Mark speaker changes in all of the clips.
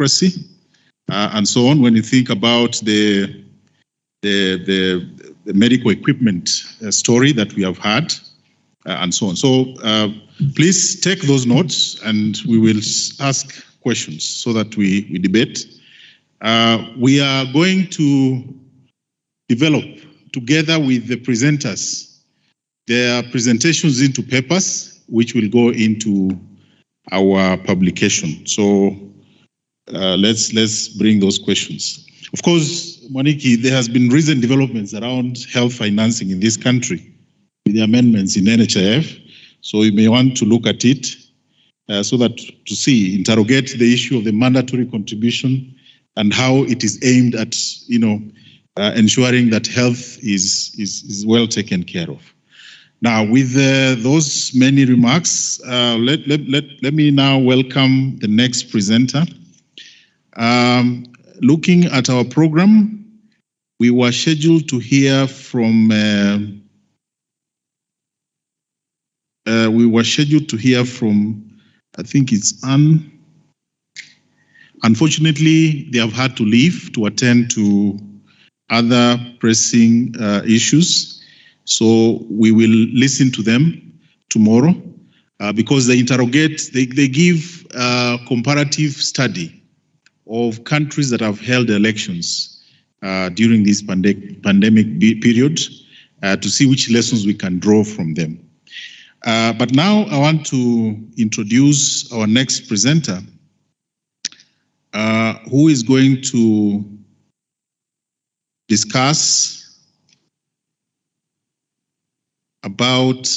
Speaker 1: democracy, and so on. When you think about the medical equipment story that we have had, and so on. So please take those notes, and we will ask questions so that we debate. We are going to develop, together with the presenters, their presentations into papers, which will go into our publication. So let's bring those questions. Of course, Mwaniki, there has been recent developments around health financing in this country with the amendments in NHIF. So you may want to look at it so that to interrogate the issue of the mandatory contribution and how it is aimed at, ensuring that health is well taken care of. Now, with those many remarks, let me now welcome the next presenter. Looking at our program, we were scheduled to hear from I think it's Anne. Unfortunately, they have had to leave to attend to other pressing issues. So we will listen to them tomorrow because they give a comparative study of countries that have held elections during this pandemic period to see which lessons we can draw from them. But now I want to introduce our next presenter, who is going to discuss about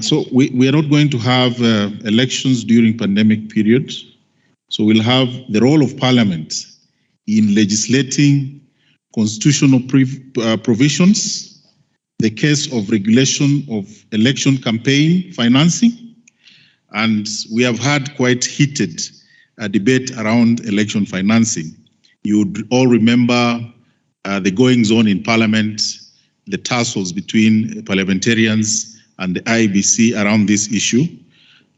Speaker 1: so we are not going to have elections during pandemic period. So we'll have the role of Parliament in legislating constitutional provisions, the case of regulation of election campaign financing, and we have had quite heated debate around election financing. You would all remember the goings on in Parliament, the tussles between parliamentarians and the IEBC around this issue.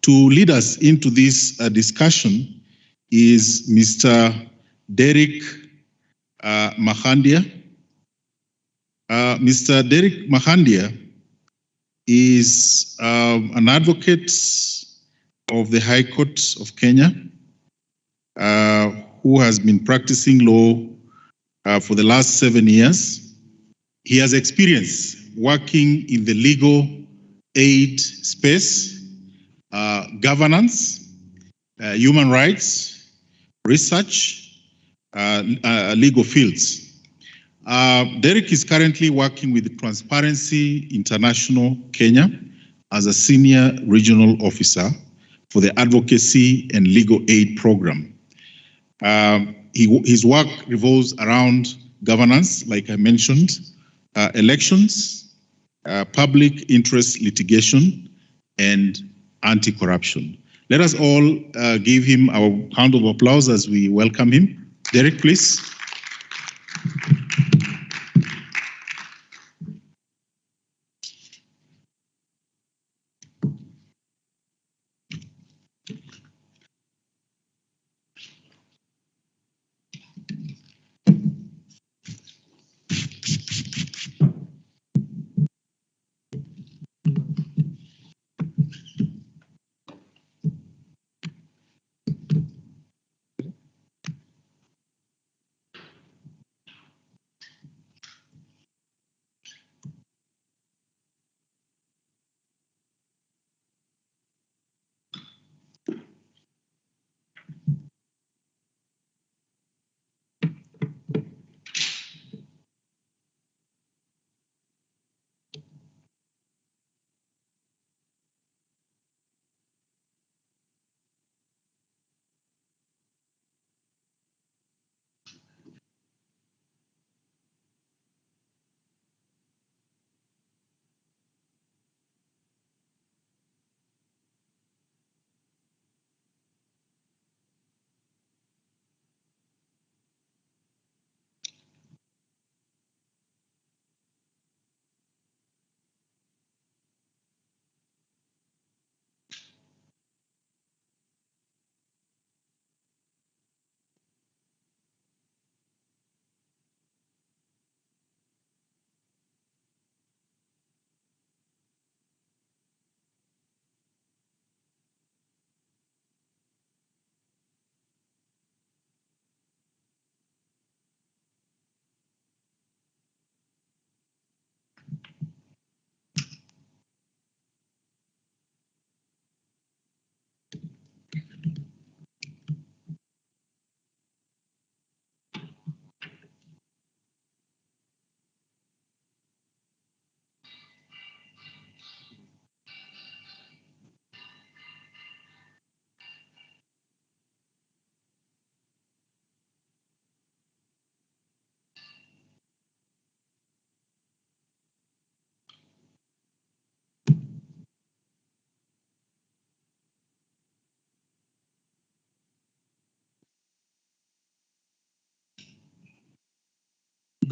Speaker 1: To lead us into this discussion is Mr. Derek Mahandia. Mr. Derek Mahandia is an advocate of the High Court of Kenya who has been practicing law for the last 7 years. He has experience working in the legal aid space, governance, human rights, research, legal fields. Derek is currently working with Transparency International Kenya as a senior regional officer for the advocacy and legal aid program. His work revolves around governance, like I mentioned, elections, public interest litigation, and anti-corruption. Let us all give him our round of applause as we welcome him. Derek, please.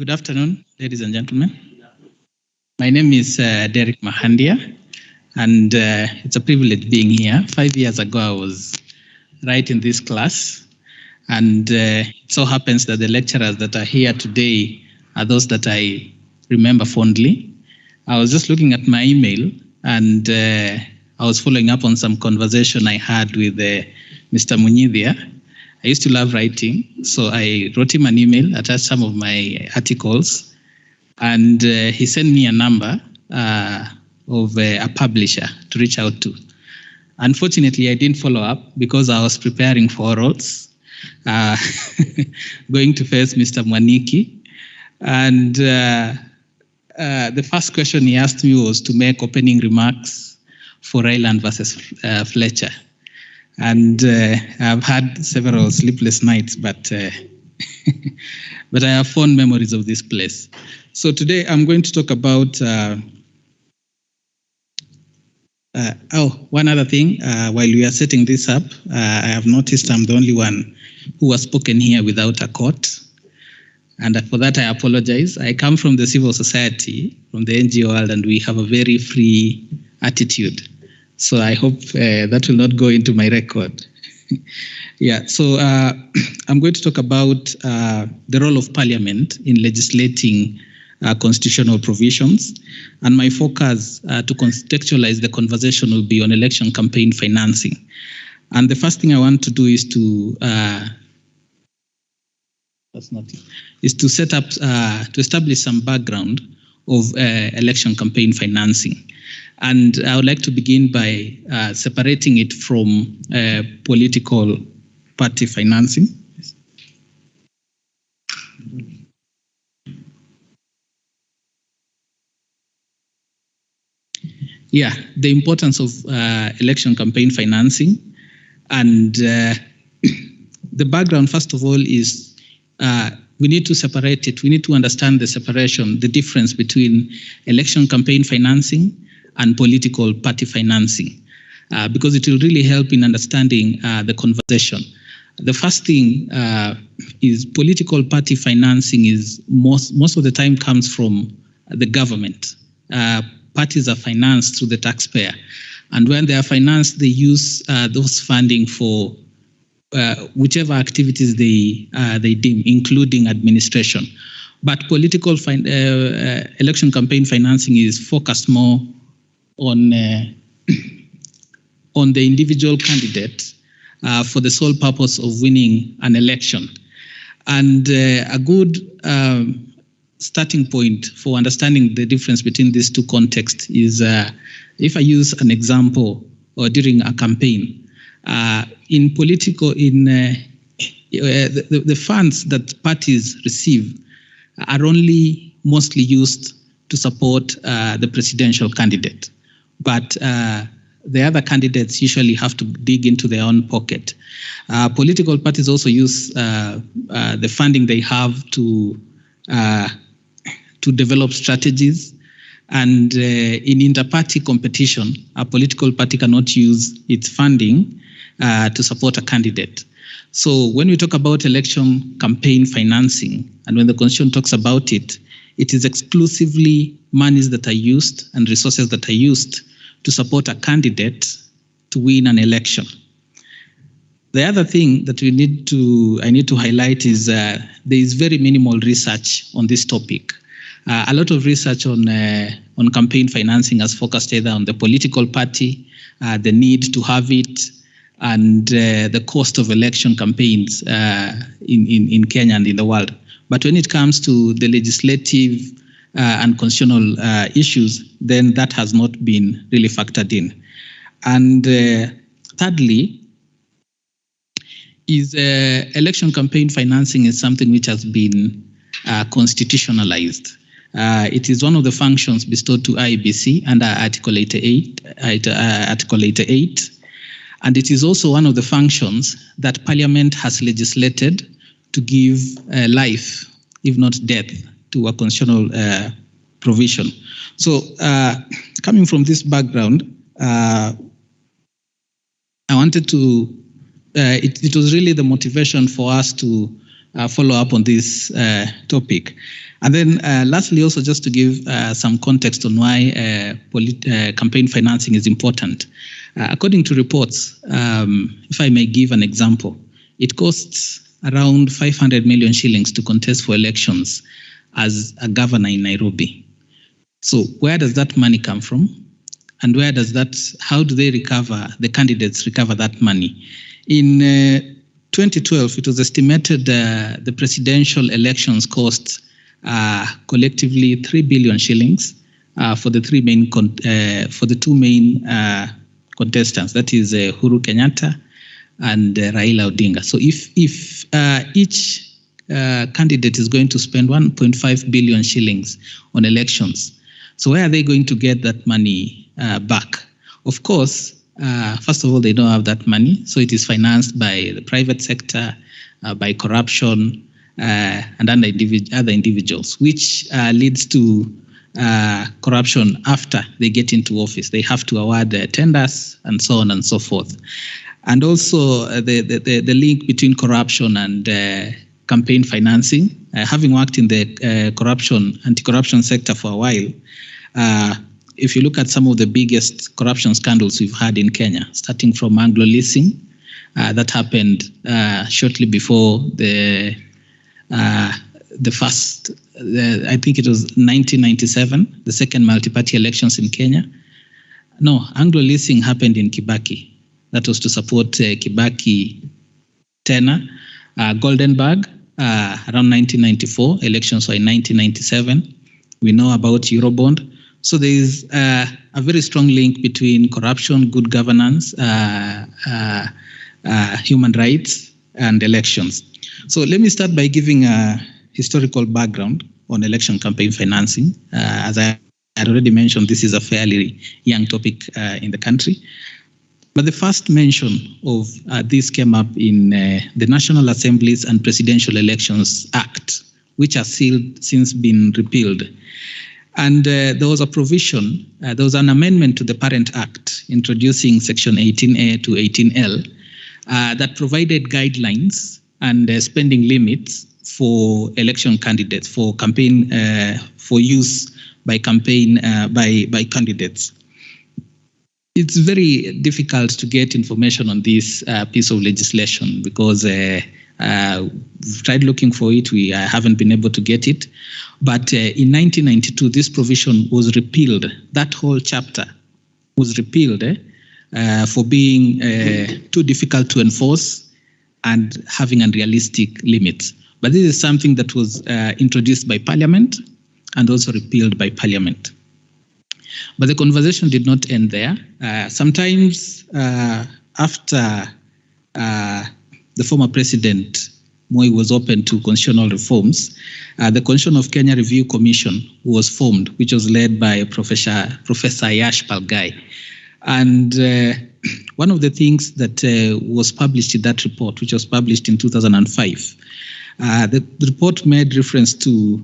Speaker 2: Good afternoon, ladies and gentlemen. My name is Derek Mahandia, and it's a privilege being here. 5 years ago, I was right in this class, and it so happens that the lecturers that are here today are those that I remember fondly. I was just looking at my email, and I was following up on some conversation I had with Mr. Munyidia. I used to love writing, so I wrote him an email, attached some of my articles, and he sent me a number of a publisher to reach out to. Unfortunately, I didn't follow up because I was preparing for orals, going to face Mr. Mwaniki, and the first question he asked me was to make opening remarks for Ryland versus Fletcher. And I've had several sleepless nights, but but I have fond memories of this place. So today I'm going to talk about one other thing. While we are setting this up, I have noticed I'm the only one who has spoken here without a quote. And for that, I apologize. I come from the civil society, from the NGO world, and we have a very free attitude. So I hope that will not go into my record. Yeah, so I'm going to talk about the role of Parliament in legislating constitutional provisions. And my focus to contextualize the conversation will be on election campaign financing. And the first thing I want to do is to set up, to establish some background of election campaign financing. And I would like to begin by separating it from political party financing. Yeah, the importance of election campaign financing. And the background, first of all, is we need to separate it. We need to understand the separation, the difference between election campaign financing and political party financing, because it will really help in understanding the conversation. The first thing is political party financing is most of the time comes from the government. Parties are financed through the taxpayer, and when they are financed, they use those funding for whichever activities they deem, including administration. But political election campaign financing is focused more on the individual candidate for the sole purpose of winning an election. And a good starting point for understanding the difference between these two contexts is if I use an example or during a campaign, in political, the funds that parties receive are only mostly used to support the presidential candidate. But the other candidates usually have to dig into their own pocket. Political parties also use the funding they have to develop strategies. And in inter-party competition, a political party cannot use its funding to support a candidate. So when we talk about election campaign financing, and when the Constitution talks about it, it is exclusively monies that are used and resources that are used to support a candidate to win an election. The other thing that I need to highlight is there is very minimal research on this topic. A lot of research on campaign financing has focused either on the political party, the need to have it, and the cost of election campaigns in Kenya and in the world. But when it comes to the legislative and constitutional issues, then that has not been really factored in. And thirdly, is election campaign financing is something which has been constitutionalized. It is one of the functions bestowed to IEBC under Article 88, and it is also one of the functions that Parliament has legislated to give life, if not death, to a constitutional provision. So coming from this background, I wanted to, it was really the motivation for us to follow up on this topic. And then lastly, also just to give some context on why campaign financing is important. According to reports, if I may give an example, it costs around 500 million shillings to contest for elections as a governor in Nairobi. So where does that money come from? And how do they the candidates recover that money? In 2012, it was estimated the presidential elections cost collectively 3 billion shillings for the two main contestants, that is Uhuru Kenyatta and Raila Odinga. So if each candidate is going to spend 1.5 billion shillings on elections, so where are they going to get that money back? Of course, first of all, they don't have that money, so it is financed by the private sector, by corruption, and other individuals, which leads to corruption after they get into office. They have to award tenders and so on and so forth. And also the link between corruption and campaign financing. Having worked in the anti-corruption sector for a while, if you look at some of the biggest corruption scandals we've had in Kenya, starting from Anglo leasing, that happened shortly before the first, I think it was 1997, the second multi-party elections in Kenya. No, Anglo leasing happened in Kibaki. That was to support Kibaki tenure. Goldenberg, around 1994, elections were in 1997. We know about Eurobond. So there is a very strong link between corruption, good governance, human rights, and elections. So let me start by giving a historical background on election campaign financing. As I had already mentioned, this is a fairly young topic in the country. But the first mention of this came up in the National Assemblies and Presidential Elections Act, which has since been repealed. And there was a provision, there was an amendment to the parent act introducing section 18A to 18L that provided guidelines and spending limits for election candidates, for campaign, for use by candidates. It's very difficult to get information on this piece of legislation because we've tried looking for it. We haven't been able to get it. But in 1992, this provision was repealed. That whole chapter was repealed for being too difficult to enforce and having unrealistic limits. But this is something that was introduced by Parliament and also repealed by Parliament. But the conversation did not end there. Sometimes after the former president, Moi, was open to constitutional reforms, the Constitution of Kenya Review Commission was formed, which was led by Professor Yash Palgai. And one of the things that was published in that report, which was published in 2005, the report made reference to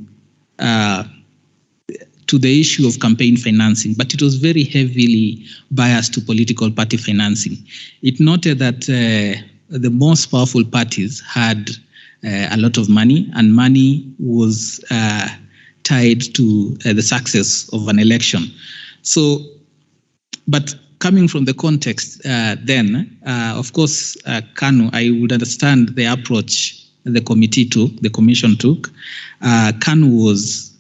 Speaker 2: the issue of campaign financing, but it was very heavily biased to political party financing. It noted that the most powerful parties had a lot of money, and money was tied to the success of an election. So, but coming from the context then, of course, KANU, I would understand the approach the commission took. KANU was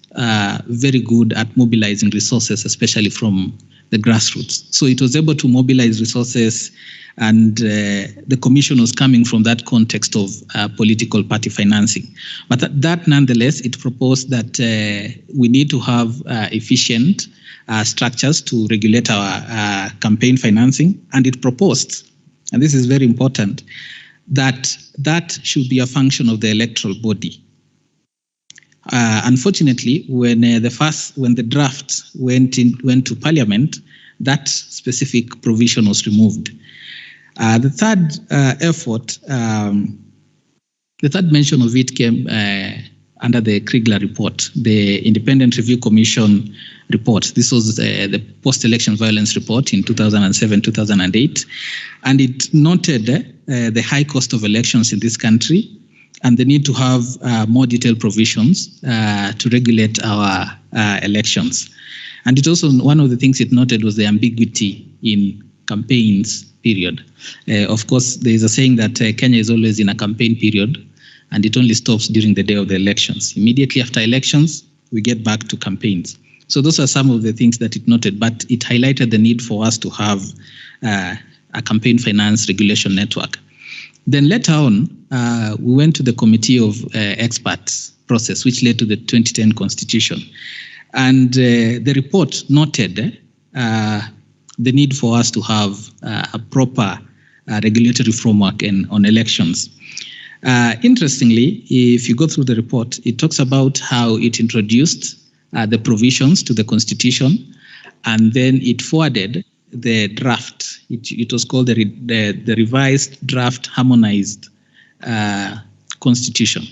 Speaker 2: very good at mobilizing resources, especially from the grassroots. So it was able to mobilize resources, and the commission was coming from that context of political party financing. But that nonetheless, it proposed that we need to have efficient structures to regulate our campaign financing. And it proposed, and this is very important, that should be a function of the electoral body. Unfortunately, when the draft went to Parliament, that specific provision was removed. The third effort, the third mention of it came under the Kriegler report, the Independent Review Commission report. This was the post-election violence report in 2007-2008, and it noted the high cost of elections in this country, and the need to have more detailed provisions to regulate our elections. And it also, one of the things it noted was the ambiguity in campaigns period. Of course, there is a saying that Kenya is always in a campaign period, and it only stops during the day of the elections. Immediately after elections, we get back to campaigns. So those are some of the things that it noted, but it highlighted the need for us to have a campaign finance regulation network. Then later on, we went to the committee of experts process, which led to the 2010 constitution. And the report noted the need for us to have a proper regulatory framework on elections. Interestingly, if you go through the report, it talks about how it introduced the provisions to the constitution, and then it forwarded the draft. It was called the revised draft harmonized constitution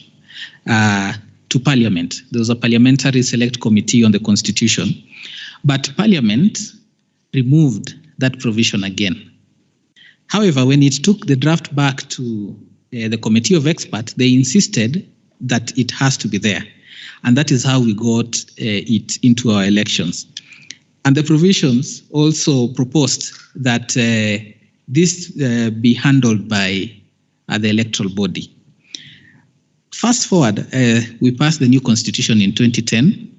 Speaker 2: to Parliament. There was a parliamentary select committee on the constitution, but Parliament removed that provision again. However, when it took the draft back to the committee of experts, they insisted that it has to be there. And that is how we got it into our elections. And the provisions also proposed that this be handled by the electoral body. Fast forward, we passed the new constitution in 2010.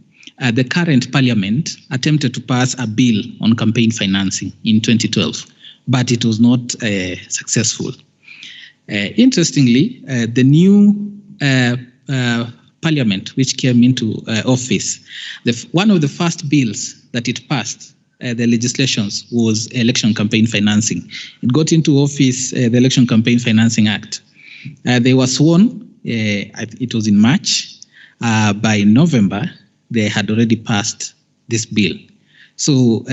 Speaker 2: The current parliament attempted to pass a bill on campaign financing in 2012, but it was not successful. Interestingly, the new parliament which came into office, one of the first bills that it passed, the legislations, was election campaign financing. It got into office, the Election Campaign Financing Act. They were sworn, it was in March. By November, they had already passed this bill. So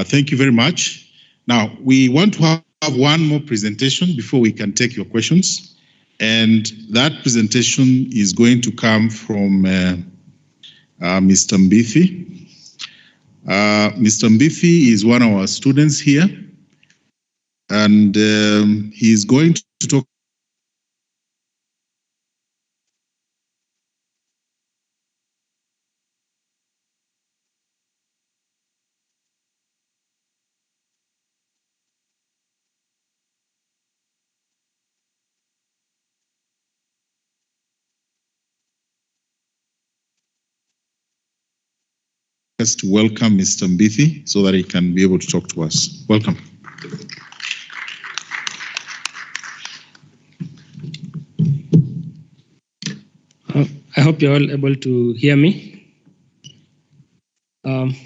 Speaker 1: Thank you very much. Now, we want to have one more presentation before we can take your questions. And that presentation is going to come from Mr. Mbithi. Mr. Mbithi is one of our students here, and he's going to talk to welcome Mr. Mbithi so that he can be able to talk to us. Welcome.
Speaker 3: I hope you're all able to hear me.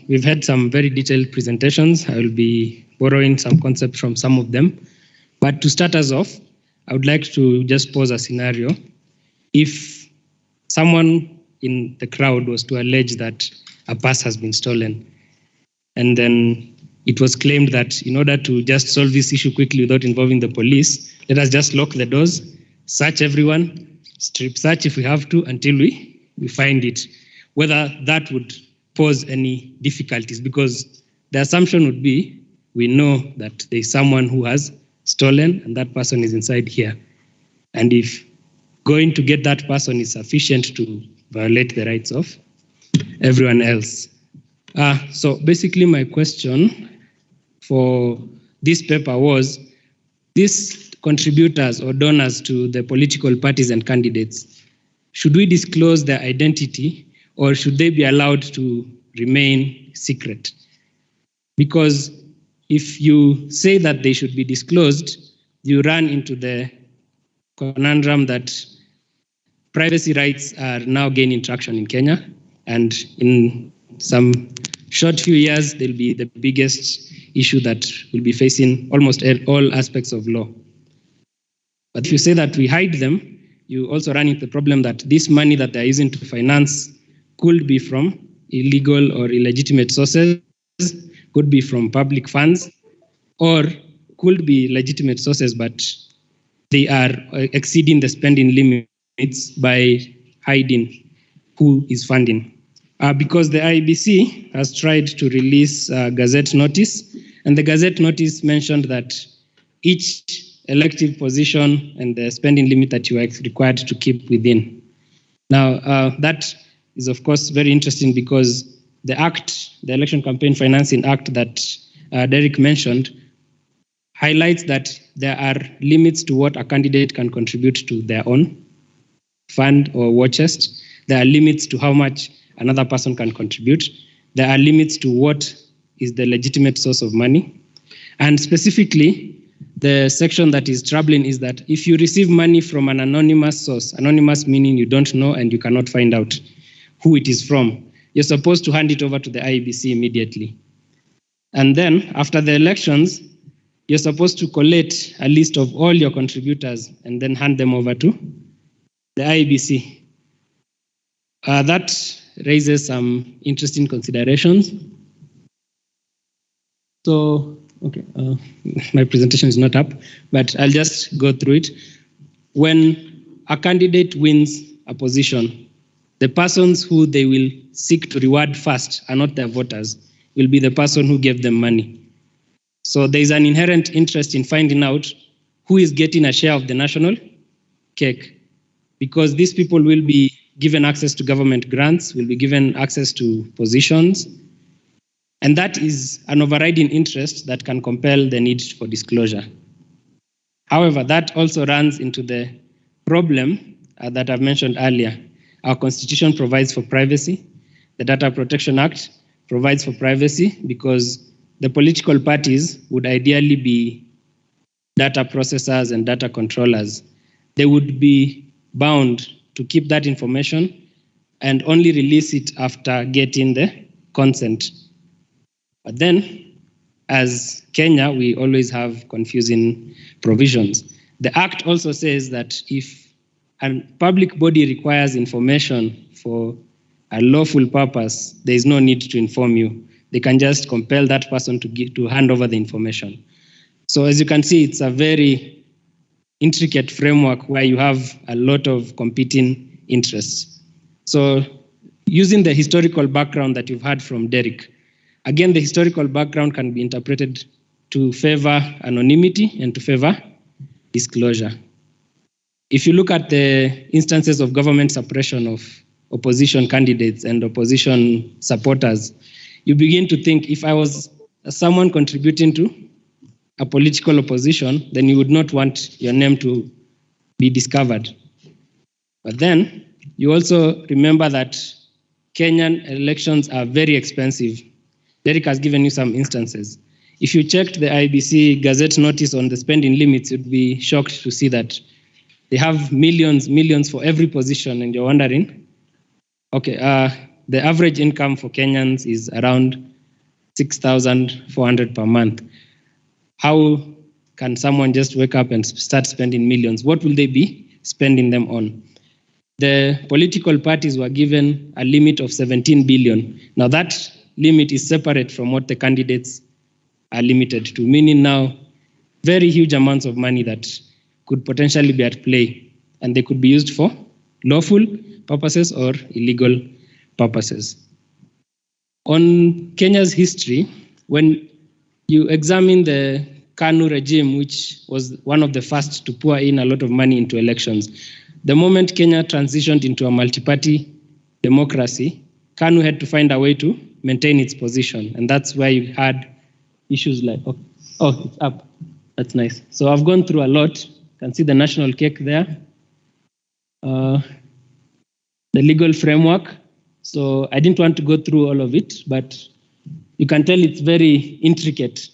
Speaker 3: We've had some very detailed presentations. I will be borrowing some concepts from some of them. But to start us off, I would like to just pose a scenario. If someone in the crowd was to allege that a purse has been stolen, and then it was claimed that in order to just solve this issue quickly without involving the police, let us just lock the doors, search everyone, strip search if we have to until we find it. Whether that would pose any difficulties, because the assumption would be we know that there is someone who has stolen and that person is inside here. And if going to get that person is sufficient to violate the rights of everyone else. So basically my question for this paper was, these contributors or donors to the political parties and candidates, should we disclose their identity or should they be allowed to remain secret? Because if you say that they should be disclosed, you run into the conundrum that privacy rights are now gaining traction in Kenya, and in some short few years, they'll be the biggest issue that will be facing almost all aspects of law. But if you say that we hide them, you also run into the problem that this money that they're using to finance could be from illegal or illegitimate sources, could be from public funds, or could be legitimate sources, but they are exceeding the spending limits by hiding who is funding. Because the IEBC has tried to release a Gazette notice, and the Gazette notice mentioned that each elective position and the spending limit that you are required to keep within. Now, that is, of course, very interesting because the Act, the Election Campaign Financing Act that Derek mentioned, highlights that there are limits to what a candidate can contribute to their own fund or war chest. There are limits to how much another person can contribute. There are limits to what is the legitimate source of money. And specifically, the section that is troubling is that if you receive money from an anonymous source, anonymous meaning you don't know and you cannot find out who it is from, you're supposed to hand it over to the IEBC immediately. And then after the elections, you're supposed to collate a list of all your contributors and then hand them over to the IEBC. That raises some interesting considerations. So, okay, my presentation is not up, but I'll just go through it. When a candidate wins a position, the persons who they will seek to reward first are not their voters, will be the person who gave them money. So there is an inherent interest in finding out who is getting a share of the national cake, because these people will be given access to government grants, will be given access to positions, and that is an overriding interest that can compel the need for disclosure. However, that also runs into the problem that I've mentioned earlier. Our Constitution provides for privacy. The Data Protection Act provides for privacy because the political parties would ideally be data processors and data controllers. They would be bound to keep that information and only release it after getting the consent. But then, as Kenya, we always have confusing provisions. The Act also says that if a public body requires information for a lawful purpose, there is no need to inform you. They can just compel that person to hand over the information. So as you can see, it's a very intricate framework where you have a lot of competing interests. So using the historical background that you've heard from Derek, again, the historical background can be interpreted to favor anonymity and to favor disclosure. If you look at the instances of government suppression of opposition candidates and opposition supporters, you begin to think, if I was someone contributing to a political opposition, then you would not want your name to be discovered. But then you also remember that Kenyan elections are very expensive. Derek has given you some instances. If you checked the IEBC Gazette notice on the spending limits, you'd be shocked to see that they have millions for every position, and you're wondering, Okay, the average income for Kenyans is around 6,400 per month. How can someone just wake up and start spending millions? What will they be spending them on? The political parties were given a limit of 17 billion. Now that limit is separate from what the candidates are limited to, meaning now very huge amounts of money that could potentially be at play, and they could be used for lawful purposes or illegal purposes. On Kenya's history, when you examine the KANU regime, which was one of the first to pour in a lot of money into elections, the moment Kenya transitioned into a multi-party democracy, KANU had to find a way to maintain its position. And that's why you had issues like, oh, it's up. That's nice. So I've gone through a lot. You can see the national cake there. The legal framework. So I didn't want to go through all of it, but you can tell it's very intricate.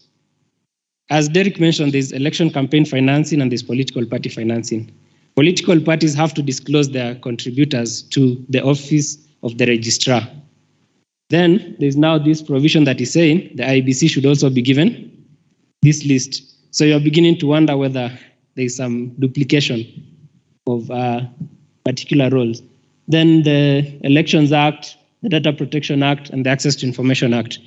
Speaker 3: As Derek mentioned, there's election campaign financing and there's political party financing. Political parties have to disclose their contributors to the office of the registrar. Then there's now this provision that is saying the IEBC should also be given this list. So you're beginning to wonder whether there's some duplication of particular roles. Then the Elections Act, the Data Protection Act, and the Access to Information Act.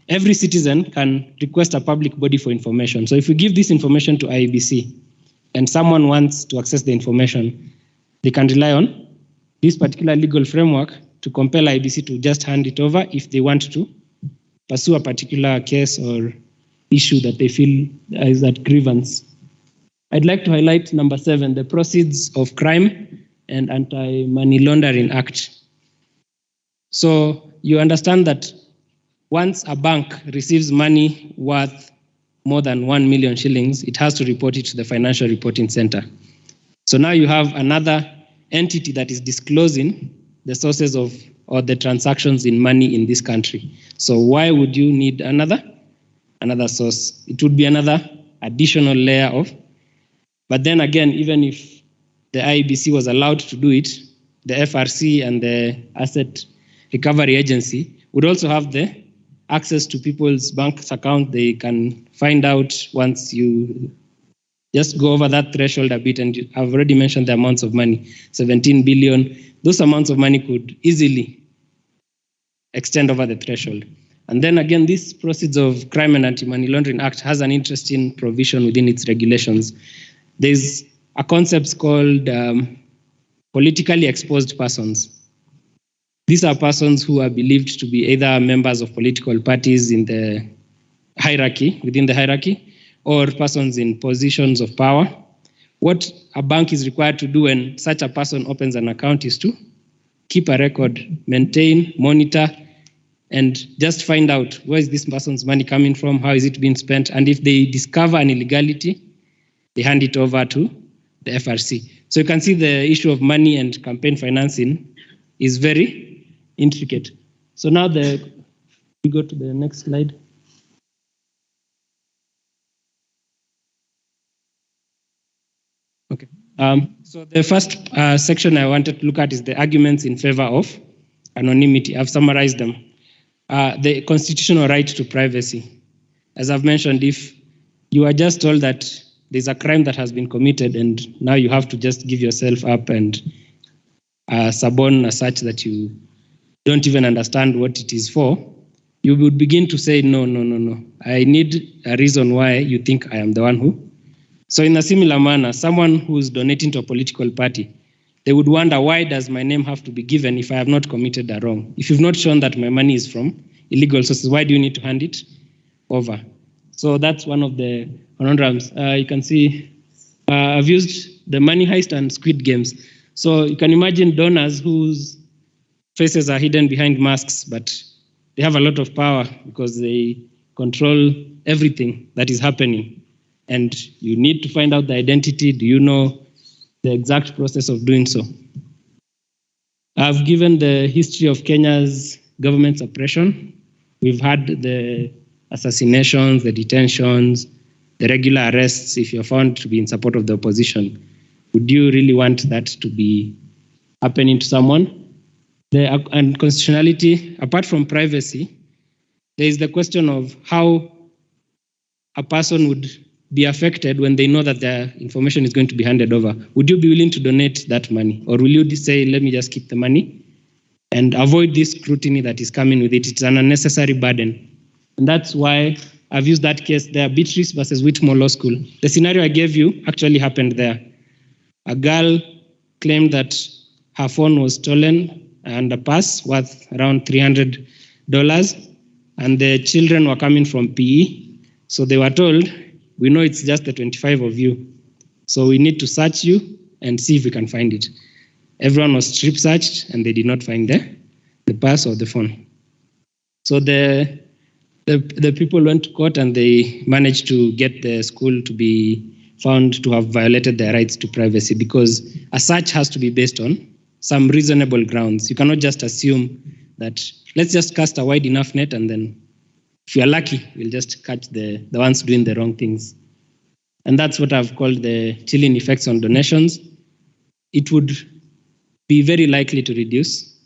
Speaker 3: Every citizen can request a public body for information. So if we give this information to IEBC and someone wants to access the information, they can rely on this particular legal framework to compel IEBC to just hand it over if they want to pursue a particular case or issue that they feel is at grievance. I'd like to highlight number 7, the Proceeds of Crime and Anti-Money Laundering Act. So you understand that once a bank receives money worth more than 1 million shillings, it has to report it to the Financial Reporting Center. So now you have another entity that is disclosing the sources of or the transactions in money in this country. So why would you need another source? It would be another additional layer of, but then again, even if the IEBC was allowed to do it, the FRC and the Asset Recovery Agency would also have the access to people's bank account. They can find out once you just go over that threshold a bit, and I've already mentioned the amounts of money, 17 billion. Those amounts of money could easily extend over the threshold. And then again, this Proceeds of Crime and Anti-Money Laundering Act has an interesting provision within its regulations. There's a concept called politically exposed persons. These are persons who are believed to be either members of political parties in the hierarchy, within the hierarchy, or persons in positions of power. What a bank is required to do when such a person opens an account is to keep a record, maintain, monitor, and just find out where is this person's money coming from, how is it being spent, and if they discover an illegality, they hand it over to the FRC. So you can see the issue of money and campaign financing is very intricate. So now we go to the next slide. Okay. So the first section I wanted to look at is the arguments in favor of anonymity. I've summarized them. The constitutional right to privacy. As I've mentioned, if you are just told that there's a crime that has been committed and now you have to just give yourself up and suborn as such that you don't even understand what it is for, you would begin to say, no. I need a reason why you think I am the one who. So in a similar manner, someone who's donating to a political party, they would wonder, why does my name have to be given if I have not committed a wrong? If you've not shown that my money is from illegal sources, why do you need to hand it over? So that's one of the conundrums. You can see I've used the money heist and Squid Games. So you can imagine donors whose faces are hidden behind masks, but they have a lot of power because they control everything that is happening. And you need to find out the identity. Do you know the exact process of doing so? I've given the history of Kenya's government suppression. We've had the assassinations, the detentions, the regular arrests if you're found to be in support of the opposition. Would you really want that to be happening to someone? And constitutionality, apart from privacy, there is the question of how a person would be affected when they know that their information is going to be handed over. Would you be willing to donate that money? Or will you say, let me just keep the money and avoid this scrutiny that is coming with it? It's an unnecessary burden. And that's why I've used that case there, Beatrice versus Whitmore Law School. The scenario I gave you actually happened there. A girl claimed that her phone was stolen and a purse worth around $300, and the children were coming from PE. So they were told, we know it's just the 25 of you, so we need to search you and see if we can find it. Everyone was strip searched and they did not find the purse or the phone. So the people went to court and they managed to get the school to be found to have violated their rights to privacy, because a search has to be based on some reasonable grounds. You cannot just assume that, let's just cast a wide enough net and then if you're lucky, we'll just catch the ones doing the wrong things. And that's what I've called the chilling effects on donations. It would be very likely to reduce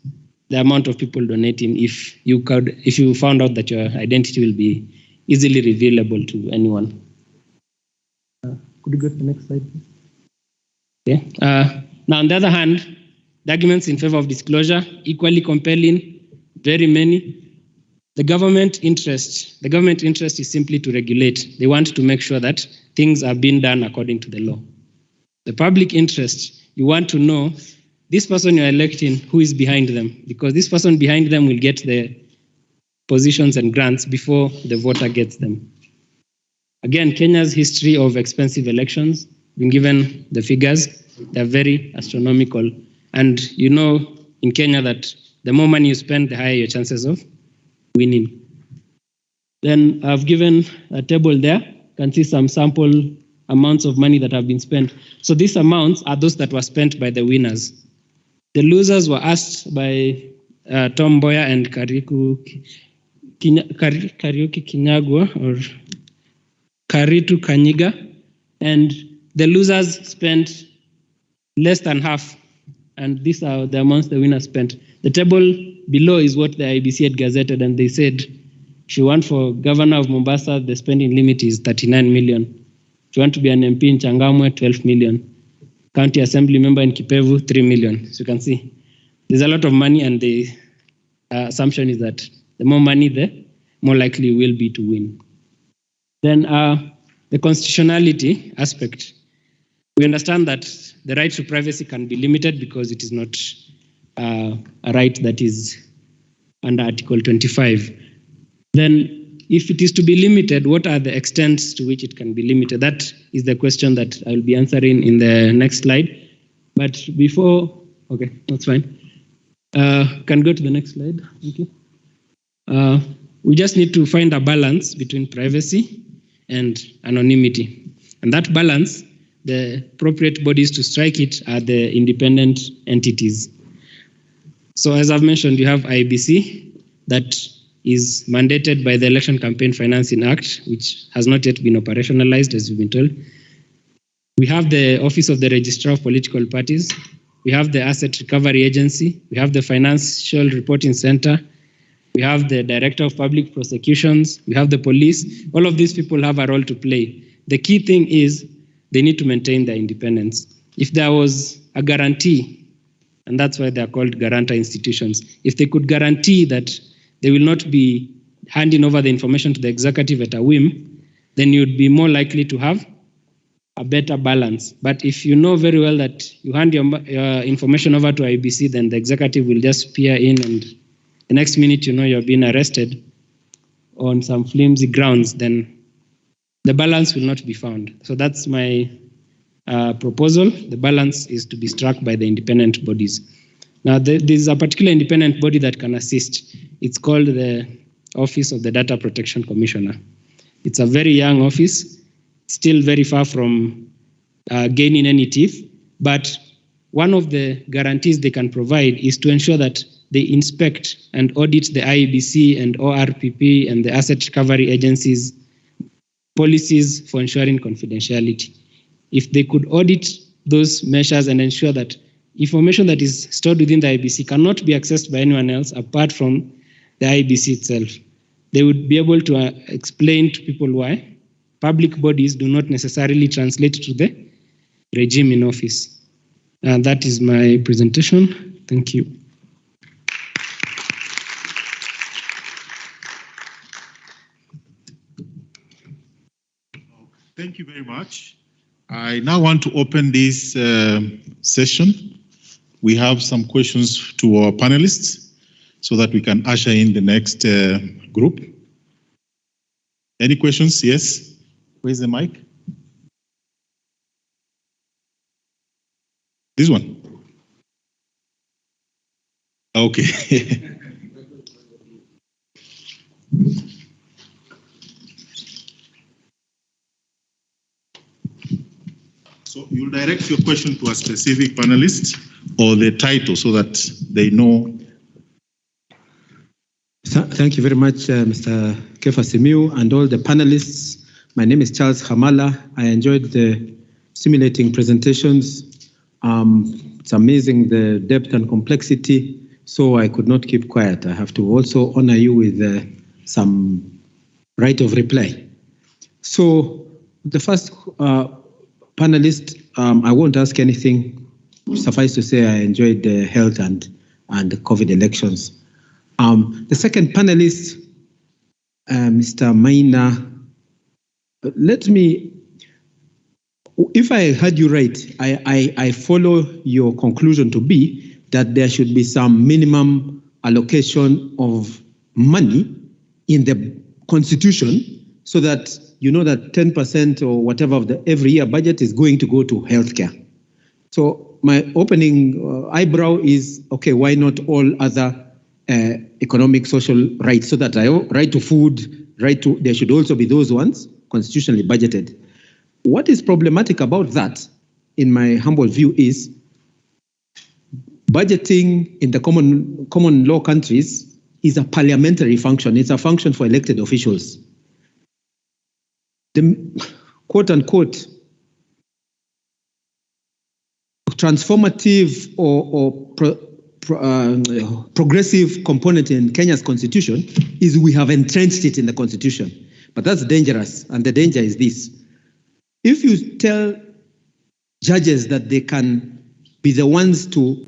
Speaker 3: the amount of people donating if you found out that your identity will be easily revealable to anyone. Could you go to the next slide, please? Okay. Now, on the other hand, the arguments in favor of disclosure, equally compelling, very many. The government interest is simply to regulate. They want to make sure that things are being done according to the law. The public interest, you want to know this person you're electing, who is behind them, because this person behind them will get the positions and grants before the voter gets them. Again, Kenya's history of expensive elections, been given the figures, they're very astronomical. And you know in Kenya that the more money you spend, the higher your chances of winning. Then I've given a table there. You can see some sample amounts of money that have been spent. So these amounts are those that were spent by the winners. The losers were asked by Tom Mboya and Kariuki Kinyagwa or Karitu Kanyiga, and the losers spent less than half, and these are the amounts the winners spent. The table below is what the IBC had gazetted, and they said, if you want for governor of Mombasa, the spending limit is 39 million. If you want to be an MP in Changamwe, 12 million. County Assembly member in Kipevu, 3 million. So you can see there's a lot of money, and the assumption is that the more money, the more likely you will be to win. Then the constitutionality aspect. We understand that the right to privacy can be limited because it is not a right that is under Article 25. Then if it is to be limited, what are the extents to which it can be limited? That is the question that I'll be answering in the next slide. But before, okay, that's fine. Can go to the next slide. Thank you. We just need to find a balance between privacy and anonymity. And that balance, the appropriate bodies to strike it are the independent entities. So as I've mentioned, you have IBC that is mandated by the Election Campaign Financing Act, which has not yet been operationalized, as you've been told. We have the Office of the Registrar of Political Parties. We have the Asset Recovery Agency. We have the Financial Reporting Center. We have the Director of Public Prosecutions. We have the police. All of these people have a role to play. The key thing is they need to maintain their independence. If there was a guarantee, and that's why they're called guarantor institutions, if they could guarantee that they will not be handing over the information to the executive at a whim, then you'd be more likely to have a better balance. But if you know very well that you hand your information over to IBC, then the executive will just peer in, and the next minute you know you're being arrested on some flimsy grounds, then the balance will not be found. So that's my proposal. The balance is to be struck by the independent bodies. Now, there's a particular independent body that can assist. It's called the Office of the Data Protection Commissioner. It's a very young office, still very far from gaining any teeth, but one of the guarantees they can provide is to ensure that they inspect and audit the IEBC and ORPP and the Asset Recovery Agencies policies for ensuring confidentiality. If they could audit those measures and ensure that information that is stored within the IBC cannot be accessed by anyone else apart from the IBC itself. They would be able to explain to people why public bodies do not necessarily translate to the regime in office. That is my presentation. Thank you.
Speaker 1: Thank you very much. I now want to open this session. We have some questions to our panelists so that we can usher in the next group. Any questions? Yes? Where's the mic? This one? Okay. So you'll direct your question to a specific panelist or the title so that they know.
Speaker 4: Thank you very much, Mr. Kefa Simiu and all the panelists. My name is Charles Hamala. I enjoyed the stimulating presentations. It's amazing the depth and complexity, so I could not keep quiet. I have to also honor you with some right of reply. So the first panelist, I won't ask anything. Suffice to say, I enjoyed the health and the COVID elections. The second panelist, Mr. Maina, if I heard you right, I follow your conclusion to be that there should be some minimum allocation of money in the constitution so that you know that 10% or whatever of the every year budget is going to go to healthcare. So my opening eyebrow is, okay, why not all other economic, social rights, so that right to food, there should also be those ones constitutionally budgeted. What is problematic about that, in my humble view, is budgeting in the common law countries is a parliamentary function. It's a function for elected officials. The quote unquote transformative or progressive component in Kenya's constitution is we have entrenched it in the constitution. But that's dangerous, and the danger is this. If you tell judges that they can be the ones to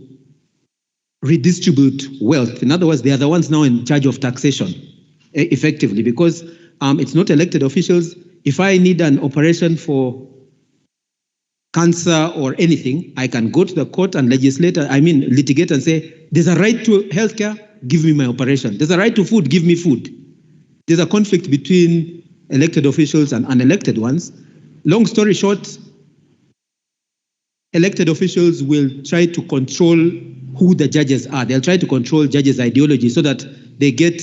Speaker 4: redistribute wealth, in other words, they are the ones now in charge of taxation, effectively, because it's not elected officials. If I need an operation for cancer or anything, I can go to the court and litigate and say, there's a right to healthcare, give me my operation. There's a right to food, give me food. There's a conflict between elected officials and unelected ones. Long story short, elected officials will try to control who the judges are. They'll try to control judges' ideology so that they get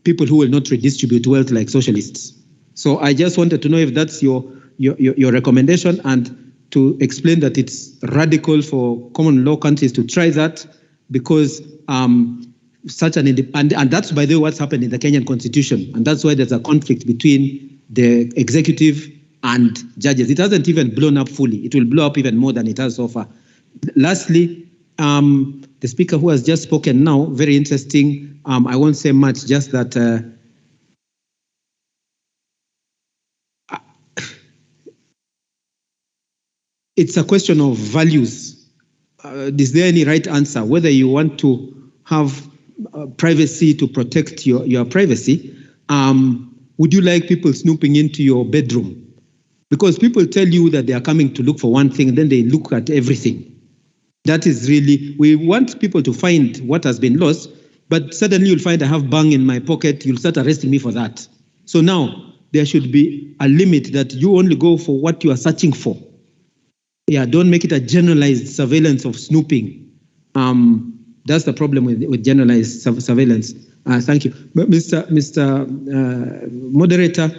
Speaker 4: people who will not redistribute wealth like socialists. So I just wanted to know if that's your recommendation, and to explain that it's radical for common law countries to try that, because such an and that's, by the way, what's happened in the Kenyan constitution, and that's why there's a conflict between the executive and judges. It hasn't even blown up fully. It will blow up even more than it has so far. Lastly, the speaker who has just spoken now, very interesting. I won't say much, just that it's a question of values. Is there any right answer? Whether you want to have privacy to protect your privacy, would you like people snooping into your bedroom? Because people tell you that they are coming to look for one thing, and then they look at everything. That is really, we want people to find what has been lost, but suddenly you'll find I have bang in my pocket, you'll start arresting me for that. So now there should be a limit that you only go for what you are searching for. Yeah, don't make it a generalized surveillance of snooping. That's the problem with generalized surveillance. Thank you. But Mr. Moderator,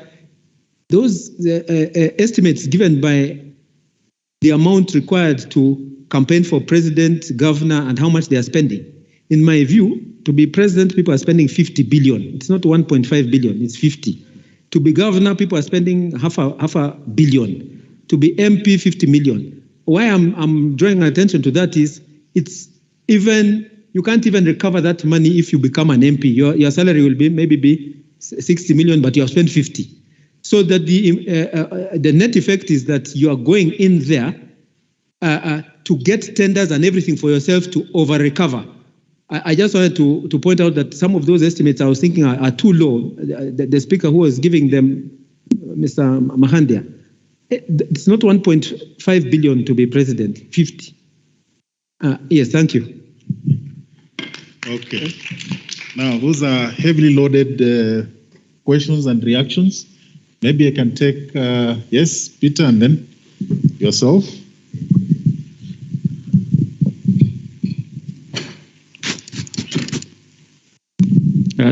Speaker 4: those estimates given by the amount required to campaign for president, governor, and how much they are spending. In my view, to be president, people are spending 50 billion. It's not 1.5 billion, it's 50. To be governor, people are spending half a billion. To be MP, 50 million. why I'm drawing attention to that is you can't even recover that money if you become an MP. Your salary will be 60 million, but you have spent 50. So that the net effect is that you are going in there to get tenders and everything for yourself to over-recover. I just wanted to point out that some of those estimates I was thinking are too low. The speaker who was giving them, Mr. Mahandia, it's not 1.5 billion to be president, 50. Yes, thank you.
Speaker 1: Okay. Now, those are heavily loaded questions and reactions. Maybe I can take, yes, Peter, and then yourself.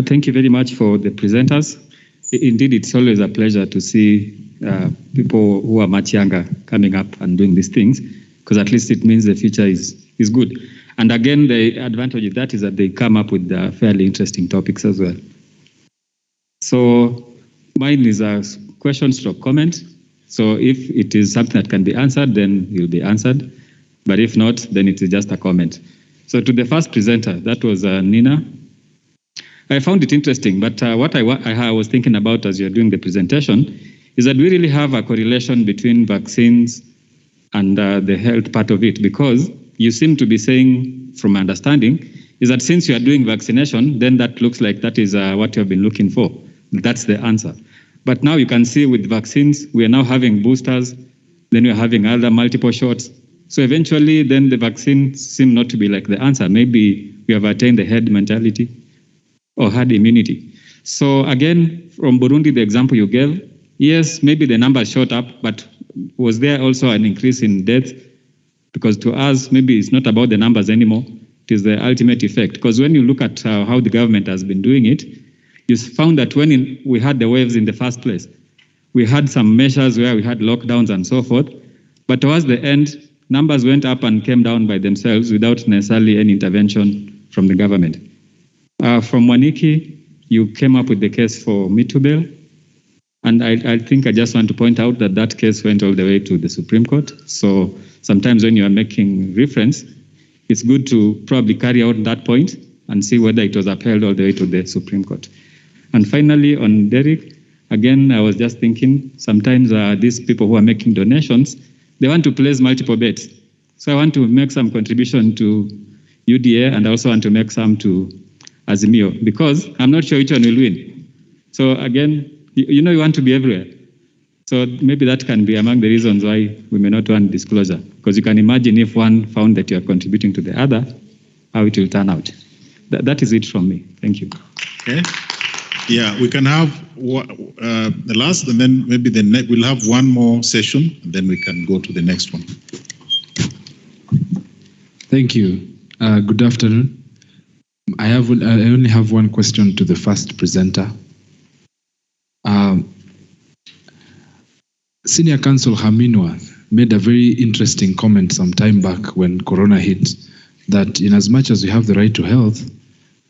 Speaker 5: Thank you very much for the presenters. Indeed, it's always a pleasure to see people who are much younger coming up and doing these things, because at least it means the future is good. And again, the advantage of that is that they come up with fairly interesting topics as well. So mine is a question/comment. So if it is something that can be answered, then it will be answered. But if not, then it is just a comment. So to the first presenter, that was Nina. I found it interesting, but what I was thinking about as you're doing the presentation is that we really have a correlation between vaccines and the health part of it, because you seem to be saying, from my understanding, is that since you are doing vaccination, then that looks like that is what you have been looking for. That's the answer. But now you can see with vaccines, we are now having boosters, then we are having other multiple shots. So eventually, then the vaccines seem not to be like the answer. Maybe we have attained the herd mentality or herd immunity. So again, from Burundi, the example you gave, yes, maybe the numbers shot up, but was there also an increase in deaths? Because to us, maybe it's not about the numbers anymore. It is the ultimate effect. Because when you look at how the government has been doing it, you found that when we had the waves in the first place, we had some measures where we had lockdowns and so forth. But towards the end, numbers went up and came down by themselves without necessarily any intervention from the government. From Waniki, you came up with the case for Mitubel. And I think I just want to point out that that case went all the way to the Supreme Court. So sometimes when you are making reference, it's good to probably carry out that point and see whether it was upheld all the way to the Supreme Court. And finally, on Derek, again, I was just thinking, sometimes these people who are making donations, they want to place multiple bets. So I want to make some contribution to UDA and I also want to make some to Azimio, because I'm not sure which one will win. So again, you want to be everywhere. So maybe that can be among the reasons why we may not want disclosure, because you can imagine if one found that you are contributing to the other, how it will turn out. That is it from me. Thank you.
Speaker 1: Okay. Yeah, we can have the last, and then maybe we'll have one more session, and then we can go to the next one.
Speaker 6: Thank you. Good afternoon. I only have one question to the first presenter. Senior Counsel Haminwa made a very interesting comment some time back when Corona hit, that in as much as we have the right to health,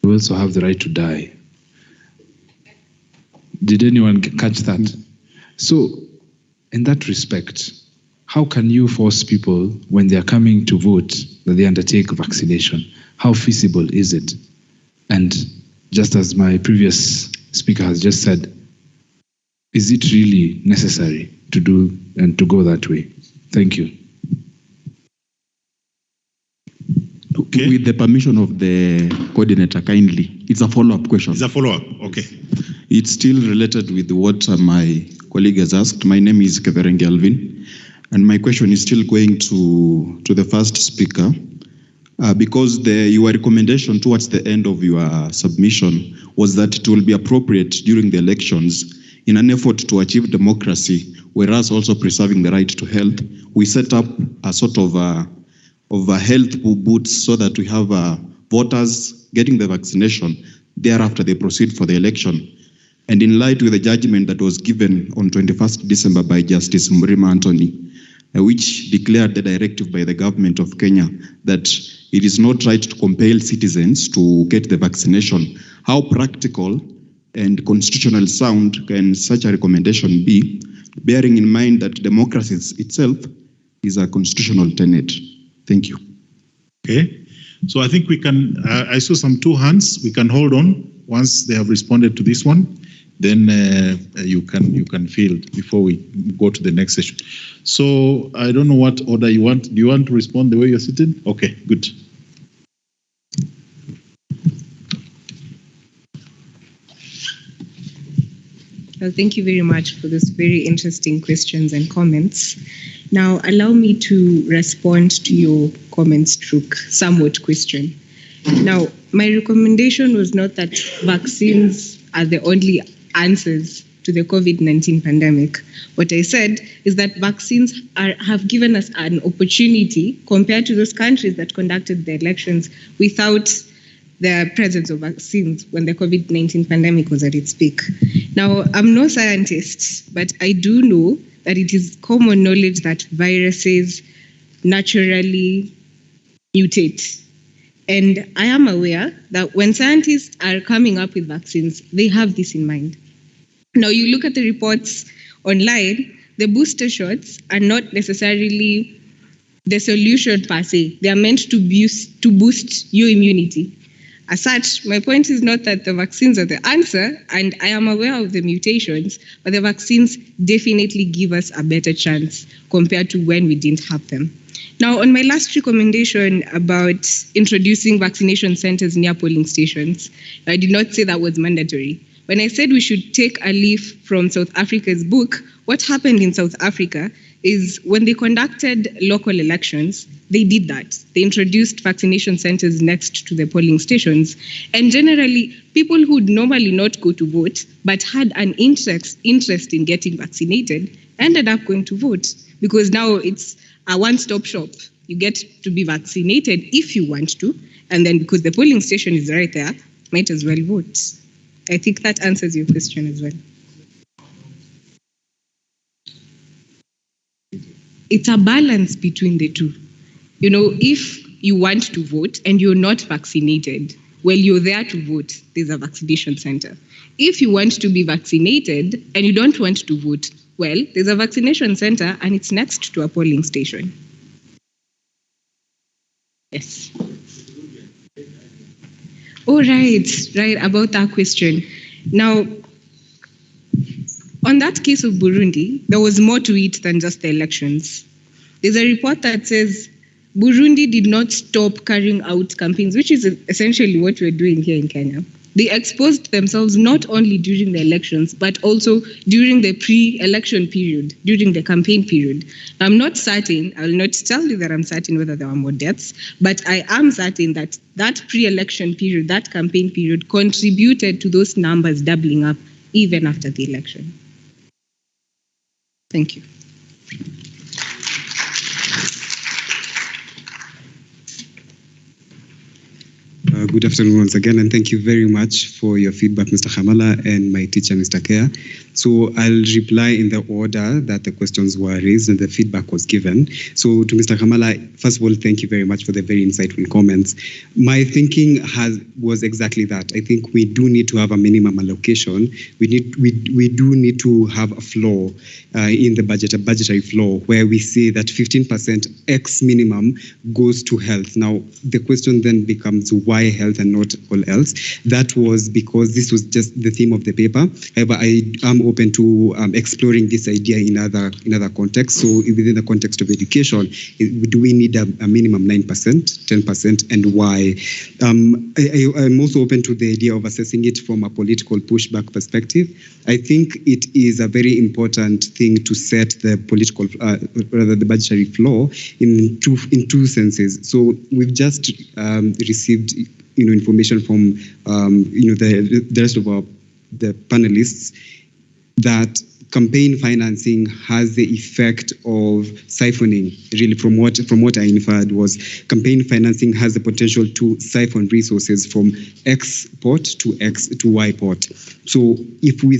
Speaker 6: we also have the right to die. Did anyone catch that? So, in that respect, how can you force people when they are coming to vote that they undertake vaccination? How feasible is it? And just as my previous speaker has just said, is it really necessary to do and to go that way? Thank you.
Speaker 1: Okay.
Speaker 7: With the permission of the coordinator, kindly. It's a follow-up question.
Speaker 1: It's a follow-up, okay.
Speaker 7: It's still related with what my colleague has asked. My name is Kevereng Alvin, and my question is still going to the first speaker, because your recommendation towards the end of your submission was that it will be appropriate during the elections in an effort to achieve democracy, whereas also preserving the right to health. We set up a sort of a health boots so that we have voters getting the vaccination. Thereafter, they proceed for the election. And in light with the judgment that was given on 21st December by Justice Mrima Anthony, which declared the directive by the government of Kenya that it is not right to compel citizens to get the vaccination, how practical and constitutional sound can such a recommendation be, bearing in mind that democracy itself is a constitutional tenet. Thank you.
Speaker 1: Okay. So I think we can, I saw some two hands. We can hold on once they have responded to this one. Then you can field before we go to the next session. So I don't know what order you want. Do you want to respond the way you're sitting? Okay, good.
Speaker 8: Well, thank you very much for those very interesting questions and comments. Now, allow me to respond to your comments through somewhat question. Now, my recommendation was not that vaccines are the only answers to the COVID-19 pandemic. What I said is that vaccines have given us an opportunity compared to those countries that conducted the elections without the presence of vaccines when the COVID-19 pandemic was at its peak. Now, I'm no scientist, but I do know that it is common knowledge that viruses naturally mutate. And I am aware that when scientists are coming up with vaccines, they have this in mind. Now, you look at the reports online, the booster shots are not necessarily the solution per se. They are meant to boost your immunity. As such, my point is not that the vaccines are the answer, and I am aware of the mutations, but the vaccines definitely give us a better chance compared to when we didn't have them. Now, on my last recommendation about introducing vaccination centers near polling stations, I did not say that was mandatory. When I said we should take a leaf from South Africa's book, what happened in South Africa is when they conducted local elections, they did that. They introduced vaccination centers next to the polling stations. And generally, people who would normally not go to vote, but had an interest in getting vaccinated, ended up going to vote. Because now it's a one-stop shop. You get to be vaccinated if you want to. And then because the polling station is right there, might as well vote. I think that answers your question as well. It's a balance between the two. You know, if you want to vote and you're not vaccinated, well, you're there to vote. There's a vaccination center. If you want to be vaccinated and you don't want to vote, well, there's a vaccination center and it's next to a polling station. Yes. Oh, right, about that question. Now, on that case of Burundi, there was more to it than just the elections. There's a report that says Burundi did not stop carrying out campaigns, which is essentially what we're doing here in Kenya. They exposed themselves not only during the elections, but also during the pre-election period, during the campaign period. I'm not certain, I will not tell you that I'm certain whether there were more deaths, but I am certain that that pre-election period, that campaign period, contributed to those numbers doubling up even after the election. Thank you.
Speaker 9: Good afternoon once again, and thank you very much for your feedback, Mr. Khamala, and my teacher, Mr. Kea. So I'll reply in the order that the questions were raised and the feedback was given. So to Mr. Khamala, first of all, thank you very much for the very insightful comments. My thinking was exactly that. I think we do need to have a minimum allocation. We do need to have a floor in the budget, a budgetary floor, where we say that 15% X minimum goes to health. Now, the question then becomes why health and not all else? That was because this was just the theme of the paper. However, I am open to exploring this idea in other contexts. So within the context of education, do we need a minimum 9%, 10%, and why? I'm also open to the idea of assessing it from a political pushback perspective. I think it is a very important thing to set the political, rather the budgetary floor in two senses. So we've just received information from the rest of the panelists that campaign financing has the effect of siphoning. Really, from what I inferred was campaign financing has the potential to siphon resources from X pot to Y pot. So if you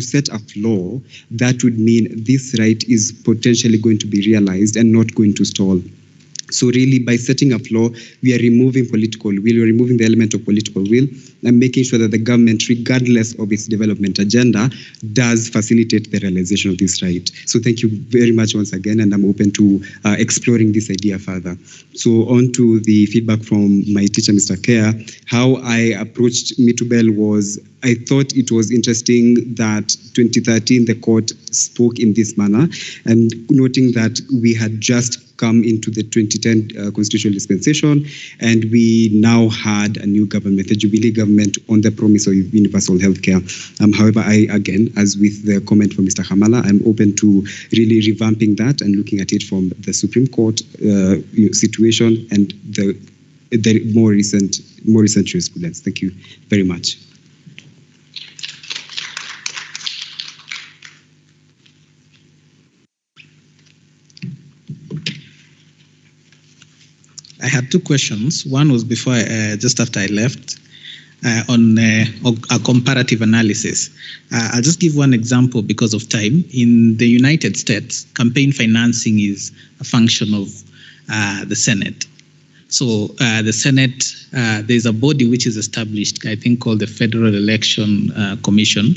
Speaker 9: set a floor, that would mean this right is potentially going to be realized and not going to stall. So really, by setting up law, we are removing political will, we are removing the element of political will, and making sure that the government, regardless of its development agenda, does facilitate the realization of this right. So thank you very much once again, and I'm open to exploring this idea further. So on to the feedback from my teacher, Mr. Kea. How I approached Mitubel was, I thought it was interesting that 2013 the court spoke in this manner, and noting that we had just come into the 2010 constitutional dispensation, and we now had a new government, the Jubilee government, on the promise of universal healthcare. However, I, again, as with the comment from Mr. Hamala, I'm open to really revamping that and looking at it from the Supreme Court situation and the more recent jurisprudence. Thank you very much.
Speaker 2: I had two questions. One was before, just after I left, on a comparative analysis. I'll just give one example because of time. In the United States, campaign financing is a function of the Senate. So the Senate, there's a body which is established, I think called the Federal Election Commission,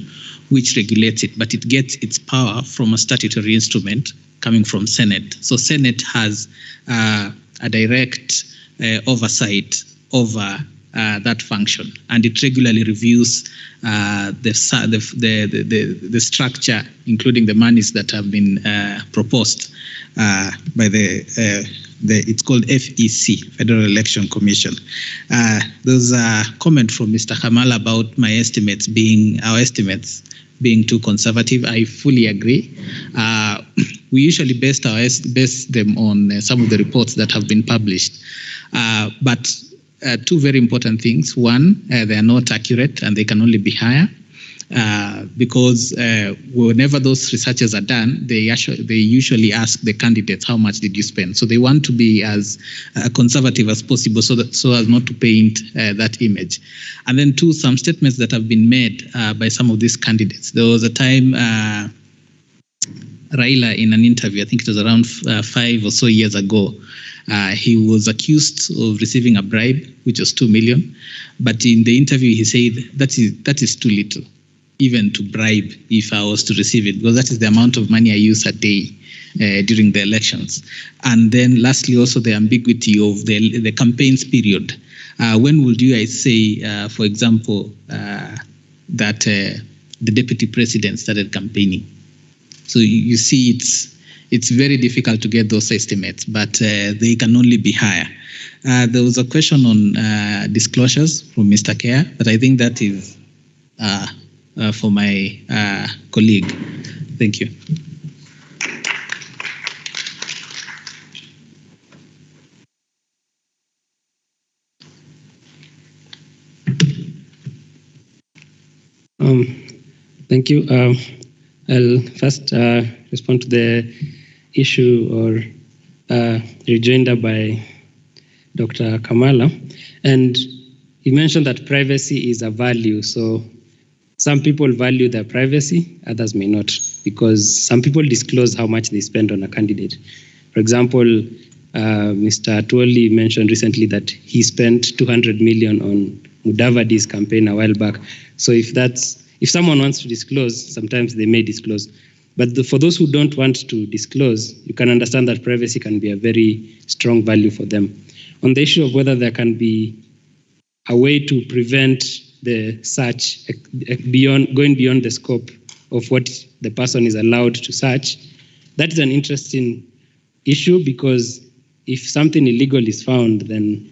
Speaker 2: which regulates it, but it gets its power from a statutory instrument coming from Senate. So Senate has a direct oversight over that function, and it regularly reviews the structure, including the monies that have been proposed by it's called FEC, Federal Election Commission. There's a comment from Mr. Hamala about our estimates being too conservative. I fully agree. We usually base them on some of the reports that have been published. But two very important things. One, they are not accurate and they can only be higher because whenever those researches are done, they usually ask the candidates, how much did you spend? So they want to be as conservative as possible so as not to paint that image. And then two, some statements that have been made by some of these candidates. There was a time Raila, in an interview, I think it was around 5 or so years ago, he was accused of receiving a bribe, which was 2 million. But in the interview, he said that is too little, even to bribe if I was to receive it, because that is the amount of money I use a day during the elections. And then lastly, also the ambiguity of the campaigns period. When would you guys say, for example, that the deputy president started campaigning? So you see, it's very difficult to get those estimates, but they can only be higher. There was a question on disclosures from Mr. Kea, but I think that is for my colleague. Thank you.
Speaker 3: Thank you. I'll first respond to the issue or rejoinder by Dr. Kamala. And he mentioned that privacy is a value. So some people value their privacy, others may not, because some people disclose how much they spend on a candidate. For example, Mr. Tuoli mentioned recently that he spent 200 million on Mudavadi's campaign a while back. So if someone wants to disclose, sometimes they may disclose. But for those who don't want to disclose, you can understand that privacy can be a very strong value for them. On the issue of whether there can be a way to prevent the search going beyond the scope of what the person is allowed to search, that is an interesting issue, because if something illegal is found, then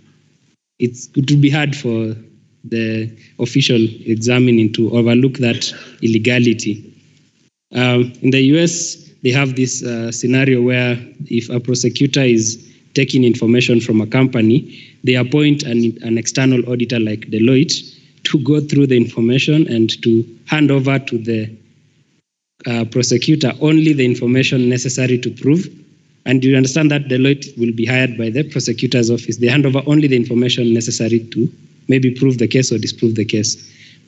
Speaker 3: it will be hard for the official examining to overlook that illegality. In the US, they have this scenario where if a prosecutor is taking information from a company, they appoint an external auditor like Deloitte to go through the information and to hand over to the prosecutor only the information necessary to prove. And you understand that Deloitte will be hired by the prosecutor's office. They hand over only the information necessary to maybe prove the case or disprove the case.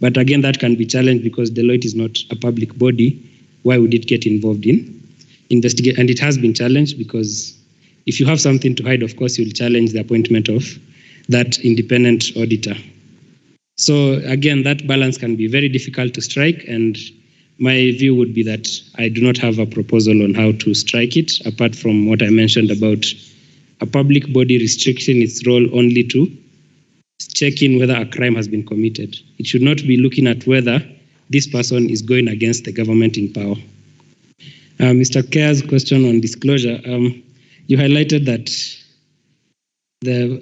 Speaker 3: But again, that can be challenged because Deloitte is not a public body. Why would it get involved in investigate? And it has been challenged because if you have something to hide, of course, you'll challenge the appointment of that independent auditor. So again, that balance can be very difficult to strike, and my view would be that I do not have a proposal on how to strike it, apart from what I mentioned about a public body restricting its role only to check in whether a crime has been committed. It should not be looking at whether this person is going against the government in power. Mr. Kea's question on disclosure, you highlighted that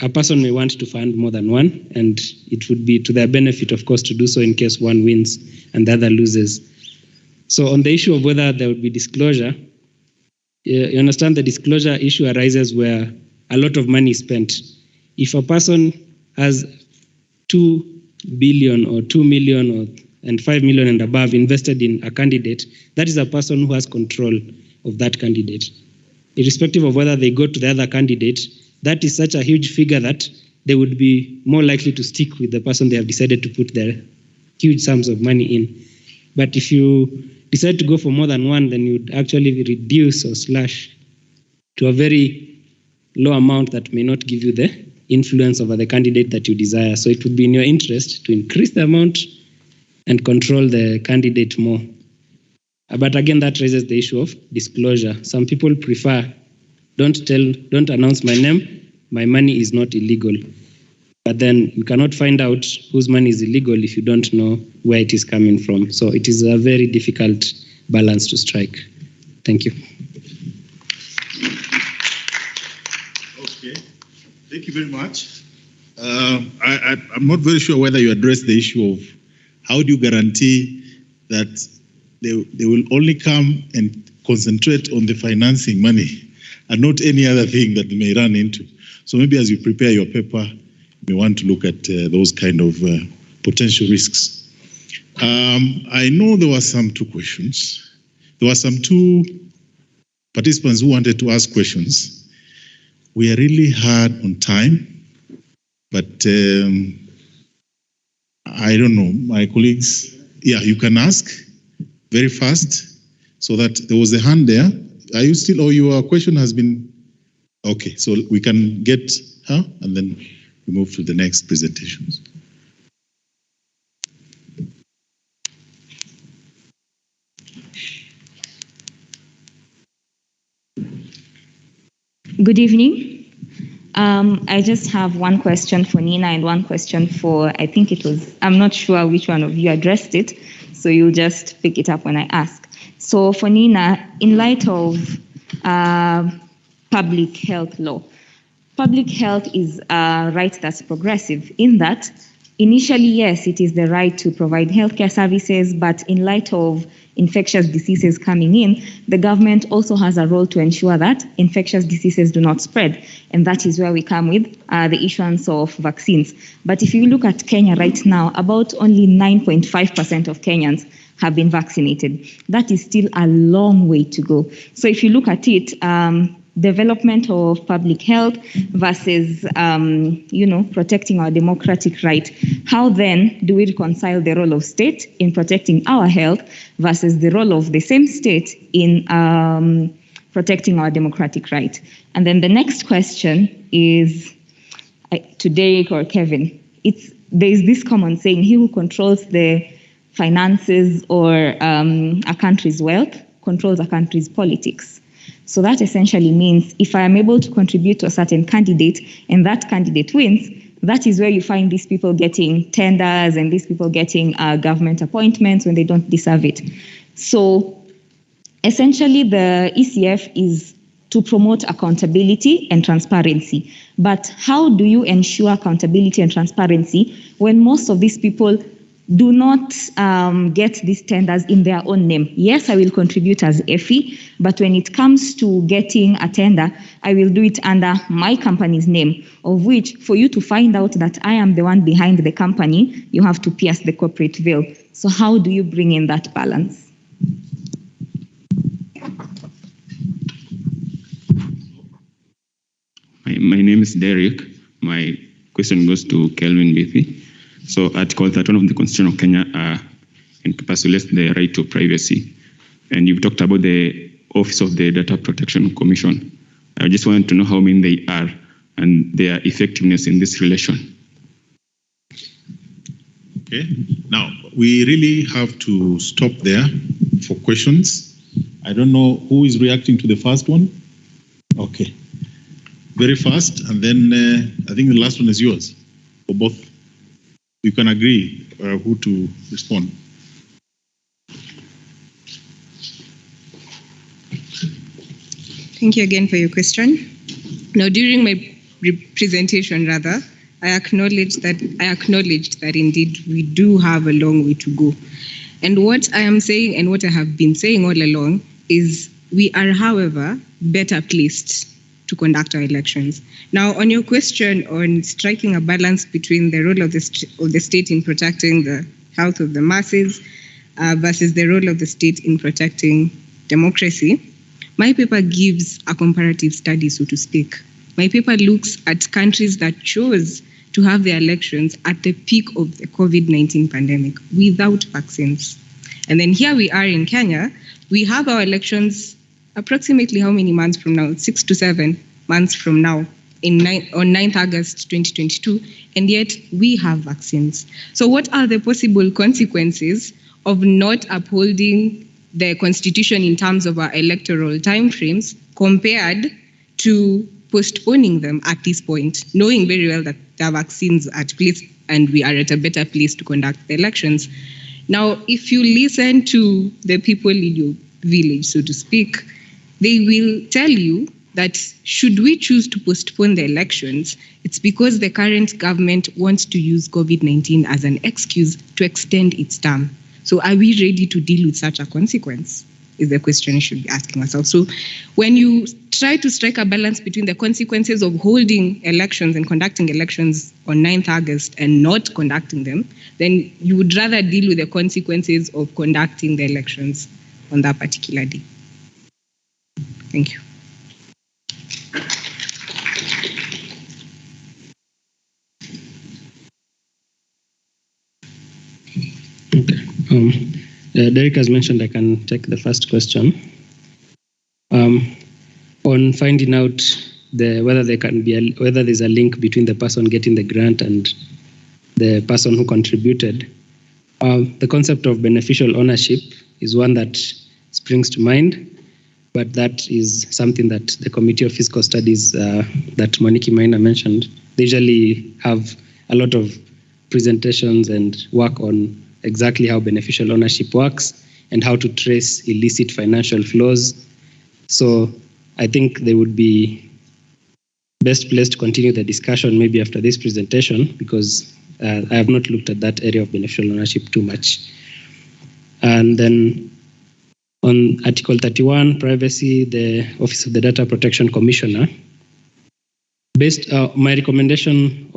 Speaker 3: a person may want to fund more than one, and it would be to their benefit, of course, to do so in case one wins and the other loses. So on the issue of whether there would be disclosure, you understand the disclosure issue arises where a lot of money is spent. If a person has 2 billion or 2 million and 5 million and above invested in a candidate, that is a person who has control of that candidate. Irrespective of whether they go to the other candidate, that is such a huge figure that they would be more likely to stick with the person they have decided to put their huge sums of money in. But if you decide to go for more than one, then you'd actually reduce or slash to a very low amount that may not give you the influence over the candidate that you desire. So it would be in your interest to increase the amount and control the candidate more. But again, that raises the issue of disclosure. Some people prefer, don't announce my name, my money is not illegal. But then you cannot find out whose money is illegal if you don't know where it is coming from. So it is a very difficult balance to strike. Thank you.
Speaker 1: Okay, thank you very much. I'm not very sure whether you addressed the issue of how do you guarantee that they will only come and concentrate on the financing money and not any other thing that they may run into. So maybe as you prepare your paper, you may want to look at those kind of potential risks. I know there were some 2 questions. There were some 2 participants who wanted to ask questions. We are really hard on time, but I don't know, my colleagues, yeah, you can ask very fast, so that there was a hand there. Are you still, or your question has been, okay, so we can get her and then we move to the next presentations.
Speaker 10: Good evening. I just have one question for Nina and one question for, I think it was, I'm not sure which one of you addressed it, so you'll just pick it up when I ask. So for Nina, in light of public health law, public health is a right that's progressive in that initially, yes, it is the right to provide healthcare services, but in light of infectious diseases coming in, the government also has a role to ensure that infectious diseases do not spread. And that is where we come with the issuance of vaccines. But if you look at Kenya right now, about only 9.5% of Kenyans have been vaccinated. That is still a long way to go. So if you look at it, development of public health versus, protecting our democratic right. How then do we reconcile the role of state in protecting our health versus the role of the same state in protecting our democratic right? And then the next question is to Derek or Kevin. There is this common saying, he who controls the finances or a country's wealth controls a country's politics. So that essentially means if I am able to contribute to a certain candidate and that candidate wins, that is where you find these people getting tenders and these people getting government appointments when they don't deserve it. So essentially the ECF is to promote accountability and transparency. But how do you ensure accountability and transparency when most of these people do not get these tenders in their own name? Yes, I will contribute as EFI, but when it comes to getting a tender, I will do it under my company's name, of which for you to find out that I am the one behind the company, you have to pierce the corporate veil. So how do you bring in that balance?
Speaker 11: My name is Derek. My question goes to Kelvin Bithi. So Article 31 of the Constitution of Kenya encapsulates the right to privacy. And you've talked about the Office of the Data Protection Commission. I just wanted to know how many they are and their effectiveness in this relation.
Speaker 1: Okay. Now, we really have to stop there for questions. I don't know who is reacting to the first one. Okay. Very fast, and then I think the last one is yours for both. You can agree who to respond.
Speaker 8: Thank you again for your question. Now, during my presentation, I acknowledged that indeed we do have a long way to go. And what I am saying and what I have been saying all along is we are, however, better placed to conduct our elections. Now, on your question on striking a balance between the role of the state in protecting the health of the masses versus the role of the state in protecting democracy, my paper gives a comparative study, so to speak. My paper looks at countries that chose to have their elections at the peak of the COVID-19 pandemic without vaccines. And then here we are in Kenya. We have our elections approximately how many months from now? 6 to 7 months from now on 9th August 2022, and yet we have vaccines. So what are the possible consequences of not upholding the constitution in terms of our electoral timeframes compared to postponing them at this point, knowing very well that there are vaccines at place and we are at a better place to conduct the elections? Now, if you listen to the people in your village, so to speak, they will tell you that should we choose to postpone the elections, it's because the current government wants to use COVID-19 as an excuse to extend its term. So are we ready to deal with such a consequence, is the question we should be asking ourselves. So when you try to strike a balance between the consequences of holding elections and conducting elections on 9th August and not conducting them, then you would rather deal with the consequences of conducting the elections on that particular day. Thank you.
Speaker 3: Derek has mentioned I can take the first question. On finding out whether there's a link between the person getting the grant and the person who contributed, the concept of beneficial ownership is one that springs to mind, but that is something that the Committee of Fiscal Studies that Moniki Maina mentioned, they usually have a lot of presentations and work on exactly how beneficial ownership works and how to trace illicit financial flows. So I think they would be best placed to continue the discussion maybe after this presentation, because I have not looked at that area of beneficial ownership too much. And then on Article 31, privacy, the Office of the Data Protection Commissioner, my recommendation,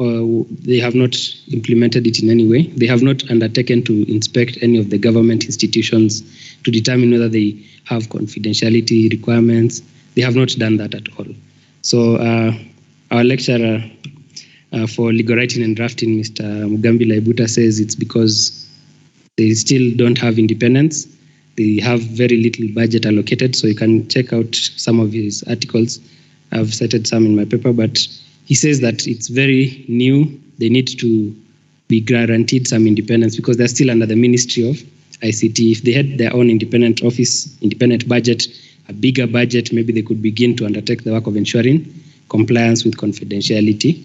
Speaker 3: they have not implemented it in any way. They have not undertaken to inspect any of the government institutions to determine whether they have confidentiality requirements. They have not done that at all. So our lecturer for legal writing and drafting, Mr. Mugambi Laibuta, says it's because they still don't have independence. They have very little budget allocated, so you can check out some of his articles. I've cited some in my paper, but he says that it's very new. They need to be guaranteed some independence because they're still under the Ministry of ICT. If they had their own independent office, independent budget, a bigger budget, maybe they could begin to undertake the work of ensuring compliance with confidentiality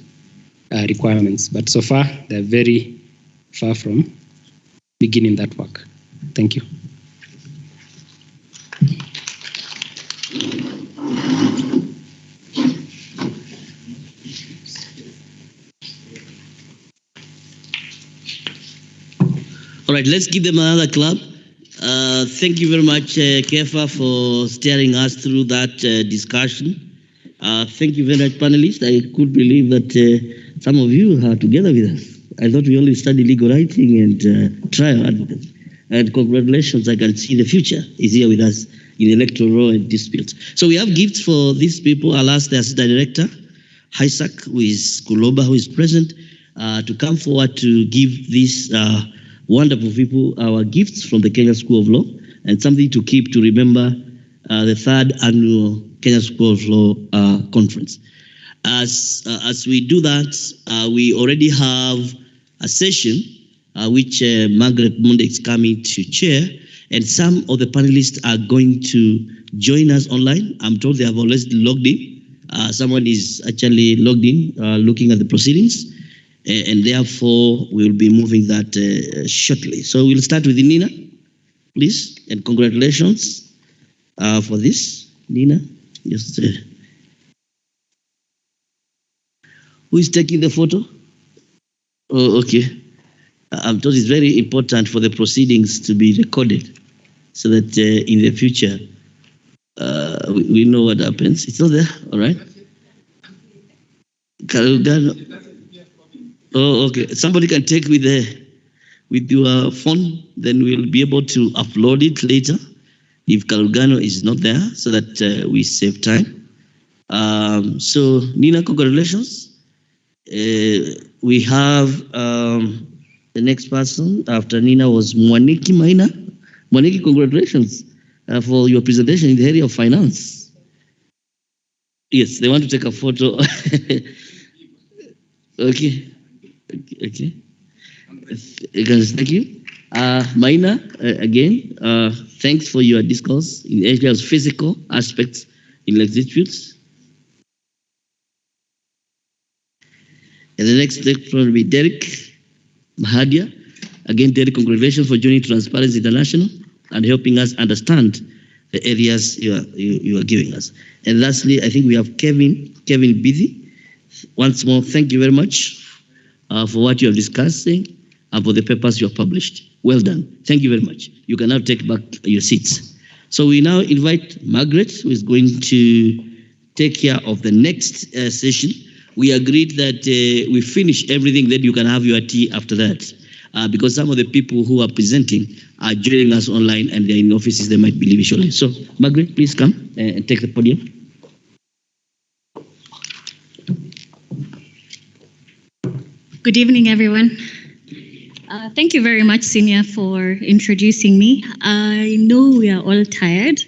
Speaker 3: requirements. But so far, they're very far from beginning that work. Thank you.
Speaker 12: All right, let's give them another clap. Thank you very much, Kefa, for steering us through that discussion. Thank you very much, panelists. I could believe that some of you are together with us. I thought we only study legal writing and trial advocacy. And congratulations, I can see the future is here with us in electoral law and disputes. So we have gifts for these people. I'll ask the Assistant Director, Isaac, who is Kuloba, who is present, to come forward to give these wonderful people our gifts from the Kenya School of Law and something to keep to remember the 3rd Annual Kenya School of Law Conference. As we do that, we already have a session which Margaret Monde is coming to chair, and some of the panelists are going to join us online. I'm told they have already logged in. Someone is actually logged in, looking at the proceedings, and therefore we'll be moving that shortly. So we'll start with Nina, please, and congratulations for this. Nina, just who is taking the photo? Oh, okay. I'm told it's very important for the proceedings to be recorded so that in the future we know what happens. It's not there, all right? Oh, okay. Somebody can take with your phone, then we'll be able to upload it later if Karugano is not there, so that we save time. So Nina, congratulations. We have the next person after Nina was Mwaniki Maina. Mwaniki, congratulations for your presentation in the area of finance. Yes, they want to take a photo. Okay. Thank you. Maina, again, thanks for your discourse in the area of physical aspects in disputes. And the next lecturer will be Derek Mahandia. Again, Derek, congratulations for joining Transparency International and helping us understand the areas you are giving us. And lastly, I think we have Kevin Bithi. Once more, thank you very much for what you are discussing and for the papers you have published. Well done. Thank you very much. You can now take back your seats. So we now invite Margaret, who is going to take care of the next session. We agreed that we finish everything, then you can have your tea after that. Because some of the people who are presenting are joining us online and they're in offices, they might be leaving shortly. So, Margaret, please come and take the podium.
Speaker 13: Good evening, everyone. Thank you very much, Senior, for introducing me. I know we are all tired.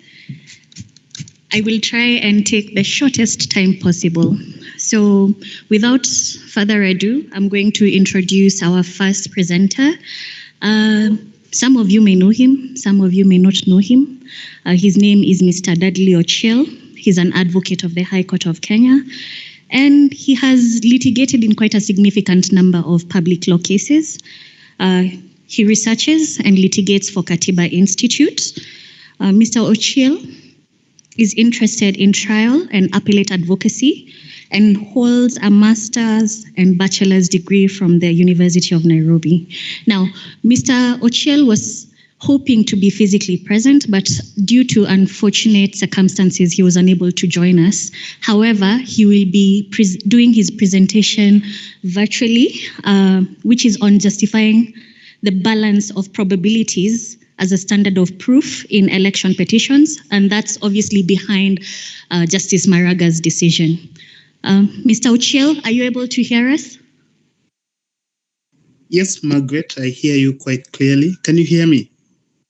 Speaker 13: I will try and take the shortest time possible. So without further ado, I'm going to introduce our first presenter. Some of you may know him, some of you may not know him. His name is Mr. Dudley Ochil. He's an advocate of the High Court of Kenya, and he has litigated in quite a significant number of public law cases. He researches and litigates for Katiba Institute. Mr. Ochil is interested in trial and appellate advocacy and holds a master's and bachelor's degree from the University of Nairobi. Now, Mr. Ochil was hoping to be physically present, but due to unfortunate circumstances, he was unable to join us. However, he will be doing his presentation virtually, which is on justifying the balance of probabilities as a standard of proof in election petitions, and that's obviously behind Justice Maraga's decision. Mr. Ochil, are you able to hear us?
Speaker 14: Yes, Margaret, I hear you quite clearly. Can you hear me?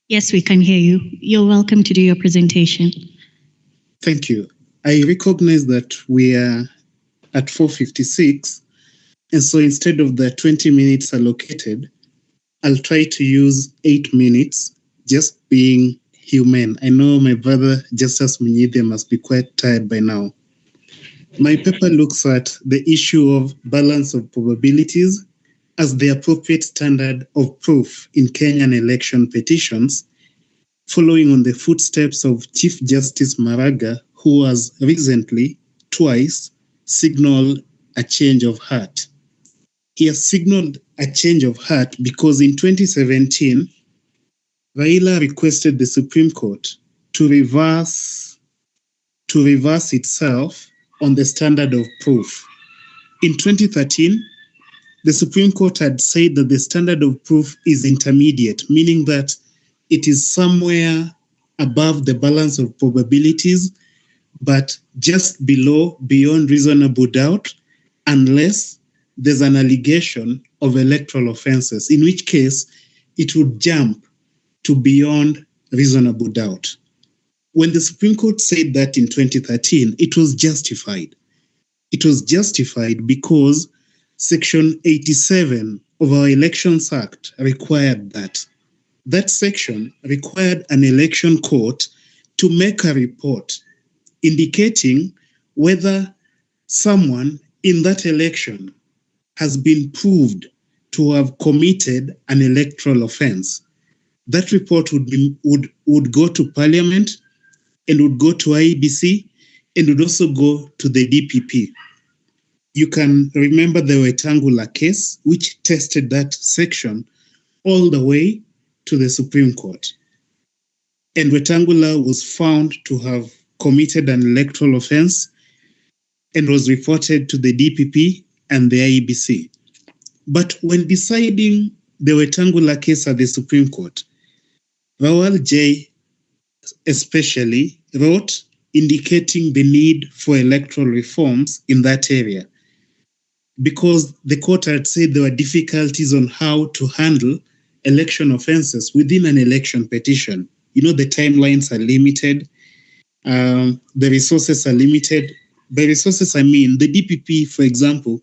Speaker 13: Yes, we can hear you. You're welcome to do your presentation.
Speaker 14: Thank you. I recognize that we are at 4:56, and so instead of the 20 minutes allocated, I'll try to use 8 minutes, just being human. I know my brother, Justice Munyide, must be quite tired by now. My paper looks at the issue of balance of probabilities as the appropriate standard of proof in Kenyan election petitions, following on the footsteps of Chief Justice Maraga, who has recently, twice, signaled a change of heart. He has signaled a change of heart because in 2017, Raila requested the Supreme Court to reverse itself on the standard of proof. In 2013, the Supreme Court had said that the standard of proof is intermediate, meaning that it is somewhere above the balance of probabilities, but just below, beyond reasonable doubt, unless there's an allegation of electoral offenses, in which case it would jump to beyond reasonable doubt. when the Supreme Court said that in 2013, it was justified. It was justified because Section 87 of our Elections Act required that. That section required an election court to make a report indicating whether someone in that election has been proved to have committed an electoral offense. That report would go to Parliament and would go to IEBC and would also go to the DPP. You can remember the Wetangula case, which tested that section all the way to the Supreme Court. And Wetangula was found to have committed an electoral offense and was reported to the DPP and the IEBC. But when deciding the Wetangula case at the Supreme Court, Rawal J especially wrote indicating the need for electoral reforms in that area, because the court had said there were difficulties on how to handle election offenses within an election petition. You know, the timelines are limited, the resources are limited. By resources, I mean the DPP, for example,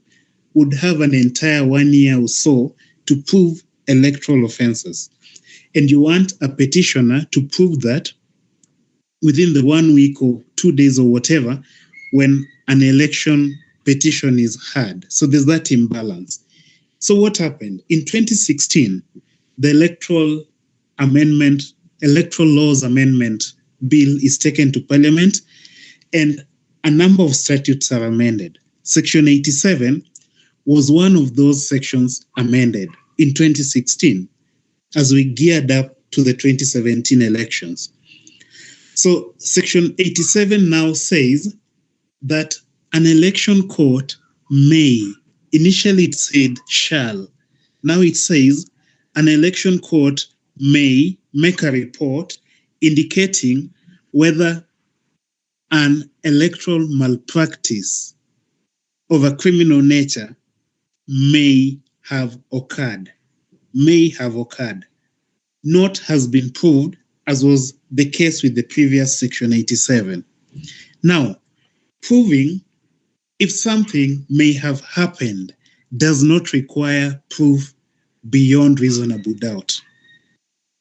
Speaker 14: would have an entire 1 year or so to prove electoral offenses. And you want a petitioner to prove that within the 1 week or 2 days or whatever, when an election petition is heard. So there's that imbalance. So what happened? In 2016, the Electoral Laws Amendment Bill is taken to Parliament, and a number of statutes are amended. Section 87 was one of those sections amended in 2016 as we geared up to the 2017 elections. So Section 87 now says that an election court may, initially it said shall, now it says an election court may make a report indicating whether an electoral malpractice of a criminal nature may have occurred. May have occurred. Not has been proved, as was the case with the previous Section 87. Now, proving if something may have happened does not require proof beyond reasonable doubt.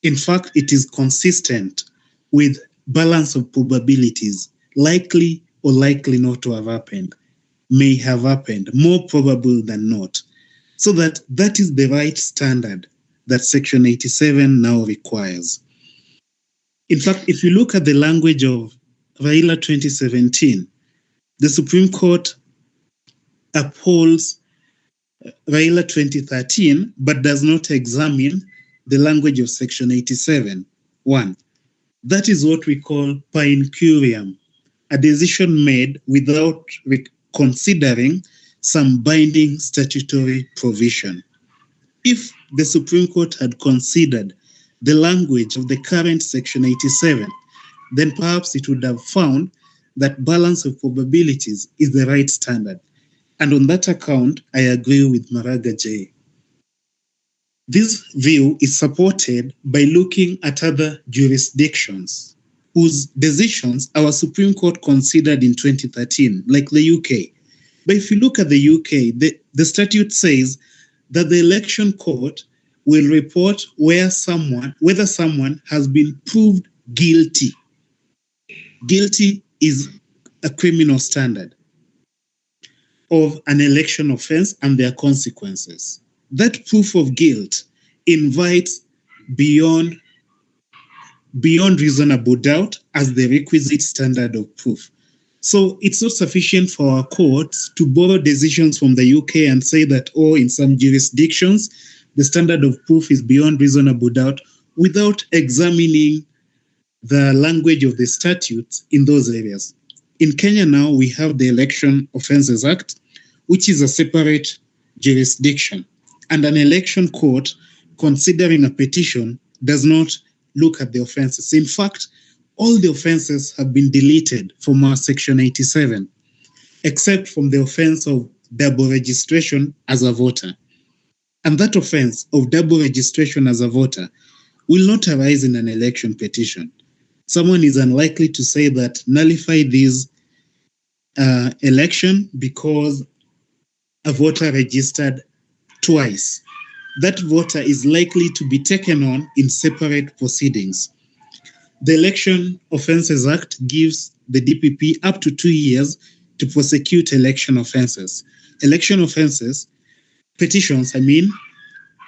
Speaker 14: In fact, it is consistent with balance of probabilities, likely or likely not to have happened, may have happened, more probable than not. So that is the right standard that Section 87 now requires. In fact, if you look at the language of Raila 2017, the Supreme Court upholds Raila 2013, but does not examine the language of Section 87. One, that is what we call per incuriam, a decision made without considering some binding statutory provision. If the Supreme Court had considered the language of the current Section 87, then perhaps it would have found that balance of probabilities is the right standard. And on that account, I agree with Maraga J. This view is supported by looking at other jurisdictions whose decisions our Supreme Court considered in 2013, like the UK. But if you look at the UK, the statute says that the election court will report whether someone has been proved guilty. Guilty is a criminal standard of an election offense and their consequences. That proof of guilt invites beyond reasonable doubt as the requisite standard of proof. So it's not sufficient for our courts to borrow decisions from the UK and say that, in some jurisdictions, the standard of proof is beyond reasonable doubt without examining the language of the statutes in those areas. In Kenya now, we have the Election Offences Act, which is a separate jurisdiction. And an election court considering a petition does not look at the offenses. In fact, all the offenses have been deleted from our Section 87, except from the offense of double registration as a voter. And that offense of double registration as a voter will not arise in an election petition. someone is unlikely to say that nullify this election because a voter registered twice. That voter is likely to be taken on in separate proceedings. The Election Offences Act gives the DPP up to 2 years to prosecute election offences. Election offences, petitions,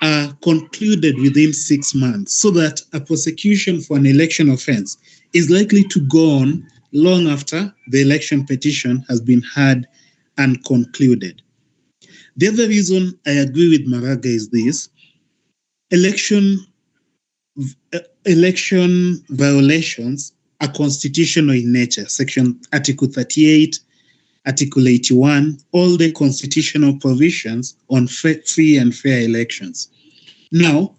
Speaker 14: are concluded within 6 months, so that a prosecution for an election offence is likely to go on long after the election petition has been heard and concluded. The other reason I agree with Maraga is this: election violations are constitutional in nature. Article 38, Article 81, all the constitutional provisions on free and fair elections. Now,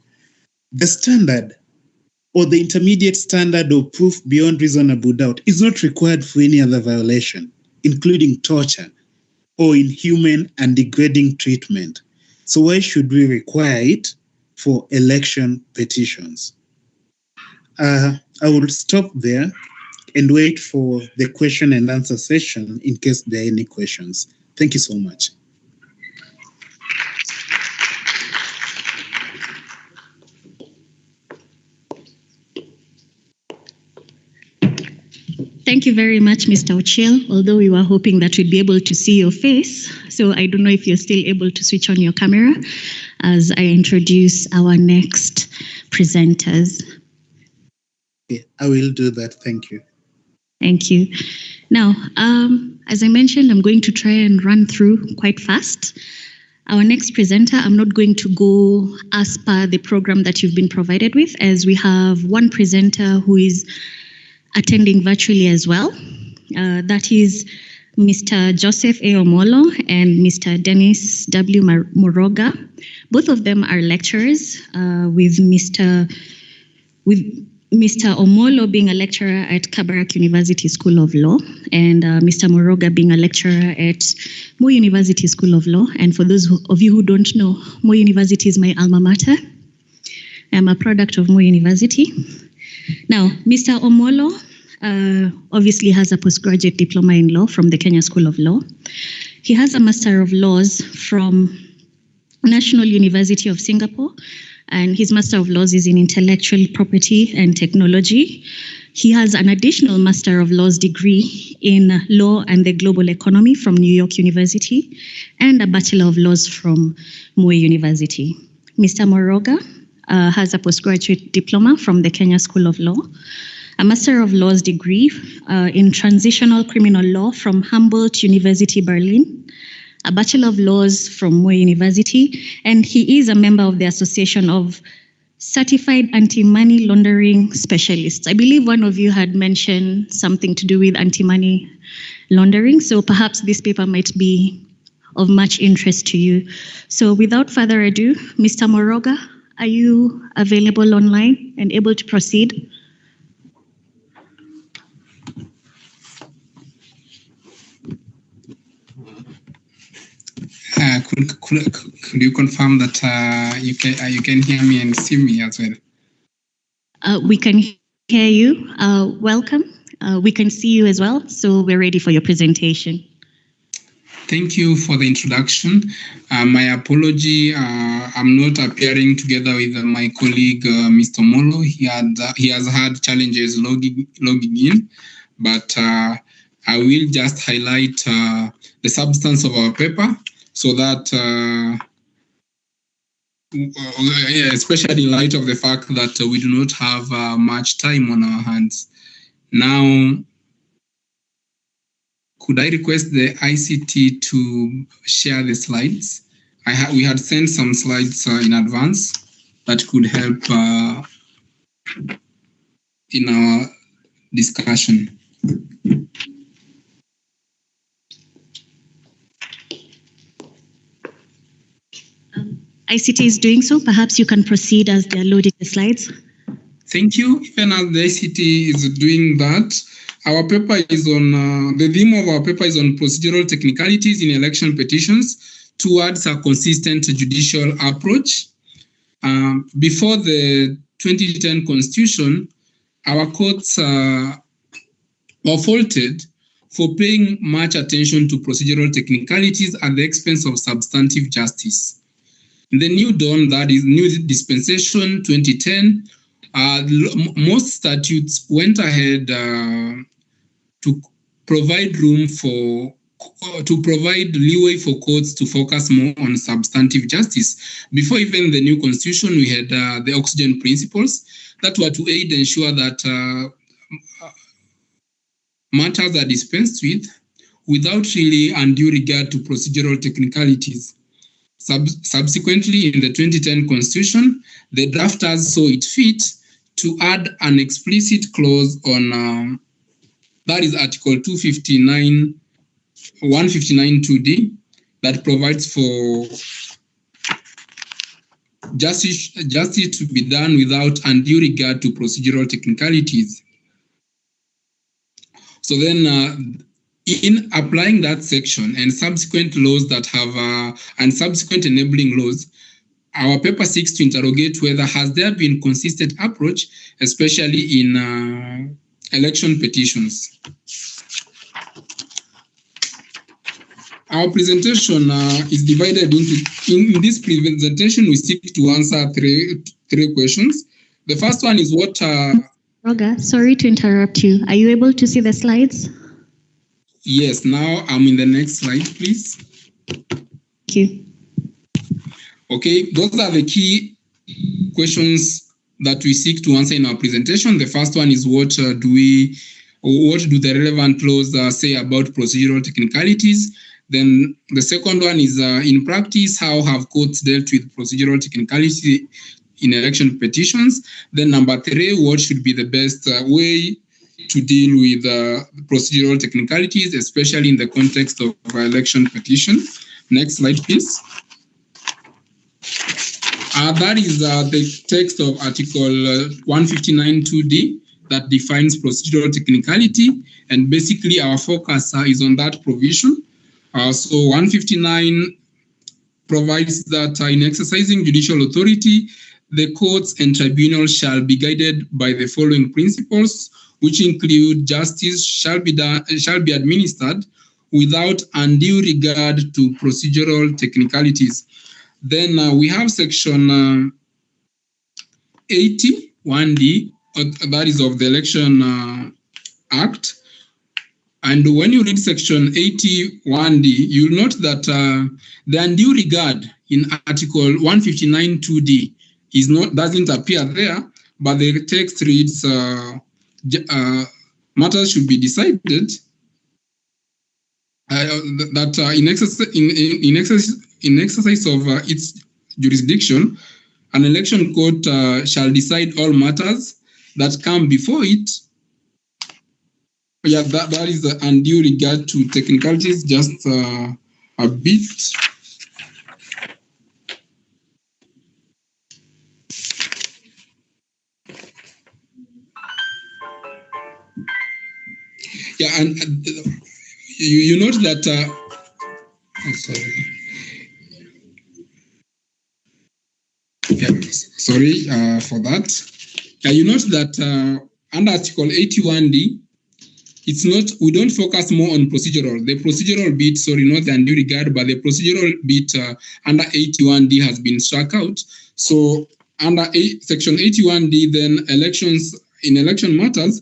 Speaker 14: the standard or the intermediate standard of proof beyond reasonable doubt is not required for any other violation, including torture or inhuman and degrading treatment. So why should we require it for election petitions? I will stop there and wait for the question and answer session in case there are any questions. Thank you so much.
Speaker 13: Thank you very much, Mr. Ochil, although we were hoping that we'd be able to see your face. So I don't know if you're still able to switch on your camera as I introduce our next presenters.
Speaker 14: Okay, I will do that. Thank you.
Speaker 13: Thank you. Now, as I mentioned, I'm going to try and run through quite fast. Our next presenter, I'm not going to go as per the program that you've been provided with, as we have one presenter who is attending virtually as well. That is Mr. Joseph A. Omolo and Mr. Dennis W. Moroga. Both of them are lecturers, with Mr. Omolo being a lecturer at Kabarak University School of Law, and Mr. Moroga being a lecturer at Moi University School of Law. And for those of you who don't know, Moi University is my alma mater. I'm a product of Moi University. Now, Mr. Omolo obviously has a postgraduate diploma in law from the Kenya School of Law. He has a Master of Laws from National University of Singapore, and his Master of Laws is in Intellectual Property and Technology. He has an additional Master of Laws degree in Law and the Global Economy from New York University, and a Bachelor of Laws from Moi University. Mr. Moroga has a postgraduate diploma from the Kenya School of Law, a Master of Laws degree in Transitional Criminal Law from Humboldt University, Berlin, a Bachelor of Laws from Moi University, and he is a member of the Association of Certified Anti-Money Laundering Specialists. I believe one of you had mentioned something to do with anti-money laundering, so perhaps this paper might be of much interest to you. So without further ado, Mr. Moroga, are you available online and able to proceed?
Speaker 15: Could you confirm that you can hear me and see me as well?
Speaker 13: We can hear you. Welcome. We can see you as well, so we're ready for your presentation.
Speaker 15: Thank you for the introduction. My apology, I'm not appearing together with my colleague, Mr. Omolo. He has had challenges logging in, but I will just highlight the substance of our paper so that, especially in light of the fact that we do not have much time on our hands. Now, could I request the ICT to share the slides? We had sent some slides in advance that could help in our discussion.
Speaker 13: ICT is doing so. Perhaps you can proceed as they're loading the slides.
Speaker 15: Thank you. Even as the ICT is doing that, our paper is on, the theme of our paper is on procedural technicalities in election petitions towards a consistent judicial approach. Before the 2010 Constitution, our courts were faulted for paying much attention to procedural technicalities at the expense of substantive justice. In the new dawn, that is new dispensation 2010, most statutes went ahead to provide leeway for courts to focus more on substantive justice. Before even the new constitution, we had the oxygen principles that were to aid ensure that matters are dispensed with without really undue regard to procedural technicalities. Subsequently, in the 2010 constitution, the drafters saw it fit to add an explicit clause on, that is Article 159(2)(d), that provides for justice to be done without undue regard to procedural technicalities. So then, in applying that section and subsequent laws that have, and subsequent enabling laws, our paper seeks to interrogate whether has there been consistent approach, especially in election petitions. Our presentation is divided into, in this presentation, we seek to answer three questions. The first one is what...
Speaker 13: Roger, sorry to interrupt you. Are you able to see the slides?
Speaker 15: Yes, now I'm in the next slide, please.
Speaker 13: Thank you.
Speaker 15: Okay, those are the key questions that we seek to answer in our presentation. The first one is what do the relevant laws say about procedural technicalities? Then the second one is in practice, how have courts dealt with procedural technicalities in election petitions? Then number three, what should be the best way to deal with procedural technicalities, especially in the context of election petition? Next slide, please. That is the text of Article 159(2)(d) that defines procedural technicality, and basically our focus is on that provision. So 159 provides that in exercising judicial authority, the courts and tribunals shall be guided by the following principles, which include justice shall be administered without undue regard to procedural technicalities. Then we have section 81(d), that is of the Election Act. And when you read section 81(d), you'll note that the undue regard in Article 159(2)(d) doesn't appear there, but the text reads matters should be decided that in exercise of its jurisdiction, an election court shall decide all matters that come before it. Yeah, that is the undue regard to technicalities, just a bit. Yeah, and you note that, sorry for that. You note that under Article 81(d), it's not, we don't focus more on procedural. The procedural bit, sorry, not the undue regard, but the procedural bit under 81(d) has been struck out. So under section 81(d), then in election matters,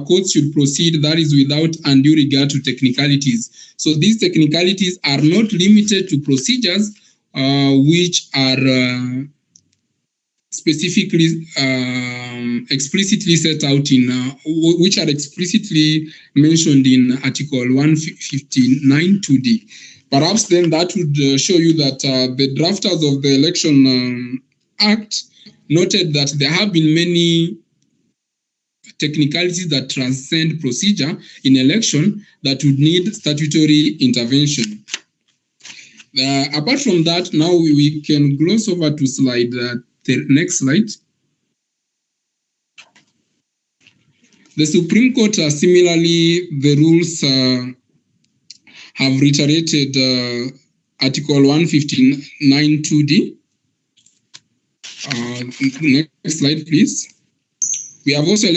Speaker 15: courts should proceed, that is, without undue regard to technicalities. So these technicalities are not limited to procedures which are specifically, explicitly set out in, which are explicitly mentioned in Article 159(2)(d). Perhaps then that would show you that the drafters of the Election Act noted that there have been many technicalities that transcend procedure in election that would need statutory intervention. Apart from that, now we can gloss over to slide the next slide. The Supreme Court, similarly, the rules have reiterated Article 159(2)(d). Next slide, please. We We have also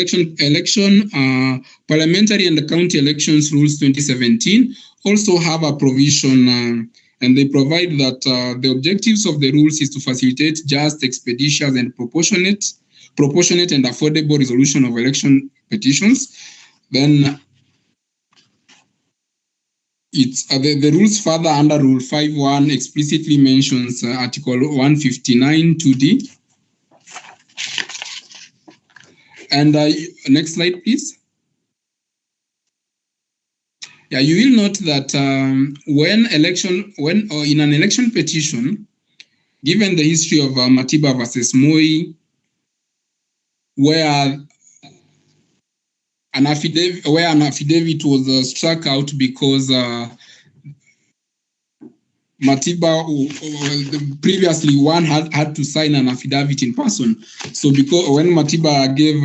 Speaker 15: parliamentary and county elections rules 2017 also have a provision, and they provide that the objectives of the rules is to facilitate just, expeditious, and proportionate and affordable resolution of election petitions. Then it's the rules further under Rule 5.1 explicitly mentions Article 159 2D. And next slide, please. Yeah, you will note that in an election petition, given the history of Matiba versus Moi, where an affidavit was struck out because Matiba, previously one had to sign an affidavit in person. So because when Matiba gave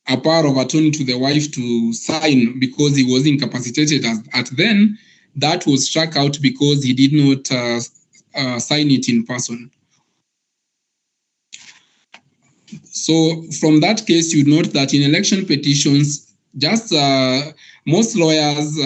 Speaker 15: a power of attorney to the wife to sign because he was incapacitated at then, that was struck out because he did not sign it in person. So from that case, you note that in election petitions, just most lawyers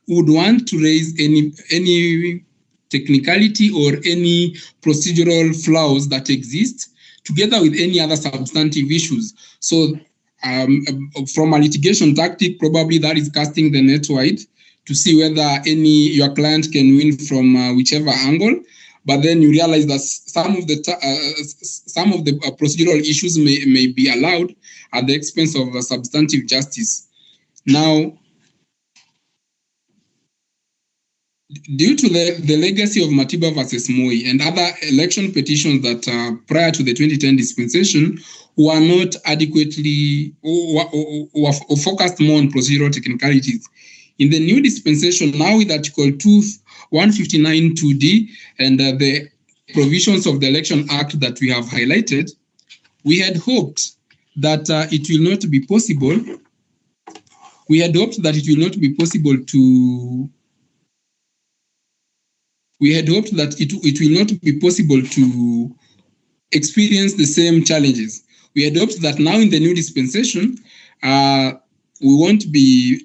Speaker 15: would want to raise any technicality or any procedural flaws that exist together with any other substantive issues. So from a litigation tactic, probably that is casting the net wide to see whether your client can win from whichever angle. But then you realize that some of the procedural issues may be allowed at the expense of substantive justice. Now, due to the legacy of Matiba versus Moi and other election petitions that prior to the 2010 dispensation were not adequately or focused more on procedural technicalities, in the new dispensation, now with Article 159 2D and the provisions of the Election Act that we have highlighted, we had hoped that it will not be possible. We had hoped that it will not be possible to. We had hoped that it will not be possible to experience the same challenges. We had hoped that now in the new dispensation, we won't be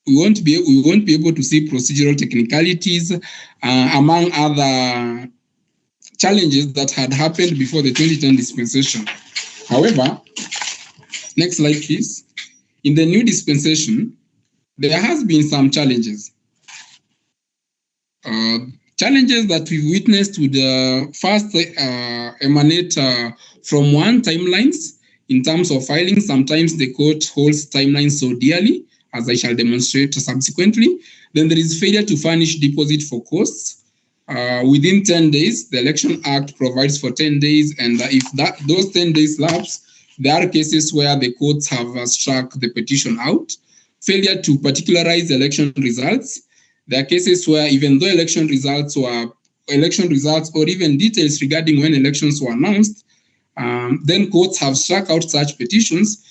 Speaker 15: able to see procedural technicalities among other challenges that had happened before the 2010 dispensation. However, next slide, please. In the new dispensation, there has been some challenges. Challenges that we've witnessed would first emanate from timelines in terms of filing. Sometimes the court holds timelines so dearly, as I shall demonstrate subsequently. Then there is failure to furnish deposit for costs. Within 10 days, the Election Act provides for 10 days, and if those 10 days lapse, there are cases where the courts have struck the petition out. Failure to particularize election results. There are cases where even though election results or even details regarding when elections were announced, then courts have struck out such petitions,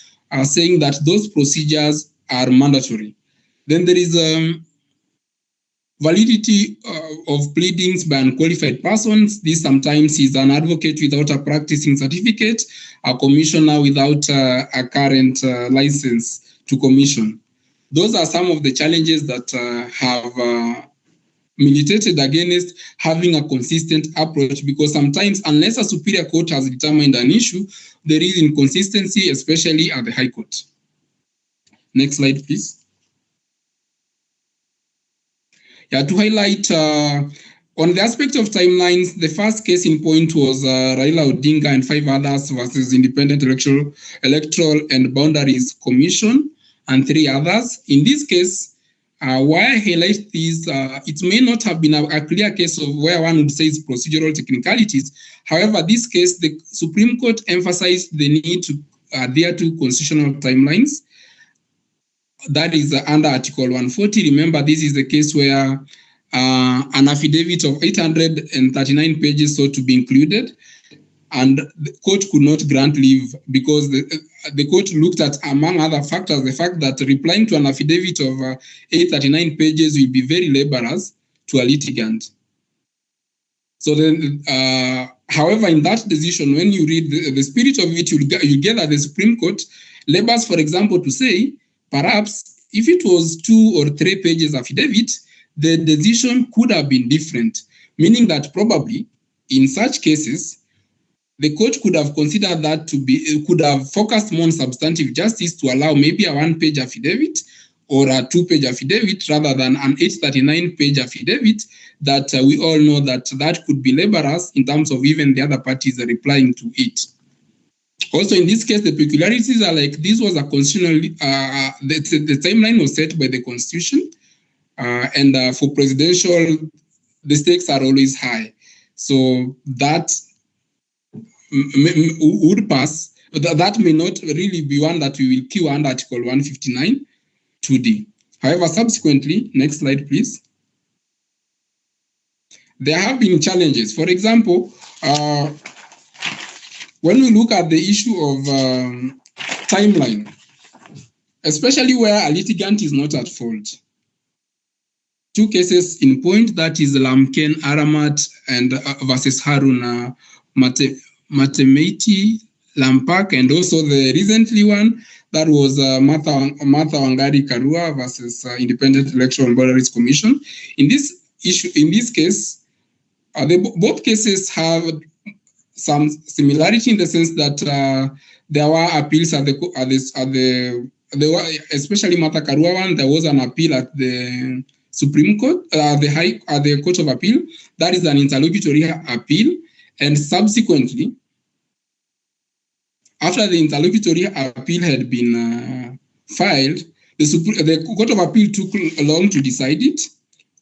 Speaker 15: saying that those procedures are mandatory. Then there is validity of pleadings by unqualified persons. This sometimes is an advocate without a practicing certificate, a commissioner without a current license to commission. Those are some of the challenges that have militated against having a consistent approach, because sometimes unless a superior court has determined an issue, there is inconsistency, especially at the High Court. Next slide, please. Yeah, to highlight on the aspect of timelines, the first case in point was Raila Odinga and 5 others versus Independent Electoral and Boundaries Commission and 3 others. In this case, why I highlight these, it may not have been a clear case of where one would say it's procedural technicalities. However, this case, the Supreme Court emphasized the need to adhere to constitutional timelines. That is under Article 140. Remember, this is the case where an affidavit of 839 pages sought to be included, and the court could not grant leave because the court looked at, among other factors, the fact that replying to an affidavit of 839 pages will be very laborious to a litigant. So then, however, in that decision, when you read the spirit of it, you get that the Supreme Court labors, for example, to say, perhaps if it was 2 or 3 pages affidavit, the decision could have been different, meaning that probably in such cases, the court could have considered that could have focused more on substantive justice to allow maybe a 1-page affidavit or a 2-page affidavit rather than an 839-page affidavit that we all know that could be laborious in terms of even the other parties replying to it. Also, in this case, the peculiarities are like this was a constitutional, the timeline was set by the Constitution, and for presidential, the stakes are always high. So that would pass, but that may not really be one that we will queue under Article 159 2D. However, subsequently, next slide, please. There have been challenges. For example, when we look at the issue of timeline, especially where a litigant is not at fault. 2 cases in point, that is Lamken Aramat and versus Haruna Matemeti Lampak, and also the recently one that was Martha Wangari Karua versus Independent Electoral and Boundaries Commission. In this case, both cases have some similarity in the sense that there were appeals there were, especially Martha Karua one, there was an appeal at the Supreme Court, the Court of Appeal. That is an interlocutory appeal, and subsequently, after the interlocutory appeal had been filed, the Court of Appeal took long to decide it.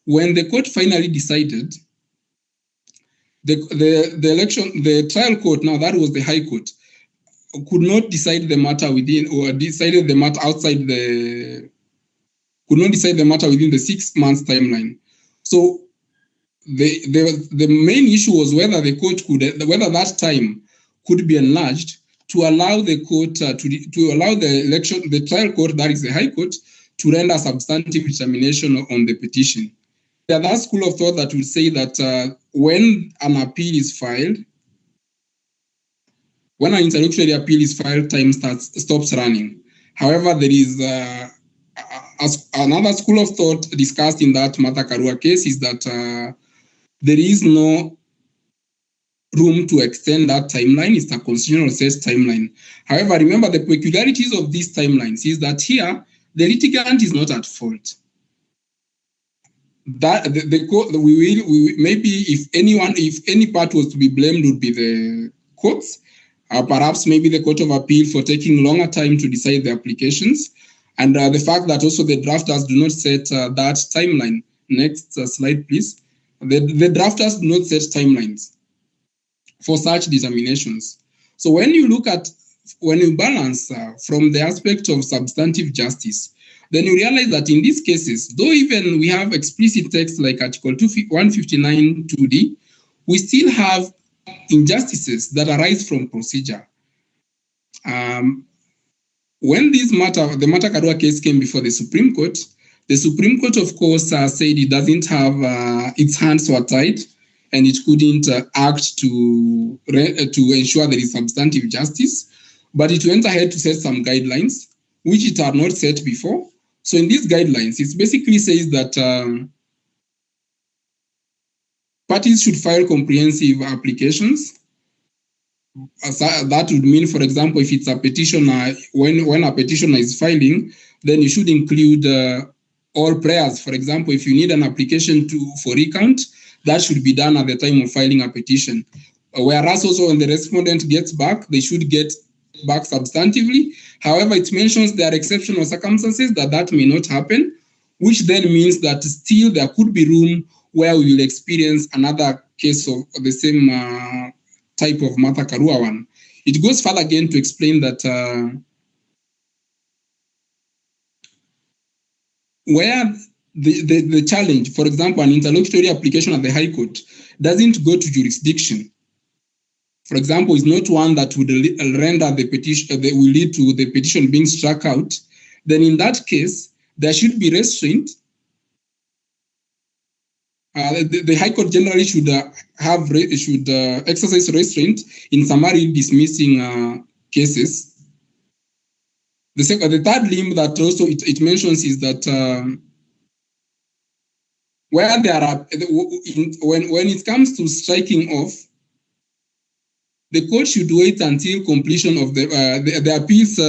Speaker 15: When the court finally decided, the trial court, now that was the High Court, could not decide the matter within, or decided the matter outside could not decide the matter within the 6 months timeline. So the main issue was whether the court whether that time could be enlarged to allow the court to allow the trial court, that is the High Court, to render substantive determination on the petition. There's that school of thought that will say that when an appeal is filed, when an interlocutory appeal is filed, time stops running. However, there is another school of thought discussed in that Martha Karua case is that there is no room to extend that timeline. It's a constitutional set timeline. However, remember the peculiarities of these timelines is that here the litigant is not at fault. That maybe if any part was to be blamed would be the courts, perhaps maybe the Court of Appeal for taking longer time to decide the applications, and the fact that also the drafters do not set that timeline. Next slide, please. The drafters do not set timelines for such determinations. So when you balance from the aspect of substantive justice, then you realize that in these cases, though even we have explicit text like Article 159 2D, we still have injustices that arise from procedure. When the Martha Karua case came before the Supreme Court, of course, said it doesn't have, its hands were tied, and it couldn't act to ensure there is substantive justice, but it went ahead to set some guidelines, which it had not set before. So in these guidelines, it basically says that parties should file comprehensive applications. That would mean, for example, if it's a petitioner, when a petitioner is filing, then you should include all prayers. For example, if you need an application for recount, that should be done at the time of filing a petition. Whereas also when the respondent gets back, they should get back substantively. However, it mentions there are exceptional circumstances that may not happen, which then means that still there could be room where we will experience another case of the same type of Martha Karua one. It goes further again to explain that where the challenge, for example, an interlocutory application at the High Court doesn't go to jurisdiction. For example, is not one that would render the petition, that will lead to the petition being struck out, then in that case, there should be restraint the High Court generally should exercise restraint in summary dismissing cases. The third limb that also it mentions is that where there are when it comes to striking off, the court should wait until completion of the appeals,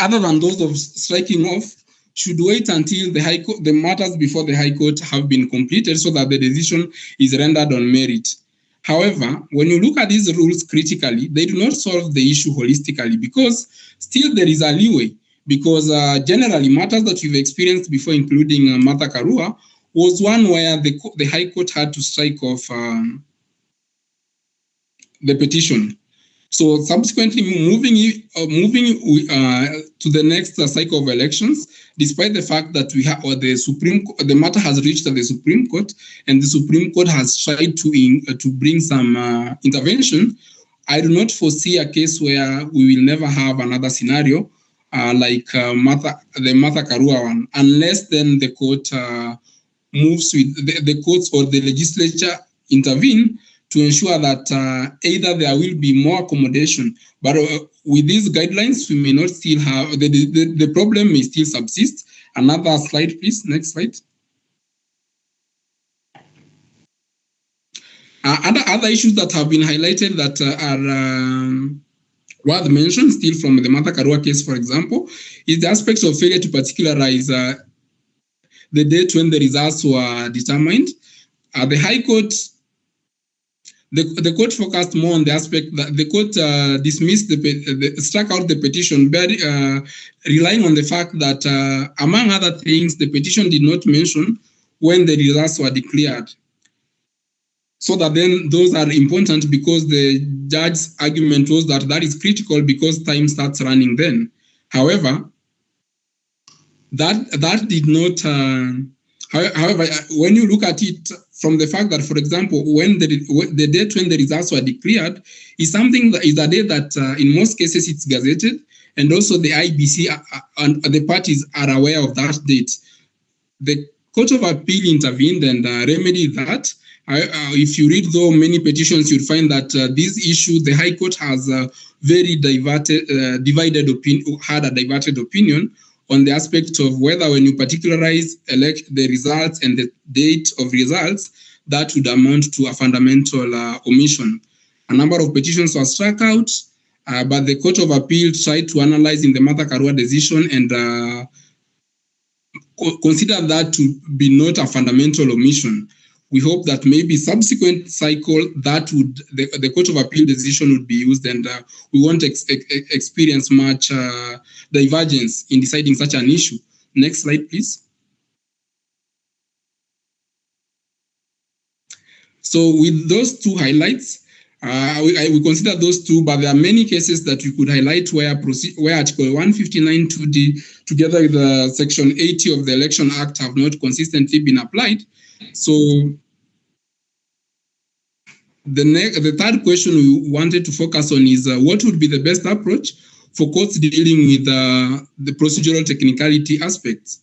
Speaker 15: other than those of striking off, should wait until the matters before the High Court have been completed so that the decision is rendered on merit. However, when you look at these rules critically, they do not solve the issue holistically because still there is a leeway. Because generally, matters that we've experienced before, including Martha Karua, was one where the High Court had to strike off the petition. So subsequently, moving to the next cycle of elections, despite the fact that the matter has reached the Supreme Court, and the Supreme Court has tried to bring some intervention, I do not foresee a case where we will never have another scenario like the Martha Karua one, unless then the court moves with the courts or the legislature intervene to ensure that either there will be more accommodation, but with these guidelines, we may not still have, the problem may still subsist. Another slide, please. Next slide. Other issues that have been highlighted that are worth mention, still from the Martha Karua case, for example, is the aspects of failure to particularize the date when the results were determined. The High Court, the court focused more on the aspect that the court dismissed, struck out the petition, relying on the fact that, among other things, the petition did not mention when the results were declared. So that then those are important because the judge's argument was that that is critical because time starts running then. However, that did not, however, when you look at it from the fact that, for example, when the date when the results were declared is something that is a day that in most cases it's gazetted, and also the IBC and the parties are aware of that date. The Court of Appeal intervened and remedied that. If you read though many petitions, you'll find that this issue, the High Court has a very divided opinion on the aspect of whether when you particularize the results and the date of results, that would amount to a fundamental omission. A number of petitions were struck out, but the Court of Appeal tried to analyze in the Martha Karua decision and consider that to be not a fundamental omission. We hope that maybe subsequent cycle that would the Court of Appeal decision would be used, and we won't experience much divergence in deciding such an issue. Next slide, please. So with those two highlights, we consider those two, but there are many cases that we could highlight where Article 159(2)(d) together with Section 80 of the Election Act have not consistently been applied. So the third question we wanted to focus on is what would be the best approach for courts dealing with the procedural technicality aspects.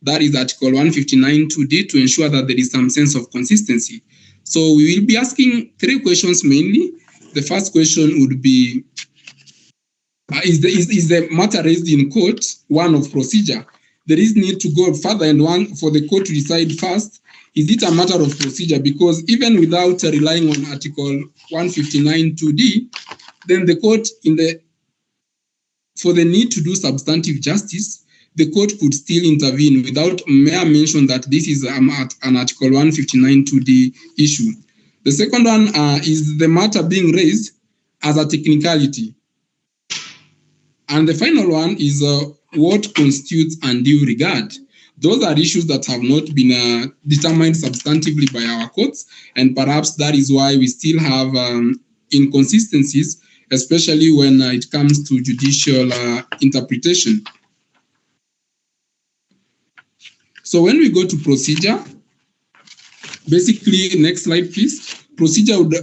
Speaker 15: That is Article 159(2)(d) to ensure that there is some sense of consistency. So we will be asking three questions mainly. The first question would be, is the matter raised in court one of procedure? There is need to go further and one for the court to decide first, is it a matter of procedure? Because even without relying on Article 159(2)(d), then the court, for the need to do substantive justice, the court could still intervene without mere mention that this is an Article 159(2)(d) issue. The second one is the matter being raised as a technicality. And the final one is what constitutes undue regard. Those are issues that have not been determined substantively by our courts, and perhaps that is why we still have inconsistencies, especially when it comes to judicial interpretation. So when we go to procedure, basically, next slide, please. Procedure would,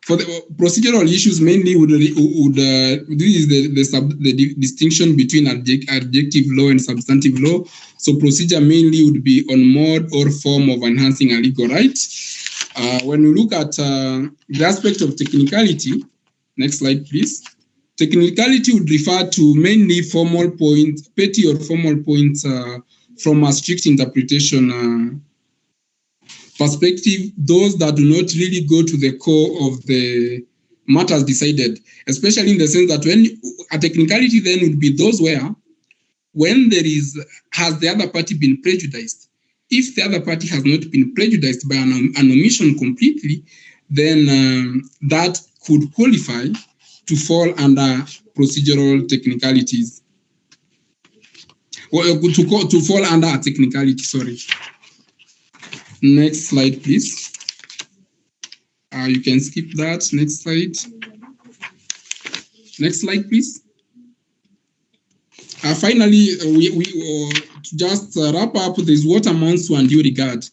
Speaker 15: For the procedural issues, mainly this is the distinction between adjective law and substantive law. So procedure mainly would be on mode or form of enhancing a legal right. When we look at the aspect of technicality, next slide, please. Technicality would refer to mainly formal points, petty or formal points from a strict interpretation perspective, those that do not really go to the core of the matters decided, especially in the sense that when a technicality then would be those where, when there has the other party been prejudiced? If the other party has not been prejudiced by an omission completely, then that could qualify to fall under procedural technicalities. Well, to fall under a technicality, sorry. Next slide, please. You can skip that. Next slide. Next slide, please. Finally, we to just wrap up, there's what amounts to undue regard.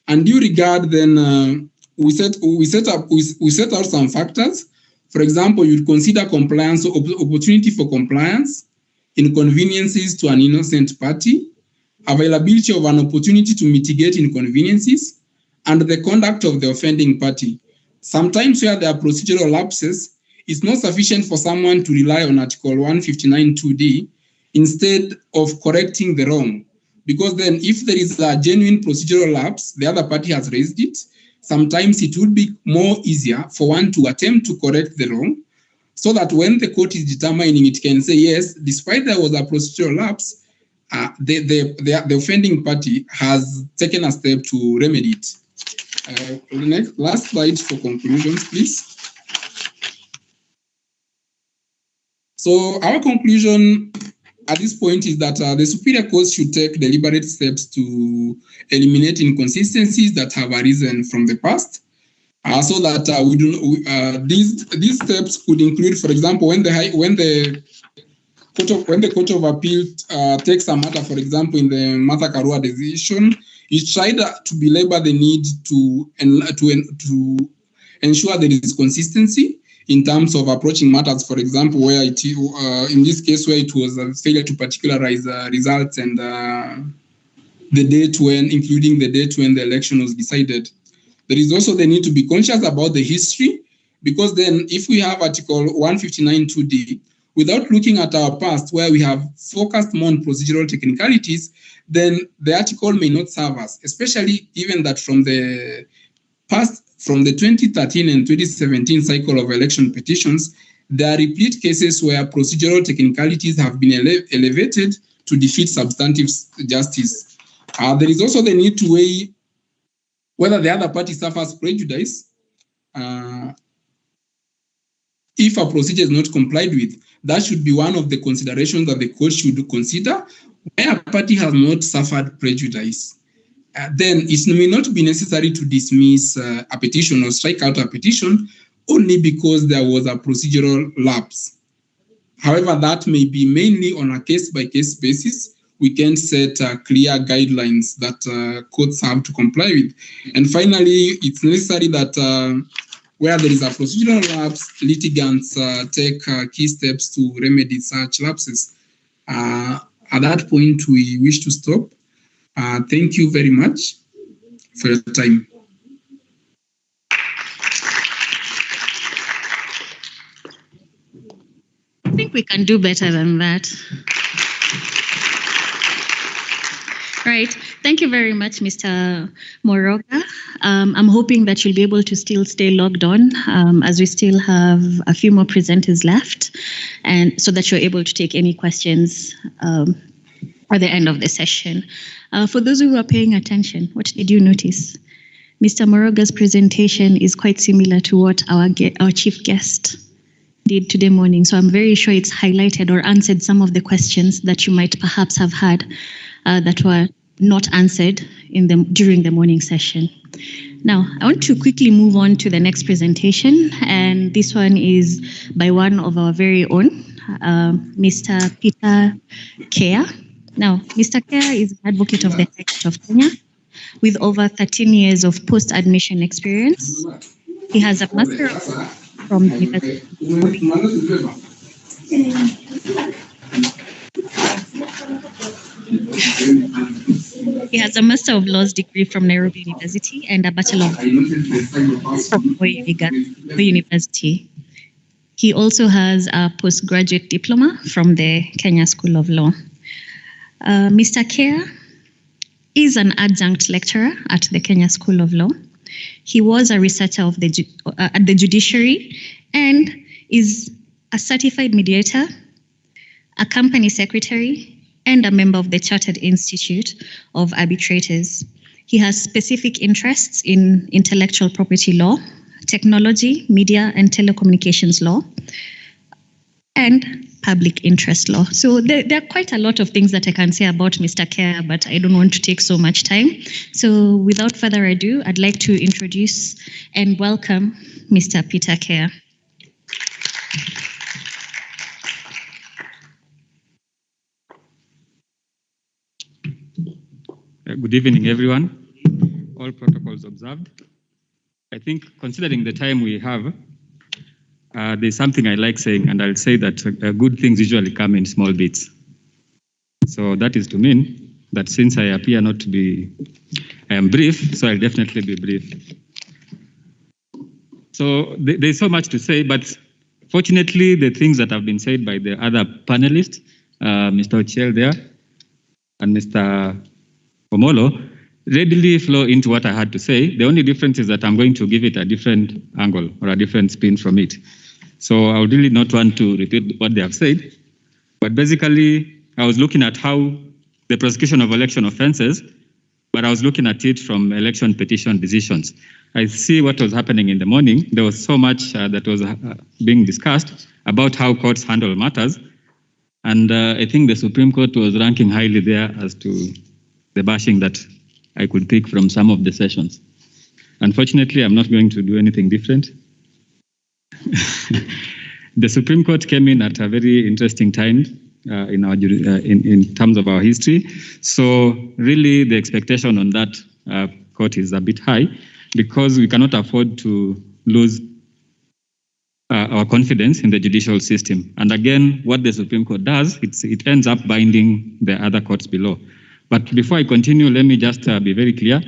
Speaker 15: Undue regard, then we set out some factors. For example, you'd consider compliance, opportunity for compliance, inconveniences to an innocent party, availability of an opportunity to mitigate inconveniences, and the conduct of the offending party. Sometimes where there are procedural lapses, it's not sufficient for someone to rely on Article 159(2)(d) instead of correcting the wrong. Because then if there is a genuine procedural lapse, the other party has raised it, sometimes it would be more easier for one to attempt to correct the wrong, so that when the court is determining, it can say, yes, despite there was a procedural lapse, the offending party has taken a step to remedy it. Last slide for conclusions, please. So our conclusion at this point is that the superior courts should take deliberate steps to eliminate inconsistencies that have arisen from the past, so that these steps could include, for example, when the Court of Appeal takes a matter, for example, in the Martha Karua decision, it tried to belabor the need to ensure there is consistency in terms of approaching matters, for example, where it, in this case, where it was a failure to particularize results and the date when, including the date when the election was decided. There is also the need to be conscious about the history, because then if we have Article 159(2)(d), without looking at our past, where we have focused more on procedural technicalities, then the article may not serve us, especially given that from the past, from the 2013 and 2017 cycle of election petitions, there are repeat cases where procedural technicalities have been elevated to defeat substantive justice. There is also the need to weigh whether the other party suffers prejudice if a procedure is not complied with. That should be one of the considerations that the court should consider. Where a party has not suffered prejudice, then it may not be necessary to dismiss a petition or strike out a petition only because there was a procedural lapse. However, that may be mainly on a case-by-case basis. We can set clear guidelines that courts have to comply with. And finally, it's necessary that where there is a procedural lapse, litigants take key steps to remedy such lapses. At that point, we wish to stop. Thank you very much for your time.
Speaker 13: I think we can do better than that. Right. Thank you very much, Mr. Moroga. I'm hoping that you'll be able to still stay logged on as we still have a few more presenters left, and so that you're able to take any questions at the end of the session. For those who are paying attention, what did you notice? Mr. Moroga's presentation is quite similar to what our chief guest did today morning. So I'm very sure it's highlighted or answered some of the questions that you might perhaps have had that were not answered during the morning session. Now, I want to quickly move on to the next presentation, and this one is by one of our very own, Mr. Peter Kea. Now, Mr. Kea is an advocate of the High Court of Kenya with over 13 years of post-admission experience. He has a master from the University. He has a Master of Laws degree from Nairobi University and a Bachelor of Laws from Moi University. He also has a postgraduate diploma from the Kenya School of Law. Mr. Kea is an adjunct lecturer at the Kenya School of Law. He was a researcher of at the judiciary and is a certified mediator, a company secretary, and a member of the Chartered Institute of Arbitrators. He has specific interests in intellectual property law, technology, media, and telecommunications law, and public interest law. So there are quite a lot of things that I can say about Mr. Kea, but I don't want to take so much time. So without further ado, I'd like to introduce and welcome Mr. Peter Kea.
Speaker 5: Good evening, everyone. All protocols observed. I think considering the time we have, there's something I like saying, and I'll say that good things usually come in small bits. So that is to mean that since I appear not to be, I am brief, so I'll definitely be brief. So there's so much to say, but fortunately, the things that have been said by the other panelists, Mr. Ochil there, and Mr. Omolo, readily flow into what I had to say. The only difference is that I'm going to give it a different angle or a different spin from it. So I would really not want to repeat what they have said. But basically, I was looking at how the prosecution of election offenses, but I was looking at it from election petition decisions. I see what was happening in the morning. There was so much that was being discussed about how courts handle matters. And I think the Supreme Court was ranking highly there as to the bashing that I could pick from some of the sessions. Unfortunately, I'm not going to do anything different. The Supreme Court came in at a very interesting time in terms of our history. So really the expectation on that court is a bit high because we cannot afford to lose our confidence in the judicial system. And again, what the Supreme Court does, it ends up binding the other courts below. But before I continue, let me just be very clear.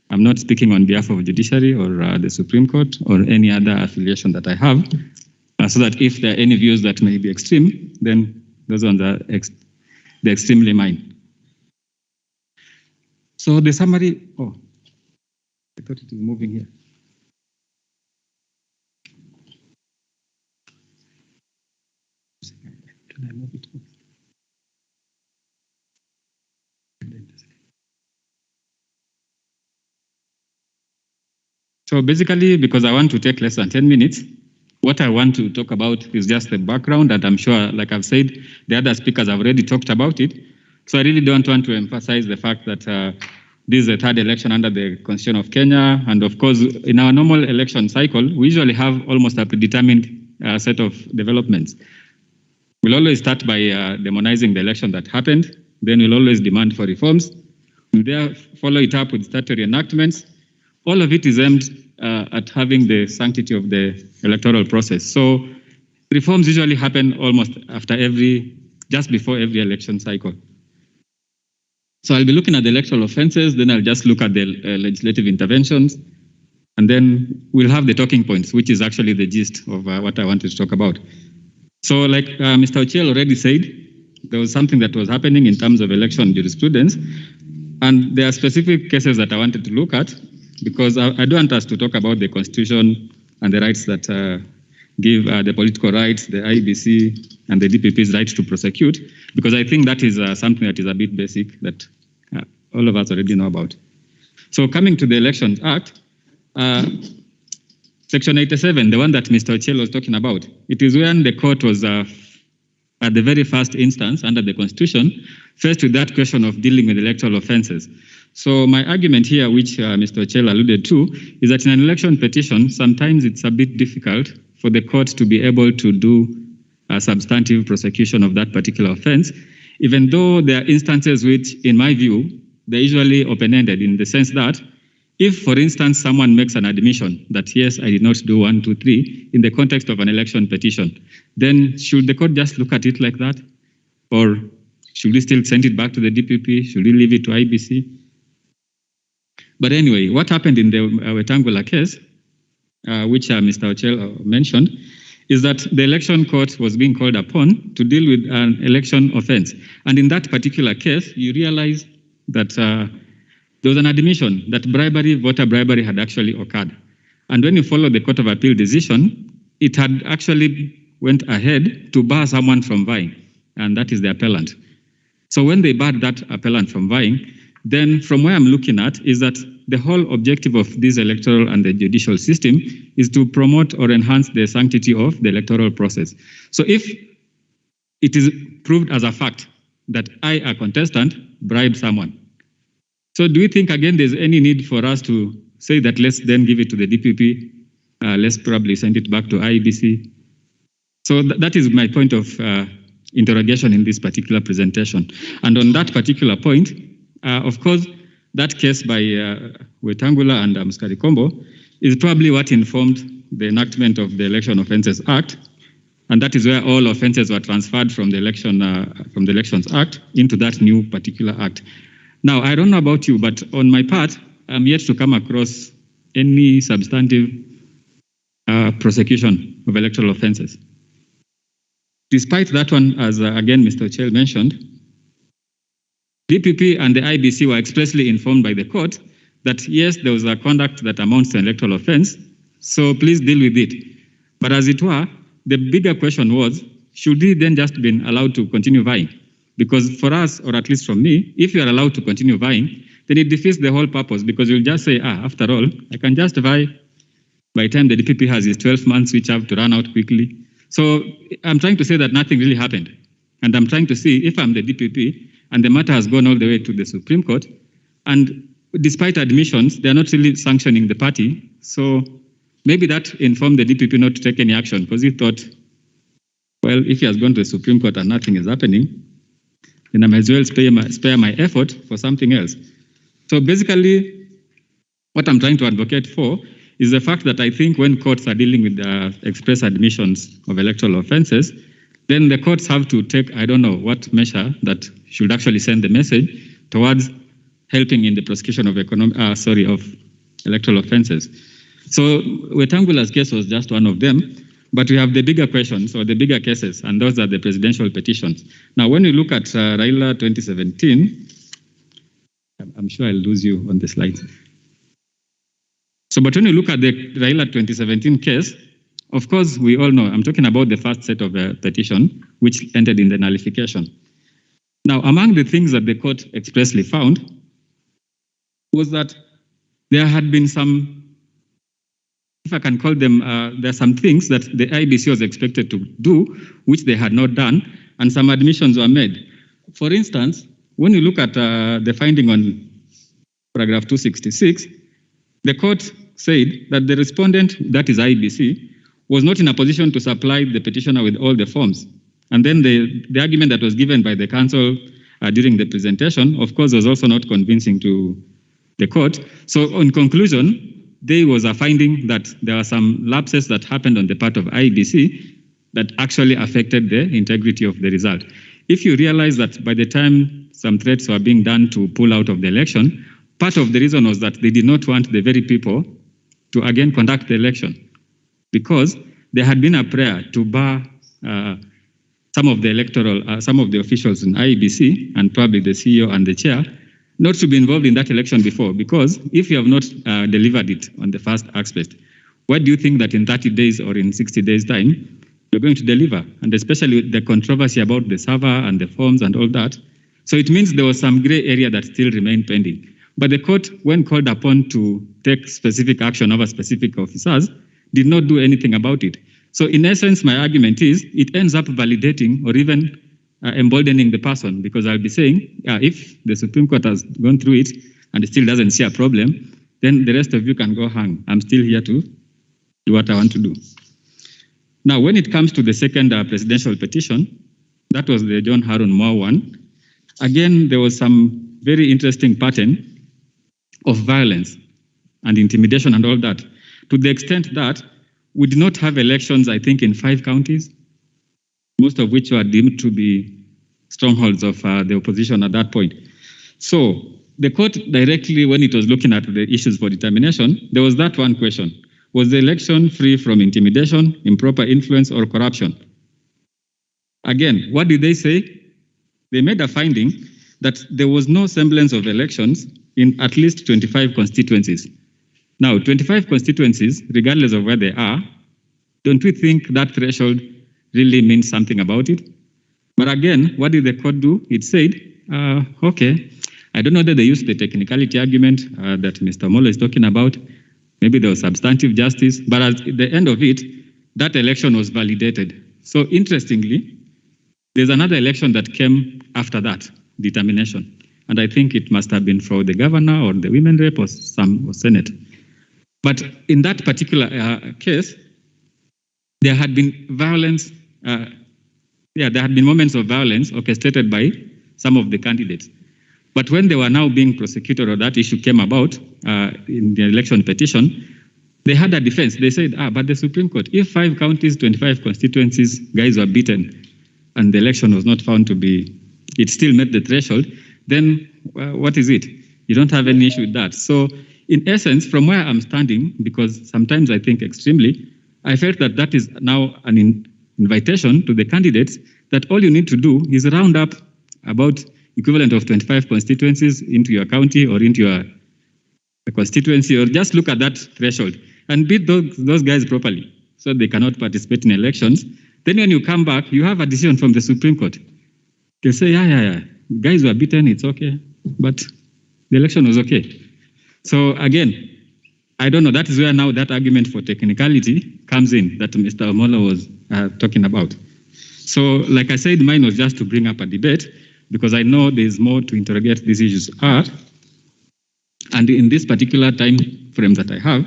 Speaker 5: I'm not speaking on behalf of the judiciary or the Supreme Court or any other affiliation that I have, so that if there are any views that may be extreme, then those ones are the extremely mine. So the summary, oh, I thought it was moving here. Can I move it? So basically, because I want to take less than 10 minutes, what I want to talk about is just the background that I'm sure, like I've said, the other speakers have already talked about it. So I really don't want to emphasize the fact that this is the third election under the Constitution of Kenya. And of course, in our normal election cycle, we usually have almost a predetermined set of developments. We'll always start by demonizing the election that happened. Then we'll always demand for reforms. We'll there follow it up with statutory enactments. All of it is aimed at having the sanctity of the electoral process. So reforms usually happen almost after just before every election cycle. So I'll be looking at the electoral offenses, then I'll just look at the legislative interventions, and then we'll have the talking points, which is actually the gist of what I wanted to talk about. So like Mr. Ochil already said, there was something that was happening in terms of election jurisprudence, and there are specific cases that I wanted to look at, because I don't want us to talk about the Constitution and the rights that give the political rights, the IBC, and the DPP's right to prosecute, because I think that is something that is a bit basic that all of us already know about. So coming to the Elections Act, Section 87, the one that Mr. Ochil was talking about, it is when the court was at the very first instance under the Constitution, faced with that question of dealing with electoral offenses. So my argument here, which Mr. Ochil alluded to, is that in an election petition, sometimes it's a bit difficult for the court to be able to do a substantive prosecution of that particular offense, even though there are instances which, in my view, they're usually open-ended in the sense that If, for instance, someone makes an admission that, yes, I did not do 1, 2, 3 in the context of an election petition, then should the court just look at it like that? Or should we still send it back to the DPP? Should we leave it to IBC? But anyway, what happened in the Wetangula case, which Mr. Ochil mentioned, is that the election court was being called upon to deal with an election offense. And in that particular case, you realize that there was an admission that voter bribery had actually occurred. And when you follow the Court of Appeal decision, it had actually went ahead to bar someone from vying, and that is the appellant. So when they barred that appellant from vying, then from where I'm looking at is that the whole objective of this electoral and the judicial system is to promote or enhance the sanctity of the electoral process. So if it is proved as a fact that I, a contestant, bribed someone, so do you think, again, there's any need for us to say that let's then give it to the DPP, let's probably send it back to IBC? So that is my point of interrogation in this particular presentation. And on that particular point, of course, that case by Wetangula and Mskari Kombo is probably what informed the enactment of the Election Offences Act, and that is where all offences were transferred from the Elections Act into that new particular act. Now, I don't know about you, but on my part, I'm yet to come across any substantive prosecution of electoral offences. Despite that one, as again Mr. Ochil mentioned, DPP and the IBC were expressly informed by the court that yes, there was a conduct that amounts to an electoral offence, so please deal with it. But as it were, the bigger question was, should he then just been allowed to continue vying? Because for us, or at least from me, if you are allowed to continue vying, then it defeats the whole purpose, because you'll just say, after all, I can just vie by the time the DPP has his 12 months, which have to run out quickly. So I'm trying to say that nothing really happened. And I'm trying to see if I'm the DPP and the matter has gone all the way to the Supreme Court, and despite admissions, they're not really sanctioning the party. So maybe that informed the DPP not to take any action, because he thought, well, if he has gone to the Supreme Court and nothing is happening, then I might as well spare my effort for something else. So basically, what I'm trying to advocate for is the fact that I think when courts are dealing with express admissions of electoral offences, then the courts have to take, I don't know what measure that should actually send the message towards helping in the prosecution of electoral offences. So Wetangula's case was just one of them, but we have the bigger questions or the bigger cases, and those are the presidential petitions. Now, when you look at Raila 2017, I'm sure I'll lose you on the slide. So, but when you look at the Raila 2017 case, of course, we all know, I'm talking about the first set of petition, which ended in the nullification. Now, among the things that the court expressly found was that there had been some, if I can call them, there are some things that the IBC was expected to do, which they had not done, and some admissions were made. For instance, when you look at the finding on paragraph 266, the court said that the respondent, that is IBC, was not in a position to supply the petitioner with all the forms. And then the argument that was given by the counsel during the presentation, of course, was also not convincing to the court. So in conclusion, there was a finding that there were some lapses that happened on the part of IBC that actually affected the integrity of the result. If you realize that by the time some threats were being done to pull out of the election, part of the reason was that they did not want the very people to again conduct the election, because there had been a prayer to bar some of the officials in IEBC and probably the CEO and the chair not to be involved in that election before, because if you have not delivered it on the first aspect, what do you think that in 30 days or in 60 days time you're going to deliver? And especially the controversy about the server and the forms and all that. So it means there was some gray area that still remained pending. But the court, when called upon to take specific action over specific officers, did not do anything about it. So in essence, my argument is it ends up validating or even emboldening the person, because I'll be saying, if the Supreme Court has gone through it and it still doesn't see a problem, then the rest of you can go hang. I'm still here to do what I want to do. Now, when it comes to the second presidential petition, that was the John Harun Moore one, again, there was some very interesting pattern of violence and intimidation and all that, to the extent that we did not have elections, I think, in 5 counties, most of which were deemed to be strongholds of the opposition at that point. So the court directly, when it was looking at the issues for determination, there was that one question. Was the election free from intimidation, improper influence, or corruption? Again, what did they say? They made a finding that there was no semblance of elections in at least 25 constituencies. Now, 25 constituencies, regardless of where they are, don't we think that threshold really means something about it? But again, what did the court do? It said, okay, I don't know whether they used the technicality argument that Mr. Omolo is talking about. Maybe there was substantive justice, but at the end of it, that election was validated. So interestingly, there's another election that came after that determination. And I think it must have been for the governor or the women rep or some or Senate. But in that particular case, there had been violence, there had been moments of violence orchestrated by some of the candidates. But when they were now being prosecuted or that issue came about in the election petition, they had a defense. They said, but the Supreme Court, if 5 counties, 25 constituencies, guys were beaten and the election was not found to be, it still met the threshold, then what is it? You don't have any issue with that. So in essence, from where I'm standing, because sometimes I think extremely, I felt that that is now an invitation to the candidates that all you need to do is round up about equivalent of 25 constituencies into your county or into your constituency, or just look at that threshold and beat those guys properly so they cannot participate in elections. Then when you come back, you have a decision from the Supreme Court. They say, yeah, guys were beaten, it's okay, but the election was okay. So again, I don't know, that is where now that argument for technicality comes in that Mr. Omolo was talking about. So like I said, mine was just to bring up a debate because I know there's more to interrogate these issues are. And in this particular time frame that I have,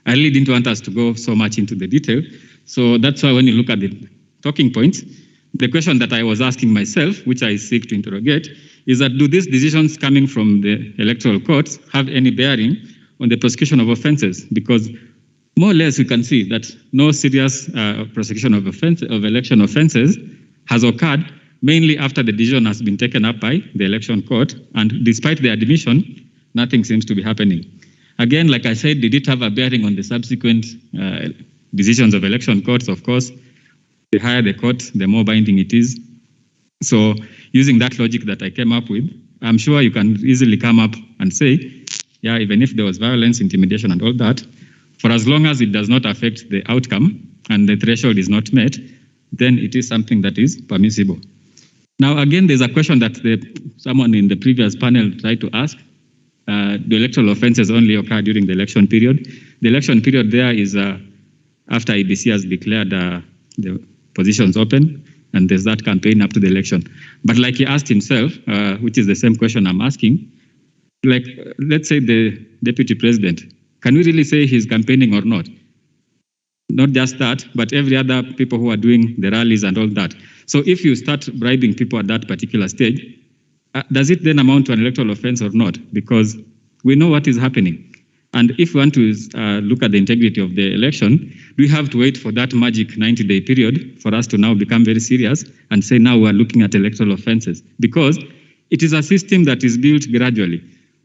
Speaker 5: I really didn't want us to go so much into the detail. So that's why when you look at the talking points, the question that I was asking myself, which I seek to interrogate, is that do these decisions coming from the electoral courts have any bearing on the prosecution of offenses? Because more or less we can see that no serious prosecution of election offenses has occurred, mainly after the decision has been taken up by the election court, and despite the admission, nothing seems to be happening. Again, like I said, did it have a bearing on the subsequent decisions of election courts? Of course, the higher the court, the more binding it is. So using that logic that I came up with, I'm sure you can easily come up and say, yeah, even if there was violence, intimidation, and all that, for as long as it does not affect the outcome and the threshold is not met, then it is something that is permissible. Now, again, there's a question that someone in the previous panel tried to ask. The electoral offenses only occur during the election period. The election period there is after IBC has declared the positions open, and there's that campaign up to the election. But like he asked himself, which is the same question I'm asking, like, let's say the deputy president, can we really say he's campaigning or not? Not just that, but every other people who are doing the rallies and all that. So if you start bribing people at that particular stage, does it then amount to an electoral offense or not? Because we know what is happening. And if we want to look at the integrity of the election, we have to wait for that magic 90-day period for us to now become very serious and say now we're looking at electoral offenses. Because it is a system that is built gradually.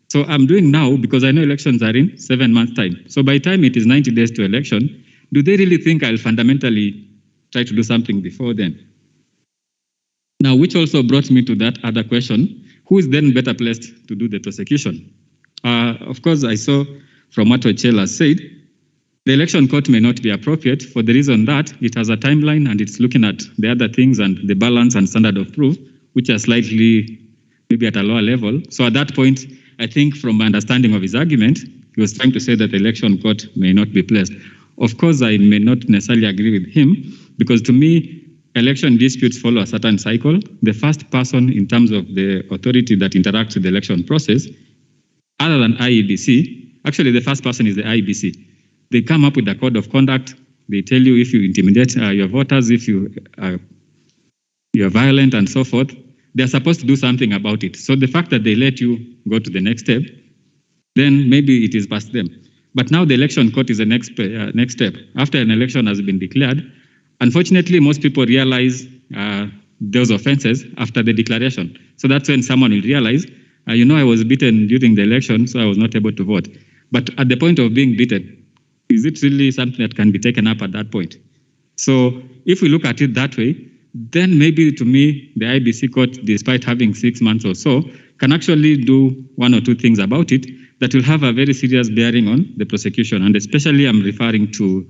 Speaker 5: So I'm doing now because I know elections are in 7 months' time. So by the time it is 90 days to election, do they really think I'll fundamentally try to do something before then? Now, which also brought me to that other question, who is then better placed to do the prosecution? Of course, I saw from what Ochil has said, the election court may not be appropriate for the reason that it has a timeline and it's looking at the other things and the balance and standard of proof, which are slightly maybe at a lower level. So at that point, I think from my understanding of his argument, he was trying to say that the election court may not be placed. Of course, I may not necessarily agree with him, because to me, election disputes follow a certain cycle. The first person in terms of the authority that interacts with the election process, other than IEBC, actually the first person is the IEBC. They come up with a code of conduct. They tell you if you intimidate your voters, if you're violent and so forth, they're supposed to do something about it. So the fact that they let you go to the next step, then maybe it is past them. But now the election court is the next step. After an election has been declared, unfortunately, most people realize those offenses after the declaration. So that's when someone will realize, I was beaten during the election, so I was not able to vote. But at the point of being beaten, is it really something that can be taken up at that point? So if we look at it that way, then maybe to me, the IBC court, despite having 6 months or so, can actually do one or two things about it that will have a very serious bearing on the prosecution. And especially I'm referring to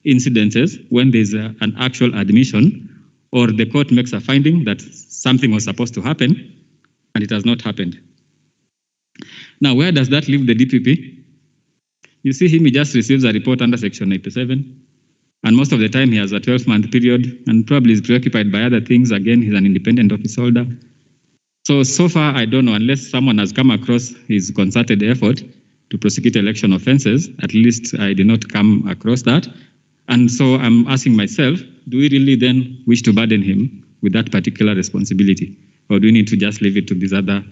Speaker 5: incidences when there's an actual admission or the court makes a finding that something was supposed to happen and it has not happened. Now, where does that leave the DPP? You see him, he just receives a report under Section 87. And most of the time he has a 12-month period and probably is preoccupied by other things. Again, he's an independent office holder. So far, I don't know, unless someone has come across his concerted effort to prosecute election offenses, at least I did not come across that. And so I'm asking myself, do we really then wish to burden him with that particular responsibility? Or do we need to just leave it to these other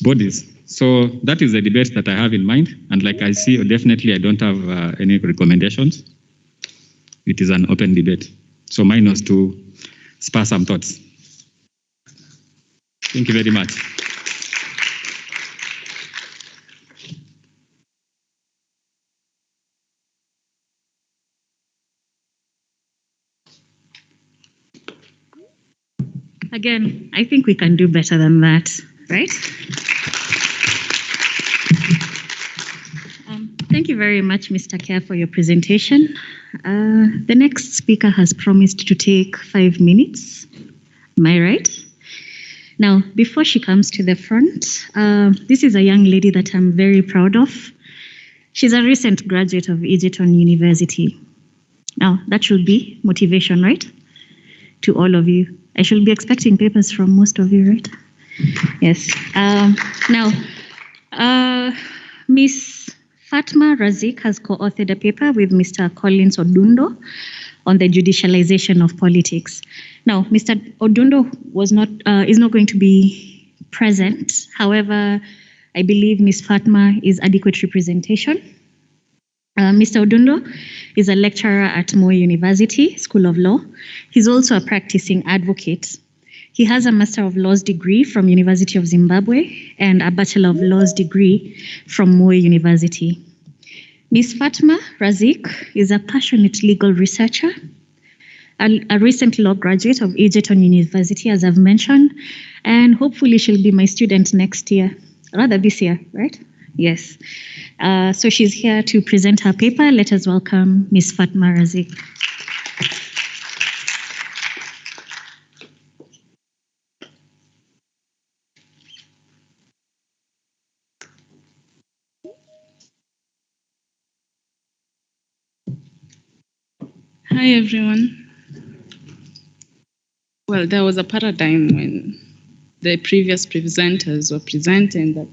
Speaker 5: bodies? So that is the debate that I have in mind. And like I see, definitely I don't have any recommendations. It is an open debate. So mine was to spur some thoughts. Thank you very much.
Speaker 13: Again, I think we can do better than that, right? Thank you very much, Mr. Kea, for your presentation. The next speaker has promised to take 5 minutes. Am I right? Now, before she comes to the front, this is a young lady that I'm very proud of. She's a recent graduate of Egerton University. Now, that should be motivation, right? To all of you. I should be expecting papers from most of you, right? Yes. Now, Miss Fatima Raziq has co-authored a paper with Mr. Collins Odundo on the judicialization of politics. Now, Mr. Odundo is not going to be present. However, I believe Ms. Fatima is adequate representation. Mr. Odundo is a lecturer at Moi University School of Law. He's also a practicing advocate. He has a Master of Laws degree from University of Zimbabwe and a Bachelor of Laws degree from Moi University. Ms. Fatima Raziq is a passionate legal researcher, a recent law graduate of Egerton University, as I've mentioned, and hopefully she'll be my student next year, rather this year, right? Yes. So she's here to present her paper. Let us welcome Ms. Fatima Raziq.
Speaker 16: Hi, everyone. Well, there was a paradigm when the previous presenters were presenting that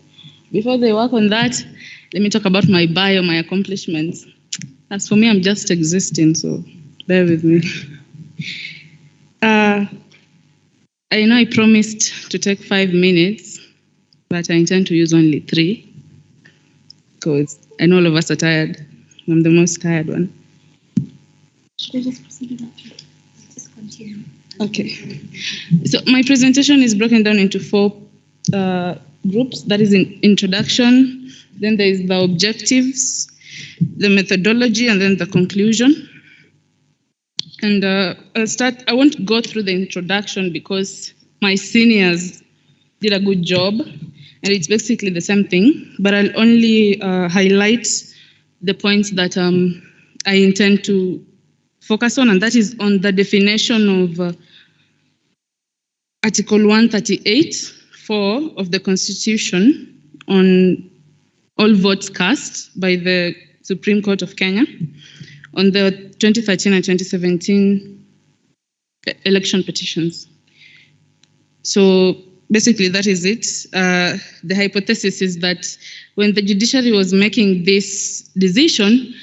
Speaker 16: before they work on that, let me talk about my bio, my accomplishments. As for me, I'm just existing, so bear with me. I know I promised to take 5 minutes, but I intend to use only 3 because I know all of us are tired. I'm the most tired one.
Speaker 13: Should I just proceed? Just continue.
Speaker 16: Okay. So my presentation is broken down into 4 groups. That is in introduction, then there is the objectives, the methodology, and then the conclusion. And I won't go through the introduction because my seniors did a good job, and it's basically the same thing, but I'll only highlight the points that I intend to focus on, and that is on the definition of Article 138(4) of the Constitution on all votes cast by the Supreme Court of Kenya on the 2013 and 2017 election petitions. So basically that is it. The hypothesis is that when the judiciary was making this decision,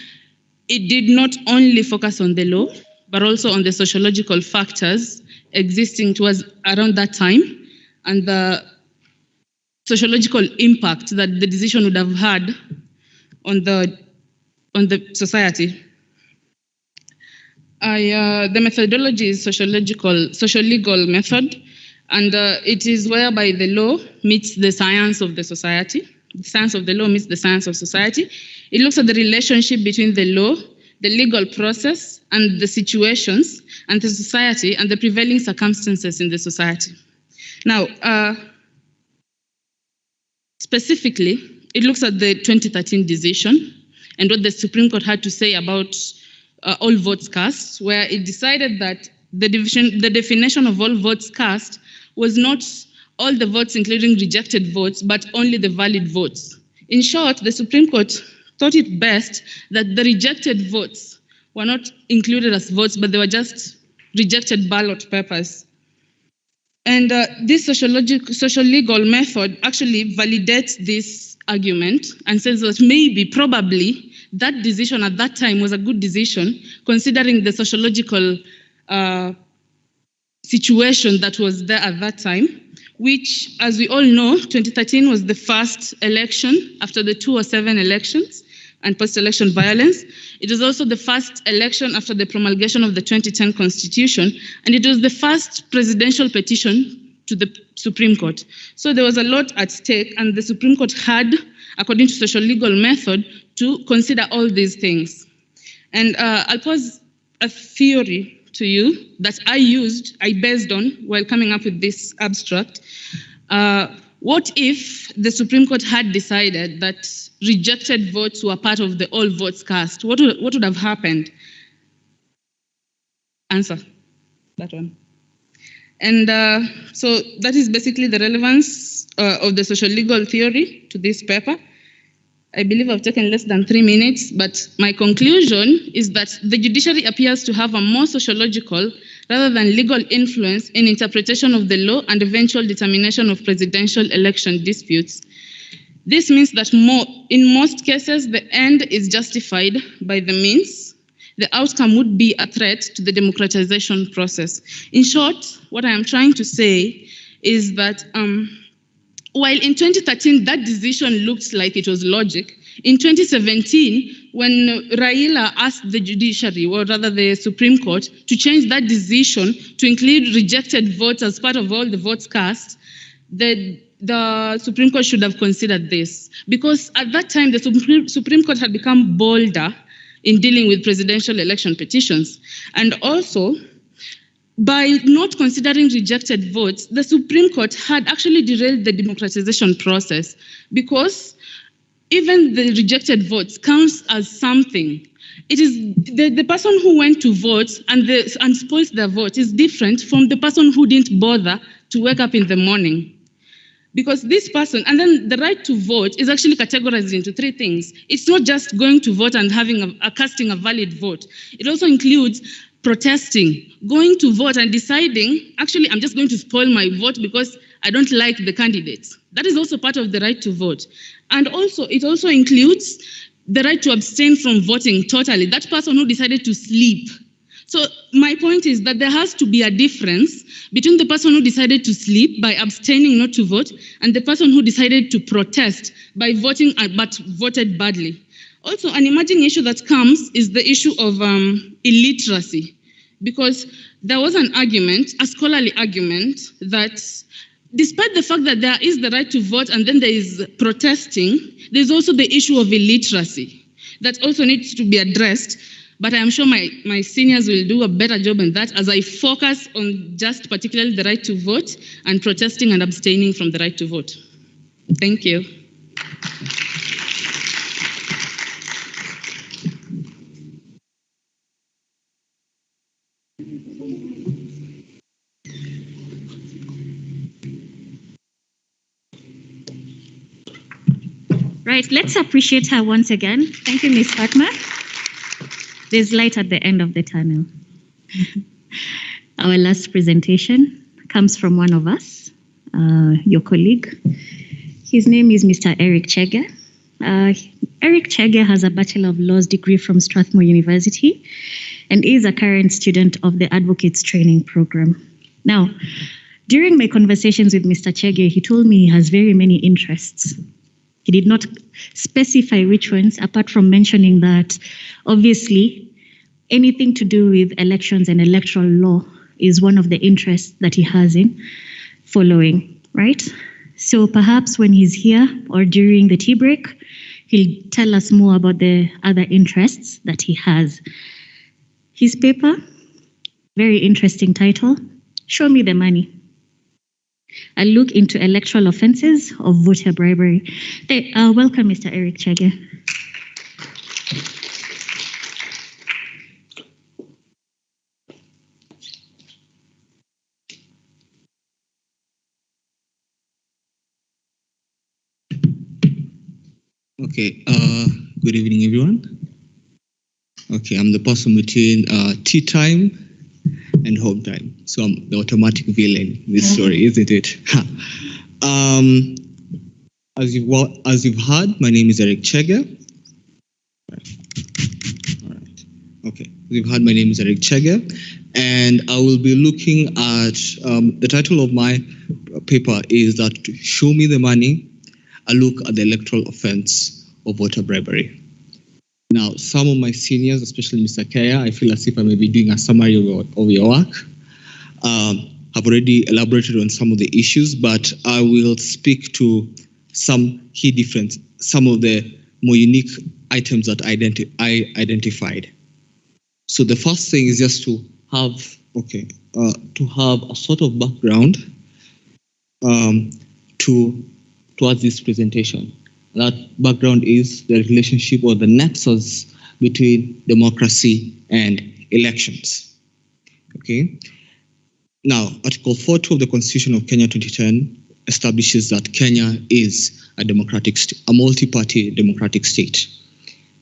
Speaker 16: it did not only focus on the law, but also on the sociological factors existing towards around that time and the sociological impact that the decision would have had on the society. The methodology is social-legal method, and it is whereby the law meets the science of the society. The science of the law meets the science of society. It looks at the relationship between the law, the legal process, and the situations, and the society, and the prevailing circumstances in the society. Now, specifically, it looks at the 2013 decision and what the Supreme Court had to say about all votes cast, where it decided that the definition of all votes cast was not all the votes, including rejected votes, but only the valid votes. In short, the Supreme Court thought it best that the rejected votes were not included as votes, but they were just rejected ballot papers. And this social legal method actually validates this argument and says that maybe, probably, that decision at that time was a good decision, considering the sociological situation that was there at that time, which, as we all know, 2013 was the first election after the 2007 elections and post-election violence. It was also the first election after the promulgation of the 2010 Constitution, and it was the first presidential petition to the Supreme Court. So there was a lot at stake, and the Supreme Court had, according to social legal method, to consider all these things. And I'll pose a theory to you that I based on while coming up with this abstract. What if the Supreme Court had decided that rejected votes were part of the all votes cast? What would have happened? Answer, that one. And so that is basically the relevance of the social legal theory to this paper. I believe I've taken less than 3 minutes, but my conclusion is that the judiciary appears to have a more sociological rather than legal influence in interpretation of the law and eventual determination of presidential election disputes. This means that in most cases, the end is justified by the means. The outcome would be a threat to the democratization process. In short, what I am trying to say is that while in 2013 that decision looked like it was logic, in 2017, when Raila asked the judiciary, or rather the Supreme Court, to change that decision to include rejected votes as part of all the votes cast, the Supreme Court should have considered this. Because at that time, the Supreme Court had become bolder in dealing with presidential election petitions. And also, by not considering rejected votes, the Supreme Court had actually derailed the democratization process, because even the rejected votes counts as something. It is the person who went to vote and spoiled their vote is different from the person who didn't bother to wake up in the morning. Because this person, and then the right to vote is actually categorized into 3 things. It's not just going to vote and having casting a valid vote. It also includes protesting, going to vote and deciding, actually, I'm just going to spoil my vote because I don't like the candidates. That is also part of the right to vote. And also, it also includes the right to abstain from voting totally, that person who decided to sleep. So my point is that there has to be a difference between the person who decided to sleep by abstaining not to vote and the person who decided to protest by voting but voted badly. Also, an emerging issue that comes is the issue of illiteracy, because there was an argument, a scholarly argument, that despite the fact that there is the right to vote and then there is protesting, there's also the issue of illiteracy that also needs to be addressed. But I'm sure my seniors will do a better job in that, as I focus on just particularly the right to vote and protesting and abstaining from the right to vote. Thank you.
Speaker 13: Right, let's appreciate her once again. Thank you, Ms. Fatma. There's light at the end of the tunnel. Our last presentation comes from one of us, your colleague. His name is Mr. Eric Chegger. Eric Chegger has a Bachelor of Laws degree from Strathmore University and is a current student of the Advocates Training Program. Now, During my conversations with Mr. Chegger, he told me he has very many interests. He did not specify which ones, apart from mentioning that obviously anything to do with elections and electoral law is one of the interests that he has in following, right? So perhaps when he's here or during the tea break, he'll tell us more about the other interests that he has. His paper, very interesting title, Show Me the Money. A look into electoral offenses of voter bribery. Welcome, Mr. Eric Chegger.
Speaker 17: Okay, good evening, everyone. Okay, I'm the person between tea time and home time. So I'm the automatic villain in this story, isn't it? As you've heard, my name is Eric Chegger. All right. Okay, as you've heard, my name is Eric Chegger, and I will be looking at the title of my paper is that Show Me the Money, a look at the electoral offense of voter bribery. Now, some of my seniors, especially Mr. Kea, I feel as if I may be doing a summary of your work, have already elaborated on some of the issues, but I will speak to some key difference, some of the more unique items that I identified. So the first thing is just to have a sort of background towards this presentation. That background is the relationship or the nexus between democracy and elections. Okay. Now, Article 42 of the Constitution of Kenya 2010 establishes that Kenya is a multi-party democratic state.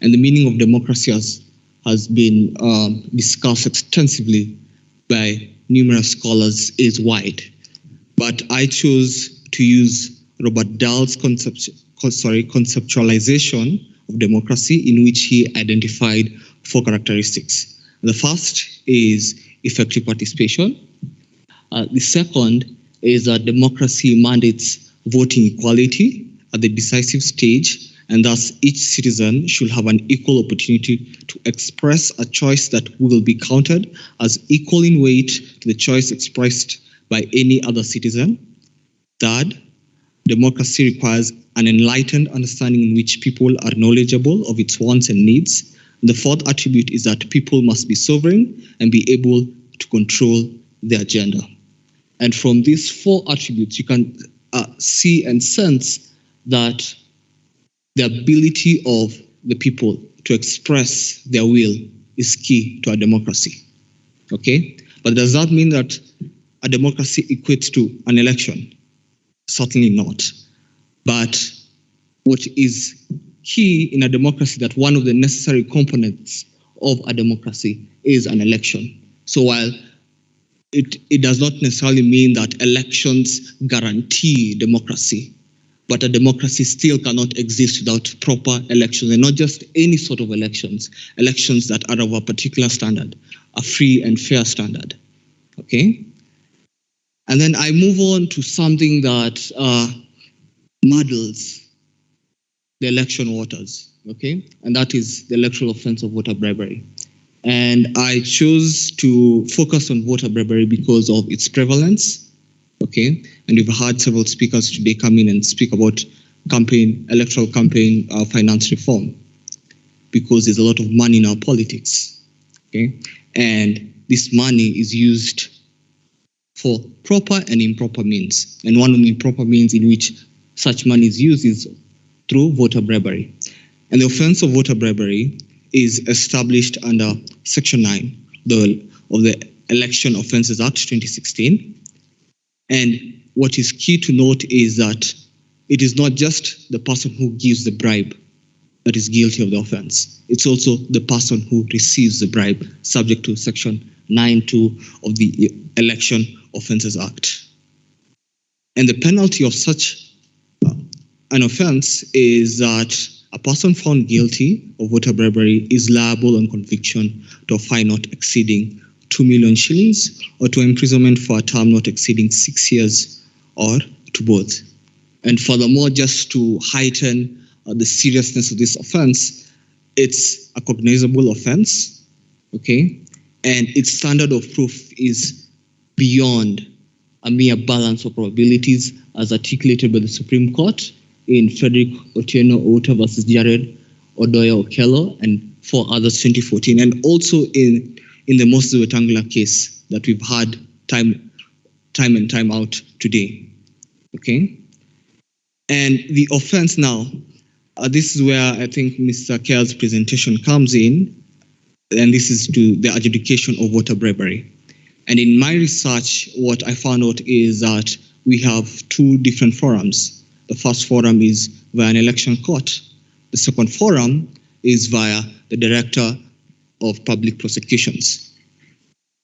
Speaker 17: And the meaning of democracy has been discussed extensively by numerous scholars is wide. But I chose to use Robert Dahl's conceptualization of democracy, in which he identified 4 characteristics. The first is effective participation. The second is that democracy mandates voting equality at the decisive stage, and thus each citizen should have an equal opportunity to express a choice that will be counted as equal in weight to the choice expressed by any other citizen. Third, democracy requires an enlightened understanding in which people are knowledgeable of its wants and needs. The fourth attribute is that people must be sovereign and be able to control their agenda. And from these 4 attributes, you can see and sense that the ability of the people to express their will is key to a democracy. Okay? But does that mean that a democracy equates to an election? Certainly not. But what is key in a democracy, that one of the necessary components of a democracy is an election. So while it does not necessarily mean that elections guarantee democracy, but a democracy still cannot exist without proper elections, and not just any sort of elections that are of a particular standard, a free and fair standard. Okay? And then I move on to something that muddles the election waters, okay? And that is the electoral offense of voter bribery. And I chose to focus on voter bribery because of its prevalence, okay? And we've had several speakers today come in and speak about electoral campaign finance reform, because there's a lot of money in our politics, okay? And this money is used for proper and improper means. And one of the improper means in which such money is used is through voter bribery. And the offense of voter bribery is established under Section 9 of the Election Offences Act 2016. And what is key to note is that it is not just the person who gives the bribe that is guilty of the offense. It's also the person who receives the bribe, subject to Section 9(2) of the Election Offences Act. And the penalty of such an offense is that a person found guilty of voter bribery is liable on conviction to a fine not exceeding 2 million shillings or to imprisonment for a term not exceeding 6 years or to both. And furthermore, just to heighten the seriousness of this offense, it's a cognizable offense, okay? And its standard of proof is beyond a mere balance of probabilities as articulated by the Supreme Court in Frederick Otieno Outa versus Jared Odoya Okello and 4 others 2014, and also in the Moses Wetangula case that we've had time and time out today, okay? And the offense now, this is where I think Mr. Kea's presentation comes in, and this is to the adjudication of voter bribery. And in my research, what I found out is that we have 2 different forums. The first forum is via an election court. The second forum is via the Director of Public Prosecutions.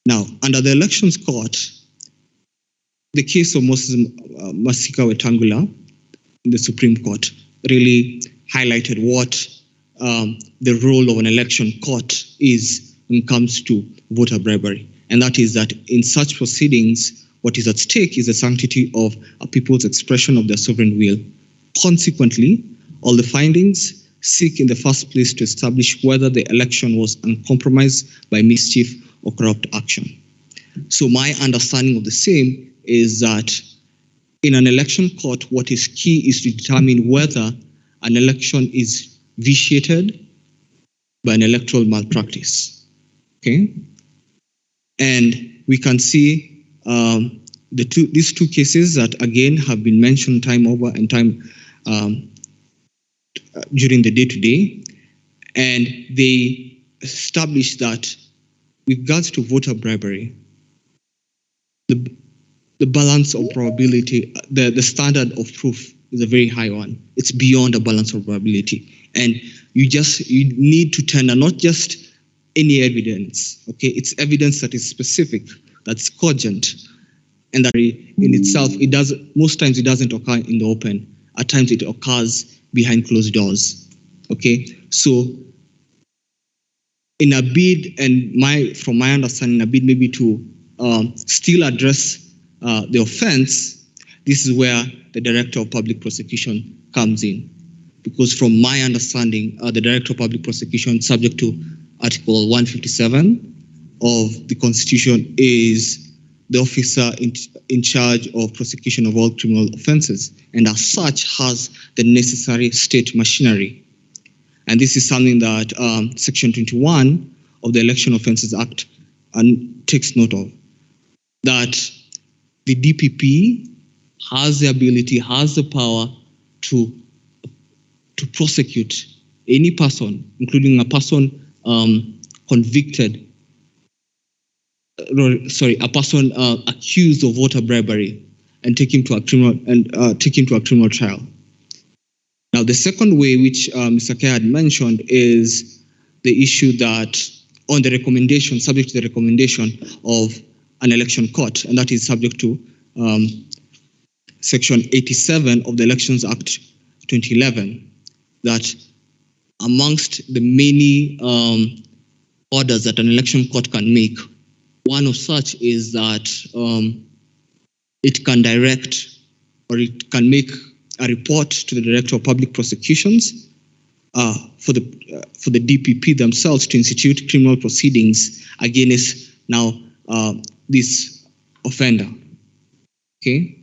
Speaker 17: Now, under the elections court, the case of Moses Masika Wetangula in the Supreme Court really highlighted what the role of an election court is when it comes to voter bribery. And that is that in such proceedings, what is at stake is the sanctity of a people's expression of their sovereign will. Consequently, all the findings seek in the first place to establish whether the election was uncompromised by mischief or corrupt action. So my understanding of the same is that in an election court, what is key is to determine whether an election is vitiated by an electoral malpractice, okay? And we can see these 2 cases that again have been mentioned time over and time during the day-to-day, and they establish that with regards to voter bribery, the balance of probability, the standard of proof is a very high one. It's beyond a balance of probability. And you need to tender not just any evidence, okay? It's evidence that is specific, that's cogent, and that in itself, most times it doesn't occur in the open. At times it occurs behind closed doors, okay? So in a bid, and from my understanding, a bid maybe to still address the offense, this is where the Director of Public Prosecution comes in. Because from my understanding, the Director of Public Prosecution, subject to Article 157 of the Constitution, is the officer in charge of prosecution of all criminal offenses, and as such has the necessary state machinery. And this is something that Section 21 of the Election Offences Act takes note of, that the DPP has the ability, has the power to prosecute any person, including a person accused of voter bribery, and take him to a criminal trial. Now, the second way, which Mr. Kea had mentioned, is the issue that on the recommendation, subject to the recommendation of an election court, and that is subject to Section 87 of the Elections Act 2011, that amongst the many orders that an election court can make, one of such is that it can direct, or it can make a report to the Director of Public Prosecutions for the DPP themselves to institute criminal proceedings against now this offender. Okay,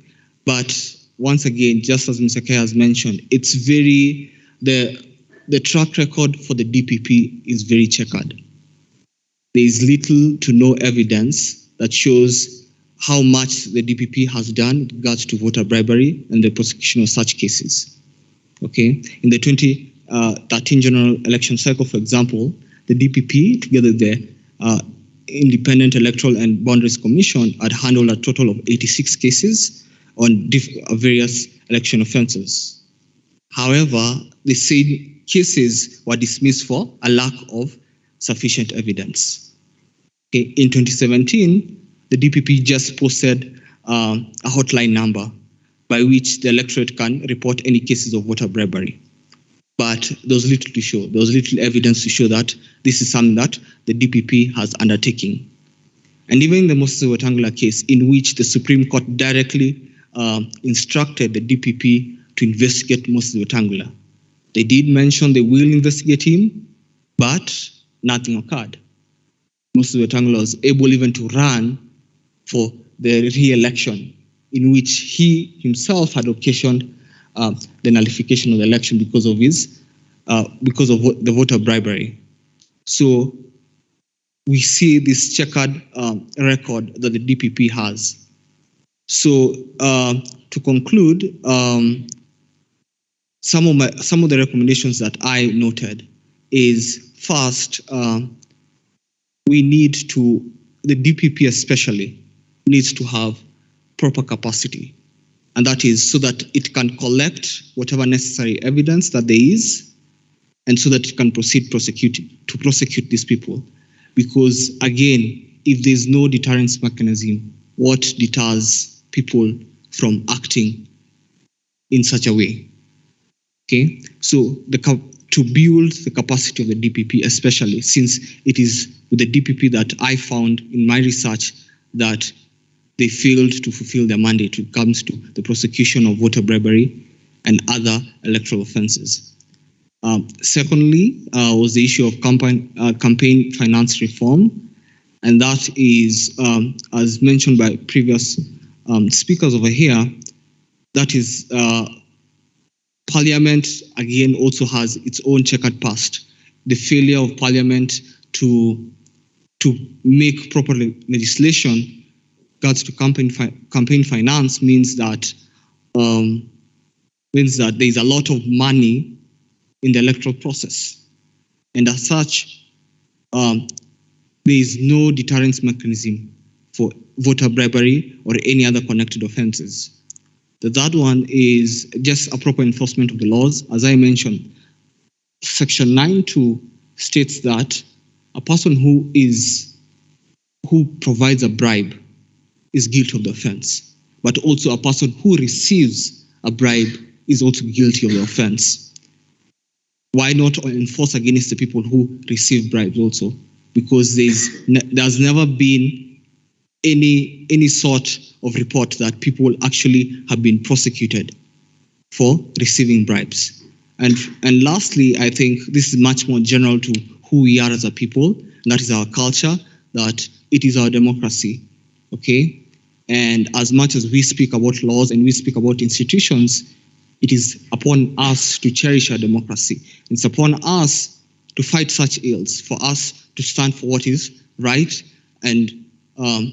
Speaker 17: but once again, just as Mr. Kea has mentioned, it's the track record for the DPP is very checkered. There is little to no evidence that shows how much the DPP has done with regards to voter bribery and the prosecution of such cases. Okay, in the 2013 general election cycle, for example, the DPP, together with the Independent Electoral and Boundaries Commission, had handled a total of 86 cases on various election offences. However, the said cases were dismissed for a lack of sufficient evidence. Okay. In 2017, the DPP just posted a hotline number by which the electorate can report any cases of voter bribery. But there was little to show. There was little evidence to show that this is something that the DPP has undertaken. And even in the Moses Wetangula case, in which the Supreme Court directly instructed the DPP to investigate Moses Wetangula. They did mention they will investigate him, but nothing occurred. Moses Wetangula was able even to run for the re-election, in which he himself had occasioned the nullification of the election because of the voter bribery. So we see this checkered record that the DPP has. So to conclude, some of the recommendations that I noted is first, we need to, the DPP especially, needs to have proper capacity. And that is so that it can collect whatever necessary evidence that there is, and so that it can proceed to prosecute these people. Because again, if there's no deterrence mechanism, what deters people from acting in such a way? Okay, so to build the capacity of the DPP, especially since it is with the DPP that I found in my research that they failed to fulfill their mandate when it comes to the prosecution of voter bribery and other electoral offenses. Secondly, was the issue of campaign finance reform, and that is, as mentioned by previous speakers over here, that is Parliament, again, also has its own checkered past. The failure of Parliament to make proper legislation regards to campaign finance means that there is a lot of money in the electoral process. And as such, there is no deterrence mechanism for voter bribery or any other connected offenses. The third one is just a proper enforcement of the laws. As I mentioned, Section 9.2 states that a person who provides a bribe is guilty of the offense, but also a person who receives a bribe is also guilty of the offense. Why not enforce against the people who receive bribes also? Because there's never been any sort of report that people actually have been prosecuted for receiving bribes. And lastly, I think this is much more general to who we are as a people, and that is our culture, that it is our democracy, okay? And as much as we speak about laws and we speak about institutions, it is upon us to cherish our democracy. It's upon us to fight such ills, for us to stand for what is right, and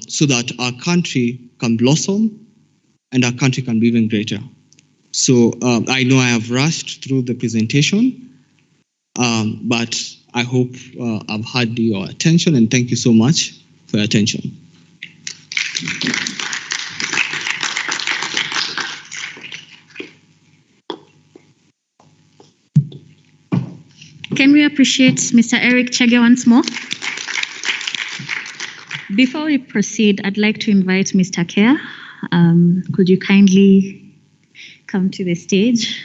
Speaker 17: so that our country can blossom and our country can be even greater. So I know I have rushed through the presentation, but I hope I've had your attention, and thank you so much for your attention.
Speaker 13: Can we appreciate Mr. Eric Chegger once more? Before we proceed, I'd like to invite Mr. Kea. Could you kindly come to the stage?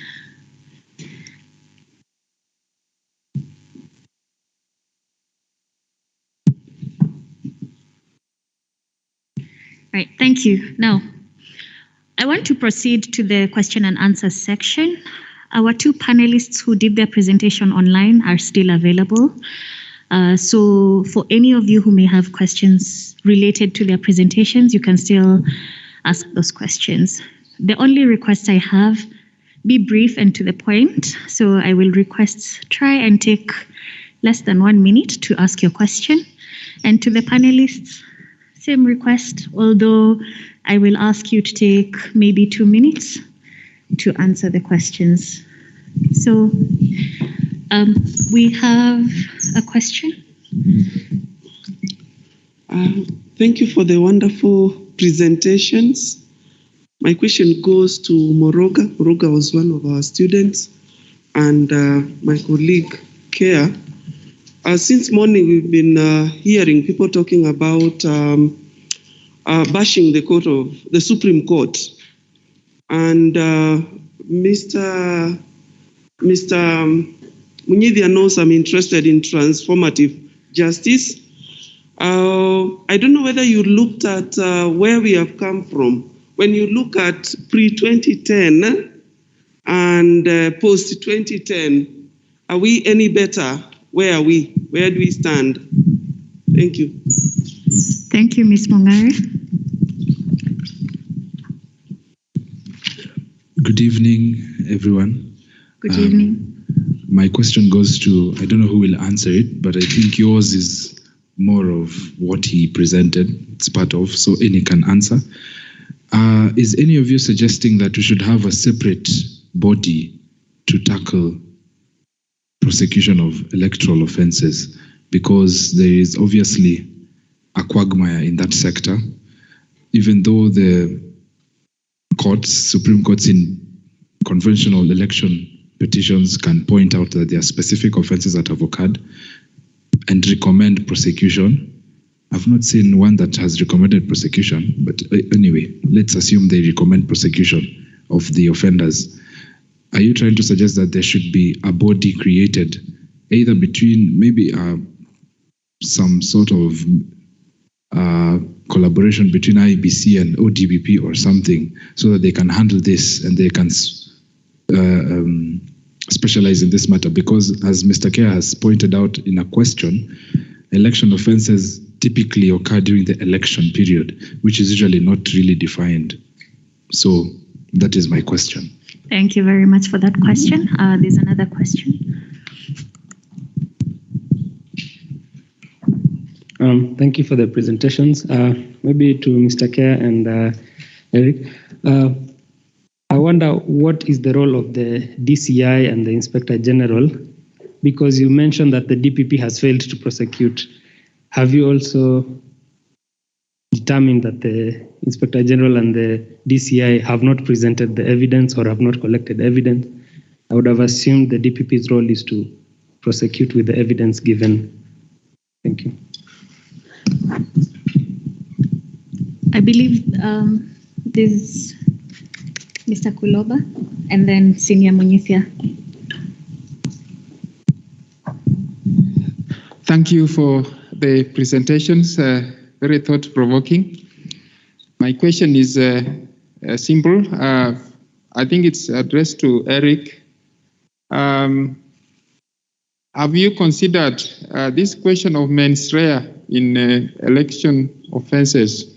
Speaker 13: Right, thank you. Now, I want to proceed to the question and answer section. Our two panelists who did their presentation online are still available. So for any of you who may have questions related to their presentations, you can still ask those questions. The only request I have, be brief and to the point. So I will request try and take less than 1 minute to ask your question. And to the panelists, same request, although I will ask you to take maybe 2 minutes to answer the questions. So we have a question.
Speaker 18: Thank you for the wonderful presentations. My question goes to Moroga. Moroga was one of our students, and my colleague Kea. Since morning, we've been hearing people talking about bashing the Supreme Court. And Mr. Munyidia knows I'm interested in transformative justice. I don't know whether you looked at where we have come from. When you look at pre-2010 and post-2010, are we any better? Where are we? Where do we stand? Thank you.
Speaker 13: Thank you, Ms. Mongare.
Speaker 6: Good evening, everyone.
Speaker 13: Good evening.
Speaker 6: My question goes to, I don't know who will answer it, but I think yours is more of what he presented. It's part of, so any can answer. Is any of you suggesting that we should have a separate body to tackle prosecution of electoral offenses? Because there is obviously a quagmire in that sector, even though the courts, Supreme Courts in conventional election petitions can point out that there are specific offenses that have occurred and recommend prosecution. I've not seen one that has recommended prosecution, but anyway, let's assume they recommend prosecution of the offenders. Are you trying to suggest that there should be a body created, either between maybe some sort of collaboration between IBC and ODBP or something, so that they can handle this and they can specialize in this matter? Because as Mr. Kea has pointed out in a question, election offenses typically occur during the election period, which is usually not really defined. So that is my question.
Speaker 13: Thank you very much for that question. There's another question.
Speaker 3: Thank you for the presentations. Maybe to Mr. Kea and Eric. I wonder what is the role of the DCI and the Inspector General, because you mentioned that the DPP has failed to prosecute. Have you also determined that the Inspector General and the DCI have not presented the evidence or have not collected evidence? I would have assumed the DPP's role is to prosecute with the evidence given. Thank you.
Speaker 13: I believe this Mr. Kuloba and then Senior Munyithia.
Speaker 19: Thank you for the presentations, very thought-provoking. My question is simple. I think it's addressed to Eric. Have you considered this question of mens rea in election offenses?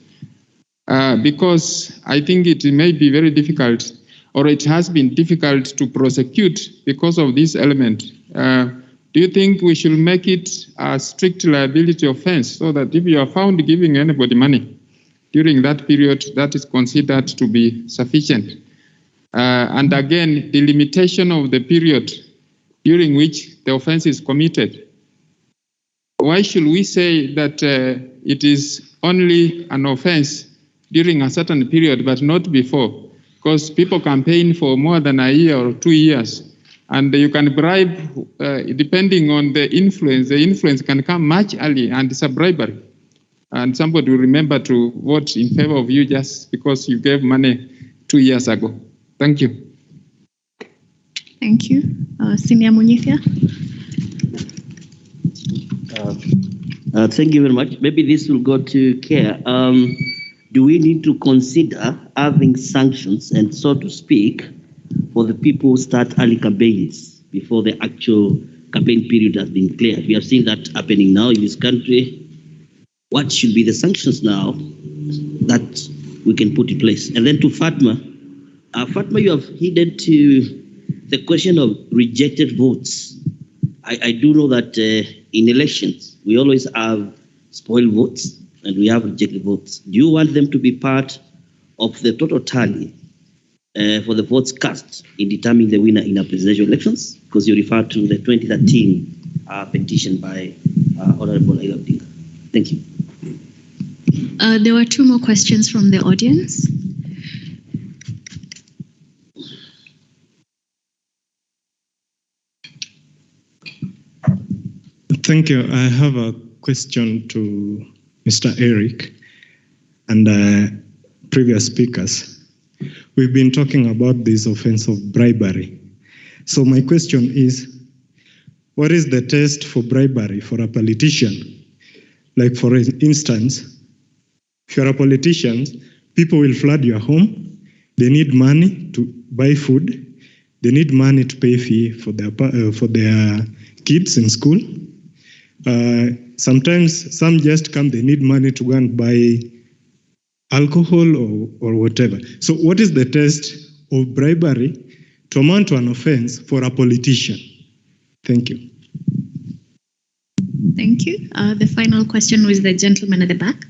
Speaker 19: Because I think it may be very difficult, or it has been difficult to prosecute because of this element. Do you think we should make it a strict liability offense, so that if you are found giving anybody money during that period, that is considered to be sufficient? And again, the limitation of the period during which the offense is committed. Why should we say that it is only an offense during a certain period, but not before? Because people campaign for more than a year or 2 years, and you can bribe, depending on the influence can come much early, and it's a bribery. And somebody will remember to vote in favor of you just because you gave money 2 years ago. Thank you.
Speaker 13: Thank you. Senior Munyithia.
Speaker 12: Thank you very much. Maybe this will go to Kea. Do we need to consider having sanctions, and so to speak, for the people who start early campaigns before the actual campaign period has been cleared? We have seen that happening now in this country. What should be the sanctions now that we can put in place? And then to Fatima. Fatima, you have hinted to the question of rejected votes. I do know that in elections, we always have spoiled votes and we have rejected votes. Do you want them to be part of the total tally for the votes cast in determining the winner in our presidential elections? Because you refer to the 2013 petition by Honorable Raila Odinga. Thank you.
Speaker 13: There were 2 more questions from the audience.
Speaker 20: Thank you. I have a question to Mr. Eric and previous speakers. We've been talking about this offense of bribery. So my question is, what is the test for bribery for a politician? Like for instance, if you're a politician, people will flood your home. They need money to buy food. They need money to pay fee for their kids in school. Sometimes some just come, they need money to go and buy alcohol or whatever. So what is the test of bribery to amount to an offense for a politician? Thank you.
Speaker 13: Thank you. The final question was the gentleman at the back.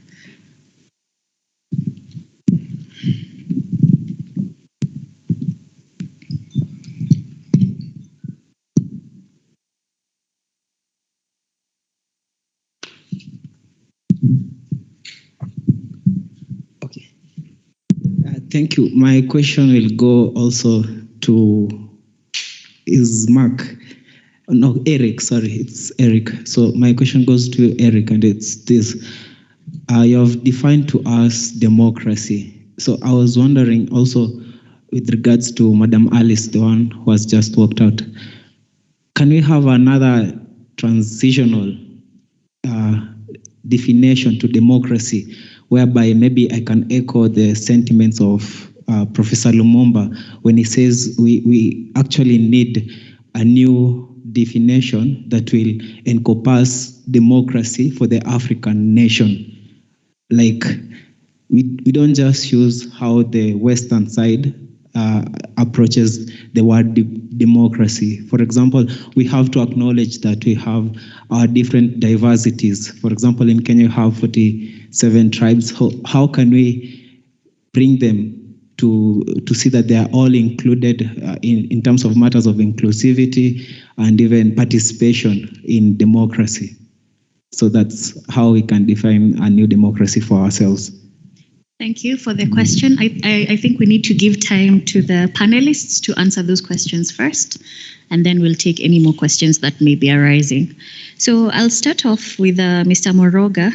Speaker 2: Thank you. My question will go also to Eric. Sorry, it's Eric. So my question goes to Eric, and it's this. You have defined to us democracy. So I was wondering also with regards to Madam Alice, the one who has just walked out, can we have another transitional definition to democracy, whereby maybe I can echo the sentiments of Professor Lumumba when he says we actually need a new definition that will encompass democracy for the African nation. Like, we don't just use how the Western side approaches the word democracy. For example, we have to acknowledge that we have our different diversities. For example, in Kenya, you have 47 tribes. How can we bring them to see that they are all included in terms of matters of inclusivity and even participation in democracy? So that's how we can define a new democracy for ourselves.
Speaker 13: Thank you for the question. I think we need to give time to the panelists to answer those questions first, and then we'll take any more questions that may be arising. So I'll start off with Mr. Moroga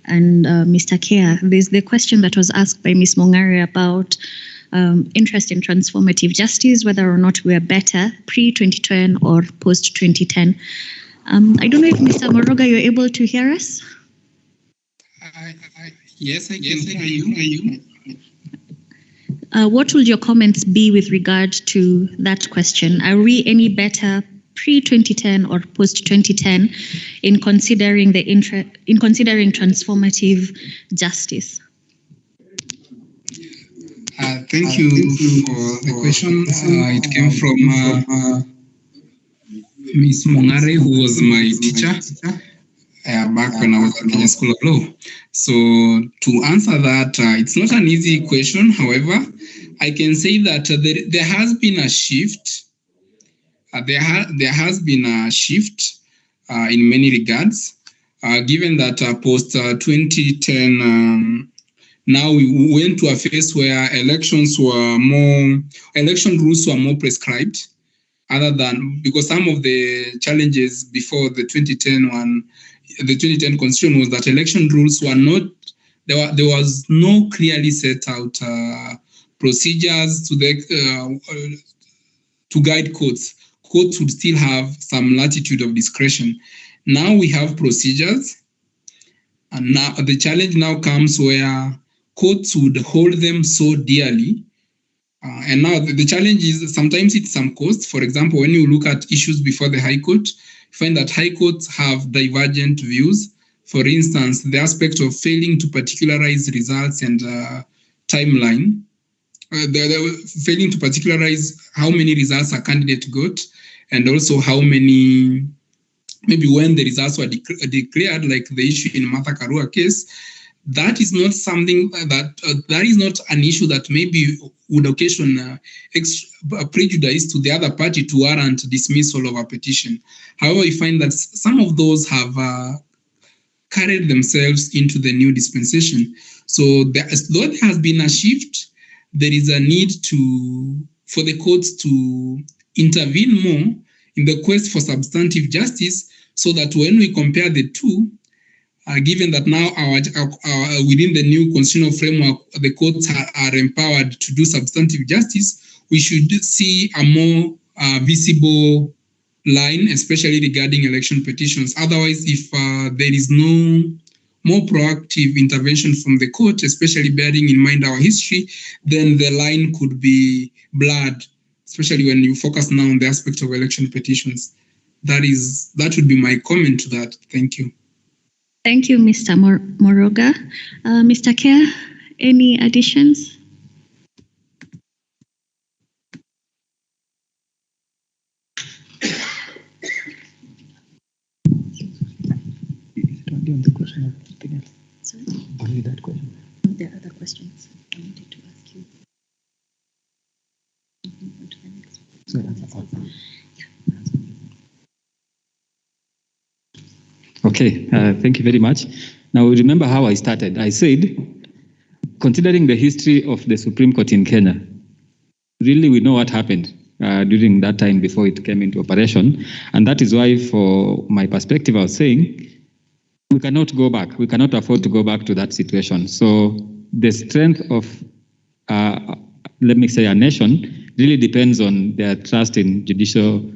Speaker 13: and Mr. Kea. There's the question that was asked by Ms. Mongare about interest in transformative justice, whether or not we are better pre-2010 or post-2010. I don't know if Mr. Moroga, you're able to hear us?
Speaker 15: Yes, I can hear you.
Speaker 13: What will your comments be with regard to that question? Are we any better pre-2010 or post-2010 in considering transformative justice?
Speaker 15: Thank you for the question. It came from Ms. Mongare, who was my teacher back when I was at Kenya School of Law. So to answer that, it's not an easy question. However, I can say that there has been a shift. There has been a shift in many regards, given that post 2010, now we went to a phase where election rules were more prescribed, other than because some of the challenges before the 2010 one. The 2010 constitution was that election rules were not, there was no clearly set out procedures to guide courts. Courts would still have some latitude of discretion. Now we have procedures, and now the challenge now comes where courts would hold them so dearly. And now the challenge is sometimes it's some cost. For example, when you look at issues before the High Court, you find that High Courts have divergent views. For instance, the aspect of failing to particularize results and timeline, failing to particularize how many results a candidate got, and also how many, maybe when the results were declared, like the issue in Martha Karua case. That is not something that is not an issue that maybe would occasion prejudice to the other party to warrant dismissal of a petition. However, we find that some of those have carried themselves into the new dispensation. So though there has been a shift, there is a need for the courts to intervene more in the quest for substantive justice, so that when we compare the two, given that now within the new constitutional framework, the courts are empowered to do substantive justice, we should see a more visible line, especially regarding election petitions. Otherwise, if there is no more proactive intervention from the court, especially bearing in mind our history, then the line could be blurred, especially when you focus now on the aspect of election petitions. That would be my comment to that. Thank you.
Speaker 13: Thank you, Mr. Moroga. Mr. Kea, any additions?
Speaker 5: On the question of something else.
Speaker 13: Sorry?
Speaker 5: Only that question.
Speaker 13: No, there are other questions I wanted to ask you.
Speaker 5: Okay, thank you very much. Now, remember how I started. I said, considering the history of the Supreme Court in Kenya, really we know what happened during that time before it came into operation. And that is why, for my perspective, I was saying, we cannot go back. We cannot afford to go back to that situation. So the strength of, let me say, a nation really depends on their trust in judicial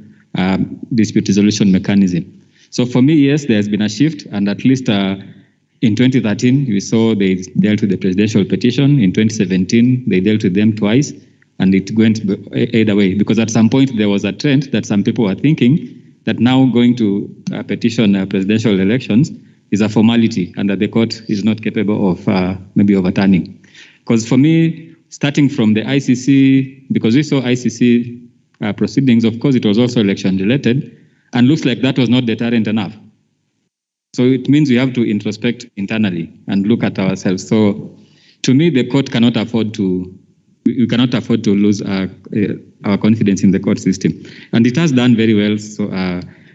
Speaker 5: dispute resolution mechanism. So for me, yes, there has been a shift, and at least in 2013, we saw they dealt with the presidential petition. In 2017, they dealt with them twice, and it went either way, because at some point there was a trend that some people were thinking that now going to petition presidential elections is a formality and that the court is not capable of maybe overturning. Because for me, starting from the ICC, because we saw ICC proceedings, of course, it was also election related, and looks like that was not deterrent enough. So it means we have to introspect internally and look at ourselves. So to me, the court cannot afford to, we cannot afford to lose our confidence in the court system. And it has done very well. So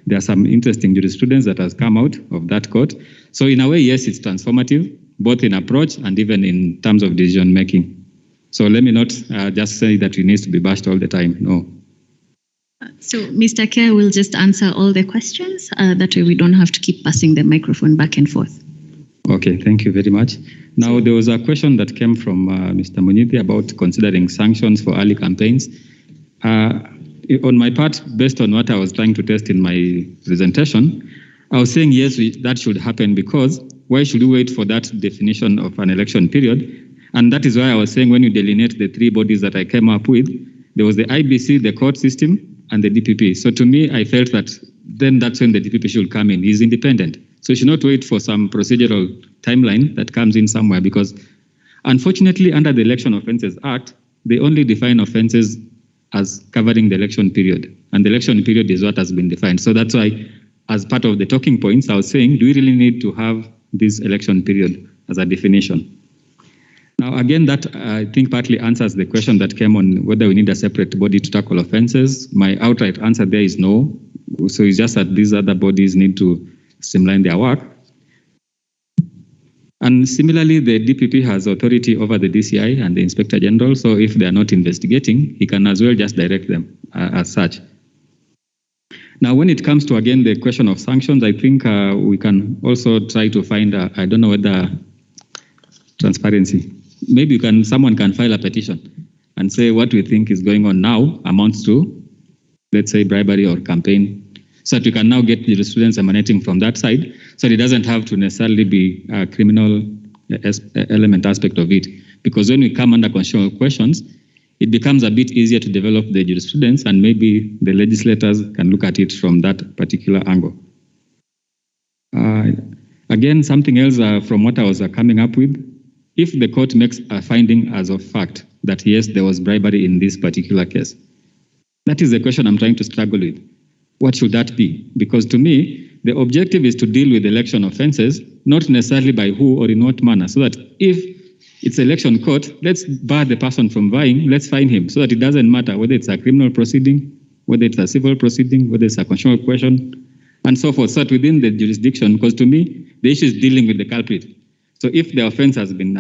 Speaker 5: there are some interesting jurisprudence that has come out of that court. So in a way, yes, it's transformative, both in approach and even in terms of decision making. So let me not just say that it needs to be bashed all the time. No.
Speaker 13: So Mr. Kea will just answer all the questions. That way we don't have to keep passing the microphone back and forth.
Speaker 5: Okay, thank you very much. Now, there was a question that came from Mr. Munyithi about considering sanctions for early campaigns. On my part, based on what I was trying to test in my presentation, I was saying, yes, that should happen, because why should we wait for that definition of an election period? And that is why I was saying, when you delineate the three bodies that I came up with, there was the IBC, the court system, and the DPP. So to me, I felt that then that's when the DPP should come in. He's independent. So you should not wait for some procedural timeline that comes in somewhere, because unfortunately, under the Election Offences Act, they only define offences as covering the election period. And the election period is what has been defined. So that's why, as part of the talking points, I was saying, do we really need to have this election period as a definition? Now, again, that I think partly answers the question that came on whether we need a separate body to tackle offences. My outright answer there is no. So it's just that these other bodies need to streamline their work. And similarly, the DPP has authority over the DCI and the Inspector General. So if they are not investigating, he can as well just direct them as such. Now, when it comes to, again, the question of sanctions, I think we can also try to find, I don't know whether transparency. Maybe someone can file a petition and say what we think is going on now amounts to, let's say, bribery or campaign, so that we can now get jurisprudence emanating from that side, so it doesn't have to necessarily be a criminal element aspect of it. Because when we come under constitutional questions, it becomes a bit easier to develop the jurisprudence, and maybe the legislators can look at it from that particular angle. Again, something else from what I was coming up with, if the court makes a finding as of fact that yes, there was bribery in this particular case, that is the question I'm trying to struggle with. What should that be? Because to me, the objective is to deal with election offences, not necessarily by who or in what manner, so that if it's election court, let's bar the person from vying, let's fine him, so that it doesn't matter whether it's a criminal proceeding, whether it's a civil proceeding, whether it's a constitutional question, and so forth, so that within the jurisdiction, because to me, the issue is dealing with the culprit. So if the offense has been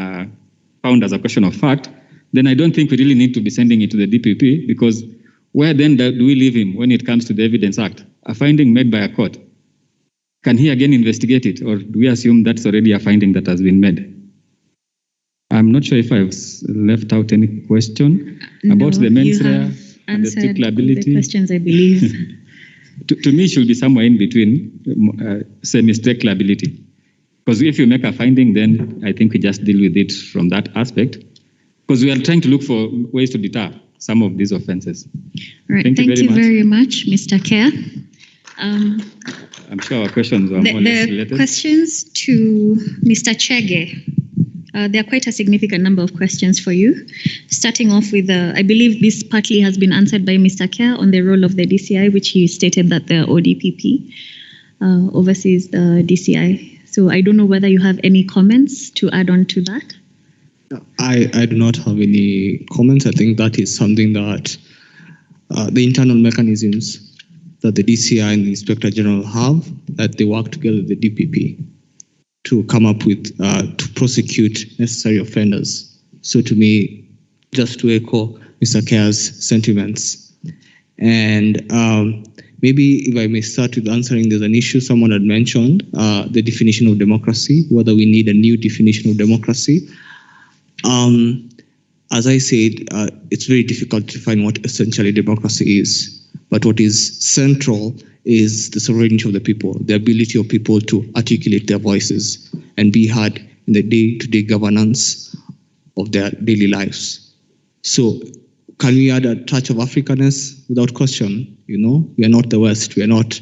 Speaker 5: found as a question of fact, then I don't think we really need to be sending it to the DPP, because where then do we leave him when it comes to the Evidence Act? A finding made by a court. Can he again investigate it, or do we assume that's already a finding that has been made? I'm not sure if I've left out any question about the mens rea and the strict liability.
Speaker 13: The questions, I believe.
Speaker 5: To me, it should be somewhere in between semi-strict liability. Because if you make a finding, then I think we just deal with it from that aspect. Because we are trying to look for ways to deter some of these offenses.
Speaker 13: All right. Thank you very much, Mr. Kea.
Speaker 5: I'm sure our questions are more or less related.
Speaker 13: The questions to Mr. Chegger. There are quite a significant number of questions for you. Starting off with, I believe this partly has been answered by Mr. Kea on the role of the DCI, which he stated that the ODPP oversees the DCI. So I don't know whether you have any comments to add on to that.
Speaker 17: I do not have any comments. I think that is something that the internal mechanisms that the DCI and the Inspector General have, that they work together with the DPP to come up with, to prosecute necessary offenders. So to me, just to echo Mr. Kea's sentiments. And maybe if I may start with answering, there's an issue someone had mentioned, the definition of democracy, whether we need a new definition of democracy. As I said, it's very difficult to define what essentially democracy is. But what is central is the sovereignty of the people, the ability of people to articulate their voices and be heard in the day-to-day governance of their daily lives. So can we add a touch of Africanness? Without question, we are not the West, we are not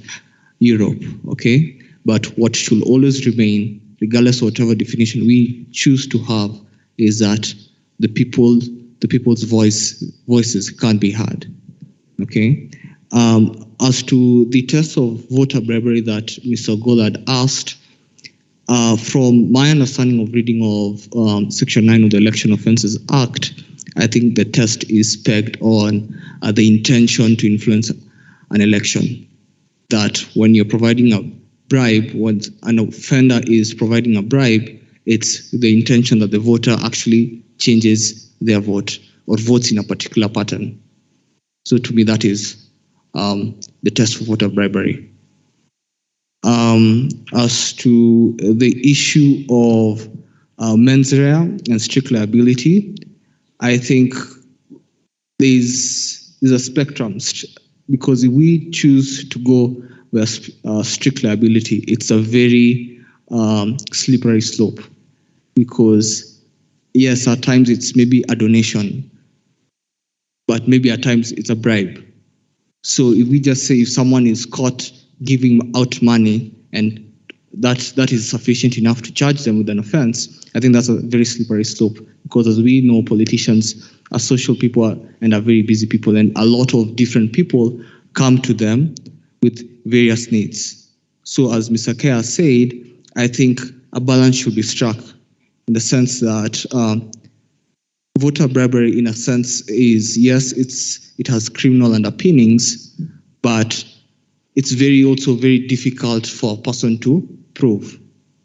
Speaker 17: Europe, okay? But what should always remain, regardless of whatever definition we choose to have, is that the people's voices can't be heard, okay? As to the test of voter bribery that Mr. Gollard asked, from my understanding of reading of Section 9 of the Election Offences Act, I think the test is pegged on the intention to influence an election. That when you're providing a bribe, when an offender is providing a bribe, it's the intention that the voter actually changes their vote or votes in a particular pattern. So to me, that is the test for voter bribery. As to the issue of mens rea and strict liability, I think there's a spectrum, because if we choose to go with strict liability, it's a very slippery slope, because yes, at times it's maybe a donation, but maybe at times it's a bribe. So if we just say if someone is caught giving out money and that is sufficient enough to charge them with an offense, I think that's a very slippery slope, because as we know, politicians are social people and are very busy people, and a lot of different people come to them with various needs. So as Mr. Kea said, I think a balance should be struck in the sense that voter bribery, in a sense, is, yes, it has criminal underpinnings, but it's also very difficult for a person to prove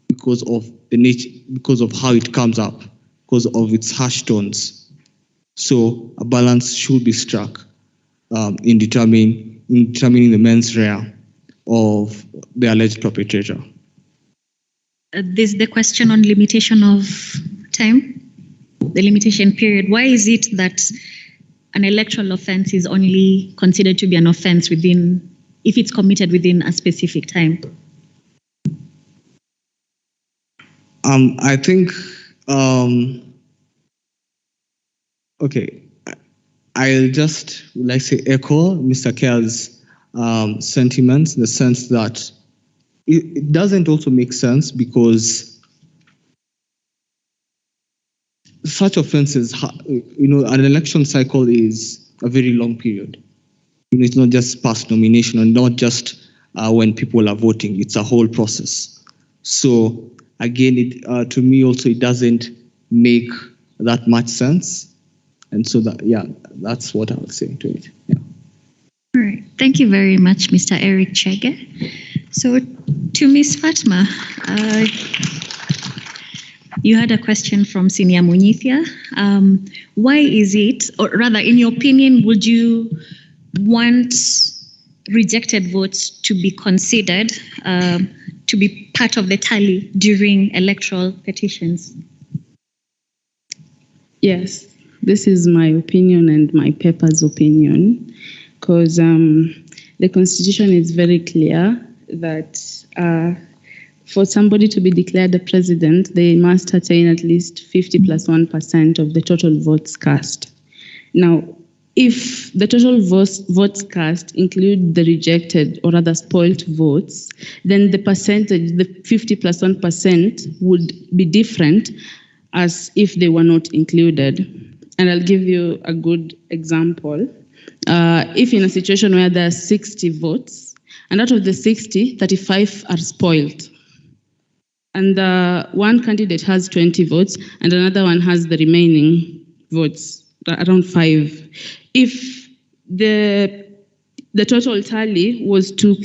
Speaker 17: because of the nature, because of how it comes up, because of its harsh tones. So a balance should be struck in determining the mens rea of the alleged perpetrator.
Speaker 13: There's the question on limitation of time, the limitation period. Why is it that an electoral offense is only considered to be an offense if it's committed within a specific time?
Speaker 17: I think, okay, I'll just, echo Mr. Kea's sentiments in the sense that it doesn't also make sense, because such offenses, an election cycle is a very long period. It's not just past nomination and not just when people are voting. It's a whole process. So again, to me also, it doesn't make that much sense. And so that's what I would say to it. Yeah.
Speaker 13: All right. Thank you very much, Mr. Eric Chegger. So to Ms. Fatima, you had a question from Senior Munithia. Why is it, or rather, in your opinion, would you want rejected votes to be considered to be part of the tally during electoral petitions?
Speaker 16: Yes, this is my opinion and my paper's opinion, because the Constitution is very clear that for somebody to be declared a president, they must attain at least 50 plus 1% of the total votes cast. Now, if the total votes cast include the rejected or rather spoiled votes, then the percentage, the 50 plus 1%, would be different as if they were not included. And I'll give you a good example. If in a situation where there are 60 votes, and out of the 60, 35 are spoiled, and one candidate has 20 votes, and another one has the remaining votes, around 5. If the total tally was to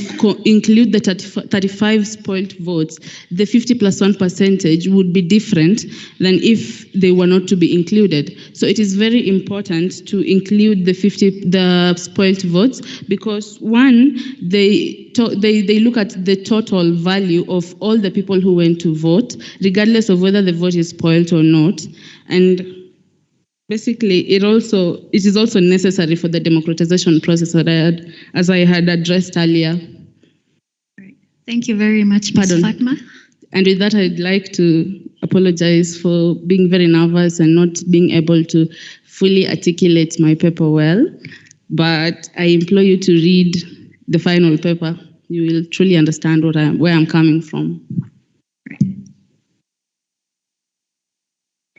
Speaker 16: include the 35 spoiled votes, the 50 plus 1% would be different than if they were not to be included. So it is very important to include the spoiled votes, because one, they look at the total value of all the people who went to vote, regardless of whether the vote is spoiled or not. And basically, it is also necessary for the democratization process, as I had addressed earlier.
Speaker 13: Thank you very much, Ms. Fatma.
Speaker 16: And with that, I'd like to apologize for being very nervous and not being able to fully articulate my paper well. But I implore you to read the final paper. You will truly understand where I'm coming from.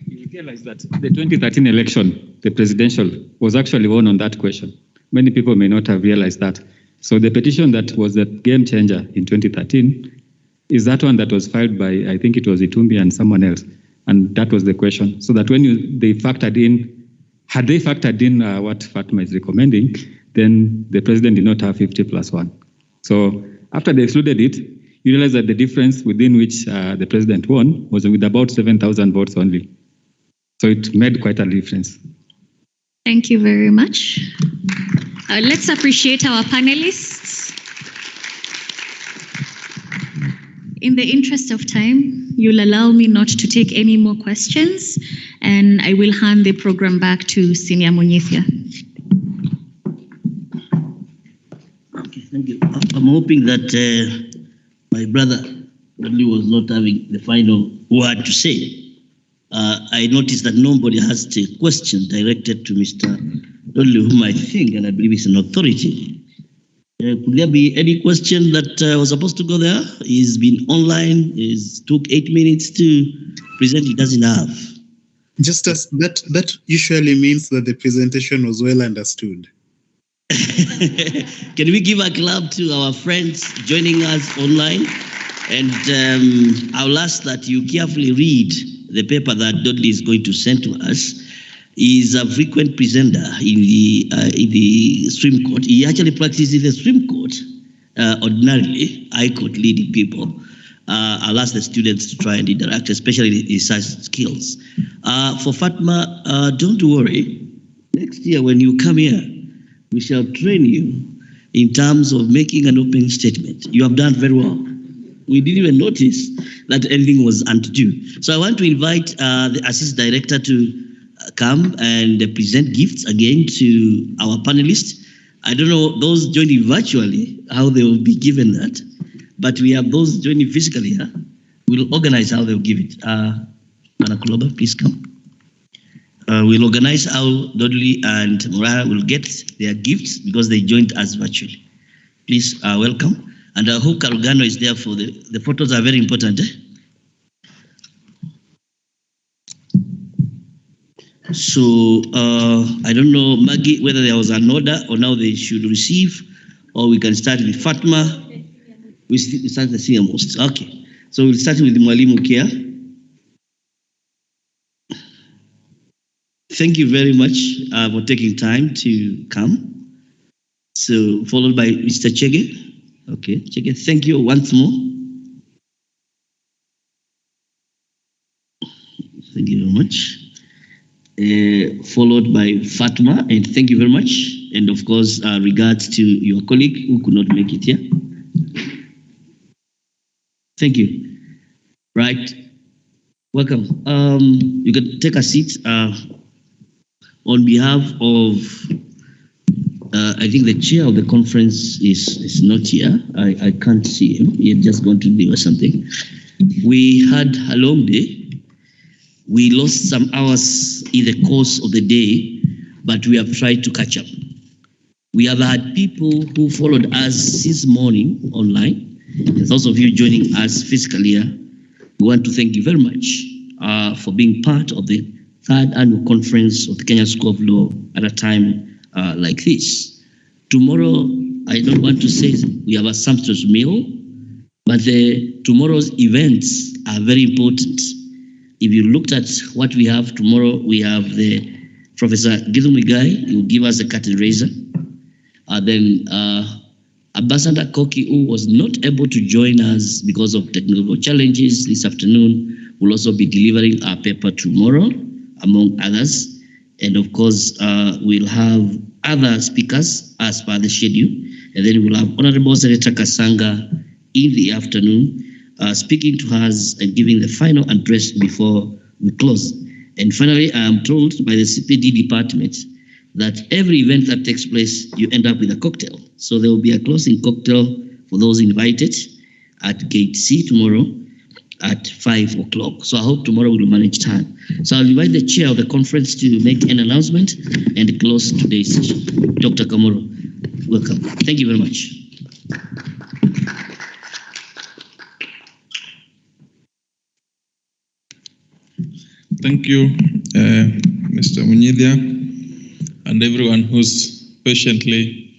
Speaker 5: You realize that the 2013 election, the presidential, was actually won on that question. Many people may not have realized that. So the petition that was the game changer in 2013 is that one that was filed by, I think it was Itumbi and someone else. And that was the question. So that when they factored in, had they factored in what Fatma is recommending, then the president did not have 50 plus 1. So after they excluded it, you realize that the difference within which the president won was with about 7,000 votes only. So it made quite a difference.
Speaker 13: Thank you very much. Let's appreciate our panelists. In the interest of time, you'll allow me not to take any more questions, and I will hand the program back to Senior Munyithia.
Speaker 12: Okay, thank you. I'm hoping that my brother Dudley was not having the final word to say. I noticed that nobody has a question directed to Mr. Dudley, whom I think and I believe is an authority. Could there be any question that was supposed to go there? He's been online. It took 8 minutes to present. He doesn't have.
Speaker 14: Just as that usually means that the presentation was well understood.
Speaker 12: Can we give a clap to our friends joining us online? And I'll ask that you carefully read the paper that Dudley is going to send to us. He is a frequent presenter in the Supreme Court. He actually practices in the Supreme Court ordinarily, High Court leading people. I'll ask the students to try and interact, especially his skills. For Fatma, don't worry. Next year when you come here, we shall train you in terms of making an opening statement. You have done very well. We didn't even notice that anything was undue. So I want to invite the Assistant Director to come and present gifts again to our panelists. I don't know those joining virtually, how they will be given that, but we have those joining physically. We'll organize how they'll give it. Anna Kuloba, please come. We'll organize how Dudley and Mariah will get their gifts because they joined us virtually. Please welcome. And I hope Karugano is there for the photos are very important. So I don't know, Maggie, whether there was an order or now they should receive, or we can start with Fatima. We start the senior most. Okay. So we'll start with Mwalimu Kea. Thank you very much for taking time to come. So followed by Mr. Chegger. Okay, Chegger, thank you once more. Thank you very much. Followed by Fatima, and thank you very much. And of course, regards to your colleague who could not make it here. Thank you. Right. Welcome. You can take a seat on behalf of I think the chair of the conference is not here. I can't see him. He had just gone to do something. We had a long day. We lost some hours in the course of the day, but we have tried to catch up. We have had people who followed us since morning online, and those of you joining us physically here. We want to thank you very much for being part of the 3rd Annual Conference of the Kenya School of Law at a time like this. Tomorrow, I don't want to say we have a sumptuous meal, but tomorrow's events are very important. If you looked at what we have tomorrow, we have the Professor Dudley Ochil, who will give us a curtain raiser. Then Ambassador Koki, who was not able to join us because of technical challenges this afternoon, will also be delivering our paper tomorrow, among others. And of course, we'll have other speakers as per the schedule. And then we'll have Honorable Senator Kasanga in the afternoon, speaking to us and giving the final address before we close. And finally, I am told by the CPD department that every event that takes place, you end up with a cocktail. So there will be a closing cocktail for those invited at Gate C tomorrow at 5 o'clock. So I hope tomorrow we'll manage time. So I'll invite the chair of the conference to make an announcement and close today's session. Dr. Kamoro, welcome. Thank you very much.
Speaker 21: Thank you, Mr. Munyidia, and everyone who's patiently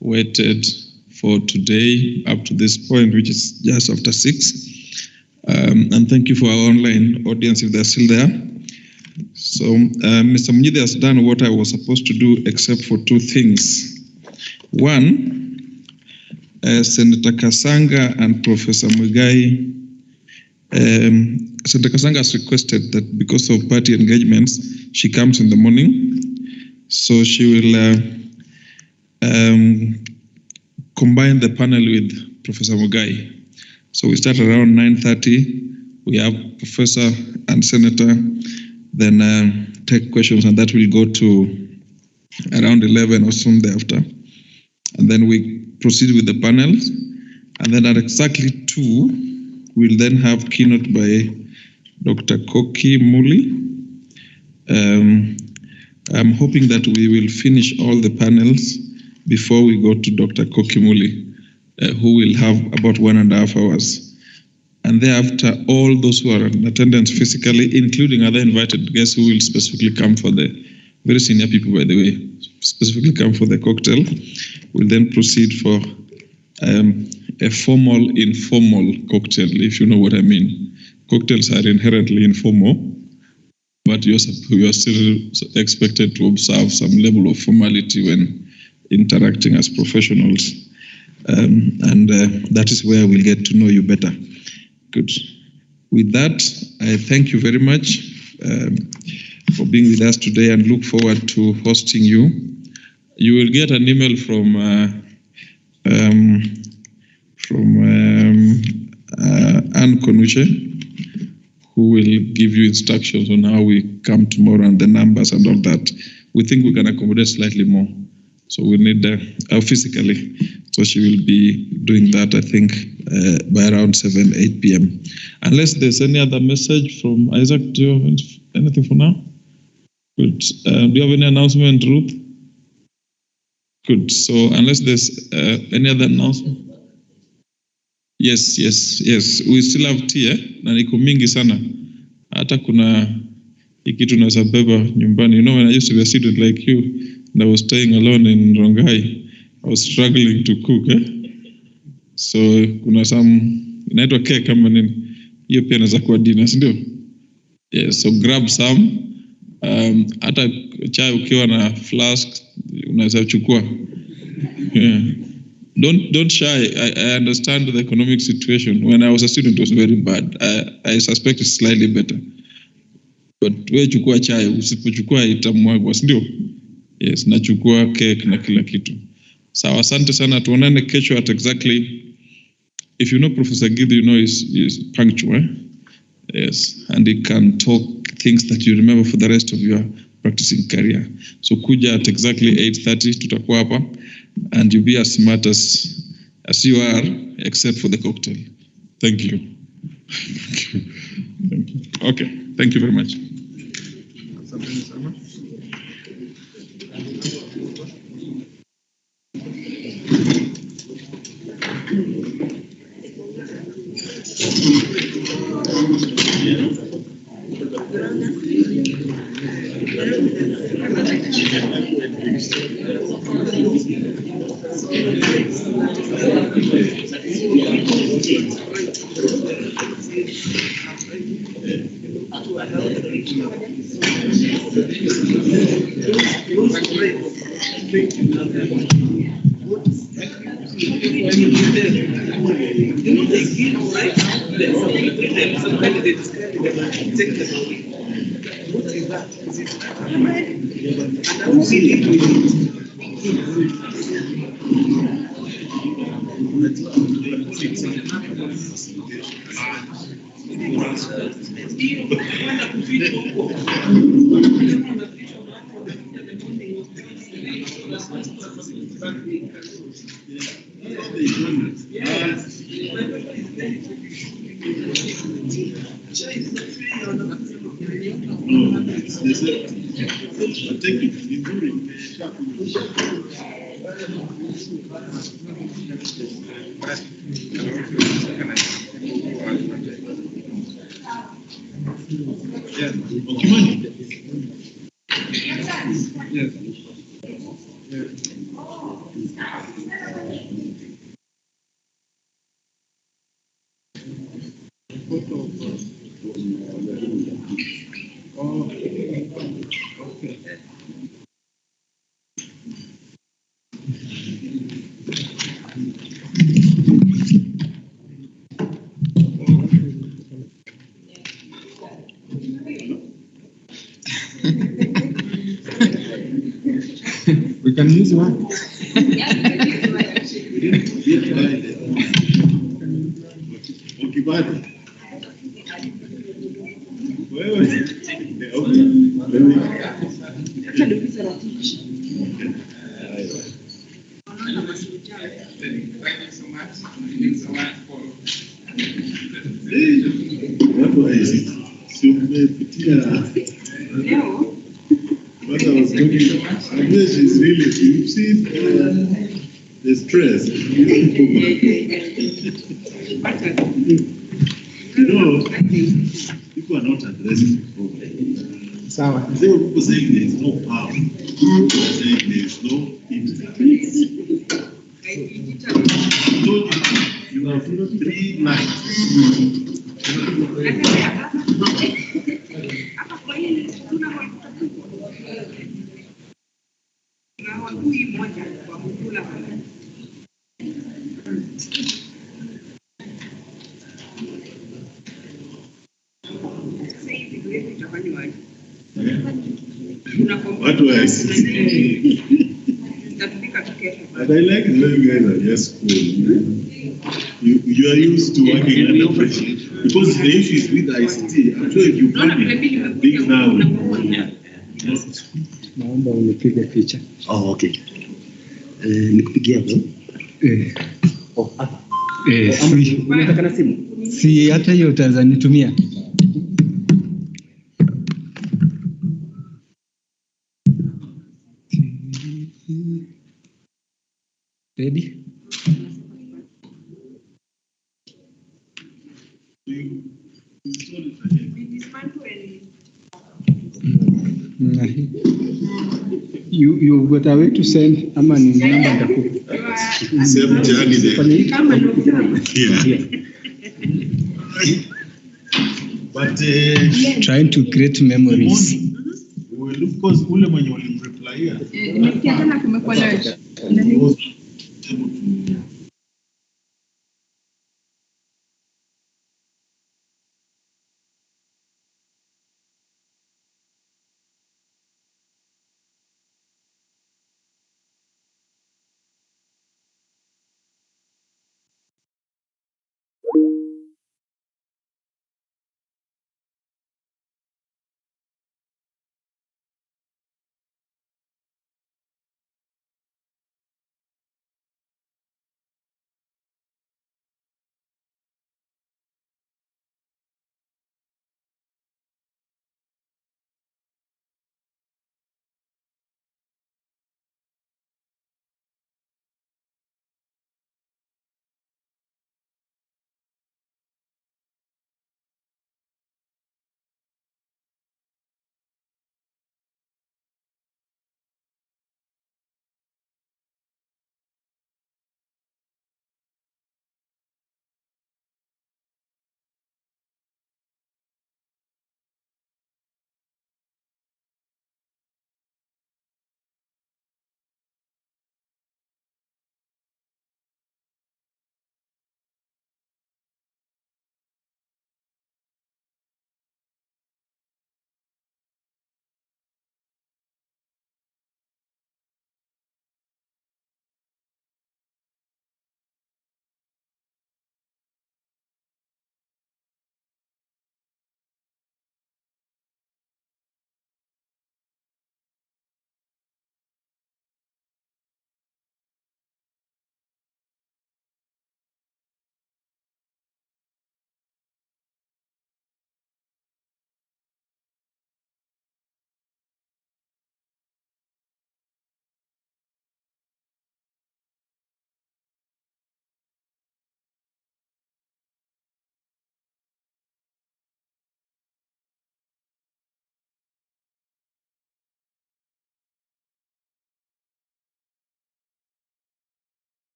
Speaker 21: waited for today up to this point, which is just after 6. And thank you for our online audience if they're still there. So Mr. Munyidia has done what I was supposed to do except for 2 things. One, Senator Kasanga and Professor Muigai, Senator Kasanga has requested that because of party engagements, she comes in the morning. So she will combine the panel with Professor Muigai. So we start around 9:30. We have Professor and Senator, then take questions, and that will go to around 11 or soon thereafter. And then we proceed with the panels. And then at exactly 2, we'll then have keynote by Dr. Koki Muli. I'm hoping that we will finish all the panels before we go to Dr. Koki Muli, who will have about 1.5 hours. And thereafter, all those who are in attendance physically, including other invited guests who will specifically come for the, very senior people by the way, specifically come for the cocktail, will then proceed for a formal, informal cocktail, if you know what I mean. Cocktails are inherently informal, but you are still expected to observe some level of formality when interacting as professionals. And that is where we'll get to know you better. Good. With that, I thank you very much for being with us today and look forward to hosting you. You will get an email from Anne Konuche, who will give you instructions on how we come tomorrow and the numbers and all that. We think we can accommodate slightly more. So we need physically. So she will be doing that, I think, by around 7, 8 p.m. Unless there's any other message from Isaac, do you have anything for now? Good. Do you have any announcement, Ruth? Good. So unless there's any other announcement. Yes. We still have tea, na niko mingi sana. Hata kuna ikitu naweza beba nyumbani. You know, when I used to be a student like you, and I was staying alone in Rongai, I was struggling to cook. So kuna some inaitwa cake kama nini. Hiyo pia inaweza kuwa dinner, si ndio? Yeah, so grab some. Hata chai ukiwa na flask unaweza chukua. Yeah. Don't shy. I understand the economic situation. When I was a student, it was very bad. I suspect it's slightly better. But wewe chukua chai, usipochukua itamwagwa, si ndio? Yes, nachukua cake na kila kitu. Sawa, asante sana. Tuonane kesho at exactly, if you know Professor Gidhi, you know is punctual. Yes, and he can talk things that you remember for the rest of your practicing career. So kuja at exactly 8:30 tutakuwa hapa, and you be as smart as you are, except for the cocktail. Thank you. Thank you. Thank you. Okay, thank you very much.
Speaker 1: We can use one. What I was talking about, she's really, you see the stress. No, people are not addressing the problem. There are people saying there is no power. People are saying there is no internet. You have 3 lines. What do I see? But I like the way you guys are just cool. You are used to working under pressure. Because the issue is with ICT. I'm sure if you panic, big now.
Speaker 4: Naomba unipige picha.
Speaker 22: Oh, okay. Nikupigia hapo. Unataka na simu?
Speaker 4: Si hata hiyo utaweza nitumia. Ready? You've got a way to send ama ni namba nitakupa.
Speaker 1: Same journey there. But
Speaker 4: trying to create memories.
Speaker 1: Well, of course, ule mwenye ulimreply.
Speaker 8: Nimesikia tena kumekuwa na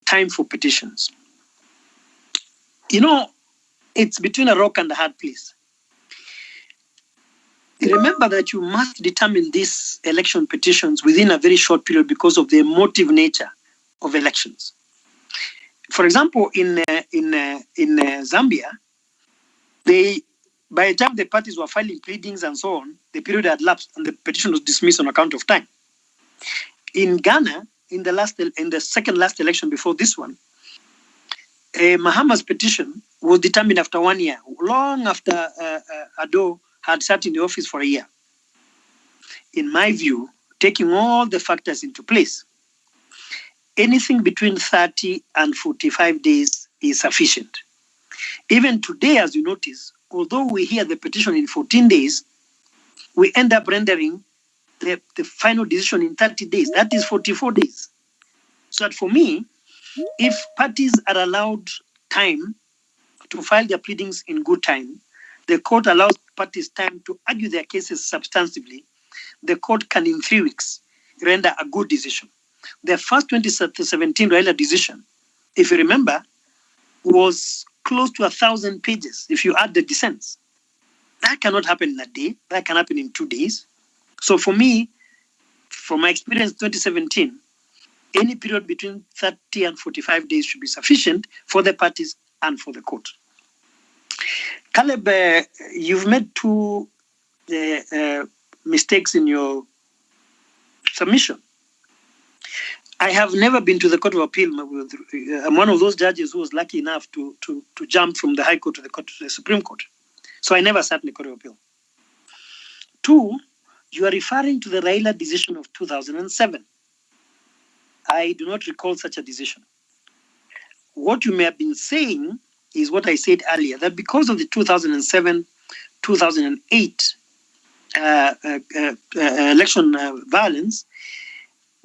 Speaker 7: time for petitions. You know, it's between a rock and a hard place. Remember that you must determine these election petitions within a very short period because of the emotive nature of elections. For example, in Zambia, by the time the parties were filing pleadings and so on, the period had lapsed and the petition was dismissed on account of time. In Ghana, in the second last election before this one, Mahama's petition was determined after 1 year, long after Ado had sat in the office for a year. In my view, taking all the factors into place, anything between 30 and 45 days is sufficient. Even today, as you notice, although we hear the petition in 14 days, we end up rendering the final decision in 30 days. That is 44 days. So that for me, if parties are allowed time to file their pleadings in good time, the court allows parties time to argue their cases substantively, the court can in 3 weeks render a good decision. The first 2017 Raila decision, if you remember, was close to 1,000 pages if you add the dissents. That cannot happen in a day. That can happen in 2 days. So for me, from my experience 2017, any period between 30 and 45 days should be sufficient for the parties and for the court. Caleb, you've made two mistakes in your submission. I have never been to the Court of Appeal. I'm one of those judges who was lucky enough to jump from the High Court to the Supreme Court. So I never sat in the Court of Appeal. 2, you are referring to the Raila decision of 2007. I do not recall such a decision. What you may have been saying is what I said earlier, that because of the 2007-2008 election violence,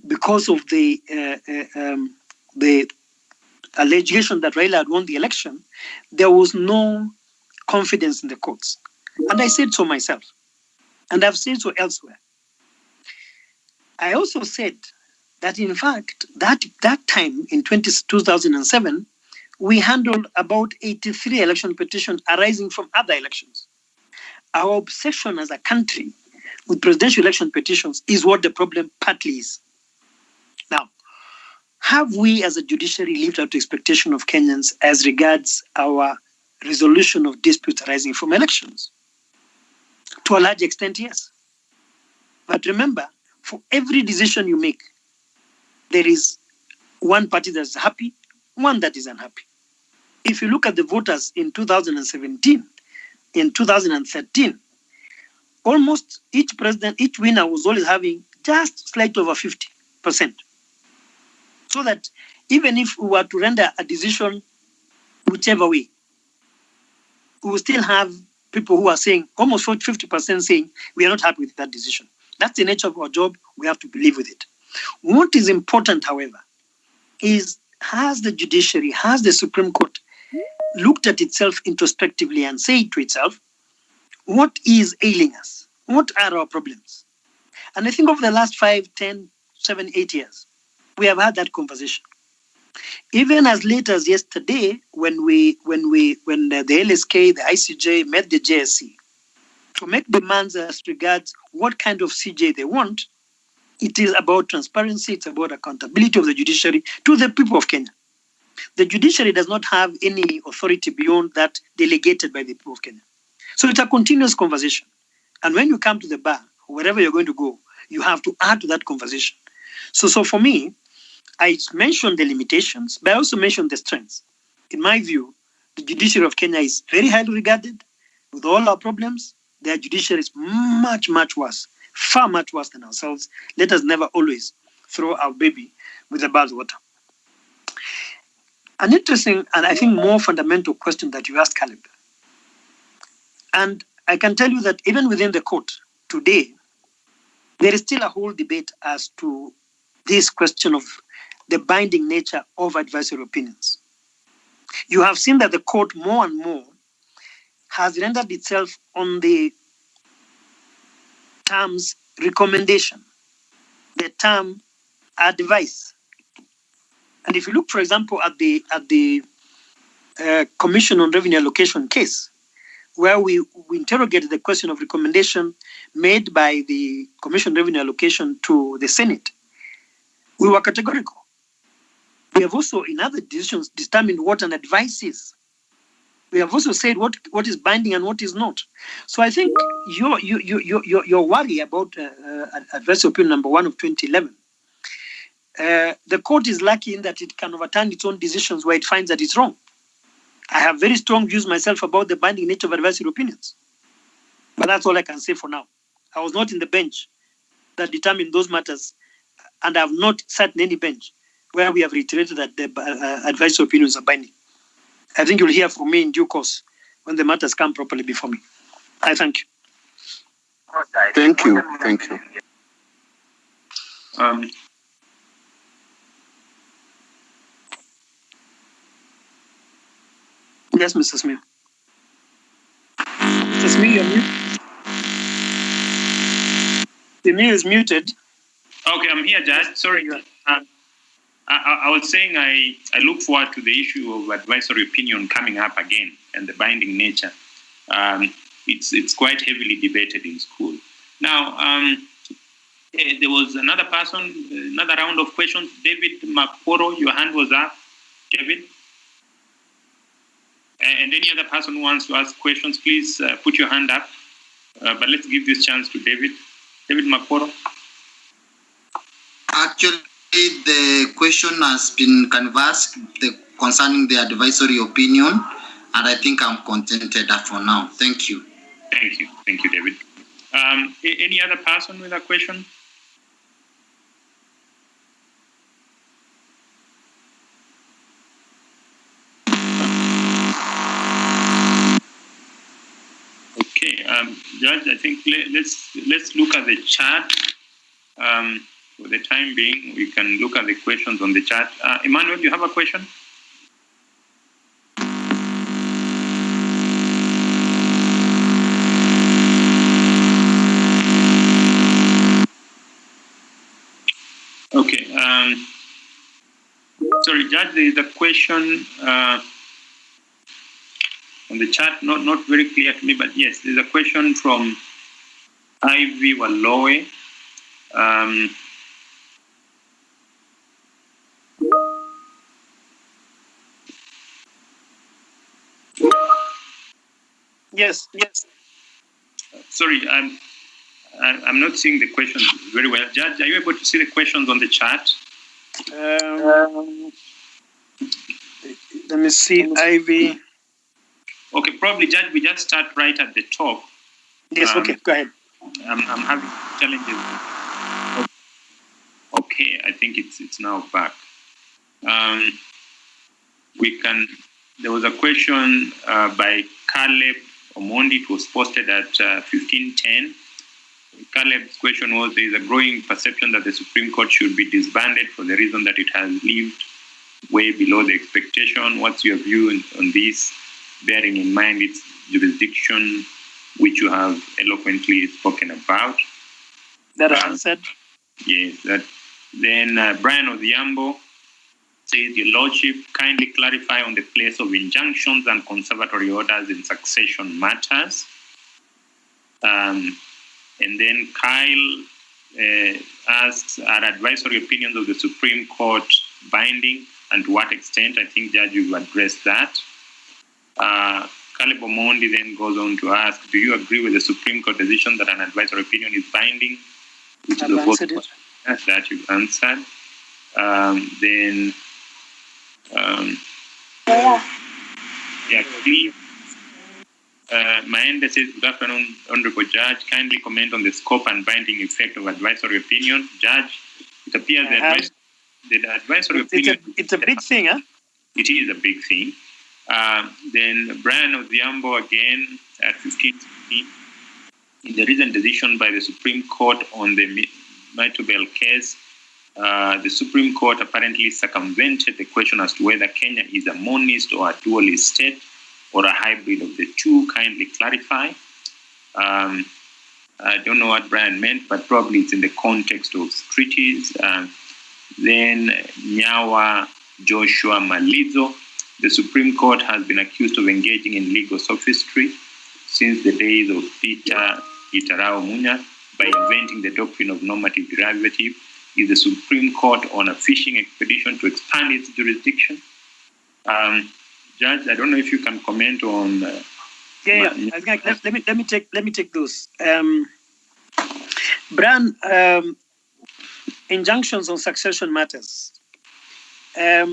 Speaker 7: because of the allegation that Raila had won the election, there was no confidence in the courts. And I said so myself. And I've said so elsewhere. I also said that, in fact, that time in 2007, we handled about 83 election petitions arising from other elections. Our obsession as a country with presidential election petitions is what the problem partly is. Now, have we as a judiciary lived up to expectation of Kenyans as regards our resolution of disputes arising from elections? To a large extent, yes. But remember, for every decision you make, there is one party that's happy, one that is unhappy. If you look at the voters in 2017, in 2013, almost each winner was always having just slightly over 50%. So that even if we were to render a decision whichever way, we will still have people who are saying, almost 50% saying, we are not happy with that decision. That's the nature of our job. We have to live with it. What is important, however, is has the judiciary, has the Supreme Court looked at itself introspectively and said to itself, what is ailing us? What are our problems? And I think over the last 5, 10, 7, 8 years, we have had that conversation. Even as late as yesterday, when the LSK, the ICJ met the JSC to make demands as regards what kind of CJ they want, it is about transparency, it's about accountability of the judiciary to the people of Kenya. The judiciary does not have any authority beyond that delegated by the people of Kenya. So it's a continuous conversation. And when you come to the bar, wherever you're going to go, you have to add to that conversation. So for me, I mentioned the limitations, but I also mentioned the strengths. In my view, the judiciary of Kenya is very highly regarded. With all our problems, their judiciary is much, much worse, far much worse than ourselves. Let us never always throw our baby with the bathwater. An interesting and I think more fundamental question that you asked, Caleb. And I can tell you that even within the court today, there is still a whole debate as to this question of the binding nature of advisory opinions. You have seen that the court more and more has rendered itself on the terms recommendation, the term advice. And if you look, for example, at the Commission on Revenue Allocation case, where we interrogated the question of recommendation made by the Commission on Revenue Allocation to the Senate, we were categorical. We have also, in other decisions, determined what an advice is. We have also said what is binding and what is not. So I think your worry about advisory opinion number 1 of 2011, the court is lucky in that it can overturn its own decisions where it finds that it's wrong. I have very strong views myself about the binding nature of advisory opinions. But that's all I can say for now. I was not in the bench that determined those matters, and I have not sat in any bench where we have reiterated that the advisory opinions are binding. I think you'll hear from me in due course when the matters come properly before me. I thank you.
Speaker 9: Thank you. Thank you.
Speaker 7: Yes, Mr. Smith. Mr. Smith, you're muted. The mute is muted.
Speaker 10: Okay, I'm here, Judge. Sorry. I was saying I look forward to the issue of advisory opinion coming up again and the binding nature. It's quite heavily debated in school. Now, there was another person, another round of questions. David Makporo, your hand was up. David? And any other person who wants to ask questions, please put your hand up. But let's give this chance to David. David Makporo.
Speaker 23: Actually, the question has been canvassed concerning the advisory opinion, and I think I'm contented for now. Thank you.
Speaker 10: Thank you. Thank you, David. Any other person with a question? Okay, Judge, I think let's look at the chat. For the time being, we can look at the questions on the chat. Emmanuel, you have a question? Okay. Sorry, Judge, there is a question on the chat, not very clear to me, but yes, there's a question from Ivy Waloe.
Speaker 7: Yes.
Speaker 10: Sorry, I'm not seeing the questions very well. Judge, are you able to see the questions on the chat?
Speaker 7: Let me see, Ivy.
Speaker 10: Okay, probably, Judge, we just start right at the top.
Speaker 7: Yes, okay, go ahead.
Speaker 10: I'm having challenges. Okay, I think it's now back. There was a question by Caleb Omondi. It was posted at 15:10. Caleb's question was, there is a growing perception that the Supreme Court should be disbanded for the reason that it has lived way below the expectation. What's your view on this, bearing in mind its jurisdiction, which you have eloquently spoken about?
Speaker 7: That I answered.
Speaker 10: Yes. Then Brian Odhiambo says, Your Lordship, kindly clarify on the place of injunctions and conservatory orders in succession matters. And then Kyle asks, are advisory opinions of the Supreme Court binding, and to what extent? I think, Judge, you've addressed that. Caleb Omondi then goes on to ask, do you agree with the Supreme Court decision that an advisory opinion is binding? Which
Speaker 7: I've answered it.
Speaker 10: That you've answered. Then, please. Mahandia says, good afternoon, Honorable Judge. Kindly comment on the scope and binding effect of advisory opinion. Judge, it appears the advisory opinion...
Speaker 7: It's a big thing, huh?
Speaker 10: It is a big thing. Then Brian Odhiambo again at 15:16. In the recent decision by the Supreme Court on the Mitobel case, the Supreme Court apparently circumvented the question as to whether Kenya is a monist or a dualist state or a hybrid of the two. Kindly clarify. I don't know what Brian meant, but probably it's in the context of treaties. Then Nyawa Joshua Malizo. The Supreme Court has been accused of engaging in legal sophistry since the days of Peter Itarao Munya by inventing the doctrine of normative derivative. Is the Supreme Court on a fishing expedition to expand its jurisdiction? Judge, I don't know if you can comment on.
Speaker 7: Let me take those. Bran, injunctions on succession matters. Cap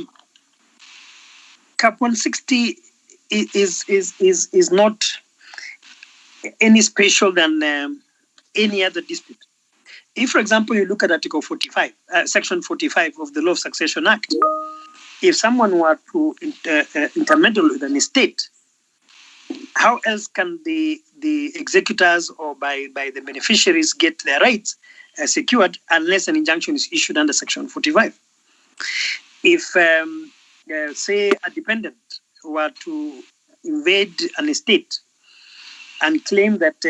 Speaker 7: 160 is not any special than any other dispute. If, for example, you look at Article 45, Section 45 of the Law of Succession Act, if someone were to intermeddle with an estate, how else can the executors or by the beneficiaries get their rights secured unless an injunction is issued under Section 45? If, say, a dependent were to invade an estate and claim that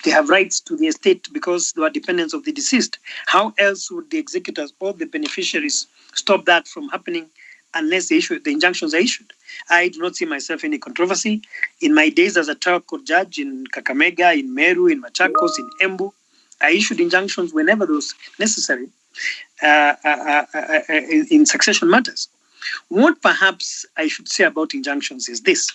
Speaker 7: they have rights to the estate because they are dependents of the deceased, how else would the executors or the beneficiaries stop that from happening unless the injunctions are issued? I do not see myself in any controversy. In my days as a trial court judge in Kakamega, in Meru, in Machakos, in Embu, I issued injunctions whenever those necessary in succession matters. What perhaps I should say about injunctions is this.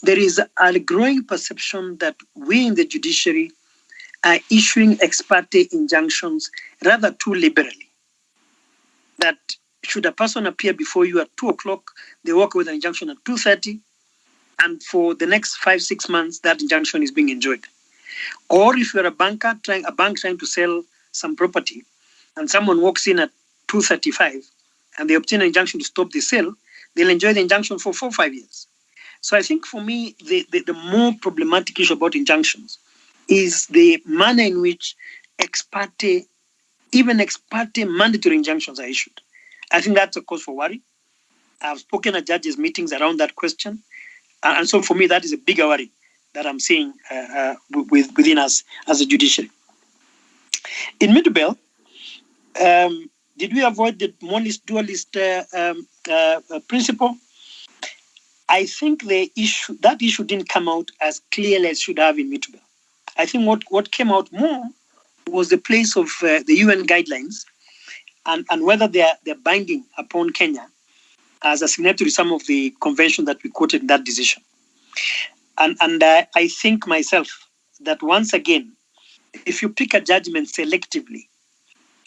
Speaker 7: There is a growing perception that we in the judiciary are issuing ex parte injunctions rather too liberally. That should a person appear before you at 2 o'clock, they walk with an injunction at 2:30, and for the next 5-6 months, that injunction is being enjoyed. Or if you're a bank trying to sell some property, and someone walks in at 2:35, and they obtain an injunction to stop the sale, they'll enjoy the injunction for 4 or 5 years. So I think for me, the more problematic issue about injunctions is the manner in which even ex parte mandatory injunctions are issued. I think that's a cause for worry. I've spoken at judges' meetings around that question. And so for me, that is a bigger worry that I'm seeing within us as a judiciary. In Midubel, did we avoid the monist dualist principle? I think that issue didn't come out as clearly as it should have in Midubel. I think what came out more was the place of the UN guidelines and whether they're binding upon Kenya as a signatory to some of the convention that we quoted in that decision. And I think myself that once again, if you pick a judgment selectively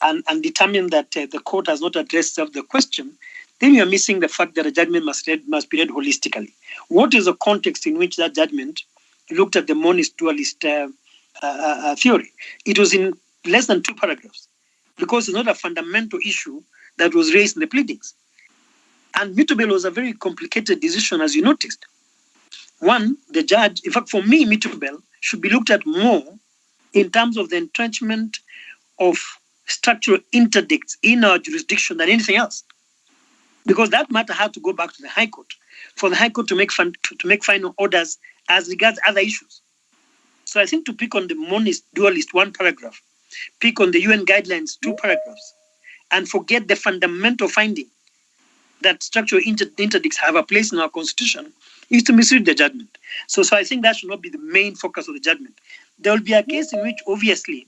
Speaker 7: and determine that the court has not addressed the question, then you're missing the fact that a judgment must be read holistically. What is the context in which that judgment looked at the monist dualist theory? It was in less than 2 paragraphs because it's not a fundamental issue that was raised in the pleadings. And Mitubel was a very complicated decision, as you noticed. One, the judge, in fact, for me, Mitubel should be looked at more in terms of the entrenchment of structural interdicts in our jurisdiction than anything else. Because that matter had to go back to the High Court for the High Court to make final orders as regards other issues. So I think to pick on the monist dualist 1 paragraph, pick on the UN guidelines 2 paragraphs, and forget the fundamental finding that structural interdicts have a place in our constitution is to misread the judgment. So I think that should not be the main focus of the judgment. There will be a case in which obviously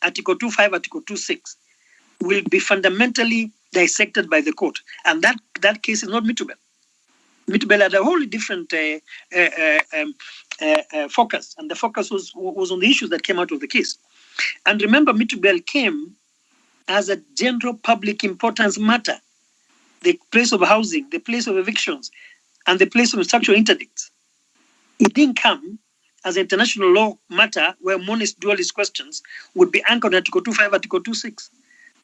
Speaker 7: Article 2.5, Article 2.6 will be fundamentally dissected by the court. And that case is not Mitubel. Mitubel had a wholly different focus. And the focus was on the issues that came out of the case. And remember, Mitubel came as a general public importance matter. The place of housing, the place of evictions, and the place of structural interdicts. It didn't come as an international law matter where monist dualist questions would be anchored in Article 2.5, Article 2.6.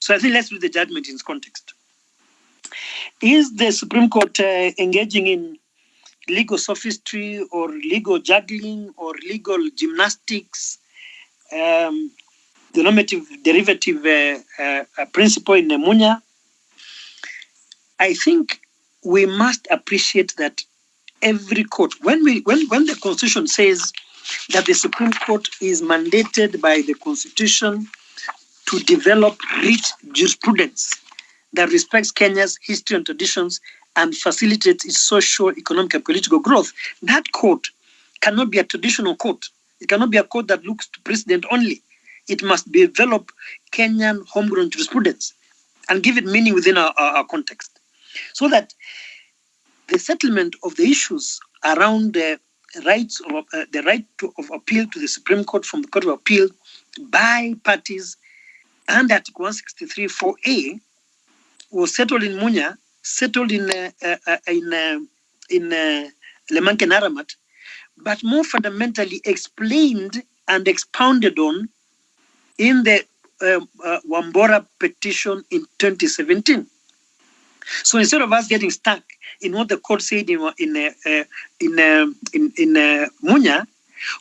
Speaker 7: So I think let's read the judgment in its context. Is the Supreme Court engaging in legal sophistry or legal juggling or legal gymnastics? The normative derivative principle in Nemunya? I think we must appreciate that every court, when the Constitution says that the Supreme Court is mandated by the Constitution to develop rich jurisprudence that respects Kenya's history and traditions and facilitates its social, economic, and political growth. That court cannot be a traditional court. It cannot be a court that looks to precedent only. It must develop Kenyan homegrown jurisprudence and give it meaning within our context, so that the settlement of the issues around the right of appeal to the Supreme Court from the Court of Appeal by parties and Article 163(4)(a) was settled in Munya, settled in Lemanke Naramat, but more fundamentally explained and expounded on in the Wambora petition in 2017. So instead of us getting stuck in what the court said in Munya,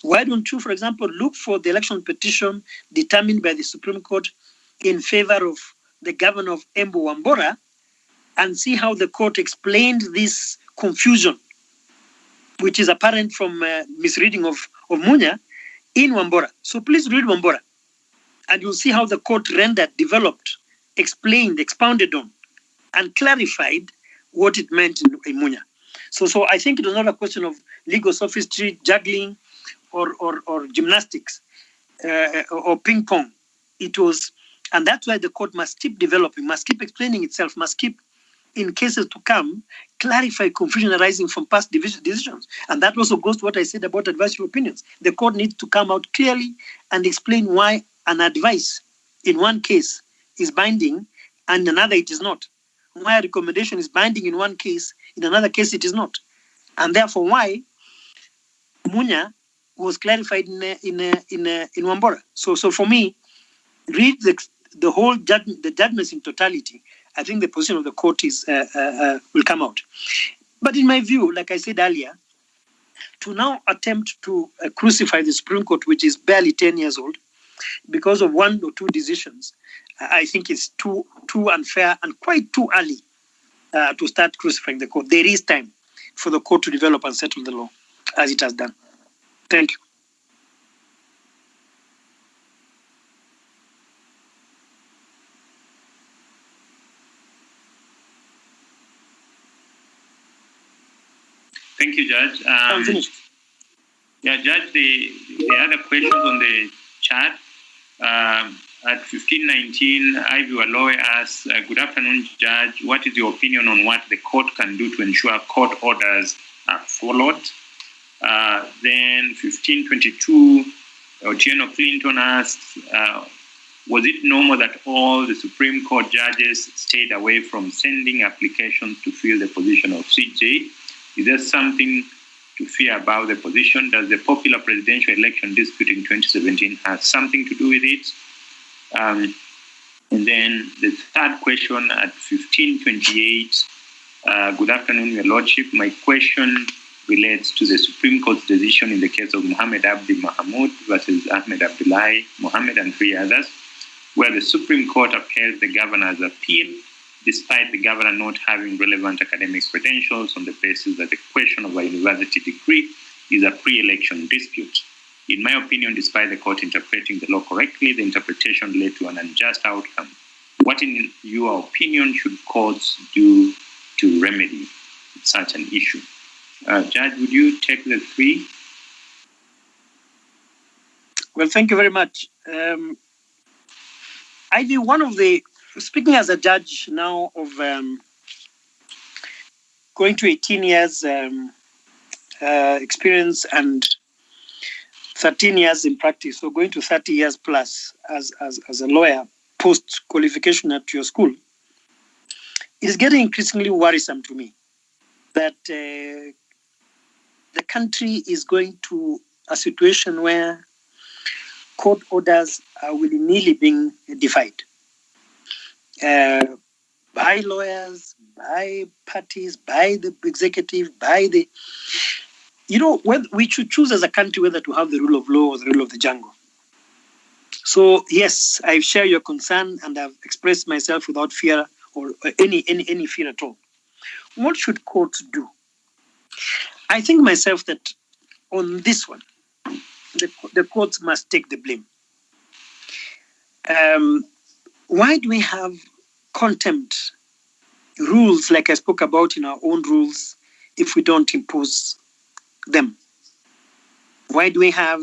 Speaker 7: why don't you, for example, look for the election petition determined by the Supreme Court in favor of the governor of Embu Wambora and see how the court explained this confusion, which is apparent from misreading of Munya in Wambora. So please read Wambora, and you'll see how the court rendered, developed, explained, expounded on, and clarified what it meant in Munya. So I think it was not a question of legal sophistry, juggling, or gymnastics, or ping pong. It was, and that's why the court must keep developing, must keep explaining itself, must keep, in cases to come, clarify confusion arising from past decisions. And that also goes to what I said about advisory opinions. The court needs to come out clearly and explain why an advice in one case is binding and another it is not. Why a recommendation is binding in one case, in another case it is not. And therefore why Munya was clarified in Wambora. So for me, read the whole the judgments in totality. I think the position of the court is will come out. But in my view, like I said earlier, to now attempt to crucify the Supreme Court, which is barely 10 years old, because of one or two decisions, I think it's too unfair and quite too early to start crucifying the court. There is time for the court to develop and settle the law, as it has done. Thank you.
Speaker 10: Thank you, Judge.
Speaker 7: I'm finished.
Speaker 10: Yeah, Judge, the other questions on the chat. At 1519, Ivy Waloy asks, good afternoon, Judge. What is your opinion on what the court can do to ensure court orders are followed? Then 1522, Otieno Clinton asks, was it normal that all the Supreme Court judges stayed away from sending applications to fill the position of CJ? Is there something to fear about the position? Does the popular presidential election dispute in 2017 have something to do with it? And then the third question at 1528, good afternoon, Your Lordship. My question relates to the Supreme Court's decision in the case of Mohammed Abdi Mahmoud versus Ahmed Abdullahi Mohammed and 3 others, where the Supreme Court upheld the governor's appeal despite the governor not having relevant academic credentials on the basis that the question of a university degree is a pre-election dispute. In my opinion, despite the court interpreting the law correctly, the interpretation led to an unjust outcome. What, in your opinion, should courts do to remedy such an issue? Judge, would you take the 3?
Speaker 7: Well, thank you very much. I think one of the, speaking as a judge now of going to 18 years experience and 13 years in practice, so going to 30 years plus as a lawyer post-qualification at your school, it is getting increasingly worrisome to me that the country is going to a situation where court orders are willy-nilly being defied by lawyers, by parties, by the executive, by the... You know, we should choose as a country whether to have the rule of law or the rule of the jungle. So, yes, I share your concern and I've expressed myself without fear or any fear at all. What should courts do? I think myself that on this one, the courts must take the blame. Why do we have contempt rules, like I spoke about in our own rules, if we don't impose them? Why do we have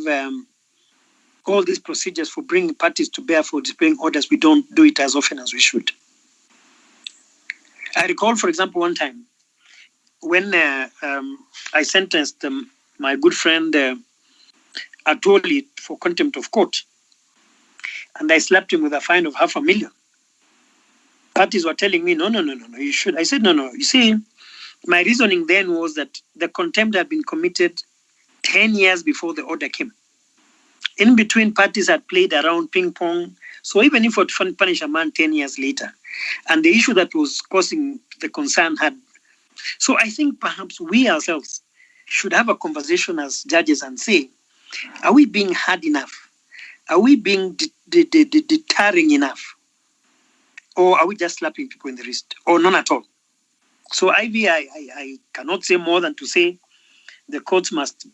Speaker 7: all these procedures for bringing parties to bear for displaying orders? We don't do it as often as we should. I recall, for example, one time when I sentenced my good friend Atoli for contempt of court, and I slapped him with a fine of $500,000. Parties were telling me, no, you should. I said, no. You see, my reasoning then was that the contempt had been committed 10 years before the order came. In between, parties had played around ping pong. So even if we would punish a man 10 years later, and the issue that was causing the concern had. So I think perhaps we ourselves should have a conversation as judges and say, are we being hard enough? Are we being deterring enough? Or are we just slapping people in the wrist? Or none at all? So I cannot say more than to say the courts must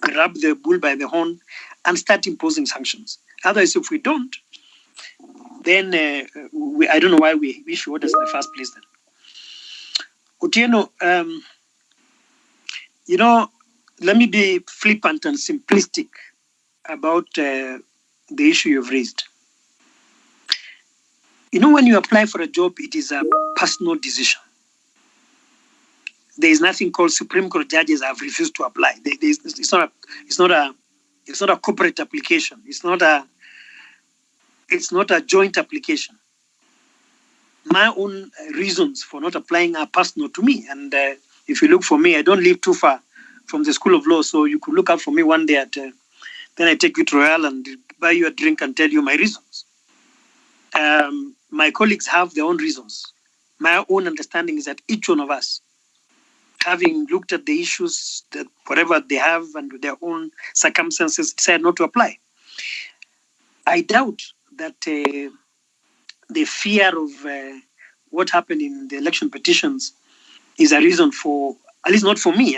Speaker 7: grab the bull by the horn and start imposing sanctions. Otherwise, if we don't, then I don't know why we issue orders in the first place then. Otieno, let me be flippant and simplistic about the issue you've raised. When you apply for a job, it is a personal decision. There is nothing called Supreme Court judges have refused to apply. It's not a corporate application. It's not a joint application. My own reasons for not applying are personal to me. And if you look for me, I don't live too far from the School of Law, so you could look out for me one day then I take you to Royal and buy you a drink and tell you my reasons. My colleagues have their own reasons. My own understanding is that each one of us, having looked at the issues, that whatever they have and their own circumstances, decide not to apply. I doubt that the fear of what happened in the election petitions is a reason for, at least not for me.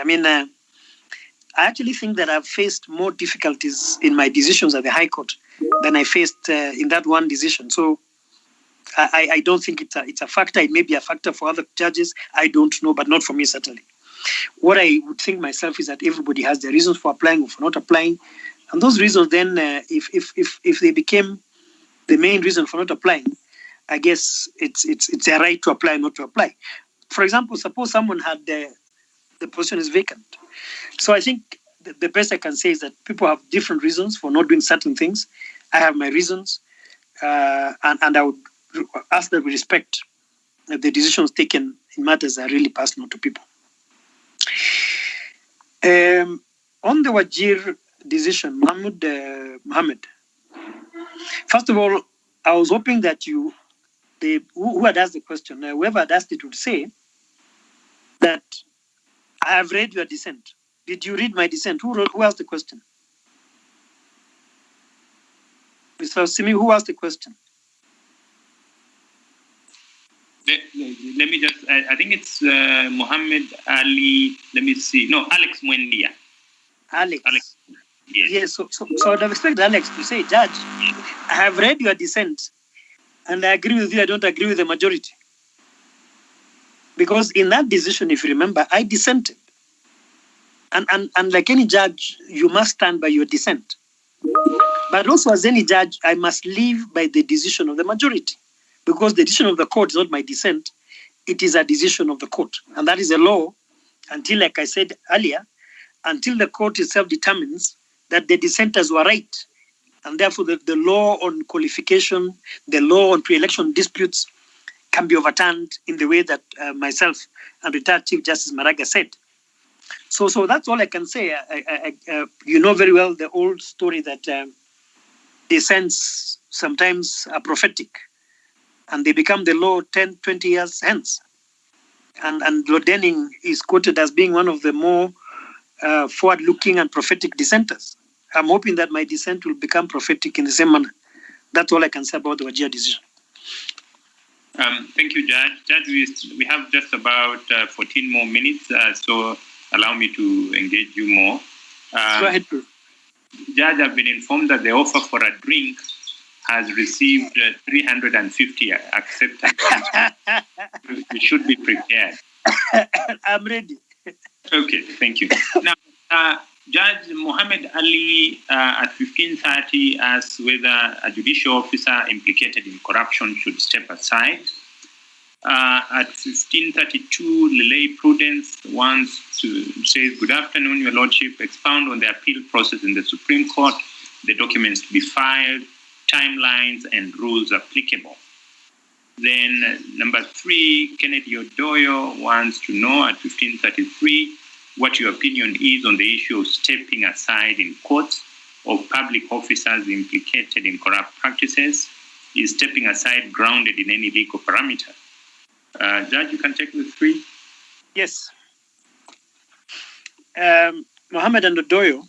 Speaker 7: I actually think that I've faced more difficulties in my decisions at the High Court than I faced in that one decision. So I don't think it's a factor. It may be a factor for other judges. I don't know, but not for me, certainly. What I would think myself is that everybody has their reasons for applying or for not applying. And those reasons then, if they became the main reason for not applying, I guess it's a right to apply, not to apply. For example, suppose someone had the position is vacant. So I think the best I can say is that people have different reasons for not doing certain things. I have my reasons, and I would ask that we respect the decisions taken in matters that are really personal to people. On the Wajir decision, Mohammed, first of all, I was hoping that who had asked the question, whoever had asked it would say that I have read your dissent. Did you read my dissent? Who asked the question? Mr. Simi, who asked the question?
Speaker 10: Let me just, I think it's Muhammad Ali, let me see. No, Alex Mwendia.
Speaker 7: Alex.
Speaker 10: Yes.
Speaker 7: Yes, so I would have expected Alex to say, Judge, I have read your dissent and I agree with you, I don't agree with the majority. Because in that decision, if you remember, I dissented. And like any judge, you must stand by your dissent. But also as any judge, I must live by the decision of the majority. Because the decision of the court is not my dissent, it is a decision of the court. And that is a law until, like I said earlier, until the court itself determines that the dissenters were right. And therefore the law on qualification, the law on pre-election disputes can be overturned in the way that myself and retired Chief Justice Maraga said. So that's all I can say. You know very well the old story that dissents sometimes are prophetic and they become the law 10, 20 years hence. And Lord Denning is quoted as being one of the more forward-looking and prophetic dissenters. I'm hoping that my dissent will become prophetic in the same manner. That's all I can say about the Wajir decision.
Speaker 10: Thank you, Judge. Judge, we have just about 14 more minutes, so allow me to engage you more.
Speaker 7: Go ahead, please.
Speaker 10: Judge, I've been informed that the offer for a drink has received 350 acceptances. You should be prepared.
Speaker 7: I'm ready.
Speaker 10: Okay, thank you. Now, Judge Mohammed Ali at 15:30 asks whether a judicial officer implicated in corruption should step aside. At 15:32, Lelei Prudence says, "Good afternoon, Your Lordship. Expound on the appeal process in the Supreme Court, the documents to be filed, timelines, and rules applicable." Then number 3, Kennedy Odoyo wants to know at 15:33 what your opinion is on the issue of stepping aside in courts of public officers implicated in corrupt practices. Is stepping aside grounded in any legal parameter? Judge, you can take the 3.
Speaker 7: Yes. Mohammed and Odoyo,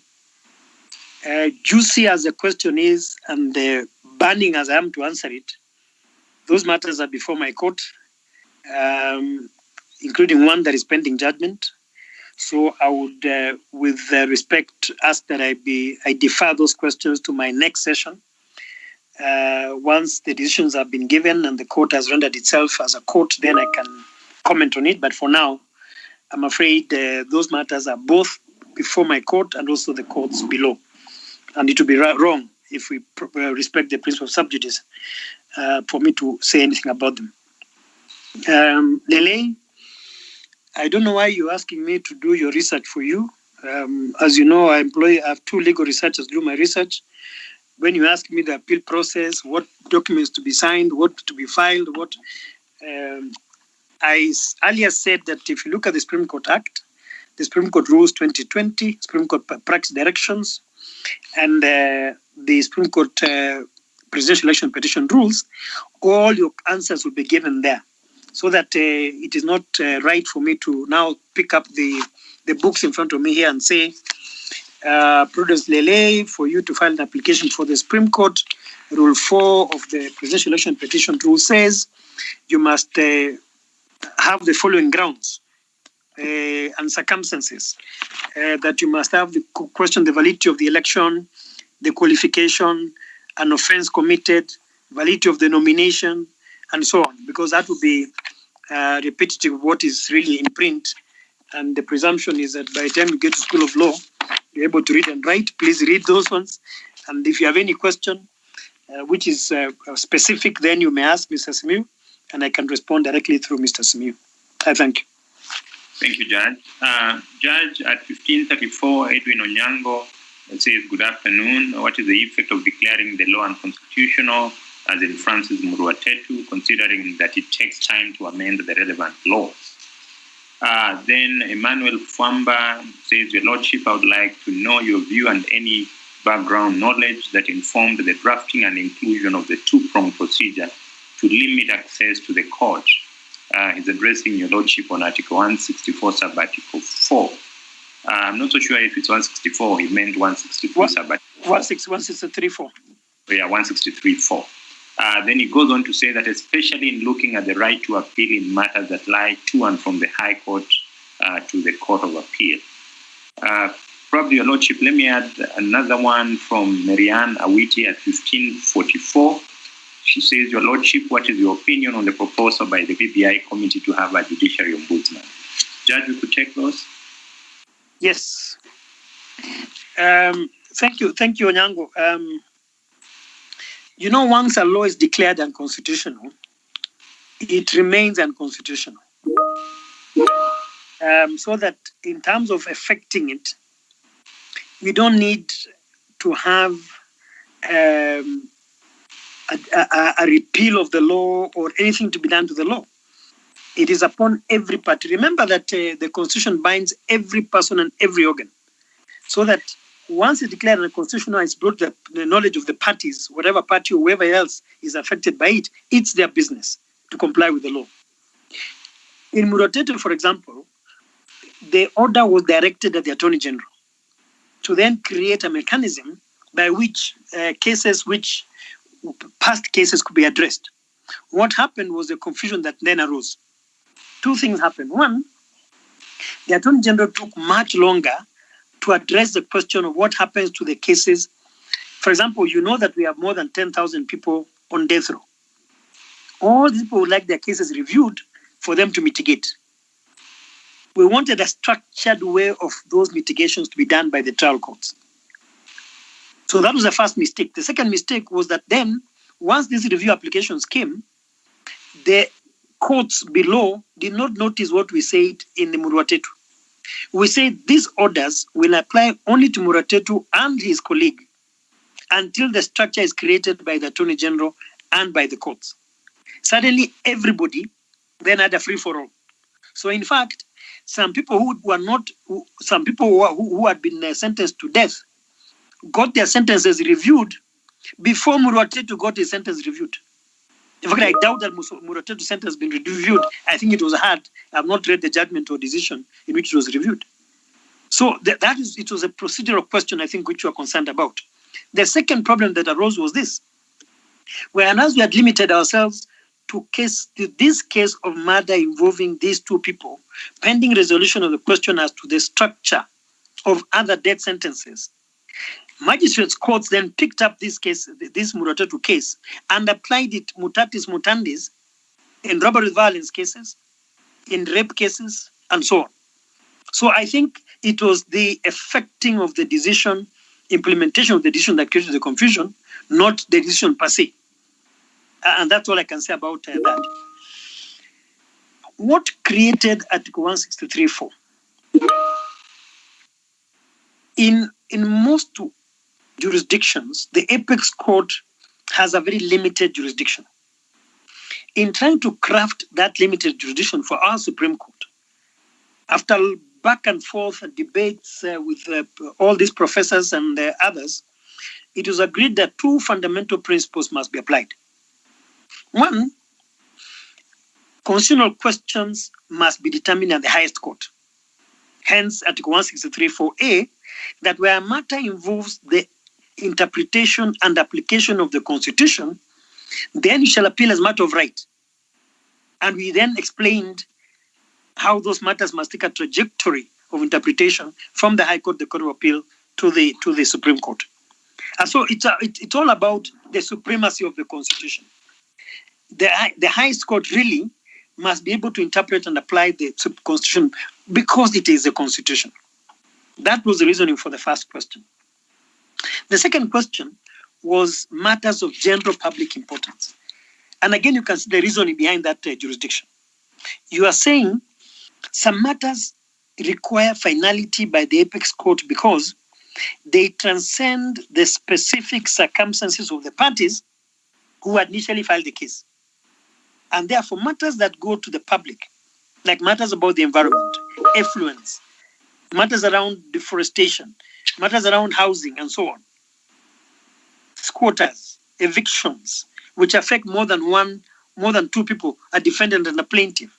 Speaker 7: juicy as the question is and burning as I am to answer it, those matters are before my court, including one that is pending judgment. So I would, with respect, ask that I defer those questions to my next session. Once the decisions have been given and the court has rendered itself as a court, then I can comment on it. But for now, I'm afraid those matters are both before my court and also the courts below. And it would be wrong if we respect the principle of sub judice for me to say anything about them. Lelei, I don't know why you're asking me to do your research for you. As you know, I have 2 legal researchers do my research. When you ask me the appeal process, what documents to be signed, what to be filed, I earlier said that if you look at the Supreme Court Act, the Supreme Court Rules 2020, Supreme Court Practice Directions, and the Supreme Court Presidential Election Petition Rules, all your answers will be given there. So that it is not right for me to now pick up the books in front of me here and say, Prudence Lelei, for you to file an application for the Supreme Court, Rule 4 of the Presidential Election Petition Rule says you must have the following grounds and circumstances. That you must have the question the validity of the election, the qualification, an offense committed, validity of the nomination, and so on, because that would be repetitive of what is really in print. And the presumption is that by the time you get to School of Law, you're able to read and write. Please read those ones. And if you have any question which is specific, then you may ask Mr. Simiu, and I can respond directly through Mr. Simiu. I thank you.
Speaker 10: Thank you, Judge. Judge, at 15:34, Edwin Onyango says, "Good afternoon. What is the effect of declaring the law unconstitutional, as in Francis Muruatetu, considering that it takes time to amend the relevant laws?" Then Emmanuel Fwamba says, "Your Lordship, I would like to know your view and any background knowledge that informed the drafting and inclusion of the 2-pronged procedure to limit access to the court." He's addressing Your Lordship on Article 164, Sub-Article 4. I'm not so sure if it's 164, he meant 163 Sub-Article
Speaker 7: 163.4.
Speaker 10: Yeah, 163.4. Then he goes on to say that especially in looking at the right to appeal in matters that lie to and from the High Court to the Court of Appeal. Probably, Your Lordship, let me add another one from Marianne Awiti at 15:44. She says, "Your Lordship, what is your opinion on the proposal by the BBI committee to have a judiciary ombudsman?" Judge, we could take those?
Speaker 7: Yes. Thank you, Onyango. You know, once a law is declared unconstitutional, it remains unconstitutional. So that in terms of affecting it, we don't need to have a repeal of the law or anything to be done to the law. It is upon every party. Remember that the Constitution binds every person and every organ. So that once it's declared unconstitutional, it's brought the knowledge of the parties, whatever party or whoever else is affected by it, it's their business to comply with the law. In Muruatetu, for example, the order was directed at the Attorney General to then create a mechanism by which past cases could be addressed. What happened was the confusion that then arose. 2 things happened. One, the Attorney General took much longer to address the question of what happens to the cases For example, you know that we have more than 10,000 people on death row. All these people would like their cases reviewed for them to mitigate. We wanted a structured way of those mitigations to be done by the trial courts. So that was the first mistake. The second mistake was that then, once these review applications came, the courts below did not notice what we said in the Muratetu. We said these orders will apply only to Muratetu and his colleague until the structure is created by the Attorney General and by the courts. Suddenly, everybody then had a free-for-all. So, in fact, some people who had been sentenced to death got their sentences reviewed before Muratetu got his sentence reviewed. In fact, I doubt that Muratetu's sentence has been reviewed. I think it was hard. I have not read the judgment or decision in which it was reviewed. So it was a procedural question, I think, which we are concerned about. The second problem that arose was this. Whereas we had limited ourselves to this case of murder involving these two people, pending resolution of the question as to the structure of other death sentences, magistrates' courts then picked up this case, this Muratetu case, and applied it mutatis mutandis in robbery violence cases, in rape cases, and so on. So I think it was the effecting of the decision, implementation of the decision that created the confusion, not the decision per se. And that's all I can say about that. What created Article 163.4? In most jurisdictions, the apex court has a very limited jurisdiction. In trying to craft that limited jurisdiction for our Supreme Court, after back and forth and debates with all these professors and others, it was agreed that two fundamental principles must be applied. One, constitutional questions must be determined at the highest court. Hence, Article 163.4a, that where a matter involves the interpretation and application of the Constitution, then you shall appeal as a matter of right. And we then explained how those matters must take a trajectory of interpretation from the High Court, the Court of Appeal, to the Supreme Court. And so it's all about the supremacy of the Constitution. The highest court really must be able to interpret and apply the Constitution because it is the Constitution. That was the reasoning for the first question. The second question was matters of general public importance. And again, you can see the reasoning behind that jurisdiction. You are saying some matters require finality by the apex court because they transcend the specific circumstances of the parties who had initially filed the case. And therefore, matters that go to the public, like matters about the environment, effluence, matters around deforestation, matters around housing, and so on, squatters, evictions, which affect more than two people, a defendant and a plaintiff.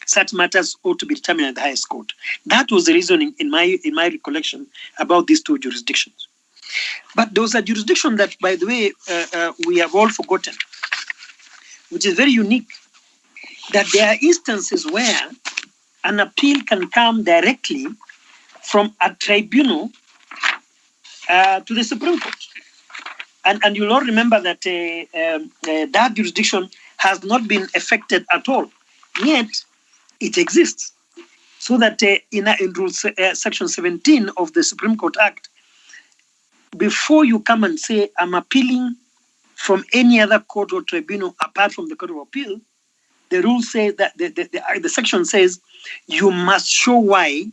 Speaker 7: Such matters ought to be determined at the highest court. That was the reasoning in my recollection about these two jurisdictions. But there was a jurisdiction that, by the way, we have all forgotten, which is very unique, that there are instances where an appeal can come directly from a tribunal to the Supreme Court. And you'll all remember that that jurisdiction has not been affected at all, yet it exists. So that in Rule Section 17 of the Supreme Court Act, before you come and say, I'm appealing from any other court or tribunal apart from the Court of Appeal, the rule says that the section says you must show why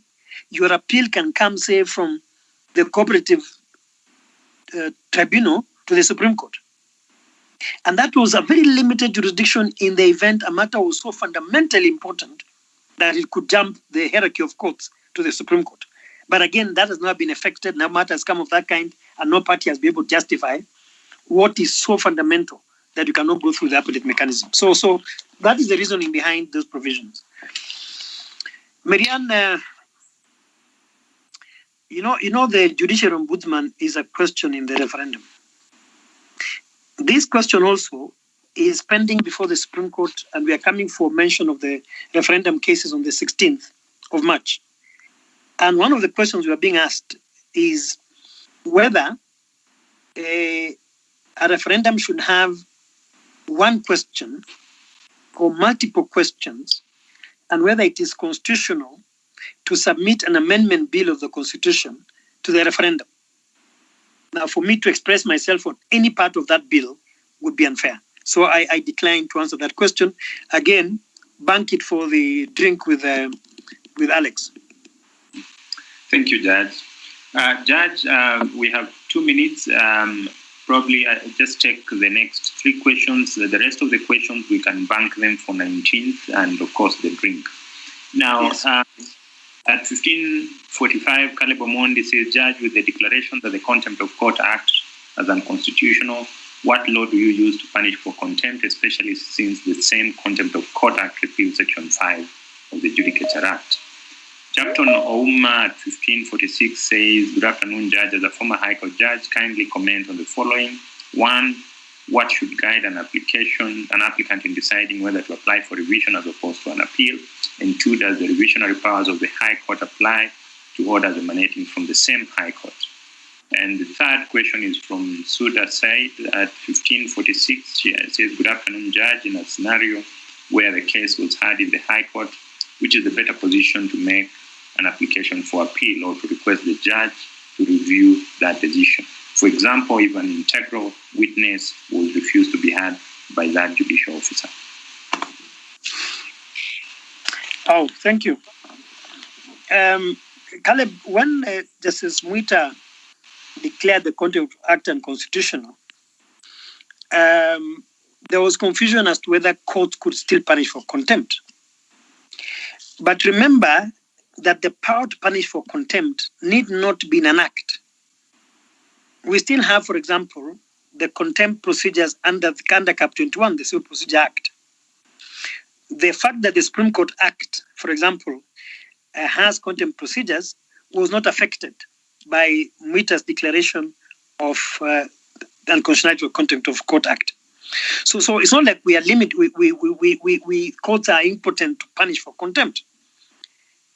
Speaker 7: your appeal can come, say, from the cooperative tribunal to the Supreme Court. And that was a very limited jurisdiction in the event a matter was so fundamentally important that it could jump the hierarchy of courts to the Supreme Court. But again, that has not been affected. No matter has come of that kind, and no party has been able to justify what is so fundamental that you cannot go through the appellate mechanism. So that is the reasoning behind those provisions. Marianne, you know the judicial ombudsman is a question in the referendum. This question also is pending before the Supreme Court, and we are coming for mention of the referendum cases on the 16th of March. And one of the questions we are being asked is whether a referendum should have one question or multiple questions, and whether it is constitutional to submit an amendment bill of the Constitution to the referendum. Now, for me to express myself on any part of that bill would be unfair. So I decline to answer that question. Again, bank it for the drink with Alex.
Speaker 10: Thank you, Judge. Judge, we have 2 minutes. Probably just take the next 3 questions. The rest of the questions, we can bank them for 19th and, of course, the drink. Now, yes. At 15:45, Caleb Omondi says, Judge, with the declaration that the Contempt of Court Act is unconstitutional, what law do you use to punish for contempt, especially since the same Contempt of Court Act repeals Section 5 of the Judicature Act? Japton Ouma at 15:46 says, good afternoon, Judge. As a former High Court judge, kindly comment on the following. 1, what should guide an applicant in deciding whether to apply for revision as opposed to an appeal? And 2, does the revisionary powers of the High Court apply to orders emanating from the same High Court? And the third question is from Suda Said at 15:46. She says, good afternoon, Judge. In a scenario where the case was heard in the High Court, which is the better position to make an application for appeal or to request the judge to review that decision? For example, if an integral witness was refused to be heard by that judicial officer.
Speaker 7: Oh, thank you. Caleb, when Justice Mwita declared the Contempt Act unconstitutional, there was confusion as to whether courts could still punish for contempt. But remember that the power to punish for contempt need not be in an act. We still have, for example, the contempt procedures under Cap 21, the Civil Procedure Act. The fact that the Supreme Court Act, for example, has contempt procedures was not affected by Mwita's declaration of the unconstitutional Contempt of Court Act. So it's not like we are limited. We courts are impotent to punish for contempt.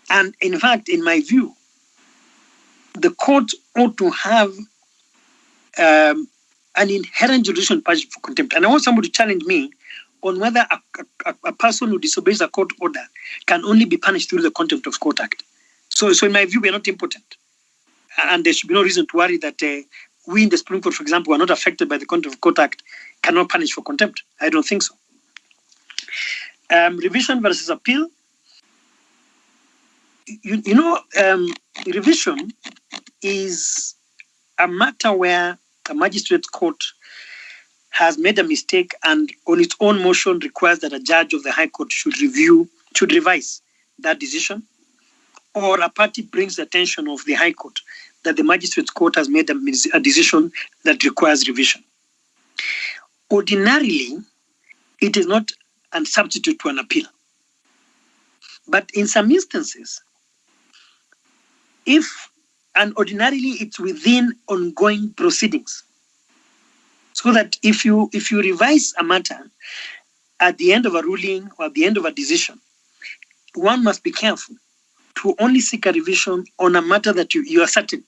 Speaker 7: And in fact, in my view, the court ought to have an inherent jurisdiction punishment for contempt. And I want somebody to challenge me on whether a person who disobeys a court order can only be punished through the Contempt of Court Act. So in my view, we are not impotent. And there should be no reason to worry that we in the Supreme Court, for example, who are not affected by the Contempt of Court Act, cannot punish for contempt. I don't think so. Revision versus appeal. Revision is a matter where a magistrate court has made a mistake and on its own motion requires that a judge of the High Court should revise that decision, or a party brings the attention of the High Court that the magistrate court has made a decision that requires revision. Ordinarily, it is not a substitute to an appeal. But in some instances, ordinarily it's within ongoing proceedings. So that if you revise a matter at the end of a ruling or at the end of a decision, one must be careful to only seek a revision on a matter that you are certain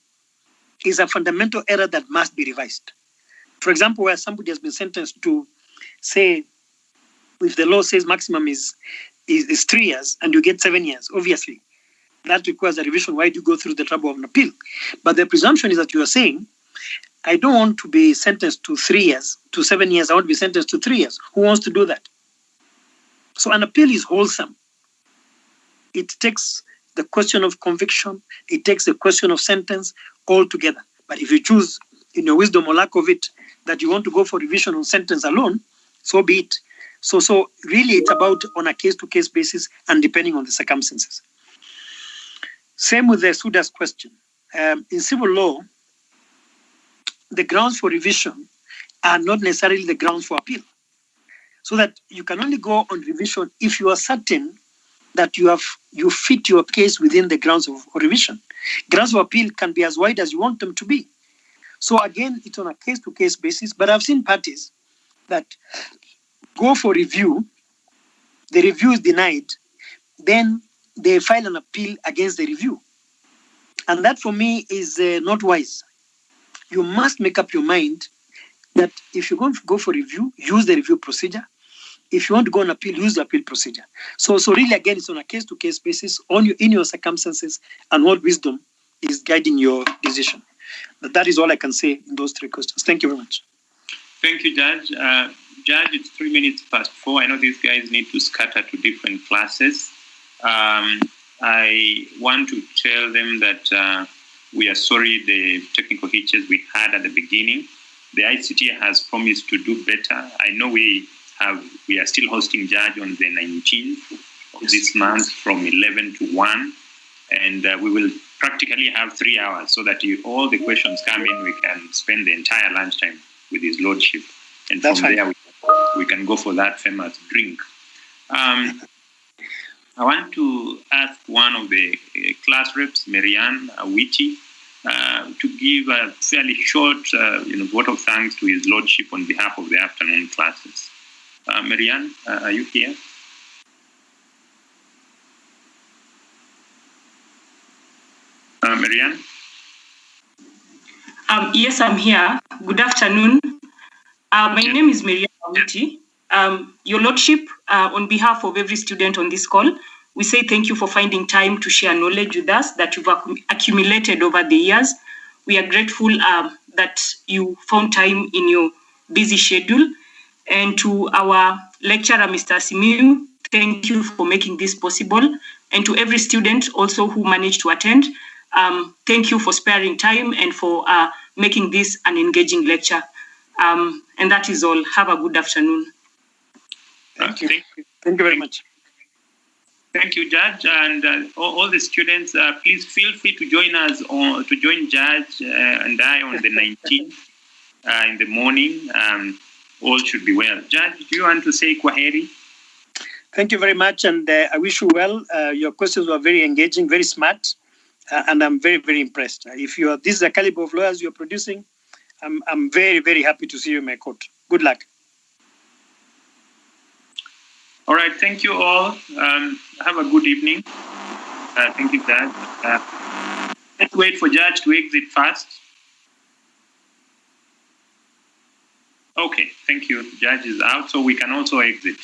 Speaker 7: is a fundamental error that must be revised. For example, where somebody has been sentenced to, say, if the law says maximum is 3 years and you get 7 years, obviously, that requires a revision. Why do you go through the trouble of an appeal? But the presumption is that you are saying, I don't want to be sentenced to 3 years, to 7 years. I want to be sentenced to 3 years. Who wants to do that? So an appeal is wholesome. It takes the question of conviction. It takes the question of sentence all together. But if you choose, in your wisdom or lack of it, that you want to go for revision on sentence alone, so be it. So really it's about on a case-to-case basis and depending on the circumstances. Same with the Suda's question. In civil law, the grounds for revision are not necessarily the grounds for appeal. So that you can only go on revision if you are certain that you fit your case within the grounds of revision. Grounds of appeal can be as wide as you want them to be. So again, it's on a case-to-case basis, but I've seen parties that go for review, the review is denied, then they file an appeal against the review. And that for me is not wise. you must make up your mind that if you're going to go for review, use the review procedure. If you want to go on appeal, use the appeal procedure. So really, again, it's on a case-to-case basis, in your circumstances, and what wisdom is guiding your decision. But that is all I can say in those three questions. Thank you very much.
Speaker 10: Thank you, Judge. Judge, it's 3 minutes past 4. I know these guys need to scatter to different classes. I want to tell them that we are sorry the technical hitches we had at the beginning. The ICT has promised to do better. I know we are still hosting Judge on the 19th of this month from 11 to 1, and we will practically have 3 hours so that all the questions come in, we can spend the entire lunchtime with his lordship, and from there we can go for that famous drink. I want to ask one of the class reps, Marianne Awiti, to give a fairly short vote of thanks to his lordship on behalf of the afternoon classes. Marianne, are you here? Marianne?
Speaker 6: Yes, I'm here. Good afternoon. My name is Marianne Awiti. Your Lordship, on behalf of every student on this call, we say thank you for finding time to share knowledge with us that you've accumulated over the years. We are grateful that you found time in your busy schedule. And to our lecturer, Mr. Simiu, thank you for making this possible. And to every student also who managed to attend, thank you for sparing time and for making this an engaging lecture. And that is all. Have a good afternoon.
Speaker 7: Thank you. Thank you very much.
Speaker 10: Thank you, Judge, and all the students. Please feel free to join us to join Judge and I on the 19th in the morning. All should be well. Judge, do you want to say kwaheri?
Speaker 7: Thank you very much, and I wish you well. Your questions were very engaging, very smart, and I'm very, very impressed. If this is the caliber of lawyers you're producing, I'm very, very happy to see you in my court. Good luck.
Speaker 10: All right, thank you all. Have a good evening. Thank you, Judge. Let's wait for Judge to exit first. Okay, thank you. Judge is out, so we can also exit.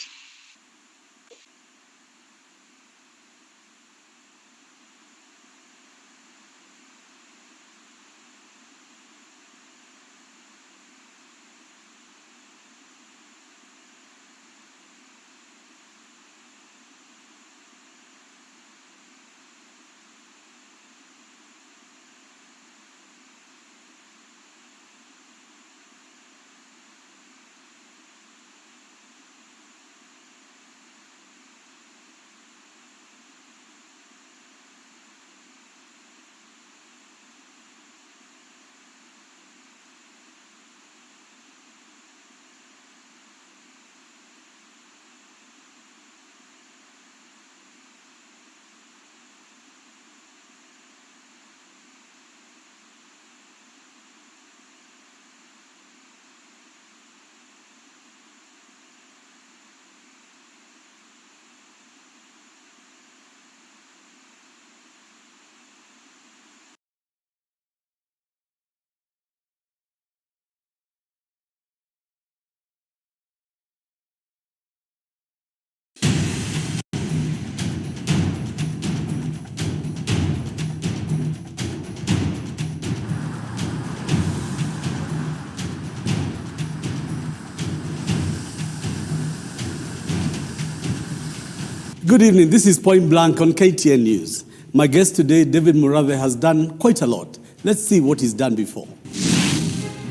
Speaker 11: Good evening. This is Point Blank on KTN News. My guest today, David Murathe, has done quite a lot. Let's see what he's done before.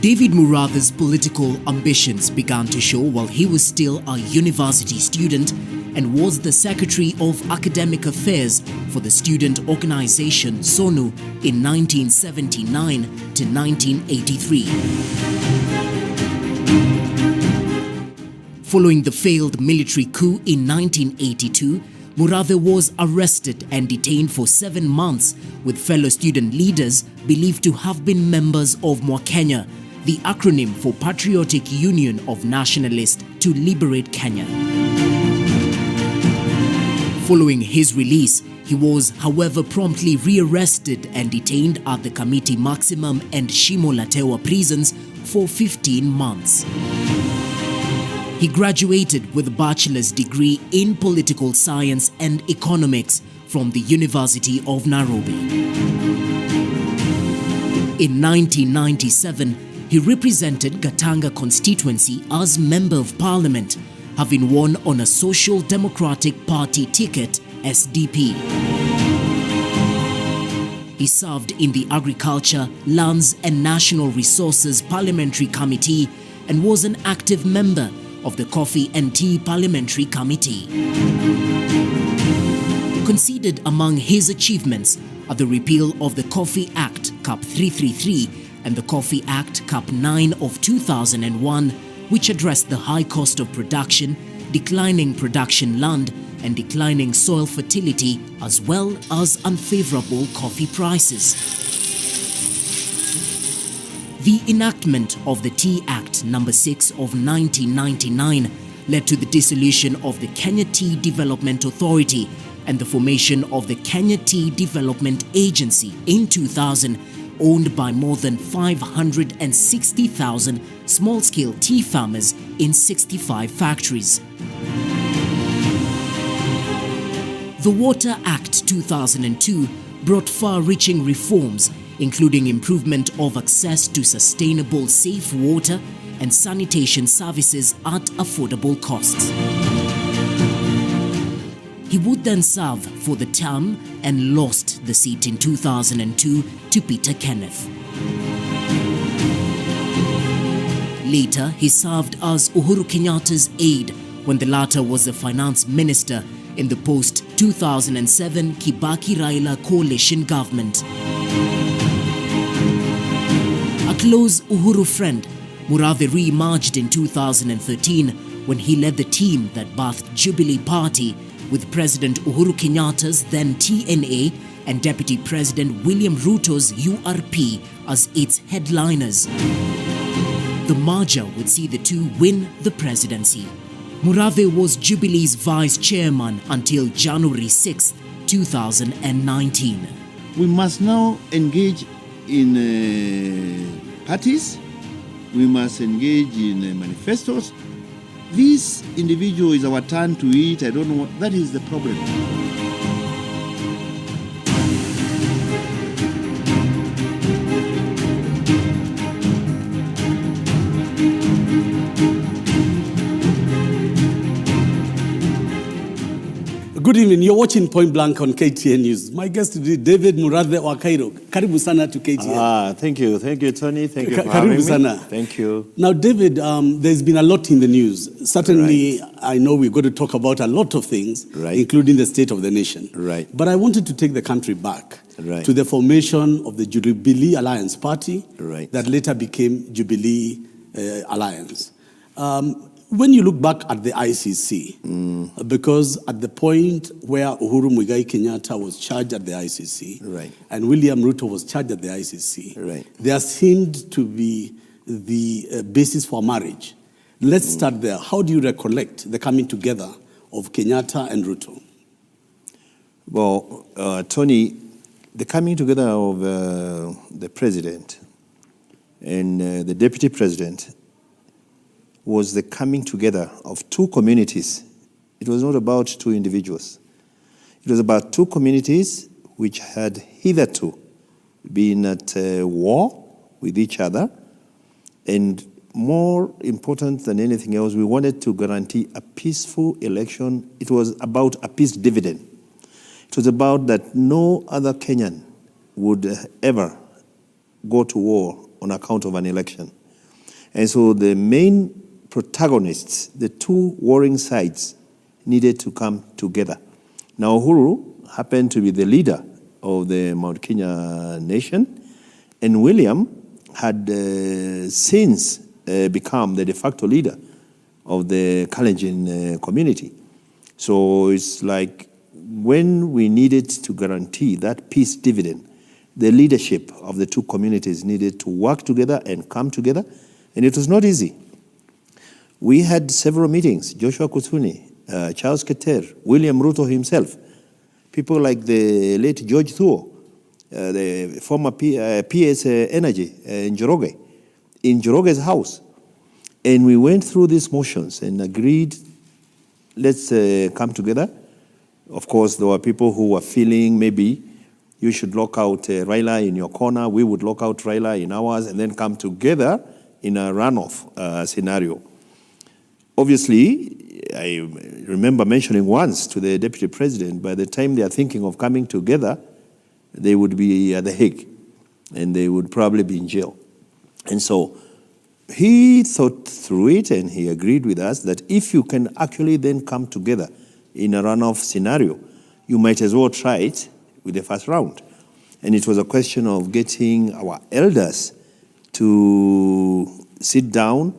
Speaker 18: David Murathe's political ambitions began to show while he was still a university student and was the Secretary of Academic Affairs for the student organization SONU in 1979 to 1983. Following the failed military coup in 1982, Murathe was arrested and detained for 7 months with fellow student leaders believed to have been members of Mwakenya, the acronym for Patriotic Union of Nationalists to Liberate Kenya. Following his release, he was, however, promptly rearrested and detained at the Kamiti Maximum and Shimo La Tewa prisons for 15 months. He graduated with a bachelor's degree in political science and economics from the University of Nairobi. In 1997, he represented Gatanga constituency as Member of Parliament, having won on a Social Democratic Party ticket, SDP. He served in the Agriculture, Lands and National Resources Parliamentary Committee and was an active member of the Coffee and Tea Parliamentary Committee. Considered among his achievements are the repeal of the Coffee Act Cap 333 and the Coffee Act Cap 9 of 2001, which addressed the high cost of production, declining production land, and declining soil fertility, as well as unfavorable coffee prices. The enactment of the Tea Act No. 6 of 1999 led to the dissolution of the Kenya Tea Development Authority and the formation of the Kenya Tea Development Agency in 2000, owned by more than 560,000 small-scale tea farmers in 65 factories. The Water Act 2002 brought far-reaching reforms, including improvement of access to sustainable, safe water and sanitation services at affordable costs. He would then serve for the term and lost the seat in 2002 to Peter Kea. Later, he served as Uhuru Kenyatta's aide when the latter was the finance minister in the post-2007 Kibaki-Raila coalition government. A close Uhuru friend, Murathe re-emerged in 2013 when he led the team that birthed Jubilee Party with President Uhuru Kenyatta's then TNA and Deputy President William Ruto's URP as its headliners. The merger would see the two win the presidency. Murathe was Jubilee's vice chairman until January 6, 2019.
Speaker 3: We must now engage in parties. We must engage in manifestos. This individual is our turn to eat. I don't know what, that is the problem.
Speaker 11: Good evening. You're watching Point Blank on KTN News. My guest today, David Murathe wa Cairo. Karibu sana to KTN.
Speaker 3: Thank you. Thank you, Tony. Thank you for having me.
Speaker 11: Karibu sana.
Speaker 3: Thank you.
Speaker 11: Now, David, there's been a lot in the news. Certainly, right. I know we're going to talk about a lot of things, right, including the state of the nation.
Speaker 3: Right.
Speaker 11: But I wanted to take the country back,
Speaker 3: right,
Speaker 11: to the formation of the Jubilee Alliance Party,
Speaker 3: right,
Speaker 11: that later became Jubilee Alliance. When you look back at the ICC, because at the point where Uhuru Muigai Kenyatta was charged at the ICC,
Speaker 3: right,
Speaker 11: and William Ruto was charged at the ICC,
Speaker 3: right,
Speaker 11: there seemed to be the basis for marriage. Let's start there. How do you recollect the coming together of Kenyatta and Ruto?
Speaker 3: Well, Tony, the coming together of the president and the deputy president was the coming together of two communities. It was not about two individuals. It was about two communities which had hitherto been at war with each other. And more important than anything else, we wanted to guarantee a peaceful election. It was about a peace dividend. It was about that no other Kenyan would ever go to war on account of an election. And so the main protagonists, the two warring sides, needed to come together. Now, Uhuru happened to be the leader of the Mount Kenya nation, and William had since become the de facto leader of the Kalenjin community. So it's like when we needed to guarantee that peace dividend, the leadership of the two communities needed to work together and come together, and it was not easy. We had several meetings. Joshua Kutuni Charles Keter, William Ruto himself, people like the late George Thuo, the former PS Energy in Njoroge's house. And we went through these motions and agreed, let's come together. Of course, there were people who were feeling maybe you should lock out Raila in your corner, we would lock out Raila in ours, and then come together in a runoff scenario. Obviously, I remember mentioning once to the Deputy President, by the time they are thinking of coming together, they would be at The Hague, and they would probably be in jail. And so he thought through it, and he agreed with us that if you can actually then come together in a runoff scenario, you might as well try it with the first round. And it was a question of getting our elders to sit down.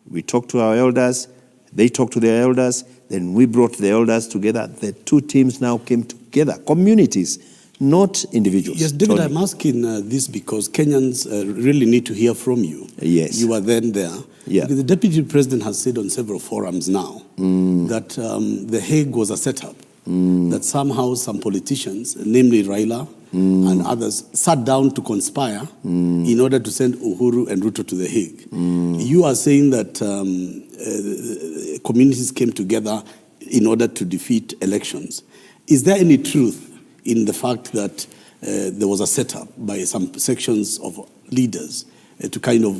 Speaker 3: We talked to our elders, they talked to their elders, then we brought the elders together. The two teams now came together, communities, not individuals.
Speaker 11: Yes, David,
Speaker 3: Tony.
Speaker 11: I'm asking this because Kenyans really need to hear from you.
Speaker 3: Yes.
Speaker 11: You were then there.
Speaker 3: Yeah.
Speaker 11: Because the Deputy President has said on several forums now that The Hague was a setup, that somehow some politicians, namely Raila and others, sat down to conspire in order to send Uhuru and Ruto to The Hague. You are saying that communities came together in order to defeat elections. Is there any truth in the fact that there was a setup by some sections of leaders to kind of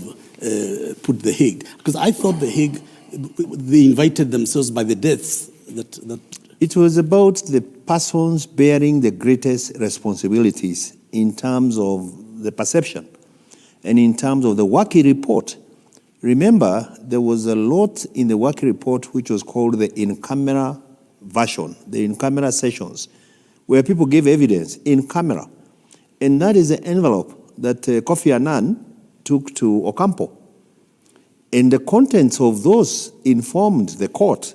Speaker 11: put The Hague? Because I thought The Hague, they invited themselves by the deaths. That
Speaker 3: It was about the persons bearing the greatest responsibilities in terms of the perception and in terms of the Waki report. Remember, there was a lot in the Waki report which was called the in-camera version, the in-camera sessions, where people gave evidence in camera. And that is the envelope that Kofi Annan took to Ocampo. And the contents of those informed the court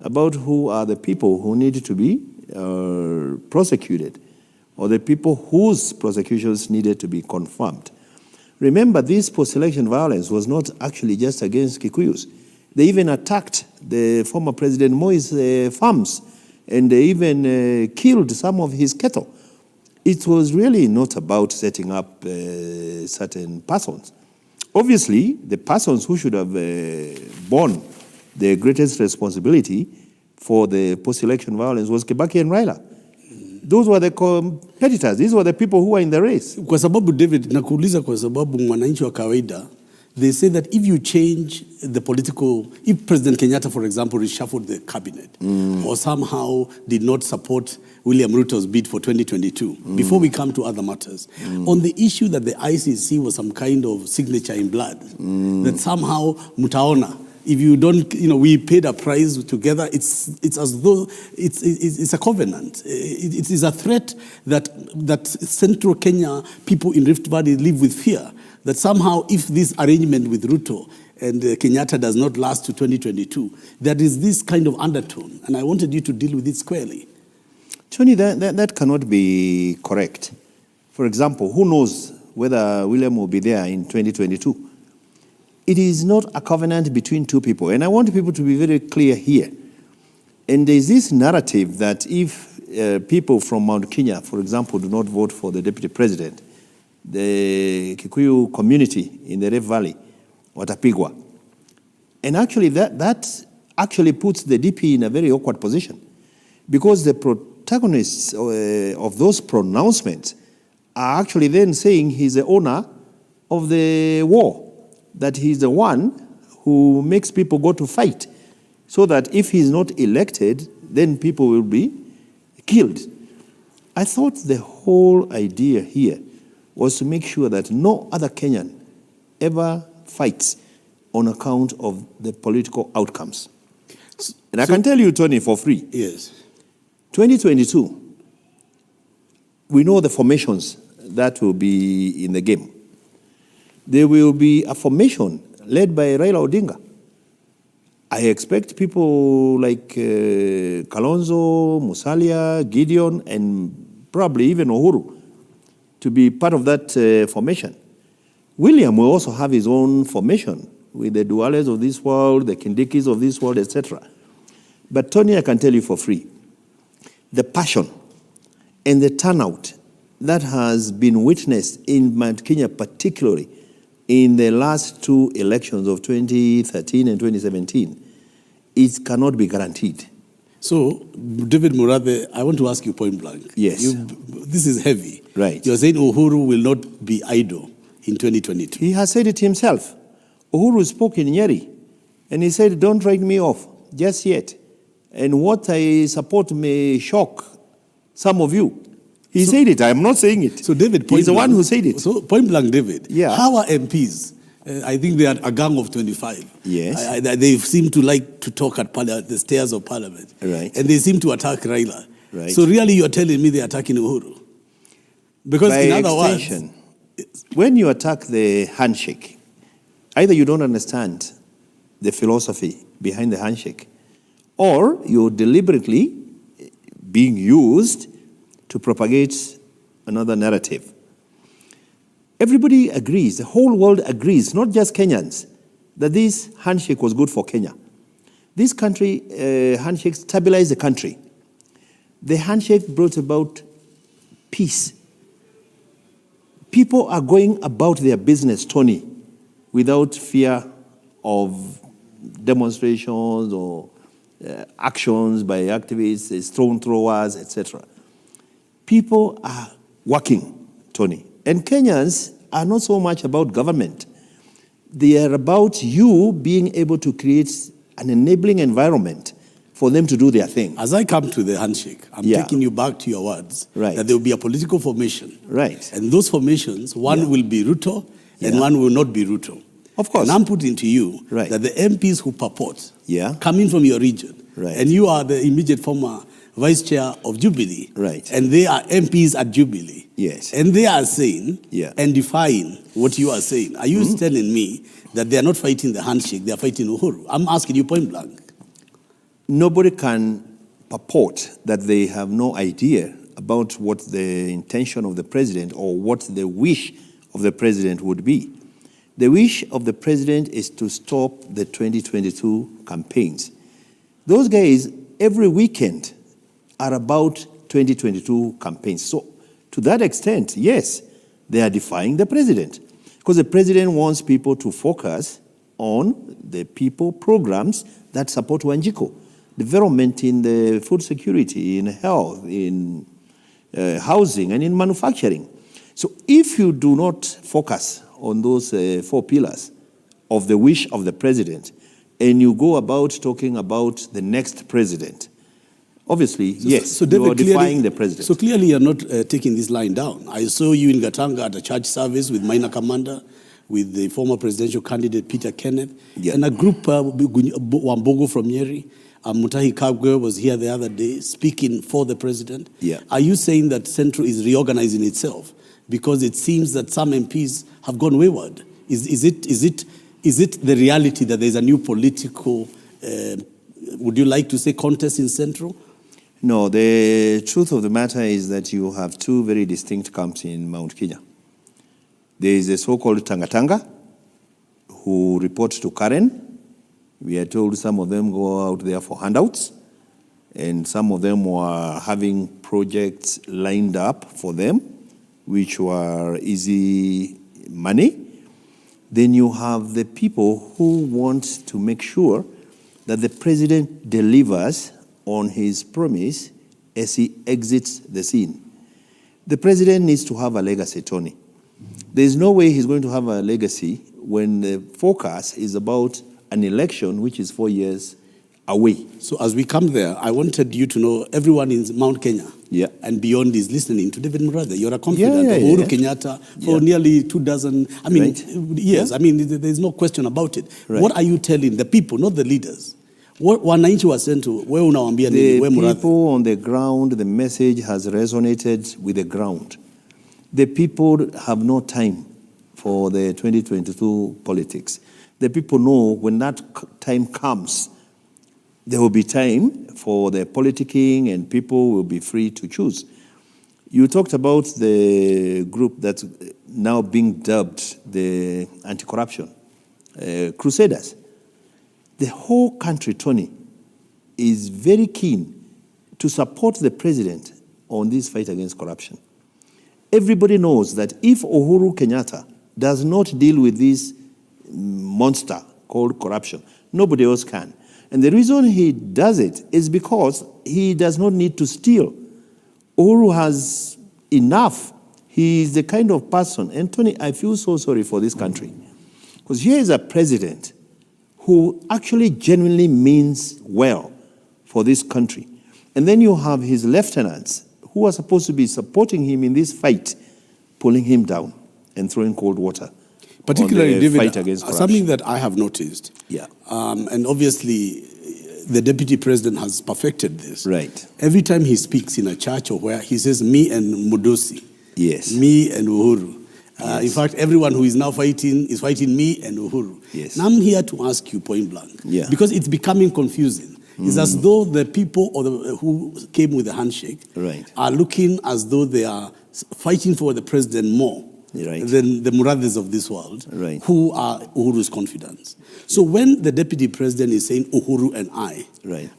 Speaker 3: about who are the people who need to be prosecuted, or the people whose prosecutions needed to be confirmed. Remember, this post-election violence was not actually just against Kikuyus. They even attacked the former President Moi's farms, and they even killed some of his cattle. It was really not about setting up certain persons. Obviously, the persons who should have borne the greatest responsibility for the post-election violence was Kibaki and Raila. Those were the competitors. These were the people who were in the race.
Speaker 11: Kwa sababu David, nakuuliza kwa sababu mwananchi wa kawaida, they say that if you change the political, if President Kenyatta, for example, reshuffled the cabinet or somehow did not support William Ruto's bid for 2022, before we come to other matters, on the issue that the ICC was some kind of signature in blood, that somehow mutaona, if you don't, we paid a price together, it's as though it's a covenant. It is a threat that central Kenya people in Rift Valley live with fear, that somehow if this arrangement with Ruto and Kenyatta does not last to 2022, there is this kind of undertone. And I wanted you to deal with it squarely.
Speaker 3: Tony, that cannot be correct. For example, who knows whether William will be there in 2022? It is not a covenant between two people. And I want people to be very clear here. And there's this narrative that if people from Mount Kenya, for example, do not vote for the deputy president, the Kikuyu community in the Rift Valley, watapigwa. And actually that actually puts the DP in a very awkward position, because the protagonists of those pronouncements are actually then saying he's the owner of the war, that he's the one who makes people go to fight, so that if he's not elected, then people will be killed. I thought the whole idea here was to make sure that no other Kenyan ever fights on account of the political outcomes. And I can tell you, Tony, for free.
Speaker 11: Yes.
Speaker 3: 2022, we know the formations that will be in the game. There will be a formation led by Raila Odinga. I expect people like Kalonzo, Musalia, Gideon, and probably even Uhuru to be part of that formation. William will also have his own formation with the Duales of this world, the Kindikis of this world, etc. But Tony, I can tell you for free, the passion and the turnout that has been witnessed in Mount Kenya, particularly in the last two elections of 2013 and 2017, it cannot be guaranteed.
Speaker 11: So, David Murathe, I want to ask you point blank.
Speaker 3: Yes.
Speaker 11: This is heavy.
Speaker 3: Right.
Speaker 11: You're saying Uhuru will not be idle in 2022.
Speaker 3: He has said it himself. Uhuru spoke in Nyeri, and he said, don't write me off just yet. And what I support may shock some of you. He said it. I'm not saying it.
Speaker 11: So, David,
Speaker 3: he's the one who said it.
Speaker 11: So, point blank, David,
Speaker 3: yeah.
Speaker 11: How are MPs? I think they are a gang of 25.
Speaker 3: Yes.
Speaker 11: They seem to like to talk at the stairs of Parliament.
Speaker 3: Right.
Speaker 11: And they seem to attack Raila.
Speaker 3: Right.
Speaker 11: So really you're telling me they're attacking Uhuru? Because
Speaker 3: by
Speaker 11: in other
Speaker 3: extension,
Speaker 11: words,
Speaker 3: when you attack the handshake, either you don't understand the philosophy behind the handshake, or you're deliberately being used to propagate another narrative. Everybody agrees, the whole world agrees, not just Kenyans, that this handshake was good for Kenya. This country, handshake stabilized the country. The handshake brought about peace. People are going about their business, Tony, without fear of demonstrations or actions by activists, stone throwers, etc. People are working, Tony. And Kenyans are not so much about government. They are about you being able to create an enabling environment for them to do their thing.
Speaker 11: As I come to the handshake, I'm taking you back to your words,
Speaker 3: right,
Speaker 11: that there will be a political formation.
Speaker 3: Right.
Speaker 11: And those formations, one will be Ruto and one will not be Ruto.
Speaker 3: Of course.
Speaker 11: And I'm putting to you that the MPs who purport,
Speaker 3: Yeah.
Speaker 11: coming from your region,
Speaker 3: Right.
Speaker 11: and you are the immediate former vice chair of Jubilee,
Speaker 3: Right.
Speaker 11: and they are MPs at Jubilee,
Speaker 3: Yes.
Speaker 11: and they are saying
Speaker 3: Yeah.
Speaker 11: and defying what you are saying. Are you telling me that they are not fighting the handshake, they are fighting Uhuru? I'm asking you point blank.
Speaker 3: Nobody can purport that they have no idea about what the intention of the president or what the wish of the president would be. The wish of the president is to stop the 2022 campaigns. Those guys, every weekend, are about 2022 campaigns. So, to that extent, yes, they are defying the president. Because the president wants people to focus on the people programs that support Wanjiko. Development in the food security, in health, in housing, and in manufacturing. So if you do not focus on those 4 pillars of the wish of the president, and you go about talking about the next president, obviously, yes,
Speaker 11: David,
Speaker 3: you are defying the president.
Speaker 11: So clearly you're not taking this line down. I saw you in Gatanga at a church service with Minor Commander, with the former presidential candidate Peter Kea, and a group, Wambogo from Nyeri. Mutahi Kagwe was here the other day speaking for the president.
Speaker 3: Yeah.
Speaker 11: Are you saying that Central is reorganizing itself? Because it seems that some MPs have gone wayward. Is it the reality that there's a new political, would you like to say, contest in Central?
Speaker 3: No, the truth of the matter is that you have 2 very distinct camps in Mount Kenya. There is a so-called Tangatanga, who report to Karen. We are told some of them go out there for handouts, and some of them were having projects lined up for them, which were easy money. Then you have the people who want to make sure that the president delivers on his promise as he exits the scene. The president needs to have a legacy, Tony. There's no way he's going to have a legacy when the focus is about an election which is 4 years away.
Speaker 11: So as we come there, I wanted you to know everyone in Mount Kenya and beyond is listening to David Murathe. You're a confidant of Uhuru Kenyatta for nearly 24 years. I mean, there's no question about it.
Speaker 3: Right.
Speaker 11: What are you telling the people, not the leaders? Wananchi wa Central, wewe unawaambia nini?
Speaker 3: The people on the ground, the message has resonated with the ground. The people have no time for the 2022 politics. The people know when that time comes, there will be time for the politicking and people will be free to choose. You talked about the group that's now being dubbed the anti-corruption crusaders. The whole country, Tony, is very keen to support the president on this fight against corruption. Everybody knows that if Uhuru Kenyatta does not deal with this monster called corruption, nobody else can. And the reason he does it is because he does not need to steal. Uhuru has enough. He is the kind of person, and Tony, I feel so sorry for this country, because here is a president who actually genuinely means well for this country. And then you have his lieutenants who are supposed to be supporting him in this fight, pulling him down and throwing cold water.
Speaker 11: Particularly,
Speaker 3: on the
Speaker 11: David,
Speaker 3: fight against corruption.
Speaker 11: something that I have noticed, and obviously the deputy president has perfected this.
Speaker 3: Right.
Speaker 11: Every time he speaks in a church or where, he says, me and Mudosi.
Speaker 3: Yes.
Speaker 11: Me and Uhuru.
Speaker 3: Yes.
Speaker 11: In fact, everyone who is now fighting is fighting me and Uhuru.
Speaker 3: Yes.
Speaker 11: Now I'm here to ask you point blank, because it's becoming confusing. It's as though the people who came with the handshake are looking as though they are fighting for the president more than the Muradhis of this world, who are Uhuru's confidants. So when the deputy president is saying Uhuru and I,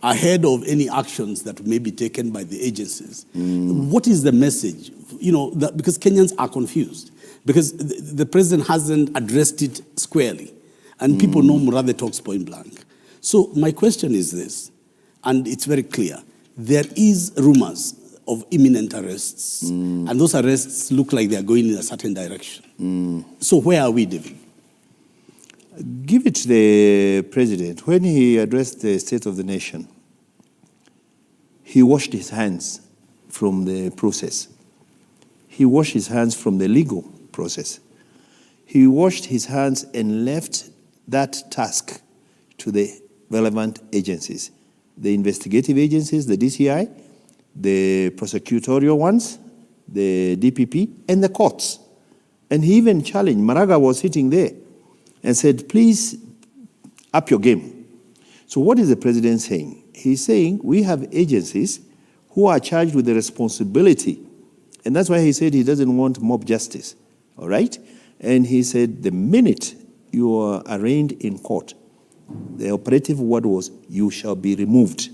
Speaker 11: ahead of any actions that may be taken by the agencies, what is the message? You know, because Kenyans are confused, because the president hasn't addressed it squarely, and people know Muradhi talks point blank. So my question is this, and it's very clear. There is rumors of imminent arrests, and those arrests look like they are going in a certain direction. So where are we, David?
Speaker 3: Give it to the president. When he addressed the State of the Nation, he washed his hands from the process. He washed his hands from the legal process. He washed his hands and left that task to the relevant agencies, the investigative agencies, the DCI, the prosecutorial ones, the DPP, and the courts. And he even challenged, Maraga was sitting there and said, please up your game. So what is the president saying? He's saying we have agencies who are charged with the responsibility. And that's why he said he doesn't want mob justice, all right? And he said the minute you are arraigned in court, the operative word was, you shall be removed.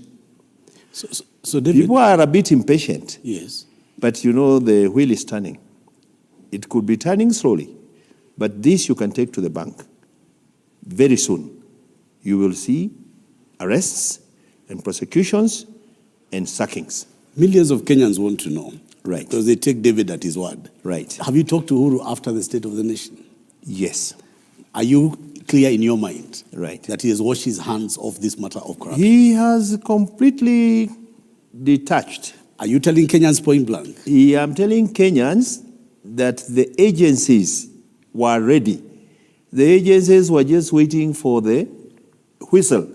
Speaker 11: So David,
Speaker 3: people are a bit impatient.
Speaker 11: Yes.
Speaker 3: But you know the wheel is turning. It could be turning slowly, but this you can take to the bank. Very soon, you will see arrests and prosecutions and sackings.
Speaker 11: Millions of Kenyans want to know.
Speaker 3: Right.
Speaker 11: Because they take David at his word.
Speaker 3: Right.
Speaker 11: Have you talked to Uhuru after the State of the Nation?
Speaker 3: Yes.
Speaker 11: Are you clear in your mind
Speaker 3: that
Speaker 11: he has washed his hands of this matter of corruption?
Speaker 3: He has completely detached.
Speaker 11: Are you telling Kenyans point blank?
Speaker 3: I'm telling Kenyans that the agencies were ready. The agencies were just waiting for the whistle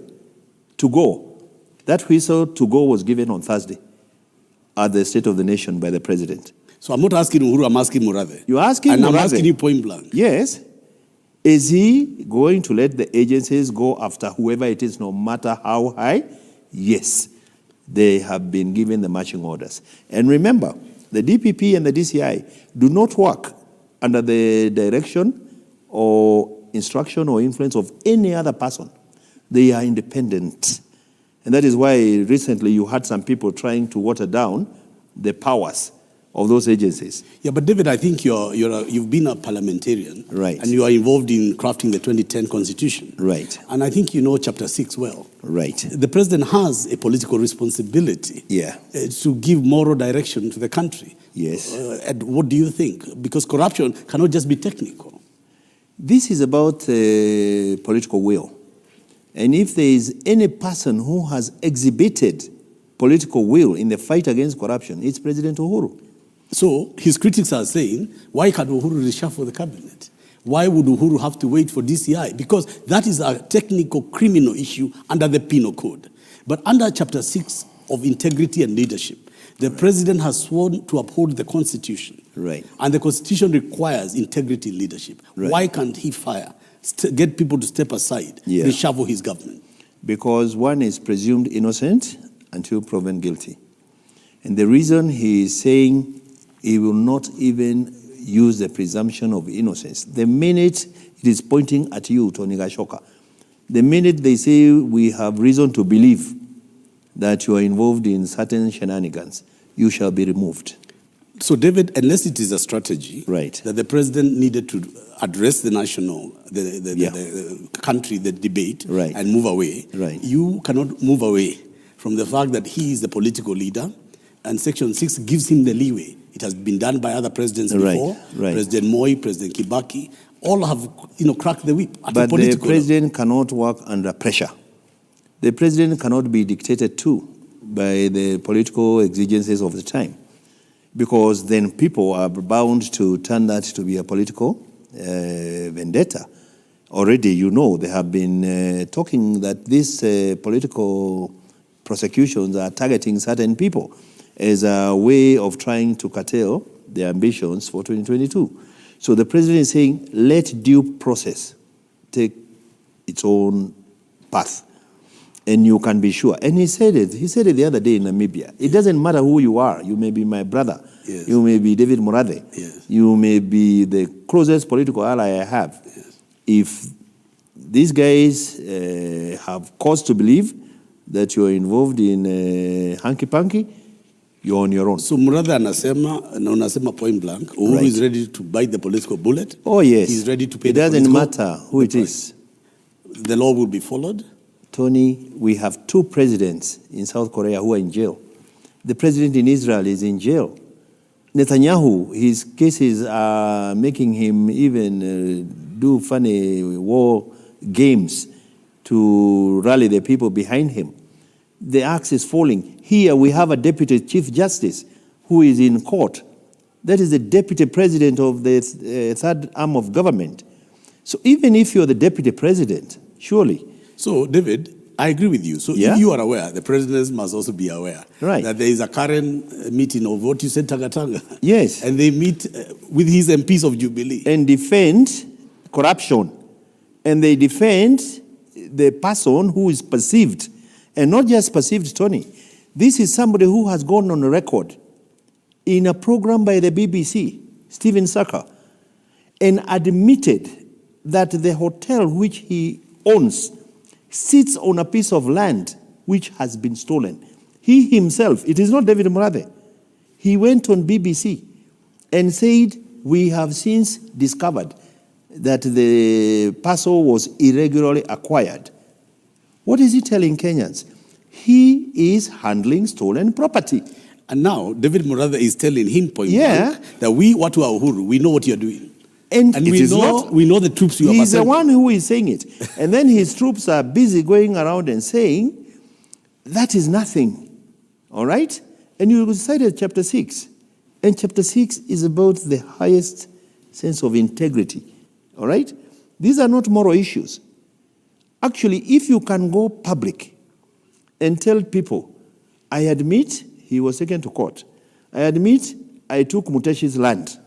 Speaker 3: to go. That whistle to go was given on Thursday at the State of the Nation by the president.
Speaker 11: So I'm not asking Uhuru, I'm asking Murathe.
Speaker 3: You're asking
Speaker 11: And
Speaker 3: Murathe.
Speaker 11: I'm asking you point blank.
Speaker 3: Yes. Is he going to let the agencies go after whoever it is, no matter how high? Yes. They have been given the marching orders. And remember, the DPP and the DCI do not work under the direction or instruction or influence of any other person. They are independent. And that is why recently you had some people trying to water down the powers of those agencies.
Speaker 11: Yeah, but David, I think you've been a parliamentarian.
Speaker 3: Right.
Speaker 11: And you are involved in crafting the 2010 Constitution.
Speaker 3: Right.
Speaker 11: And I think you know Chapter 6 well.
Speaker 3: Right.
Speaker 11: The president has a political responsibility to give moral direction to the country.
Speaker 3: Yes.
Speaker 11: And what do you think? Because corruption cannot just be technical.
Speaker 3: This is about political will. And if there is any person who has exhibited political will in the fight against corruption, it's President Uhuru.
Speaker 11: So his critics are saying, why can't Uhuru reshuffle the cabinet? Why would Uhuru have to wait for DCI? Because that is a technical criminal issue under the penal code. But under Chapter 6 of integrity and leadership, the president has sworn to uphold the Constitution.
Speaker 3: Right.
Speaker 11: And the Constitution requires integrity in leadership.
Speaker 3: Right.
Speaker 11: Why can't he get people to step aside, reshuffle his government?
Speaker 3: Because one is presumed innocent until proven guilty. And the reason he is saying he will not even use the presumption of innocence, the minute it is pointing at you, Tony Gashoka, the minute they say we have reason to believe that you are involved in certain shenanigans, you shall be removed.
Speaker 11: So, David, unless it is a strategy
Speaker 3: right.
Speaker 11: that the president needed to address the country, the debate,
Speaker 3: right.
Speaker 11: and move away,
Speaker 3: right.
Speaker 11: you cannot move away from the fact that he is the political leader, and Section 6 gives him the leeway. It has been done by other presidents before,
Speaker 3: right.
Speaker 11: President Moi, President Kibaki, all have cracked the whip.
Speaker 3: But the president cannot work under pressure. The president cannot be dictated to by the political exigencies of the time, because then people are bound to turn that to be a political vendetta. Already, they have been talking that these political prosecutions are targeting certain people as a way of trying to curtail their ambitions for 2022. So the president is saying, let due process take its own path. And you can be sure. And he said it the other day in Namibia. It doesn't matter who you are. You may be my brother.
Speaker 11: Yes.
Speaker 3: You may be David Murathe.
Speaker 11: Yes.
Speaker 3: You may be the closest political ally I have.
Speaker 11: Yes.
Speaker 3: If these guys have cause to believe that you're involved in hanky-panky, you're on your own.
Speaker 11: So Murathe anasema point blank, Uhuru is ready to bite the political bullet.
Speaker 3: Oh, yes.
Speaker 11: He's ready to pay
Speaker 3: the political. It doesn't matter who it is.
Speaker 11: The law will be followed.
Speaker 3: Tony, we have 2 presidents in South Korea who are in jail. The president in Israel is in jail. Netanyahu, his cases are making him even do funny war games to rally the people behind him. The axe is falling. Here we have a deputy chief justice who is in court. That is the deputy president of the third arm of government. So even if you're the deputy president, surely.
Speaker 11: So, David, I agree with you. So if you are aware, the presidents must also be aware that there is a current meeting of what you said, Tanga.
Speaker 3: Yes.
Speaker 11: And they meet with his MPs of Jubilee.
Speaker 3: And defend corruption. And they defend the person who is perceived. And not just perceived, Tony. This is somebody who has gone on record in a program by the BBC, Stephen Saka, and admitted that the hotel which he owns sits on a piece of land which has been stolen. He himself, it is not David Murathe, he went on BBC and said, we have since discovered that the parcel was irregularly acquired. What is he telling Kenyans? He is handling stolen property.
Speaker 11: And now David Murathe is telling him point blank that we, Watu wa Uhuru, we know what you're doing.
Speaker 3: And
Speaker 11: we know the troops you have
Speaker 3: He's
Speaker 11: assembled.
Speaker 3: the one who is saying it. And then his troops are busy going around and saying, that is nothing. All right? And you cited chapter 6. And chapter 6 is about the highest sense of integrity. All right? These are not moral issues. Actually, if you can go public and tell people, I admit he was taken to court. I admit I took Muteshi's land.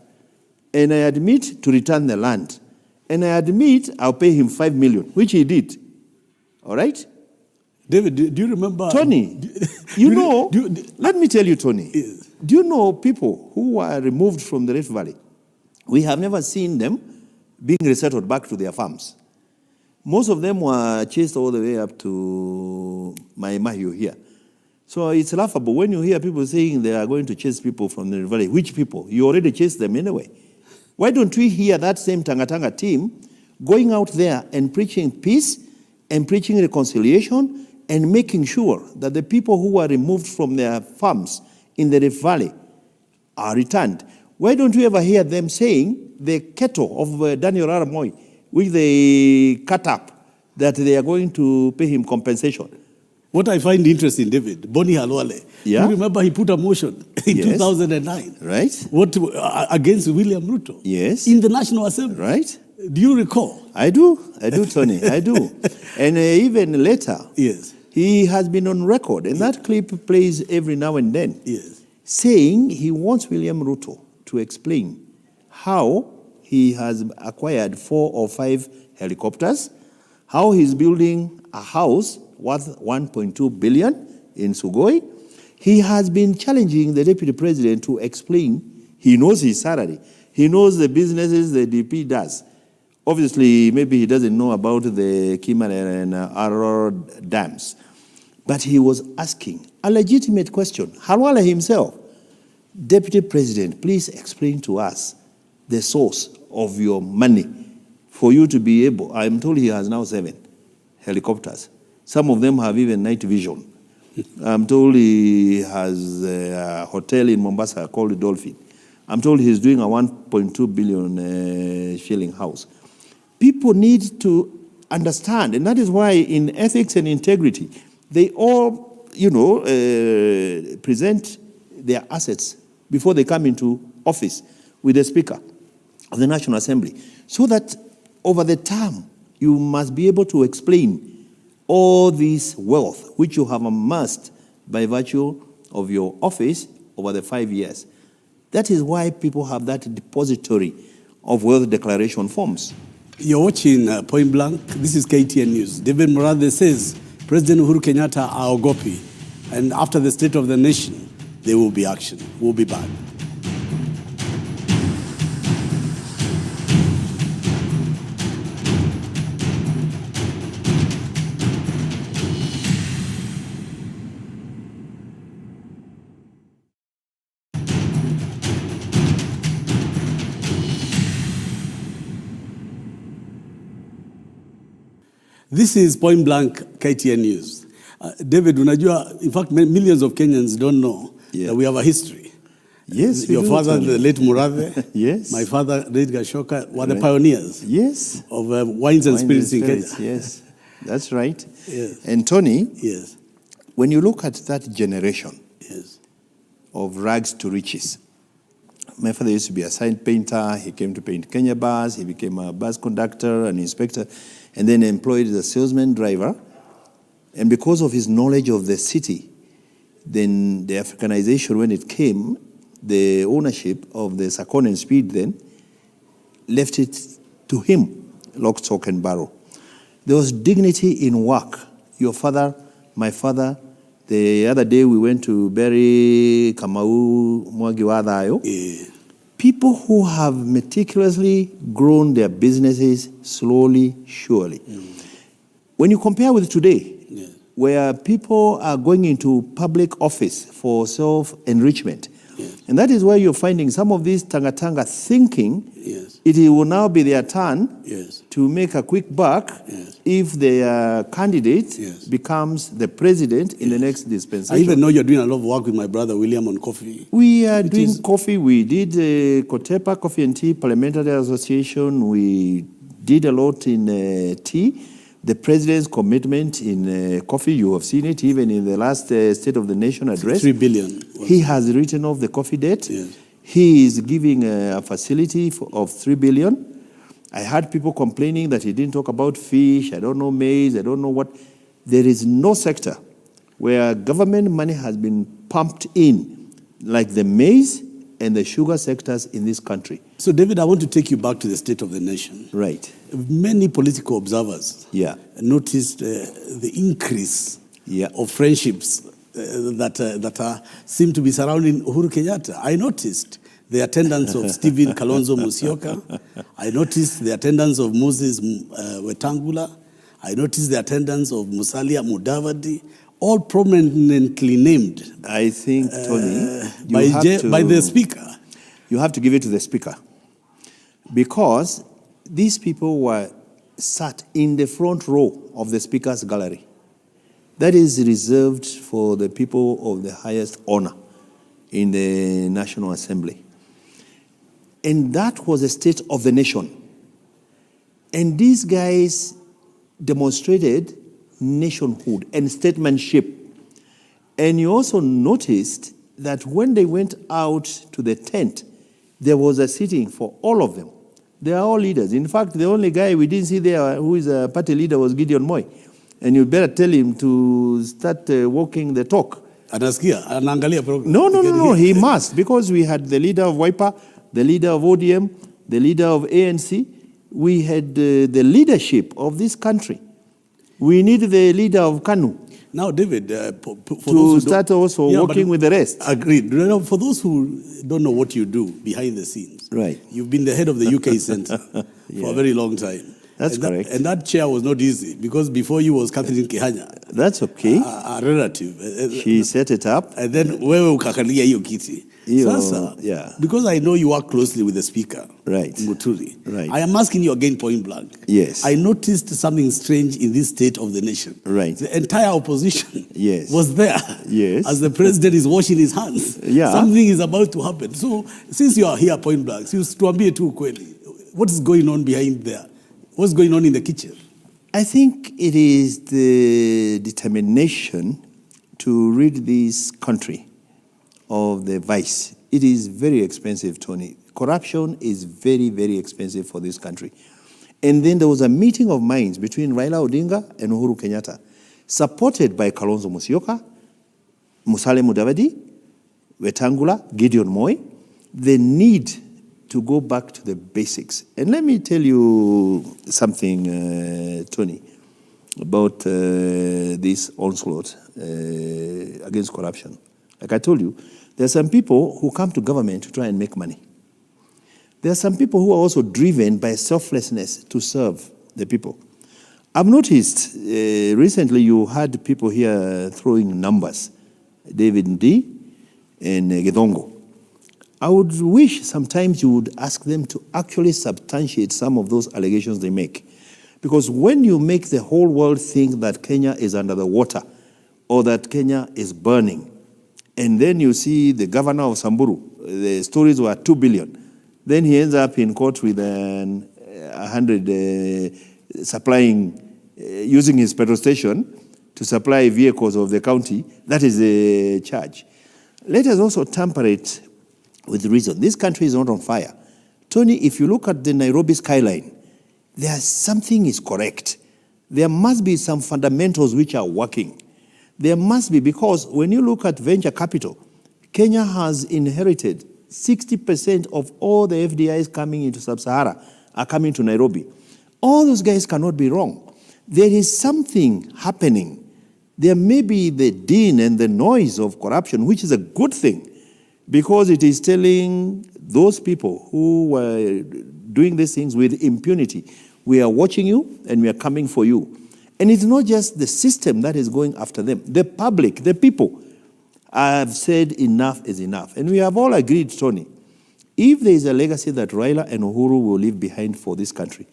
Speaker 3: And I admit to return the land. And I admit I'll pay him 5 million, which he did. All right?
Speaker 11: David, do you remember?
Speaker 3: Tony, let me tell you, Tony. Yes. Do you know people who were removed from the Rift Valley? We have never seen them being resettled back to their farms. Most of them were chased all the way up to Maimahiu here. So it's laughable when you hear people saying they are going to chase people from the Rift Valley. Which people? You already chased them anyway. Why don't we hear that same Tanga team going out there and preaching peace and preaching reconciliation and making sure that the people who were removed from their farms in the Rift Valley are returned? Why don't we ever hear them saying the cattle of Daniel Arap Moi, which they cut up, that they are going to pay him compensation?
Speaker 11: What I find interesting, David, Boni Halwale, you remember he put a motion in 2009.
Speaker 3: Right.
Speaker 11: Against William Ruto.
Speaker 3: Yes.
Speaker 11: In the National Assembly.
Speaker 3: Right.
Speaker 11: Do you recall?
Speaker 3: I do, Tony, I do. And even later, he has been on record, and that clip plays every now and then, saying he wants William Ruto to explain how he has acquired 4 or 5 helicopters, how he's building a house worth 1.2 billion in Sugoi. He has been challenging the deputy president to explain. He knows his salary. He knows the businesses the DP does. Obviously, maybe he doesn't know about the Kiman and Aror dams. But he was asking a legitimate question. Halwala himself, Deputy President, please explain to us the source of your money for you to be able. I'm told he has now 7 helicopters. Some of them have even night vision. I'm told he has a hotel in Mombasa called Dolphin. I'm told he's doing a 1.2 billion shilling house. People need to understand, and that is why in ethics and integrity, they all, present their assets before they come into office with the Speaker of the National Assembly, so that over the term, you must be able to explain all this wealth which you have amassed by virtue of your office over the 5 years. That is why people have that depository of wealth declaration forms.
Speaker 11: You're watching Point Blank. This is KTN News. David Murathe says President Uhuru Kenyatta aogopi, and after the State of the Nation, there will be action. We'll be back. This is Point Blank KTN News. David, unajua, in fact, millions of Kenyans don't know that we have a history.
Speaker 3: Yes,
Speaker 11: your father, the late Murathe,
Speaker 3: yes,
Speaker 11: my father, late Gashoka, were the pioneers.
Speaker 3: Yes,
Speaker 11: of wines and spirits in Kenya.
Speaker 3: Yes, that's right.
Speaker 11: Yes.
Speaker 3: And Tony,
Speaker 11: yes,
Speaker 3: when you look at that generation,
Speaker 11: yes,
Speaker 3: of rags to riches. My father used to be a sign painter. He came to paint Kenya bus. He became a bus conductor, an inspector, and then employed as a salesman driver. And because of his knowledge of the city, then the Africanization, when it came, the ownership of the Sakon and Speed then left it to him, lock, stock, and barrel. There was dignity in work. Your father, my father, the other day we went to bury Kamau Mwagiwadhayo.
Speaker 11: Yeah.
Speaker 3: People who have meticulously grown their businesses slowly, surely. When you compare with today, where people are going into public office for self-enrichment, and that is why you're finding some of these tanga-tanga thinking it will now be their turn to make a quick buck if their candidate becomes the president in the next dispensation.
Speaker 11: I even know you're doing a lot of work with my brother William on coffee.
Speaker 3: We are doing coffee. We did Kotepa Coffee and Tea Parliamentary Association. We did a lot in tea. The president's commitment in coffee, you have seen it even in the last State of the Nation address.
Speaker 11: 3 billion.
Speaker 3: He has written off the coffee debt. He is giving a facility of 3 billion. I heard people complaining that he didn't talk about fish, I don't know maize, I don't know what. There is no sector where government money has been pumped in like the maize and the sugar sectors in this country.
Speaker 11: So, David, I want to take you back to the State of the Nation.
Speaker 3: Right.
Speaker 11: Many political observers noticed the increase of friendships that seem to be surrounding Uhuru Kenyatta. I noticed the attendance of Stephen Kalonzo Musyoka. I noticed the attendance of Moses Wetangula. I noticed the attendance of Musalia Mudavadi, all prominently named.
Speaker 3: I think, Tony,
Speaker 11: by the Speaker.
Speaker 3: You have to give it to the Speaker. Because these people were sat in the front row of the Speaker's gallery. That is reserved for the people of the highest honor in the National Assembly. And that was a State of the Nation. And these guys demonstrated nationhood and statesmanship. And you also noticed that when they went out to the tent, there was a sitting for all of them. They are all leaders. In fact, the only guy we didn't see there who is a party leader was Gideon Moi. And you better tell him to start walking the talk. No, he must, because we had the leader of Wiper, the leader of ODM, the leader of ANC. We had the leadership of this country. We need the leader of KANU.
Speaker 11: Now, David,
Speaker 3: to start also working with the rest.
Speaker 11: Agreed. For those who don't know what you do behind the scenes,
Speaker 3: right?
Speaker 11: You've been the head of the UK Centre for a very long time.
Speaker 3: That's correct.
Speaker 11: And that chair was not easy because before you was Catherine Kihanya.
Speaker 3: That's okay.
Speaker 11: A relative.
Speaker 3: She set it up.
Speaker 11: And then wewe ukakalia hiyo kiti. Sasa,
Speaker 3: yeah.
Speaker 11: Because I know you work closely with the speaker,
Speaker 3: right,
Speaker 11: Muturi.
Speaker 3: Right.
Speaker 11: I am asking you again point blank.
Speaker 3: Yes.
Speaker 11: I noticed something strange in this state of the nation.
Speaker 3: Right.
Speaker 11: The entire opposition
Speaker 3: yes.
Speaker 11: was there.
Speaker 3: Yes.
Speaker 11: As the president is washing his hands.
Speaker 3: Yeah.
Speaker 11: Something is about to happen. So since you are here point blank, tuambie tu ukweli. What is going on behind there? What's going on in the kitchen?
Speaker 3: I think it is the determination to rid this country of the vice. It is very expensive, Tony. Corruption is very, very expensive for this country. And then there was a meeting of minds between Raila Odinga and Uhuru Kenyatta, supported by Kalonzo Musyoka, Musalia Mudavadi, Wetangula, Gideon Moi. The need to go back to the basics. And let me tell you something, Tony, about this onslaught against corruption. Like I told you, there are some people who come to government to try and make money. There are some people who are also driven by selflessness to serve the people. I've noticed recently you had people here throwing numbers, David Ndi and Gedongo. I would wish sometimes you would ask them to actually substantiate some of those allegations they make. Because when you make the whole world think that Kenya is under the water or that Kenya is burning, and then you see the governor of Samburu, the stories were 2 billion. Then he ends up in court with 100 supplying, using his petrol station to supply vehicles of the county. That is a charge. Let us also temper it with reason. This country is not on fire. Tony, if you look at the Nairobi skyline, something is correct. There must be some fundamentals which are working. There must be, because when you look at venture capital, Kenya has inherited 60% of all the FDIs coming into Sub-Sahara are coming to Nairobi. All those guys cannot be wrong. There is something happening. There may be the din and the noise of corruption, which is a good thing, because it is telling those people who were doing these things with impunity, we are watching you and we are coming for you. And it's not just the system that is going after them. The public, the people, have said enough is enough. And we have all agreed, Tony, if there is a legacy that Raila and Uhuru will leave behind for this country,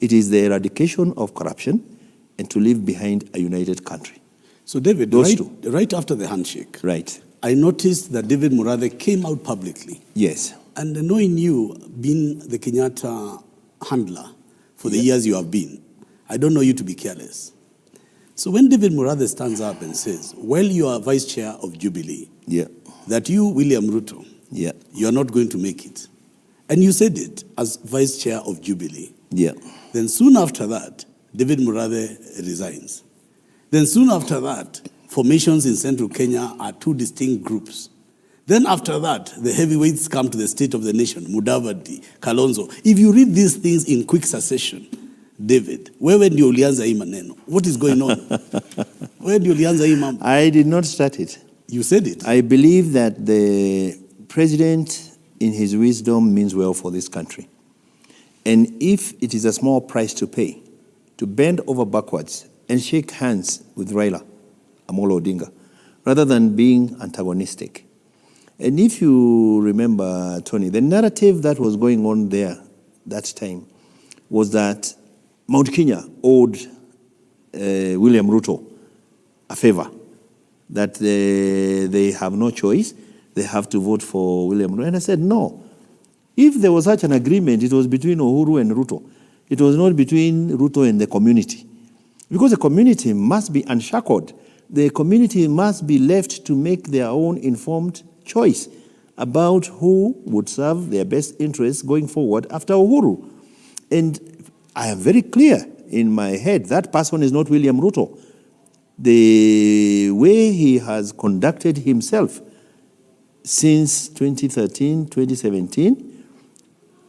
Speaker 3: it is the eradication of corruption and to leave behind a united country.
Speaker 11: So David, right after the handshake,
Speaker 3: right,
Speaker 11: I noticed that David Murathe came out publicly.
Speaker 3: Yes.
Speaker 11: And knowing you being the Kenyatta handler for the years you have been, I don't know you to be careless. So when David Murathe stands up and says, well, you are vice chair of Jubilee, that you, William Ruto, you are not going to make it. And you said it as vice chair of Jubilee. Then soon after that, David Murathe resigns. Then soon after that, formations in central Kenya are two distinct groups. Then after that, the heavyweights come to the state of the nation, Mudavadi, Kalonzo. If you read these things in quick succession, David, wewe ndio ulianza hii maneno. What is going on? Wewe ndio ulianza hii mambo.
Speaker 3: I did not start it.
Speaker 11: You said it.
Speaker 3: I believe that the president, in his wisdom, means well for this country. And if it is a small price to pay, to bend over backwards and shake hands with Raila Omolo Odinga, rather than being antagonistic. And if you remember, Tony, the narrative that was going on there that time was that Mount Kenya owed William Ruto a favor, that they have no choice, they have to vote for William Ruto. And I said, no. If there was such an agreement, it was between Uhuru and Ruto. It was not between Ruto and the community. Because the community must be unshackled. The community must be left to make their own informed choice about who would serve their best interests going forward after Uhuru. And I am very clear in my head that person is not William Ruto. The way he has conducted himself since 2013, 2017,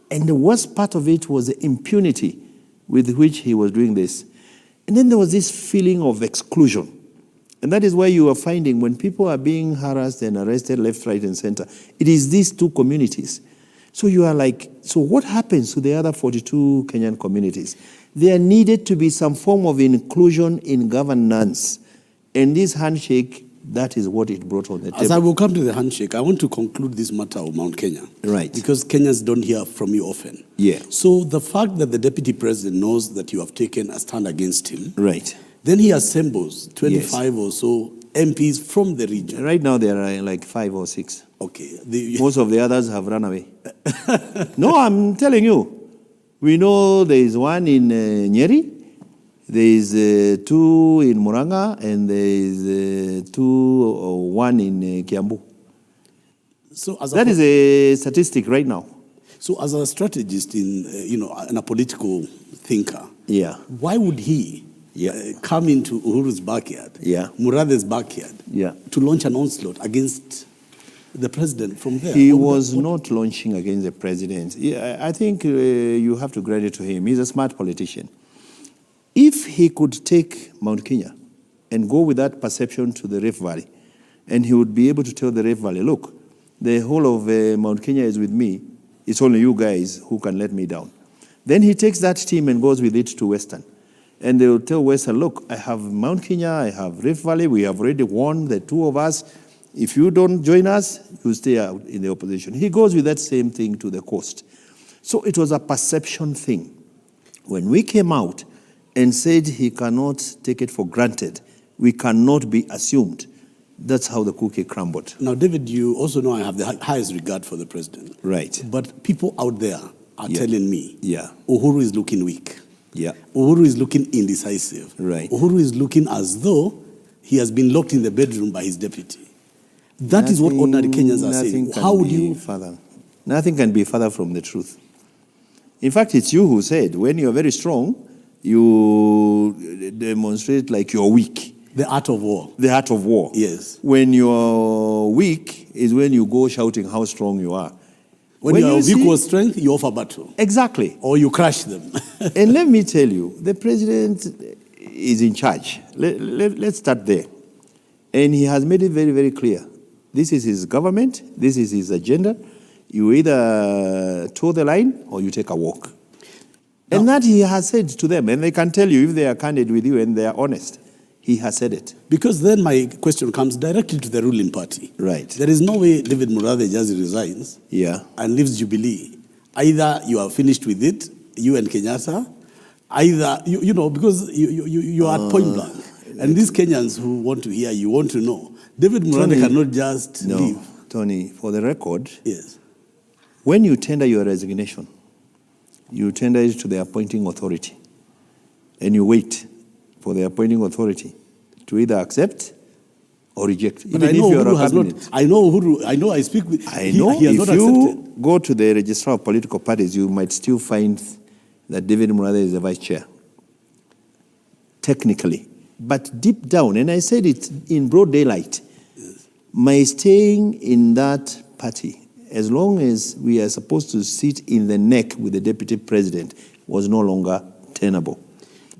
Speaker 3: and the worst part of it was the impunity with which he was doing this. And then there was this feeling of exclusion. And that is why you are finding when people are being harassed and arrested left, right, and center, it is these two communities. So you are like, so what happens to the other 42 Kenyan communities? There needed to be some form of inclusion in governance. And this handshake, that is what it brought on the table.
Speaker 11: As I will come to the handshake, I want to conclude this matter of Mount Kenya.
Speaker 3: Right.
Speaker 11: Because Kenyans don't hear from you often.
Speaker 3: Yeah.
Speaker 11: So the fact that the deputy president knows that you have taken a stand against him.
Speaker 3: Right.
Speaker 11: Then he assembles 25 or so MPs from the region.
Speaker 3: Right now there are like 5 or 6.
Speaker 11: Okay.
Speaker 3: Most of the others have run away. No, I'm telling you. We know there is one in Nyeri, there is 2 in Muranga, and there is 2 or 1 in Kiambu.
Speaker 11: So
Speaker 3: that is a statistic right now.
Speaker 11: So as a strategist and a political thinker,
Speaker 3: yeah,
Speaker 11: why would he come into Uhuru's backyard, Murathi's backyard, to launch an onslaught against the president from there?
Speaker 3: He was not launching against the president. Yeah, I think you have to credit to him. He's a smart politician. If he could take Mount Kenya and go with that perception to the Rift Valley, and he would be able to tell the Rift Valley, look, the whole of Mount Kenya is with me. It's only you guys who can let me down. Then he takes that team and goes with it to Western. And they will tell Western, look, I have Mount Kenya, I have Rift Valley, we have already won, the 2 of us. If you don't join us, you stay out in the opposition. He goes with that same thing to the coast. So it was a perception thing. When we came out and said he cannot take it for granted, we cannot be assumed, that's how the cookie crumbled.
Speaker 11: Now, David, you also know I have the highest regard for the president.
Speaker 3: Right.
Speaker 11: But people out there are telling me,
Speaker 3: yeah,
Speaker 11: Uhuru is looking weak.
Speaker 3: Yeah.
Speaker 11: Uhuru is looking indecisive.
Speaker 3: Right.
Speaker 11: Uhuru is looking as though he has been locked in the bedroom by his deputy. That is what ordinary Kenyans are saying. How would you...
Speaker 3: Nothing can be further from the truth. In fact, it's you who said, when you're very strong, you demonstrate like you're weak.
Speaker 11: The art of war.
Speaker 3: The art of war.
Speaker 11: Yes.
Speaker 3: When you're weak is when you go shouting how strong you are.
Speaker 11: When you are of equal strength, you offer battle.
Speaker 3: Exactly.
Speaker 11: Or you crush them.
Speaker 3: And let me tell you, the president is in charge. Let's start there. And he has made it very, very clear. This is his government. This is his agenda. You either toe the line or you take a walk. And that he has said to them. And they can tell you if they are candid with you and they are honest. He has said it.
Speaker 11: Because then my question comes directly to the ruling party.
Speaker 3: Right.
Speaker 11: There is no way David Murathi just resigns and leaves Jubilee. Either you are finished with it, you and Kenyatta, either, because you are at point blank. And these Kenyans who want to hear, you want to know. David Murathi cannot just leave.
Speaker 3: Tony, for the record,
Speaker 11: yes,
Speaker 3: when you tender your resignation, you tender it to the appointing authority. And you wait for the appointing authority to either accept or reject.
Speaker 11: But I know Uhuru has not. I know Uhuru. I know I speak with.
Speaker 3: I know
Speaker 11: he has
Speaker 3: if
Speaker 11: not
Speaker 3: you
Speaker 11: accepted.
Speaker 3: Go to the registrar of political parties, you might still find that David Murathi is the vice chair. Technically. But deep down, and I said it in broad daylight, my staying in that party, as long as we are supposed to sit in the neck with the deputy president, was no longer tenable.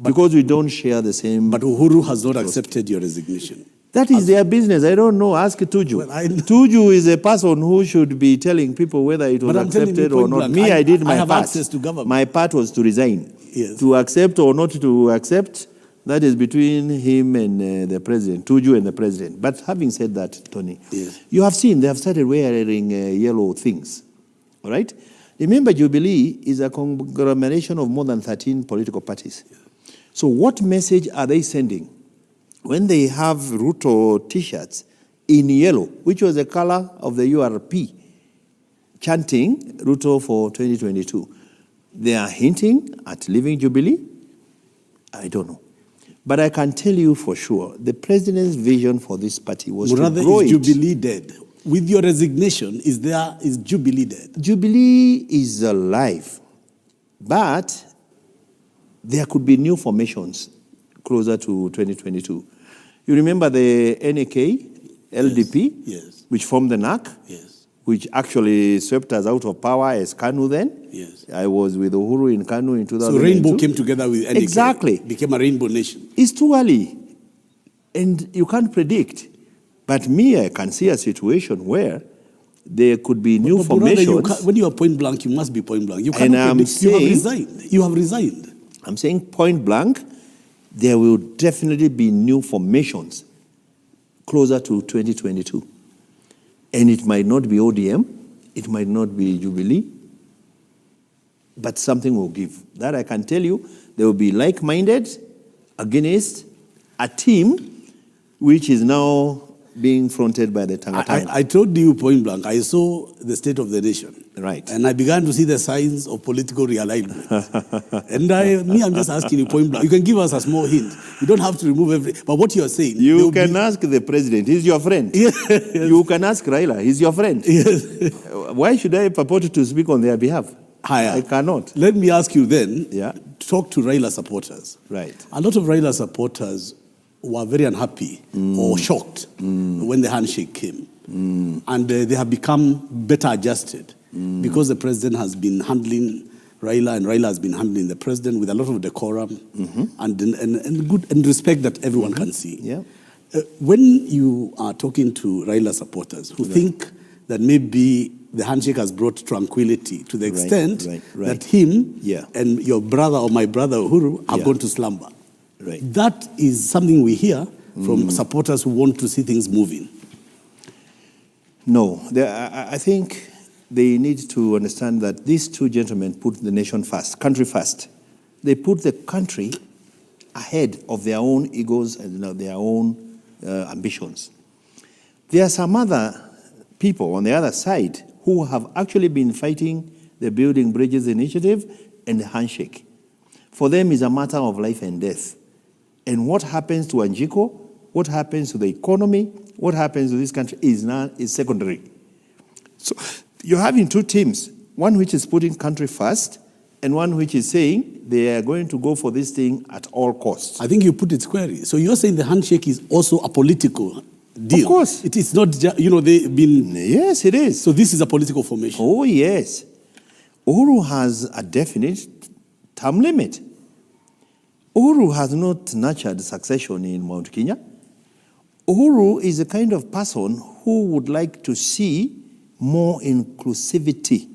Speaker 3: Because we don't share the same...
Speaker 11: But Uhuru has not accepted your resignation.
Speaker 3: That is their business. I don't know. Ask Tuju. Well, Tuju is a person who should be telling people whether it was accepted or not. Me, I did my part.
Speaker 11: I have access to government.
Speaker 3: My part was to resign.
Speaker 11: Yes.
Speaker 3: To accept or not to accept, that is between him and the president, Tuju and the president. But having said that, Tony,
Speaker 11: yes,
Speaker 3: you have seen they have started wearing yellow things. All right? Remember, Jubilee is a conglomeration of more than 13 political parties. Yeah. So what message are they sending when they have Ruto T-shirts in yellow, which was the color of the URP, chanting Ruto for 2022? They are hinting at leaving Jubilee? I don't know. But I can tell you for sure, the president's vision for this party was to grow
Speaker 11: is
Speaker 3: it.
Speaker 11: Jubilee dead? With your resignation, is Jubilee dead?
Speaker 3: Jubilee is alive, but there could be new formations closer to 2022. You remember the NAK, LDP,
Speaker 11: yes,
Speaker 3: which formed the NAC,
Speaker 11: yes,
Speaker 3: which actually swept us out of power as KANU then.
Speaker 11: Yes.
Speaker 3: I was with Uhuru in KANU in 2002.
Speaker 11: So Rainbow came together with NAK.
Speaker 3: Exactly.
Speaker 11: Became a rainbow nation.
Speaker 3: It's too early, and you can't predict. But me, I can see a situation where there could be new formations.
Speaker 11: When you are point blank, you must be point blank. You
Speaker 3: and
Speaker 11: cannot predict.
Speaker 3: Saying,
Speaker 11: you have resigned.
Speaker 3: I'm saying point blank, there will definitely be new formations closer to 2022. And it might not be ODM, it might not be Jubilee, but something will give. That I can tell you, they will be like-minded against a team which is now being fronted by the Tangatanga.
Speaker 11: I told you point blank, I saw the state of the nation.
Speaker 3: Right.
Speaker 11: And I began to see the signs of political realignment. And I'm just asking you point blank. You can give us a small hint. You don't have to remove everything. But what you are saying...
Speaker 3: You can ask the president. He's your friend. Yes. You can ask Raila. He's your friend.
Speaker 11: Yes.
Speaker 3: Why should I purport to speak on their behalf? I cannot.
Speaker 11: Let me ask you then, talk to Raila supporters.
Speaker 3: Right.
Speaker 11: A lot of Raila supporters were very unhappy or shocked when the handshake came. And they have become better adjusted because the president has been handling Raila and Raila has been handling the president with a lot of decorum and good and respect that everyone can see.
Speaker 3: Yeah.
Speaker 11: When you are talking to Raila supporters who think that maybe the handshake has brought tranquility to the extent that him and your brother or my brother Uhuru have gone to slumber.
Speaker 3: Right.
Speaker 11: That is something we hear from supporters who want to see things moving.
Speaker 3: No, I think they need to understand that these two gentlemen put the nation first, country first. They put the country ahead of their own egos and their own ambitions. There are some other people on the other side who have actually been fighting the Building Bridges initiative and the handshake. For them, it's a matter of life and death. And what happens to Anjiko, what happens to the economy, what happens to this country is secondary. So you're having two teams, one which is putting country first and one which is saying they are going to go for this thing at all costs.
Speaker 11: I think you put it squarely. So you're saying the handshake is also a political deal.
Speaker 3: Of course.
Speaker 11: It is not just, they've been...
Speaker 3: Yes, it is.
Speaker 11: So this is a political formation.
Speaker 3: Oh, yes. Uhuru has a definite term limit. Uhuru has not nurtured succession in Mount Kenya. Uhuru is the kind of person who would like to see more inclusivity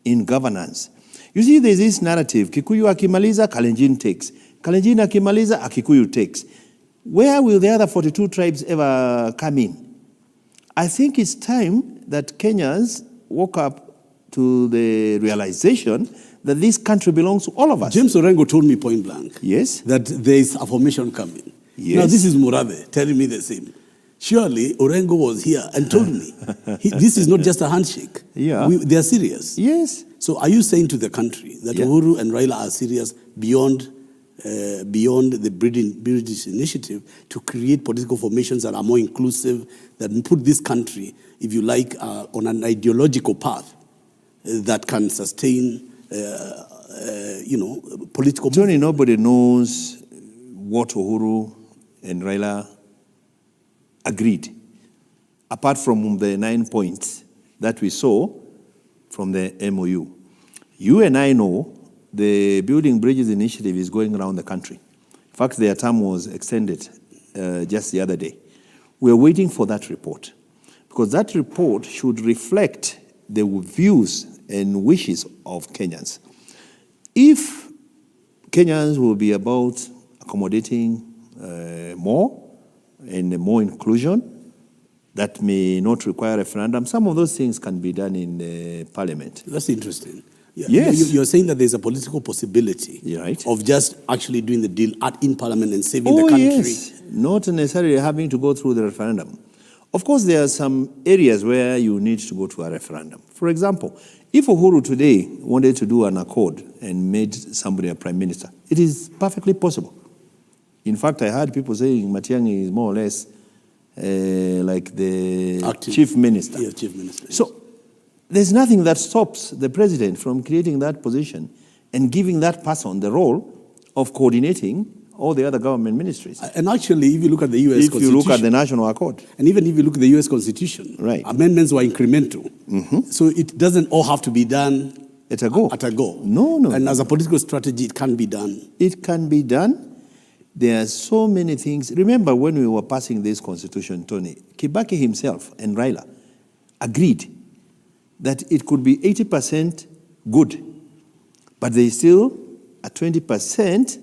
Speaker 3: in governance. You see, there's this narrative, Kikuyu akimaliza, Kalenjin takes. Kalenjin akimaliza, Akikuyu takes. Where will the other 42 tribes ever come in? I think it's time that Kenyans woke up to the realization that this country belongs to all of us.
Speaker 11: James Orengo told me point blank
Speaker 3: that
Speaker 11: there is a formation coming.
Speaker 3: Yes.
Speaker 11: Now this is Murabe telling me the same. Surely Orengo was here and told me this is not just a handshake. They are serious.
Speaker 3: Yes.
Speaker 11: So are you saying to the country that Uhuru and Raila are serious beyond the British initiative to create political formations that are more inclusive, that put this country, if you like, on an ideological path that can sustain political...
Speaker 3: Tony, nobody knows what Uhuru and Raila agreed, apart from the 9 points that we saw from the MOU. You and I know the Building Bridges initiative is going around the country. In fact, their term was extended just the other day. We're waiting for that report, because that report should reflect the views and wishes of Kenyans. If Kenyans will be about accommodating more and more inclusion that may not require a referendum, some of those things can be done in Parliament.
Speaker 11: That's interesting. Yeah.
Speaker 3: Yes.
Speaker 11: You're saying that there's a political possibility of just actually doing the deal in Parliament and saving the country.
Speaker 3: Yes. Not necessarily having to go through the referendum. Of course, there are some areas where you need to go to a referendum. For example, if Uhuru today wanted to do an accord and made somebody a prime minister, it is perfectly possible. In fact, I heard people saying Matiang'i is more or less like the chief minister.
Speaker 11: Yeah, chief minister.
Speaker 3: So there's nothing that stops the president from creating that position and giving that person the role of coordinating all the other government ministries.
Speaker 11: And actually, if you look at the U.S.
Speaker 3: Constitution, if you look at the National Accord,
Speaker 11: and even if you look at the U.S. Constitution, amendments were incremental. So it doesn't all have to be done
Speaker 3: at a go. No.
Speaker 11: And as a political strategy, it can be done.
Speaker 3: It can be done. There are so many things. Remember when we were passing this constitution, Tony, Kibaki himself and Raila agreed that it could be 80% good, but they still a 20%,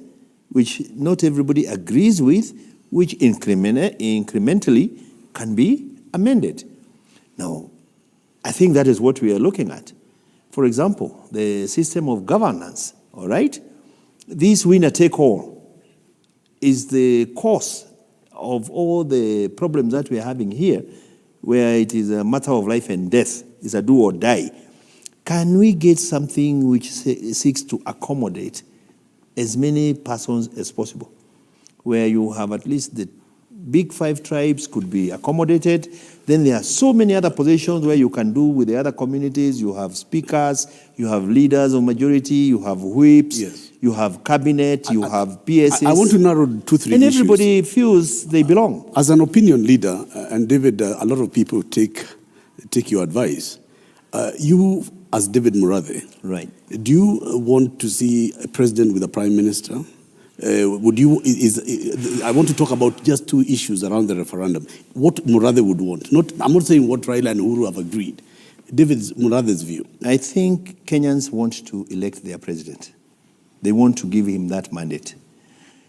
Speaker 3: which not everybody agrees with, which incrementally can be amended. Now, I think that is what we are looking at. For example, the system of governance, all right? This winner-take-all is the cause of all the problems that we are having here, where it is a matter of life and death, it's a do or die. Can we get something which seeks to accommodate as many persons as possible, where you have at least the big 5 tribes could be accommodated? Then there are so many other positions where you can do with the other communities. You have speakers, you have leaders of majority, you have whips, yes. You have cabinet, you have PSs.
Speaker 11: I want to narrow 2-3 issues.
Speaker 3: And everybody feels they belong.
Speaker 11: As an opinion leader, and David, a lot of people take your advice. You, as David Murathe,
Speaker 3: right?
Speaker 11: Do you want to see a president with a prime minister? I want to talk about just 2 issues around the referendum. What Murathe would want. I'm not saying what Raila and Uhuru have agreed. David Murathe's view.
Speaker 3: I think Kenyans want to elect their president. They want to give him that mandate.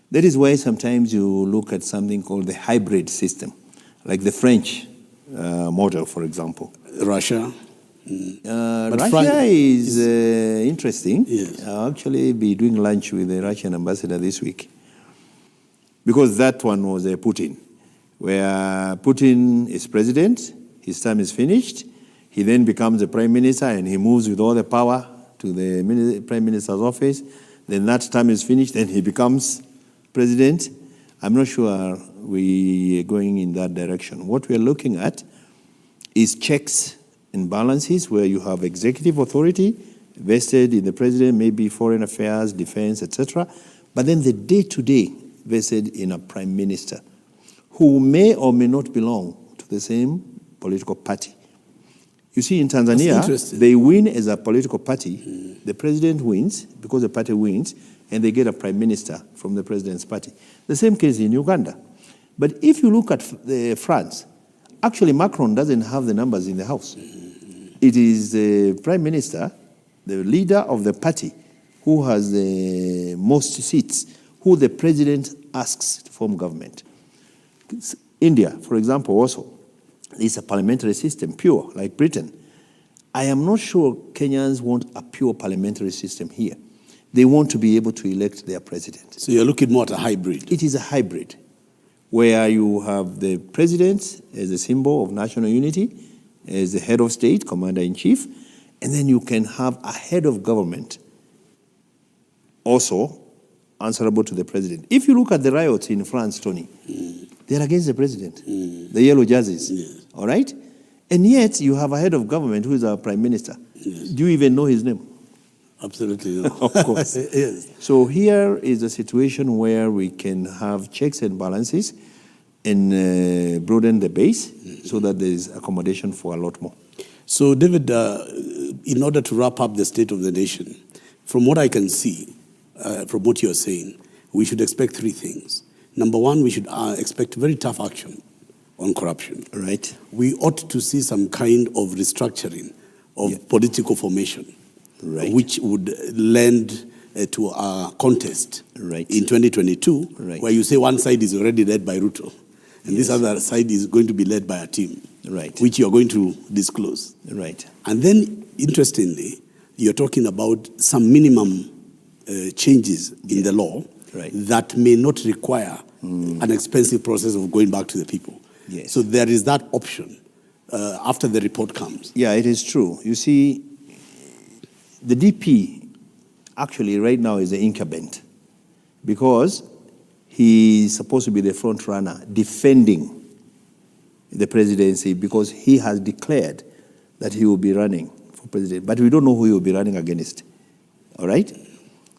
Speaker 3: That is why sometimes you look at something called the hybrid system, like the French model, for example.
Speaker 11: Russia.
Speaker 3: Russia is interesting.
Speaker 11: Yes.
Speaker 3: I'll actually be doing lunch with the Russian ambassador this week, because that one was Putin, where Putin is president, his term is finished, he then becomes the prime minister and he moves with all the power to the prime minister's office. Then that term is finished, then he becomes president. I'm not sure we are going in that direction. What we are looking at is checks and balances, where you have executive authority vested in the president, maybe foreign affairs, defense, etc. But then the day-to-day vested in a prime minister who may or may not belong to the same political party. You see, in Tanzania, they win as a political party. The president wins because the party wins, and they get a prime minister from the president's party. The same case in Uganda. But if you look at France, actually Macron doesn't have the numbers in the House. It is the prime minister, the leader of the party, who has the most seats, who the president asks to form government. India, for example, also is a parliamentary system, pure, like Britain. I am not sure Kenyans want a pure parliamentary system here. They want to be able to elect their president.
Speaker 11: So you're looking more at a hybrid?
Speaker 3: It is a hybrid, where you have the president as a symbol of national unity, as the head of state, commander-in-chief, and then you can have a head of government also answerable to the president. If you look at the riots in France, Tony, they're against the president, the yellow jerseys, all right? And yet you have a head of government who is our prime minister. Yes. Do you even know his name?
Speaker 11: Absolutely not.
Speaker 3: Of course.
Speaker 11: Yes.
Speaker 3: So here is a situation where we can have checks and balances and broaden the base so that there is accommodation for a lot more.
Speaker 11: So, David, in order to wrap up the state of the nation, from what I can see, from what you're saying, we should expect 3 things. Number 1, we should expect very tough action on corruption.
Speaker 3: Right.
Speaker 11: We ought to see some kind of restructuring of political formation, which would lend to a contest in 2022, where you say one side is already led by Ruto, and this other side is going to be led by a team, which you're going to disclose.
Speaker 3: Right.
Speaker 11: And then, interestingly, you're talking about some minimum changes in the law that may not require an expensive process of going back to the people.
Speaker 3: Yes.
Speaker 11: So there is that option after the report comes.
Speaker 3: Yeah, it is true. You see, the DP actually right now is the incumbent because he is supposed to be the front runner defending the presidency because he has declared that he will be running for president. But we don't know who he will be running against. All right?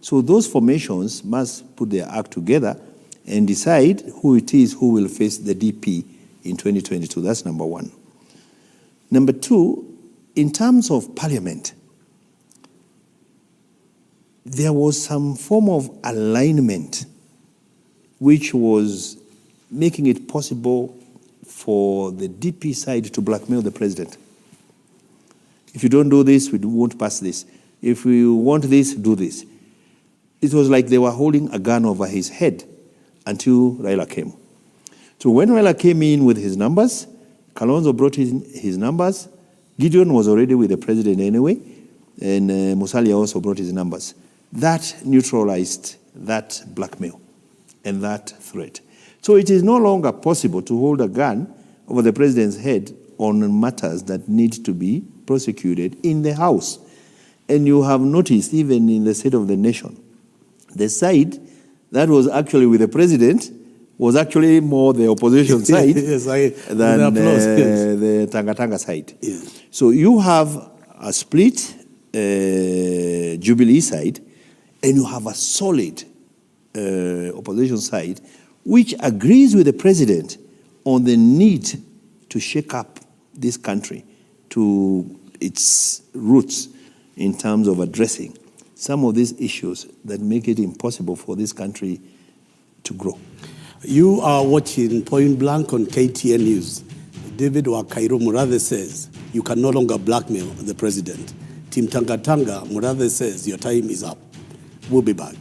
Speaker 3: So those formations must put their act together and decide who it is who will face the DP in 2022. That's number 1. Number 2, in terms of parliament, there was some form of alignment which was making it possible for the DP side to blackmail the president. If you don't do this, we won't pass this. If we want this, do this. it was like they were holding a gun over his head until Raila came. So when Raila came in with his numbers, Kalonzo brought in his numbers. Gideon was already with the president anyway, and Musalia also brought his numbers. That neutralized that blackmail and that threat. So it is no longer possible to hold a gun over the president's head on matters that need to be prosecuted in the House. And you have noticed, even in the State of the Nation, the side that was actually with the president was actually more the opposition side
Speaker 11: yes,
Speaker 3: than the Tanga side.
Speaker 11: Yes.
Speaker 3: So you have a split Jubilee side, and you have a solid opposition side, which agrees with the president on the need to shake up this country to its roots in terms of addressing some of these issues that make it impossible for this country to grow.
Speaker 11: You are watching Point Blank on KTN News. David Wakairo Murathe says, you can no longer blackmail the president. Team Tanga Murathe says, your time is up. We'll be back.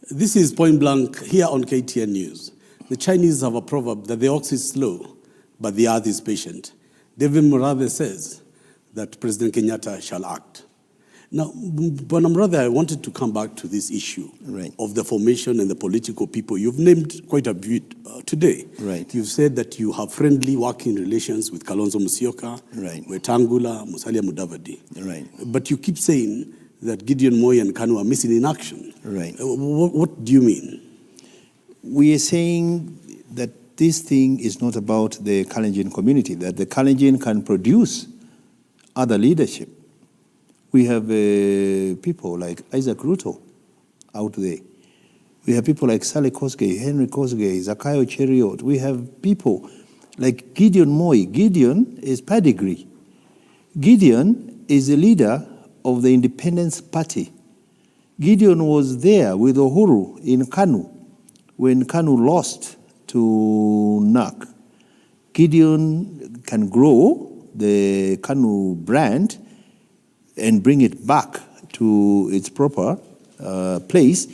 Speaker 11: This is Point Blank here on KTN News. The Chinese have a proverb that the ox is slow, but the earth is patient. David Murathe says that President Kenyatta shall act. Now, Bwana Murathe, I wanted to come back to this issue of the formation and the political people. You've named quite a bit today.
Speaker 3: Right.
Speaker 11: You've said that you have friendly working relations with Kalonzo Musyoka, Wetangula, Musalia Mudavadi.
Speaker 3: Right.
Speaker 11: But you keep saying that Gideon Moi and Kanu are missing in action.
Speaker 3: Right.
Speaker 11: What do you mean?
Speaker 3: We are saying that this thing is not about the Kalenjin community, that the Kalenjin can produce other leadership. We have people like Isaac Ruto out there. We have people like Sally Kosgei, Henry Kosgei, Zakayo Cheriot. We have people like Gideon Moi. Gideon is pedigree. Gideon is the leader of the Independence Party. Gideon was there with Uhuru in Kanu when Kanu lost to NARC. Gideon can grow the Kanu brand and bring it back to its proper place,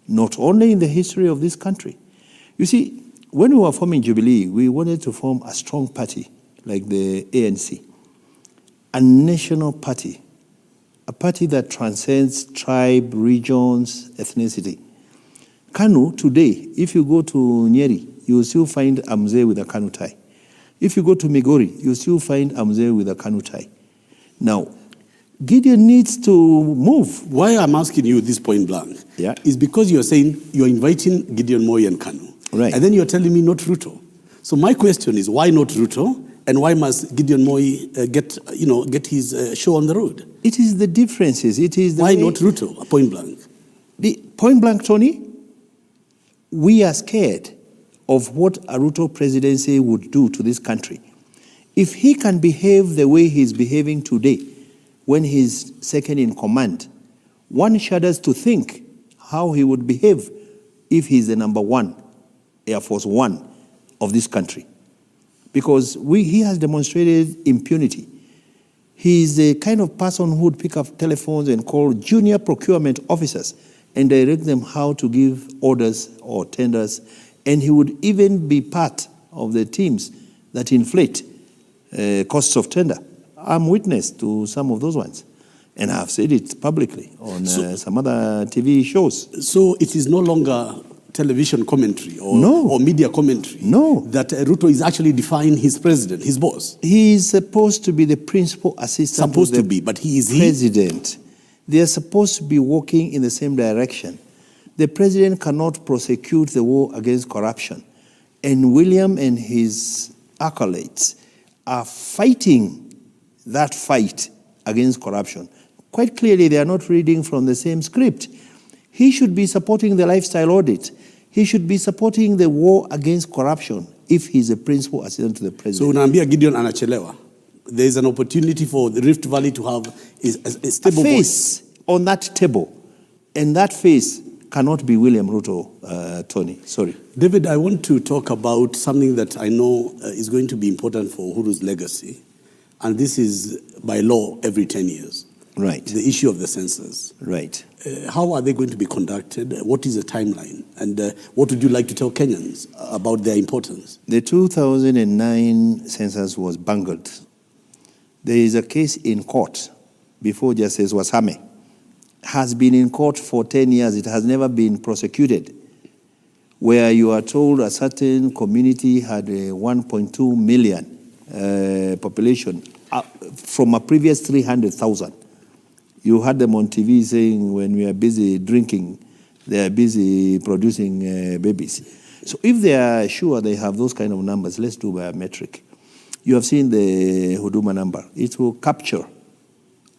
Speaker 3: not only in the history of this country. You see, when we were forming Jubilee, we wanted to form a strong party like the ANC, a national party, a party that transcends tribe, regions, ethnicity. Kanu, today, if you go to Nyeri, you will still find a mzee with a Kanu tie. If you go to Migori, you will still find a mzee with a Kanu tie. Now, Gideon needs to move.
Speaker 11: Why I'm asking you this point blank is because you're saying you're inviting Gideon Moi and Kanu.
Speaker 3: Right.
Speaker 11: And then you're telling me not Ruto. So my question is, why not Ruto? And why must Gideon Moi get his show on the road?
Speaker 3: It is the differences. It is the
Speaker 11: why not Ruto? Point blank.
Speaker 3: The point blank, Tony. We are scared of what a Ruto presidency would do to this country. If he can behave the way he's behaving today, when he's second in command, one shudders to think how he would behave if he's the number one, Air Force One of this country. Because he has demonstrated impunity. He's the kind of person who would pick up telephones and call junior procurement officers and direct them how to give orders or tenders. And he would even be part of the teams that inflate costs of tender. I'm witness to some of those ones. And I've said it publicly on some other TV shows.
Speaker 11: So it is no longer television commentary or media commentary.
Speaker 3: No.
Speaker 11: That Ruto is actually defying his president, his boss.
Speaker 3: He is supposed to be the principal assistant.
Speaker 11: Supposed to be, but he is
Speaker 3: president. They are supposed to be working in the same direction. The president cannot prosecute the war against corruption. And William and his acolytes are fighting that fight against corruption. Quite clearly, they are not reading from the same script. He should be supporting the lifestyle audit. He should be supporting the war against corruption if he's a principal assistant to the president.
Speaker 11: So unaambia Gideon anachelewa. There is an opportunity for the Rift Valley to have a stable
Speaker 3: face on that table, and that face cannot be William Ruto, Tony. Sorry.
Speaker 11: David, I want to talk about something that I know is going to be important for Uhuru's legacy, and this is by law every 10 years.
Speaker 3: Right.
Speaker 11: The issue of the census.
Speaker 3: Right.
Speaker 11: How are they going to be conducted? What is the timeline? And what would you like to tell Kenyans about their importance?
Speaker 3: The 2009 census was bungled. There is a case in court before Justice Wasame. Has been in court for 10 years. It has never been prosecuted. Where you are told a certain community had a 1.2 million population from a previous 300,000. You had them on TV saying when we are busy drinking, they are busy producing babies. So if they are sure they have those kind of numbers, let's do biometric. You have seen the Huduma number. It will capture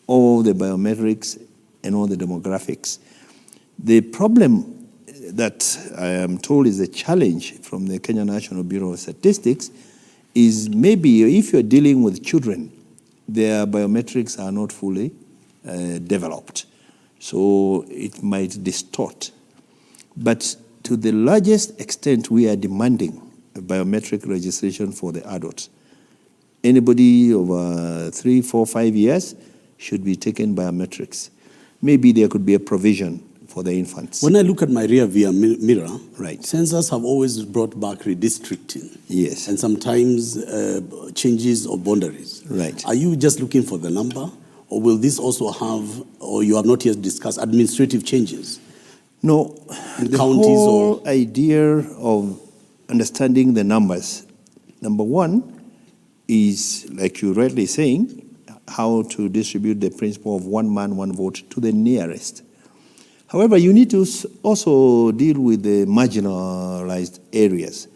Speaker 3: all the biometrics and all the demographics. The problem that I am told is a challenge from the Kenya National Bureau of Statistics is maybe if you're dealing with children, their biometrics are not fully developed. So it might distort. But to the largest extent, we are demanding a biometric registration for the adults. Anybody over 3, 4, 5 years should be taken biometrics. Maybe there could be a provision for the infants.
Speaker 11: When I look at my rear view mirror,
Speaker 3: right,
Speaker 11: census have always brought back redistricting.
Speaker 3: Yes.
Speaker 11: And sometimes changes of boundaries.
Speaker 3: Right.
Speaker 11: Are you just looking for the number, or will this also have, or you have not yet discussed, administrative changes?
Speaker 3: No,
Speaker 11: in
Speaker 3: the
Speaker 11: counties
Speaker 3: whole idea of understanding the numbers, number one, is, like you rightly saying, how to distribute the principle of one man, one vote to the nearest. However, you need to also deal with the marginalized areas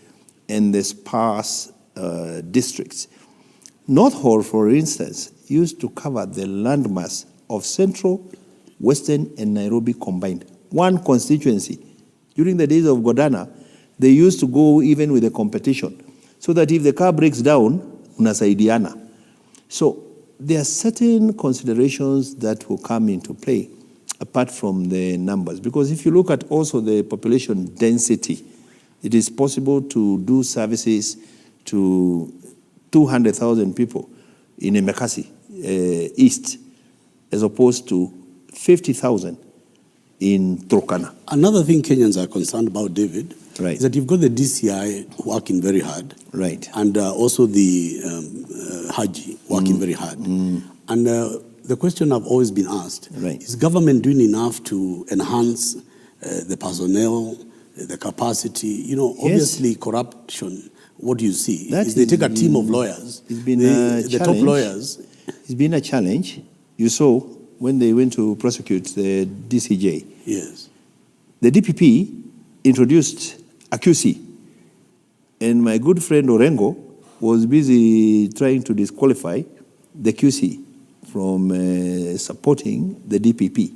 Speaker 3: and the sparse districts. North Hall, for instance, used to cover the landmass of Central, Western, and Nairobi combined. One constituency. During the days of Godana, they used to go even with a competition, so that if the car breaks down, unasaidiana. So there are certain considerations that will come into play apart from the numbers. Because if you look at also the population density, it is possible to do services to 200,000 people in Embakasi East, as opposed to 50,000 in Turkana.
Speaker 11: Another thing Kenyans are concerned about, David,
Speaker 3: right,
Speaker 11: is that you've got the DCI working very hard.
Speaker 3: Right.
Speaker 11: And also the Haji working very hard. And the question I've always been asked, is government doing enough to enhance the personnel, the capacity? You know, obviously corruption, what do you see? Is they take a team of lawyers,
Speaker 3: it's been
Speaker 11: the top lawyers.
Speaker 3: It's been a challenge. You saw when they went to prosecute the DCJ.
Speaker 11: Yes.
Speaker 3: The DPP introduced a QC, and my good friend Orengo was busy trying to disqualify the QC from supporting the DPP.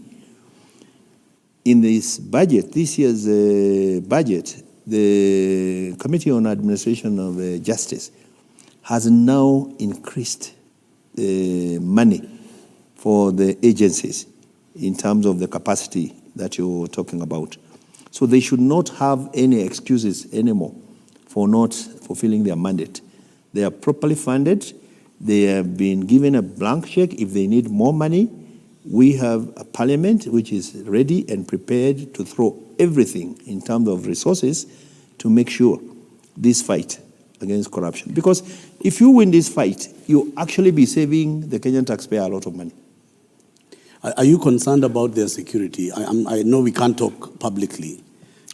Speaker 3: In this budget, this year's budget, the Committee on Administration of Justice has now increased the money for the agencies in terms of the capacity that you're talking about. So they should not have any excuses anymore for not fulfilling their mandate. They are properly funded. They have been given a blank check. If they need more money, we have a parliament which is ready and prepared to throw everything in terms of resources to make sure this fight against corruption. Because if you win this fight, you'll actually be saving the Kenyan taxpayer a lot of money.
Speaker 11: Are you concerned about their security? I know we can't talk publicly.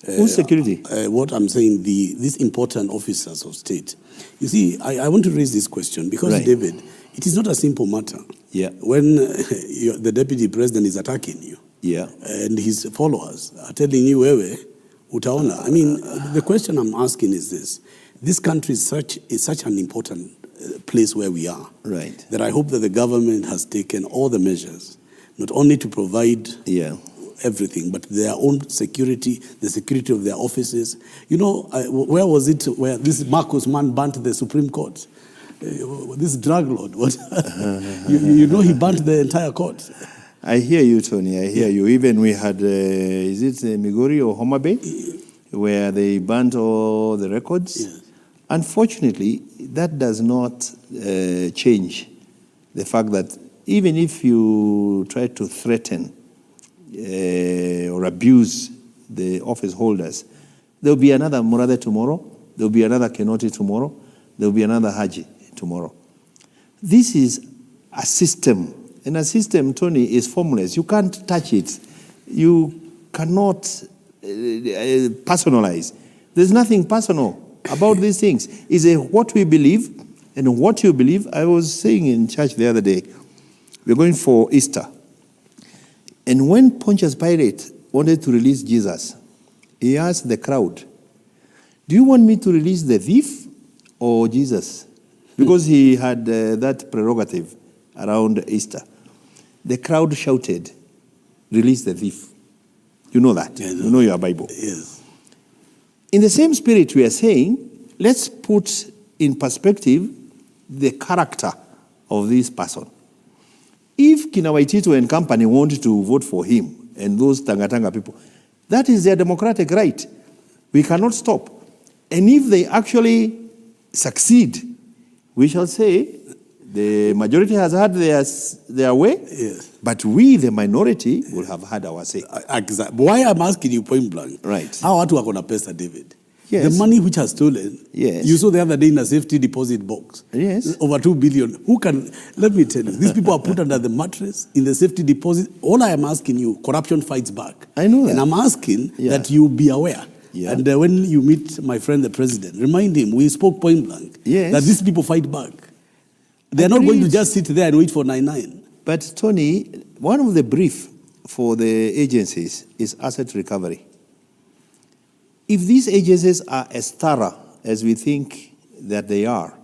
Speaker 3: Whose security?
Speaker 11: What I'm saying, these important officers of state. You see, I want to raise this question because,
Speaker 3: Right.
Speaker 11: David, it is not a simple matter.
Speaker 3: Yeah.
Speaker 11: When the deputy president is attacking you,
Speaker 3: yeah,
Speaker 11: and his followers are telling you, wewe, utaona. I mean, the question I'm asking is this. This country is such an important place where we are.
Speaker 3: Right.
Speaker 11: That I hope that the government has taken all the measures, not only to provide everything, but their own security, the security of their offices. You know, where was it where this Marcos man burnt the Supreme Court? This drug lord, what? you know, he burnt the entire court.
Speaker 3: I hear you, Tony. I hear you. Even we had, is it Migori or Homa Bay, where they burnt all the records?
Speaker 11: Yes.
Speaker 3: Unfortunately, that does not change the fact that even if you try to threaten or abuse the office holders, there'll be another Murade tomorrow, there'll be another Kenoti tomorrow, there'll be another Haji tomorrow. This is a system. And a system, Tony, is formless. You can't touch it. You cannot personalize. There's nothing personal about these things. It's what we believe and what you believe. I was saying in church the other day, we're going for Easter. And when Pontius Pilate wanted to release Jesus, he asked the crowd, do you want me to release the thief or Jesus? Because he had that prerogative around Easter. The crowd shouted, release the thief. You know that. Yes. You know your Bible.
Speaker 11: Yes.
Speaker 3: In the same spirit, we are saying, let's put in perspective the character of this person. If Kinawaitito and company want to vote for him and those Tangatanga people, that is their democratic right. We cannot stop. And if they actually succeed, we shall say the majority has had their way,
Speaker 11: yes,
Speaker 3: but we, the minority, will have had our say.
Speaker 11: Exactly. Why I'm asking you point blank?
Speaker 3: Right.
Speaker 11: How watu wako na pesa, David?
Speaker 3: Yes.
Speaker 11: The money which has stolen.
Speaker 3: Yes.
Speaker 11: You saw the other day in a safety deposit box.
Speaker 3: Yes.
Speaker 11: Over 2 billion. Who can? Let me tell you, these people are put under the mattress in the safety deposit. All I am asking you, corruption fights back.
Speaker 3: I know that.
Speaker 11: And I'm asking that you be aware.
Speaker 3: Yeah.
Speaker 11: And when you meet my friend, the president, remind him we spoke point blank.
Speaker 3: Yes.
Speaker 11: That these people fight back. They're not going to just sit there and wait for 9-9.
Speaker 3: But Tony, one of the brief for the agencies is asset recovery. If these agencies are as thorough as we think that they are,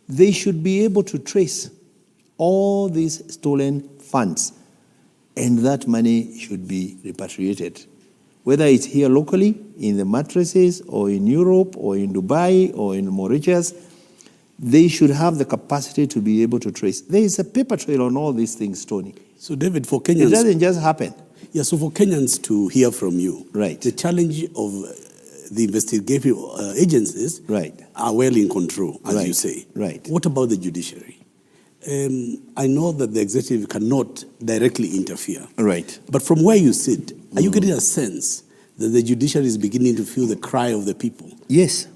Speaker 3: they should be able to trace all these stolen funds, and that money should be repatriated. Whether it's here locally, in the mattresses, or in Europe, or in Dubai, or in Mauritius, they should have the capacity to be able to trace. There is a paper trail on all these things, Tony.
Speaker 11: So, David, for Kenyans...
Speaker 3: It doesn't just happen.
Speaker 11: Yeah, so for Kenyans to hear from you,
Speaker 3: right,
Speaker 11: the challenge of the investigative agencies are well in control, as you say.
Speaker 3: Right.
Speaker 11: What about the judiciary? I know that the executive cannot directly interfere.
Speaker 3: Right.
Speaker 11: But from where you sit, are you getting a sense that the judiciary is beginning to feel the cry of the people?
Speaker 3: Yes,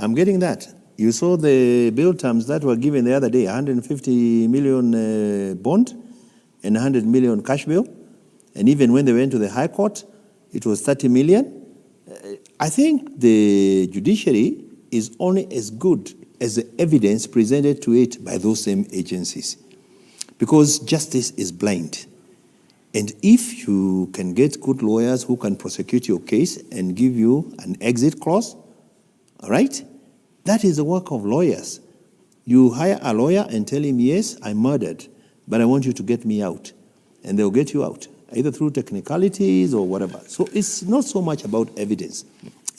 Speaker 3: I'm getting that. You saw the bail terms that were given the other day, 150 million bond and 100 million cash bail. And even when they went to the High Court, it was 30 million. I think the judiciary is only as good as the evidence presented to it by those same agencies. Because justice is blind. And if you can get good lawyers who can prosecute your case and give you an exit clause, all right? That is the work of lawyers. You hire a lawyer and tell him, yes, I murdered, but I want you to get me out. And they'll get you out, either through technicalities or whatever. So it's not so much about evidence.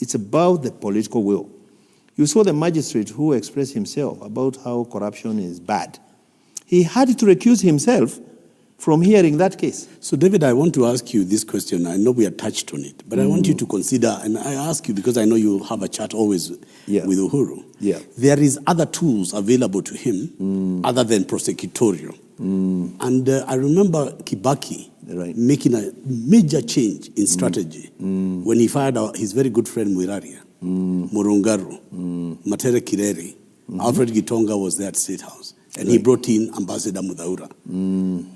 Speaker 3: It's about the political will. You saw the magistrate who expressed himself about how corruption is bad. He had to recuse himself from hearing that case.
Speaker 11: So, David, I want to ask you this question. I know we are touched on it, but I want you to consider, and I ask you because I know you have a chat always with Uhuru.
Speaker 3: Yeah.
Speaker 11: There is other tools available to him other than prosecutorial. And I remember Kibaki making a major change in strategy when he fired out his very good friend Mwiraria, Murungaru, Matere Kireri, Alfred Gitonga was there at State House. And he brought in Ambassador Mudhaura.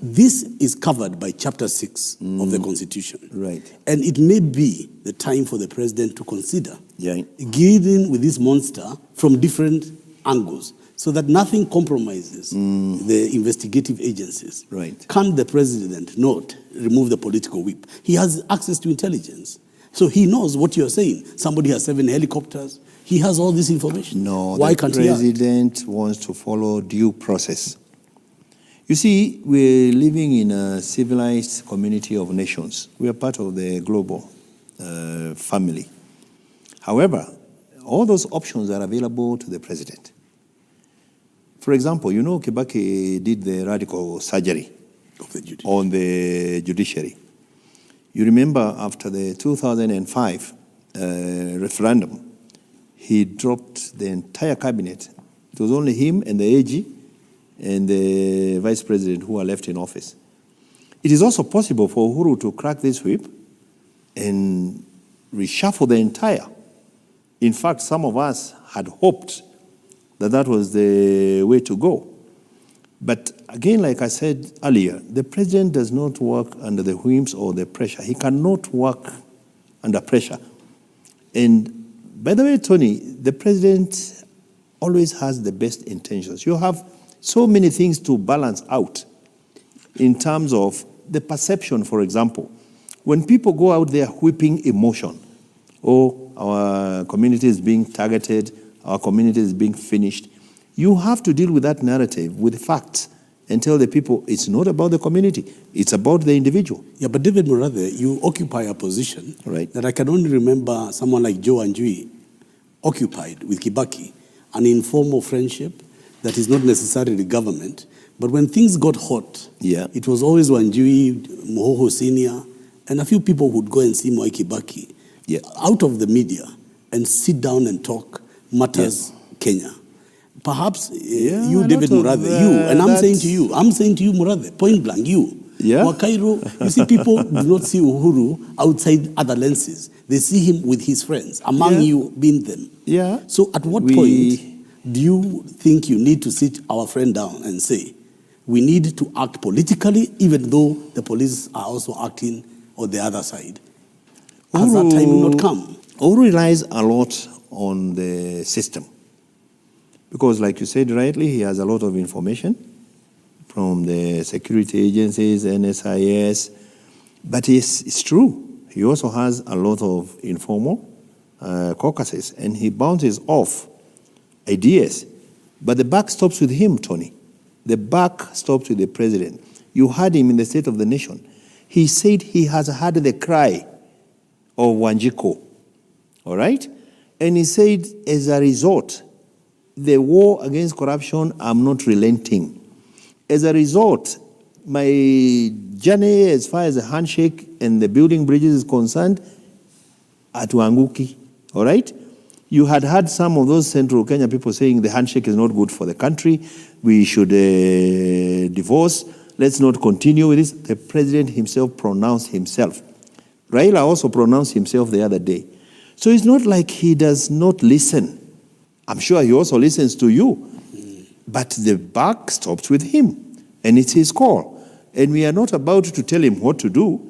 Speaker 11: This is covered by Chapter 6 of the Constitution.
Speaker 3: Right.
Speaker 11: And it may be the time for the president to consider dealing with this monster from different angles so that nothing compromises the investigative agencies.
Speaker 3: Right.
Speaker 11: Can the president not remove the political whip? He has access to intelligence. So he knows what you're saying. Somebody has 7 helicopters. He has all this information.
Speaker 3: No,
Speaker 11: why
Speaker 3: the
Speaker 11: can't he?
Speaker 3: President wants to follow due process. You see, we're living in a civilized community of nations. We are part of the global family. However, all those options are available to the president. For example, you know Kibaki did the radical surgery on the judiciary. You remember after the 2005 referendum, he dropped the entire cabinet. It was only him and the AG and the vice president who are left in office. It is also possible for Uhuru to crack this whip and reshuffle the entire. In fact, some of us had hoped that that was the way to go. But again, like I said earlier, the president does not work under the whims or the pressure. He cannot work under pressure. And by the way, Tony, the president always has the best intentions. You have so many things to balance out in terms of the perception, for example. When people go out there whipping emotion, oh, our community is being targeted, our community is being finished, you have to deal with that narrative with facts and tell the people it's not about the community, it's about the individual.
Speaker 11: Yeah, but David Murathe, you occupy a position that I can only remember someone like Joe Anjui occupied with Kibaki, an informal friendship that is not necessarily government. But when things got hot, it was always Wanjui, Mohoho Senior, and a few people would go and see Mwai Kibaki out of the media and sit down and talk matters Kenya. Perhaps you, David Murathe, you, and I'm saying to you, Murathe, point blank, you. Wakairo, you see, people do not see Uhuru outside other lenses. They see him with his friends, among you being them. So at what point do you think you need to sit our friend down and say, we need to act politically, even though the police are also acting on the other side? Has that time not come?
Speaker 3: Uhuru relies a lot on the system. Because like you said rightly, he has a lot of information from the security agencies, NSIS. But it's true. He also has a lot of informal caucuses, and he bounces off ideas. But the buck stops with him, Tony. The buck stops with the president. You heard him in the State of the Nation. He said he has heard the cry of Wanjiko, all right? And he said, as a result, the war against corruption, I'm not relenting. As a result, my journey as far as the handshake and the building bridges is concerned, atuanguki, all right? You had heard some of those Central Kenya people saying the handshake is not good for the country, we should divorce, let's not continue with this. The president himself pronounced himself. Raila also pronounced himself the other day. So it's not like he does not listen. I'm sure he also listens to you. But the buck stops with him, and it's his call. And we are not about to tell him what to do,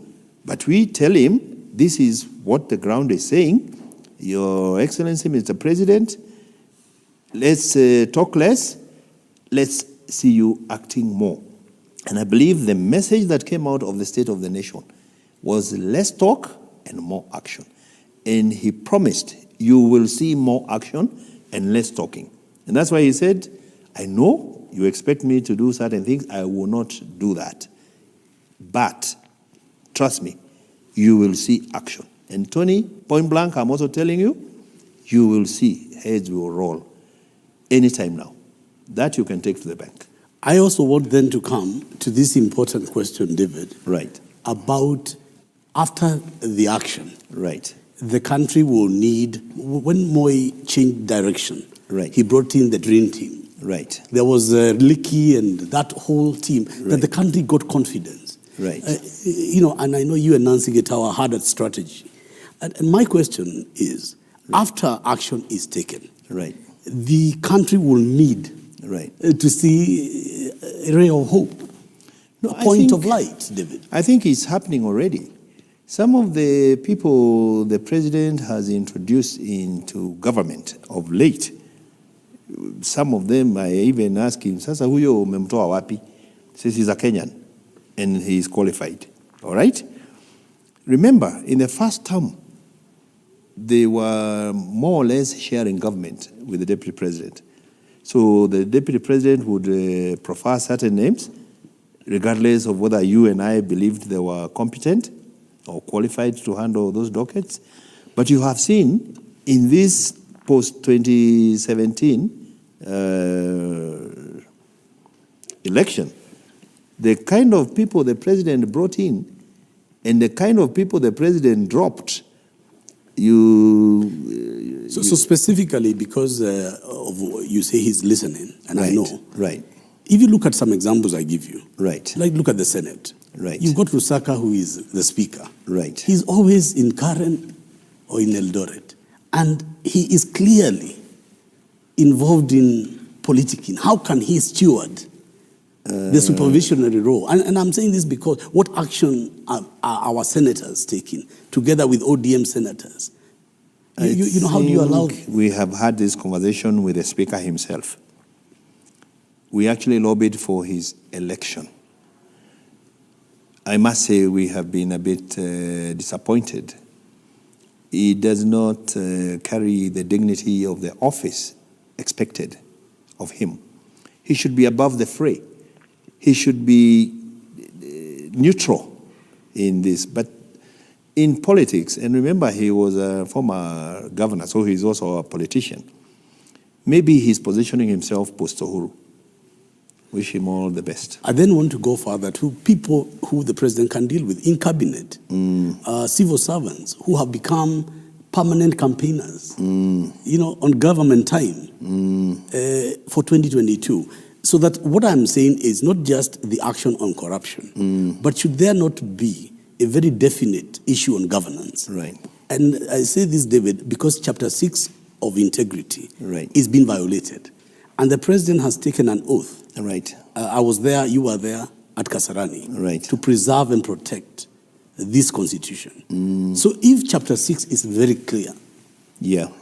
Speaker 3: but we tell him this is what the ground is saying. Your Excellency, Mr. President, let's talk less. Let's see you acting more. And I believe the message that came out of the State of the Nation was less talk and more action. And he promised you will see more action and less talking. And that's why he said, I know you expect me to do certain things. I will not do that. But trust me, you will see action. And Tony, point blank, I'm also telling you, you will see heads will roll anytime now. That you can take to the bank.
Speaker 11: I also want then to come to this important question, David.
Speaker 3: Right.
Speaker 11: About after the action.
Speaker 3: Right.
Speaker 11: The country will need, when Moi changed direction,
Speaker 3: right,
Speaker 11: he brought in the dream team.
Speaker 3: Right.
Speaker 11: There was Licky and that whole team, that the country got confidence.
Speaker 3: Right.
Speaker 11: And I know you and Nancy Getawa had that strategy. And my question is, after action is taken,
Speaker 3: right,
Speaker 11: the country will need to see a ray of hope, a point of light, David.
Speaker 3: I think it's happening already. Some of the people the president has introduced into government of late, some of them I even ask him, sasa huyo umemtoa wapi? Says he's a Kenyan and he's qualified. All right? Remember, in the first term, they were more or less sharing government with the deputy president. So the deputy president would prefer certain names, regardless of whether you and I believed they were competent or qualified to handle those dockets. But you have seen in this post-2017 election, the kind of people the president brought in and the kind of people the president dropped.
Speaker 11: So specifically, because of you say he's listening, and I know.
Speaker 3: Right.
Speaker 11: If you look at some examples I give you,
Speaker 3: right.
Speaker 11: Like look at the Senate.
Speaker 3: Right.
Speaker 11: You've got Lusaka, who is the speaker.
Speaker 3: Right.
Speaker 11: He's always in Karen or in Eldoret. And he is clearly involved in politicking. How can he steward the supervisionary role? And I'm saying this because what action are our senators taking together with ODM senators? You know, how do you allow?
Speaker 3: We have had this conversation with the speaker himself. We actually lobbied for his election. I must say we have been a bit disappointed. He does not carry the dignity of the office expected of him. He should be above the fray. He should be neutral in this. But in politics, and remember he was a former governor, so he's also a politician. Maybe he's positioning himself post-Uhuru. Wish him all the best.
Speaker 11: I then want to go further to people who the president can deal with in cabinet, civil servants who have become permanent campaigners, you know, on government time for 2022. So that what I'm saying is not just the action on corruption, but should there not be a very definite issue on governance?
Speaker 3: Right.
Speaker 11: And I say this, David, because Chapter 6 of integrity is being violated. And the president has taken an oath.
Speaker 3: Right.
Speaker 11: I was there, you were there at Kasarani.
Speaker 3: Right.
Speaker 11: To preserve and protect this constitution. So if Chapter 6 is very clear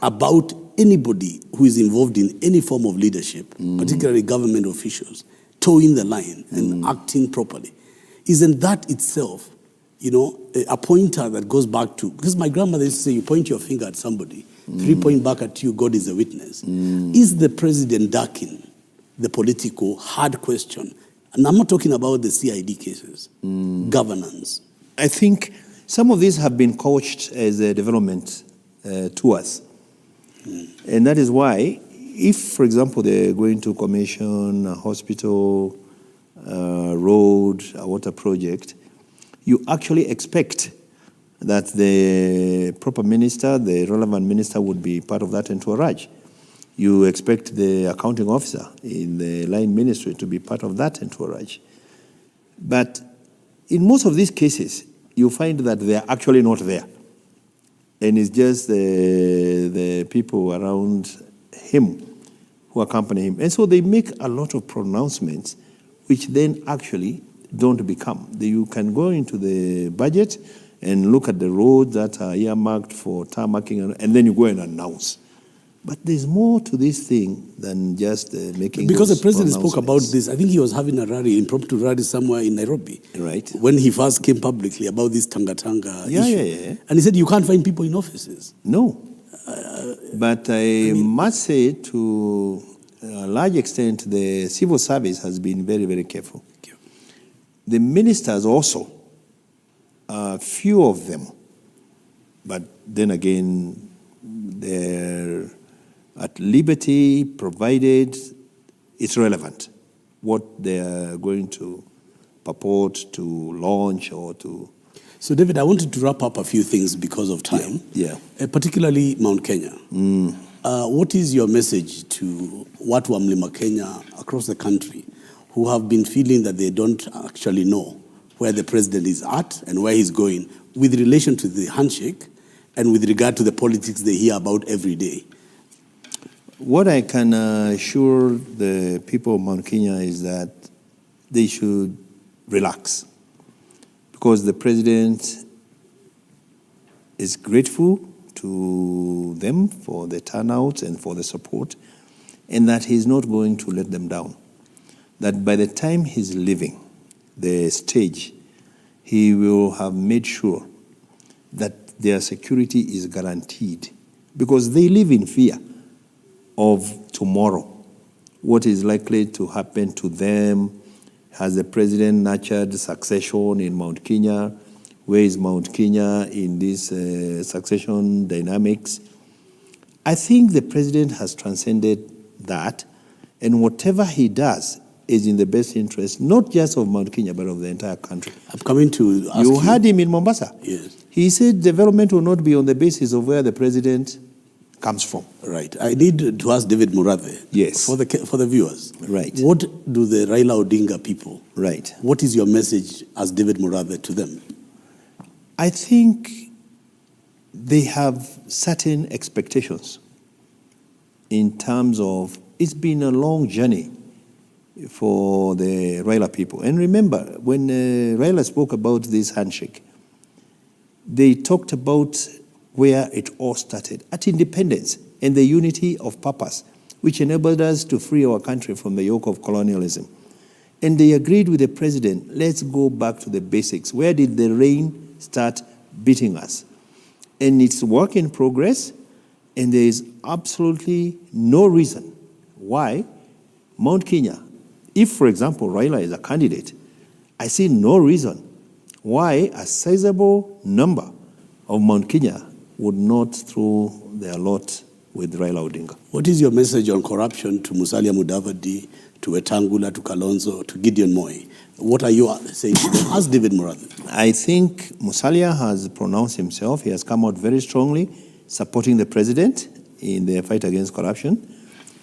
Speaker 11: about anybody who is involved in any form of leadership, particularly government officials, towing the line and acting properly, isn't that itself, you know, a pointer that goes back to, because my grandmother used to say, you point your finger at somebody, 3 point back at you, God is a witness. Is the president darking the political hard question? And I'm not talking about the CID cases, governance.
Speaker 3: I think some of these have been couched as a development to us. And that is why, if, for example, they're going to commission a hospital, road, a water project, you actually expect that the proper minister, the relevant minister, would be part of that entourage. You expect the accounting officer in the line ministry to be part of that entourage. But in most of these cases, you find that they are actually not there. And it's just the people around him who accompany him. And so they make a lot of pronouncements which then actually don't become. You can go into the budget and look at the roads that are earmarked for tarmacking, and then you go and announce. But there's more to this thing than just making.
Speaker 11: Because the president spoke about this. I think he was having a rally, impromptu rally somewhere in Nairobi.
Speaker 3: Right.
Speaker 11: When he first came publicly about this Tanga issue.
Speaker 3: Yeah.
Speaker 11: And he said, you can't find people in offices.
Speaker 3: No. But I must say, to a large extent, the civil service has been very, very careful. The ministers also, few of them, but then again, they're at liberty, provided it's relevant, what they are going to purport to launch or to.
Speaker 11: So, David, I wanted to wrap up a few things because of time.
Speaker 3: Yeah.
Speaker 11: Particularly Mount Kenya. What is your message to watu wa Mlima Kenya across the country who have been feeling that they don't actually know where the president is at and where he's going with relation to the handshake and with regard to the politics they hear about every day?
Speaker 3: What I can assure the people of Mount Kenya is that they should relax, because the president is grateful to them for the turnout and for the support, and that he's not going to let them down. That by the time he's leaving the stage, he will have made sure that their security is guaranteed, because they live in fear of tomorrow, what is likely to happen to them Has the president nurtured succession in Mount Kenya? Where is Mount Kenya in this succession dynamics? I think the president has transcended that, and whatever he does is in the best interest, not just of Mount Kenya, but of the entire country.
Speaker 11: I'm coming to ask
Speaker 3: you. Heard him in Mombasa.
Speaker 11: Yes.
Speaker 3: He said development will not be on the basis of where the president comes from.
Speaker 11: Right. I need to ask David Murathe.
Speaker 3: Yes.
Speaker 11: For the viewers.
Speaker 3: Right.
Speaker 11: What do the Raila Odinga people?
Speaker 3: Right.
Speaker 11: What is your message as David Murathe to them?
Speaker 3: I think they have certain expectations in terms of it's been a long journey for the Raila people. And remember, when Raila spoke about this handshake, they talked about where it all started, at independence and the unity of purpose, which enabled us to free our country from the yoke of colonialism. And they agreed with the president, let's go back to the basics. Where did the rain start beating us? And it's work in progress, and there is absolutely no reason why Mount Kenya, if, for example, Raila is a candidate, I see no reason why a sizable number of Mount Kenya would not throw their lot with Raila Odinga.
Speaker 11: What is your message on corruption to Musalia Mudavadi, to Wetangula, to Kalonzo, to Gideon Moi? What are you saying to them? Ask David Murathe.
Speaker 3: I think Musalia has pronounced himself. He has come out very strongly supporting the president in the fight against corruption.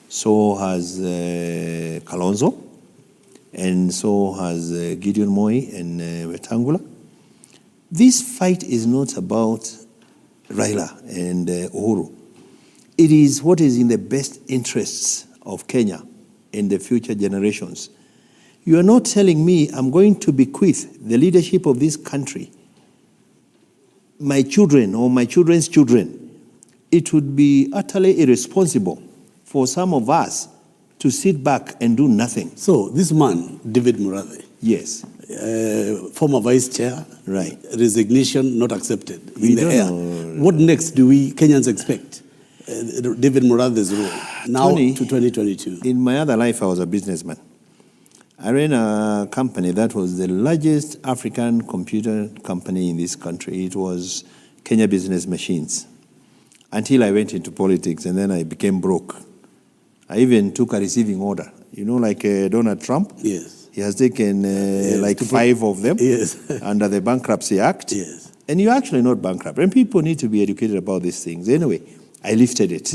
Speaker 3: So has Kalonzo, and so has Gideon Moi and Wetangula. This fight is not about Raila and Uhuru. It is what is in the best interests of Kenya and the future generations. You are not telling me I'm going to bequeath the leadership of this country, my children or my children's children. It would be utterly irresponsible for some of us to sit back and do nothing.
Speaker 11: So this man, David Murathe.
Speaker 3: Yes.
Speaker 11: Former vice chair.
Speaker 3: Right.
Speaker 11: Resignation not accepted.
Speaker 3: We
Speaker 11: in the
Speaker 3: don't
Speaker 11: air.
Speaker 3: know.
Speaker 11: What next do we Kenyans expect? David Murathe's role now
Speaker 3: Tony,
Speaker 11: to 2022.
Speaker 3: In my other life, I was a businessman. I ran a company that was the largest African computer company in this country. It was Kenya Business Machines. Until I went into politics, and then I became broke. I even took a receiving order. You know, like Donald Trump?
Speaker 11: Yes.
Speaker 3: He has taken like 5 of them under the Bankruptcy Act.
Speaker 11: Yes.
Speaker 3: And you're actually not bankrupt. And people need to be educated about these things. Anyway, I lifted it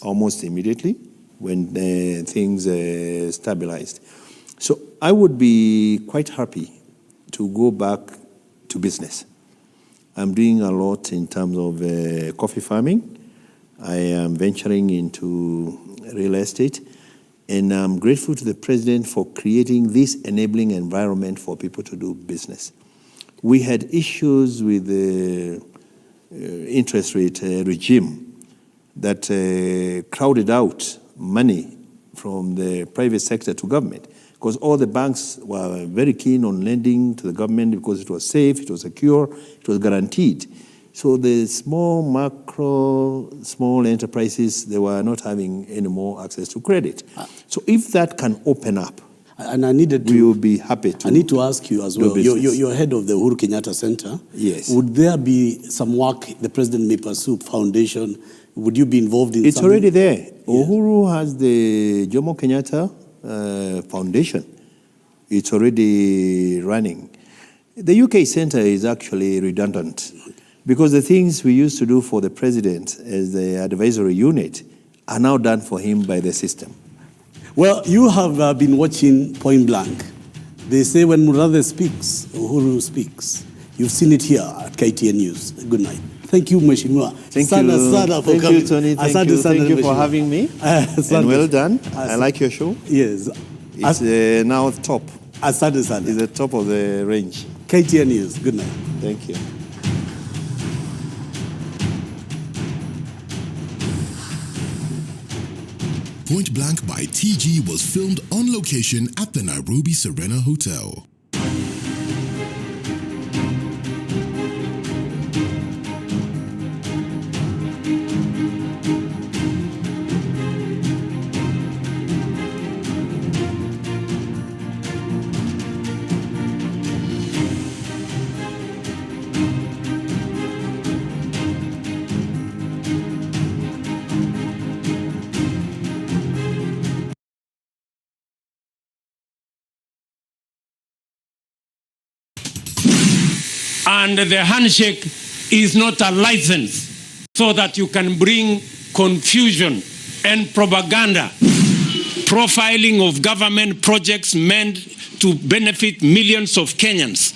Speaker 3: almost immediately when things stabilized. So I would be quite happy to go back to business. I'm doing a lot in terms of coffee farming. I am venturing into real estate. And I'm grateful to the president for creating this enabling environment for people to do business. We had issues with the interest rate regime that crowded out money from the private sector to government, because all the banks were very keen on lending to the government because it was safe, it was secure, it was guaranteed. So the small enterprises, they were not having any more access to credit. So if that can open up,
Speaker 11: and I needed to,
Speaker 3: we will be happy to.
Speaker 11: I need to ask you as well. You're head of the Uhuru Kenyatta Center.
Speaker 3: Yes.
Speaker 11: Would there be some work the president may pursue? Foundation? Would you be involved in?
Speaker 3: It's already there. Yes. Uhuru has the Jomo Kenyatta Foundation. It's already running. The UK Center is actually redundant. Because the things we used to do for the president as the advisory unit are now done for him by the system.
Speaker 11: Well, you have been watching Point Blank. They say when Murathe speaks, Uhuru speaks. You've seen it here at KTN News. Good night. Thank you, Mheshimiwa.
Speaker 3: Thank you.
Speaker 11: For coming.
Speaker 3: You, Tony. Thank you for having me. And well done. I like your show.
Speaker 11: Yes.
Speaker 3: It's now top.
Speaker 11: Asante sana.
Speaker 3: It's the top of the range.
Speaker 11: KTN News. Good night.
Speaker 3: Thank you.
Speaker 2: Point Blank by TG was filmed on location at the Nairobi Serena Hotel.
Speaker 15: And the handshake is not a license so that you can bring confusion and propaganda, profiling of government projects meant to benefit millions of Kenyans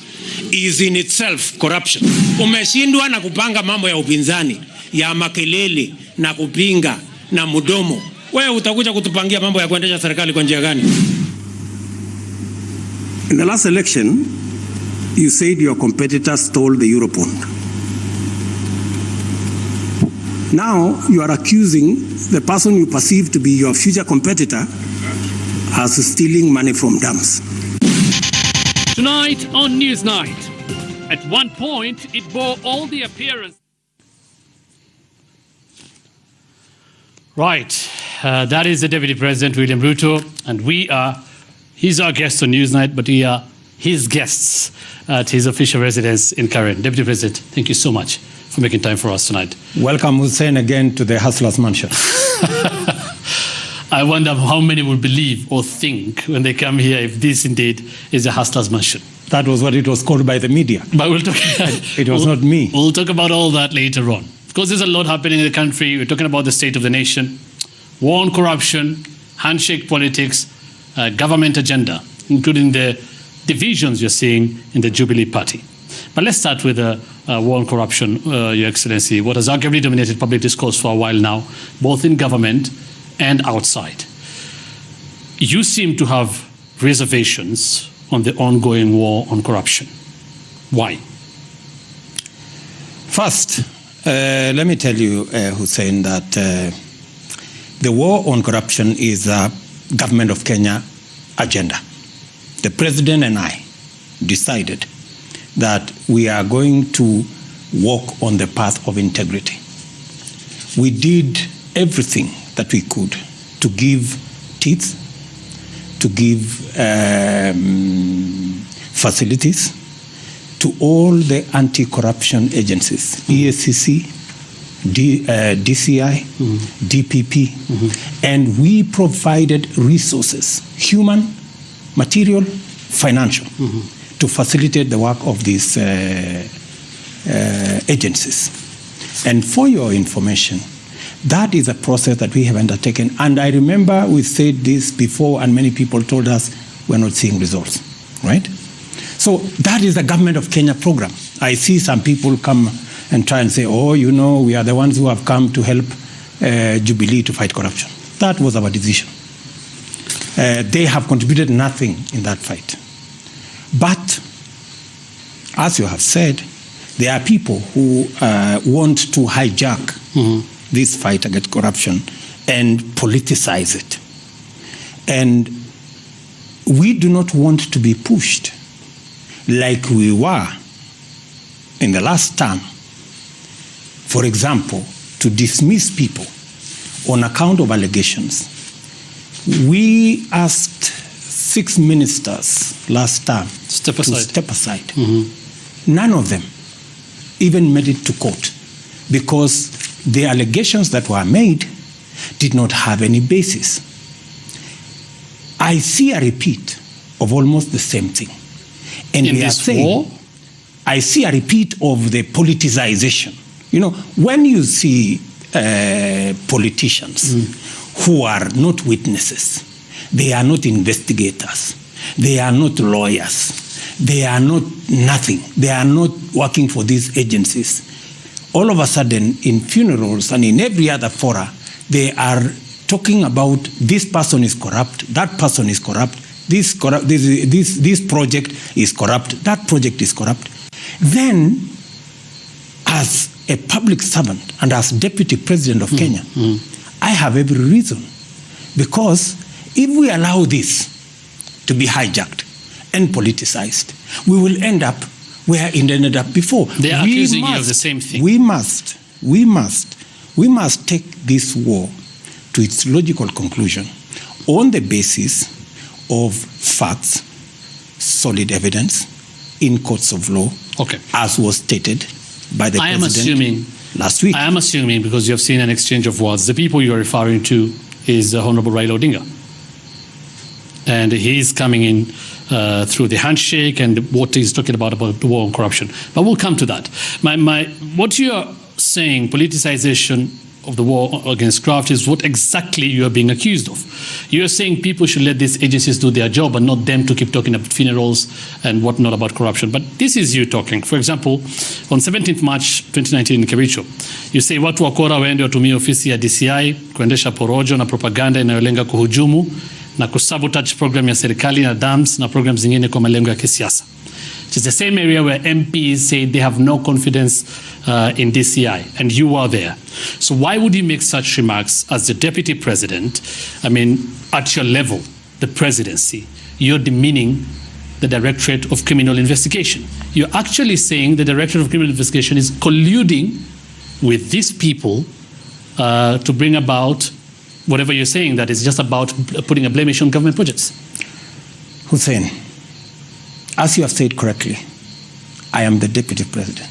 Speaker 15: is in itself corruption. Umeshindwa na kupanga mambo ya upinzani, ya makelele, na kupinga, na mudomo. Wewe utakuja kutupangia mambo ya kuendesha serikali kwa njia gani?
Speaker 19: In the last election, you said your competitors stole the Eurobond. Now you are accusing the person you perceive to be your future competitor as stealing money from dams.
Speaker 20: Tonight on Newsnight, at one point it bore all the appearance. Right, that is the Deputy President William Ruto, and he's our guest on Newsnight, but we are his guests at his official residence in Karen. Deputy President, thank you so much for making time for us tonight.
Speaker 15: Welcome, Hussein, again to the Hustlers Mansion.
Speaker 20: I wonder how many will believe or think when they come here if this indeed is a Hustlers Mansion.
Speaker 15: That was what it was called by the media.
Speaker 20: But we'll talk.
Speaker 15: It was not me.
Speaker 20: We'll talk about all that later on. Of course, there's a lot happening in the country. We're talking about the state of the nation, war on corruption, handshake politics, government agenda, including the divisions you're seeing in the Jubilee Party. But let's start with war on corruption, Your Excellency. What has arguably dominated public discourse for a while now, both in government and outside. You seem to have reservations on the ongoing war on corruption. Why?
Speaker 15: First, let me tell you, Hussein, that the war on corruption is a government of Kenya agenda. The president and I decided that we are going to walk on the path of integrity. We did everything that we could to give teeth, to give facilities to all the anti-corruption agencies, EACC, DCI, DPP, and we provided resources, human, material, financial, to facilitate the work of these agencies. And for your information, that is a process that we have undertaken. And I remember we said this before, and many people told us we're not seeing results, right? So that is the Government of Kenya program. I see some people come and try and say, oh, you know, we are the ones who have come to help Jubilee to fight corruption. That was our decision. They have contributed nothing in that fight. But, as you have said, there are people who want to hijack this fight against corruption and politicize it. And we do not want to be pushed like we were in the last term. For example, to dismiss people on account of allegations. We asked 6 ministers last term to step aside. None of them even made it to court because the allegations that were made did not have any basis. I see a repeat of almost the same thing. And
Speaker 20: in
Speaker 15: we
Speaker 20: this
Speaker 15: are saying,
Speaker 20: war?
Speaker 15: I see a repeat of the politicization. You know, when you see politicians who are not witnesses, they are not investigators, they are not lawyers, they are not nothing, they are not working for these agencies. All of a sudden, in funerals and in every other fora, they are talking about this person is corrupt, that person is corrupt, this project is corrupt, that project is corrupt. Then, as a public servant and as Deputy President of Kenya, I have every reason. Because if we allow this to be hijacked and politicized, we will end up where it ended up before.
Speaker 20: They are accusing you of the same thing.
Speaker 15: We must take this war to its logical conclusion on the basis of facts, solid evidence, in courts of law, as was stated by the President last week.
Speaker 20: I am assuming, because you have seen an exchange of words, the people you are referring to is Honorable Raila Odinga. and he's coming in through the handshake and what he's talking about the war on corruption. But we'll come to that. What you are saying, politicization of the war against graft, is what exactly you are being accused of. You are saying people should let these agencies do their job and not them to keep talking about funerals and whatnot about corruption. But this is you talking. For example, on 17th March 2019 in Kericho, you say watu wakora waende watumie ofisi ya DCI kuendesha porojo na propaganda inayolenga kuhujumu na kusabotage program ya serikali na dams na programs zingine kwa malengo ya kisiasa. It's the same area where MPs say they have no confidence in DCI, and you are there. So why would you make such remarks as the deputy president? I mean, at your level, the presidency, you're demeaning the Directorate of Criminal Investigation. You're actually saying the Directorate of Criminal Investigation is colluding with these people to bring about whatever you're saying, that is just about putting a blemish on government projects.
Speaker 15: Hussein, as you have said correctly, I am the deputy president.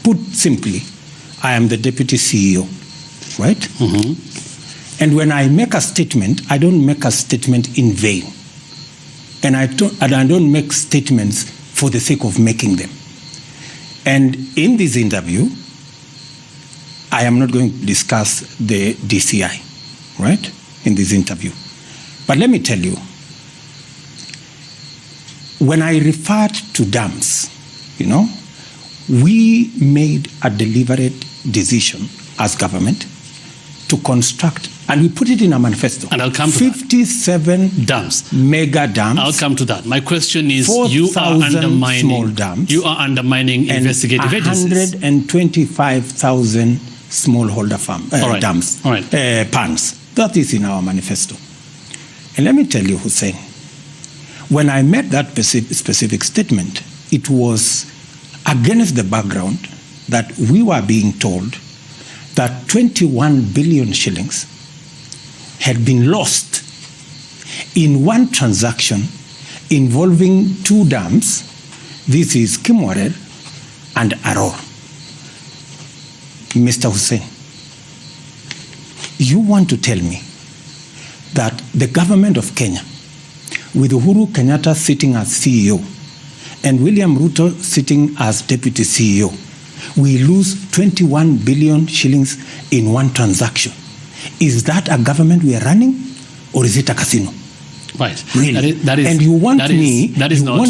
Speaker 15: Put simply, I am the deputy CEO, right? Mm-hmm. And when I make a statement, I don't make a statement in vain. And I don't make statements for the sake of making them. And in this interview, I am not going to discuss the DCI, right, in this interview. But let me tell you, when I referred to dams, we made a deliberate decision as government to construct, and we put it in a manifesto.
Speaker 20: And I'll come to
Speaker 15: 57
Speaker 20: dams,
Speaker 15: mega dams.
Speaker 20: I'll come to that. My question is, you are undermining
Speaker 15: small dams.
Speaker 20: You are undermining investigative agencies.
Speaker 15: 125,000 smallholder dams, ponds. That is in our manifesto. And let me tell you, Hussein, when I made that specific statement, it was against the background that we were being told that 21 billion shillings had been lost in one transaction involving two dams. This is Kimwarer and Aror. Mr. Hussein, you want to tell me that the government of Kenya, with Uhuru Kenyatta sitting as CEO and William Ruto sitting as deputy CEO, we lose 21 billion shillings in one transaction. Is that a government we are running, or is it a casino?
Speaker 20: Right.
Speaker 15: Really?
Speaker 20: That is,
Speaker 15: and you want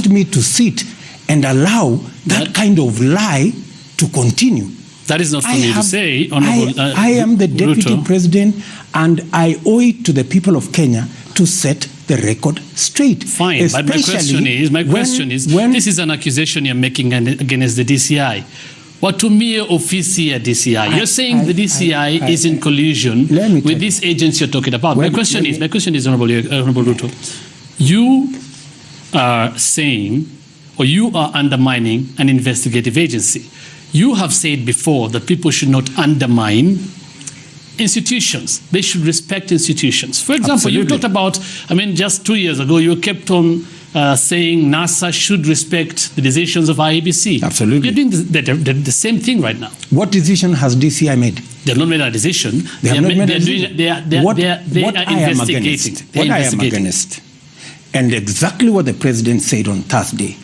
Speaker 15: me to sit and allow that kind of lie to continue?
Speaker 20: That is not for me to say, Honorable
Speaker 15: I am the deputy
Speaker 20: Ruto.
Speaker 15: president, and I owe it to the people of Kenya to set the record straight.
Speaker 20: Fine, but my question is, this is an accusation you're making against the DCI. Watumie ofisi ya DCI. You're saying the DCI is in collusion with these agents you're talking about. My question is, Honorable Ruto, you are saying, or you are undermining an investigative agency. You have said before that people should not undermine institutions. They should respect institutions. For example,
Speaker 15: Absolutely.
Speaker 20: you talked about, just 2 years ago, you kept on saying NASA should respect the decisions of IEBC.
Speaker 15: Absolutely.
Speaker 20: You're doing the same thing right now.
Speaker 15: What decision has DCI made?
Speaker 20: They've not made a decision.
Speaker 15: They have not made a decision.
Speaker 20: What I am
Speaker 15: against, and exactly what the president said on Thursday,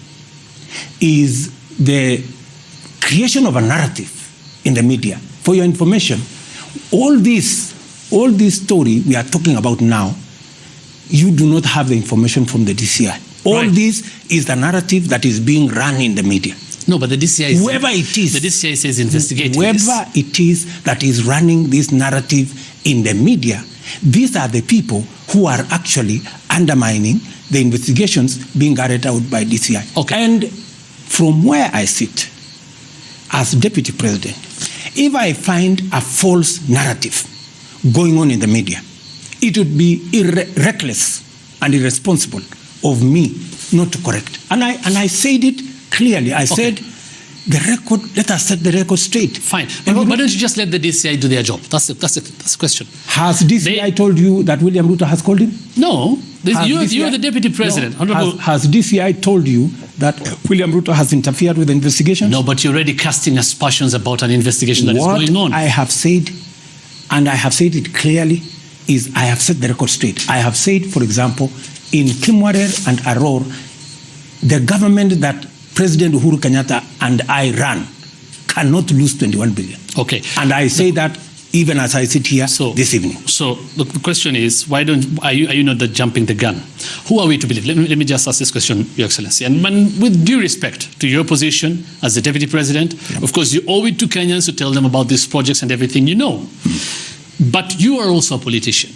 Speaker 15: is the creation of a narrative in the media. For your information, all this story we are talking about now, you do not have the information from the DCI. All this is the narrative that is being run in the media.
Speaker 20: No, but the DCI
Speaker 15: whoever it is,
Speaker 20: the DCI says investigating
Speaker 15: whoever it is that is running this narrative in the media, these are the people who are actually undermining the investigations being carried out by DCI.
Speaker 20: Okay.
Speaker 15: And from where I sit as deputy president, if I find a false narrative going on in the media, it would be reckless and irresponsible of me not to correct. And I said it clearly. I said, the record, let us set the record straight.
Speaker 20: Fine. But why don't you just let the DCI do their job? That's the question.
Speaker 15: Has DCI told you that William Ruto has called him?
Speaker 20: No. You're the deputy president.
Speaker 15: No. Has DCI told you that William Ruto has interfered with the investigation?
Speaker 20: No, but you're already casting aspersions about an investigation that is going on.
Speaker 15: What I have said, and I have said it clearly, is I have set the record straight. I have said, for example, in Kimwarer and Aror, the government that President Uhuru Kenyatta and I ran cannot lose 21 billion.
Speaker 20: Okay.
Speaker 15: And I say that even as I sit here this evening.
Speaker 20: So the question is, are you not jumping the gun? Who are we to believe? Let me just ask this question, Your Excellency. And with due respect to your position as the Deputy President, of course, you owe it to Kenyans to tell them about these projects and everything you know. But you are also a politician.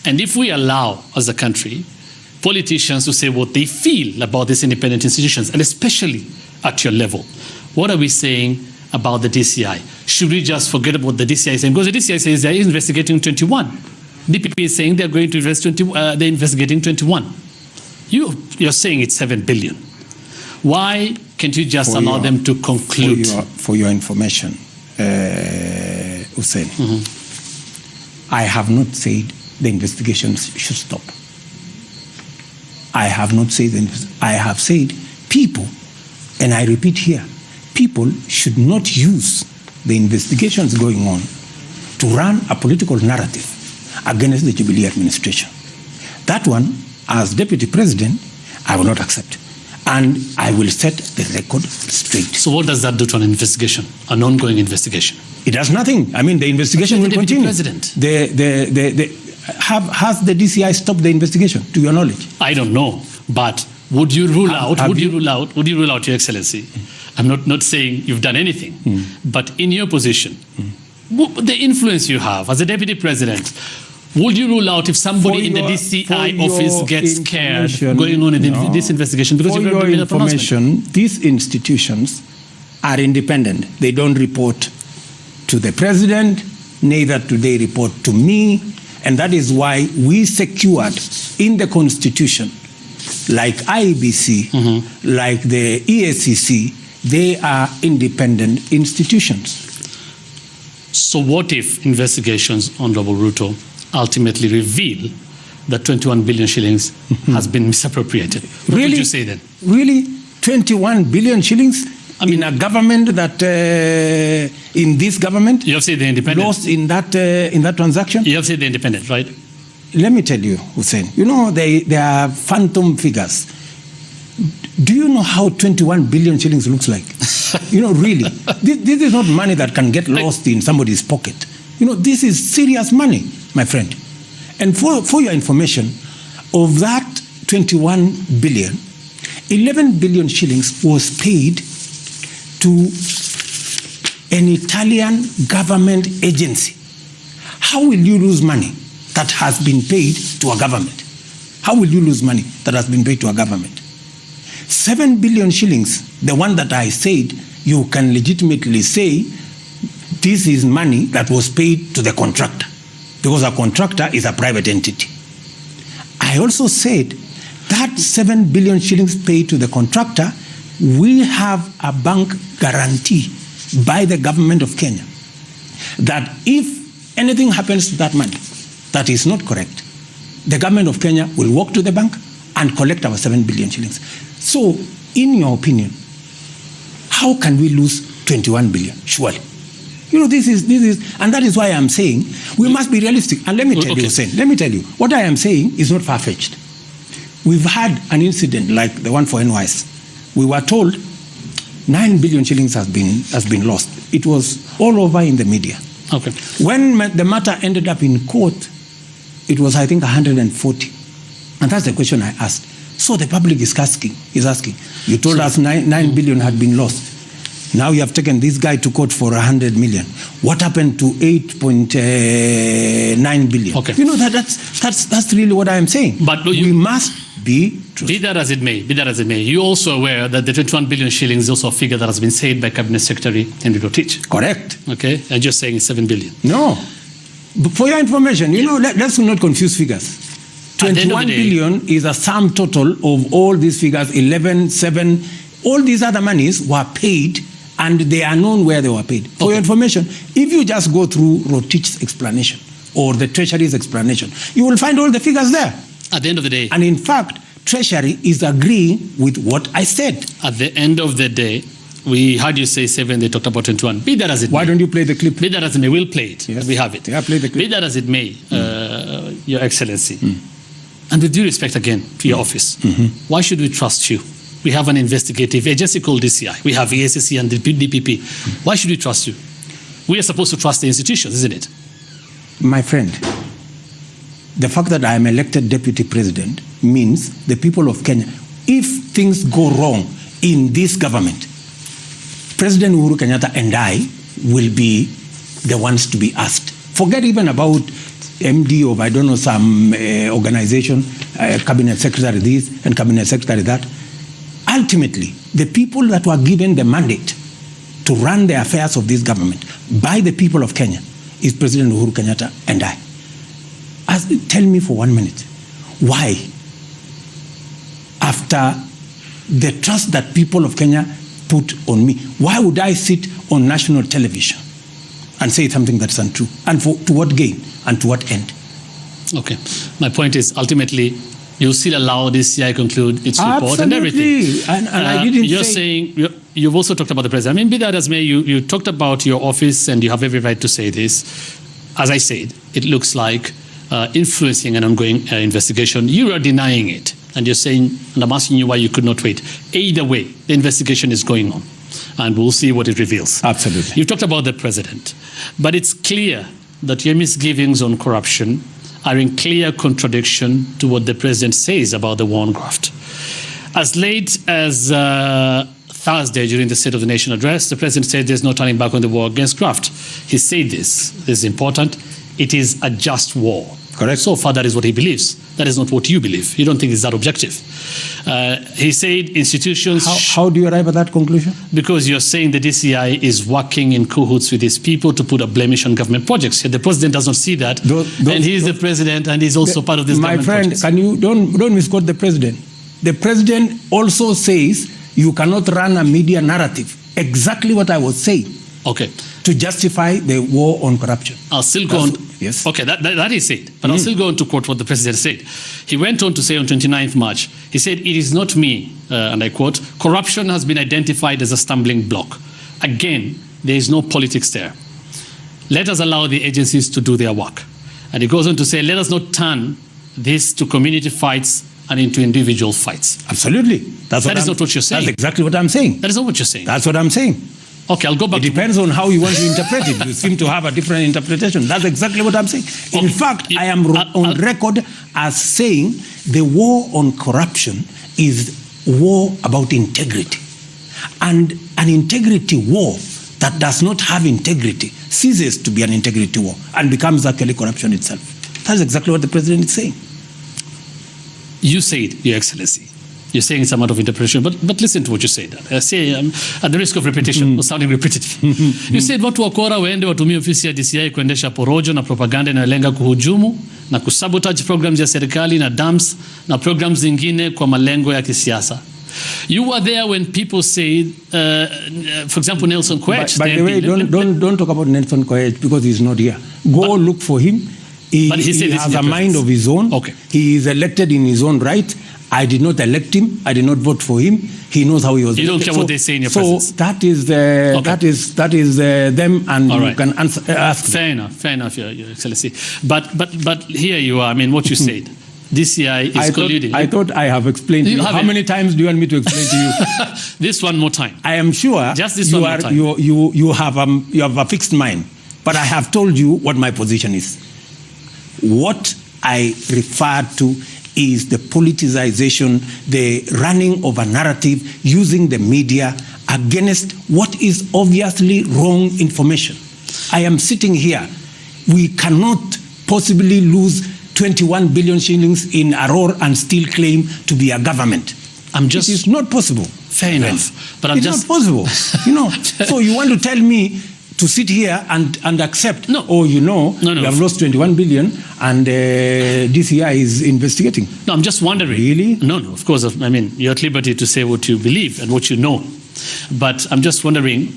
Speaker 20: And if we allow, as a country, politicians to say what they feel about these independent institutions, and especially at your level, what are we saying about the DCI? Should we just forget about the DCI saying? Because the DCI says they're investigating 21. DPP is saying they're going to they're investigating 21. You're saying it's 7 billion. Why can't you just allow them to conclude?
Speaker 15: For your information, Hussein, I have not said the investigations should stop. I have not said I have said people, and I repeat here, people should not use the investigations going on to run a political narrative against the Jubilee administration. That one, as Deputy President, I will not accept. And I will set the record straight.
Speaker 20: So what does that do to an investigation, an ongoing investigation?
Speaker 15: It does nothing. I mean, the investigation will continue.
Speaker 20: President.
Speaker 15: Has the DCI stopped the investigation, to your knowledge?
Speaker 20: I don't know, but would you rule out, Your Excellency? I'm not saying you've done anything, but in your position, the influence you have as a Deputy President, would you rule out if somebody in the DCI office gets scared going on in this investigation? Because
Speaker 15: for your information, these institutions are independent. They don't report to the President, neither do they report to me, and that is why we secured in the Constitution, like IEBC, like the EACC, they are independent institutions.
Speaker 20: So what if investigations, Honorable Ruto, ultimately reveal that 21 billion shillings has been misappropriated? What would you say then?
Speaker 15: Really? 21 billion shillings? In a government that, in this government,
Speaker 20: you have said the independent
Speaker 15: lost in that transaction?
Speaker 20: You have said the independent, right?
Speaker 15: Let me tell you, Hussein, you know, they are phantom figures. Do you know how 21 billion shillings looks like? You know, really, this is not money that can get lost in somebody's pocket. You know, this is serious money, my friend. And for your information, of that 21 billion, 11 billion shillings was paid to an Italian government agency. How will you lose money that has been paid to a government? How will you lose money that has been paid to a government? 7 billion shillings, the one that I said, you can legitimately say this is money that was paid to the contractor, because a contractor is a private entity. I also said that 7 billion shillings paid to the contractor, we have a bank guarantee by the government of Kenya that if anything happens to that money that is not correct, the government of Kenya will walk to the bank and collect our 7 billion shillings. So, in your opinion, how can we lose 21 billion? Surely. You know, this is, and that is why I'm saying we must be realistic. And let me tell you, Hussein, let me tell you, what I am saying is not far-fetched. We've had an incident like the one for NYS. We were told 9 billion shillings has been lost. It was all over in the media.
Speaker 20: Okay.
Speaker 15: When the matter ended up in court, it was, I think, 140. And that's the question I asked. So the public is asking, you told us 9 billion had been lost. Now you have taken this guy to court for 100 million. What happened to 8.9 billion?
Speaker 20: Okay.
Speaker 15: You know, that's really what I am saying.
Speaker 20: But
Speaker 15: we must be truthful.
Speaker 20: Be that as it may, you're also aware that the 21 billion shillings is also a figure that has been said by Cabinet Secretary Henry Rotich.
Speaker 15: Correct.
Speaker 20: Okay, and just saying it's 7 billion.
Speaker 15: No. But for your information, you know, let's not confuse figures. 21 billion is a sum total of all these figures, 11, 7, all these other monies were paid and they are known where they were paid. For your information, if you just go through Rotich's explanation or the Treasury's explanation, you will find all the figures there.
Speaker 20: At the end of the day.
Speaker 15: And in fact, Treasury is agreeing with what I said.
Speaker 20: At the end of the day, we heard you say 7, they talked about 21. Be that as it may.
Speaker 15: Why don't you play the clip?
Speaker 20: Be that as it may, we'll play it.
Speaker 15: Yes.
Speaker 20: We have it.
Speaker 15: Yeah, play the clip.
Speaker 20: Be that as it may, Your Excellency, and with due respect again to your office, why should we trust you? We have an investigative agency called DCI. We have ESSC and the DPP. Why should we trust you? We are supposed to trust the institutions, isn't it?
Speaker 15: My friend, the fact that I am elected deputy president means the people of Kenya, if things go wrong in this government, President Uhuru Kenyatta and I will be the ones to be asked. Forget even about MD of, I don't know, some organization, cabinet secretary this and cabinet secretary that. Ultimately, the people that were given the mandate to run the affairs of this government by the people of Kenya is President Uhuru Kenyatta and I. Tell me for 1 minute, why, after the trust that people of Kenya put on me, why would I sit on national television and say something that's untrue? And to what gain and to what end?
Speaker 20: Okay. My point is, ultimately, you still allow DCI conclude its report and everything.
Speaker 15: And I didn't
Speaker 20: You're saying, you've also talked about the president. I mean, be that as may, you talked about your office and you have every right to say this. As I said, it looks like influencing an ongoing investigation. You are denying it. And you're saying, and I'm asking you why you could not wait. Either way, the investigation is going on. And we'll see what it reveals.
Speaker 15: Absolutely.
Speaker 20: You've talked about the president. But it's clear that your misgivings on corruption are in clear contradiction to what the president says about the war on graft. As late as Thursday during the State of the Nation address, the president said there's no turning back on the war against graft. He said this is important, it is a just war.
Speaker 15: Correct.
Speaker 20: So far, that is what he believes. That is not what you believe. You don't think it's that objective. He said institutions...
Speaker 15: How do you arrive at that conclusion?
Speaker 20: Because you're saying the DCI is working in cahoots with his people to put a blemish on government projects. Yet the president does not see that. And he's the president and he's also part of this government
Speaker 15: project. My friend, don't misquote the president. The president also says you cannot run a media narrative. Exactly what I was saying.
Speaker 20: Okay.
Speaker 15: To justify the war on corruption.
Speaker 20: I'll still go on.
Speaker 15: Yes.
Speaker 20: Okay, that is it. But I'll still go on to quote what the president said. He went on to say on 29th March, he said, it is not me, and I quote, corruption has been identified as a stumbling block. Again, there is no politics there. Let us allow the agencies to do their work. And he goes on to say, let us not turn this to community fights and into individual fights.
Speaker 15: Absolutely.
Speaker 20: That is not what you're saying.
Speaker 15: That's exactly what I'm saying.
Speaker 20: That is not what you're saying.
Speaker 15: That's what I'm saying.
Speaker 20: Okay, I'll go back.
Speaker 15: It depends on how you want to interpret it. You seem to have a different interpretation. That's exactly what I'm saying. In fact, I am on record as saying the war on corruption is war about integrity. And an integrity war that does not have integrity ceases to be an integrity war and becomes actually corruption itself. That's exactly what the president is saying.
Speaker 20: You said, Your Excellency. You're saying it's a matter of interpretation, but listen to what you said. I say, at the risk of repetition, or sounding repetitive. You said watu wakora waende watumie ofisi ya DCI kuendesha porojo na propaganda inayolenga kuhujumu na kusabotage programs ya serikali na dams na programs zingine kwa malengo ya kisiasa. You were there when people said, for example, Nelson Koech.
Speaker 15: By the way, don't talk about Nelson Koech because he's not here. Go look for him. He has a mind of his own.
Speaker 20: Okay.
Speaker 15: He is elected in his own right. I did not elect him. I did not vote for him. He knows how he was.
Speaker 20: You don't care what they say in your presence.
Speaker 15: So that is that is them, and you can ask.
Speaker 20: Fair enough, Your Excellency. But here you are. I mean, what you said. DCI is colluding.
Speaker 15: I thought I have explained to you. How many times do you want me to explain to you?
Speaker 20: This one more time.
Speaker 15: I am sure.
Speaker 20: Just this one more time.
Speaker 15: You have a fixed mind, but I have told you what my position is. What I refer to is the politicization, the running of a narrative using the media against what is obviously wrong information. I am sitting here. We cannot possibly lose 21 billion shillings in Aror and still claim to be a government. It is not possible.
Speaker 20: Fair enough. But
Speaker 15: it's not possible. So you want to tell me to sit here and accept,
Speaker 20: no.
Speaker 15: We have lost 21 billion and DCI is investigating.
Speaker 20: No, I'm just wondering.
Speaker 15: Really?
Speaker 20: No, of course. I mean, you're at liberty to say what you believe and what you know. But I'm just wondering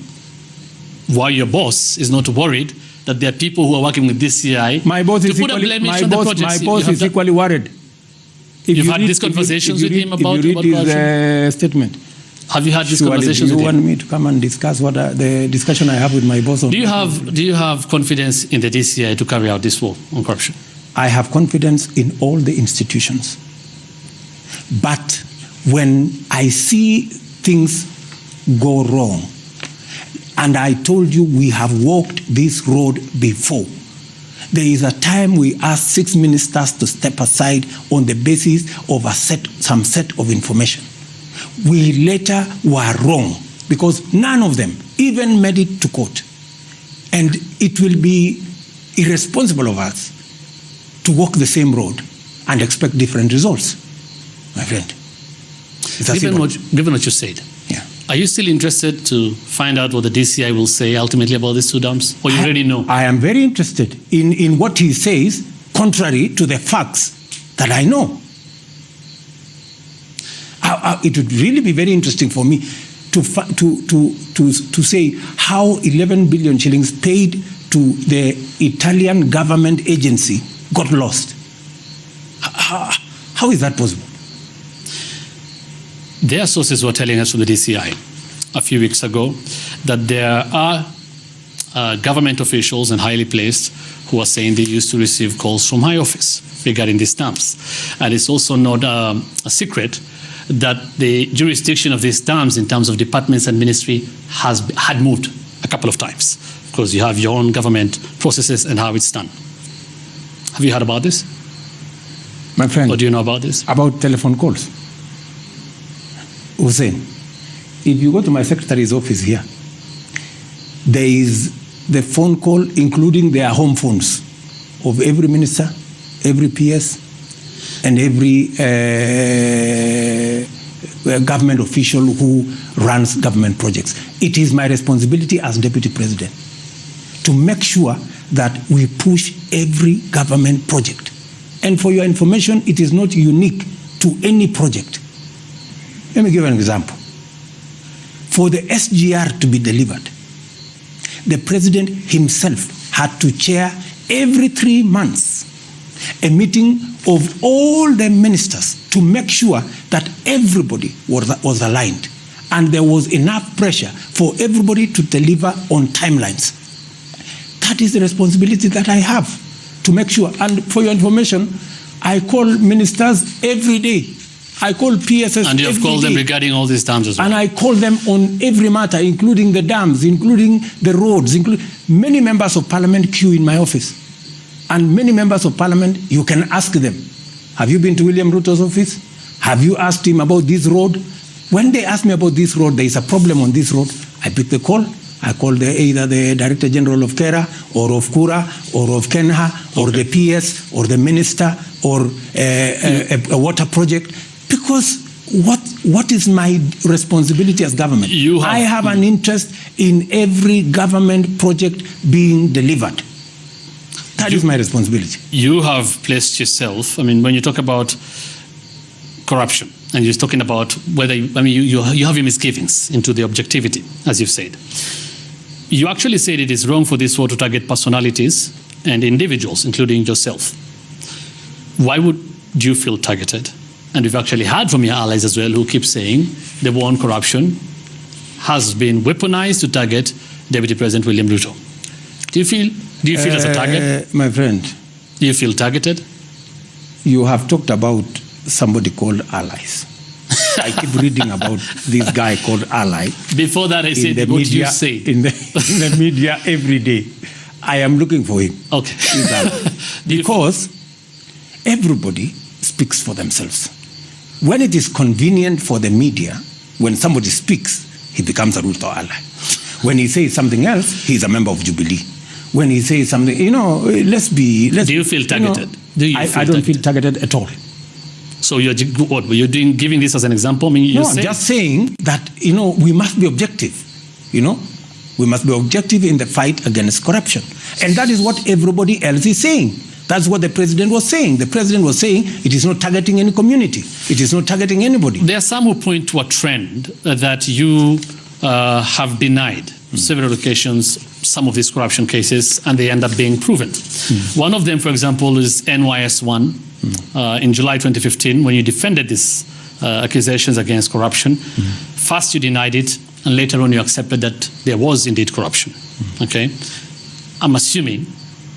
Speaker 20: why your boss is not worried that there are people who are working with DCI.
Speaker 15: My boss is equally worried.
Speaker 20: You've had these conversations with him about
Speaker 15: his statement.
Speaker 20: Have you had these
Speaker 15: Surely,
Speaker 20: conversations
Speaker 15: do
Speaker 20: with
Speaker 15: you
Speaker 20: him?
Speaker 15: want me to come and discuss the discussion I have with my boss?
Speaker 20: Do you have confidence in the DCI to carry out this war on corruption?
Speaker 15: I have confidence in all the institutions. But when I see things go wrong, and I told you we have walked this road before, there is a time we asked 6 ministers to step aside on the basis of some set of information. We later were wrong because none of them even made it to court. And it will be irresponsible of us to walk the same road and expect different results, my friend.
Speaker 20: Given what you said, are you still interested to find out what the DCI will say ultimately about these 2 dams? Or you already know?
Speaker 15: I am very interested in what he says, contrary to the facts that I know. It would really be very interesting for me to say how 11 billion shillings paid to the Italian government agency got lost. How is that possible?
Speaker 20: Their sources were telling us from the DCI a few weeks ago that there are government officials and highly placed who are saying they used to receive calls from high office regarding these dams. And it's also not a secret that the jurisdiction of these dams in terms of departments and ministry had moved a couple of times because you have your own government processes and how it's done. Have you heard about this?
Speaker 15: My friend.
Speaker 20: Or do you know about this?
Speaker 15: About telephone calls. Hussein, if you go to my secretary's office here, there is the phone call, including their home phones, of every minister, every PS, and every government official who runs government projects. It is my responsibility as Deputy President to make sure that we push every government project. And for your information, it is not unique to any project. Let me give an example. For the SGR to be delivered, the President himself had to chair every 3 months a meeting of all the ministers to make sure that everybody was aligned and there was enough pressure for everybody to deliver on timelines. That is the responsibility that I have to make sure. And for your information, I call ministers every day. I call PSS
Speaker 20: and you have called them regarding all these dams as well.
Speaker 15: And I call them on every matter, including the dams, including the roads, many members of parliament queue in my office. And many members of parliament, you can ask them, have you been to William Ruto's office? Have you asked him about this road? When they ask me about this road, there is a problem on this road, I pick the call. I call either the Director General of KERA or of KURA or of KENHA or the PS or the minister or a water project. Because what is my responsibility as government? I have an interest in every government project being delivered. That is my responsibility.
Speaker 20: You have placed yourself, when you talk about corruption, and you're talking about whether, you have your misgivings into the objectivity, as you've said. You actually said it is wrong for this war to target personalities and individuals, including yourself. Why would you feel targeted? And we've actually heard from your allies as well who keep saying the war on corruption has been weaponized to target Deputy President William Ruto. Do you feel as a target?
Speaker 15: My friend.
Speaker 20: Do you feel targeted?
Speaker 15: You have talked about somebody called allies. I keep reading about this guy called Ally.
Speaker 20: Before that, I said what media, you say.
Speaker 15: In the media every day. I am looking for him.
Speaker 20: Okay.
Speaker 15: Because everybody speaks for themselves. When it is convenient for the media, when somebody speaks, he becomes a Ruto ally. When he says something else, he's a member of Jubilee. When he says something, do you
Speaker 20: feel targeted?
Speaker 15: I don't feel targeted at all.
Speaker 20: So you're giving this as an example?
Speaker 15: I'm just saying that, we must be objective. We must be objective in the fight against corruption. And that is what everybody else is saying. That's what the president was saying. The president was saying it is not targeting any community. It is not targeting anybody.
Speaker 20: There are some who point to a trend that you have denied several occasions some of these corruption cases, and they end up being proven. One of them, for example, is NYS1 in July 2015, when you defended this accusations against corruption. First, you denied it, and later on, you accepted that there was indeed corruption. Okay, I'm assuming,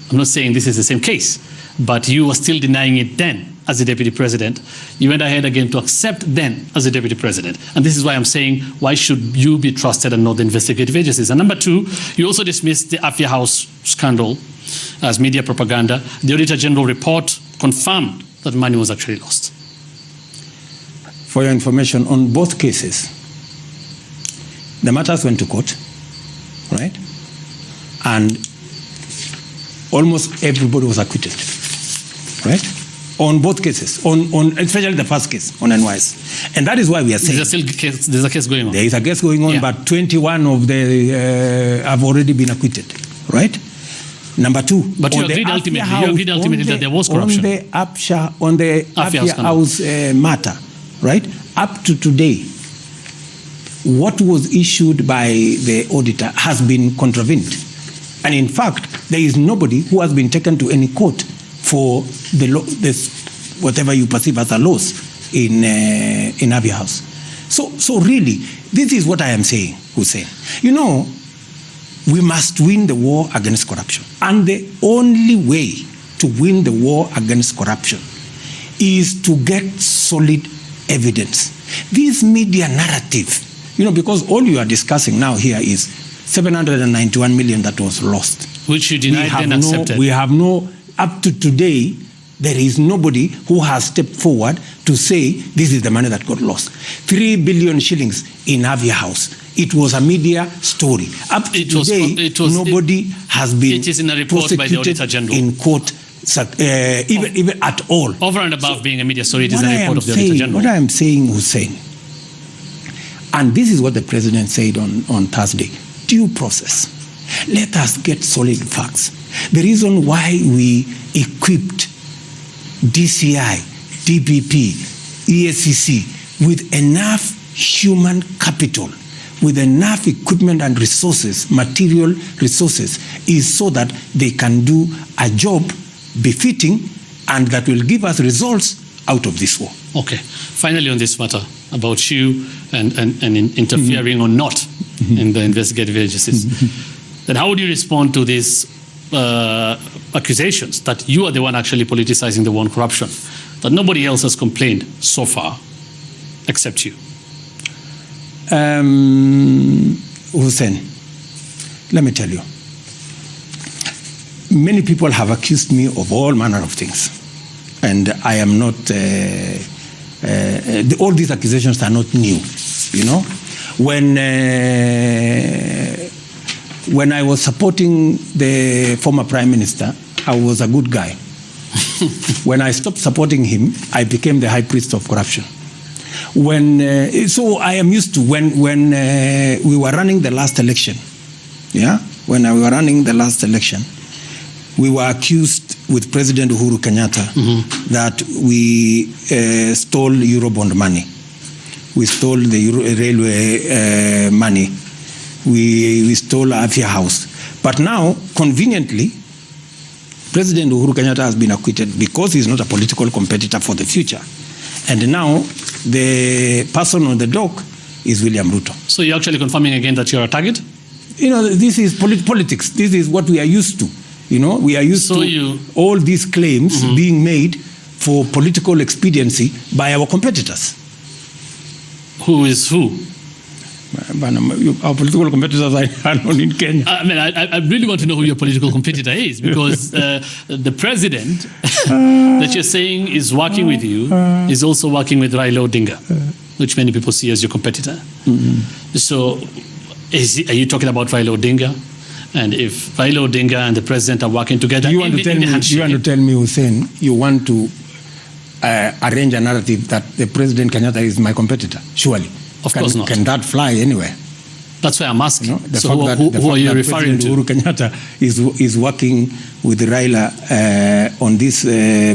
Speaker 20: I'm not saying this is the same case, but you were still denying it then as the deputy president. You went ahead again to accept then as the deputy president. And this is why I'm saying, why should you be trusted and not the investigative agencies? And number two, you also dismissed the Afia House scandal as media propaganda. The Auditor General report confirmed that money was actually lost.
Speaker 15: For your information, on both cases, the matters went to court, right? And almost everybody was acquitted, right? On both cases, on especially the first case on NYS. And that is why we are saying...
Speaker 20: There's a case going on.
Speaker 15: There is a case going on, but 21 of the have already been acquitted, right? Number two...
Speaker 20: But you agreed ultimately that there was corruption.
Speaker 15: On the Afia House matter, right? Up to today, what was issued by the auditor has been contravened. And in fact, there is nobody who has been taken to any court for whatever you perceive as a loss in Afia House. So really, this is what I am saying, Hussein. You know, we must win the war against corruption. And the only way to win the war against corruption is to get solid evidence. This media narrative, you know, because all you are discussing now here is 791 million that was lost.
Speaker 20: Which you denied and accepted.
Speaker 15: We have no, up to today, there is nobody who has stepped forward to say this is the money that got lost. 3 billion shillings in Afia House. It was a media story. Up to today, nobody has been
Speaker 20: it is in a report by the Auditor General.
Speaker 15: In court, even at all.
Speaker 20: Over and above being a media story, it is a report of the Auditor General.
Speaker 15: What I am saying, Hussein, and this is what the President said on Thursday, due process. Let us get solid facts. The reason why we equipped DCI, DPP, ESCC with enough human capital, with enough equipment and resources, material resources, is so that they can do a job befitting and that will give us results out of this war.
Speaker 20: Okay. Finally, on this matter about you and interfering or not in the investigative agencies, then how would you respond to these accusations that you are the one actually politicizing the war on corruption, that nobody else has complained so far except you?
Speaker 15: Hussein, let me tell you, many people have accused me of all manner of things, and I am not, all these accusations are not new, you know. When I was supporting the former Prime Minister, I was a good guy. When I stopped supporting him, I became the high priest of corruption. So I am used to when we were running the last election, when we were running the last election, we were accused with President Uhuru Kenyatta that we stole Eurobond money. We stole the railway money. We stole Afia House. But now, conveniently, President Uhuru Kenyatta has been acquitted because he's not a political competitor for the future. And now, the person on the dock is William Ruto.
Speaker 20: So you're actually confirming again that you're a target?
Speaker 15: You know, this is politics. This is what we are used to. You know, we are used to all these claims being made for political expediency by our competitors.
Speaker 20: Who is who?
Speaker 15: Our political competitors are known in Kenya.
Speaker 20: I mean, I really want to know who your political competitor is, because the president that you're saying is working with you is also working with Raila Odinga, which many people see as your competitor. So are you talking about Raila Odinga? And if Raila Odinga and the president are working together,
Speaker 15: you want to tell me, Hussein, you want to arrange a narrative that the President Kenyatta is my competitor? Surely.
Speaker 20: Of course not.
Speaker 15: Can that fly anywhere?
Speaker 20: That's why I'm asking.
Speaker 15: You know, who
Speaker 20: are you referring to?
Speaker 15: Uhuru Kenyatta is working with Raila on this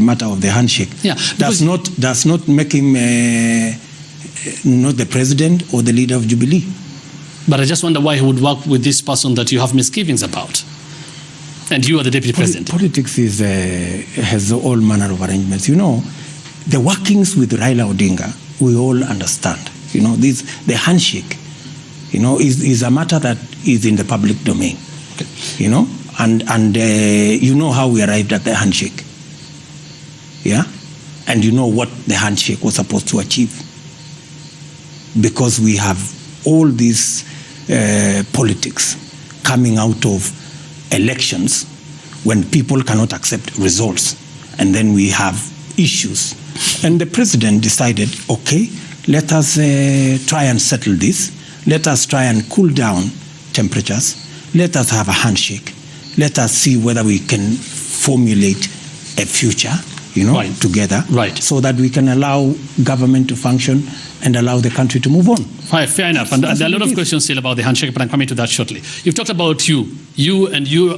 Speaker 15: matter of the handshake.
Speaker 20: Yeah,
Speaker 15: does not make him not the president or the leader of Jubilee.
Speaker 20: But I just wonder why he would work with this person that you have misgivings about, and you are the deputy president.
Speaker 15: Politics has all manner of arrangements. You know, the workings with Raila Odinga we all understand. The handshake, is a matter that is in the public domain. And you know how we arrived at the handshake. Yeah? And you know what the handshake was supposed to achieve. Because we have all these politics coming out of elections when people cannot accept results. And then we have issues. And the president decided, okay, let us try and settle this. Let us try and cool down temperatures. Let us have a handshake. Let us see whether we can formulate a future, together, so that we can allow government to function and allow the country to move on.
Speaker 20: Right, fair enough. And there are a lot of questions still about the handshake, but I'm coming to that shortly. You've talked about you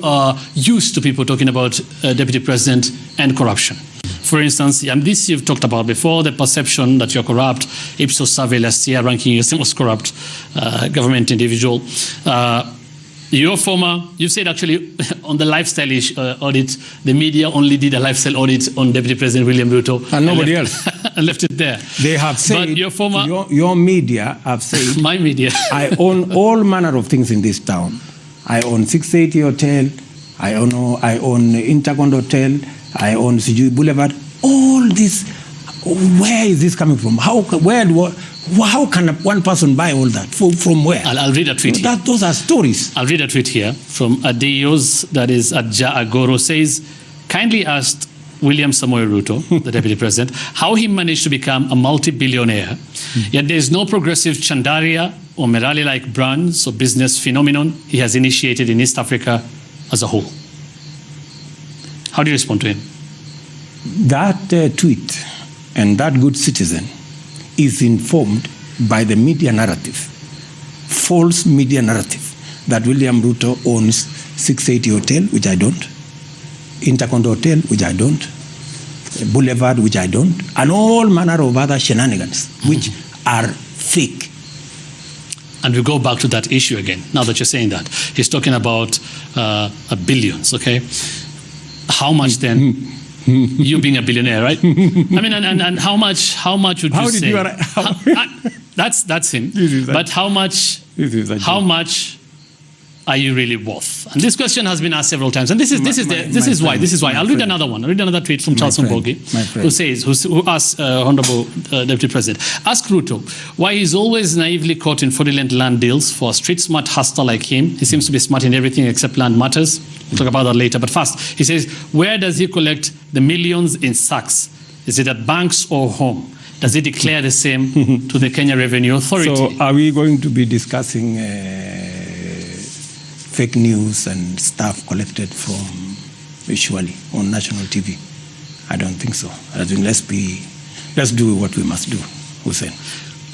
Speaker 20: are used to people talking about Deputy President and corruption. For instance, and this you've talked about before, the perception that you're corrupt. Ipsos survey last year ranking you as the most corrupt government individual. You said actually on the lifestyle audit, the media only did a lifestyle audit on Deputy President William Ruto.
Speaker 15: And nobody else.
Speaker 20: And left it there.
Speaker 15: They have said, but your media have said,
Speaker 20: my media.
Speaker 15: I own all manner of things in this town. I own 680 Hotel, I own Intercon Hotel, I own Sijui Boulevard. All this, where is this coming from? How can one person buy all that? From where?
Speaker 20: I'll read a tweet here.
Speaker 15: Those are stories.
Speaker 20: I'll read a tweet here from Adeyos, that is Adja Agoro, says, kindly asked William Samoei Ruto, the Deputy President, how he managed to become a multi-billionaire, yet there is no progressive Chandaria or Merali-like brands or business phenomenon he has initiated in East Africa as a whole. How do you respond to him?
Speaker 15: That tweet and that good citizen is informed by the media narrative, false media narrative, that William Ruto owns 680 Hotel, which I don't, Intercon Hotel, which I don't, Boulevard, which I don't, and all manner of other shenanigans, which are fake.
Speaker 20: And we go back to that issue again, now that you're saying that. He's talking about billions, okay? How much then? You being a billionaire, right? I mean, and how much would you say? That's him. But how much are you really worth? And this question has been asked several times. And this is why. I'll read another one. I'll read another tweet from Charles Mbogi, who asks Honorable Deputy President, ask Ruto why he's always naively caught in fraudulent land deals for a street smart hustler like him. He seems to be smart in everything except land matters. We'll talk about that later. But first, he says, where does he collect the millions in sacks? Is it at banks or home? Does he declare the same to the Kenya Revenue Authority?
Speaker 15: So are we going to be discussing fake news and stuff collected from visually on national TV? I don't think so. I think let's do what we must do, Hussein.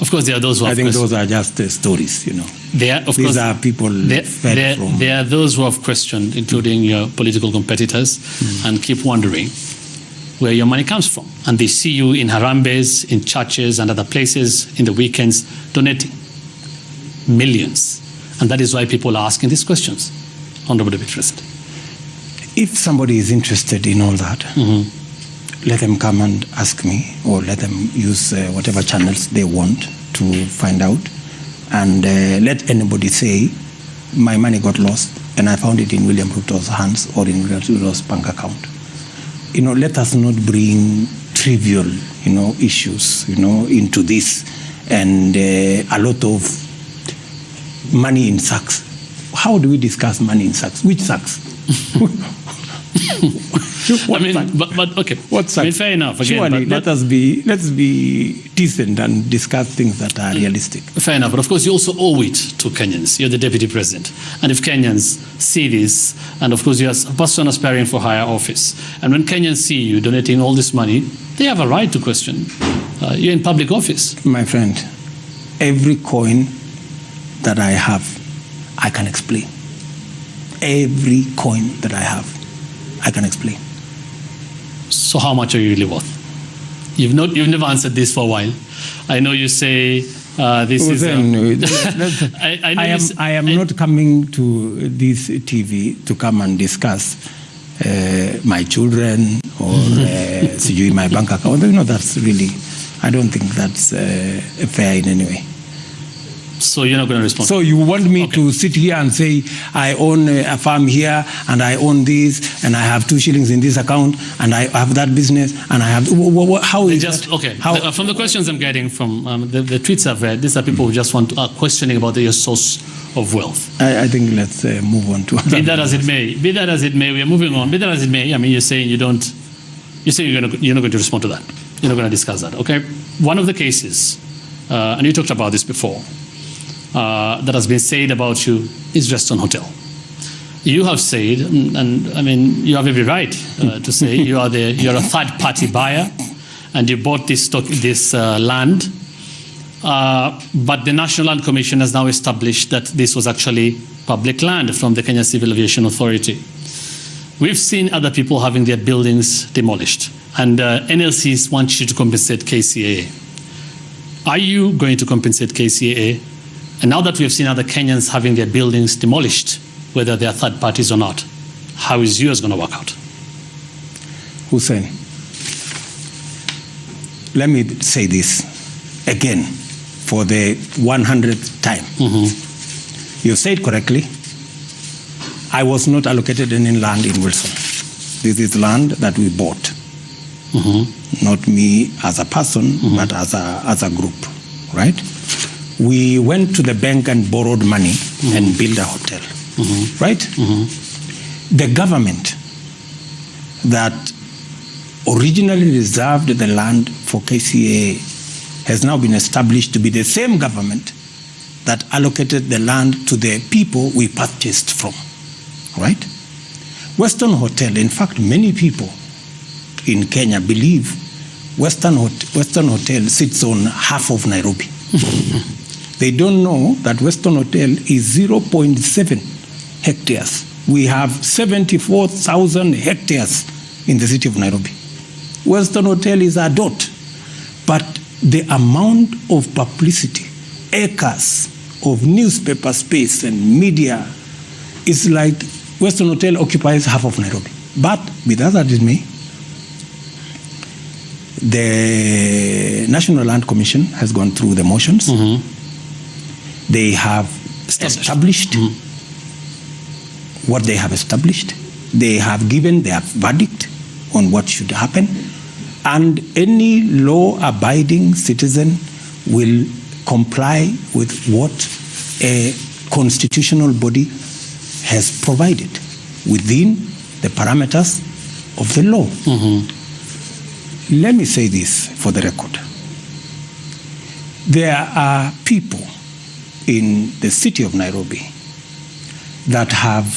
Speaker 20: Of course, there are those who
Speaker 15: I think those are just stories, These are people fed from.
Speaker 20: There are those who have questioned, including your political competitors, and keep wondering where your money comes from. And they see you in Harambes, in churches, and other places in the weekends donating millions. And that is why people are asking these questions, Honorable Deputy President.
Speaker 15: If somebody is interested in all that, let them come and ask me, or let them use whatever channels they want to find out. And let anybody say, my money got lost and I found it in William Ruto's hands or in William Ruto's bank account. Let us not bring trivial, issues, into this, and a lot of money in sacks. How do we discuss money in sacks? Which sacks?
Speaker 20: Okay.
Speaker 15: What's
Speaker 20: fair enough. Again,
Speaker 15: surely, let's be decent and discuss things that are realistic.
Speaker 20: Fair enough, but of course you also owe it to Kenyans. You're the Deputy President, and if Kenyans see this, and of course you're a person aspiring for higher office, and when Kenyans see you donating all this money, they have a right to question. You're in public office,
Speaker 15: my friend. Every coin that I have, I can explain. Every coin that I have, I can explain.
Speaker 20: So how much are you really worth? You've never answered this for a while. I know you say this is.
Speaker 15: I am not coming to this TV to come and discuss my children or my bank account. That's really. I don't think that's fair in any way.
Speaker 20: So you're not going to respond?
Speaker 15: So you want me to sit here and say, I own a farm here, and I own this, and I have 2 shillings in this account, and I have that business, and I have... How is
Speaker 20: just,
Speaker 15: that?
Speaker 20: Okay, from the questions I'm getting from the tweets I've read, these are people who just are questioning about your source of wealth.
Speaker 15: I think let's move on to...
Speaker 20: Be that as it may, we are moving on. Be that as it may, I mean, you're saying you're not going to respond to that. You're not going to discuss that, okay? One of the cases, and you talked about this before, that has been said about you is Weston Hotel. You have said, and I mean, you have every right to say you're a third-party buyer, and you bought this land, but the National Land Commission has now established that this was actually public land from the Kenya Civil Aviation Authority. We've seen other people having their buildings demolished, and NLCs want you to compensate KCAA. Are you going to compensate KCAA? And now that we have seen other Kenyans having their buildings demolished, whether they are third parties or not, how is yours going to work out?
Speaker 15: Hussein, let me say this again for the 100th time. You said correctly, I was not allocated any land in Wilson. This is land that we bought. Not me as a person, but as a group, right? We went to the bank and borrowed money and built a hotel, right? The government that originally reserved the land for KCA has now been established to be the same government that allocated the land to the people we purchased from, right? Weston Hotel, in fact, many people in Kenya believe Weston Hotel sits on half of Nairobi. They don't know that Weston Hotel is 0.7 hectares. We have 74,000 hectares in the city of Nairobi. Weston Hotel is a dot. But the amount of publicity, acres of newspaper space and media is like Weston Hotel occupies half of Nairobi. But with that as it may, the National Land Commission has gone through the motions. They have established what they have established. They have given their verdict on what should happen. And any law-abiding citizen will comply with what a constitutional body has provided within the parameters of the law. Let me say this for the record. There are people in the city of Nairobi that have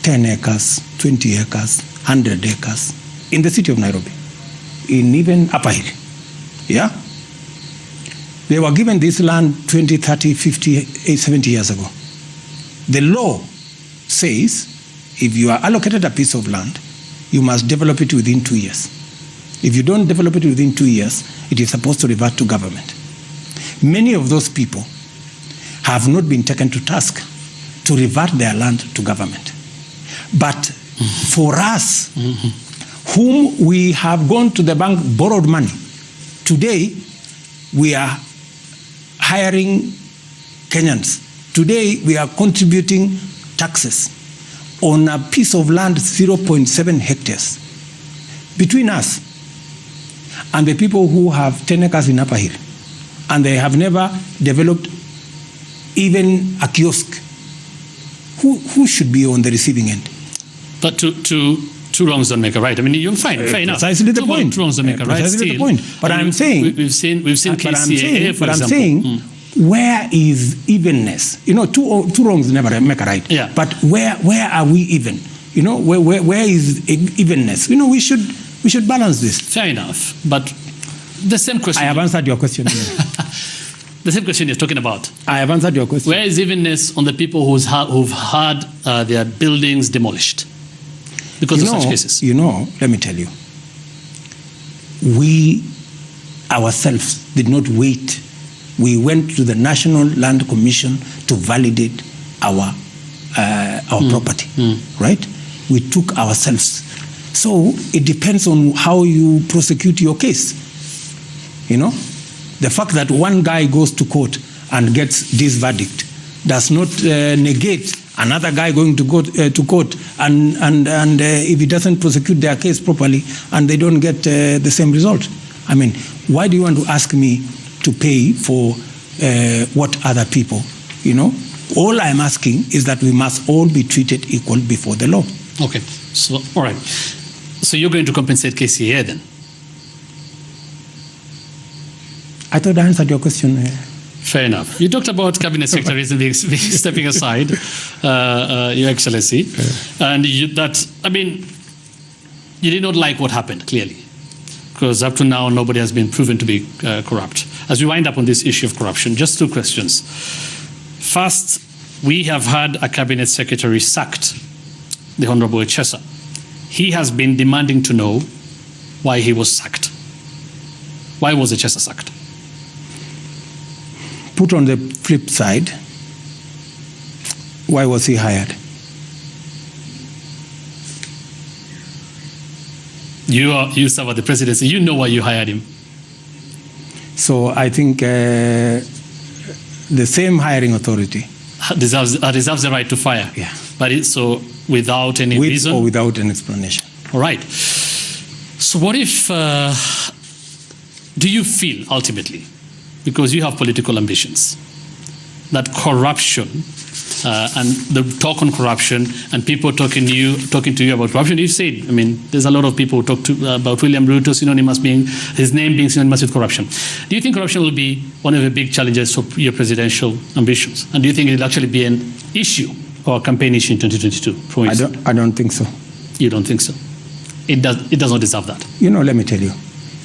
Speaker 15: 10 acres, 20 acres, 100 acres in the city of Nairobi, in even Upper Hill. Yeah? They were given this land 20, 30, 50, 70 years ago. The law says if you are allocated a piece of land, you must develop it within 2 years. If you don't develop it within 2 years, it is supposed to revert to government. Many of those people have not been taken to task to revert their land to government. But for us, whom we have gone to the bank, borrowed money, today we are hiring Kenyans. Today we are contributing taxes on a piece of land 0.7 hectares. Between us and the people who have 10 acres in Upper Hill, and they have never developed even a kiosk, who should be on the receiving end?
Speaker 20: But two wrongs don't make a right. I mean, you're fine, fair enough.
Speaker 15: Precisely the point.
Speaker 20: Two wrongs don't make a right.
Speaker 15: Precisely the point. But I'm saying,
Speaker 20: we've seen KCAA, for example.
Speaker 15: I'm saying, where is evenness? You know, two wrongs never make a right.
Speaker 20: Yeah.
Speaker 15: But where are we even? You know, where is evenness? You know, we should balance this.
Speaker 20: Fair enough. But the same question.
Speaker 15: I have answered your question.
Speaker 20: The same question you're talking about.
Speaker 15: I have answered your question.
Speaker 20: Where is evenness on the people who've had their buildings demolished because of such cases?
Speaker 15: You know, let me tell you, we ourselves did not wait. We went to the National Land Commission to validate our property, right? We took ourselves. So it depends on how you prosecute your case. You know, the fact that one guy goes to court and gets this verdict does not negate another guy going to go to court and if he doesn't prosecute their case properly and they don't get the same result. I mean, why do you want to ask me to pay for what other people, you know? All I'm asking is that we must all be treated equal before the law.
Speaker 20: Okay, so, all right. So you're going to compensate KCA then?
Speaker 15: I thought I answered your question.
Speaker 20: Fair enough. You talked about cabinet secretaries and stepping aside, Your Excellency, and you did not like what happened, clearly, because up to now nobody has been proven to be corrupt. As we wind up on this issue of corruption, just two questions. First, we have had a cabinet secretary sacked, the Honorable Chegger. He has been demanding to know why he was sacked. Why was the Chegger sacked?
Speaker 15: Put on the flip side, why was he hired?
Speaker 20: You serve at the presidency. You know why you hired him.
Speaker 15: So I think the same hiring authority
Speaker 20: deserves the right to fire.
Speaker 15: Yeah.
Speaker 20: But so without any
Speaker 15: with
Speaker 20: reason?
Speaker 15: Or without an explanation.
Speaker 20: All right. So what if, do you feel ultimately, because you have political ambitions, that corruption and the talk on corruption and people talking to you about corruption, you said, I mean, there's a lot of people who talk about William Ruto his name being synonymous with corruption. Do you think corruption will be one of the big challenges of your presidential ambitions? And do you think it will actually be an issue or a campaign issue in 2022?
Speaker 15: I don't think so.
Speaker 20: You don't think so? It does not deserve that.
Speaker 15: You know, let me tell you,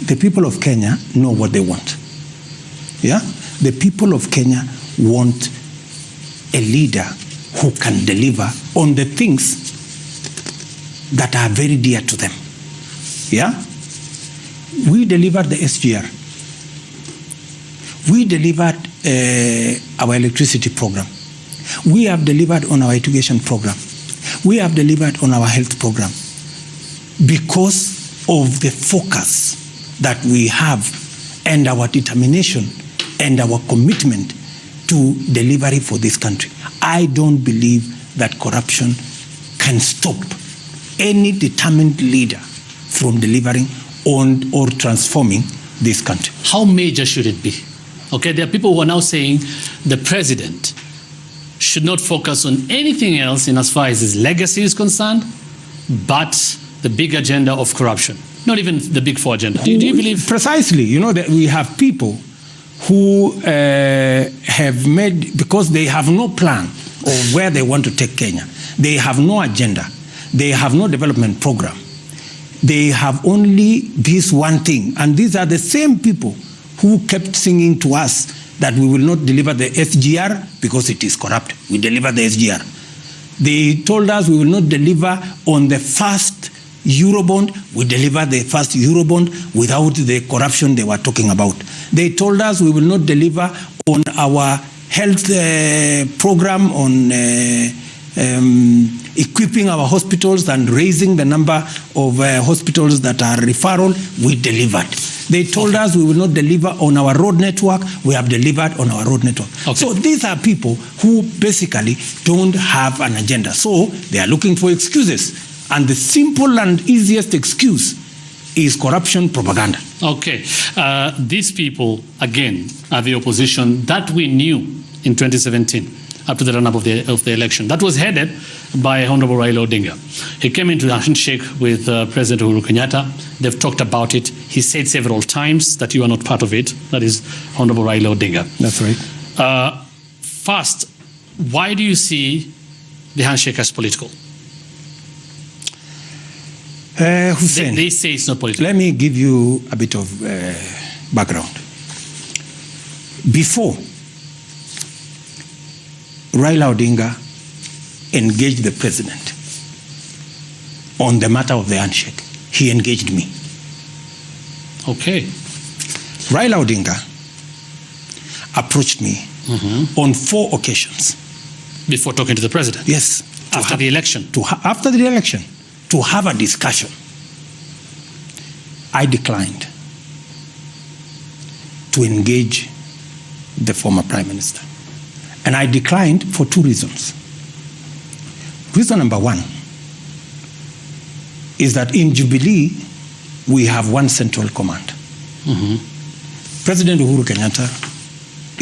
Speaker 15: the people of Kenya know what they want. Yeah? The people of Kenya want a leader who can deliver on the things that are very dear to them. Yeah? We delivered the SGR. We delivered our electricity program. We have delivered on our education program. We have delivered on our health program because of the focus that we have and our determination and our commitment to delivery for this country. I don't believe that corruption can stop any determined leader from delivering on or transforming this country.
Speaker 20: How major should it be? Okay, there are people who are now saying the president should not focus on anything else in as far as his legacy is concerned, but the big agenda of corruption, not even the big four agenda. Do you believe?
Speaker 15: Precisely. You know, that we have people who have made, because they have no plan of where they want to take Kenya. They have no agenda. They have no development program. They have only this one thing. And these are the same people who kept singing to us that we will not deliver the SGR because it is corrupt. We deliver the SGR. They told us we will not deliver on the first Eurobond. We deliver the first Eurobond without the corruption they were talking about. They told us we will not deliver on our health program on equipping our hospitals and raising the number of hospitals that are referral. We delivered. They told us we will not deliver on our road network. We have delivered on our road network. Okay. So these are people who basically don't have an agenda. So they are looking for excuses. And the simple and easiest excuse is corruption propaganda.
Speaker 20: Okay. These people, again, are the opposition that we knew in 2017, up to the run-up of the election. That was headed by Honorable Raila Odinga. He came into a handshake with President Uhuru Kenyatta. They've talked about it. He said several times that you are not part of it. That is Honorable Raila Odinga.
Speaker 15: That's right.
Speaker 20: First, why do you see the handshake as political?
Speaker 15: Hussein,
Speaker 20: they say it's not political.
Speaker 15: Let me give you a bit of background. Before Raila Odinga engaged the president on the matter of the handshake, he engaged me.
Speaker 20: Okay.
Speaker 15: Raila Odinga approached me on 4 occasions.
Speaker 20: Before talking to the president?
Speaker 15: Yes.
Speaker 20: After the election?
Speaker 15: After the election. To have a discussion. I declined. to engage the former Prime Minister. And I declined for two reasons. Reason number one is that in Jubilee, we have one central command. President Uhuru Kenyatta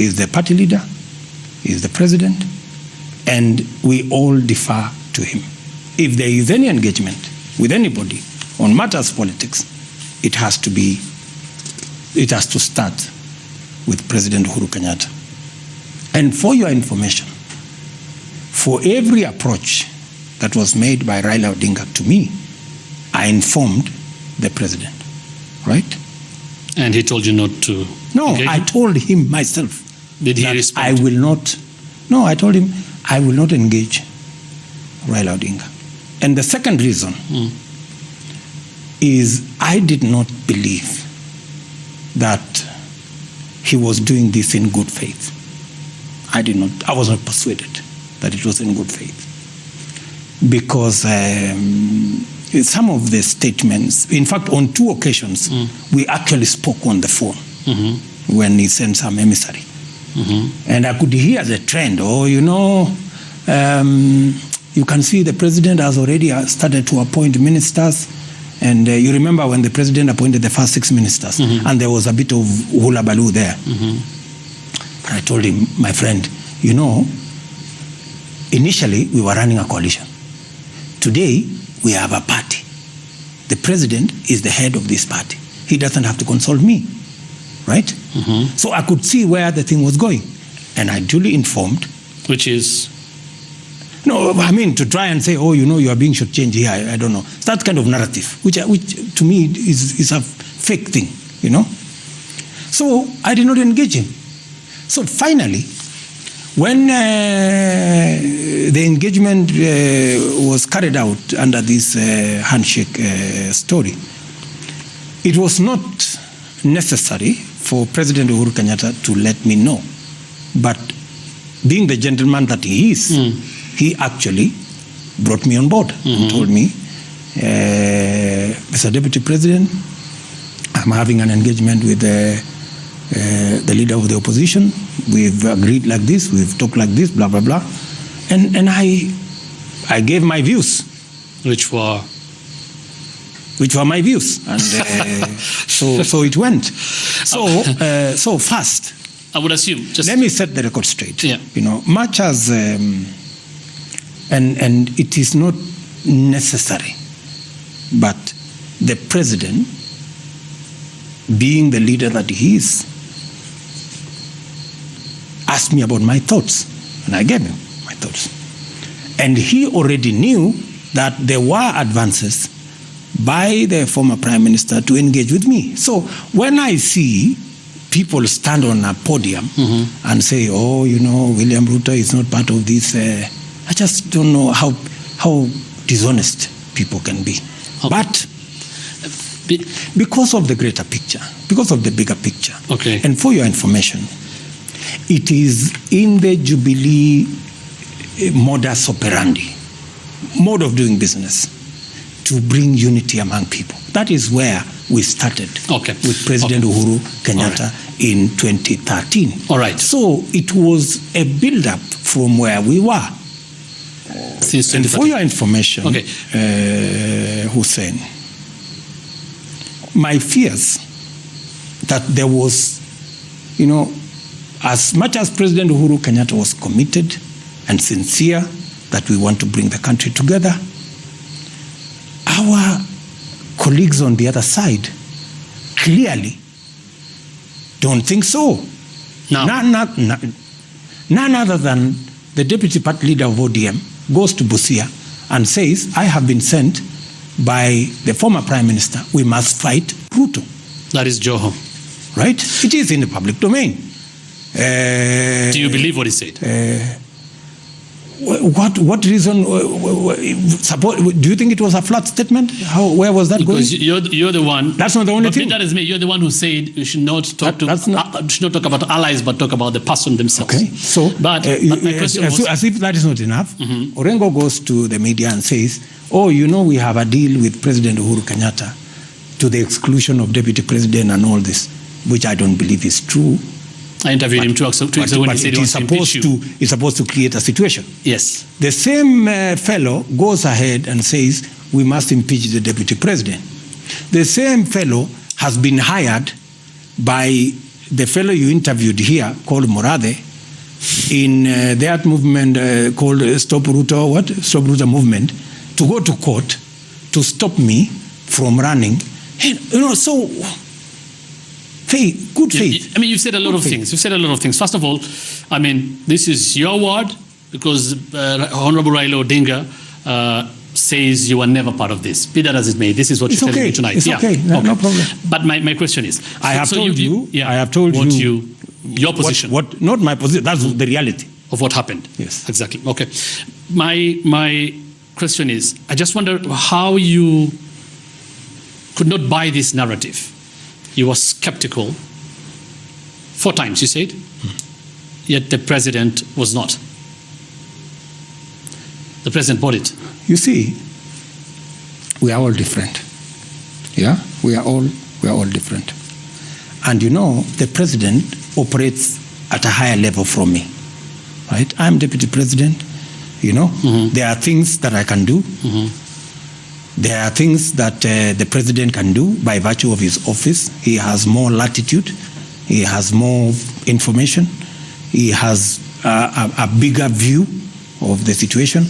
Speaker 15: is the party leader, is the president, and we all defer to him. If there is any engagement with anybody on matters politics, it has to start with President Uhuru Kenyatta. And for your information, for every approach that was made by Raila Odinga to me, I informed the president, right?
Speaker 20: And he told you not to?
Speaker 15: No, I told him myself.
Speaker 20: Did he respond?
Speaker 15: I will not. No, I told him I will not engage Raila Odinga. And the second reason is I did not believe that he was doing this in good faith. I was not persuaded that it was in good faith. Because some of the statements, in fact, on two occasions, we actually spoke on the phone when he sent some emissary. And I could hear the trend. You can see the president has already started to appoint ministers. And you remember when the president appointed the first 6 ministers, and there was a bit of hula baloo there. But I told him, my friend, initially we were running a coalition. Today, we have a party. The president is the head of this party. He doesn't have to consult me, right? So I could see where the thing was going. And I duly informed.
Speaker 20: Which is?
Speaker 15: No, I mean, to try and say, you are being shortchanged here, I don't know. It's that kind of narrative, which to me is a fake thing, So I did not engage him. So finally, when the engagement was carried out under this handshake story, it was not necessary for President Uhuru Kenyatta to let me know. But being the gentleman that he is, he actually brought me on board and told me, Mr. Deputy President, I'm having an engagement with the leader of the opposition. We've agreed like this, we've talked like this, blah, blah, blah. And I gave my views.
Speaker 20: Which were
Speaker 15: my views. And so it went. So first,
Speaker 20: I would assume.
Speaker 15: Let me set the record straight.
Speaker 20: Yeah.
Speaker 15: Much as, and it is not necessary, but the president, being the leader that he is, asked me about my thoughts, and I gave him my thoughts. And he already knew that there were advances by the former Prime Minister to engage with me. So when I see people stand on a podium and say, William Ruto is not part of this, I just don't know how dishonest people can be. But because of the greater picture, because of the bigger picture, and for your information, it is in the Jubilee modus operandi, mode of doing business, to bring unity among people. That is where we started with President Uhuru Kenyatta in 2013.
Speaker 20: All right.
Speaker 15: So it was a build-up from where we were. And for your information, Hussein, my fears that there was, as much as President Uhuru Kenyatta was committed and sincere that we want to bring the country together, our colleagues on the other side clearly don't think so.
Speaker 20: No.
Speaker 15: None other than the deputy party leader of ODM goes to Busia and says, I have been sent by the former Prime Minister, we must fight Ruto.
Speaker 20: That is Joho.
Speaker 15: Right? It is in the public domain.
Speaker 20: Do you believe what he said?
Speaker 15: What reason? Do you think it was a flat statement? Where was that going?
Speaker 20: Because you're the one.
Speaker 15: That's not the only thing.
Speaker 20: That is me. You're the one who said you should not talk should not talk about allies, but talk about the person themselves.
Speaker 15: Okay. So,
Speaker 20: but my question was,
Speaker 15: as if that is not enough, Orengo goes to the media and says, we have a deal with President Uhuru Kenyatta to the exclusion of Deputy President and all this. which I don't believe is true.
Speaker 20: I interviewed him 2 weeks ago when he said he wants to impeach you.
Speaker 15: It's supposed to create a situation.
Speaker 20: Yes.
Speaker 15: The same fellow goes ahead and says we must impeach the deputy president. The same fellow has been hired by the fellow you interviewed here called Morade in that movement called Stop Ruto movement, to go to court to stop me from running. And, so faith, good faith.
Speaker 20: I mean, you've said a lot of things. You've said a lot of things. First of all, I mean, this is your word, because Honorable Raila Odinga says you were never part of this. Be that as it may, this is what you're telling me tonight.
Speaker 15: It's okay. No problem.
Speaker 20: But my question is,
Speaker 15: I have told you
Speaker 20: your position.
Speaker 15: What not my position. That's the reality
Speaker 20: of what happened.
Speaker 15: Yes,
Speaker 20: exactly. Okay. My question is, I just wonder how you could not buy this narrative. You were skeptical 4 times, you said, yet the president was not. The president bought it.
Speaker 15: You see, we are all different. Yeah, we are all different. And the president operates at a higher level from me, right? I'm deputy president. There are things that I can do. There are things that the president can do by virtue of his office. He has more latitude. He has more information. He has a bigger view of the situation.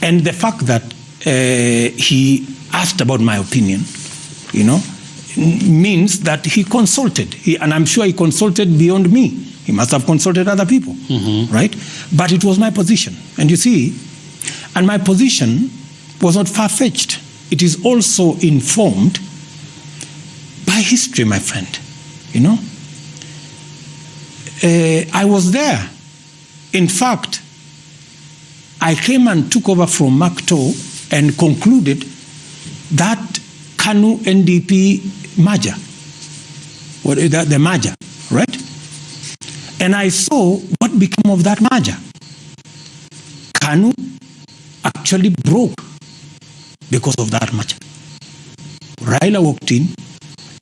Speaker 15: And the fact that he asked about my opinion, means that he consulted. And I'm sure he consulted beyond me. He must have consulted other people, right? But it was my position. And you see, and my position was not far-fetched. It is also informed by history, my friend. I was there. In fact, I came and took over from Makto and concluded that KANU NDP merger, the merger, right? And I saw what became of that merger. KANU actually broke because of that merger. Raila walked in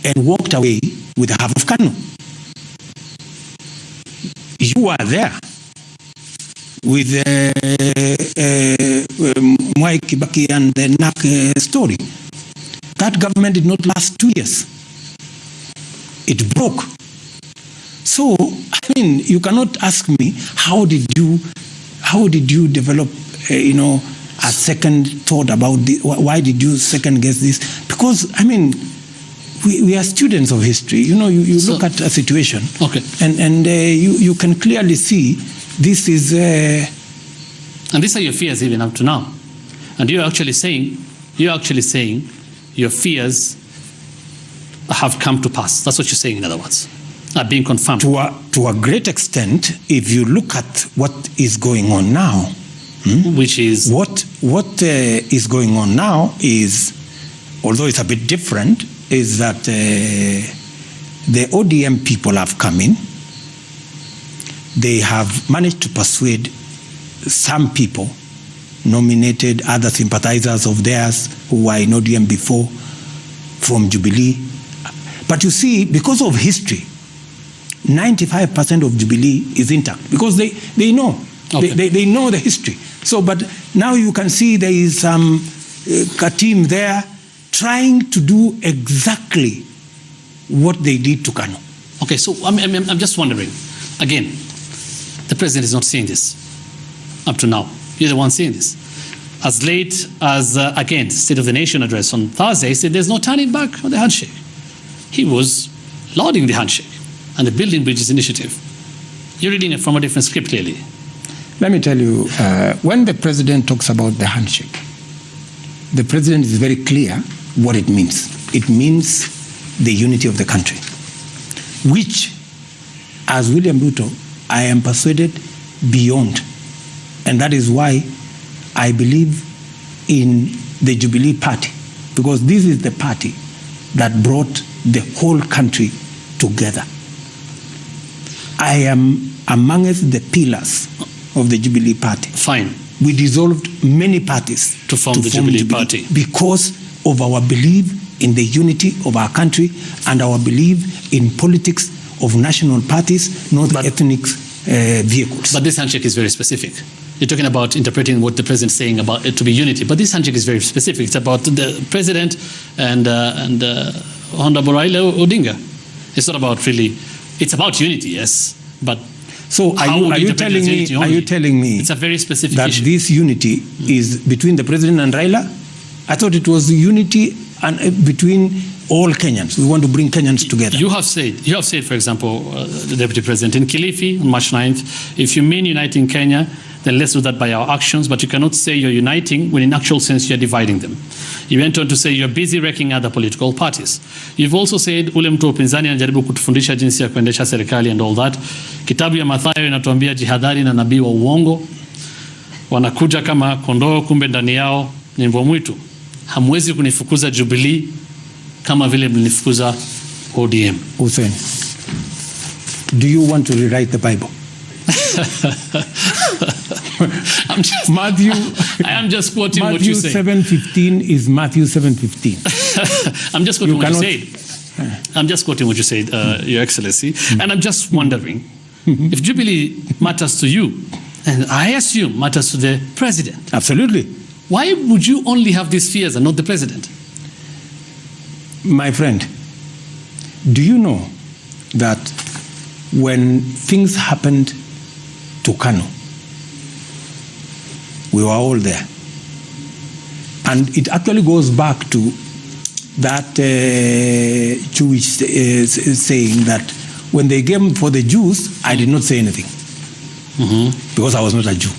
Speaker 15: and walked away with half of KANU. You were there with Mwai Kibaki and the NAC story. That government did not last 2 years. It broke. So, you cannot ask me how did you develop, a second thought about this? Why did you second guess this? Because we are students of history. You look at a situation,
Speaker 20: okay,
Speaker 15: and you can clearly see this is.
Speaker 20: And these are your fears even up to now, and you're actually saying your fears have come to pass. That's what you're saying, in other words, are being confirmed.
Speaker 15: To a great extent, if you look at what is going on now,
Speaker 20: which is
Speaker 15: what is going on now is, although it's a bit different, is that the ODM people have come in. They have managed to persuade some people, nominated other sympathizers of theirs who were in ODM before from Jubilee. But you see, because of history, 95% of Jubilee is intact because they know. Okay. They know the history. So, but now you can see there is some team there trying to do exactly what they did to KANU.
Speaker 20: Okay, so I'm just wondering, again, the president is not saying this up to now. You're the one saying this. As late as, again, State of the Nation address on Thursday, he said there's no turning back on the handshake. He was lauding the handshake and the Building Bridges initiative. You're reading it from a different script, clearly.
Speaker 15: Let me tell you, when the president talks about the handshake, the president is very clear what it means. It means the unity of the country, which, as William Ruto, I am persuaded beyond. And that is why I believe in the Jubilee Party, because this is the party that brought the whole country together. I am amongst the pillars of the Jubilee Party.
Speaker 20: Fine.
Speaker 15: We dissolved many parties
Speaker 20: to form the Jubilee Party
Speaker 15: because of our belief
Speaker 19: in the unity of our country and our belief in politics of national parties, not ethnic vehicles.
Speaker 20: But this handshake is very specific. You're talking about interpreting what the president is saying about it to be unity, but this handshake is very specific. It's about the president and Honorable Raila Odinga. It's not about really. It's about unity, yes, but.
Speaker 19: So are you telling me
Speaker 20: it's a very specific
Speaker 19: that
Speaker 20: issue.
Speaker 19: This unity is between the president and Raila? I thought it was unity between all Kenyans. We want to bring Kenyans together.
Speaker 20: You have said, for example, the Deputy President, in Kilifi on March 9th, if you mean uniting Kenya, then let's do that by our actions, but you cannot say you're uniting when in actual sense you're dividing them. You went on to say you're busy wrecking other political parties. You've also said ule mtu upinzani anajaribu kutufundisha jinsi ya kuendesha serikali and all that. Kitabu ya Mathayo inatuambia jihadhari na nabii wa uongo. Wanakuja kama kondoo, kumbe ndani yao ni mbwa mwitu. Hamwezi kunifukuza Jubilee kama vile mlinifukuza ODM.
Speaker 19: Hussein, do you want to rewrite the Bible?
Speaker 20: I am just quoting what you say.
Speaker 19: Matthew 7:15 is Matthew 7:15.
Speaker 20: I'm just quoting what you said. I'm just quoting what you said, Your Excellency. And I'm just wondering, if Jubilee matters to you, and I assume matters to the president.
Speaker 19: Absolutely.
Speaker 20: Why would you only have these fears and not the president?
Speaker 19: My friend, do you know that when things happened to Kano, we were all there? And it actually goes back to that Jewish saying that when they came for the Jews, I did not say anything because I was not a Jew.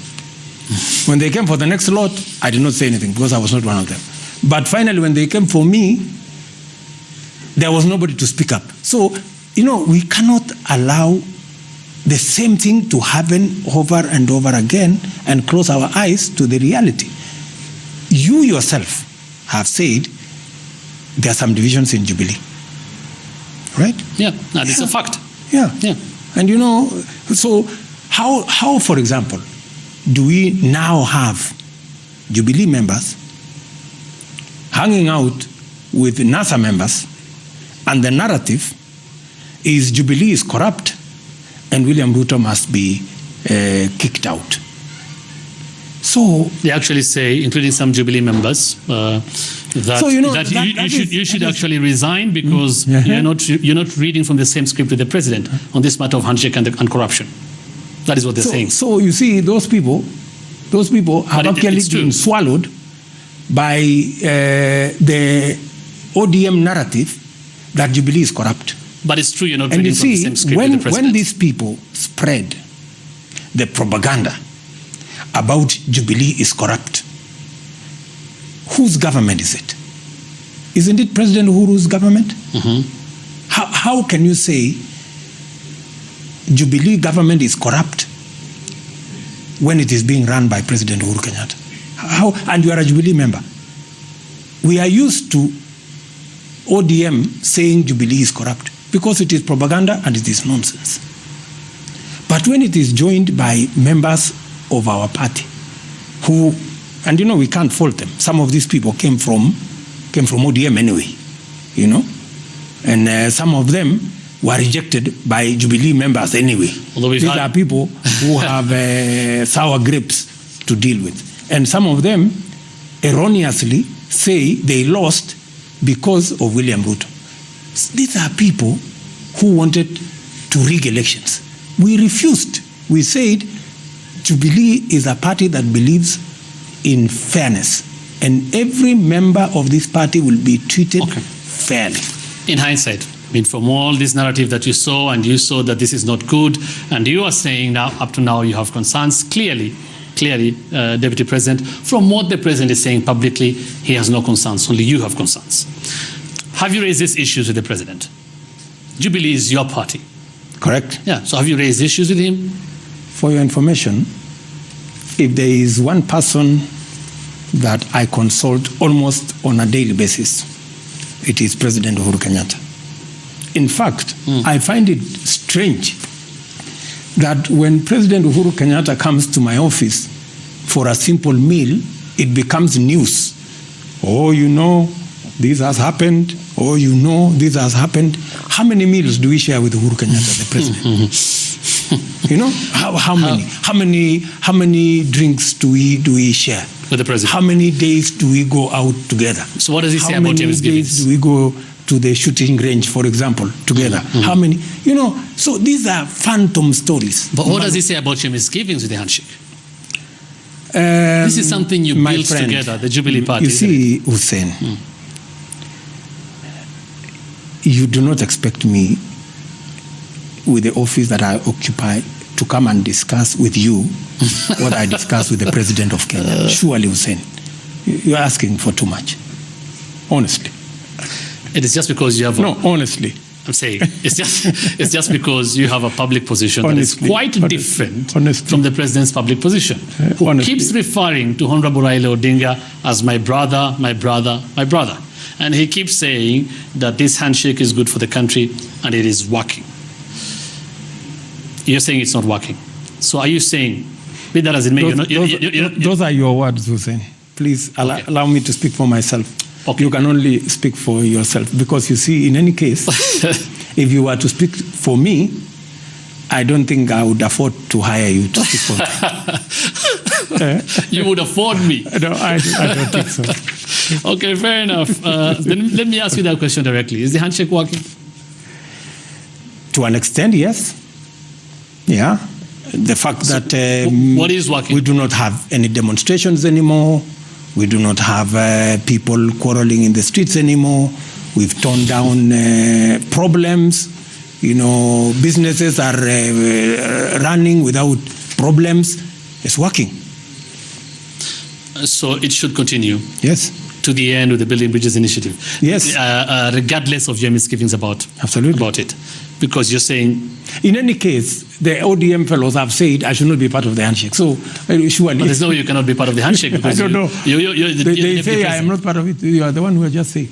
Speaker 19: When they came for the next lot, I did not say anything because I was not one of them. But finally, when they came for me, there was nobody to speak up. So, we cannot allow the same thing to happen over and over again and close our eyes to the reality. You yourself have said there are some divisions in Jubilee, right?
Speaker 20: Yeah, that is a fact.
Speaker 19: Yeah. And so how, for example, do we now have Jubilee members hanging out with NASA members, and the narrative is Jubilee is corrupt and William Ruto must be kicked out? So
Speaker 20: they actually say, including some Jubilee members, you should actually resign because you're not reading from the same script with the president on this matter of handshake and corruption. That is what they're saying.
Speaker 19: So you see, those people have actually been swallowed by the ODM narrative that Jubilee is corrupt.
Speaker 20: But it's true, you're not reading from the same script with the president.
Speaker 19: When these people spread the propaganda about Jubilee is corrupt, whose government is it? Isn't it President Uhuru's government? How can you say Jubilee government is corrupt when it is being run by President Uhuru Kenyatta? And you are a Jubilee member. We are used to ODM saying Jubilee is corrupt because it is propaganda and it is nonsense. But when it is joined by members of our party who, and we can't fault them. Some of these people came from ODM anyway, and some of them were rejected by Jubilee members anyway. These are people who have sour grapes to deal with. And some of them erroneously say they lost because of William Ruto. These are people who wanted to rig elections. We refused. We said Jubilee is a party that believes in fairness, and every member of this party will be treated fairly.
Speaker 20: In hindsight, from all this narrative that you saw, and you saw that this is not good, and you are saying now, up to now, you have concerns. Clearly, Deputy President, from what the President is saying publicly, he has no concerns, only you have concerns. Have you raised these issues with the President? Jubilee is your party.
Speaker 19: Correct.
Speaker 20: Yeah, so have you raised issues with him?
Speaker 19: For your information, if there is one person that I consult almost on a daily basis, it is President Uhuru Kenyatta. In fact, I find it strange that when President Uhuru Kenyatta comes to my office for a simple meal, it becomes news. this has happened, or this has happened. How many meals do we share with Uhuru Kenyatta, the president? How many drinks do we share
Speaker 20: with the president?
Speaker 19: How many days do we go out together?
Speaker 20: So what does he say about James Givens?
Speaker 19: How many days do we go to the shooting range, for example, together? How many? So these are phantom stories.
Speaker 20: But what does he say about James Givens with the handshake? This is something you built together, the Jubilee Party.
Speaker 19: You see, Hussein, you do not expect me, with the office that I occupy, to come and discuss with you what I discuss with the President of Kenya. Surely, Hussein, you're asking for too much. Honestly.
Speaker 20: It is just because you have...
Speaker 19: No, honestly.
Speaker 20: I'm saying, it's just because you have a public position that is quite different from the President's public position. Who keeps referring to Honorable Raila Odinga as my brother, my brother, my brother. And he keeps saying that this handshake is good for the country and it is working. You're saying it's not working. So are you saying, be that as it may,
Speaker 19: those are your words, Hussein. Please allow me to speak for myself. Okay. You can only speak for yourself. Because you see, in any case, if you were to speak for me, I don't think I would afford to hire you to speak for me.
Speaker 20: You would afford me?
Speaker 19: No, I don't think so.
Speaker 20: Okay, fair enough. Then let me ask you that question directly. Is the handshake working?
Speaker 19: To an extent, yes. Yeah. The fact that
Speaker 20: what is working?
Speaker 19: We do not have any demonstrations anymore. We do not have people quarreling in the streets anymore. We've toned down problems. Businesses are running without problems. It's working.
Speaker 20: So it should continue.
Speaker 19: Yes.
Speaker 20: To the end with the Building Bridges initiative.
Speaker 19: Yes.
Speaker 20: Regardless of your misgivings about it. Because you're saying...
Speaker 19: In any case, the ODM fellows have said I should not be part of the handshake. So, surely...
Speaker 20: But there's no way you cannot be part of the handshake. Because
Speaker 19: I don't know. They say I am not part of it. You are the one who has just said.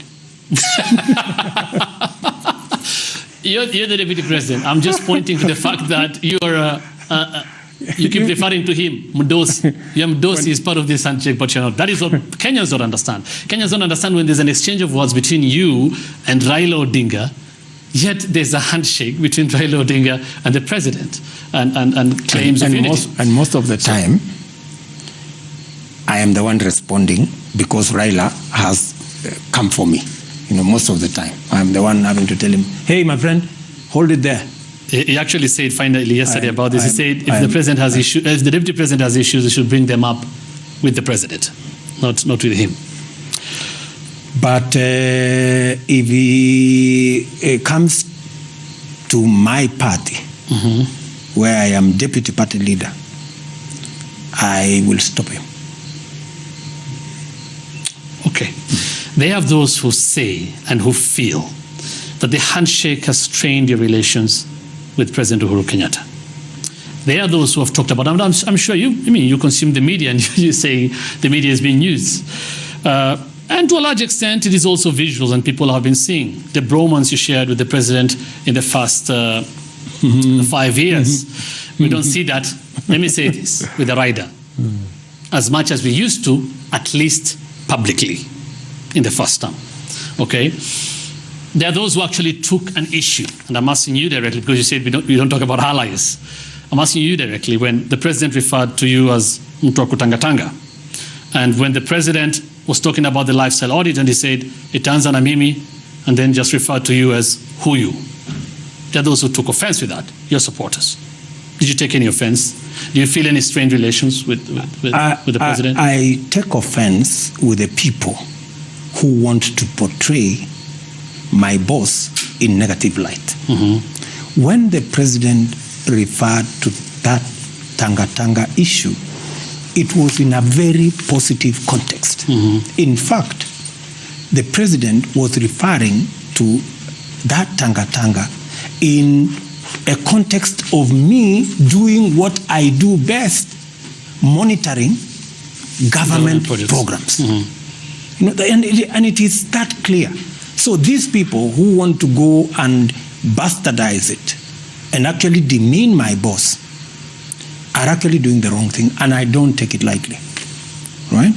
Speaker 20: You're the deputy president. I'm just pointing to the fact that you keep referring to him, Mdosi. Mdosi is part of this handshake, but you're not. That is what Kenyans don't understand. Kenyans don't understand when there's an exchange of words between you and Raila Odinga, yet there's a handshake between Raila Odinga and the president and claims of unity.
Speaker 19: And most of the time, I am the one responding because Raila has come for me. Most of the time, I'm the one having to tell him, hey, my friend, hold it there.
Speaker 20: He actually said finally yesterday about this. He said if the president has issues, if the deputy president has issues, he should bring them up with the president, not with him.
Speaker 19: But if he comes to my party, where I am deputy party leader, I will stop him.
Speaker 20: Okay. They have those who say and who feel that the handshake has strained your relations with President Uhuru Kenyatta. There are those who have talked about, I'm sure you consume the media and you say the media is being used. And to a large extent, it is also visuals and people have been seeing the bromance you shared with the president in the first 5 years. We don't see that, let me say this, with the rider, as much as we used to, at least publicly in the first term. Okay? There are those who actually took an issue, and I'm asking you directly because you said we don't talk about allies. I'm asking you directly when the president referred to you as Mtoku Tangatanga, and when the president was talking about the lifestyle audit and he said Itanza na mimi, and then just referred to you as Huyu. There are those who took offense with that, your supporters. Did you take any offense? Do you feel any strained relations with the president?
Speaker 19: I take offense with the people who want to portray my boss in negative light. When the president referred to that Tanga issue, it was in a very positive context. In fact, the president was referring to that Tanga in a context of me doing what I do best, monitoring government programs. And it is that clear. So these people who want to go and bastardize it and actually demean my boss are actually doing the wrong thing, and I don't take it lightly, right?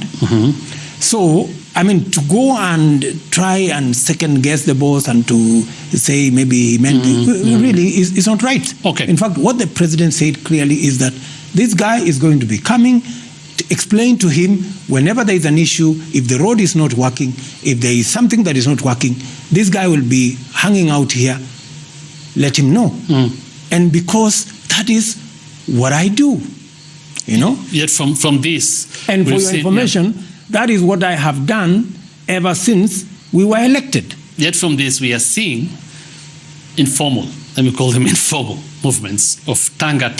Speaker 19: So I mean, to go and try and second guess the boss and to say maybe he meant really is not right.
Speaker 20: Okay.
Speaker 19: In fact, what the president said clearly is that this guy is going to be coming to explain to him whenever there is an issue, if the road is not working, if there is something that is not working, this guy will be hanging out here. Let him know. And because that is what I do, you know.
Speaker 20: Yet from this,
Speaker 19: and for your information, that is what I have done ever since we were elected.
Speaker 20: Yet from this, we are seeing informal, let me call them informal movements of Tanga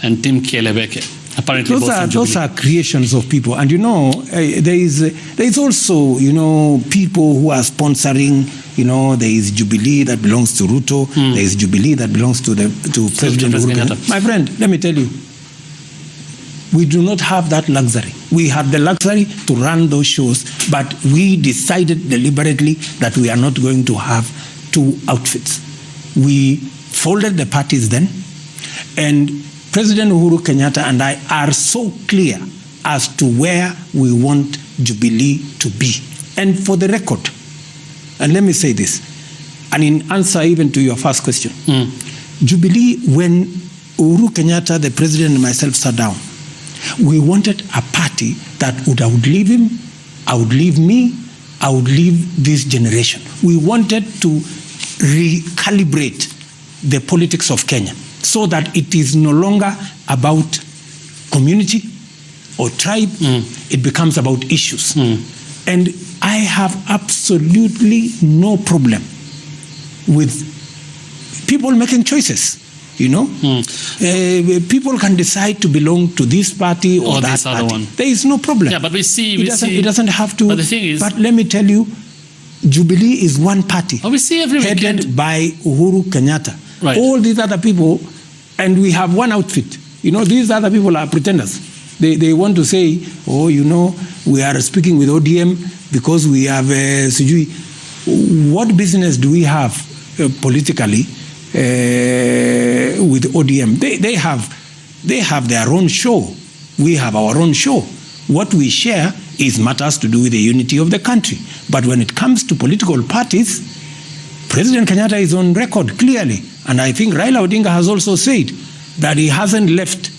Speaker 20: and Tim Kielebeke. Apparently,
Speaker 19: those are creations of people, and you know, there is also, you know, people who are sponsoring. You know, there is Jubilee that belongs to Ruto. There is Jubilee that belongs to President Uhuru. My friend, let me tell you, we do not have that luxury. We have the luxury to run those shows, but we decided deliberately that we are not going to have two outfits. We folded the parties then, and President Uhuru Kenyatta and I are so clear as to where we want Jubilee to be. And for the record, and let me say this, and in answer even to your first question, Jubilee, when Uhuru Kenyatta, the president, and myself sat down, we wanted a party that would outlive him, outlive me, outlive this generation. We wanted to recalibrate the politics of Kenya so that it is no longer about community or tribe, it becomes about issues. And I have absolutely no problem with people making choices. You know, people can decide to belong to this party or that party. One. There is no problem.
Speaker 20: Yeah, but
Speaker 19: it doesn't have to.
Speaker 20: But the thing is,
Speaker 19: but let me tell you, Jubilee is one party.
Speaker 20: We see every
Speaker 19: headed
Speaker 20: weekend
Speaker 19: by Uhuru Kenyatta.
Speaker 20: Right.
Speaker 19: All these other people, and we have one outfit. You know, these other people are pretenders. They want to say, oh, you know, we are speaking with ODM because we have Sujui. What business do we have politically with ODM? They have their own show. We have our own show. What we share is matters to do with the unity of the country. But when it comes to political parties, President Kenyatta is on record clearly, and I think Raila Odinga has also said that he hasn't left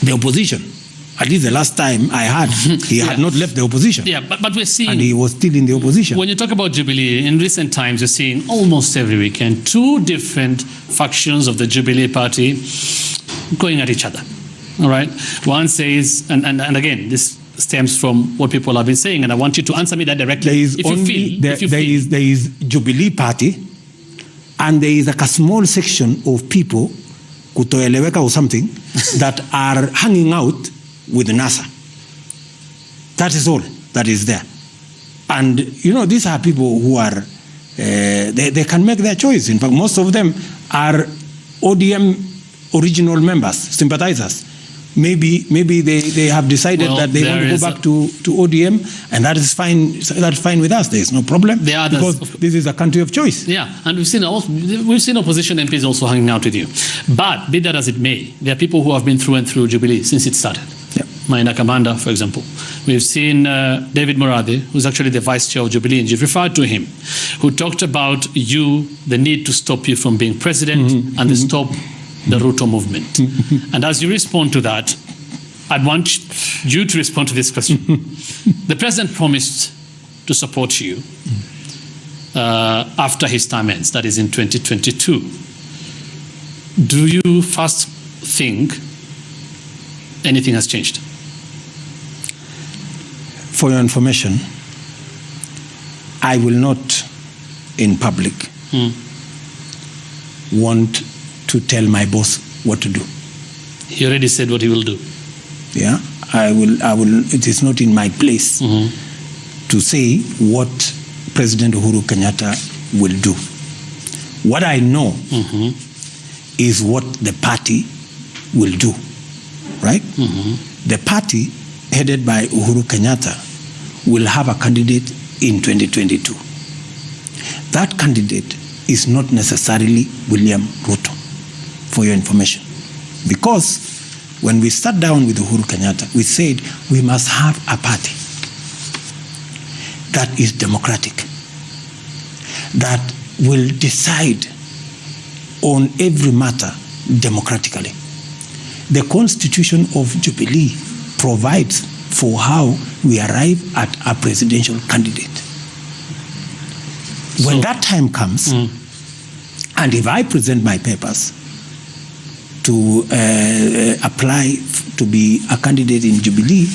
Speaker 19: the opposition. At least the last time I heard, he had not left the opposition.
Speaker 20: Yeah, but we're seeing...
Speaker 19: And he was still in the opposition.
Speaker 20: When you talk about Jubilee, in recent times, you're seeing almost every weekend two different factions of the Jubilee party going at each other. All right? One says, and again, this stems from what people have been saying, and I want you to answer me that directly.
Speaker 19: There is Jubilee party, and there is a small section of people, kutoeleweka or something, that are hanging out with NASA. That is all that is there. And, you know, these are people who are, they can make their choice. In fact, most of them are ODM original members, sympathizers. Maybe they have decided that they want to go back to ODM, and that is fine. That's fine with us. There is no problem because this is a country of choice.
Speaker 20: Yeah, and we've seen opposition MPs also hanging out with you. But be that as it may, there are people who have been through and through Jubilee since it started.
Speaker 19: Yeah.
Speaker 20: Maina Kamanda, for example. We've seen David Murathe, who's actually the vice chair of Jubilee, and you've referred to him, who talked about the need to stop you from being president and to stop the Ruto movement. And as you respond to that, I'd want you to respond to this question. The president promised to support you after his term ends, that is in 2022. Do you first think anything has changed?
Speaker 19: For your information, I will not in public want to tell my boss what to do.
Speaker 20: He already said what he will do.
Speaker 19: Yeah, I will. It is not in my place to say what President Uhuru Kenyatta will do. What I know is what the party will do, right? The party headed by Uhuru Kenyatta will have a candidate in 2022. That candidate is not necessarily William Ruto, for your information. Because when we sat down with Uhuru Kenyatta, we said we must have a party that is democratic, that will decide on every matter democratically. The Constitution of Jubilee provides for how we arrive at a presidential candidate. When that time comes, and if I present my papers to apply to be a candidate in Jubilee,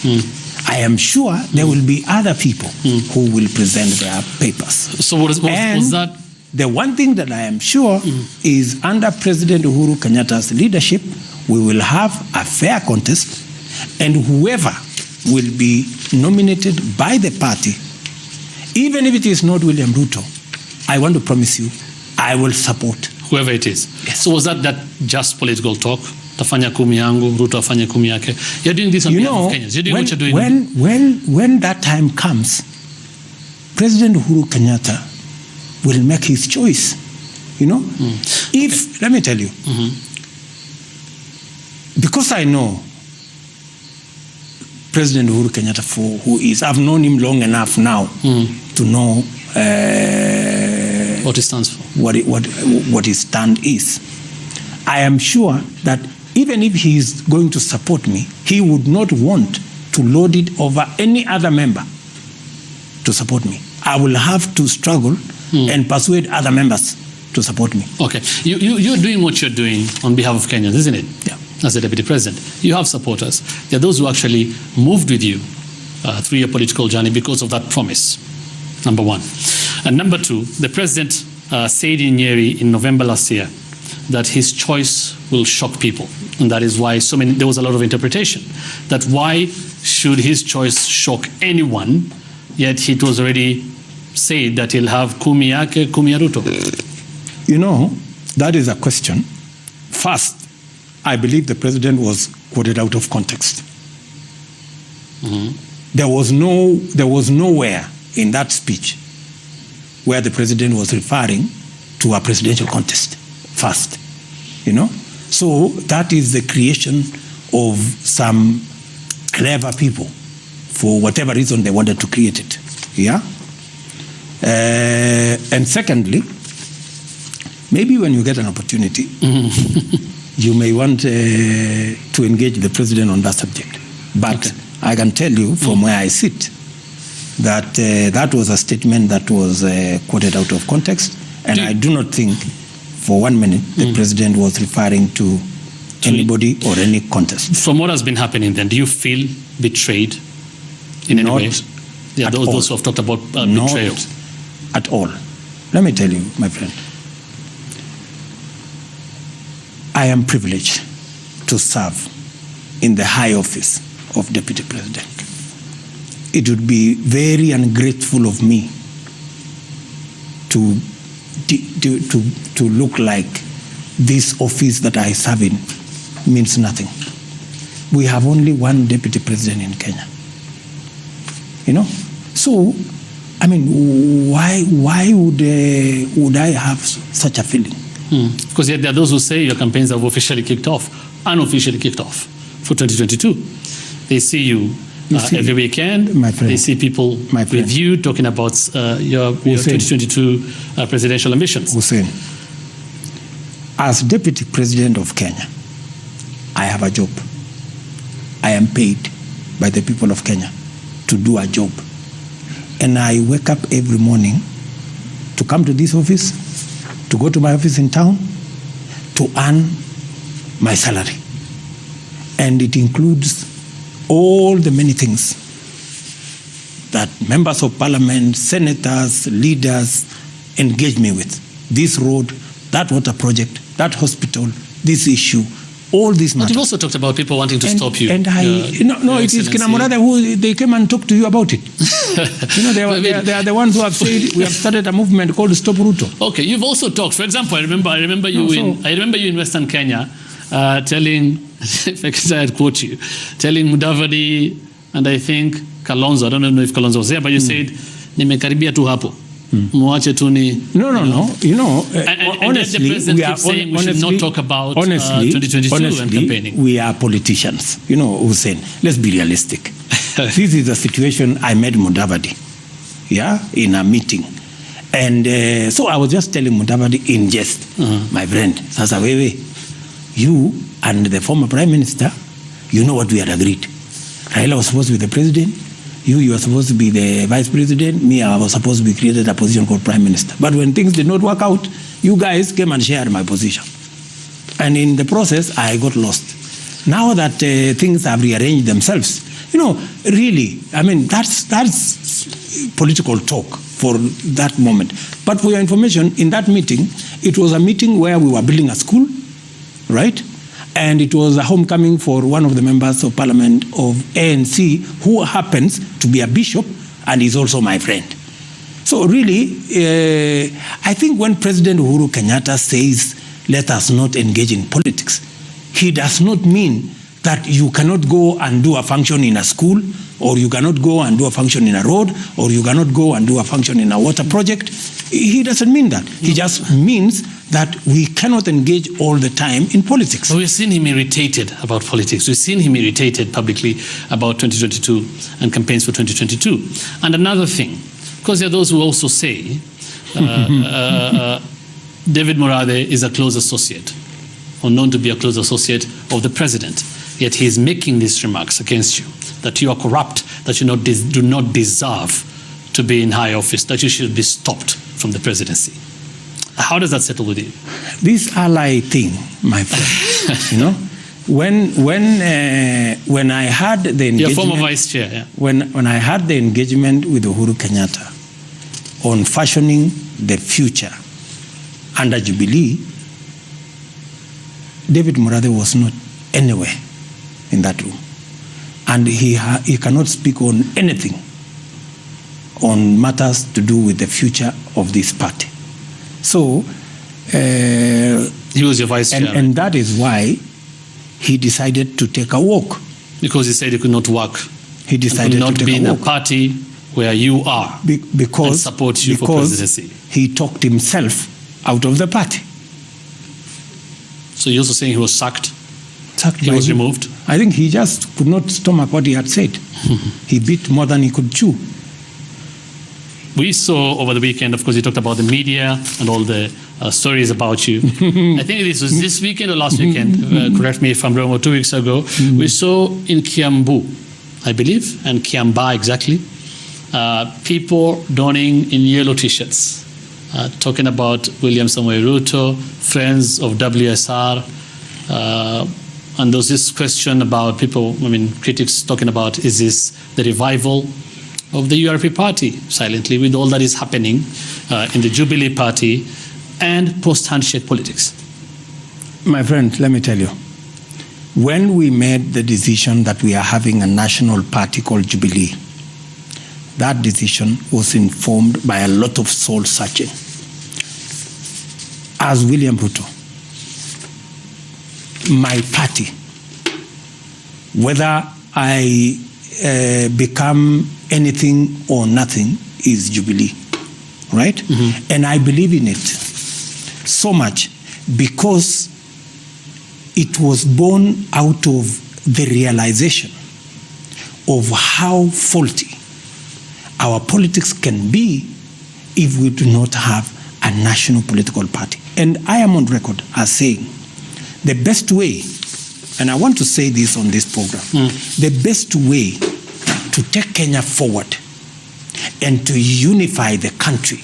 Speaker 19: I am sure there will be other people who will present their papers.
Speaker 20: So what was that?
Speaker 19: The one thing that I am sure is under President Uhuru Kenyatta's leadership, we will have a fair contest, and whoever will be nominated by the party, even if it is not William Ruto, I want to promise you, I will support
Speaker 20: whoever it is.
Speaker 19: Yes.
Speaker 20: So was that just political talk? Tafanya kumi yangu, Ruto afanye kumi yake. You're doing this on behalf of Kenyans. You're doing what you're doing.
Speaker 19: When that time comes, President Uhuru Kenyatta will make his choice. You know, if let me tell you, because I know President Uhuru Kenyatta for who is, I've known him long enough now to know
Speaker 20: what he stands for,
Speaker 19: what his stand is. I am sure that even if he is going to support me, he would not want to load it over any other member to support me. I will have to struggle and persuade other members to support me.
Speaker 20: Okay, you're doing what you're doing on behalf of Kenyans, isn't it?
Speaker 19: Yeah.
Speaker 20: As the Deputy President, you have supporters. There are those who actually moved with you through your political journey because of that promise, number one. And number two, the President said in Nyeri in November last year that his choice will shock people. And that is why there was a lot of interpretation. That why should his choice shock anyone, yet it was already said that he'll have kumi yake, kumi ya Ruto.
Speaker 19: You know, that is a question. First, I believe the president was quoted out of context. There was nowhere in that speech where the president was referring to a presidential contest. First, you know, so that is the creation of some clever people for whatever reason they wanted to create it. Yeah. And secondly, maybe when you get an opportunity, you may want to engage the president on that subject. But I can tell you from where I sit that that was a statement that was quoted out of context, and I do not think for 1 minute the president was referring to anybody or any contest.
Speaker 20: From what has been happening then, do you feel betrayed in any way? There are those who have talked about betrayal.
Speaker 19: Not at all. Let me tell you, my friend, I am privileged to serve in the high office of Deputy President. It would be very ungrateful of me to look like this office that I serve in means nothing. We have only one Deputy President in Kenya. You know? So, I mean, why would I have such a feeling?
Speaker 20: Because there are those who say your campaigns have officially kicked off, unofficially kicked off for 2022. They see you every weekend.
Speaker 19: My friend,
Speaker 20: they see people with you talking about your 2022 presidential ambitions.
Speaker 19: Hussein, as Deputy President of Kenya, I have a job. I am paid by the people of Kenya to do a job. And I wake up every morning to come to this office, to go to my office in town, to earn my salary. And it includes all the many things that members of parliament, senators, leaders engage me with. This road, that water project, that hospital, this issue, all these matters.
Speaker 20: But you've also talked about people wanting to stop you.
Speaker 19: And it is Kinamorada who they came and talked to you about it. They are the ones who have said we have started a movement called Stop Ruto.
Speaker 20: Okay, you've also talked. For example, I remember you in Western Kenya telling, if I can quote you, telling Mudavadi and I think Kalonzo. I don't know if Kalonzo was there, but you said nimekaribia tu hapo. Mwache tu ni.
Speaker 19: No. You know, honestly,
Speaker 20: the president keeps saying we should not talk about 2022 and campaigning.
Speaker 19: We are politicians. You know, Hussein, let's be realistic. This is the situation I met Mudavadi. in a meeting. And so I was just telling Mudavadi in jest, my friend, Sasa Wewe, you and the former Prime Minister, you know what we had agreed. Raila was supposed to be the president. You were supposed to be the vice president. Me, I was supposed to be created a position called prime minister. But when things did not work out, you guys came and shared my position. And in the process, I got lost. Now that things have rearranged themselves, really, I mean, that's political talk for that moment. But for your information, in that meeting, it was a meeting where we were building a school, right? And it was a homecoming for one of the members of parliament of ANC, who happens to be a bishop and is also my friend. So really, I think when President Uhuru Kenyatta says, let us not engage in politics, he does not mean that you cannot go and do a function in a school, or you cannot go and do a function in a road, or you cannot go and do a function in a water project. He doesn't mean that. He just means that we cannot engage all the time in politics.
Speaker 20: So we've seen him irritated about politics. We've seen him irritated publicly about 2022 and campaigns for 2022. And another thing, because there are those who also say David Murade is a close associate, or known to be a close associate of the president. Yet he is making these remarks against you, that you are corrupt, that you do not deserve to be in high office, that you should be stopped from the presidency. How does that settle with you?
Speaker 19: This ally thing, my friend, when I had the engagement,
Speaker 20: your former vice chair, yeah.
Speaker 19: When I had the engagement with Uhuru Kenyatta on fashioning the future under Jubilee, David Murade was not anywhere in that room, and he cannot speak on anything on matters to do with the future of this party. So
Speaker 20: he was your vice chair,
Speaker 19: and that is why he decided to take a walk.
Speaker 20: Because he said he could not work.
Speaker 19: He decided
Speaker 20: not
Speaker 19: to
Speaker 20: be
Speaker 19: take
Speaker 20: in
Speaker 19: a
Speaker 20: a
Speaker 19: walk.
Speaker 20: party where you are and support you for presidency.
Speaker 19: He talked himself out of the party.
Speaker 20: So you're also saying he was sacked? He
Speaker 19: by
Speaker 20: was
Speaker 19: who?
Speaker 20: removed?
Speaker 19: I think he just could not stomach what he had said. He bit more than he could chew.
Speaker 20: We saw over the weekend, of course, you talked about the media and all the stories about you. I think this was this weekend or last weekend, correct me if I'm wrong, or 2 weeks ago, we saw in Kiambu, I believe, and Kiamba exactly, people donning in yellow t-shirts, talking about William Samoei Ruto, friends of WSR, and there was this question about people, critics talking about, is this the revival of the URP party, silently, with all that is happening in the Jubilee party and post-handshake politics?
Speaker 19: My friend, let me tell you, when we made the decision that we are having a national party called Jubilee, that decision was informed by a lot of soul searching. As William Ruto, my party, whether I become anything or nothing, is Jubilee, right? And I believe in it so much because it was born out of the realization of how faulty our politics can be if we do not have a national political party. And I am on record as saying the best way, and I want to say this on this program, the best way to take Kenya forward and to unify the country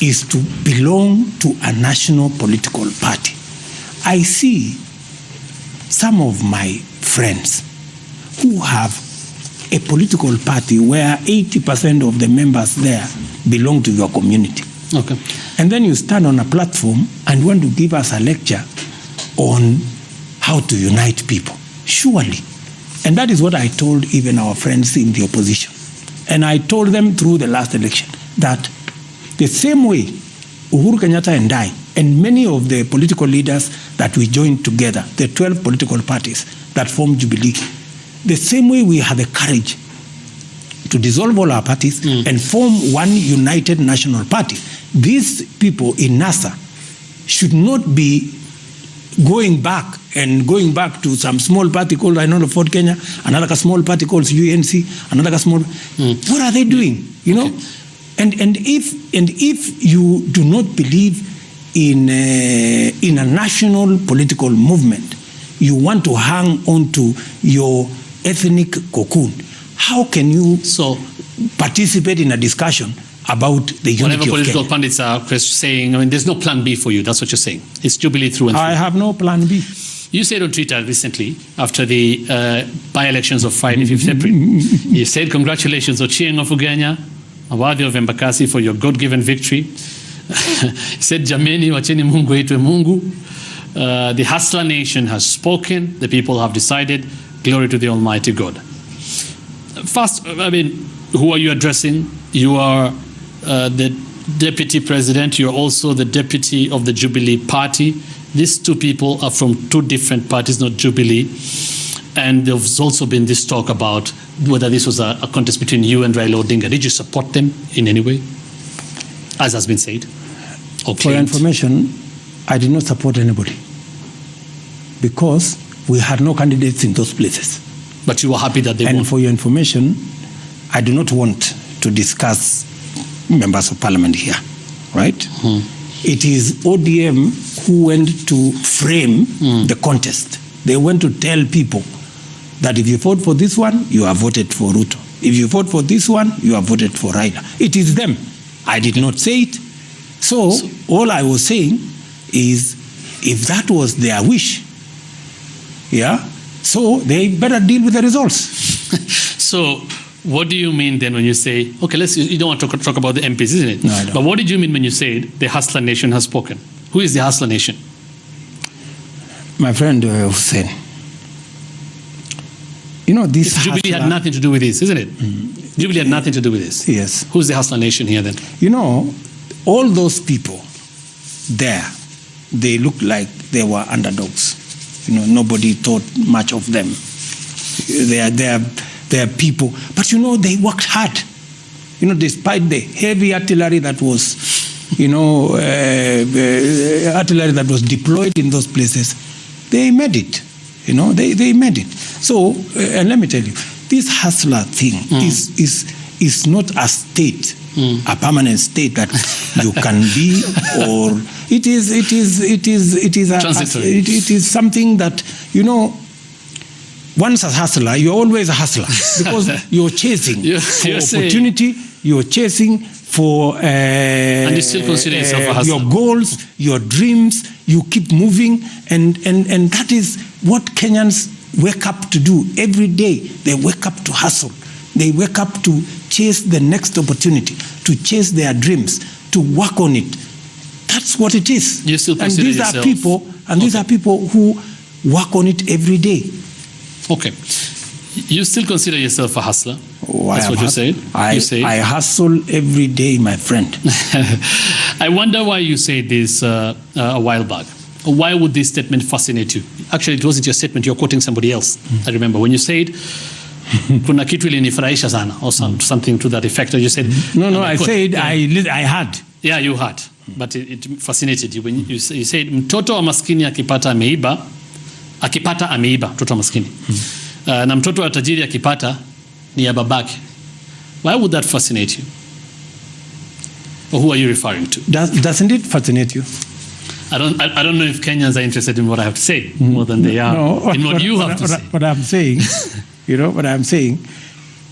Speaker 19: is to belong to a national political party. I see some of my friends who have a political party where 80% of the members there belong to your community.
Speaker 20: Okay.
Speaker 19: And then you stand on a platform and want to give us a lecture on how to unite people. Surely. And that is what I told even our friends in the opposition. And I told them through the last election that the same way Uhuru Kenyatta and I, and many of the political leaders that we joined together, the 12 political parties that formed Jubilee, the same way we had the courage to dissolve all our parties and form one united national party, these people in NASA should not be going back and going back to some small party called, I know, Fort Kenya, another small party called UNC, another small. What are they doing? You know, and if you do not believe in a national political movement, you want to hang on to your ethnic cocoon. How can you participate in a discussion about the unity
Speaker 20: Whatever
Speaker 19: of
Speaker 20: political
Speaker 19: Kenya?
Speaker 20: pundits are saying, I mean, there's no plan B for you. That's what you're saying. It's Jubilee through and through.
Speaker 19: I have no plan B.
Speaker 20: You said on Twitter recently, after the by-elections of Friday, 5th April, you said, congratulations, Ochieng of Ugenya, Awadi of Embakasi, for your God-given victory. You said, Jameni, wacheni Mungu itwe Mungu. The Hustler Nation has spoken. The people have decided. Glory to the Almighty God. First, I mean, who are you addressing? You are the deputy president. You're also the deputy of the Jubilee Party. These two people are from two different parties, not Jubilee. And there's also been this talk about whether this was a contest between you and Raila Odinga. Did you support them in any way, as has been said?
Speaker 19: For your information, I did not support anybody because we had no candidates in those places.
Speaker 20: But you were happy that they won.
Speaker 19: And for your information, I do not want to discuss members of parliament here, right? It is ODM who went to frame the contest. They went to tell people that if you vote for this one, you have voted for Ruto. If you vote for this one, you have voted for Raila. It is them. I did not say it. So all I was saying is, if that was their wish, so they better deal with the results.
Speaker 20: So what do you mean then when you say, okay, you don't want to talk about the MPs, isn't it?
Speaker 19: No, I don't.
Speaker 20: But what did you mean when you said the Hustler Nation has spoken? Who is the Hustler Nation?
Speaker 19: My friend Hussein, you know, this
Speaker 20: Jubilee had nothing to do with this, isn't it? Jubilee had nothing to do with this.
Speaker 19: Yes.
Speaker 20: Who's the Hustler Nation here then?
Speaker 19: You know, all those people there, they look like they were underdogs. You know, nobody thought much of them. They are people, but you know, they worked hard. You know, despite the heavy artillery that was, artillery that was deployed in those places, they made it. You know, they made it. So, and let me tell you, this hustler thing is not a state, a permanent state that you can be, or it is something that, you know, once a hustler, you're always a hustler because you're chasing for opportunity, you're chasing for
Speaker 20: and you still consider yourself a hustler.
Speaker 19: Your goals, your dreams, you keep moving, and that is what Kenyans wake up to do every day. They wake up to hustle. They wake up to chase the next opportunity, to chase their dreams, to work on it. That's what it is.
Speaker 20: You still
Speaker 19: and
Speaker 20: consider
Speaker 19: these
Speaker 20: yourself...
Speaker 19: are people, and these are people who work on it every day.
Speaker 20: Okay. You still consider yourself a hustler? That's what you said?
Speaker 19: I hustle every day, my friend.
Speaker 20: I wonder why you said this a while back. Why would this statement fascinate you? Actually, it wasn't your statement. You're quoting somebody else. I remember when you said, kuna kitu ilinifurahisha sana, or something to that effect. Or you said...
Speaker 19: No, I said I had.
Speaker 20: Yeah, you had. But it fascinated you. When you said, mtoto wa maskini akipata ameiba, mtoto wa maskini. Na mtoto wa tajiri akipata ni ya babake. Why would that fascinate you? Or who are you referring to?
Speaker 19: Doesn't it fascinate you?
Speaker 20: I don't know if Kenyans are interested in what I have to say more than they are in what you have to say.
Speaker 19: What I'm saying,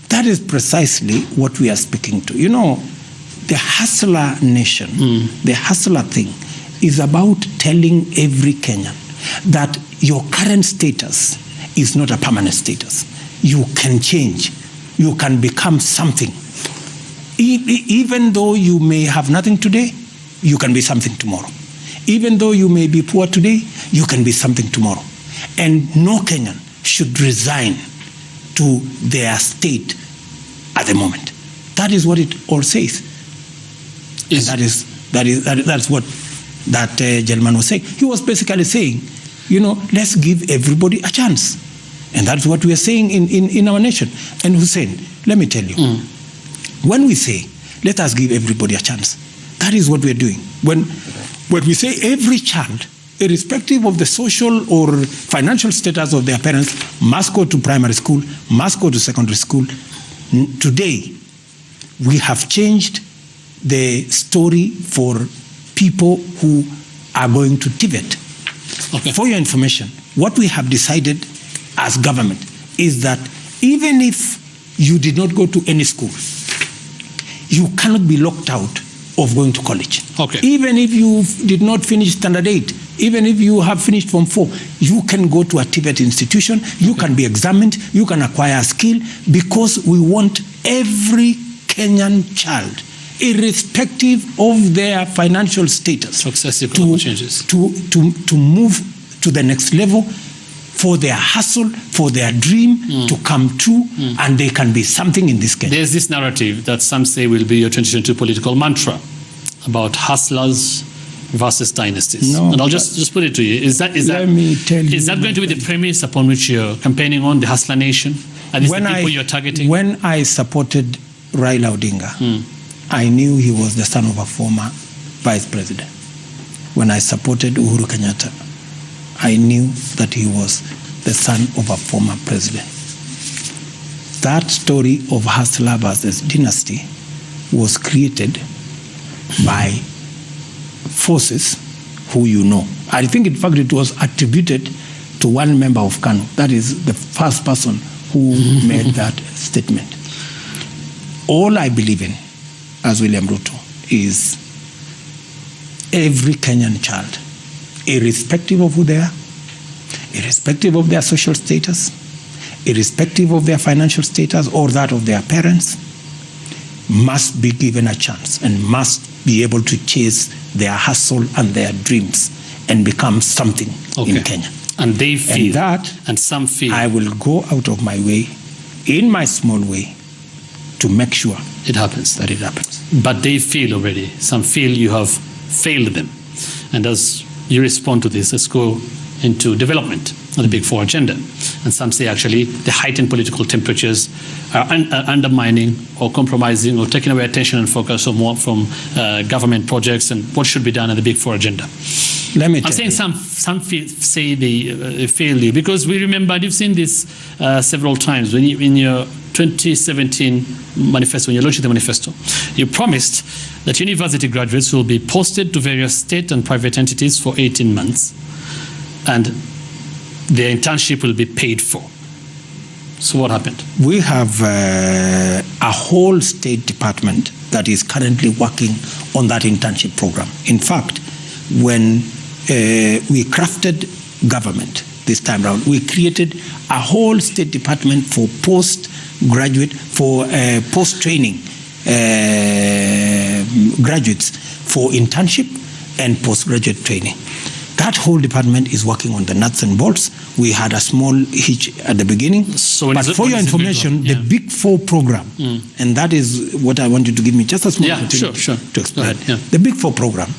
Speaker 19: that is precisely what we are speaking to. You know, the hustler nation, the hustler thing is about telling every Kenyan that your current status is not a permanent status. You can change. You can become something. Even though you may have nothing today, you can be something tomorrow. Even though you may be poor today, you can be something tomorrow. And no Kenyan should resign to their state at the moment. That is what it all says. And that's what that gentleman was saying. He was basically saying, you know, let's give everybody a chance. And that's what we are saying in our nation. And Hussein, let me tell you, when we say, let us give everybody a chance, that is what we are doing. When we say every child irrespective of the social or financial status of their parents, must go to primary school, must go to secondary school. Today, we have changed the story for people who are going to Tibet. Okay. For your information, what we have decided as government is that even if you did not go to any school, you cannot be locked out of going to college.
Speaker 20: Okay.
Speaker 19: Even if you did not finish standard 8, even if you have finished Form 4, you can go to a Tibet institution, you can be examined, you can acquire a skill, because we want every Kenyan child, irrespective of their financial status, to move to the next level, for their hustle, for their dream to come true, and they can be something in this Kenya.
Speaker 20: There's this narrative that some say will be your 2022 political mantra about hustlers versus dynasties.
Speaker 19: No,
Speaker 20: and I'll just put it to you. Is that going to be the premise upon which you're campaigning on, the hustler nation? Are these the people you're targeting?
Speaker 19: When I supported Raila Odinga, I knew he was the son of a former vice president. When I supported Uhuru Kenyatta, I knew that he was the son of a former president. That story of hustler versus dynasty was created by forces who you know. I think, in fact, it was attributed to one member of KANU. That is the first person who made that statement. All I believe in, as William Ruto, is every Kenyan child, irrespective of who they are, irrespective of their social status, irrespective of their financial status or that of their parents, must be given a chance and must be able to chase their hustle and their dreams and become something in Kenya.
Speaker 20: And they feel
Speaker 19: that,
Speaker 20: and some feel.
Speaker 19: I will go out of my way, in my small way, to make sure
Speaker 20: it happens.
Speaker 19: That it happens.
Speaker 20: But they feel already. Some feel you have failed them. And as you respond to this, let's go into development of the Big Four agenda. And some say actually the heightened political temperatures are undermining or compromising or taking away attention and focus from government projects and what should be done in the Big Four agenda. I'm saying some say they fail you, because we remember, and you've seen this several times, when in your 2017 manifesto, when you launched the manifesto, you promised that university graduates will be posted to various state and private entities for 18 months, and their internship will be paid for. So what happened?
Speaker 19: We have a whole State Department that is currently working on that internship program. In fact, when we crafted government this time around, we created a whole State Department for post-training graduates for internship and postgraduate training. That whole department is working on the nuts and bolts. We had a small hitch at the beginning. But for your information, the Big Four program, and that is what I want you to give me just a small opportunity to explain. The Big Four program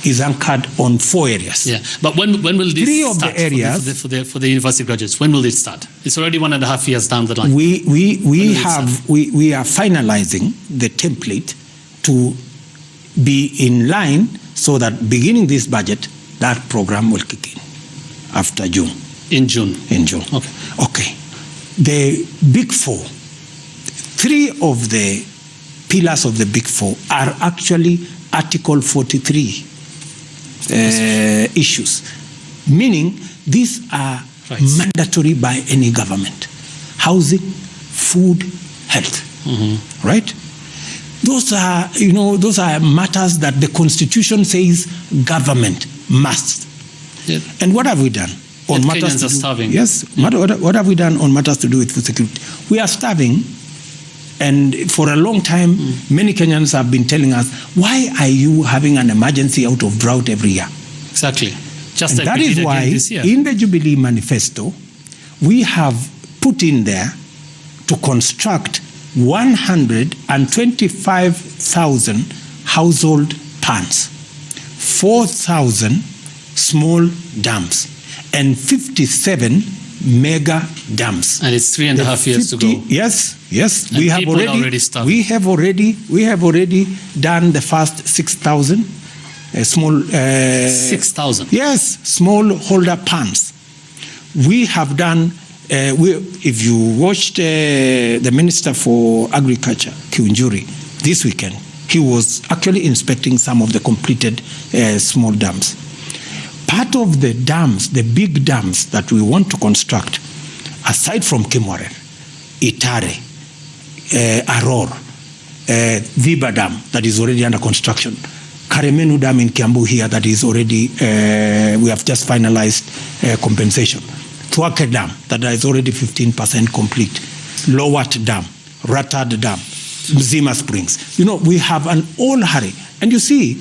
Speaker 19: is anchored on 4 areas.
Speaker 20: Yeah, but when will this
Speaker 19: start? 3 of the areas
Speaker 20: for the university graduates? When will it start? It's already 1.5 years down the line.
Speaker 19: We are finalizing the template to be in line so that beginning this budget, that program will kick in after June.
Speaker 20: In June.
Speaker 19: Okay. The Big Four, 3 of the pillars of the Big Four are actually Article 43 issues, meaning these are mandatory by any government: housing, food, health. Right? Those are matters that the Constitution says government must. And what have we done on matters to do?
Speaker 20: Starving.
Speaker 19: Yes. What have we done on matters to do with food security? We are starving. And for a long time, many Kenyans have been telling us, why are you having an emergency out of drought every year?
Speaker 20: Exactly.
Speaker 19: And that is why in the Jubilee Manifesto, we have put in there to construct 125,000 household ponds, 4,000 small dams, and 57 mega dams.
Speaker 20: And it's 3.5 years to go.
Speaker 19: Yes.
Speaker 20: And we have already started.
Speaker 19: We have already done the first 6,000 small
Speaker 20: 6,000.
Speaker 19: Yes, small holder pumps. We have done. If you watched the Minister for Agriculture, Kiunjuri, this weekend, he was actually inspecting some of the completed small dams. Part of the dams, the big dams that we want to construct, aside from Kimwarer, Itare, Aror, Viba Dam that is already under construction, Karemenu Dam in Kiambu here that is already, we have just finalized compensation. Tuake Dam that is already 15% complete. Lowat Dam, Ratad Dam, Mzima Springs. We have an all hurry. And you see,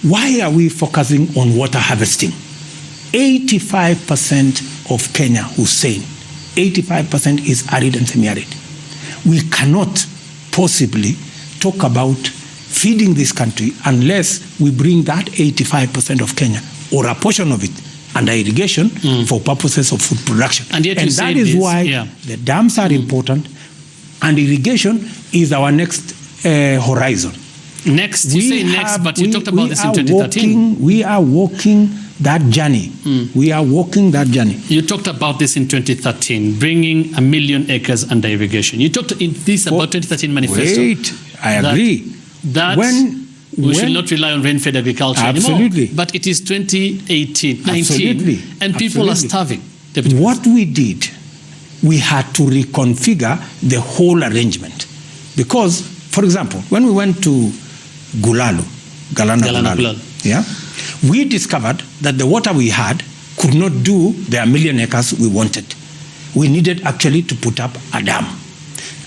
Speaker 19: why are we focusing on water harvesting? 85% of Kenya, Hussein, 85% is arid and semi-arid. We cannot possibly talk about feeding this country unless we bring that 85% of Kenya or a portion of it under irrigation for purposes of food production.
Speaker 20: And
Speaker 19: that is why the dams are important, and irrigation is our next horizon.
Speaker 20: Next, you say next, but you talked about this in 2013.
Speaker 19: We are walking that journey. We are walking that journey.
Speaker 20: You talked about this in 2013, bringing 1 million acres under irrigation. You talked in this about 2013 manifesto.
Speaker 19: Wait, I agree.
Speaker 20: That we should not rely on rain-fed agriculture anymore. But it is 2018, 19, and people are starving.
Speaker 19: What we did, we had to reconfigure the whole arrangement. Because, for example, when we went to Galana Gulalu, we discovered that the water we had could not do the 1 million acres we wanted. We needed actually to put up a dam.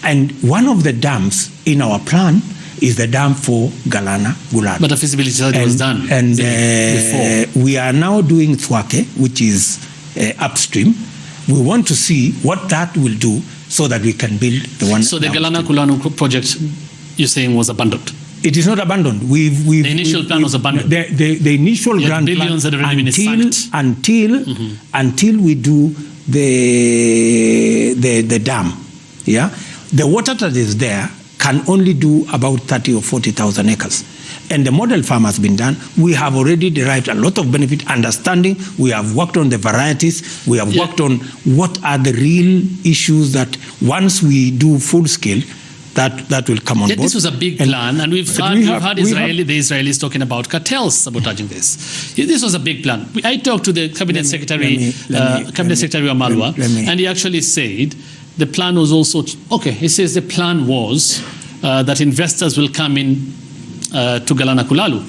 Speaker 19: And one of the dams in our plan is the dam for Galana Gulalu.
Speaker 20: But the feasibility study was done
Speaker 19: before. We are now doing Thwake, which is upstream. We want to see what that will do so that we can build the one.
Speaker 20: So the Galana Gulalu project, you're saying, was abandoned?
Speaker 19: It is not abandoned. The
Speaker 20: initial plan was abandoned.
Speaker 19: The initial grant
Speaker 20: billions
Speaker 19: plan
Speaker 20: that already been sacked.
Speaker 19: until we do the dam. Yeah, the water that is there can only do about 30 or 40,000 acres. And the model farm has been done. We have already derived a lot of benefit, understanding. We have worked on the varieties. We have worked on what are the real issues that once we do full scale, that will come on board.
Speaker 20: This was a big plan, and we've heard the Israelis talking about cartels sabotaging this. This was a big plan. I talked to the Cabinet Secretary Omalo, and he actually said the plan was also, he says the plan was that investors will come in to Galana Gulalu.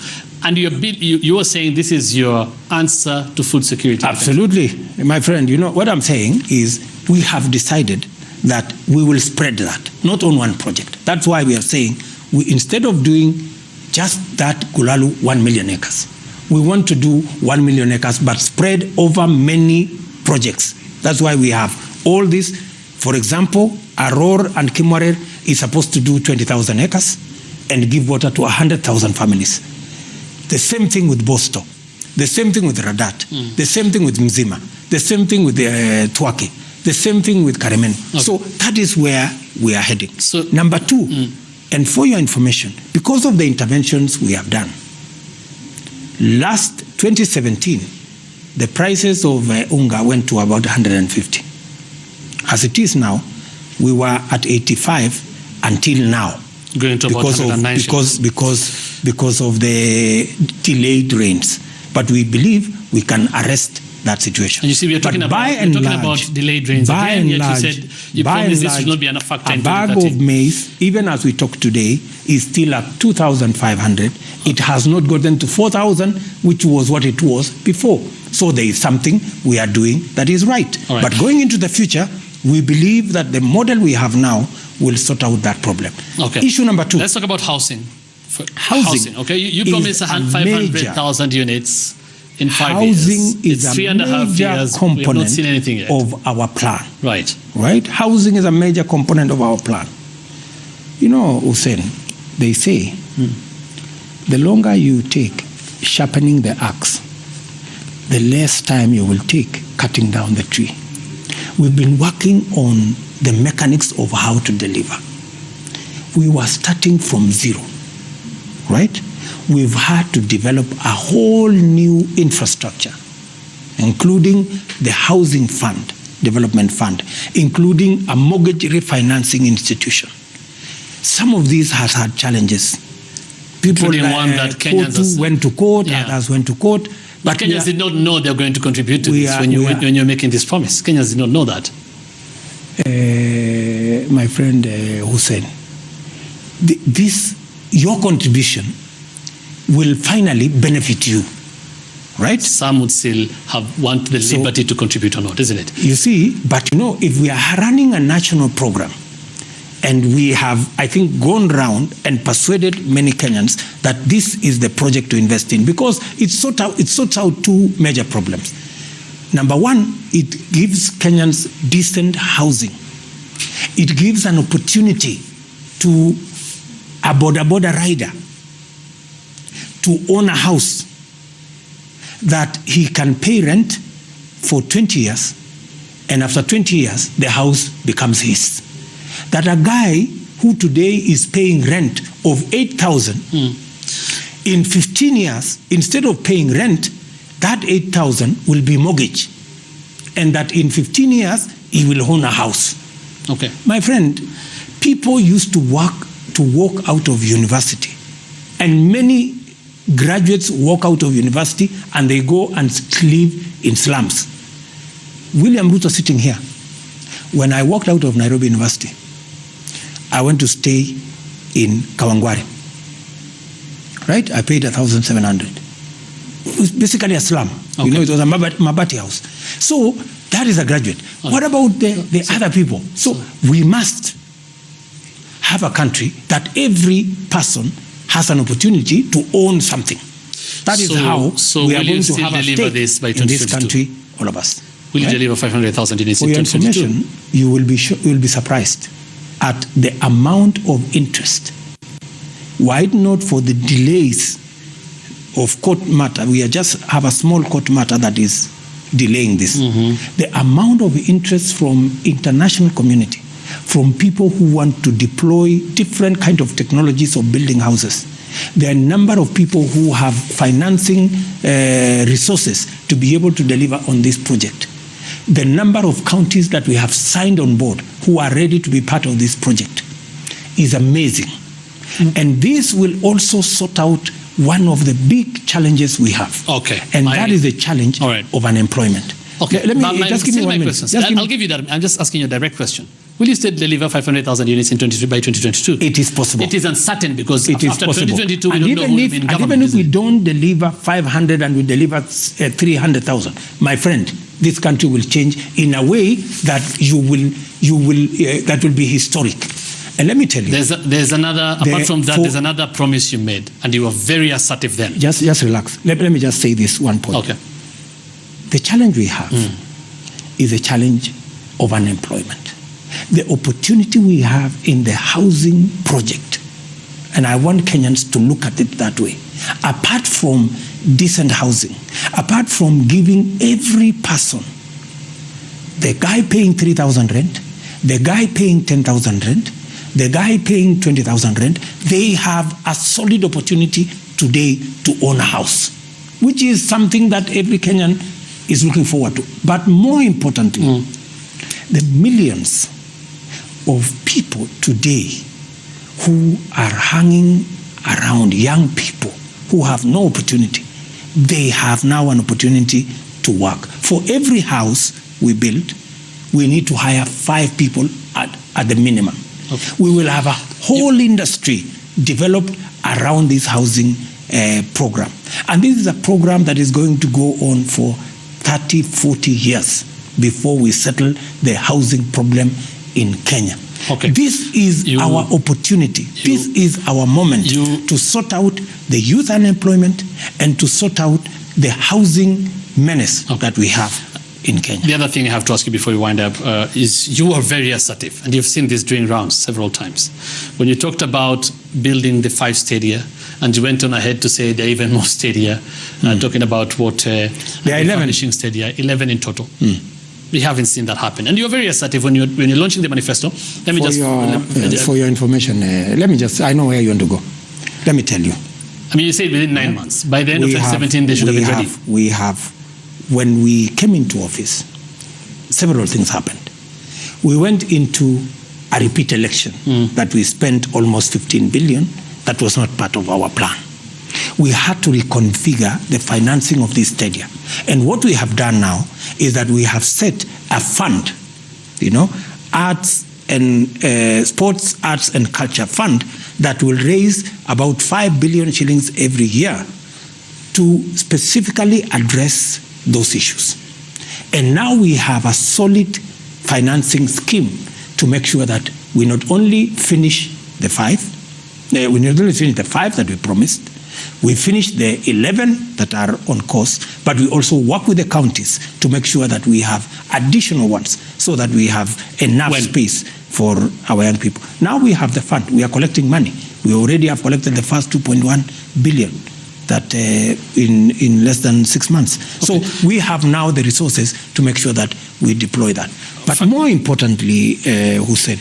Speaker 20: And you were saying this is your answer to food security.
Speaker 19: Absolutely. My friend, what I'm saying is we have decided that we will spread that, not on one project. That's why we are saying, instead of doing just that Gulalu 1 million acres, we want to do 1 million acres, but spread over many projects. That's why we have all this. For example, Aror and Kimwarer is supposed to do 20,000 acres and give water to 100,000 families. The same thing with Bosto. The same thing with Radat. The same thing with Mzima. The same thing with Thwake. The same thing with Karemen. So that is where we are heading. So, number two, and for your information, because of the interventions we have done, last 2017, the prices of unga went to about 150. As it is now, we were at 85 until now.
Speaker 20: Going to about 190.
Speaker 19: Because of the delayed rains. But we believe we can arrest that situation.
Speaker 20: And you see, we are talking about delayed rains again, yet you said you promised this will not be enough factor in 2030.
Speaker 19: A bag of maize, even as we talk today, is still at 2,500. It has not gotten to 4,000, which was what it was before. So there is something we are doing that is right. But going into the future, we believe that the model we have now will sort out that problem. Issue number two.
Speaker 20: Let's talk about housing. Housing. Okay, you promised 500,000 units. In 5 years.
Speaker 19: Housing is a major component of our plan.
Speaker 20: Right.
Speaker 19: Housing is a major component of our plan. Hussein, they say, the longer you take sharpening the axe, the less time you will take cutting down the tree. We've been working on the mechanics of how to deliver. We were starting from zero, right? we've had to develop a whole new infrastructure, including the housing fund, development fund, including a mortgage refinancing institution. Some of these has had challenges. People went to court, others went to court.
Speaker 20: But Kenyans did not know they're going to contribute to this when you're making this promise. Kenyans did not know that.
Speaker 19: My friend Hussein, your contribution will finally benefit you, right?
Speaker 20: Some would still want the liberty to contribute or not, isn't it?
Speaker 19: You see, but if we are running a national program, and we have, I think, gone round and persuaded many Kenyans that this is the project to invest in, because it sorts out two major problems. Number one, it gives Kenyans decent housing. It gives an opportunity to a border rider to own a house that he can pay rent for 20 years, and after 20 years, the house becomes his. That a guy who today is paying rent of 8,000, in 15 years, instead of paying rent, that 8,000 will be mortgage. And that in 15 years, he will own a house.
Speaker 20: Okay.
Speaker 19: My friend, people used to walk out of university. And many graduates walk out of university and they go and live in slums. William Ruto sitting here. When I walked out of Nairobi University, I went to stay in Kawangware. Right? I paid 1,700. It was basically a slum. Okay. It was a Mabati house. So that is a graduate. Okay. What about the other people? So we must have a country that every person has an opportunity to own something. That is how we are going to have a stake in this country, all of us.
Speaker 20: Will you deliver 500,000 units in 2022? For your
Speaker 19: information, you will be surprised at the amount of interest. Were it not for the delays of court matter, we just have a small court matter that is delaying this. The amount of interest from international community, from people who want to deploy different kind of technologies of building houses. There are a number of people who have financing resources to be able to deliver on this project. The number of counties that we have signed on board who are ready to be part of this project is amazing. And this will also sort out one of the big challenges we have.
Speaker 20: Okay.
Speaker 19: And that is the challenge of unemployment.
Speaker 20: Okay.
Speaker 19: Let me just give me 1 minute.
Speaker 20: I'll give you that. I'm just asking you a direct question. Will you still deliver 500,000 units by 2022?
Speaker 19: It is possible.
Speaker 20: It is uncertain because
Speaker 19: it
Speaker 20: after 2022 we don't know who will be in government.
Speaker 19: Even if we don't deliver 500 and we deliver 300,000, my friend, this country will change in a way that that will be historic. And let me tell you,
Speaker 20: there's another. Apart from that, there's another promise you made, and you were very assertive then.
Speaker 19: Just relax. Let me just say this one point.
Speaker 20: Okay.
Speaker 19: The challenge we have is a challenge of unemployment. The opportunity we have in the housing project, and I want Kenyans to look at it that way. Apart from decent housing, apart from giving every person, the guy paying 3,000 rent, the guy paying 10,000 rent, the guy paying 20,000 rent, they have a solid opportunity today to own a house, which is something that every Kenyan is looking forward to. But more importantly, the millions of people today who are hanging around, young people who have no opportunity, they have now an opportunity to work. For every house we build, we need to hire 5 people at the minimum. Okay. We will have a whole industry developed around this housing program. And this is a program that is going to go on for 30, 40 years before we settle the housing problem in Kenya.
Speaker 20: Okay.
Speaker 19: This is our opportunity. This is our moment to sort out the youth unemployment and to sort out the housing menace that we have in Kenya.
Speaker 20: The other thing I have to ask you before we wind up is you are very assertive, and you've seen this during rounds several times. When you talked about building the 5 stadia, and you went on ahead to say there are even more stadia, talking about what there are 11 stadia, 11 in total. We haven't seen that happen, and you're very assertive when you're launching the manifesto.
Speaker 19: For your information, let me just. I know where you want to go. Let me tell you.
Speaker 20: I mean, you said within 9 months. By the end of 2017, they should have been ready.
Speaker 19: When we came into office, several things happened. We went into a repeat election that we spent almost 15 billion. That was not part of our plan. We had to reconfigure the financing of this stadium. And what we have done now is that we have set a fund, arts and sports, arts and culture fund that will raise about 5 billion shillings every year to specifically address those issues. And now we have a solid financing scheme to make sure that we not only finish the 5 that we promised, we finish the 11 that are on course, but we also work with the counties to make sure that we have additional ones so that we have enough space for our young people. Now we have the fund. We are collecting money. We already have collected the first 2.1 billion that in less than 6 months. Okay. So we have now the resources to make sure that we deploy that. But more importantly, Hussein,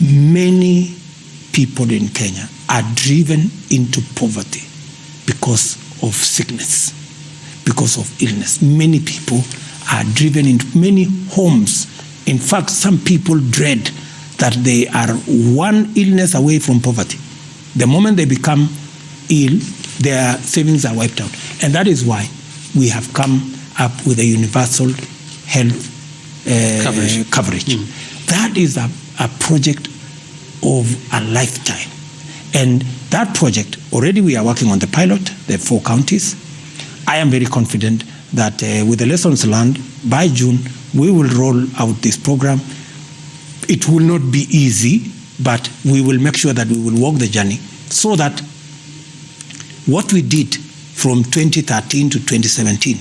Speaker 19: many people in Kenya are driven into poverty because of sickness, because of illness. Many people are driven into many homes. In fact, some people dread that they are one illness away from poverty. The moment they become ill, their savings are wiped out. And that is why we have come up with a universal health coverage. That is a project of a lifetime. And that project, already we are working on the pilot, the 4 counties. I am very confident that with the lessons learned, by June, we will roll out this program. It will not be easy, but we will make sure that we will walk the journey so that what we did from 2013 to 2017,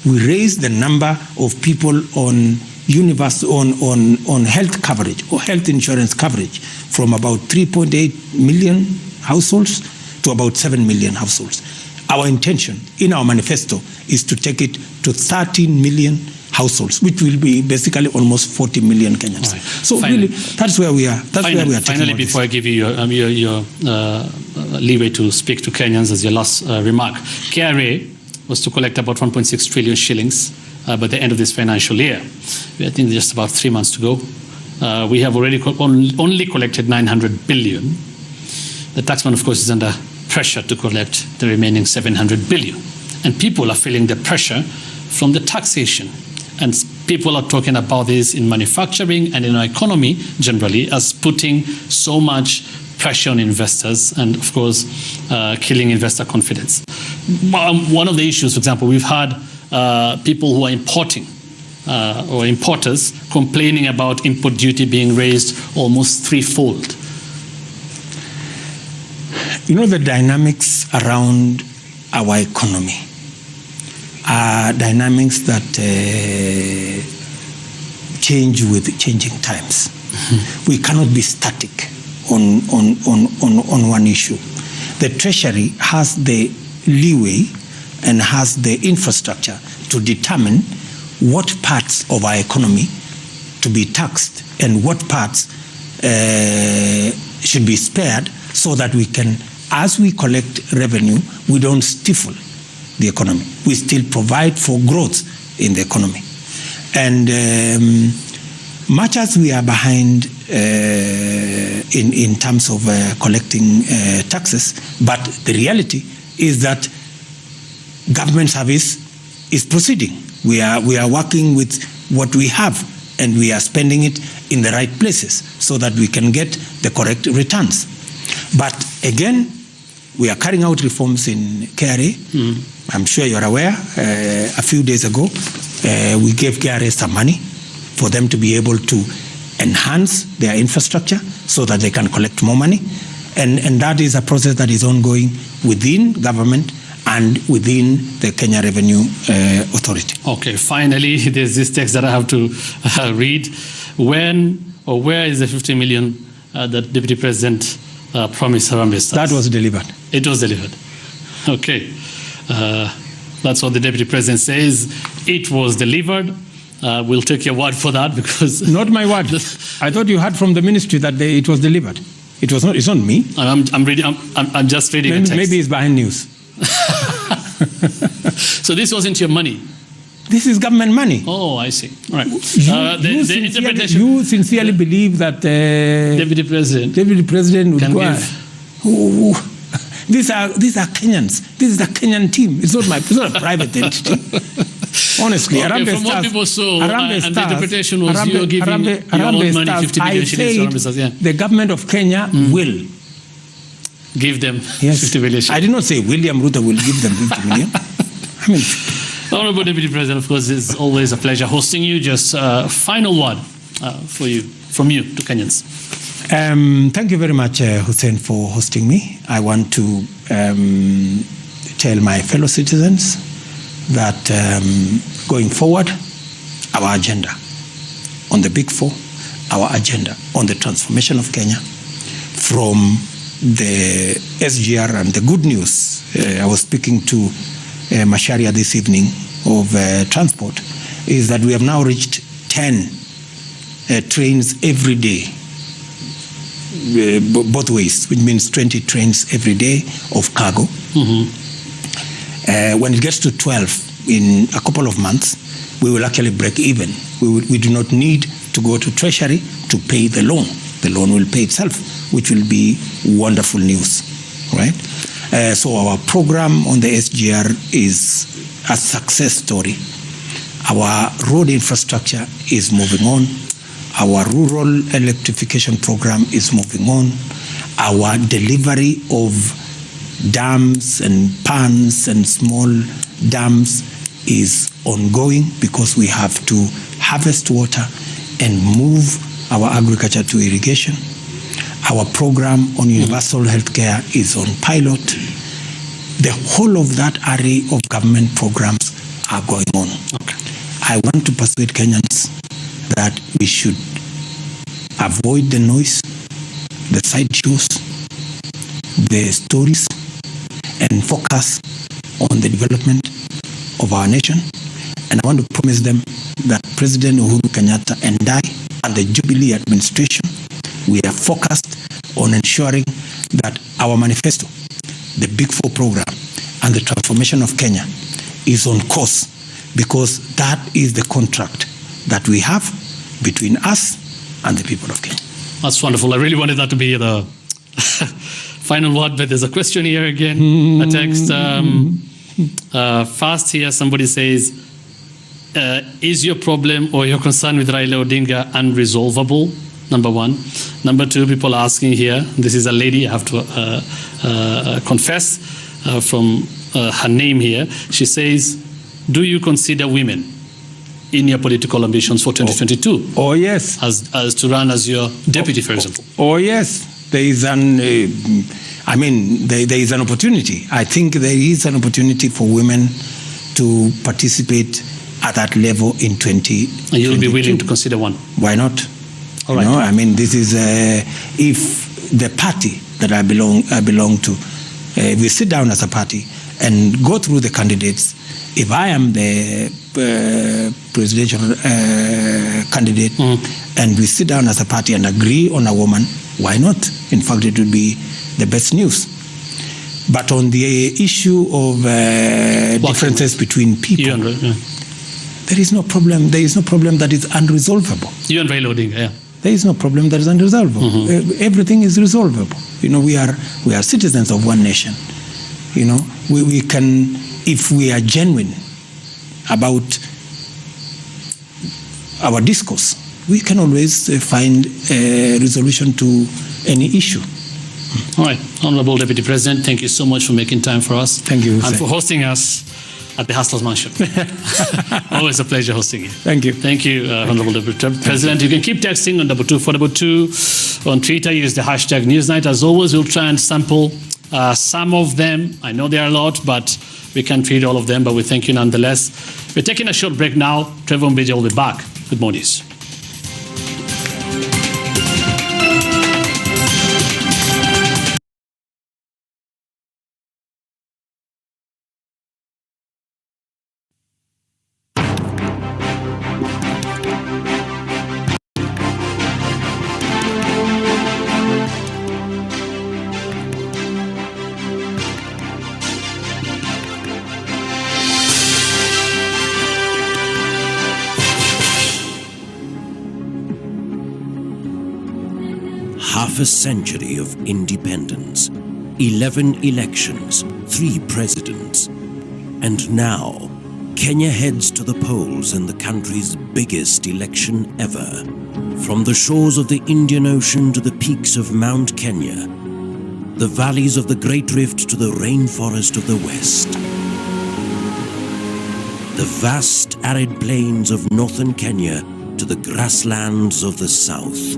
Speaker 19: we raised the number of people on health coverage or health insurance coverage from about 3.8 million households to about 7 million households. Our intention in our manifesto is to take it to 13 million households, which will be basically almost 40 million Kenyans. Right. So finally, really, that's where we are. That's where we are.
Speaker 20: Finally, before I give you your leeway to speak to Kenyans as your last remark, KRA was to collect about 1.6 trillion shillings by the end of this financial year. I think just about 3 months to go. We have already only collected 900 billion. The taxman, of course, is under pressure to collect the remaining 700 billion. And people are feeling the pressure from the taxation. And people are talking about this in manufacturing and in our economy generally as putting so much pressure on investors and, of course, killing investor confidence. One of the issues, for example, we've had people who are importing or importers complaining about import duty being raised almost threefold.
Speaker 19: The dynamics around our economy are dynamics that change with changing times. Mm-hmm. We cannot be static on one issue. The Treasury has the leeway and has the infrastructure to determine what parts of our economy to be taxed and what parts should be spared so that we can, as we collect revenue, we don't stifle the economy. We still provide for growth in the economy. And much as we are behind in terms of collecting taxes, but the reality is that government service is proceeding. We are working with what we have and we are spending it in the right places so that we can get the correct returns. But again, we are carrying out reforms in KRA. Mm. I'm sure you're aware, a few days ago, we gave KRA some money for them to be able to enhance their infrastructure so that they can collect more money. And that is a process that is ongoing within government and within the Kenya Revenue Authority.
Speaker 20: Okay, finally, there's this text that I have to read. When or where is the 50 million that Deputy President promised Harambee Stars?
Speaker 19: That was delivered.
Speaker 20: It was delivered. Okay. That's what the Deputy President says. It was delivered. We'll take your word for that because...
Speaker 19: Not my word. I thought you heard from the ministry that it was delivered. It was not. It's not me.
Speaker 20: I'm reading. I'm just reading a text.
Speaker 19: Maybe it's behind news.
Speaker 20: So this wasn't your money.
Speaker 19: This is government money.
Speaker 20: Oh, I see. All right.
Speaker 19: You sincerely believe that
Speaker 20: Deputy
Speaker 19: President would go. These are Kenyans. This is a Kenyan team. It's not a private entity. Honestly,
Speaker 20: okay, from what people saw, and the interpretation was you giving your own money, 50 million shillings to
Speaker 19: the government of Kenya will
Speaker 20: give them 50 million shillings.
Speaker 19: I did not say William Ruto will give them 50 million. I mean,
Speaker 20: Honorable Deputy President, of course, it's always a pleasure hosting you. Just final word from you to Kenyans.
Speaker 19: Thank you very much, Hussein, for hosting me. I want to tell my fellow citizens that going forward, our agenda on the Big Four, our agenda on the transformation of Kenya from the SGR and the good news. I was speaking to Macharia this evening of transport, is that we have now reached 10 trains every day, both ways, which means 20 trains every day of cargo. When it gets to 12 in a couple of months, we will actually break even. We do not need to go to Treasury to pay the loan. The loan will pay itself, which will be wonderful news, right? So our program on the SGR is a success story. Our road infrastructure is moving on. Our rural electrification program is moving on. Our delivery of dams and ponds and small dams is ongoing because we have to harvest water and move our agriculture to irrigation. Our program on universal health care is on pilot. The whole of that array of government programs are going on.
Speaker 20: Okay.
Speaker 19: I want to persuade Kenyans that we should avoid the noise, the sideshows, the stories, and focus on the development of our nation. And I want to promise them that President Uhuru Kenyatta and I and the Jubilee administration, we are focused on ensuring that our manifesto, the Big Four program, and the transformation of Kenya is on course, because that is the contract that we have between us and the people of Kenya.
Speaker 20: That's wonderful. I really wanted that to be the final word, but there's a question here again, a text. First here, somebody says, is your problem or your concern with Raila Odinga unresolvable? Number one. Number two, people are asking here, this is a lady, I have to confess from her name here. She says, do you consider women in your political ambitions for 2022?
Speaker 19: Oh yes.
Speaker 20: As to run as your deputy, for example?
Speaker 19: Oh yes. There is there is an opportunity. I think there is an opportunity for women to participate at that level in 2022.
Speaker 20: And you'll be willing to consider one?
Speaker 19: Why not?
Speaker 20: All right.
Speaker 19: You know, this is if the party that I belong to, we sit down as a party and go through the candidates. If I am the presidential candidate and we sit down as a party and agree on a woman, why not? In fact, it would be the best news. But on the issue of differences between people, there is no problem. There is no problem that is unresolvable.
Speaker 20: You and Raila Odinga, yeah.
Speaker 19: There is no problem that is unresolvable. Everything is resolvable. You know, we are citizens of one nation. You know, we can, if we are genuine about our discourse, we can always find a resolution to any issue.
Speaker 20: All right, Honorable Deputy President, thank you so much for making time for us.
Speaker 19: Thank you,
Speaker 20: and for hosting us at the Hustlers Mansion. Always a pleasure hosting you.
Speaker 19: Thank you.
Speaker 20: Thank you, Honorable Deputy President. You can keep texting on 22422. On Twitter, use the hashtag Newsnight. As always, we'll try and sample some of them. I know there are a lot, but we can't read all of them, but we thank you nonetheless. We're taking a short break now. Trevor Mbija will be back with more news.
Speaker 5: a century of independence, 11 elections, 3 presidents, and now Kenya heads to the polls in the country's biggest election ever. From the shores of the Indian Ocean to the peaks of Mount Kenya, the valleys of the Great Rift to the rainforest of the West, the vast arid plains of northern Kenya to the grasslands of the south.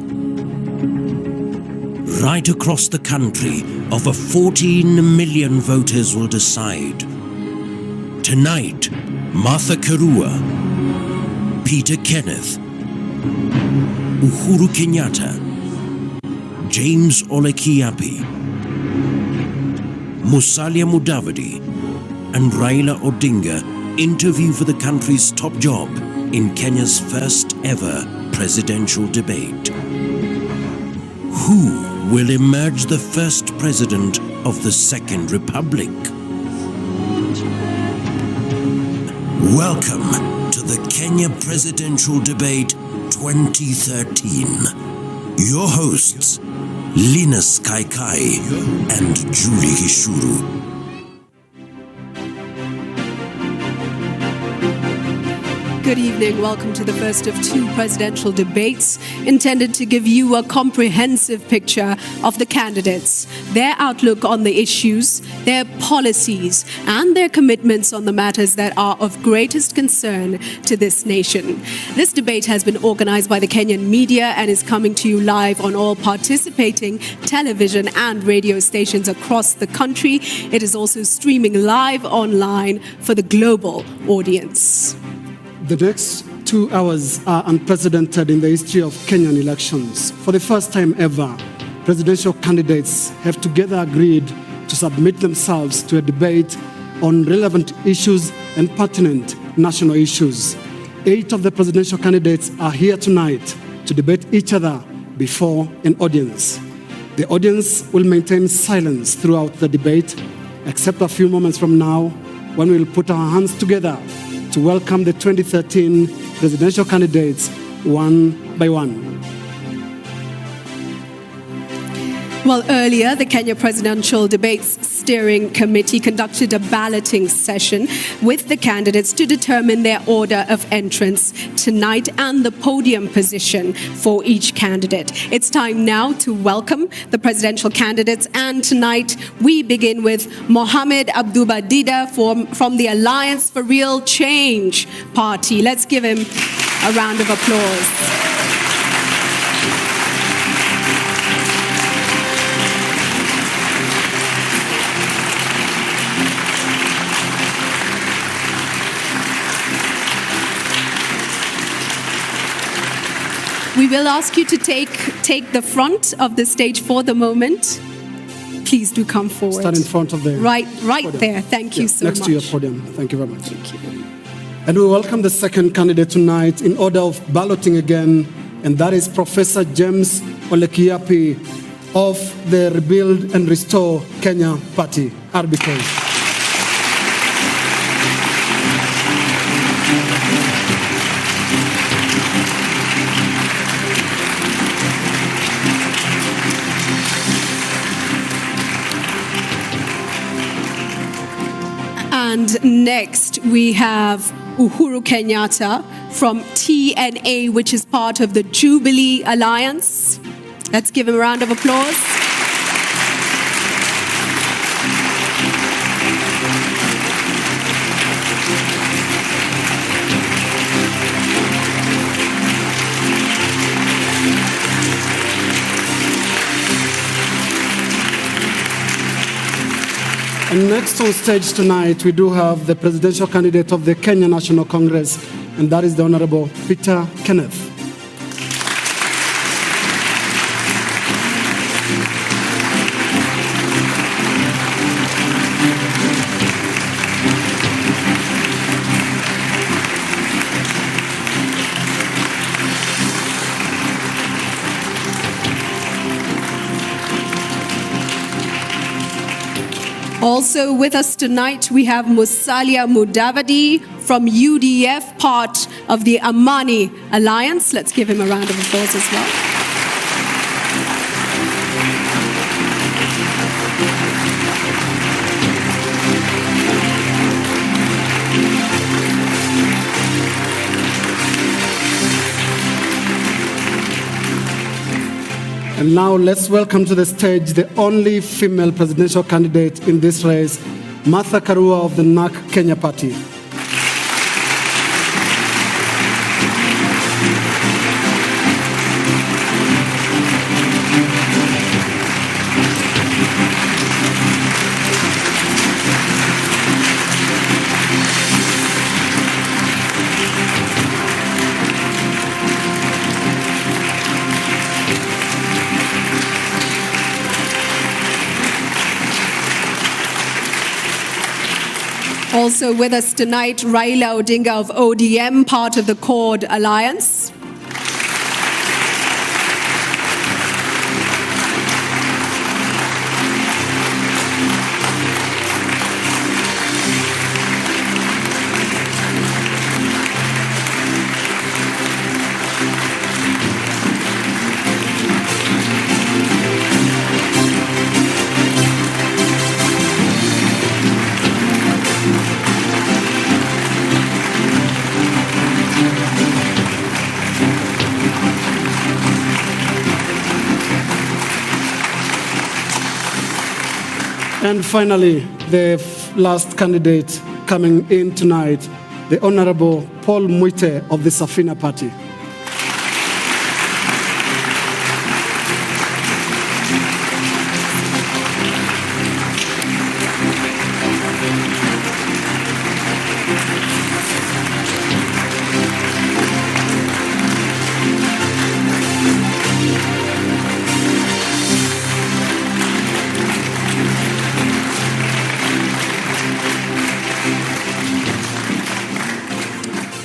Speaker 5: Right across the country, over 14 million voters will decide. Tonight, Martha Karua, Peter Kenneth, Uhuru Kenyatta, James Ole Kiapi, Musalia Mudavadi, and Raila Odinga interview for the country's top job in Kenya's first ever presidential debate. Who will emerge the first president of the Second Republic? Welcome to the Kenya Presidential Debate 2013. Your hosts, Linus Kaikai and Julie Gishuru.
Speaker 16: Good evening. Welcome to the first of 2 presidential debates intended to give you a comprehensive picture of the candidates, their outlook on the issues, their policies, and their commitments on the matters that are of greatest concern to this nation. This debate has been organized by the Kenyan media and is coming to you live on all participating television and radio stations across the country. It is also streaming live online for the global audience.
Speaker 17: The next 2 hours are unprecedented in the history of Kenyan elections. For the first time ever, presidential candidates have together agreed to submit themselves to a debate on relevant issues and pertinent national issues. 8 of the presidential candidates are here tonight to debate each other before an audience. The audience will maintain silence throughout the debate, except a few moments from now, when we will put our hands together to welcome the 2013 presidential candidates one by one.
Speaker 16: Well, earlier, the Kenya Presidential Debates Steering Committee conducted a balloting session with the candidates to determine their order of entrance tonight and the podium position for each candidate. It's time now to welcome the presidential candidates, and tonight we begin with Mohamed Abduba Dida from the Alliance for Real Change Party. Let's give him a round of applause. We will ask you to take the front of the stage for the moment. Please do come forward.
Speaker 17: Stand in front of the
Speaker 16: right
Speaker 17: podium.
Speaker 16: there. Thank you so much.
Speaker 17: Next to your podium. Thank you very much. Thank you. And we welcome the second candidate tonight in order of balloting again, and that is Professor James Ole Kiapi of the Rebuild and Restore Kenya Party, RBK.
Speaker 16: And next we have Uhuru Kenyatta from TNA, which is part of the Jubilee Alliance. Let's give him a round of applause.
Speaker 17: And next on stage tonight, we do have the presidential candidate of the Kenya National Congress, and that is the Honorable Peter Kenneth.
Speaker 16: Also with us tonight, we have Musalia Mudavadi from UDF, part of the Amani Alliance. Let's give him a round of applause as well.
Speaker 17: And now let's welcome to the stage the only female presidential candidate in this race, Martha Karua of the NARC Kenya Party.
Speaker 16: Also with us tonight, Raila Odinga of ODM, part of the CORD Alliance.
Speaker 17: And finally, the last candidate coming in tonight, the Honorable Paul Mwite of the Safina Party.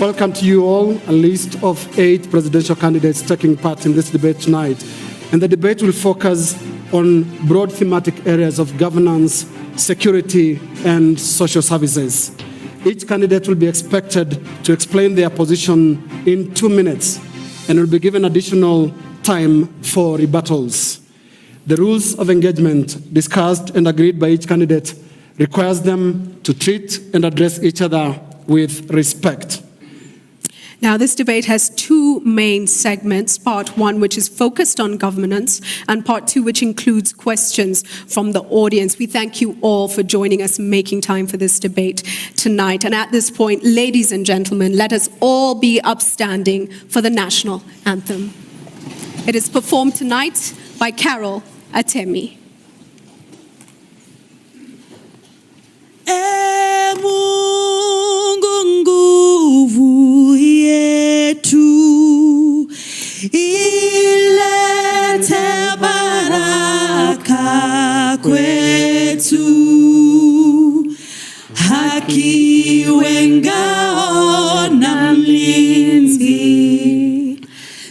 Speaker 17: Welcome to you all, a list of 8 presidential candidates taking part in this debate tonight. And the debate will focus on broad thematic areas of governance, security, and social services. Each candidate will be expected to explain their position in 2 minutes and will be given additional time for rebuttals. The rules of engagement discussed and agreed by each candidate requires them to treat and address each other with respect.
Speaker 16: Now, this debate has 2 main segments, part 1, which is focused on governance, and part 2, which includes questions from the audience. We thank you all for joining us and making time for this debate tonight. And at this point, ladies and gentlemen, let us all be upstanding for the national anthem. It is performed tonight by Carol Atemi.
Speaker 12: Yetu ilete baraka kwetu, haki wengao na mlinzi,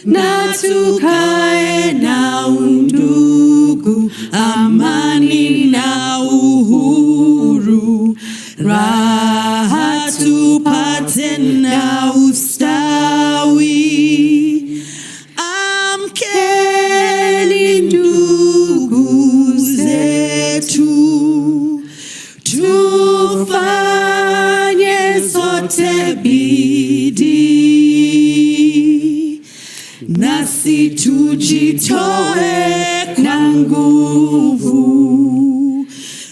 Speaker 12: na tukae na undugu, amani na uhuru, raha tupate na ustawi. Amkeni ndugu zetu, tufanye sote bidii, nasi tujitoe kwa nguvu.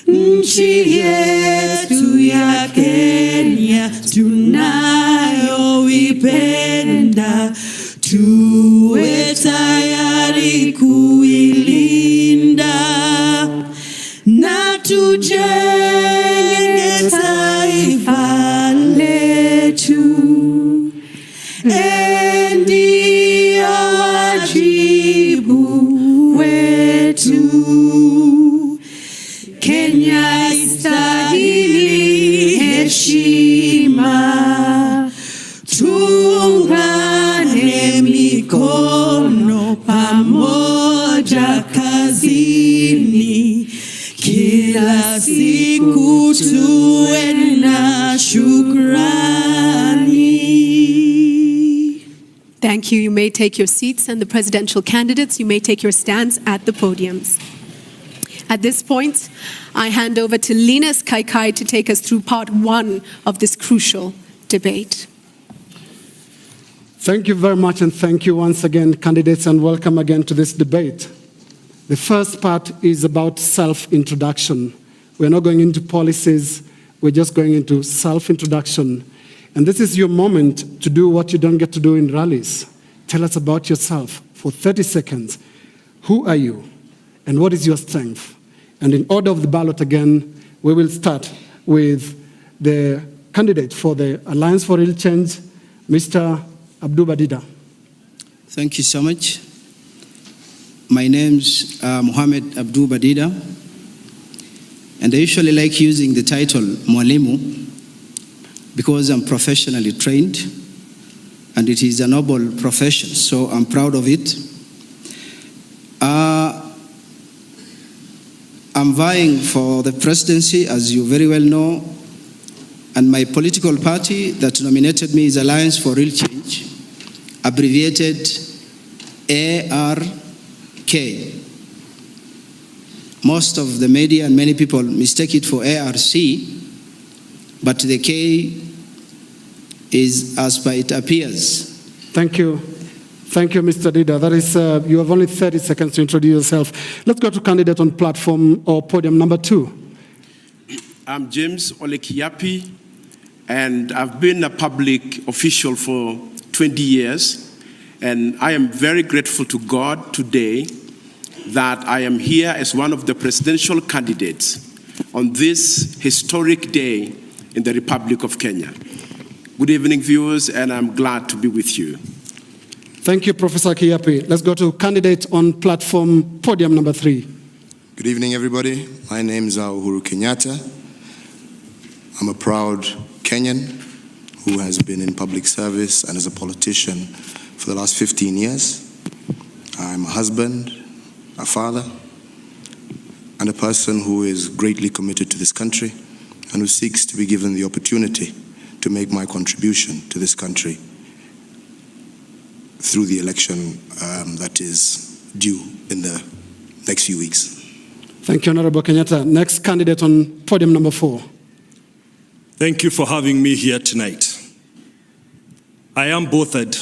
Speaker 12: Nchi yetu ya Kenya tunayoipenda, tuwe tayari kuilinda, na tujenge taifa letu. Ndio wajibu wetu. Kenya istahili heshima, tuungane mikono pamoja kazini, kila siku tuwe na shukrani.
Speaker 16: Thank you. You may take your seats, and the presidential candidates, you may take your stands at the podiums. At this point, I hand over to Linus Kaikai to take us through part 1 of this crucial debate.
Speaker 17: Thank you very much, and thank you once again, candidates, and welcome again to this debate. The first part is about self-introduction. We're not going into policies, we're just going into self-introduction. And this is your moment to do what you don't get to do in rallies. Tell us about yourself for 30 seconds. Who are you? And what is your strength? And in order of the ballot again, we will start with the candidate for the Alliance for Real Change, Mr. Abdul Badida.
Speaker 13: Thank you so much. My name's Mohammed Abdul Badida, and I usually like using the title Mwalimu because I'm professionally trained, and it is a noble profession, so I'm proud of it. I'm vying for the presidency, as you very well know, and my political party that nominated me is Alliance for Real Change, abbreviated ARK. Most of the media and many people mistake it for ARC, but the K is as per it appears.
Speaker 17: Thank you. Thank you, Mr. Dida. That is, you have only 30 seconds to introduce yourself. Let's go to candidate on platform or podium number 2.
Speaker 14: I'm James Olekiapi, and I've been a public official for 20 years, and I am very grateful to God today that I am here as one of the presidential candidates on this historic day in the Republic of Kenya. Good evening, viewers, and I'm glad to be with you.
Speaker 17: Thank you, Professor Kiapi. Let's go to candidate on platform podium number 3.
Speaker 21: Good evening, everybody. My name is Uhuru Kenyatta. I'm a proud Kenyan who has been in public service and as a politician for the last 15 years. I'm a husband, a father, and a person who is greatly committed to this country and who seeks to be given the opportunity to make my contribution to this country through the election that is due in the next few weeks.
Speaker 17: Thank you, Honorable Kenyatta. Next candidate on podium number 4.
Speaker 24: Thank you for having me here tonight. I am bothered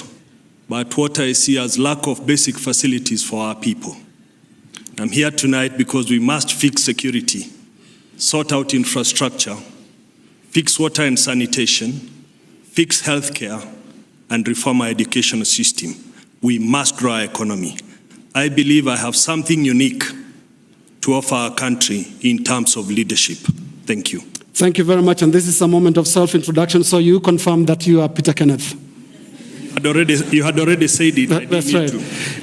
Speaker 24: by what I see as lack of basic facilities for our people. I'm here tonight because we must fix security, sort out infrastructure, fix water and sanitation, fix healthcare, and reform our education system. We must grow our economy. I believe I have something unique to offer our country in terms of leadership. Thank you.
Speaker 17: Thank you very much. And this is a moment of self-introduction, so you confirm that you are Peter Kenneth.
Speaker 24: You had already said it.
Speaker 17: That's right.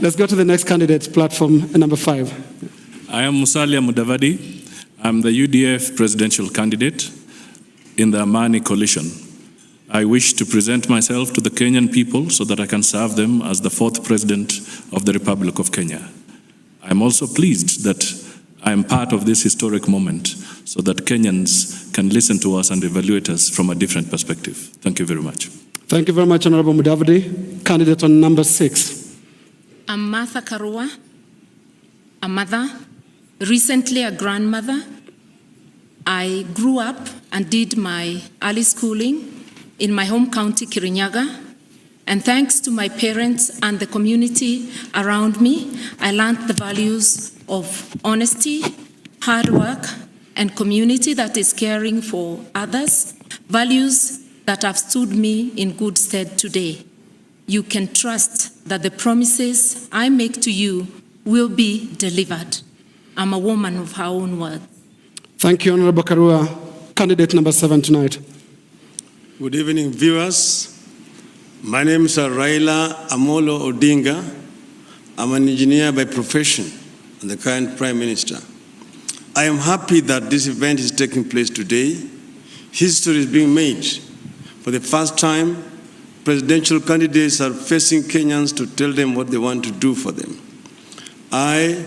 Speaker 17: Let's go to the next candidate, platform number 5.
Speaker 25: I am Musalia Mudavadi. I'm the UDF presidential candidate in the Amani coalition. I wish to present myself to the Kenyan people so that I can serve them as the 4th president of the Republic of Kenya. I'm also pleased that I am part of this historic moment so that Kenyans can listen to us and evaluate us from a different perspective. Thank you very much.
Speaker 17: Thank you very much, Honorable Mudavadi. Candidate on number 6.
Speaker 26: I'm Martha Karua, a mother, recently a grandmother. I grew up and did my early schooling in my home county, Kirinyaga, and thanks to my parents and the community around me, I learned the values of honesty, hard work, and community that is caring for others, values that have stood me in good stead today. You can trust that the promises I make to you will be delivered. I'm a woman of her own words.
Speaker 17: Thank you, Honorable Karua. Candidate number 7 tonight.
Speaker 27: Good evening, viewers. My name is Raila Omolo Odinga. I'm an engineer by profession and the current Prime Minister. I am happy that this event is taking place today. History is being made. For the first time, presidential candidates are facing Kenyans to tell them what they want to do for them. I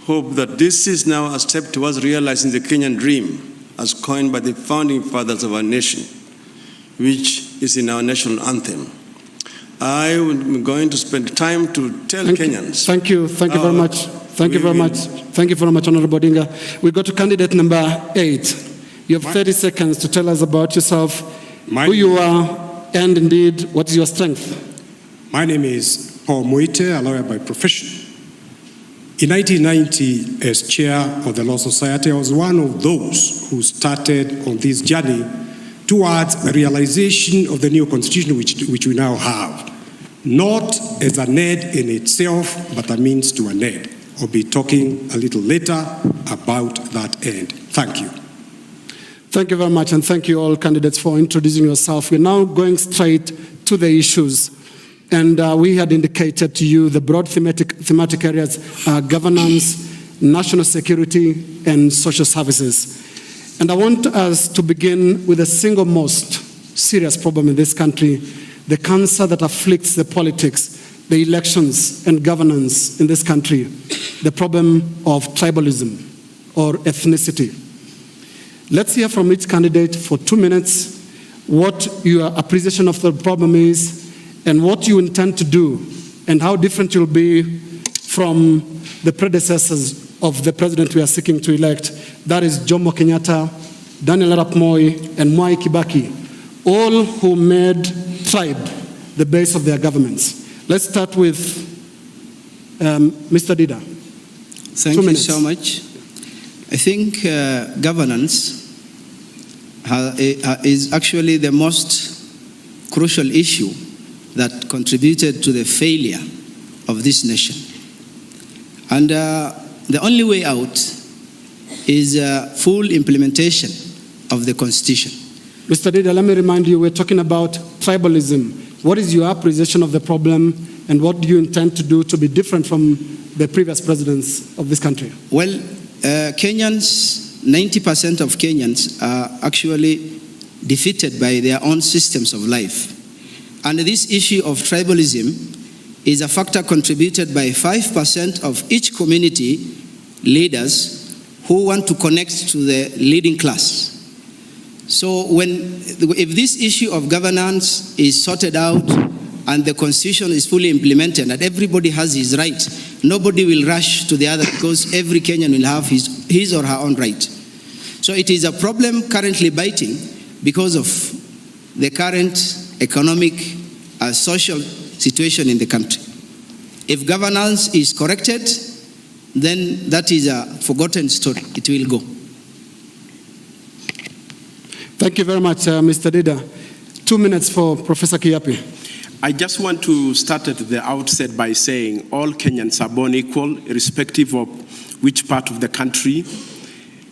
Speaker 27: hope that this is now a step towards realizing the Kenyan dream as coined by the founding fathers of our nation, which is in our national anthem. I am going to spend time to tell Kenyans.
Speaker 17: Thank you very much. Thank you very much. Thank you very much, Honorable Odinga. We go to candidate number 8. You have 30 seconds to tell us about yourself, who you are, and indeed, what is your strength?
Speaker 28: My name is Paul Moite, a lawyer by profession.
Speaker 1: In 1990, as chair of the Law Society, I was one of those who started on this journey towards the realization of the new constitution which we now have, not as an end in itself, but a means to an end. I'll be talking a little later about that end. Thank you.
Speaker 17: Thank you very much, and thank you all candidates for introducing yourself. We're now going straight to the issues. And we had indicated to you the broad thematic areas, governance, national security, and social services. And I want us to begin with the single most serious problem in this country, the cancer that afflicts the politics, the elections, and governance in this country, the problem of tribalism or ethnicity. Let's hear from each candidate for 2 minutes what your appreciation of the problem is, and what you intend to do, and how different you'll be from the predecessors of the president we are seeking to elect. That is Jomo Kenyatta, Daniel Arap Moi, and Mwai Kibaki, all who made tribe the base of their governments. Let's start with Mr. Dida.
Speaker 13: Thank you so much. I think governance is actually the most crucial issue that contributed to the failure of this nation. And the only way out is full implementation of the Constitution.
Speaker 17: Mr. Dida, let me remind you, we're talking about tribalism. What is your appreciation of the problem, and what do you intend to do to be different from the previous presidents of this country?
Speaker 13: Well, Kenyans, 90% of Kenyans are actually defeated by their own systems of life. And this issue of tribalism is a factor contributed by 5% of each community leaders who want to connect to the leading class. So if this issue of governance is sorted out and the constitution is fully implemented and everybody has his right, nobody will rush to the other because every Kenyan will have his or her own right. So it is a problem currently biting because of the current economic, social situation in the country. If governance is corrected, then that is a forgotten story. It will go.
Speaker 17: Thank you very much, Mr. Dida. 2 minutes for Professor Kiapi.
Speaker 14: I just want to start at the outset by saying all Kenyans are born equal, irrespective of which part of the country.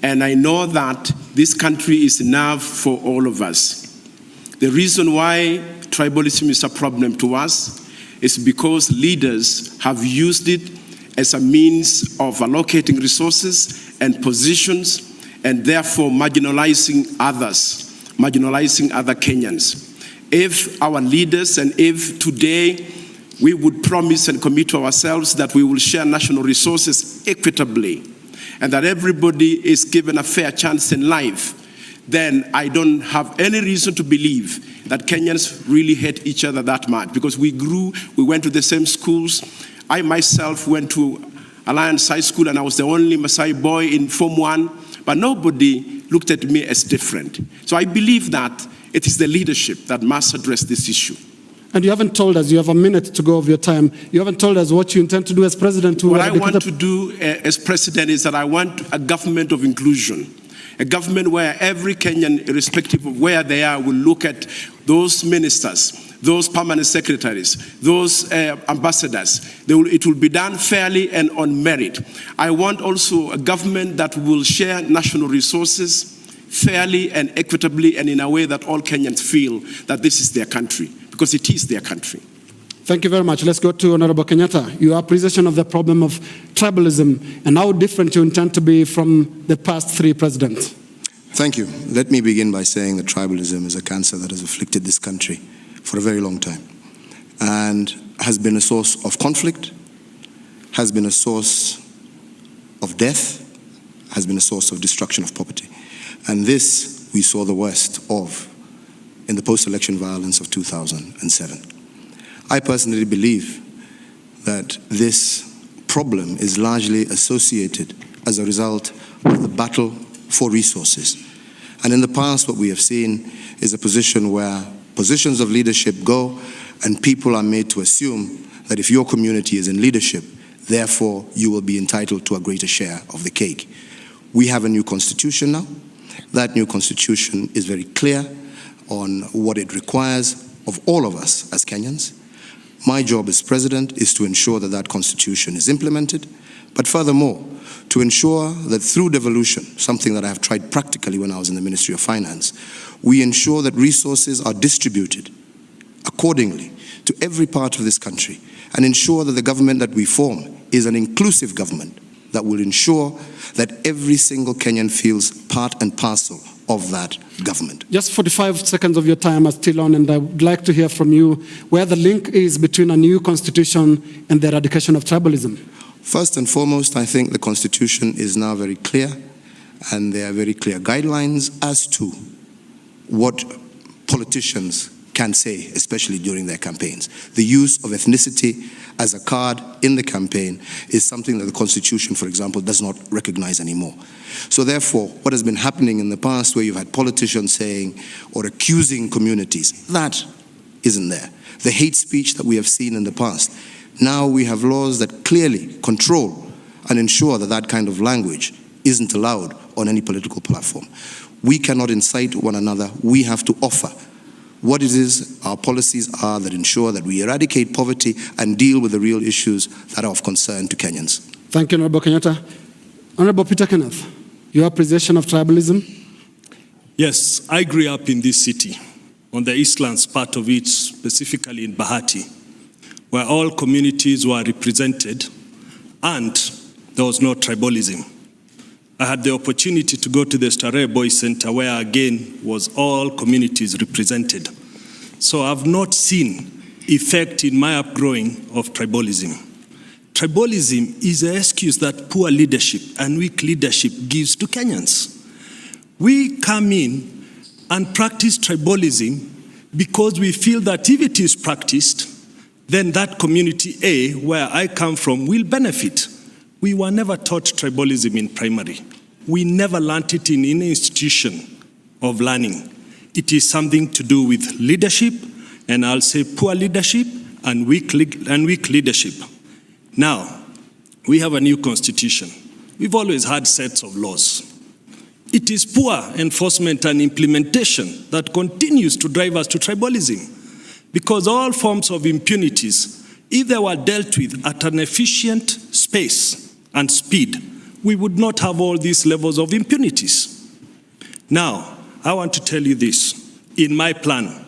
Speaker 14: And I know that this country is enough for all of us. The reason why tribalism is a problem to us is because leaders have used it as a means of allocating resources and positions, and therefore marginalizing others, marginalizing other Kenyans. If our leaders, and if today we would promise and commit to ourselves that we will share national resources equitably, and that everybody is given a fair chance in life, then I don't have any reason to believe that Kenyans really hate each other that much, because we grew, we went to the same schools. I myself went to Alliance High School and I was the only Maasai boy in Form 1, but nobody looked at me as different. So I believe that it is the leadership that must address this issue.
Speaker 17: And you haven't told us, you have a minute to go of your time, you haven't told us what you intend to do as president.
Speaker 14: What I want to do as president is that I want a government of inclusion. A government where every Kenyan, irrespective of where they are, will look at those ministers, those permanent secretaries, those ambassadors. It will be done fairly and on merit. I want also a government that will share national resources fairly and equitably, and in a way that all Kenyans feel that this is their country, because it is their country.
Speaker 17: Thank you very much. Let's go to Honorable Kenyatta. Your appreciation of the problem of tribalism and how different you intend to be from the past 3 presidents.
Speaker 21: Thank you. Let me begin by saying that tribalism is a cancer that has afflicted this country for a very long time and has been a source of conflict, has been a source of death, has been a source of destruction of property. And this we saw the worst of in the post-election violence of 2007. I personally believe that this problem is largely associated as a result of the battle for resources. And in the past, what we have seen is a position where positions of leadership go and people are made to assume that if your community is in leadership, Therefore, you will be entitled to a greater share of the cake. We have a new constitution now. That new constitution is very clear on what it requires of all of us as Kenyans. My job as president is to ensure that that constitution is implemented, but furthermore, to ensure that through devolution, something that I have tried practically when I was in the Ministry of Finance, we ensure that resources are distributed accordingly to every part of this country and ensure that the government that we form is an inclusive government that will ensure that every single Kenyan feels part and parcel of that government.
Speaker 17: Just 45 seconds of your time are still on, and I would like to hear from you where the link is between a new constitution and the eradication of tribalism.
Speaker 21: First and foremost, I think the constitution is now very clear, and there are very clear guidelines as to what politicians can say, especially during their campaigns. The use of ethnicity as a card in the campaign is something that the Constitution, for example, does not recognize anymore. So therefore, what has been happening in the past where you've had politicians saying or accusing communities, that isn't there. The hate speech that we have seen in the past, now we have laws that clearly control and ensure that that kind of language isn't allowed on any political platform. We cannot incite one another. We have to offer what it is our policies are that ensure that we eradicate poverty and deal with the real issues that are of concern to Kenyans.
Speaker 17: Thank you, Honorable Kenyatta. Honorable Peter Kea, your appreciation of tribalism?
Speaker 24: Yes, I grew up in this city, on the Eastlands part of it, specifically in Bahati, where all communities were represented and there was no tribalism. I had the opportunity to go to the Starehe Boys Center where again was all communities represented. So I've not seen effect in my upgrowing of tribalism. Tribalism is an excuse that poor leadership and weak leadership gives to Kenyans. We come in and practice tribalism because we feel that if it is practiced, then that community A, where I come from, will benefit. We were never taught tribalism in primary. We never learnt it in any institution of learning. It is something to do with leadership, and I'll say poor leadership and weak leadership. Now, we have a new constitution. We've always had sets of laws. It is poor enforcement and implementation that continues to drive us to tribalism, because all forms of impunities, if they were dealt with at an efficient space and speed, we would not have all these levels of impunities. Now, I want to tell you this. In my plan,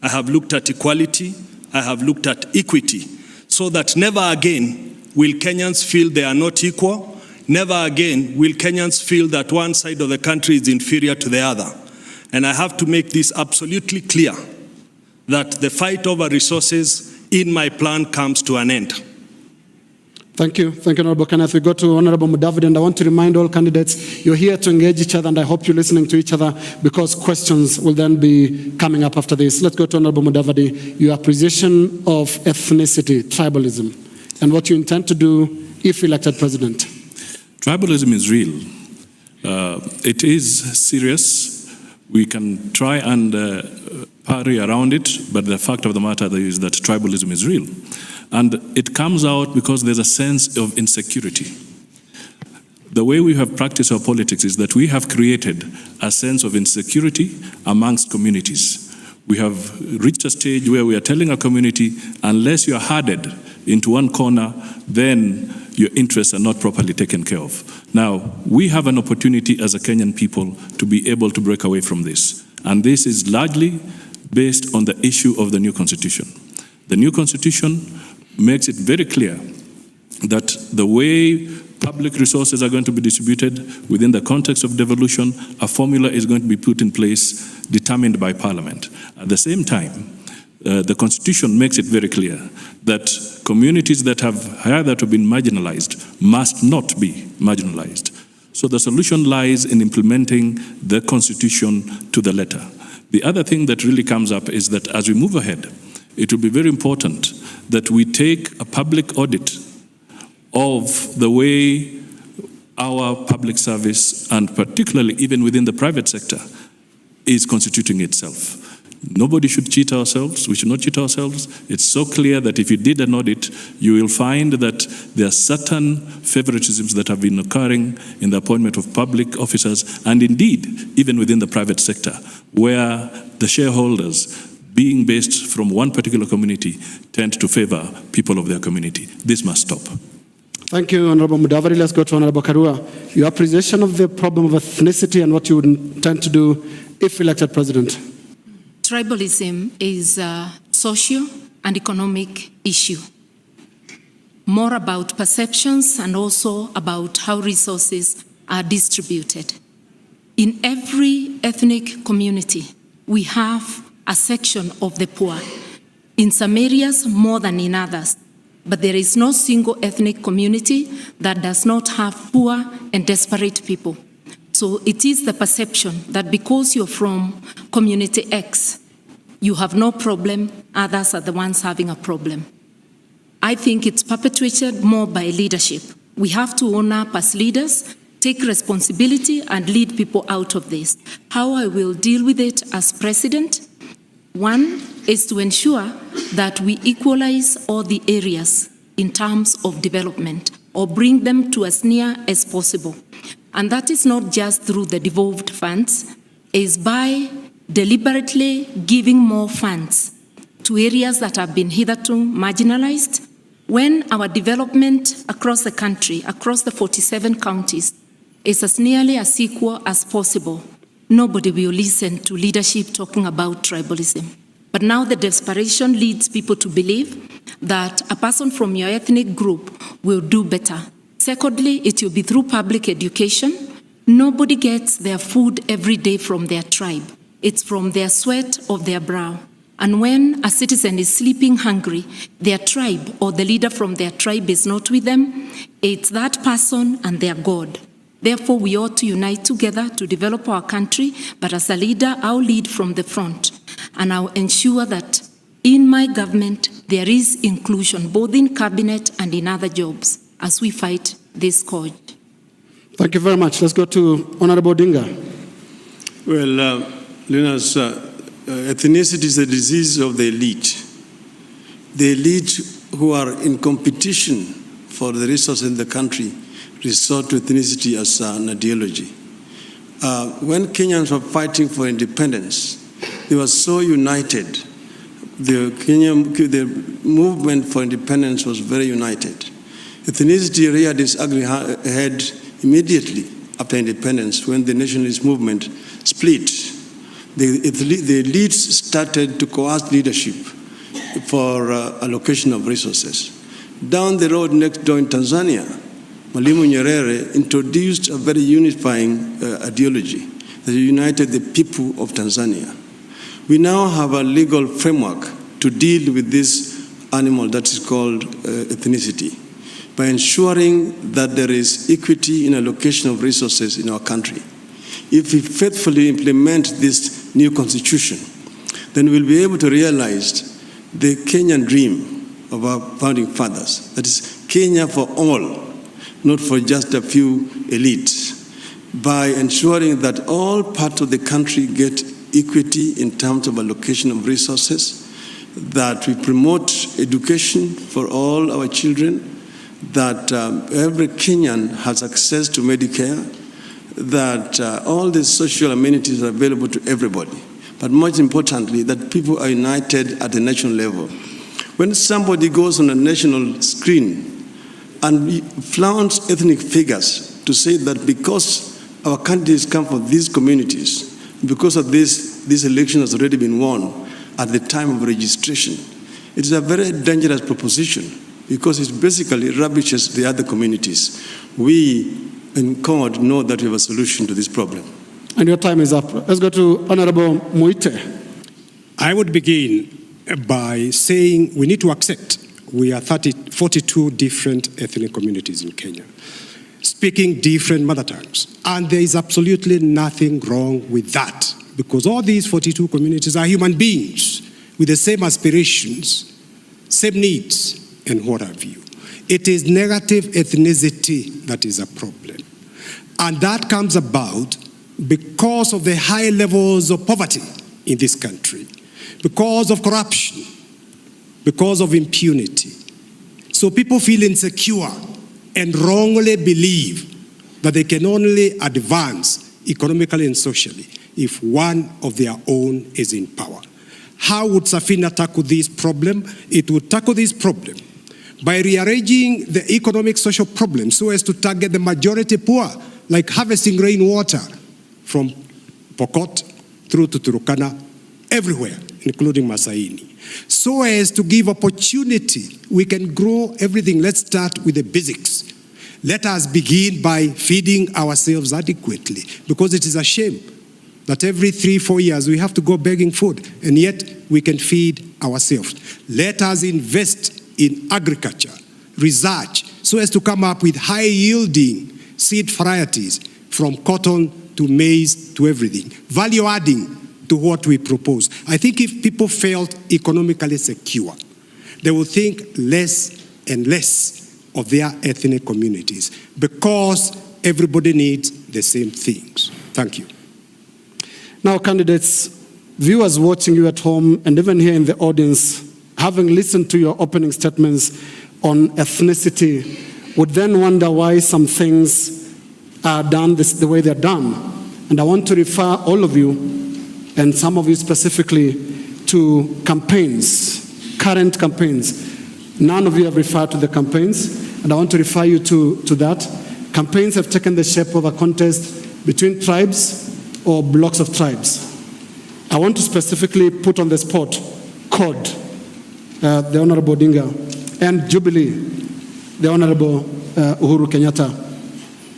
Speaker 24: I have looked at equality, I have looked at equity, so that never again will Kenyans feel they are not equal, never again will Kenyans feel that one side of the country is inferior to the other. And I have to make this absolutely clear, that the fight over resources in my plan comes to an end.
Speaker 17: Thank you, Honorable Kenneth. We go to Honorable Mudavadi, and I want to remind all candidates, you're here to engage each other, and I hope you're listening to each other because questions will then be coming up after this. Let's go to Honorable Mudavadi. Your appreciation of ethnicity, tribalism, and what you intend to do if elected president.
Speaker 25: Tribalism is real. It is serious. We can try and parry around it, but the fact of the matter is that tribalism is real. And it comes out because there's a sense of insecurity. The way we have practiced our politics is that we have created a sense of insecurity amongst communities. We have reached a stage where we are telling our community, unless you are herded into one corner, then your interests are not properly taken care of. Now, we have an opportunity as a Kenyan people to be able to break away from this. And this is largely based on the issue of the new constitution. The new constitution makes it very clear that the way public resources are going to be distributed within the context of devolution, a formula is going to be put in place determined by Parliament. At the same time, the Constitution makes it very clear that communities that have hitherto been marginalized must not be marginalized. So the solution lies in implementing the Constitution to the letter. The other thing that really comes up is that as we move ahead, it will be very important that we take a public audit of the way our public service, and particularly even within the private sector, is constituting itself. Nobody should cheat ourselves. We should not cheat ourselves. It's so clear that if you did an audit, you will find that there are certain favoritisms that have been occurring in the appointment of public officers, and indeed, even within the private sector, where the shareholders, being based from one particular community, tend to favor people of their community. This must stop.
Speaker 17: Thank you, Honorable Mudavadi. Let's go to Honorable Karua. Your appreciation of the problem of ethnicity and what you would intend to do if elected president.
Speaker 26: Tribalism is a socio and economic issue, more about perceptions and also about how resources are distributed. In every ethnic community, we have a section of the poor. In some areas, more than in others. But there is no single ethnic community that does not have poor and desperate people. So it is the perception that because you're from community X, you have no problem, others are the ones having a problem. I think it's perpetuated more by leadership. We have to own up as leaders, take responsibility and lead people out of this. How I will deal with it as president, one is to ensure that we equalize all the areas in terms of development or bring them to as near as possible. And that is not just through the devolved funds, is by deliberately giving more funds to areas that have been hitherto marginalized. When our development across the country, across the 47 counties, is as nearly as equal as possible, nobody will listen to leadership talking about tribalism. But now the desperation leads people to believe that a person from your ethnic group will do better. Secondly, it will be through public education. Nobody gets their food every day from their tribe. It's from their sweat of their brow. And when a citizen is sleeping hungry, their tribe or the leader from their tribe is not with them, it's that person and their God. Therefore, we ought to unite together to develop our country, but as a leader, I'll lead from the front. And I'll ensure that in my government, there is inclusion, both in cabinet and in other jobs, as we fight this scourge.
Speaker 17: Thank you very much. Let's go to Honorable Odinga.
Speaker 27: Well, Linus, ethnicity is a disease of the elite. The elite who are in competition for the resources in the country resort to ethnicity as an ideology. When Kenyans were fighting for independence, they were so united. The movement for independence was very united. Ethnicity reared its ugly head immediately after independence when the nationalist movement split. The elites started to coerce leadership for allocation of resources. Down the road next door in Tanzania, Mwalimu Nyerere introduced a very unifying ideology that united the people of Tanzania. We now have a legal framework to deal with this animal that is called ethnicity by ensuring that there is equity in allocation of resources in our country. If we faithfully implement this new constitution, then we'll be able to realize the Kenyan dream of our founding fathers, that is Kenya for all, not for just a few elites, by ensuring that all parts of the country get equity in terms of allocation of resources, that we promote education for all our children, that every Kenyan has access to Medicare, that all the social amenities are available to everybody, but most importantly, that people are united at the national level. When somebody goes on a national screen and flaunts ethnic figures to say that because our candidates come from these communities, because of this election has already been won at the time of registration, it is a very dangerous proposition because it basically rubbishes the other communities. We in CORD know that we have a solution to this problem.
Speaker 17: And your time is up. Let's go to Honorable Muite.
Speaker 1: I would begin by saying we need to accept we are 42 different ethnic communities in Kenya, speaking different mother tongues. And there is absolutely nothing wrong with that, because all these 42 communities are human beings with the same aspirations, same needs, and what have you. It is negative ethnicity that is a problem. And that comes about because of the high levels of poverty in this country, because of corruption, because of impunity. So people feel insecure and wrongly believe that they can only advance economically and socially if one of their own is in power. How would Safina tackle this problem? It would tackle this problem by rearranging the economic social problems so as to target the majority poor, like harvesting rainwater from Pokot through to Turukana, everywhere, including Masaini. So as to give opportunity, we can grow everything. Let's start with the basics. Let us begin by feeding ourselves adequately, because it is a shame that every 3-4 years we have to go begging food, and yet we can feed ourselves. Let us invest in agriculture, research, so as to come up with high-yielding seed varieties from cotton to maize to everything, value adding to what we propose. I think if people felt economically secure, they would think less and less of their ethnic communities, because everybody needs the same things. Thank you.
Speaker 17: Now, candidates, viewers watching you at home and even here in the audience, having listened to your opening statements on ethnicity, would then wonder why some things are done the way they're done. And I want to refer all of you, and some of you specifically, to campaigns, current campaigns. None of you have referred to the campaigns, and I want to refer you to that. Campaigns have taken the shape of a contest between tribes or blocks of tribes. I want to specifically put on the spot CORD, the Honorable Odinga, and Jubilee, the Honorable Uhuru Kenyatta,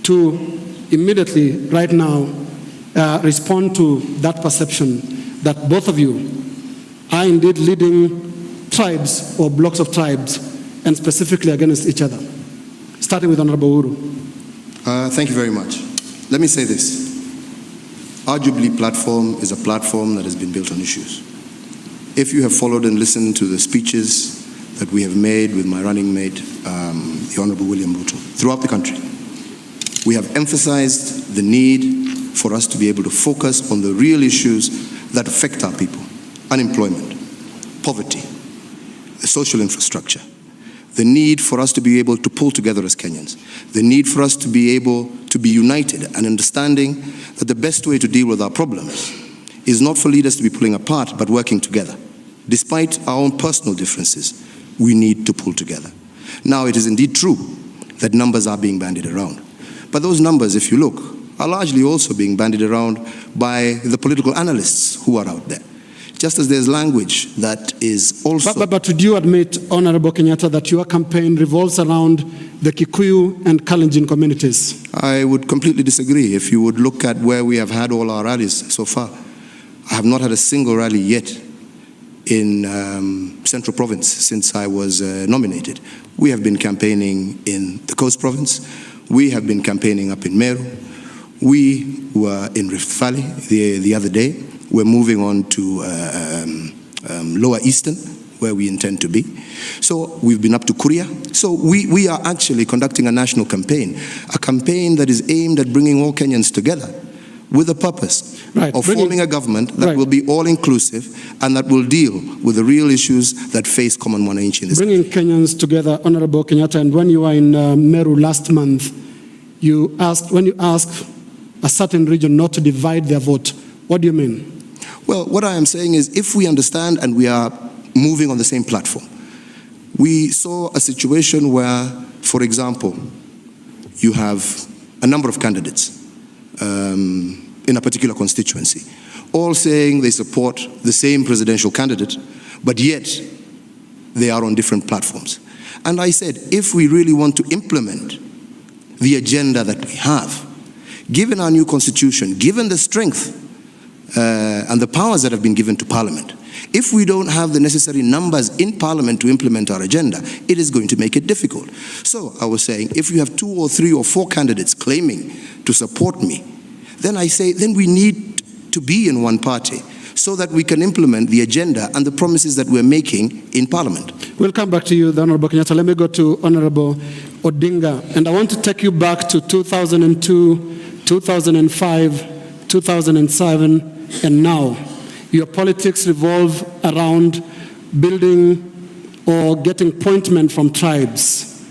Speaker 17: to immediately, right now, respond to that perception that both of you are indeed leading tribes or blocks of tribes, and specifically against each other. Starting with Honorable Uhuru.
Speaker 21: Thank you very much. Let me say this. Our Jubilee platform is a platform that has been built on issues. If you have followed and listened to the speeches that we have made with my running mate, the Honorable William Ruto, throughout the country, we have emphasized the need for us to be able to focus on the real issues that affect our people: unemployment, poverty, the social infrastructure, the need for us to be able to pull together as Kenyans, the need for us to be able to be united and understanding that the best way to deal with our problems is not for leaders to be pulling apart, but working together. Despite our own personal differences, we need to pull together. Now, it is indeed true that numbers are being bandied around. But those numbers, if you look, are largely also being bandied around by the political analysts who are out there. Just as there's language that is also...
Speaker 17: But would you admit, Honorable Kenyatta, that your campaign revolves around the Kikuyu and Kalenjin communities?
Speaker 21: I would completely disagree. If you would look at where we have had all our rallies so far, I have not had a single rally yet in Central Province since I was nominated. We have been campaigning in the Coast Province. We have been campaigning up in Meru. We were in Rift Valley the other day. We're moving on to Lower Eastern, where we intend to be. So we've been up to Korea. So we are actually conducting a national campaign, a campaign that is aimed at bringing all Kenyans together with the purpose of forming a government that will be all-inclusive and that will deal with the real issues that face common Mwananchi in this
Speaker 17: country. Bringing Kenyans together, Honorable Kenyatta, and when you were in Meru last month, when you asked a certain region not to divide their vote, what do you mean?
Speaker 21: Well, what I am saying is, if we understand and we are moving on the same platform, we saw a situation where, for example, you have a number of candidates in a particular constituency, all saying they support the same presidential candidate, but yet they are on different platforms. And I said, if we really want to implement the agenda that we have, given our new constitution, given the strength and the powers that have been given to Parliament, if we don't have the necessary numbers in Parliament to implement our agenda, it is going to make it difficult. So I was saying, if you have 2 or 3 or 4 candidates claiming to support me, then I say, then we need to be in one party so that we can implement the agenda and the promises that we're making in Parliament.
Speaker 17: We'll come back to you, the Honorable Kenyatta. Let me go to Honorable Odinga. And I want to take you back to 2002, 2005, 2007, and now. Your politics revolve around building or getting appointment from tribes.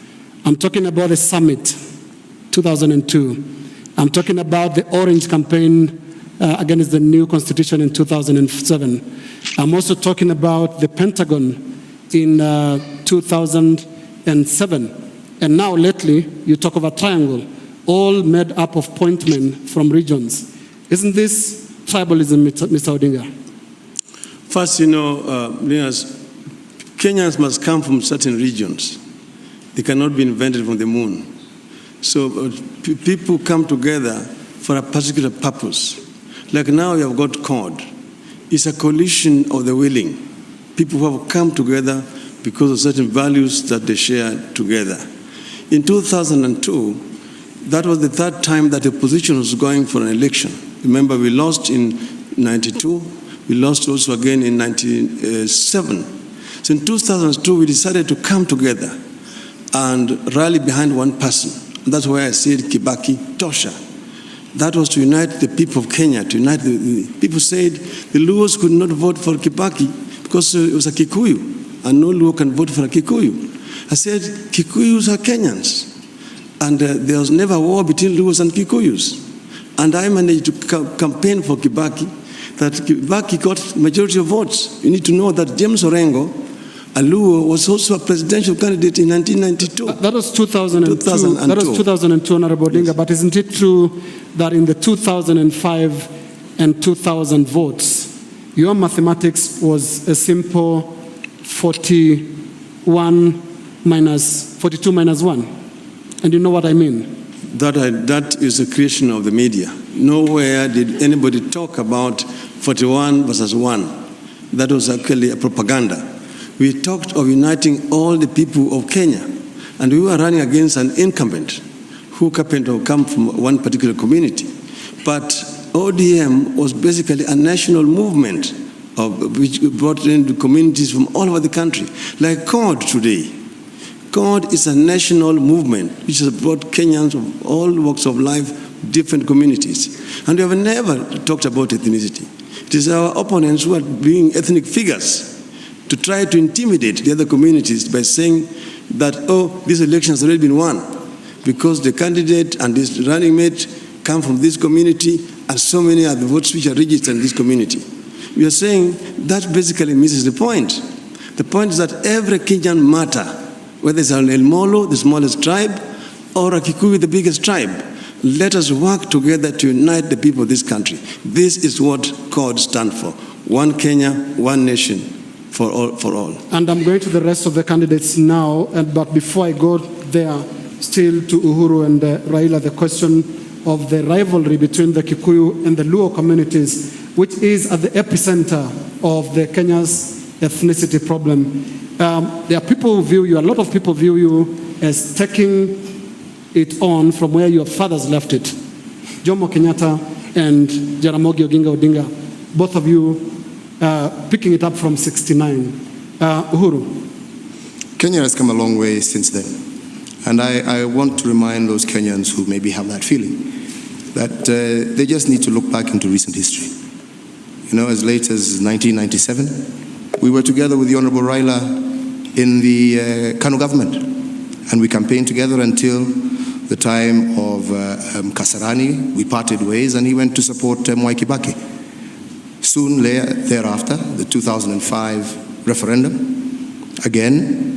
Speaker 17: I'm talking about the summit, 2002. I'm talking about the Orange campaign against the new constitution in 2007. I'm also talking about the Pentagon in 2007. And now lately, you talk of a triangle, all made up of appointment from regions. Isn't this tribalism, Mr. Odinga?
Speaker 27: First, Kenyans must come from certain regions. They cannot be invented from the moon. So people come together for a particular purpose. Like now you have got CORD. It's a coalition of the willing. People who have come together because of certain values that they share together. In 2002, that was the third time that the opposition was going for an election. Remember, we lost in 92. We lost also again in 97. So in 2002, we decided to come together and rally behind one person. And that's why I said Kibaki Tosha. That was to unite the people of Kenya, to unite the people. Said the Luos could not vote for Kibaki because it was a Kikuyu, and no Luo can vote for a Kikuyu. I said Kikuyus are Kenyans, and there was never a war between Luos and Kikuyus. And I managed to campaign for Kibaki, that Kibaki got majority of votes. You need to know that James Orengo, a Luo, was also a presidential candidate in 1992.
Speaker 17: That was 2002. That was 2002, Honorable Odinga. Yes. But isn't it true that in the 2005 and 2000 votes, your mathematics was a simple 42 minus 1? And you know what I mean?
Speaker 27: That is a creation of the media. Nowhere did anybody talk about 41 versus 1. That was actually a propaganda. We talked of uniting all the people of Kenya, and we were running against an incumbent who happened to come from one particular community. But ODM was basically a national movement which brought in the communities from all over the country. Like CORD today. CORD is a national movement which has brought Kenyans of all walks of life, different communities. And we have never talked about ethnicity. It is our opponents who are being ethnic figures to try to intimidate the other communities by saying that, oh, this election has already been won because the candidate and this running mate come from this community and so many are the votes which are registered in this community. We are saying that basically misses the point. The point is that every Kenyan matter, whether it's an Omolo, the smallest tribe, or a Kikuyu, the biggest tribe, let us work together to unite the people of this country. This is what CORD stands for. One Kenya, one nation. For all.
Speaker 17: And I'm going to the rest of the candidates now, but before I go there, still to Uhuru and Raila, the question of the rivalry between the Kikuyu and the Luo communities, which is at the epicenter of the Kenya's ethnicity problem. There are people who view you, a lot of people view you as taking it on from where your fathers left it. Jomo Kenyatta and Jaramogi Oginga Odinga, both of you picking it up from 69. Uhuru.
Speaker 21: Kenya has come a long way since then. And I want to remind those Kenyans who maybe have that feeling that they just need to look back into recent history. You know, as late as 1997, we were together with the Honorable Raila in the Kanu government. And we campaigned together until the time of Kasarani. We parted ways and he went to support Mwai Kibaki. Soon thereafter, the 2005 referendum, again,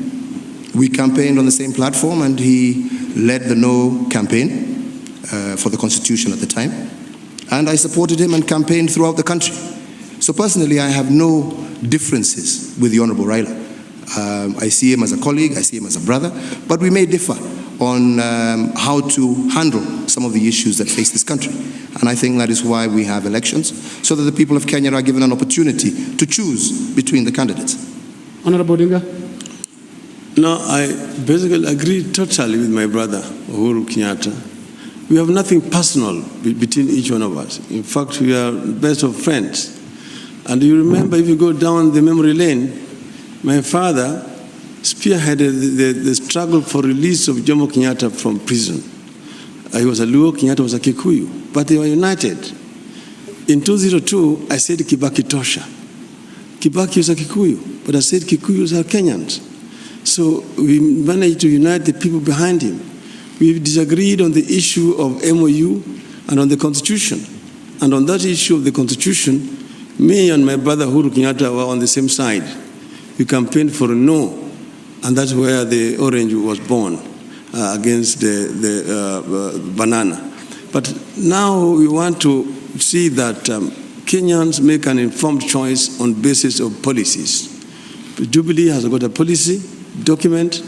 Speaker 21: we campaigned on the same platform and he led the no campaign for the constitution at the time. And I supported him and campaigned throughout the country. So personally, I have no differences with the Honorable Raila. I see him as a colleague, I see him as a brother, but we may differ on how to handle some of the issues that face this country. And I think that is why we have elections, so that the people of Kenya are given an opportunity to choose between the candidates.
Speaker 17: Honorable Odinga?
Speaker 27: No, I basically agree totally with my brother, Uhuru Kenyatta. We have nothing personal between each one of us. In fact, we are best of friends. And you remember, if you go down the memory lane, my father spearheaded the struggle for release of Jomo Kenyatta from prison. He was a Luo, Kenyatta was a Kikuyu, but they were united. In 2002, I said Kibaki Tosha. Kibaki is a Kikuyu, but I said Kikuyus are Kenyans. So we managed to unite the people behind him. We disagreed on the issue of MOU and on the Constitution. And on that issue of the Constitution, me and my brother Uhuru Kenyatta were on the same side. We campaigned for a no, and that's where the orange was born against the banana. But now we want to see that Kenyans make an informed choice on basis of policies. Jubilee has got a policy document.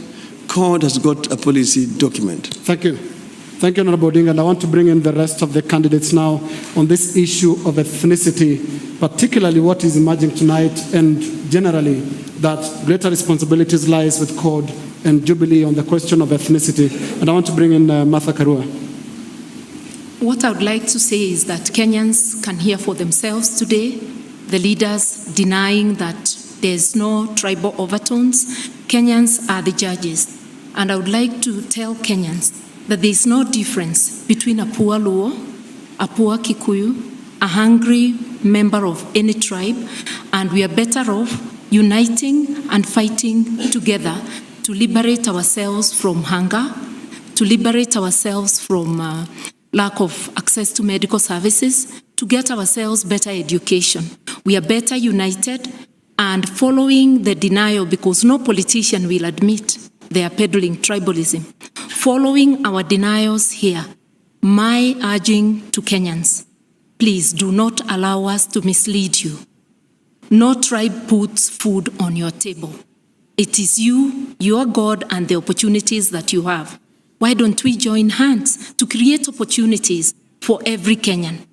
Speaker 27: CORD has got a policy document.
Speaker 17: Thank you. Thank you, Honorable Odinga. And I want to bring in the rest of the candidates now on this issue of ethnicity, particularly what is emerging tonight, and generally that greater responsibilities lies with CORD and Jubilee on the question of ethnicity. And I want to bring in Martha Karua.
Speaker 26: What I would like to say is that Kenyans can hear for themselves today, the leaders denying that there's no tribal overtones. Kenyans are the judges. And I would like to tell Kenyans that there is no difference between a poor Luo, a poor Kikuyu, a hungry member of any tribe, and we are better off uniting and fighting together to liberate ourselves from hunger, to liberate ourselves from lack of access to medical services, to get ourselves better education. We are better united and following the denial, because no politician will admit they are peddling tribalism. Following our denials here, my urging to Kenyans, please do not allow us to mislead you. No tribe puts food on your table. It is you, your God, and the opportunities that you have. Why don't we join hands to create opportunities for every Kenyan?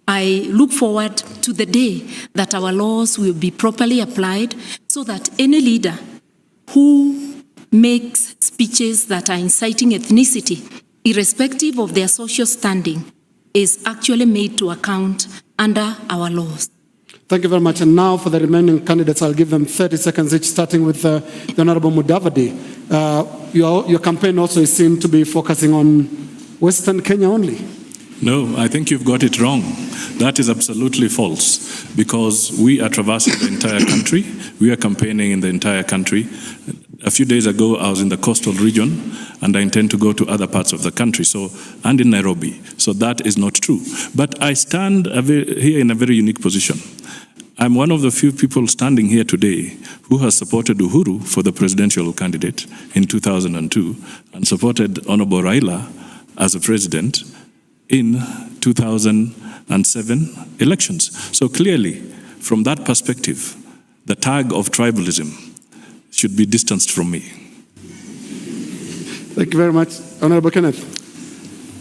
Speaker 26: I look forward to the day that our laws will be properly applied so that any leader who makes speeches that are inciting ethnicity, irrespective of their social standing, is actually made to account under our laws.
Speaker 17: Thank you very much. And now for the remaining candidates, I'll give them 30 seconds each, starting with the Honorable Mudavadi. Your campaign also is seen to be focusing on Western Kenya only.
Speaker 25: No, I think you've got it wrong. That is absolutely false, because we are traversing the entire country. We are campaigning in the entire country. A few days ago, I was in the coastal region, and I intend to go to other parts of the country, and in Nairobi. So that is not true. But I stand here in a very unique position. I'm one of the few people standing here today who has supported Uhuru for the presidential candidate in 2002 and supported Honorable Raila as a president in 2007 elections. So clearly, from that perspective, the tag of tribalism should be distanced from me.
Speaker 17: Thank you very much. Honorable Kenneth.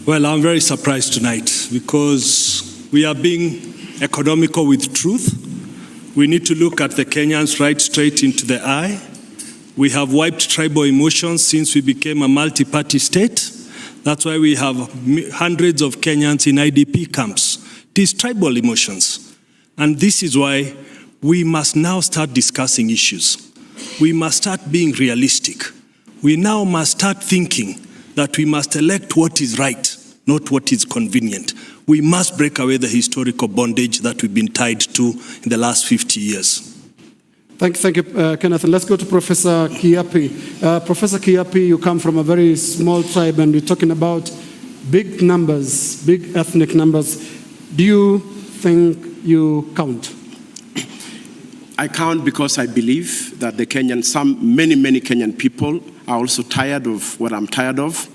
Speaker 24: Well, I'm very surprised tonight because we are being economical with truth. We need to look at the Kenyans right straight into the eye. We have wiped tribal emotions since we became a multi-party state. That's why we have hundreds of Kenyans in IDP camps. It is tribal emotions. And this is why we must now start discussing issues. We must start being realistic. We now must start thinking that we must elect what is right, not what is convenient. We must break away the historical bondage that we've been tied to in the last 50 years.
Speaker 17: Thank you, Kenneth. And let's go to Professor Kiapi. Professor Kiapi, you come from a very small tribe, and you're talking about big numbers, big ethnic numbers. Do you think you count?
Speaker 14: I count because I believe that the many Kenyan people are also tired of what I'm tired of.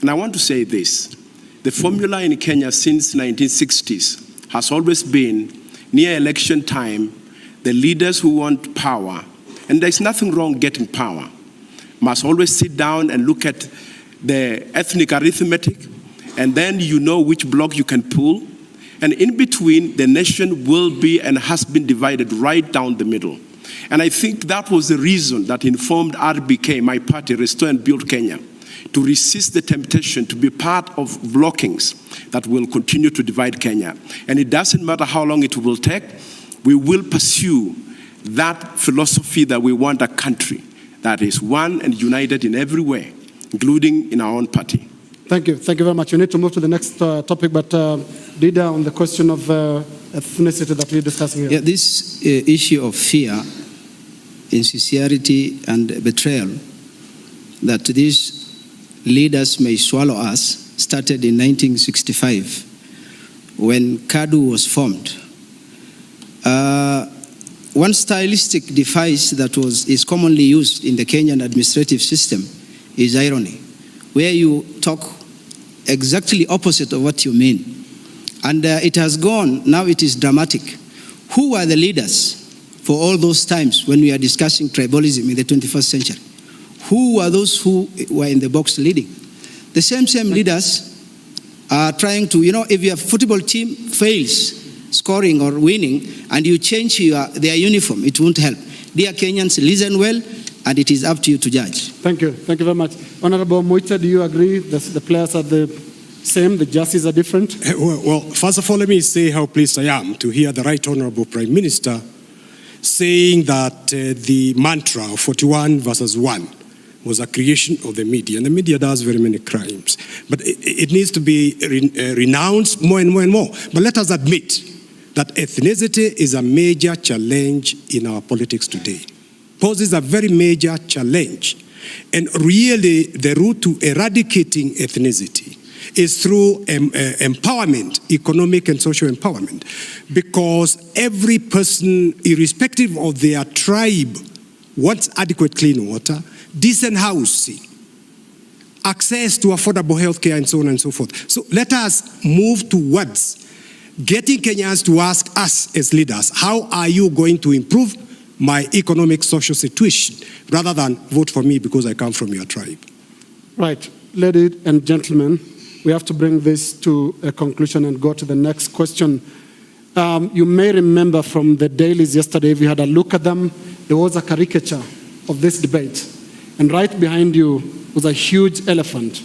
Speaker 14: And I want to say this. The formula in Kenya since 1960s has always been, near election time, the leaders who want power, and there's nothing wrong getting power, must always sit down and look at the ethnic arithmetic, and then you know which block you can pull. And in between, the nation will be and has been divided right down the middle. And I think that was the reason that informed RBK, my party, Restore and Build Kenya, to resist the temptation to be part of blockings that will continue to divide Kenya. And it doesn't matter how long it will take, we will pursue that philosophy that we want a country that is one and united in every way, including in our own party.
Speaker 17: Thank you. Thank you very much. We need to move to the next topic, but Dida, on the question of ethnicity that we're discussing here.
Speaker 13: Yeah, this issue of fear, insincerity, and betrayal that these leaders may swallow us started in 1965 when KADU was formed. One stylistic device that is commonly used in the Kenyan administrative system is irony, where you talk exactly opposite of what you mean. And it has gone, now it is dramatic. Who are the leaders for all those times when we are discussing tribalism in the 21st century? Who are those who were in the box leading? The same leaders are trying to, if your football team fails scoring or winning and you change their uniform, it won't help. Dear Kenyans, listen well, and it is up to you to judge.
Speaker 17: Thank you. Thank you very much. Honorable Moita, do you agree that the players are the same, the judges are different?
Speaker 1: Well, first of all, let me say how pleased I am to hear the Right Honorable Prime Minister saying that the mantra of 41 versus 1 was a creation of the media, and the media does very many crimes. But it needs to be renounced more and more and more. But let us admit that ethnicity is a major challenge in our politics today. Poses a very major challenge. And really, the route to eradicating ethnicity is through empowerment, economic and social empowerment. Because every person, irrespective of their tribe, wants adequate clean water, decent housing, access to affordable health care, and so on and so forth. So let us move towards getting Kenyans to ask us as leaders, how are you going to improve my economic, social situation, rather than vote for me because I come from your tribe.
Speaker 17: Right. Ladies and gentlemen, we have to bring this to a conclusion and go to the next question. You may remember from the dailies yesterday, if you had a look at them, there was a caricature of this debate. And right behind you was a huge elephant,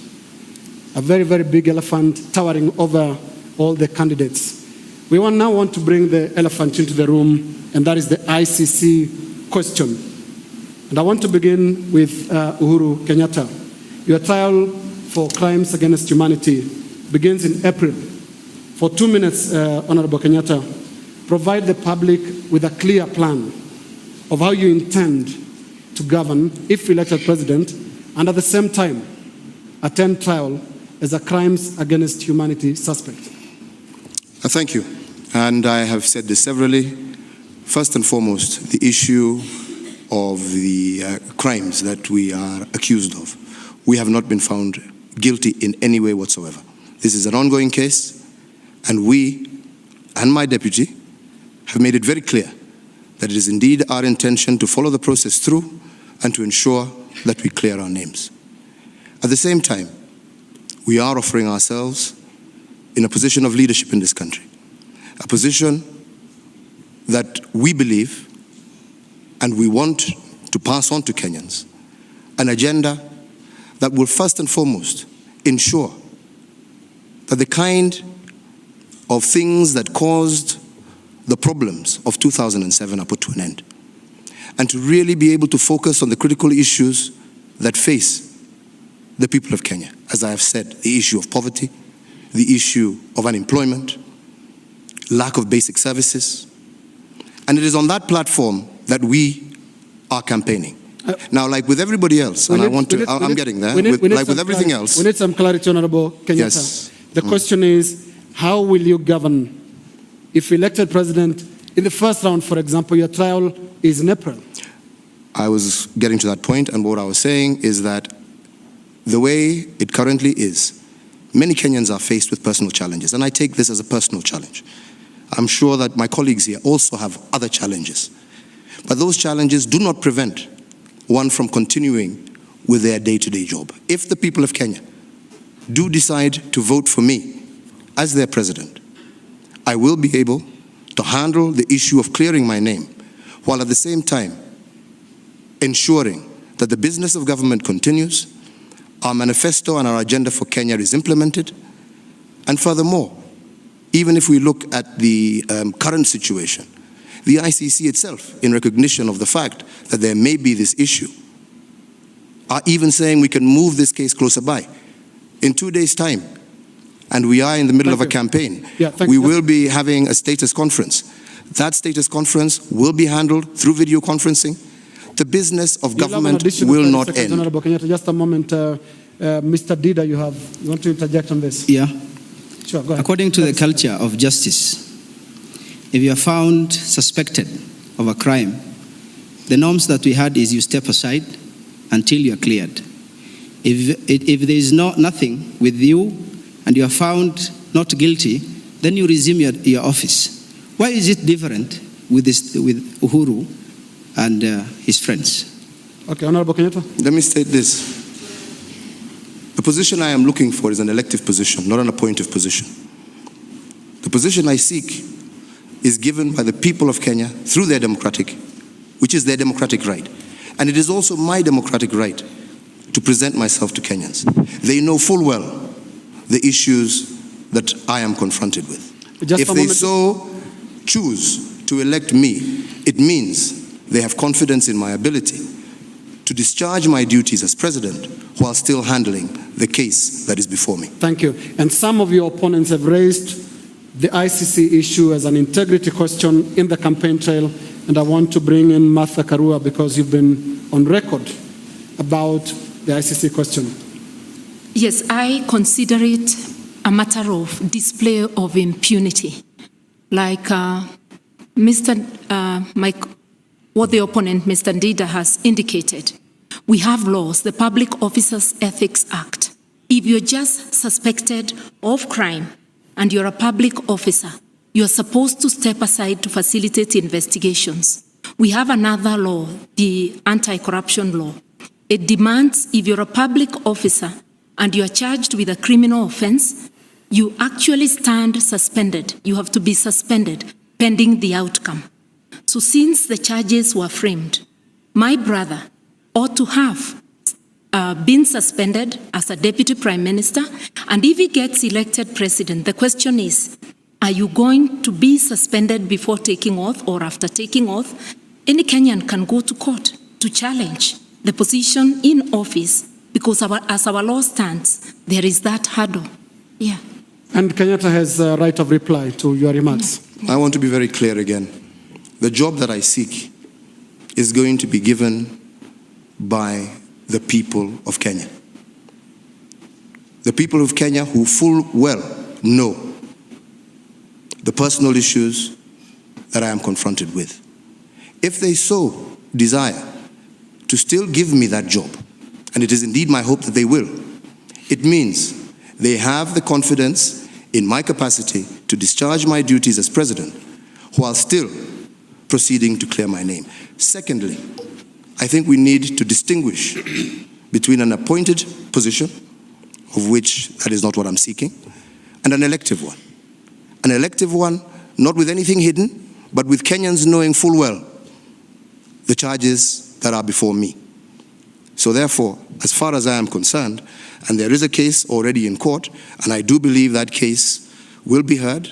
Speaker 17: a very, very big elephant towering over all the candidates. We now want to bring the elephant into the room, and that is the ICC question. And I want to begin with Uhuru Kenyatta. Your trial for crimes against humanity begins in April. For 2 minutes, Honorable Kenyatta, provide the public with a clear plan of how you intend to govern if elected president, and at the same time attend trial as a crimes against humanity suspect.
Speaker 21: Thank you. And I have said this severally. First and foremost, the issue of the crimes that we are accused of. We have not been found guilty in any way whatsoever. This is an ongoing case, and we and my deputy have made it very clear that it is indeed our intention to follow the process through and to ensure that we clear our names. At the same time, we are offering ourselves in a position of leadership in this country, a position that we believe and we want to pass on to Kenyans, an agenda that will first and foremost ensure that the kind of things that caused the problems of 2007 are put to an end, and to really be able to focus on the critical issues that face the people of Kenya. As I have said, the issue of poverty, the issue of unemployment, lack of basic services. And it is on that platform that we are campaigning. Now, like with everybody else, and I'm getting there, like with everything else.
Speaker 17: We need some clarity, Honorable Kenyatta.
Speaker 21: Yes.
Speaker 17: The question is, how will you govern if elected president in the first round, for example, your trial is in April?
Speaker 21: I was getting to that point, and what I was saying is that the way it currently is, many Kenyans are faced with personal challenges, and I take this as a personal challenge. I'm sure that my colleagues here also have other challenges. But those challenges do not prevent one from continuing with their day-to-day job. If the people of Kenya do decide to vote for me as their president, I will be able to handle the issue of clearing my name, while at the same time ensuring that the business of government continues, our manifesto and our agenda for Kenya is implemented, and furthermore, even if we look at the current situation, the ICC itself, in recognition of the fact that there may be this issue, are even saying we can move this case closer by. In 2 days' time, and we are in the middle of a campaign, we will be having a status conference. That status conference will be handled through video conferencing the business of government will not end.
Speaker 17: Honorable Kenyatta, just a moment. Mr. Dida, you want to interject on this?
Speaker 13: Yeah.
Speaker 17: Sure, go ahead.
Speaker 13: According to the culture of justice, if you are found suspected of a crime, the norms that we had is you step aside until you are cleared. If there is nothing with you and you are found not guilty, then you resume your office. Why is it different with Uhuru and his friends?
Speaker 17: Okay, Honorable Kenyatta.
Speaker 21: Let me state this. The position I am looking for is an elective position, not an appointive position. The position I seek is given by the people of Kenya through their democratic, which is their democratic right. And it is also my democratic right to present myself to Kenyans. They know full well the issues that I am confronted with. If they so choose to elect me, it means they have confidence in my ability to discharge my duties as president while still handling the case that is before me.
Speaker 17: Thank you. And some of your opponents have raised the ICC issue as an integrity question in the campaign trail, and I want to bring in Martha Karua because you've been on record about the ICC question.
Speaker 26: Yes, I consider it a matter of display of impunity. Like what the opponent, Mr. Ndida, has indicated. We have laws, the Public Officers Ethics Act. If you're just suspected of crime and you're a public officer, you're supposed to step aside to facilitate investigations. We have another law, the anti-corruption law. It demands if you're a public officer and you're charged with a criminal offense, you actually stand suspended. You have to be suspended pending the outcome. So since the charges were framed, my brother ought to have been suspended as a deputy prime minister, and if he gets elected president, the question is, are you going to be suspended before taking oath or after taking oath? Any Kenyan can go to court to challenge the position in office because as our law stands, there is that hurdle. Yeah.
Speaker 17: And Kenyatta has a right of reply to your remarks.
Speaker 21: I want to be very clear again. The job that I seek is going to be given by the people of Kenya. The people of Kenya who full well know the personal issues that I am confronted with. If they so desire to still give me that job, and it is indeed my hope that they will, it means they have the confidence in my capacity to discharge my duties as president while still proceeding to clear my name. Secondly, I think we need to distinguish between an appointed position, of which that is not what I'm seeking, and an elective one. An elective one, not with anything hidden, but with Kenyans knowing full well the charges that are before me. So therefore, as far as I am concerned, and there is a case already in court, and I do believe that case will be heard,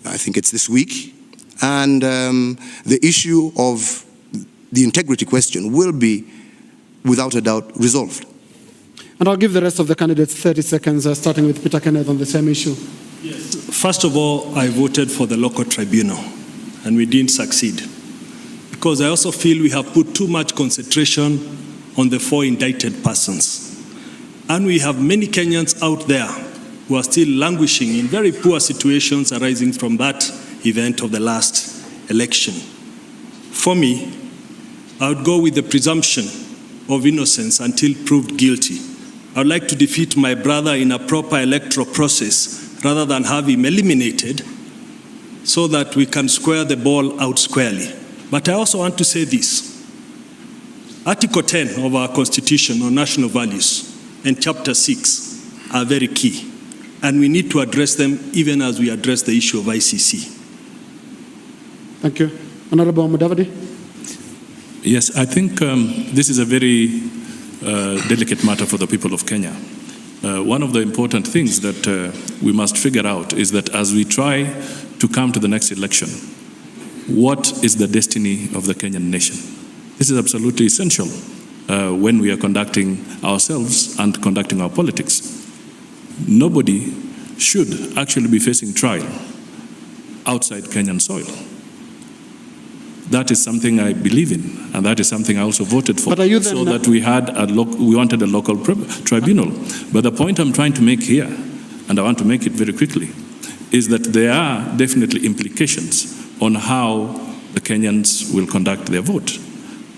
Speaker 21: I think it's this week, and the issue of the integrity question will be, without a doubt, resolved.
Speaker 17: And I'll give the rest of the candidates 30 seconds, starting with Peter Kea on the same issue.
Speaker 24: Yes. First of all, I voted for the local tribunal, and we didn't succeed. Because I also feel we have put too much concentration on the 4 indicted persons. And we have many Kenyans out there who are still languishing in very poor situations arising from that event of the last election. For me, I would go with the presumption of innocence until proved guilty. I would like to defeat my brother in a proper electoral process rather than have him eliminated so that we can square the ball out squarely. But I also want to say this. Article 10 of our Constitution on national values and Chapter 6 are very key, and we need to address them even as we address the issue of ICC.
Speaker 17: Thank you. Honorable Mudavadi.
Speaker 25: Yes, I think this is a very delicate matter for the people of Kenya. One of the important things that we must figure out is that as we try to come to the next election, what is the destiny of the Kenyan nation? This is absolutely essential when we are conducting ourselves and conducting our politics. Nobody should actually be facing trial outside Kenyan soil. That is something I believe in, and that is something I also voted for.
Speaker 17: But are you then
Speaker 25: so that we had we wanted a local tribunal. But the point I'm trying to make here, and I want to make it very quickly, is that there are definitely implications on how the Kenyans will conduct their vote.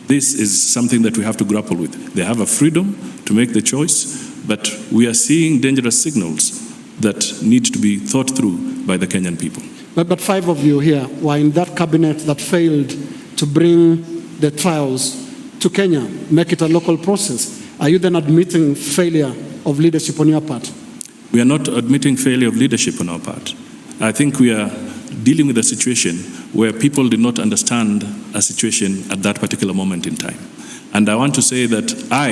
Speaker 25: This is something that we have to grapple with. They have a freedom to make the choice, but we are seeing dangerous signals that need to be thought through by the Kenyan people.
Speaker 17: But 5 of you here were in that cabinet that failed to bring the trials to Kenya, make it a local process. Are you then admitting failure of leadership on your part?
Speaker 25: We are not admitting failure of leadership on our part. I think we are dealing with a situation where people did not understand a situation at that particular moment in time. And I want to say that I,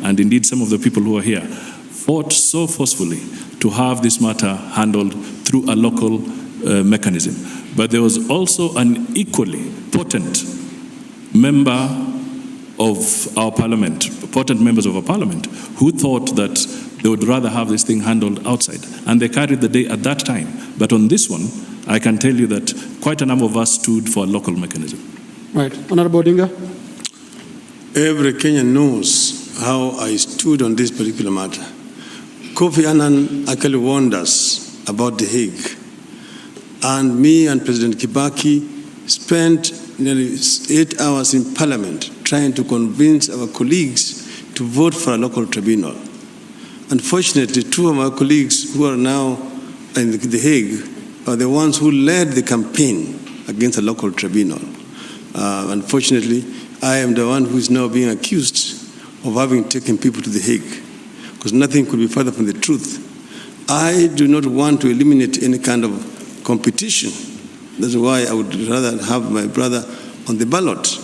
Speaker 25: and indeed some of the people who are here, fought so forcefully to have this matter handled through a local mechanism. But there was also an equally potent member of our parliament, potent members of our parliament, who thought that they would rather have this thing handled outside. And they carried the day at that time. But on this one, I can tell you that quite a number of us stood for a local mechanism.
Speaker 17: Right. Honorable Odinga?
Speaker 27: Every Kenyan knows how I stood on this particular matter. Kofi Annan actually warned us about The Hague. And me and President Kibaki spent nearly 8 hours in Parliament trying to convince our colleagues to vote for a local tribunal. Unfortunately, 2 of my colleagues who are now in The Hague are the ones who led the campaign against a local tribunal. Unfortunately, I am the one who is now being accused of having taken people to The Hague, because nothing could be further from the truth. I do not want to eliminate any kind of competition. That's why I would rather have my brother on the ballot.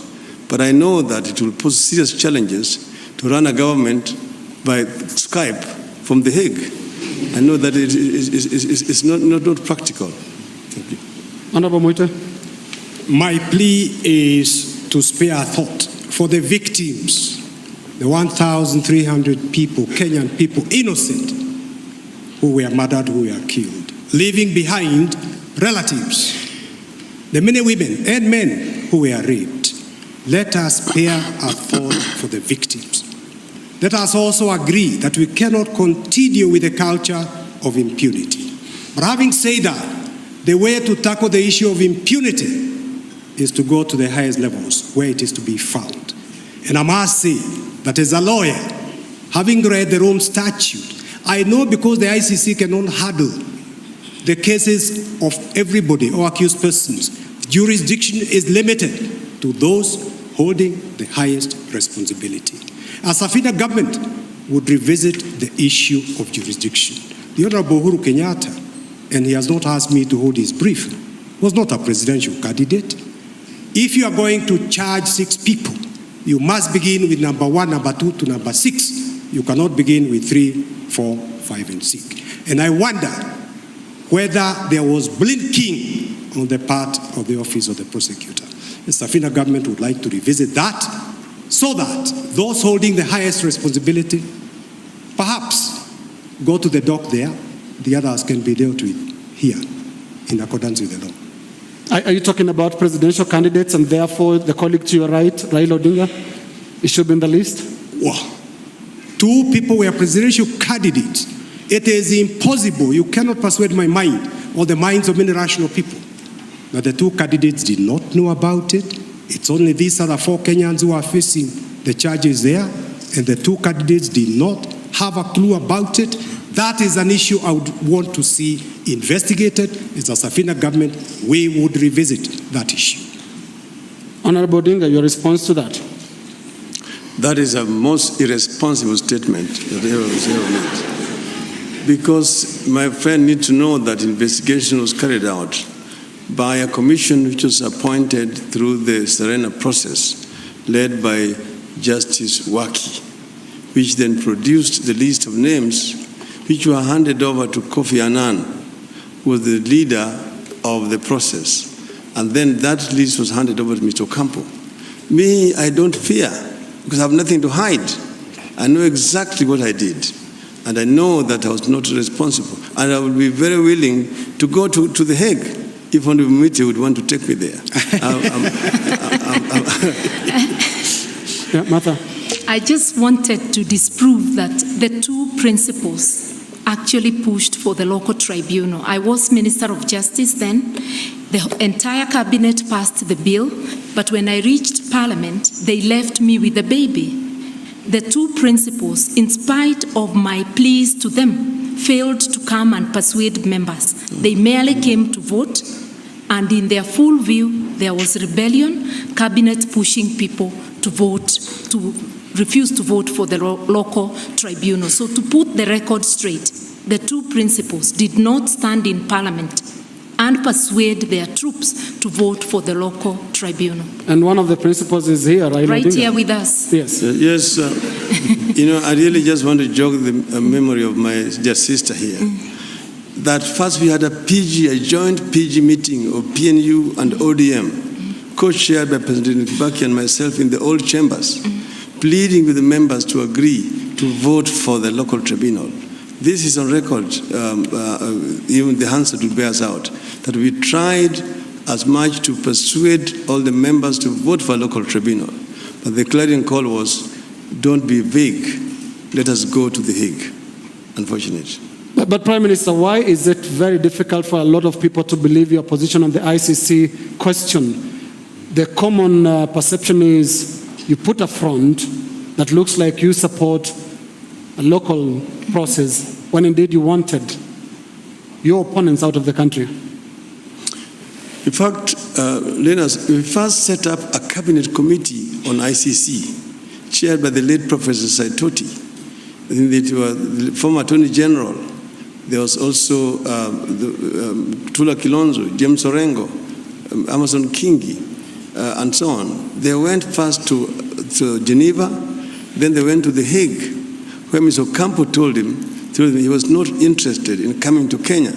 Speaker 27: But I know that it will pose serious challenges to run a government by Skype from The Hague. I know that it is not practical. Thank you.
Speaker 17: Honorable Moite.
Speaker 1: My plea is to spare a thought for the victims, the 1,300 people, Kenyan people, innocent, who were murdered, who were killed, leaving behind relatives, the many women and men who were raped. Let us spare a thought for the victims. Let us also agree that we cannot continue with a culture of impunity. But having said that, the way to tackle the issue of impunity is to go to the highest levels where it is to be found. And I must say that as a lawyer, having read the Rome Statute, I know because the ICC cannot handle the cases of everybody or accused persons, jurisdiction is limited to those holding the highest responsibility. A Safina government would revisit the issue of jurisdiction. The Honorable Uhuru Kenyatta, and he has not asked me to hold his brief, was not a presidential candidate. If you are going to charge 6 people, you must begin with number 1, number 2 to number 6. You cannot begin with 3, 4, 5, and 6. And I wonder whether there was blinking on the part of the office of the prosecutor. The Safina government would like to revisit that so that those holding the highest responsibility perhaps go to the dock there, the others can be dealt with here in accordance with the law.
Speaker 17: Are you talking about presidential candidates and therefore the colleague to your right, Raila Odinga, it should be in the list?
Speaker 1: Wow. 2 people were presidential candidates. It is impossible. You cannot persuade my mind or the minds of many rational people that the 2 candidates did not know about it. It's only these other 4 Kenyans who are facing the charges there, and the 2 candidates did not have a clue about it. That is an issue I would want to see investigated. As a Safina government, we would revisit that issue.
Speaker 17: Honorable Odinga, your response to that?
Speaker 27: That is a most irresponsible statement that ever was ever made. Because my friend needs to know that investigation was carried out by a commission which was appointed through the Serena process, led by Justice Waki, which then produced the list of names which were handed over to Kofi Annan, who was the leader of the process. And then that list was handed over to Mr. Ocampo. Me, I don't fear, because I have nothing to hide. I know exactly what I did. And I know that I was not responsible. And I will be very willing to go to The Hague If only Mite would want to take me there.
Speaker 17: Yeah, Martha.
Speaker 26: I just wanted to disprove that the two principles actually pushed for the local tribunal. I was Minister of Justice then. The entire cabinet passed the bill, but when I reached Parliament, they left me with the baby. The two principles, in spite of my pleas to them, failed to come and persuade members. They merely came to vote, and in their full view, there was rebellion, cabinet pushing people to vote, to refuse to vote for the local tribunal. So to put the record straight, the two principles did not stand in Parliament and persuade their troops to vote for the local tribunal.
Speaker 17: And one of the principles is here,
Speaker 26: right here with us.
Speaker 17: Yes.
Speaker 27: Yes, I really just want to jog the memory of my dear sister here. That first we had a joint PG meeting of PNU and ODM, co-chaired by President Kibaki and myself in the old chambers, pleading with the members to agree to vote for the local tribunal. This is on record, even the Hansard will bear us out, that we tried as much to persuade all the members to vote for a local tribunal. But the clarion call was, don't be vague, let us go to the Hague, unfortunately.
Speaker 17: But Prime Minister, why is it very difficult for a lot of people to believe your position on the ICC question? The common perception is you put a front that looks like you support a local process when indeed you wanted your opponents out of the country.
Speaker 27: In fact, Linus, we first set up a cabinet committee on ICC, chaired by the late Professor Saitoti. The former Attorney General. There was also Tula Kilonzo, James Orengo, Amason Kingi, and so on. They went first to Geneva, then they went to The Hague, where Mr. Ocampo told him he was not interested in coming to Kenya.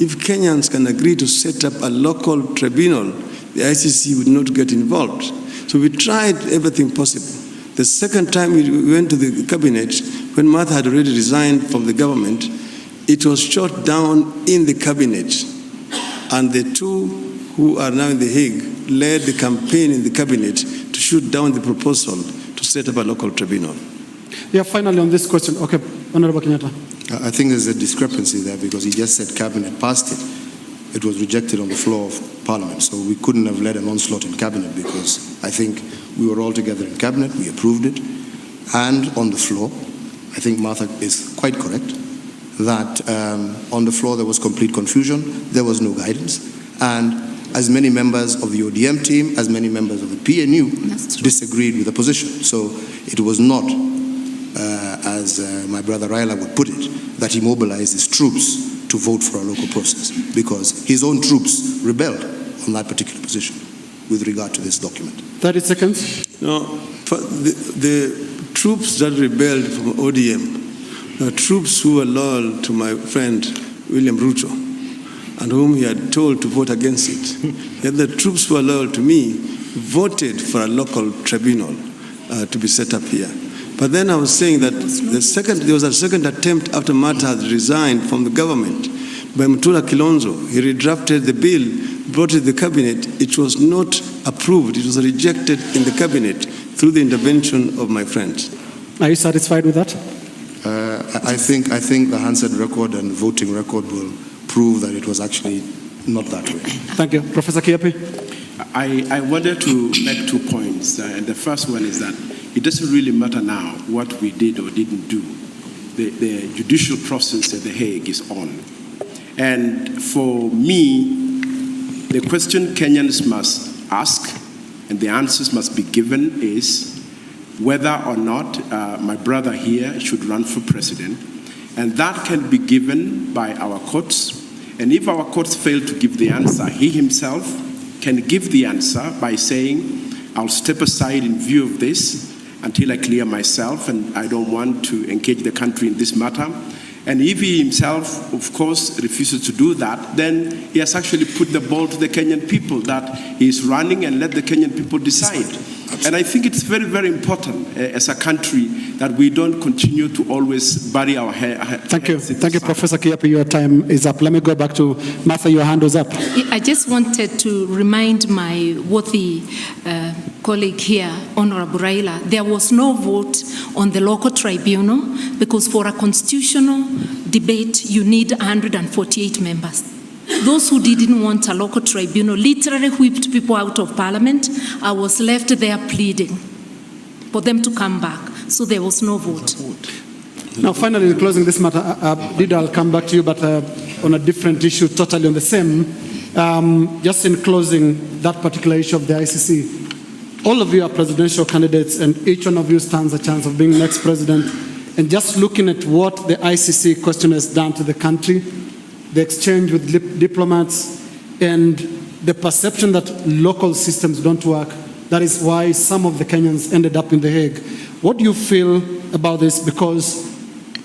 Speaker 27: If Kenyans can agree to set up a local tribunal, the ICC would not get involved. So we tried everything possible. The second time we went to the cabinet, when Martha had already resigned from the government, it was shot down in the cabinet. And the two who are now in The Hague led the campaign in the cabinet to shoot down the proposal to set up a local tribunal.
Speaker 17: Yeah, finally on this question. Okay, Honorable Kenyatta.
Speaker 21: I think there's a discrepancy there because he just said cabinet passed it. It was rejected on the floor of Parliament. So we couldn't have led an onslaught in cabinet because I think we were all together in cabinet, we approved it. And on the floor, I think Martha is quite correct, that on the floor there was complete confusion, there was no guidance. And as many members of the ODM team, as many members of the PNU disagreed with the position. So it was not, as my brother Raila would put it, that he mobilized his troops to vote for a local process, because his own troops rebelled on that particular position with regard to this document.
Speaker 17: 30 seconds.
Speaker 27: No, the troops that rebelled from ODM, the troops who were loyal to my friend William Ruto, and whom he had told to vote against it. Yet the troops who were loyal to me voted for a local tribunal to be set up here. But then I was saying that there was a second attempt after Martha had resigned from the government by Mutula Kilonzo. He redrafted the bill, brought it to the cabinet. It was not approved. It was rejected in the cabinet through the intervention of my friends.
Speaker 17: Are you satisfied with that?
Speaker 21: I think the Hansard record and voting record will prove that it was actually not that way.
Speaker 17: Thank you. Professor Kiepe?
Speaker 14: I wanted to make 2 points. And the first one is that it doesn't really matter now what we did or didn't do. The judicial process at The Hague is on. And for me, the question Kenyans must ask and the answers must be given is whether or not my brother here should run for president. And that can be given by our courts. And if our courts fail to give the answer, he himself can give the answer by saying, I'll step aside in view of this until I clear myself, and I don't want to engage the country in this matter. And if he himself, of course, refuses to do that, then he has actually put the ball to the Kenyan people that he is running, and let the Kenyan people decide. And I think it's very, very important as a country that we don't continue to always bury our head.
Speaker 17: Thank you. Thank you, Professor Kiapi. Your time is up. Let me go back to Martha. Your hand was up.
Speaker 26: I just wanted to remind my worthy colleague here, Honorable Raila, there was no vote on the local tribunal because for a constitutional debate, you need 148 members. Those who didn't want a local tribunal literally whipped people out of parliament. I was left there pleading for them to come back. So there was no vote.
Speaker 17: Now, finally, in closing this matter, Dida, I'll come back to you, but on a different issue, totally on the same. Just in closing that particular issue of the ICC, all of you are presidential candidates, and each one of you stands a chance of being next president. And just looking at what the ICC question has done to the country, the exchange with diplomats, and the perception that local systems don't work, that is why some of the Kenyans ended up in The Hague. What do you feel about this? Because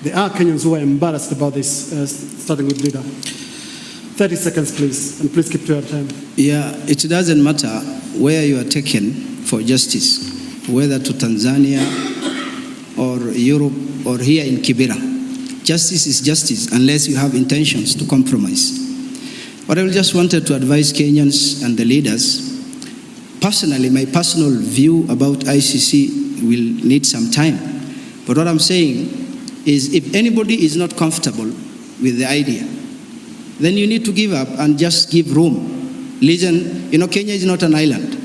Speaker 17: there are Kenyans who are embarrassed about this, starting with Leader. 30 seconds, please, and please keep to your time.
Speaker 13: Yeah, it doesn't matter where you are taken for justice, whether to Tanzania or Europe or here in Kibera. Justice is justice unless you have intentions to compromise. But I just wanted to advise Kenyans and the leaders. Personally, my personal view about ICC will need some time. But what I'm saying is if anybody is not comfortable with the idea, then you need to give up and just give room. Listen, Kenya is not an island.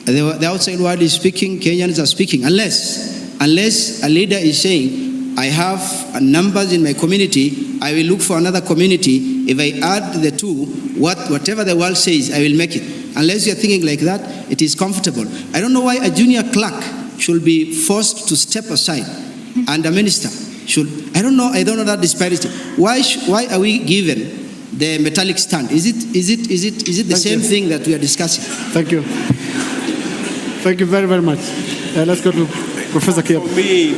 Speaker 13: The outside world is speaking, Kenyans are speaking. Unless a leader is saying, I have numbers in my community, I will look for another community. If I add the two, whatever the world says, I will make it. Unless you're thinking like that, it is comfortable. I don't know why a junior clerk should be forced to step aside and a minister should. I don't know that disparity. Why are we given the metallic stand? Is it the same thing that we are discussing?
Speaker 17: Thank you. Thank you very, very much. Let's go to Professor Kea.
Speaker 14: For me,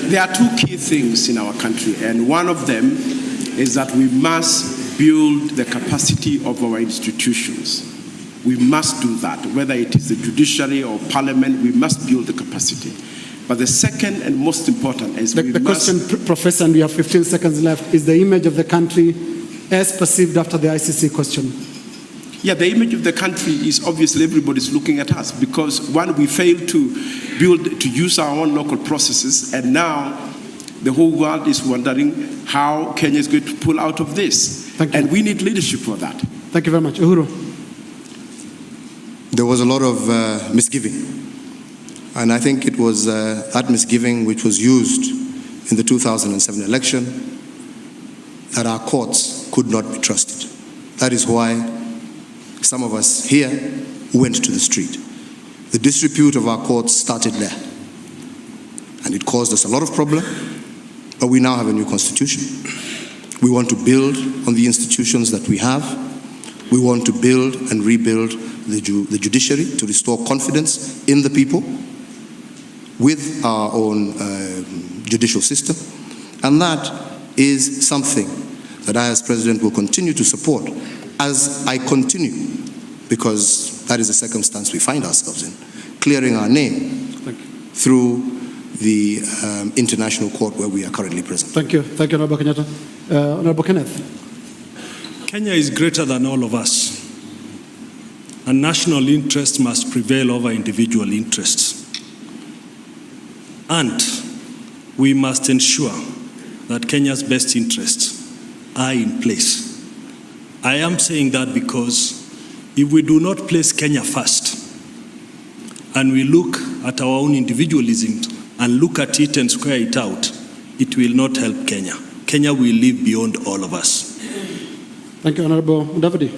Speaker 14: there are two key things in our country, and one of them is that we must build the capacity of our institutions. We must do that, whether it is the judiciary or parliament, we must build the capacity. But the second and most important is
Speaker 17: the question, Professor, and we have 15 seconds left, is the image of the country as perceived after the ICC question.
Speaker 14: Yeah, the image of the country is obviously everybody's looking at us because one, we failed to use our own local processes, and now the whole world is wondering how Kenya is going to pull out of this. And we need leadership for that.
Speaker 17: Thank you very much. Uhuru.
Speaker 21: There was a lot of misgiving, and I think it was that misgiving which was used in the 2007 election that our courts could not be trusted. That is why some of us here went to the street. The disrepute of our courts started there. And it caused us a lot of problem, but we now have a new constitution. We want to build on the institutions that we have. We want to build and rebuild the judiciary to restore confidence in the people with our own judicial system. And that is something that I as president will continue to support as I continue, because that is the circumstance we find ourselves in, clearing our name through the international court where we are currently present.
Speaker 17: Thank you. Thank you, Honorable Kenyatta. Honorable Kenneth.
Speaker 24: Kenya is greater than all of us, and national interest must prevail over individual interests. And we must ensure that Kenya's best interests are in place. I am saying that because if we do not place Kenya first, and we look at our own individualism and look at it and square it out, it will not help Kenya. Kenya will live beyond all of us.
Speaker 17: Thank you, Honorable Davidi.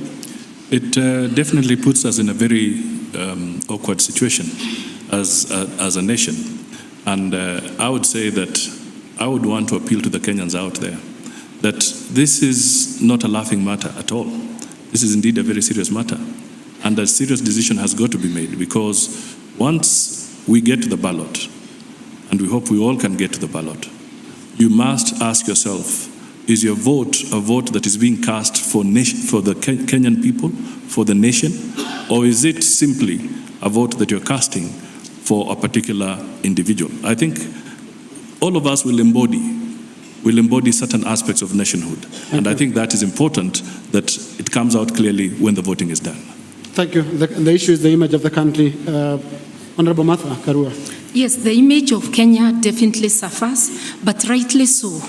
Speaker 25: It definitely puts us in a very awkward situation as a nation. And I would say that I would want to appeal to the Kenyans out there that this is not a laughing matter at all. This is indeed a very serious matter. And a serious decision has got to be made, because once we get to the ballot, and we hope we all can get to the ballot, you must ask yourself, is your vote a vote that is being cast for the Kenyan people, for the nation, or is it simply a vote that you're casting for a particular individual. I think all of us will embody certain aspects of nationhood. And I think that is important that it comes out clearly when the voting is done.
Speaker 17: Thank you. The issue is the image of the country. Honorable Martha Karua.
Speaker 26: Yes, the image of Kenya definitely suffers, but rightly so,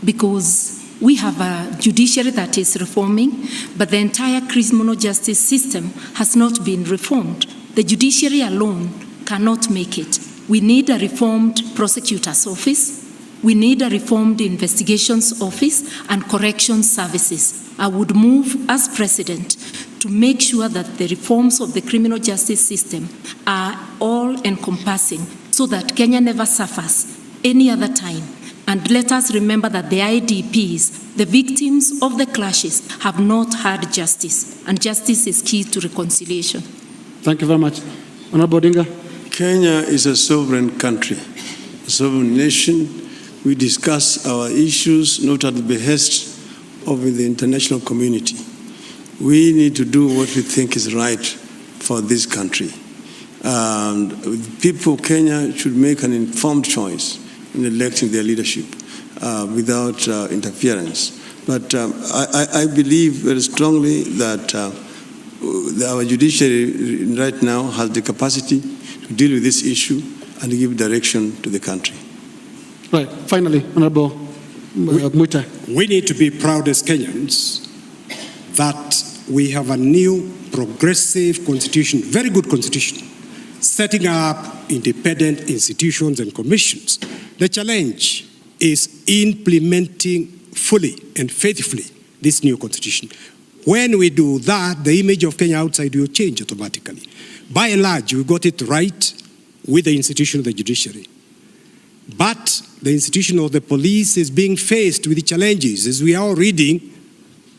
Speaker 26: because we have a judiciary that is reforming, but the entire criminal justice system has not been reformed. The judiciary alone cannot make it. We need a reformed prosecutor's office. We need a reformed investigations office and corrections services. I would move as president to make sure that the reforms of the criminal justice system are all-encompassing so that Kenya never suffers any other time. And let us remember that the IDPs, the victims of the clashes, have not had justice, and justice is key to reconciliation.
Speaker 17: Thank you very much. Honorable Odinga.
Speaker 27: Kenya is a sovereign country, a sovereign nation. We discuss our issues not at the behest of the international community. We need to do what we think is right for this country. And people of Kenya should make an informed choice in electing their leadership without interference. But I believe very strongly that our judiciary right now has the capacity to deal with this issue and give direction to the country.
Speaker 17: Right. Finally, Honorable Muita.
Speaker 1: We need to be proud as Kenyans that we have a new progressive constitution, very good constitution, setting up independent institutions and commissions. The challenge is implementing fully and faithfully this new constitution. When we do that, the image of Kenya outside will change automatically. By and large, we got it right with the institution of the judiciary. But the institution of the police is being faced with challenges, as we are all reading,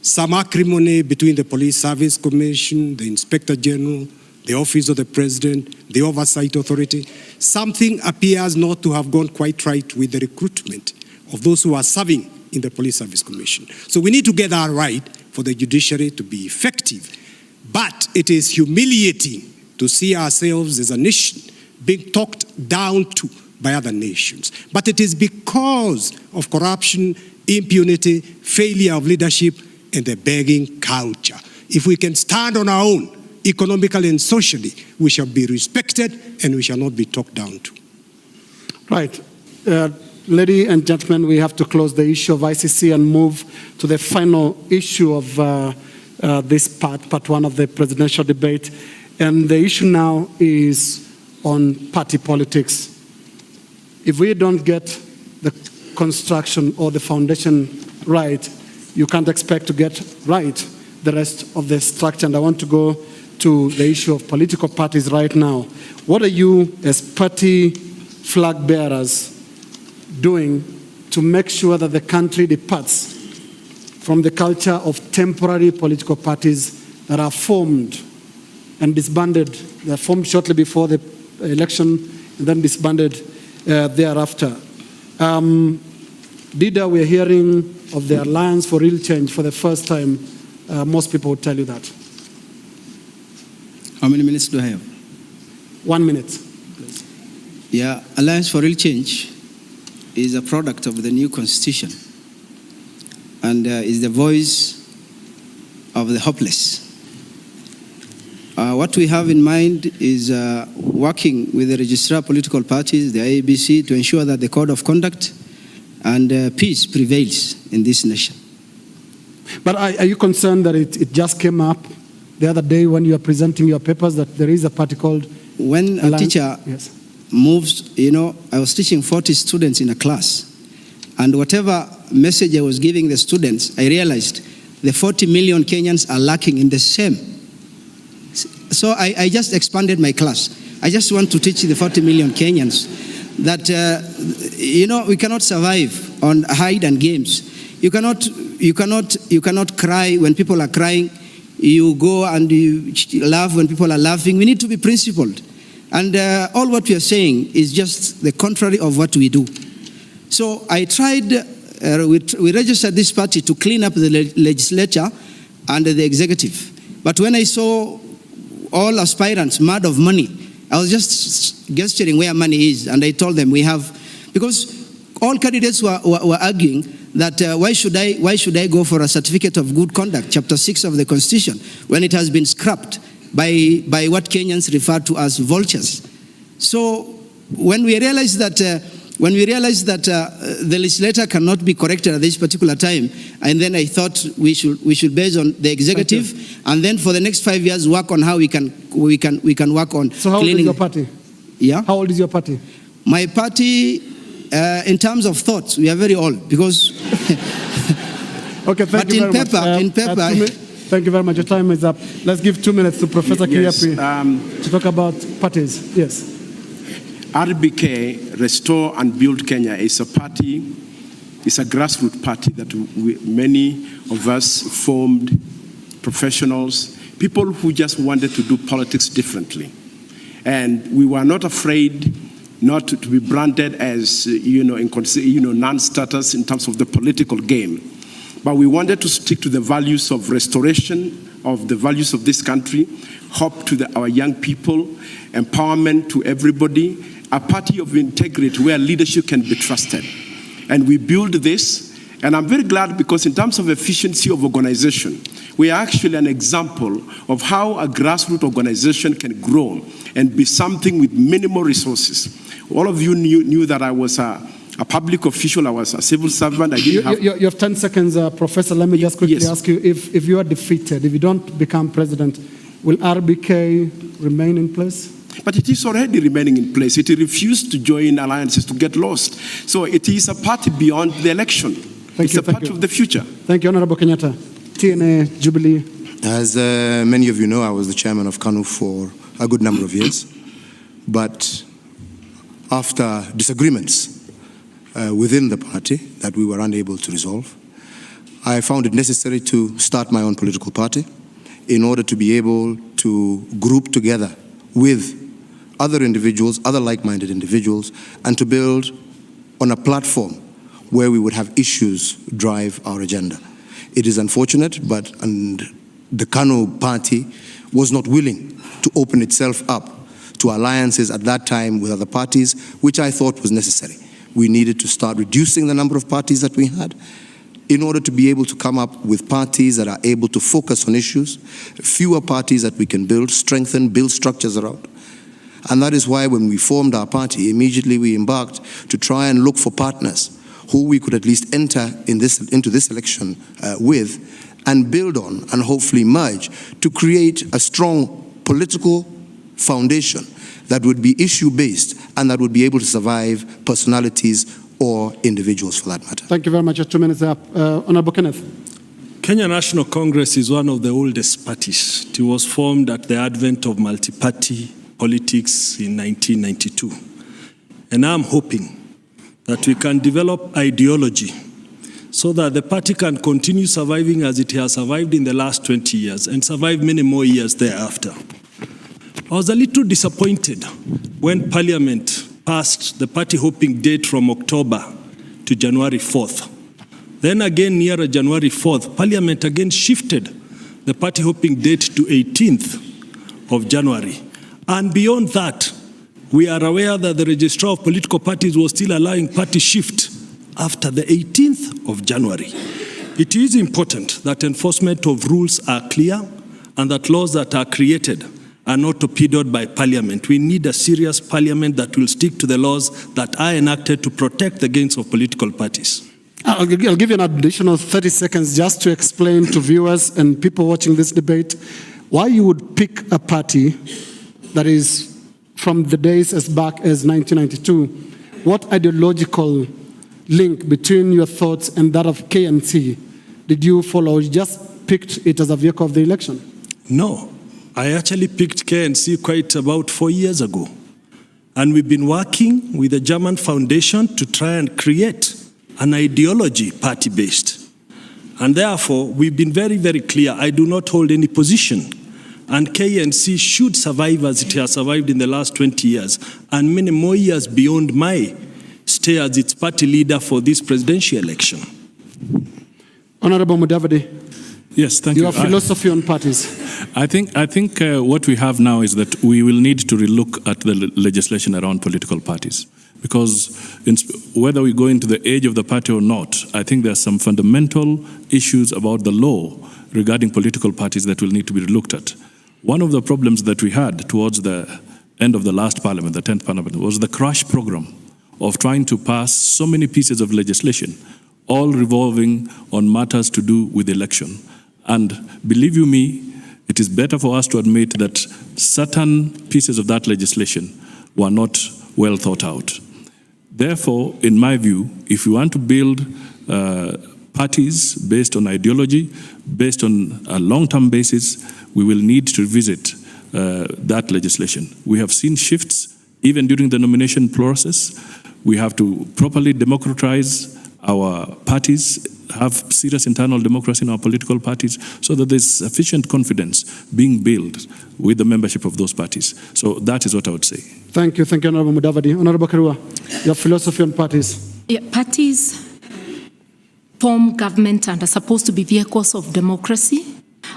Speaker 1: some acrimony between the Police Service Commission, the Inspector General, the Office of the President, the Oversight Authority. Something appears not to have gone quite right with the recruitment of those who are serving in the Police Service Commission. So we need to get that right for the judiciary to be effective. But it is humiliating to see ourselves as a nation being talked down to by other nations. But it is because of corruption, impunity, failure of leadership, and the begging culture. If we can stand on our own, economically and socially, we shall be respected and we shall not be talked down to.
Speaker 17: Right. Ladies and gentlemen, we have to close the issue of ICC and move to the final issue of this part one of the presidential debate. And the issue now is on party politics. If we don't get the construction or the foundation right, you can't expect to get right the rest of the structure. And I want to go to the issue of political parties right now. What are you, as party flag bearers, doing to make sure that the country departs from the culture of temporary political parties that are formed and disbanded? They are formed shortly before the election and then disbanded thereafter. Dida, we're hearing of the Alliance for Real Change for the first time. Most people would tell you that.
Speaker 13: How many minutes do I have?
Speaker 17: 1 minute, please.
Speaker 13: Yeah, Alliance for Real Change is a product of the new constitution and is the voice of the hopeless. What we have in mind is working with the registrar of political parties, the IEBC, to ensure that the code of conduct and peace prevails in this nation.
Speaker 17: But are you concerned that it just came up the other day when you are presenting your papers that there is a party called
Speaker 13: When a teacher moves, I was teaching 40 students in a class, and whatever message I was giving the students, I realized the 40 million Kenyans are lacking in the same. So I just expanded my class. I just want to teach the 40 million Kenyans that, we cannot survive on hide and games. You cannot cry when people are crying. You go and you laugh when people are laughing. We need to be principled. And all what we are saying is just the contrary of what we do. So I tried, we registered this party to clean up the legislature and the executive. But when I saw all aspirants mad of money. I was just gesturing where money is, and I told them we have, because all candidates were arguing that why should I go for a certificate of good conduct, Chapter 6 of the Constitution, when it has been scrapped by what Kenyans refer to as vultures. So when we realized that the legislator cannot be corrected at this particular time, and then I thought we should base on the executive, and then for the next 5 years work on how we can work on.
Speaker 17: So how old is your party?
Speaker 13: Yeah.
Speaker 17: How old is your party?
Speaker 13: My party, in terms of thoughts, we are very old because.
Speaker 17: Okay, thank you very much. Thank you very much. Your time is up. Let's give 2 minutes to Professor Kea to talk about parties. Yes.
Speaker 14: RBK, Restore and Build Kenya, is a party, it's a grassroots party that many of us formed, professionals, people who just wanted to do politics differently. And we were not afraid not to be branded as, non-starters in terms of the political game. But we wanted to stick to the values of restoration, of the values of this country, hope to our young people, empowerment to everybody, a party of integrity where leadership can be trusted. And we build this, and I'm very glad because in terms of efficiency of organization, we are actually an example of how a grassroots organization can grow and be something with minimal resources. All of you knew that I was a public official, I was a civil servant. You
Speaker 17: have 10 seconds, Professor. Let me just quickly ask you, if you are defeated, if you don't become president, will RBK remain in place?
Speaker 14: But it is already remaining in place. It refused to join alliances to get lost. So it is a party beyond the election. It's a part of the future.
Speaker 17: Thank you, Honorable Kenyatta. TNA Jubilee.
Speaker 21: As many of you know, I was the chairman of KANU for a good number of years. But after disagreements within the party that we were unable to resolve, I found it necessary to start my own political party in order to be able to group together with other individuals, other like-minded individuals, and to build on a platform where we would have issues drive our agenda. It is unfortunate, but the KANU party was not willing to open itself up to alliances at that time with other parties, which I thought was necessary. We needed to start reducing the number of parties that we had in order to be able to come up with parties that are able to focus on issues, fewer parties that we can build, strengthen, build structures around. And that is why when we formed our party, immediately we embarked to try and look for partners who we could at least enter into this election with and build on and hopefully merge to create a strong political foundation that would be issue-based and that would be able to survive personalities or individuals for that matter.
Speaker 17: Thank you very much. 2 minutes up. Honorable Kenneth.
Speaker 24: Kenya National Congress is one of the oldest parties. It was formed at the advent of multi-party politics in 1992. And I'm hoping that we can develop ideology so that the party can continue surviving as it has survived in the last 20 years and survive many more years thereafter. I was a little disappointed when Parliament passed the party hopping date from October to January 4th. Then again, nearer January 4th, Parliament again shifted the party hopping date to 18th of January. And beyond that, we are aware that the Registrar of Political Parties was still allowing party shift after the 18th of January. It is important that enforcement of rules are clear and that laws that are created are not torpedoed by Parliament. We need a serious Parliament that will stick to the laws that are enacted to protect the gains of political parties.
Speaker 17: I'll give you an additional 30 seconds just to explain to viewers and people watching this debate why you would pick a party that is from the days as back as 1992. What ideological link between your thoughts and that of KNC did you follow? You just picked it as a vehicle of the election?
Speaker 24: No, I actually picked KNC quite about 4 years ago. And we've been working with the German Foundation to try and create an ideology party-based. And therefore, we've been very, very clear. I do not hold any position. And KNC should survive as it has survived in the last 20 years and many more years beyond my stay as its party leader for this presidential election.
Speaker 17: Honorable Mudavadi.
Speaker 25: Yes, thank you.
Speaker 17: Your philosophy on parties.
Speaker 25: I think what we have now is that we will need to relook at the legislation around political parties. Because whether we go into the age of the party or not, I think there are some fundamental issues about the law regarding political parties that will need to be looked at. One of the problems that we had towards the end of the last parliament, the 10th parliament, was the crash program of trying to pass so many pieces of legislation, all revolving on matters to do with election. And believe you me, it is better for us to admit that certain pieces of that legislation were not well thought out. Therefore, in my view, if we want to build parties based on ideology, based on a long-term basis, we will need to revisit that legislation. We have seen shifts even during the nomination process. We have to properly democratize our parties, have serious internal democracy in our political parties, so that there's sufficient confidence being built with the membership of those parties. So that is what I would say.
Speaker 17: Thank you, Honorable Mudavadi. Honorable Karua, your philosophy on parties.
Speaker 26: Yeah, parties form government and are supposed to be vehicles of democracy.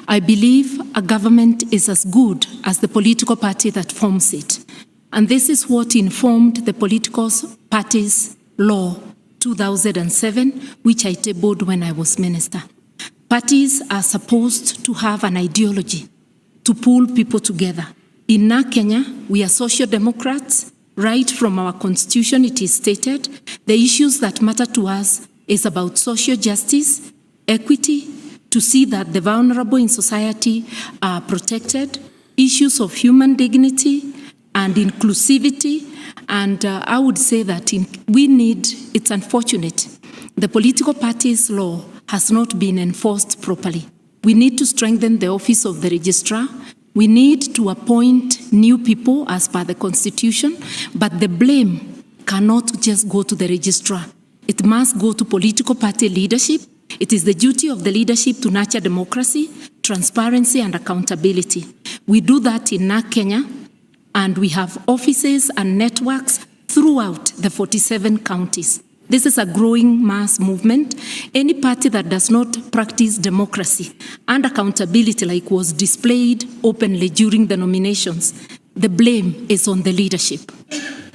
Speaker 26: I believe a government is as good as the political party that forms it. And this is what informed the political parties law 2007, which I tabled when I was minister. Parties are supposed to have an ideology to pull people together. In Kenya, we are social democrats. Right from our constitution, it is stated, the issues that matter to us is about social justice, equity, to see that the vulnerable in society are protected, issues of human dignity and inclusivity. And I would say that it's unfortunate, the political parties law has not been enforced properly. We need to strengthen the office of the registrar. We need to appoint new people as per the constitution, but the blame cannot just go to the registrar. It must go to political party leadership. It is the duty of the leadership to nurture democracy, transparency, and accountability. We do that in Kenya, and we have offices and networks throughout the 47 counties. This is a growing mass movement. Any party that does not practice democracy and accountability like was displayed openly during the nominations, the blame is on the leadership.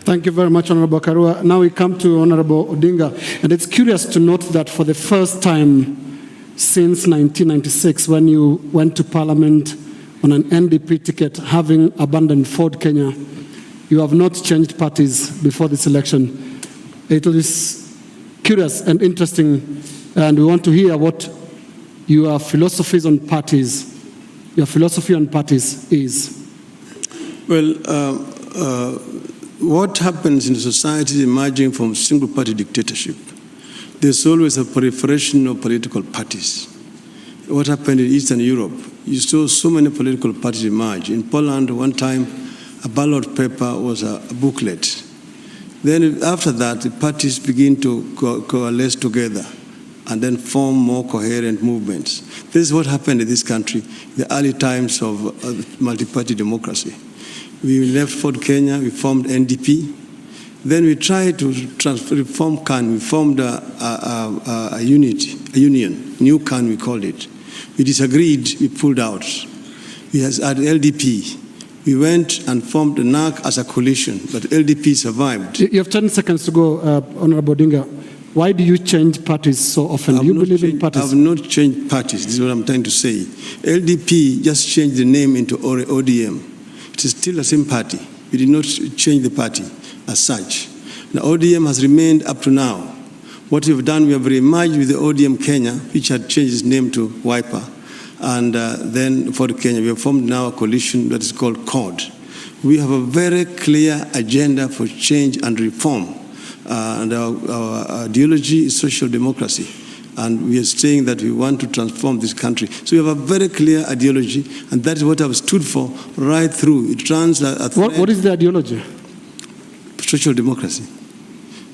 Speaker 17: Thank you very much, Honorable Karua. Now we come to Honorable Odinga. And it's curious to note that for the first time since 1996, when you went to Parliament on an NDP ticket, having abandoned Ford Kenya, you have not changed parties before this election. It is curious and interesting, and we want to hear what your philosophy on parties is.
Speaker 27: Well, what happens in society emerging from single-party dictatorship? There's always a proliferation of political parties. What happened in Eastern Europe? You saw so many political parties emerge. In Poland, one time, a ballot paper was a booklet. Then after that, the parties begin to coalesce together and then form more coherent movements. This is what happened in this country, the early times of multi-party democracy. We left Ford Kenya, we formed NDP. Then we tried to reform CAN. We formed a union, new CAN we called it. We disagreed, we pulled out. We had LDP. We went and formed the NAC as a coalition, but LDP survived.
Speaker 17: You have 10 seconds to go, Honorable Odinga. Why do you change parties so often? Do you believe in parties?
Speaker 27: I have not changed parties. This is what I'm trying to say. LDP just changed the name into ODM. It is still the same party. We did not change the party as such. The ODM has remained up to now. What we've done, we have re-emerged with the ODM Kenya, which had changed its name to Wiper. And then for Kenya, we have formed now a coalition that is called CORD. We have a very clear agenda for change and reform. And our ideology is social democracy. And we are saying that we want to transform this country. So we have a very clear ideology, and that is what I've stood for right through. It runs a thread.
Speaker 17: What is the ideology?
Speaker 27: Social democracy.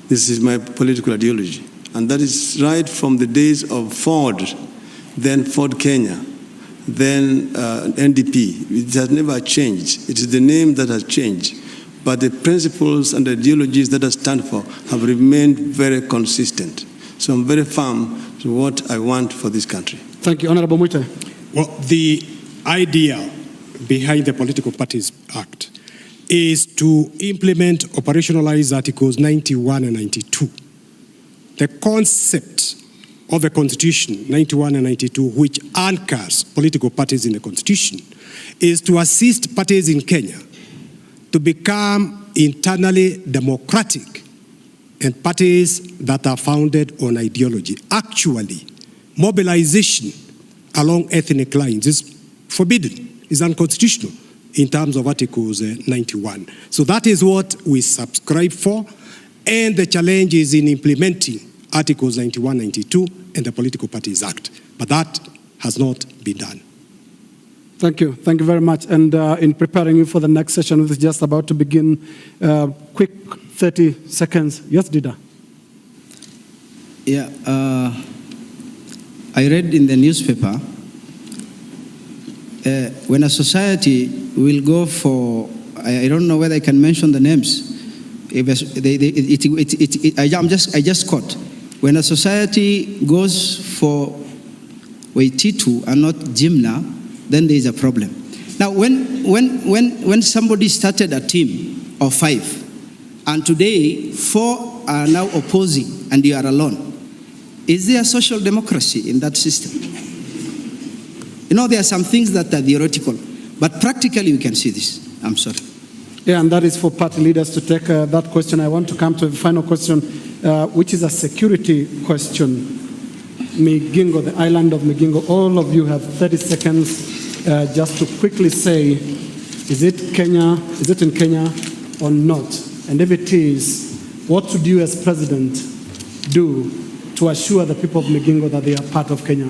Speaker 27: This is my political ideology. And that is right from the days of Ford, then Ford Kenya, then NDP. It has never changed. It is the name that has changed. But the principles and the ideologies that I stand for have remained very consistent. So I'm very firm to what I want for this country.
Speaker 17: Thank you. Honorable Muite.
Speaker 1: Well, the idea behind the Political Parties Act is to implement, operationalize Articles 91 and 92. The concept of the Constitution, 91 and 92, which anchors political parties in the Constitution, is to assist parties in Kenya to become internally democratic and parties that are founded on ideology. Actually, mobilization along ethnic lines is forbidden, is unconstitutional in terms of Articles 91. So that is what we subscribe for, and the challenge is in implementing Articles 91, 92 and the Political Parties Act. But that has not been done.
Speaker 17: Thank you. Thank you very much. And in preparing you for the next session, which is just about to begin, quick 30 seconds. Yes, Dida.
Speaker 13: Yeah, I read in the newspaper, when a society will go for, I don't know whether I can mention the names. I just caught. When a society goes for Waititu and not Jimna, then there is a problem. Now, when somebody started a team of 5, and today 4 are now opposing, and you are alone, is there social democracy in that system? You know, there are some things that are theoretical, but practically we can see this. I'm sorry.
Speaker 17: Yeah, and that is for party leaders to take that question. I want to come to the final question, which is a security question. Migingo, the island of Migingo, all of you have 30 seconds just to quickly say, is it in Kenya or not? And if it is, what should you as president do to assure the people of Migingo that they are part of Kenya?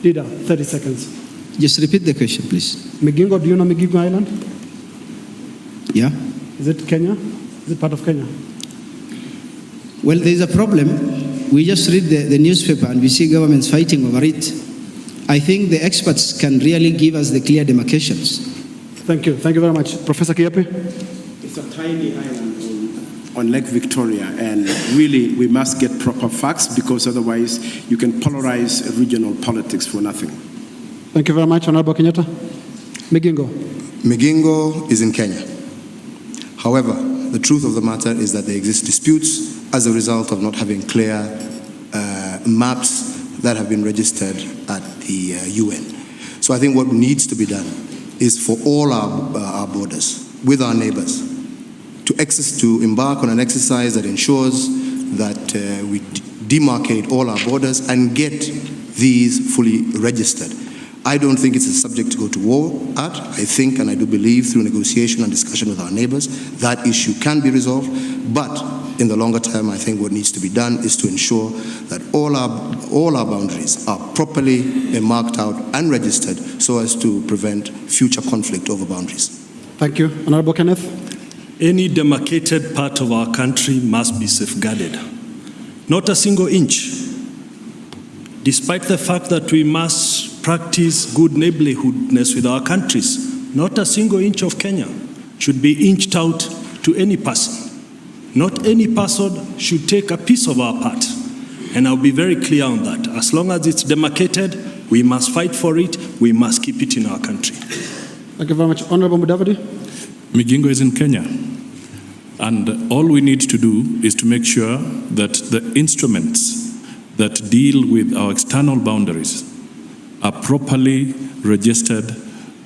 Speaker 17: Dida, 30 seconds.
Speaker 13: Just repeat the question, please.
Speaker 17: Migingo, do you know Migingo Island?
Speaker 13: Yeah.
Speaker 17: Is it Kenya? Is it part of Kenya?
Speaker 13: Well, there's a problem. We just read the newspaper and we see governments fighting over it. I think the experts can really give us the clear demarcations.
Speaker 17: Thank you. Thank you very much. Professor Kiepe?
Speaker 14: It's a tiny island on Lake Victoria, and really we must get proper facts, because otherwise you can polarize regional politics for nothing.
Speaker 17: Thank you very much, Honorable Kenyatta. Migingo.
Speaker 21: Migingo is in Kenya. However, the truth of the matter is that there exist disputes as a result of not having clear maps that have been registered at the UN. So I think what needs to be done is for all our borders, with our neighbors, to embark on an exercise that ensures that we demarcate all our borders and get these fully registered. I don't think it's a subject to go to war at. I think, and I do believe, through negotiation and discussion with our neighbors, that issue can be resolved. But in the longer term, I think what needs to be done is to ensure that all our boundaries are properly marked out and registered so as to prevent future conflict over boundaries.
Speaker 17: Thank you. Honorable Kenneth.
Speaker 24: Any demarcated part of our country must be safeguarded. Not a single inch. Despite the fact that we must practice good neighborhoodness with our countries, not a single inch of Kenya should be inched out to any person. Not any person should take a piece of our part. And I'll be very clear on that. As long as it's demarcated, we must fight for it. We must keep it in our country.
Speaker 17: Thank you very much. Honorable Mudavadi.
Speaker 25: Migingo is in Kenya. And all we need to do is to make sure that the instruments that deal with our external boundaries are properly registered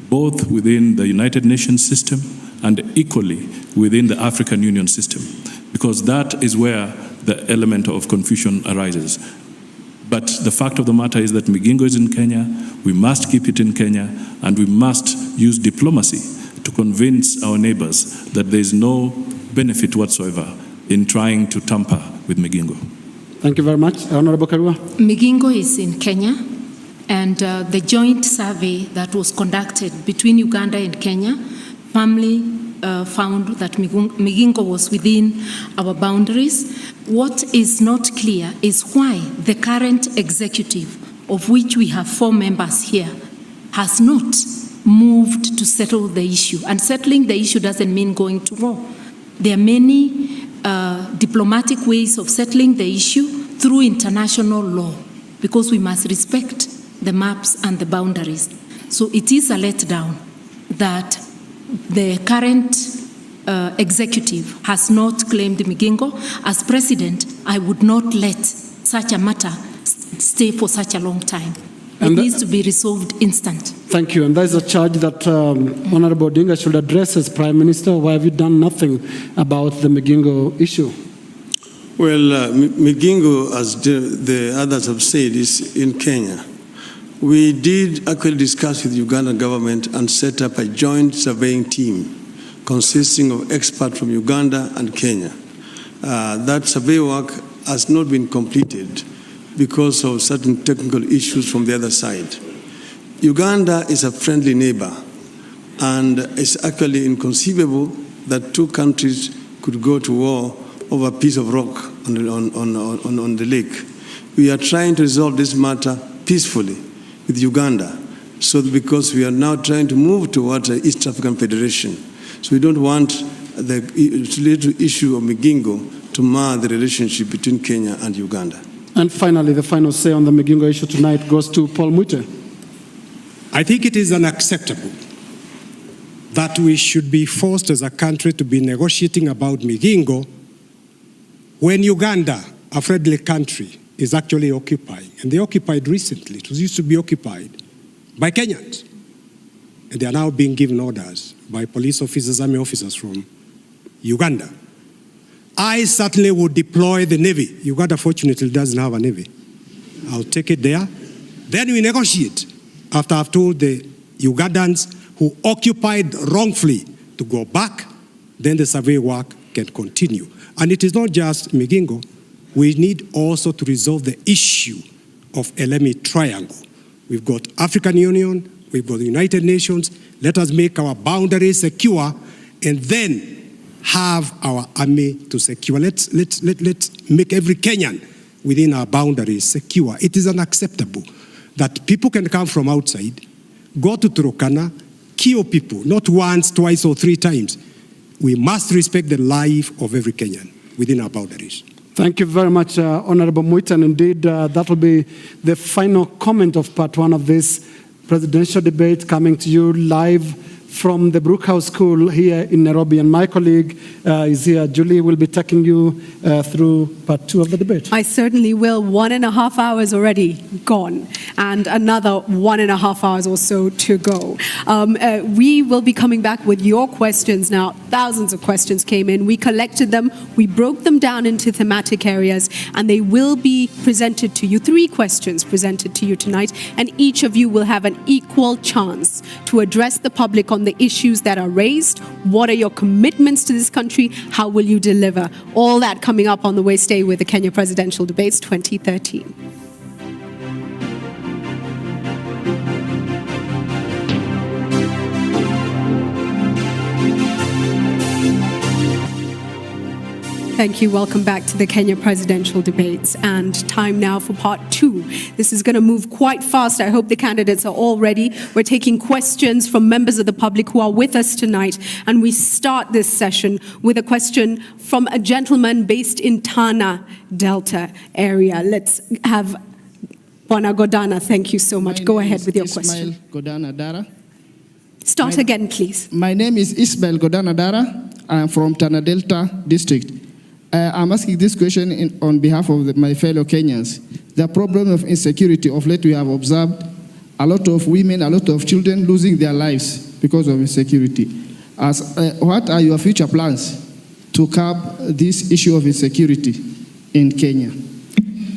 Speaker 25: both within the United Nations system and equally within the African Union system, because that is where the element of confusion arises. But the fact of the matter is that Migingo is in Kenya, we must keep it in Kenya, and we must use diplomacy to convince our neighbors that there is no benefit whatsoever in trying to tamper with Migingo.
Speaker 17: Thank you very much. Honorable Karua.
Speaker 26: Migingo is in Kenya, and the joint survey that was conducted between Uganda and Kenya firmly found that Migingo was within our boundaries. What is not clear is why the current executive, of which we have 4 members here, has not moved to settle the issue. And settling the issue doesn't mean going to war. There are many diplomatic ways of settling the issue through international law, because we must respect the maps and the boundaries. So it is a letdown that the current executive has not claimed Migingo. As president, I would not let such a matter stay for such a long time. It needs to be resolved instant.
Speaker 17: Thank you. And there's a charge that Honorable Odinga should address as Prime Minister. Why have you done nothing about the Migingo issue?
Speaker 27: Well, Migingo, as the others have said, is in Kenya. We did actually discuss with the Ugandan government and set up a joint surveying team consisting of experts from Uganda and Kenya. That survey work has not been completed because of certain technical issues from the other side. Uganda is a friendly neighbor, and it's actually inconceivable that two countries could go to war over a piece of rock on the lake. We are trying to resolve this matter peacefully with Uganda, because we are now trying to move towards the East African Federation. So we don't want the issue of Migingo to mar the relationship between Kenya and Uganda.
Speaker 17: And finally, the final say on the Migingo issue tonight goes to Paul Mwite.
Speaker 1: I think it is unacceptable that we should be forced as a country to be negotiating about Migingo when Uganda, a friendly country, is actually occupying. And they occupied recently. It was used to be occupied by Kenyans. And they are now being given orders by police officers, army officers from Uganda. I certainly would deploy the Navy. Uganda, fortunately, doesn't have a Navy. I'll take it there. Then we negotiate. After I've told the Ugandans who occupied wrongfully to go back, then the survey work can continue. And it is not just Migingo. We need also to resolve the issue of Elemi Triangle. We've got African Union, we've got the United Nations. Let us make our boundaries secure and then have our army to secure. Let's make every Kenyan within our boundaries secure. It is unacceptable that people can come from outside, go to Turkana, kill people, not once, twice, or three times. We must respect the life of every Kenyan within our boundaries.
Speaker 17: Thank you very much, Honorable Mwite. And indeed, that will be the final comment of part one of this presidential debate, coming to you live from the Brookhouse School here in Nairobi. And my colleague is here. Julie will be taking you through part two of the debate.
Speaker 16: I certainly will. 1.5 hours already gone, and another 1.5 hours or so to go. We will be coming back with your questions now. Thousands of questions came in. We collected them. We broke them down into thematic areas, and they will be presented to you. 3 questions presented to you tonight, and each of you will have an equal chance to address the public on the issues that are raised. What are your commitments to this country? How will you deliver? All that coming up on the way. Stay with the Kenya Presidential Debates 2013. Thank you. Welcome back to the Kenya Presidential Debates. And time now for part 2. This is going to move quite fast. I hope the candidates are all ready. We're taking questions from members of the public who are with us tonight. And we start this session with a question from a gentleman based in Tana Delta area. Let's have Bwana Godana. Thank you so much. Go ahead with your question.
Speaker 4: Godana Dara.
Speaker 16: Start again, please.
Speaker 4: My name is Ismail Godana Dara. I'm from Tana Delta District. I'm asking this question on behalf of my fellow Kenyans. The problem of insecurity of late, we have observed a lot of women, a lot of children losing their lives because of insecurity. What are your future plans to curb this issue of insecurity in Kenya?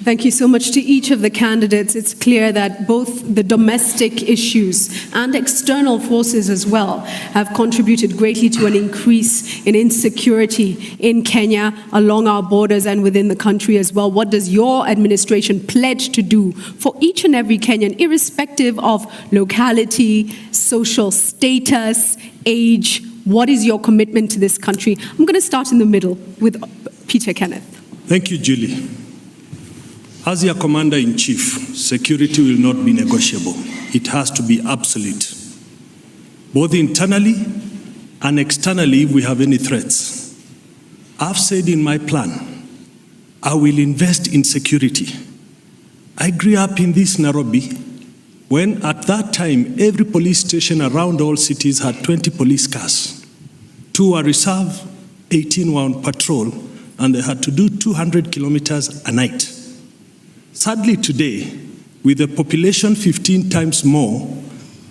Speaker 16: Thank you so much to each of the candidates. It's clear that both the domestic issues and external forces as well have contributed greatly to an increase in insecurity in Kenya, along our borders and within the country as well. What does your administration pledge to do for each and every Kenyan, irrespective of locality, social status, age? What is your commitment to this country? I'm going to start in the middle with Peter Kenneth.
Speaker 24: Thank you, Julie. As your Commander-in-Chief, security will not be negotiable. It has to be absolute. Both internally and externally, if we have any threats. I've said in my plan, I will invest in security. I grew up in this Nairobi, when at that time every police station around all cities had 20 police cars. 2 were reserved, 18 were on patrol, and they had to do 200 kilometers a night. Sadly today, with the population 15 times more,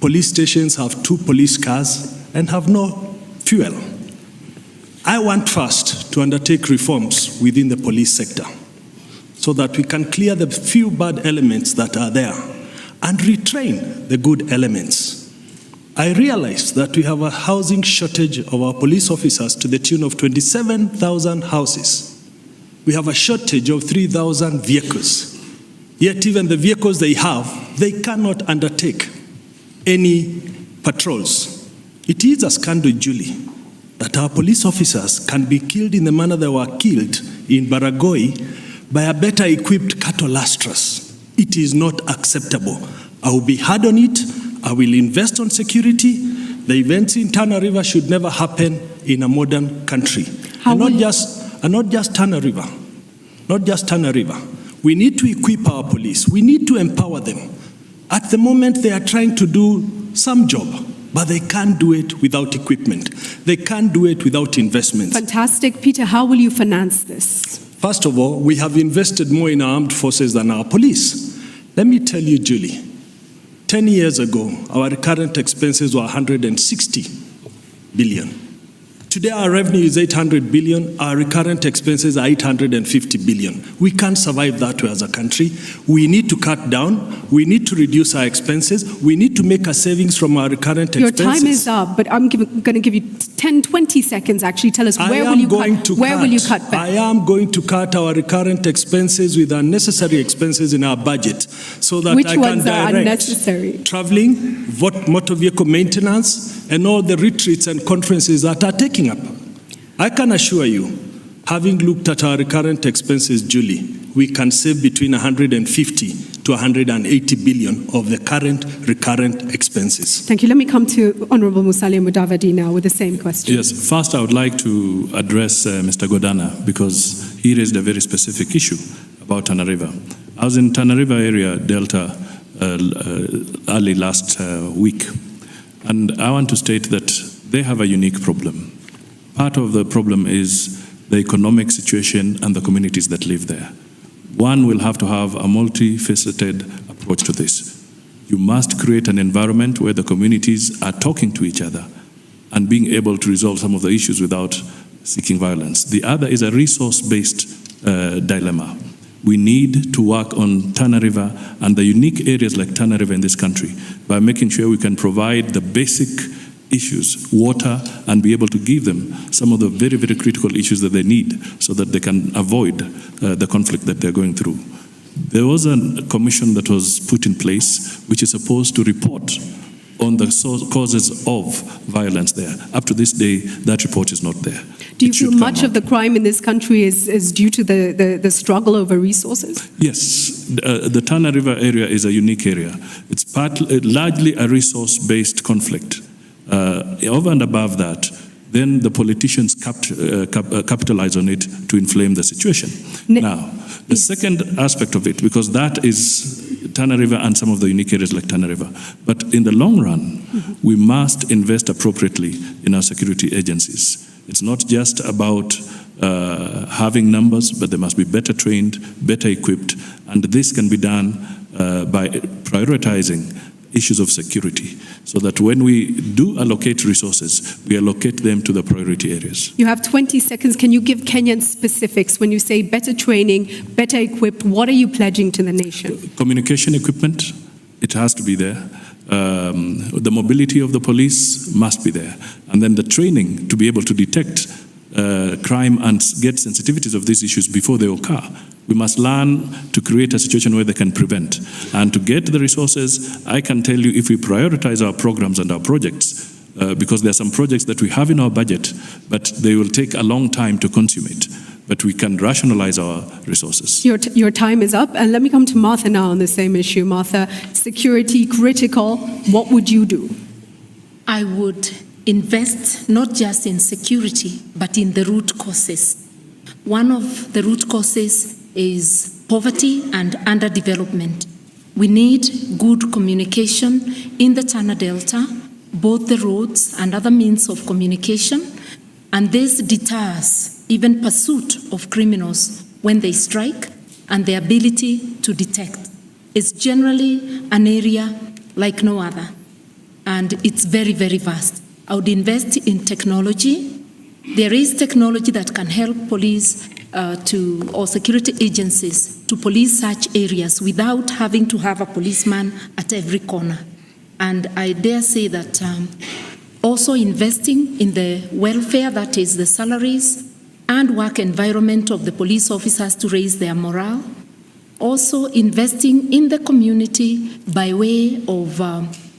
Speaker 24: police stations have 2 police cars and have no fuel. I want first to undertake reforms within the police sector so that we can clear the few bad elements that are there and retrain the good elements. I realize that we have a housing shortage of our police officers to the tune of 27,000 houses. We have a shortage of 3,000 vehicles. Yet even the vehicles they have, they cannot undertake any patrols. It is a scandal, Julie, that our police officers can be killed in the manner they were killed in Baragoi by a better equipped cattle lustrous. It is not acceptable. I will be hard on it. I will invest on security. The events in Tana River should never happen in a modern country. And not just Tana River. Not just Tana River. We need to equip our police. We need to empower them. At the moment, they are trying to do some job, but they can't do it without equipment. They can't do it without investments.
Speaker 16: Fantastic. Peter, how will you finance this?
Speaker 24: First of all, we have invested more in our armed forces than our police. Let me tell you, Julie, 10 years ago, our recurrent expenses were 160 billion. Today, our revenue is 800 billion. Our recurrent expenses are 850 billion. We can't survive that way as a country. We need to cut down. We need to reduce our expenses. We need to make a savings from our recurrent expenses.
Speaker 16: Your time is up, but I'm going to give you 10, 20 seconds, actually. Tell us where will you cut back?
Speaker 24: I am going to cut our recurrent expenses with unnecessary expenses in our budget so that
Speaker 16: Which
Speaker 24: I can
Speaker 16: ones are
Speaker 24: direct
Speaker 16: unnecessary?
Speaker 24: Traveling, motor vehicle maintenance, and all the retreats and conferences that are taking up. I can assure you, having looked at our recurrent expenses, Julie, we can save between 150 to 180 billion of the current recurrent expenses.
Speaker 16: Thank you. Let me come to Honorable Musalia Mudavadi now with the same question.
Speaker 25: Yes, first I would like to address Mr. Godana because he raised a very specific issue about Tana River. I was in Tana River area, Delta, early last week, and I want to state that they have a unique problem. Part of the problem is the economic situation and the communities that live there. One will have to have a multifaceted approach to this. You must create an environment where the communities are talking to each other and being able to resolve some of the issues without seeking violence. The other is a resource-based dilemma. We need to work on Tana River and the unique areas like Tana River in this country by making sure we can provide the basic issues, water, and be able to give them some of the very, very critical issues that they need so that they can avoid the conflict that they're going through. There was a commission that was put in place which is supposed to report on the causes of violence there. Up to this day, that report is not there.
Speaker 16: Do you feel much of the crime in this country is due to the struggle over resources?
Speaker 25: Yes, the Tana River area is a unique area. It's largely a resource-based conflict. Over and above that, then the politicians capitalize on it to inflame the situation. Now, the second aspect of it, because that is Tana River and some of the unique areas like Tana River, but in the long run, we must invest appropriately in our security agencies. It's not just about having numbers, but they must be better trained, better equipped, and this can be done by prioritizing issues of security, so that when we do allocate resources, we allocate them to the priority areas.
Speaker 16: You have 20 seconds. Can you give Kenyan specifics? When you say better training, better equipped, what are you pledging to the nation?
Speaker 25: Communication equipment, it has to be there. The mobility of the police must be there. And then the training to be able to detect crime and get sensitivities of these issues before they occur. We must learn to create a situation where they can prevent. And to get the resources, I can tell you if we prioritize our programs and our projects, because there are some projects that we have in our budget, but they will take a long time to consummate. But we can rationalize our resources.
Speaker 16: Your time is up. And let me come to Martha now on the same issue. Martha, security critical. What would you do?
Speaker 26: I would invest not just in security, but in the root causes. One of the root causes is poverty and underdevelopment. We need good communication in the Tana Delta, both the roads and other means of communication, and this deters even pursuit of criminals when they strike, and the ability to detect. It's generally an area like no other, and it's very, very vast. I would invest in technology. There is technology that can help police or security agencies to police such areas without having to have a policeman at every corner. And I dare say that also investing in the welfare, that is the salaries and work environment of the police officers to raise their morale. Also investing in the community by way of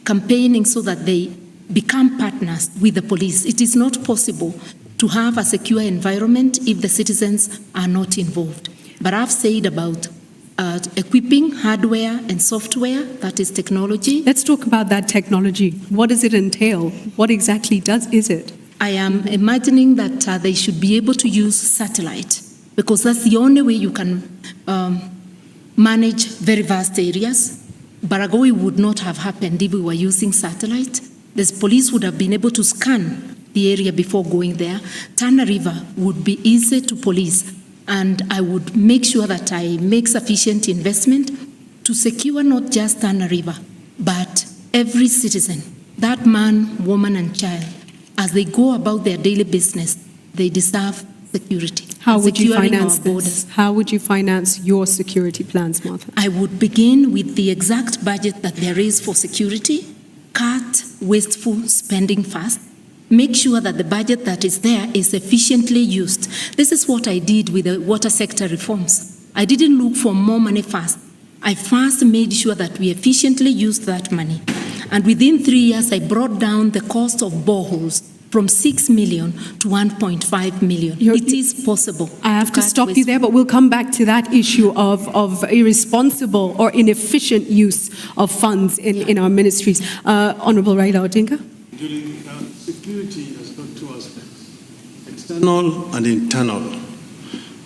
Speaker 26: campaigning so that they become partners with the police. It is not possible to have a secure environment if the citizens are not involved. But I've said about equipping hardware and software, that is technology.
Speaker 16: Let's talk about that technology. What does it entail? What exactly is it?
Speaker 26: I am imagining that they should be able to use satellite, because that's the only way you can manage very vast areas. Baragoi would not have happened if we were using satellite. The police would have been able to scan the area before going there. Tana River would be easy to police, and I would make sure that I make sufficient investment to secure not just Tana River, but every citizen, that man, woman, and child, as they go about their daily business, they deserve security.
Speaker 16: How would you finance this? How would you finance your security plans, Martha?
Speaker 26: I would begin with the exact budget that there is for security, cut wasteful spending fast, make sure that the budget that is there is efficiently used. This is what I did with the water sector reforms. I didn't look for more money fast. I first made sure that we efficiently used that money. And within 3 years, I brought down the cost of boreholes from 6 million to 1.5 million. It is possible.
Speaker 16: I have to stop you there, but we'll come back to that issue of irresponsible or inefficient use of funds in our ministries. Honorable Raila Odinga.
Speaker 27: Security has got two aspects, external and internal.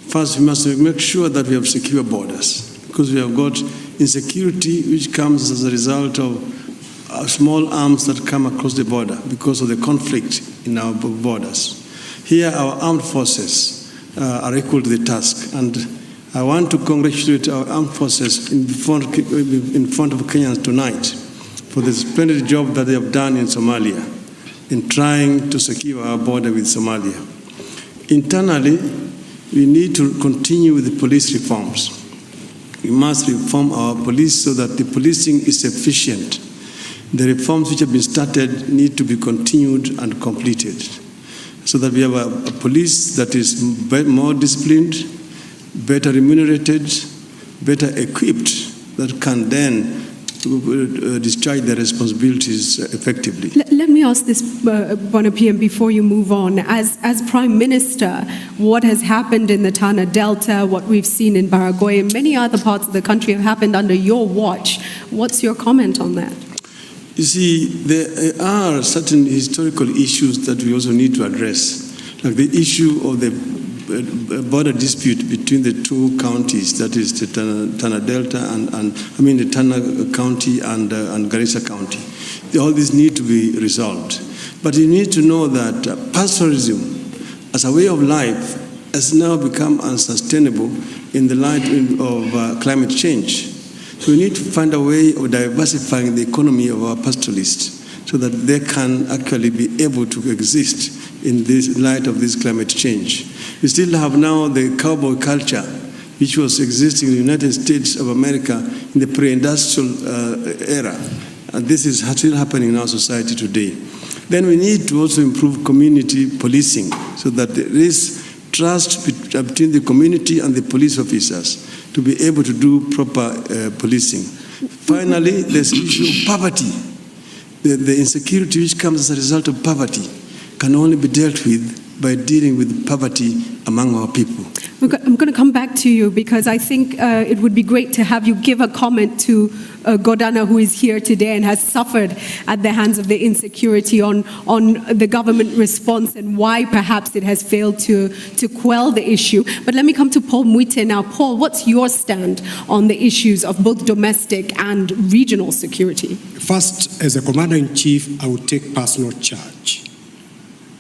Speaker 27: First, we must make sure that we have secure borders, because we have got insecurity which comes as a result of small arms that come across the border because of the conflict in our borders. Here, our armed forces are equal to the task, and I want to congratulate our armed forces in front of Kenyans tonight for the splendid job that they have done in Somalia in trying to secure our border with Somalia. Internally, we need to continue with the police reforms. We must reform our police so that the policing is efficient. The reforms which have been started need to be continued and completed so that we have a police that is more disciplined, better remunerated, better equipped, that can then discharge their responsibilities effectively.
Speaker 16: Let me ask this, Bwana PM, before you move on. As Prime Minister, what has happened in the Tana Delta, what we've seen in Baragoi, and many other parts of the country have happened under your watch. What's your comment on that?
Speaker 27: You see, there are certain historical issues that we also need to address, like the issue of the border dispute between the two counties, that is the Tana Delta the Tana County and Garissa County. All these need to be resolved. But you need to know that pastoralism as a way of life has now become unsustainable in the light of climate change. So we need to find a way of diversifying the economy of our pastoralists so that they can actually be able to exist in this light of this climate change. We still have now the cowboy culture, which was existing in the United States of America in the pre-industrial era. And this is still happening in our society today. Then we need to also improve community policing so that there is trust between the community and the police officers to be able to do proper policing. Finally, there's the issue of poverty. The insecurity which comes as a result of poverty can only be dealt with by dealing with poverty among our people.
Speaker 16: I'm going to come back to you because I think it would be great to have you give a comment to Godana, who is here today and has suffered at the hands of the insecurity on the government response and why perhaps it has failed to quell the issue. But let me come to Paul Mwite now. Paul, what's your stand on the issues of both domestic and regional security?
Speaker 1: First, as a commander-in-chief, I will take personal charge.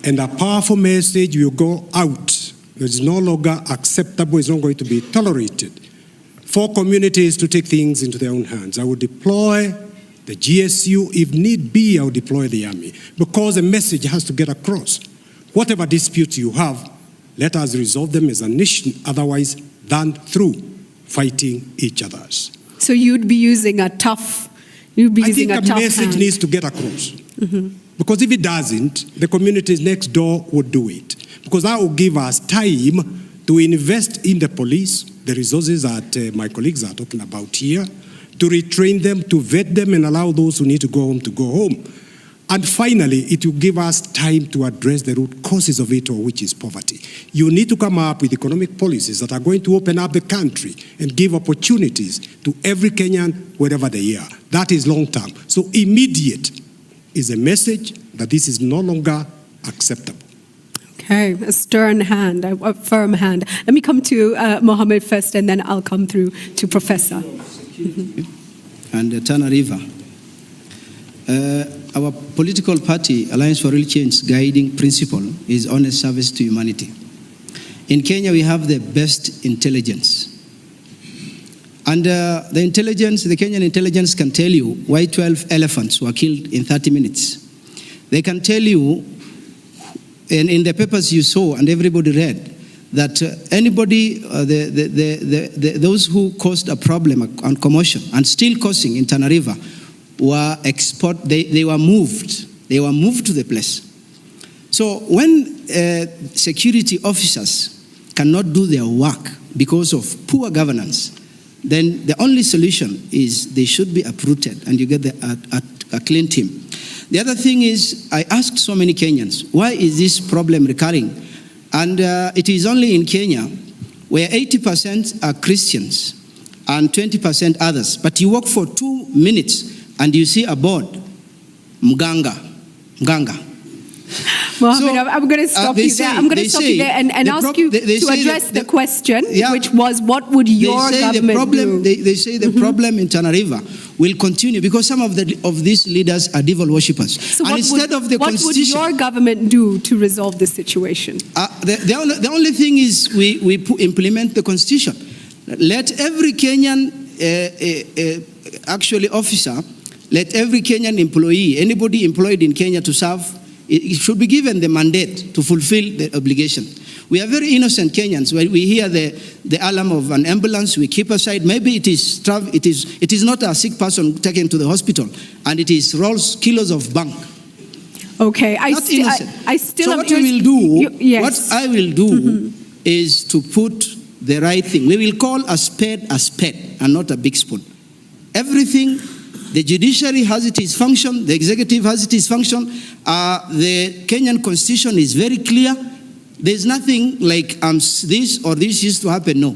Speaker 1: And a powerful message will go out. It is no longer acceptable, it's not going to be tolerated for communities to take things into their own hands. I will deploy the GSU. If need be, I will deploy the army because the message has to get across. Whatever disputes you have, let us resolve them as a nation, otherwise than through fighting each other.
Speaker 16: So you'd be using a tough, hand.
Speaker 1: I think a message needs to get across. Because if it doesn't, the communities next door would do it. Because that will give us time to invest in the police, the resources that my colleagues are talking about here, to retrain them, to vet them, and allow those who need to go home. And finally, it will give us time to address the root causes of it all, which is poverty. You need to come up with economic policies that are going to open up the country and give opportunities to every Kenyan wherever they are. That is long term. So immediate is a message that this is no longer acceptable.
Speaker 16: Okay, a stern hand, a firm hand. Let me come to Mohammed first, and then I'll come through to Professor.
Speaker 13: And the Tana River. Our political party, Alliance for Real Change, guiding principle is honest service to humanity. In Kenya, we have the best intelligence. And the Kenyan intelligence can tell you why 12 elephants were killed in 30 minutes. They can tell you, and in the papers you saw and everybody read, that anybody, those who caused a problem and commotion and still causing in Tana River were they were moved. They were moved to the place. So when security officers cannot do their work because of poor governance, then the only solution is they should be uprooted and you get a clean team. The other thing is, I asked so many Kenyans, why is this problem recurring? And it is only in Kenya where 80% are Christians and 20% others. But you walk for 2 minutes and you see a board, Mganga.
Speaker 16: Mohammed, I'm going to stop you there. I'm going to stop you there and ask you to address the question, which was, what would your government do?
Speaker 13: They say the problem in Tana River will continue because some of these leaders are devil worshippers.
Speaker 16: So what would your government do to resolve this situation?
Speaker 13: The only thing is we implement the constitution. Let every Kenyan officer, let every Kenyan employee, anybody employed in Kenya to serve, it should be given the mandate to fulfill the obligation. We are very innocent Kenyans. When we hear the alarm of an ambulance, we keep aside. Maybe it is not a sick person taken to the hospital, and it is rolls kilos of bunk.
Speaker 16: Okay, I still.
Speaker 13: So what I will do is to put the right thing. We will call a spade and not a big spoon. Everything. The judiciary has its function, the executive has its function. The Kenyan constitution is very clear. There's nothing like this or this used to happen. No.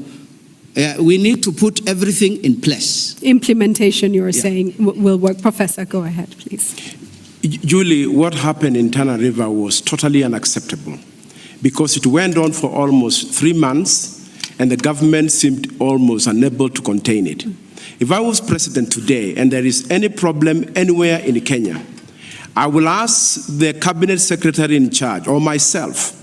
Speaker 13: We need to put everything in place.
Speaker 16: Implementation, you're saying, will work. Professor, go ahead, please.
Speaker 14: Julie, what happened in Tana River was totally unacceptable because it went on for almost 3 months and the government seemed almost unable to contain it. If I was president today and there is any problem anywhere in Kenya, I will ask the cabinet secretary in charge or myself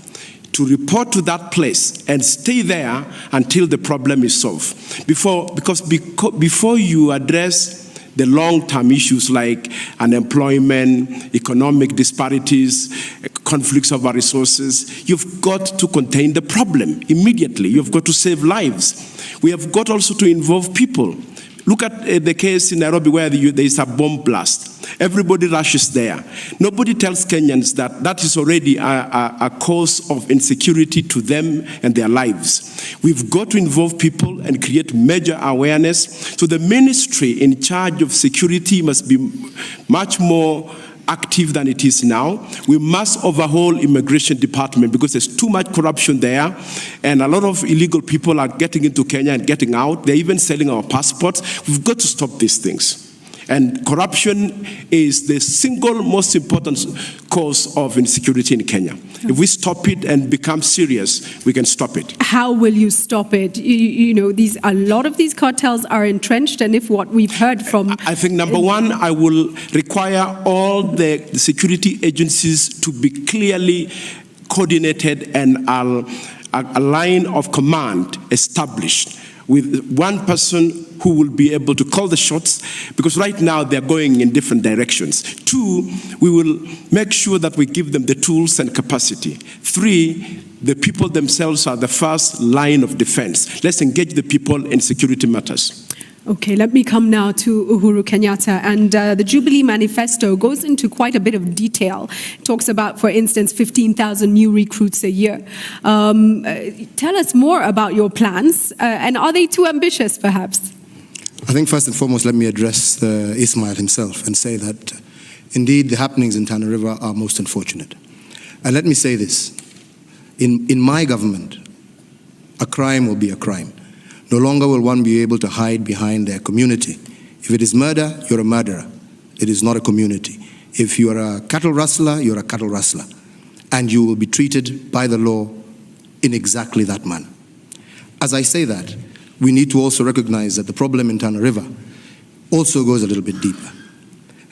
Speaker 14: to report to that place and stay there until the problem is solved. Because before you address the long-term issues like unemployment, economic disparities, conflicts over resources, you've got to contain the problem immediately. You've got to save lives. We have got also to involve people. Look at the case in Nairobi where there is a bomb blast. Everybody rushes there. Nobody tells Kenyans that that is already a cause of insecurity to them and their lives. We've got to involve people and create major awareness. So the ministry in charge of security must be much more active than it is now. We must overhaul immigration department because there's too much corruption there, and a lot of illegal people are getting into Kenya and getting out. They're even selling our passports. We've got to stop these things. And corruption is the single most important cause of insecurity in Kenya. If we stop it and become serious, we can stop it.
Speaker 16: How will you stop it? You know, a lot of these cartels are entrenched, and if what we've heard from...
Speaker 14: I think number one, I will require all the security agencies to be clearly coordinated and a line of command established with one person who will be able to call the shots, because right now they're going in different directions. 2, we will make sure that we give them the tools and capacity. 3, the people themselves are the first line of defense. Let's engage the people in security matters.
Speaker 16: Okay, let me come now to Uhuru Kenyatta. And the Jubilee Manifesto goes into quite a bit of detail. It talks about, for instance, 15,000 new recruits a year. Tell us more about your plans, and are they too ambitious, perhaps?
Speaker 21: I think first and foremost, let me address Ismail himself and say that indeed the happenings in Tana River are most unfortunate. And let me say this, in my government, a crime will be a crime. No longer will one be able to hide behind their community. If it is murder, you're a murderer. It is not a community. If you are a cattle rustler, you're a cattle rustler. And you will be treated by the law in exactly that manner. As I say that, we need to also recognize that the problem in Tana River also goes a little bit deeper.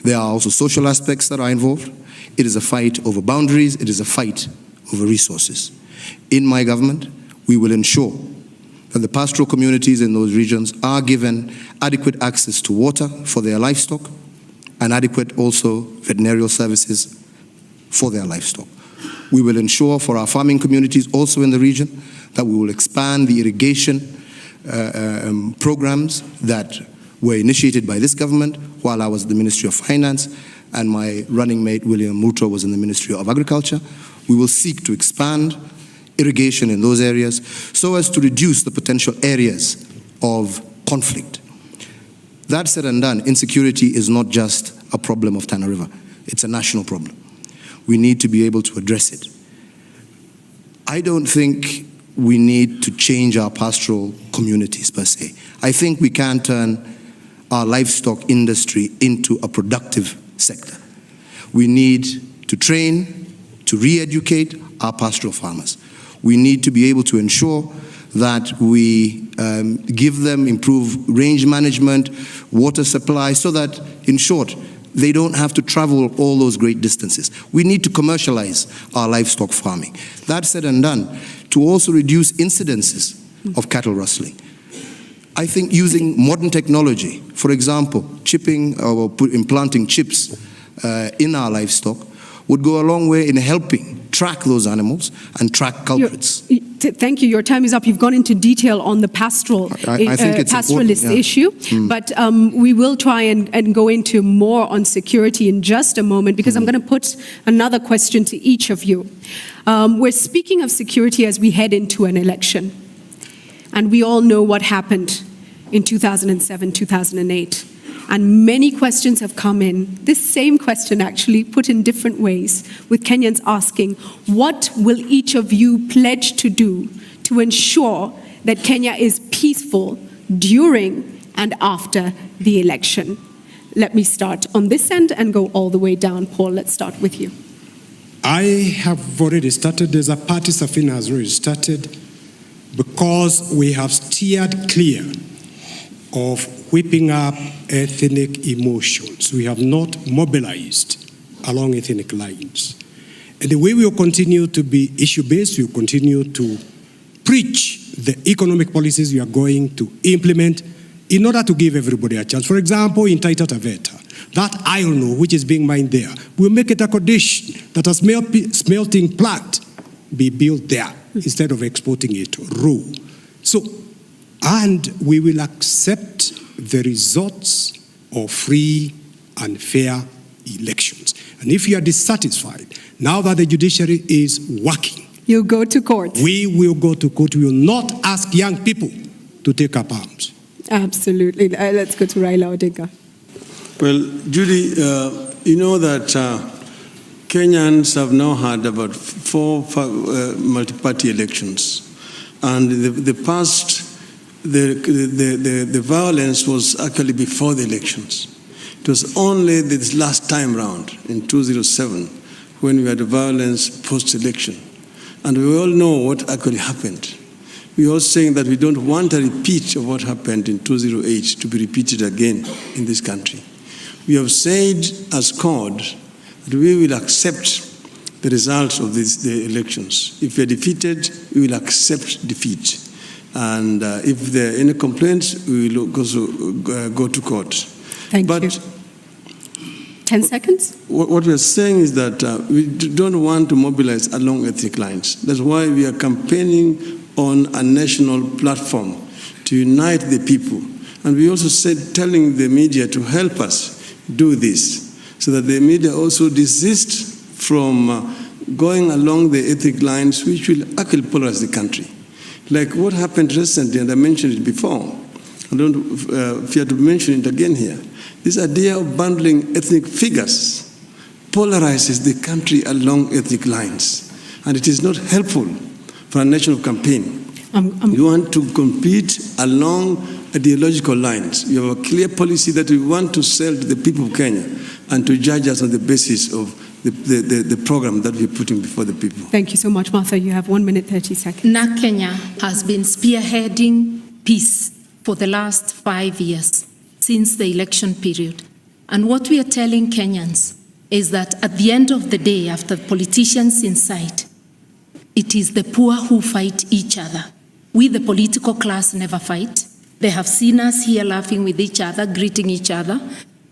Speaker 21: There are also social aspects that are involved. It is a fight over boundaries. It is a fight over resources. In my government, we will ensure that the pastoral communities in those regions are given adequate access to water for their livestock and adequate also veterinary services for their livestock. We will ensure for our farming communities also in the region that we will expand the irrigation programs that were initiated by this government while I was in the Ministry of Finance and my running mate William Muto was in the Ministry of Agriculture. We will seek to expand irrigation in those areas so as to reduce the potential areas of conflict. That said and done, insecurity is not just a problem of Tana River. It's a national problem. We need to be able to address it. I don't think we need to change our pastoral communities per se. I think we can turn our livestock industry into a productive sector. We need to train, to re-educate our pastoral farmers. We need to be able to ensure that we give them improved range management, water supply, so that, in short, they don't have to travel all those great distances. We need to commercialize our livestock farming. That said and done, to also reduce incidences of cattle rustling. I think using modern technology, for example, chipping or implanting chips in our livestock, would go a long way in helping track those animals and track culprits.
Speaker 16: Thank you. Your time is up. You've gone into detail on the pastoralist issue, but we will try and go into more on security in just a moment, because I'm going to put another question to each of you. We're speaking of security as we head into an election, and we all know what happened in 2007, 2008. And many questions have come in, this same question actually, put in different ways, with Kenyans asking, what will each of you pledge to do to ensure that Kenya is peaceful during and after the election? Let me start on this end and go all the way down. Paul, let's start with you.
Speaker 1: I have already started, as a party, Safina has already started, because we have steered clear of whipping up ethnic emotions. We have not mobilized along ethnic lines. And the way we will continue to be issue-based, we will continue to preach the economic policies we are going to implement in order to give everybody a chance. For example, in Taita Taveta, that iron ore which is being mined there, we'll make it a condition that a smelting plant be built there instead of exporting it raw. So, and we will accept the results of free and fair elections. And if you are dissatisfied, now that the judiciary is working,
Speaker 16: you'll go to court.
Speaker 1: We will go to court. We will not ask young people to take up arms.
Speaker 16: Absolutely. Let's go to Raila Odinga.
Speaker 27: Well, Judy, you know that Kenyans have now had about four multi-party elections, and the violence was actually before the elections. It was only this last time round in 2007 when we had violence post-election, and we all know what actually happened. We are saying that we don't want a repeat of what happened in 2008 to be repeated again in this country. We have said as CORD that we will accept the results of the elections. If we are defeated, we will accept defeat. And if there are any complaints, we will go to court.
Speaker 16: Thank you. 10 seconds.
Speaker 27: What we are saying is that we don't want to mobilize along ethnic lines. That's why we are campaigning on a national platform to unite the people. And we also said, telling the media to help us do this, so that the media also desist from going along the ethnic lines, which will actually polarize the country. Like what happened recently, and I mentioned it before, I don't fear to mention it again here. This idea of bundling ethnic figures polarizes the country along ethnic lines, and it is not helpful for a national campaign. You want to compete along ideological lines. We have a clear policy that we want to sell to the people of Kenya and to judge us on the basis of the program that we're putting before the people.
Speaker 16: Thank you so much, Martha. You have 1 minute, 30 seconds.
Speaker 26: NARC Kenya has been spearheading peace for the last 5 years, since the election period. And what we are telling Kenyans is that at the end of the day, after politicians incite, it is the poor who fight each other. We, the political class, never fight. They have seen us here laughing with each other, greeting each other,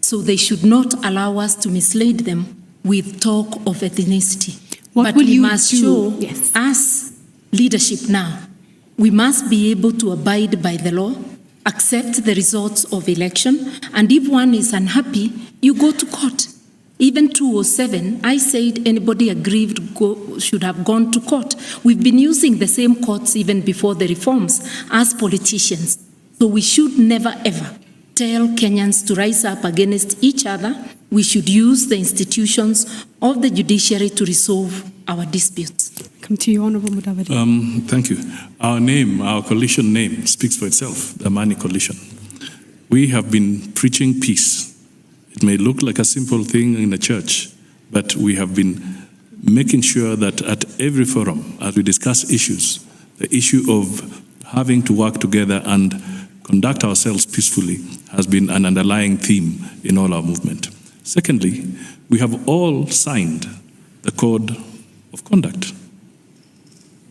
Speaker 26: so they should not allow us to mislead them with talk of ethnicity. But we must show, as leadership now, we must be able to abide by the law, accept the results of election, and if one is unhappy, you go to court. Even 2007, I said anybody aggrieved should have gone to court. We've been using the same courts even before the reforms as politicians. So we should never ever tell Kenyans to rise up against each other. We should use the institutions of the judiciary to resolve our disputes.
Speaker 16: Come to you, Honorable Mudavadi.
Speaker 25: Thank you. Our name, our coalition name, speaks for itself, the Amani Coalition. We have been preaching peace. It may look like a simple thing in a church, but we have been making sure that at every forum, as we discuss issues, the issue of having to work together and conduct ourselves peacefully has been an underlying theme in all our movement. Secondly, we have all signed the Code of Conduct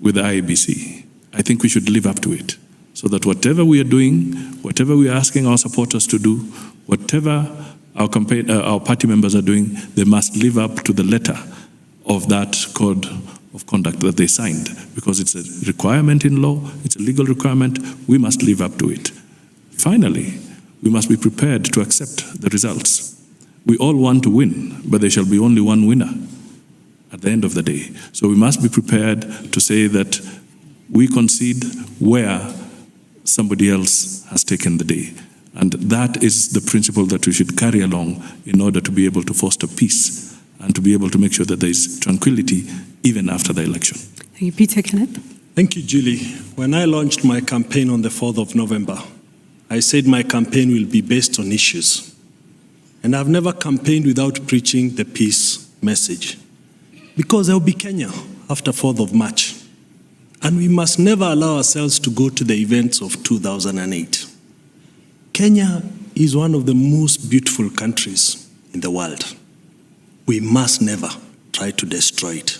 Speaker 25: with the IEBC. I think we should live up to it, so that whatever we are doing, whatever we are asking our supporters to do, whatever our party members are doing, they must live up to the letter of that Code of Conduct that they signed, because it's a requirement in law, it's a legal requirement, we must live up to it. Finally, we must be prepared to accept the results. We all want to win, but there shall be only one winner at the end of the day. So we must be prepared to say that we concede where somebody else has taken the day. And that is the principle that we should carry along in order to be able to foster peace and to be able to make sure that there is tranquility even after the election.
Speaker 16: Thank you, Peter Kea.
Speaker 24: Thank you, Julie. When I launched my campaign on the 4th of November, I said my campaign will be based on issues. And I've never campaigned without preaching the peace message. Because there will be Kenya after 4th of March. And we must never allow ourselves to go to the events of 2008. Kenya is one of the most beautiful countries in the world. We must never try to destroy it.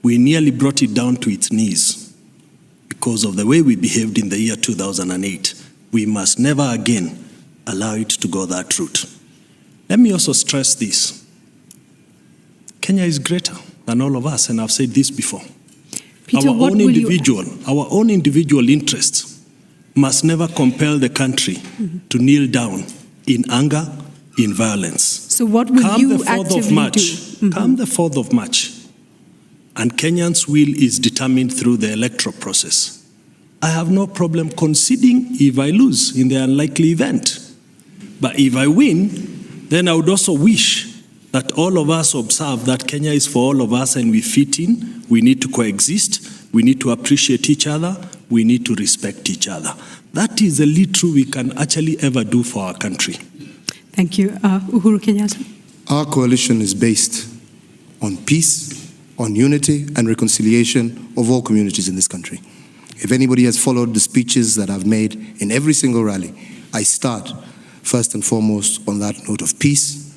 Speaker 24: We nearly brought it down to its knees because of the way we behaved in the year 2008. We must never again allow it to go that route. Let me also stress this. Kenya is greater than all of us, and I've said this before.
Speaker 16: Peter,
Speaker 24: our own individual interests must never compel the country to kneel down in anger, in violence.
Speaker 16: So what will you actively do?
Speaker 24: Come the 4th of March, and Kenyans' will is determined through the electoral process. I have no problem conceding if I lose in the unlikely event. But if I win, then I would also wish that all of us observe that Kenya is for all of us and we fit in. We need to coexist. We need to appreciate each other. We need to respect each other. That is the little we can actually ever do for our country.
Speaker 16: Thank you. Uhuru Kenyatta.
Speaker 21: Our coalition is based on peace, on unity and reconciliation of all communities in this country. If anybody has followed the speeches that I've made in every single rally, I start first and foremost on that note of peace,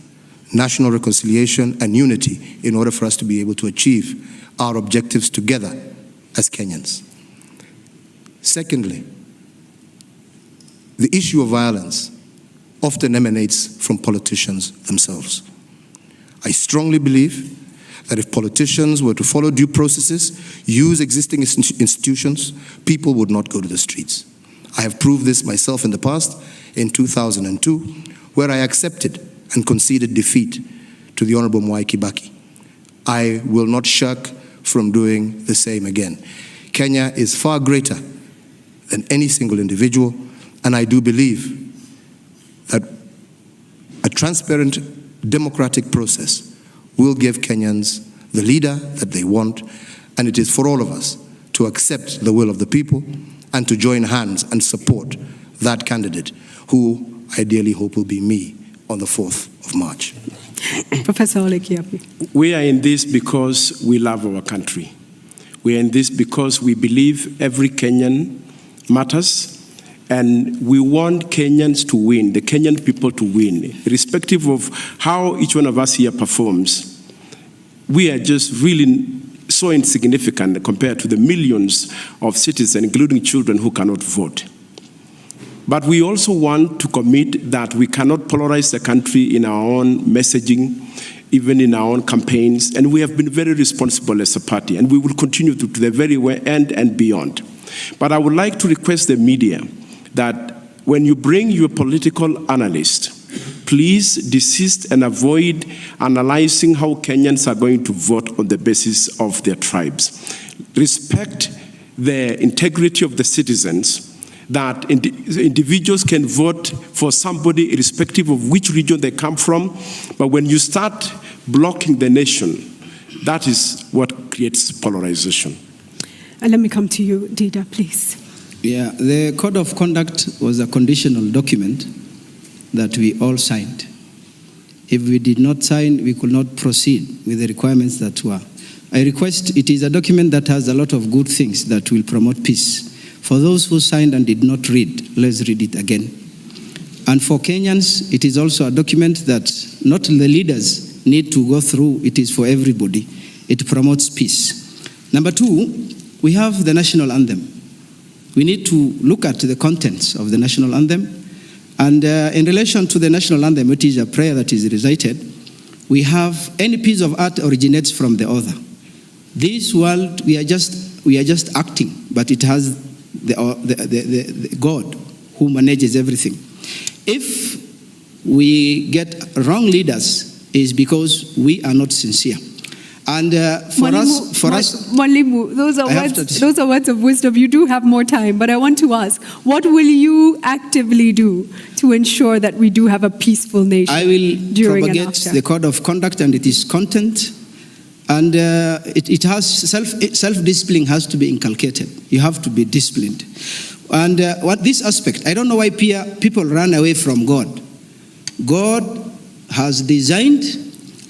Speaker 21: national reconciliation and unity in order for us to be able to achieve our objectives together as Kenyans. Secondly, the issue of violence often emanates from politicians themselves. I strongly believe that if politicians were to follow due processes, use existing institutions, people would not go to the streets. I have proved this myself in the past, in 2002, where I accepted and conceded defeat to the Honorable Mwai Kibaki. I will not shirk from doing the same again. Kenya is far greater than any single individual, and I do believe that a transparent democratic process will give Kenyans the leader that they want, and it is for all of us to accept the will of the people and to join hands and support that candidate who I ideally hope will be me on the 4th of March.
Speaker 16: Professor Olekiapi.
Speaker 14: We are in this because we love our country. We are in this because we believe every Kenyan matters, and we want Kenyans to win, the Kenyan people to win, irrespective of how each one of us here performs. We are just really so insignificant compared to the millions of citizens, including children, who cannot vote. But we also want to commit that we cannot polarize the country in our own messaging, even in our own campaigns, and we have been very responsible as a party, and we will continue to the very end and beyond. But I would like to request the media that when you bring your political analyst, please desist and avoid analyzing how Kenyans are going to vote on the basis of their tribes. Respect the integrity of the citizens, that individuals can vote for somebody irrespective of which region they come from, but when you start blocking the nation, that is what creates polarization.
Speaker 16: And let me come to you, Dida, please.
Speaker 13: Yeah, the Code of Conduct was a conditional document that we all signed. If we did not sign, we could not proceed with the requirements that were. I request, it is a document that has a lot of good things that will promote peace. For those who signed and did not read, let's read it again. And for Kenyans, it is also a document that not the leaders need to go through, it is for everybody. It promotes peace. Number two, we have the national anthem. We need to look at the contents of the national anthem. And in relation to the national anthem, which is a prayer that is recited, we have any piece of art originates from the author. This world, we are just acting, but it has the God who manages everything. If we get wrong leaders, is because we are not sincere. And for us,
Speaker 16: Mwalimu, those are words of wisdom. You do have more time, but I want to ask, what will you actively do to ensure that we do have a peaceful nation?
Speaker 13: I will propagate the code of conduct and its content, and it has self-discipline has to be inculcated. You have to be disciplined. And what this aspect, I don't know why people run away from God. God has designed,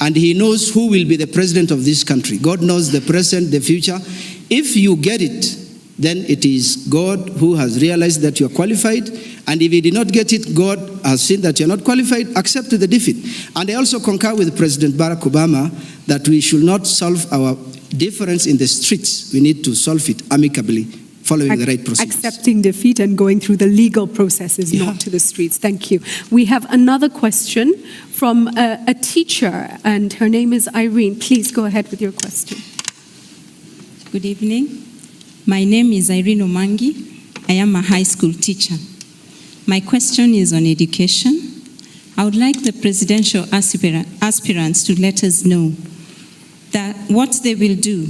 Speaker 13: and he knows who will be the president of this country. God knows the present, the future. If you get it, then it is God who has realized that you are qualified. And if you did not get it, God has seen that you are not qualified, accept the defeat. And I also concur with President Barack Obama that we should not solve our difference in the streets. We need to solve it amicably, following the right procedures.
Speaker 16: Accepting defeat and going through the legal processes, not to the streets. Thank you. We have another question from a teacher, and her name is Irene. Please go ahead with your question.
Speaker 6: Good evening. My name is Irene Omangi. I am a high school teacher. My question is on education. I would like the presidential aspirants to let us know that what they will do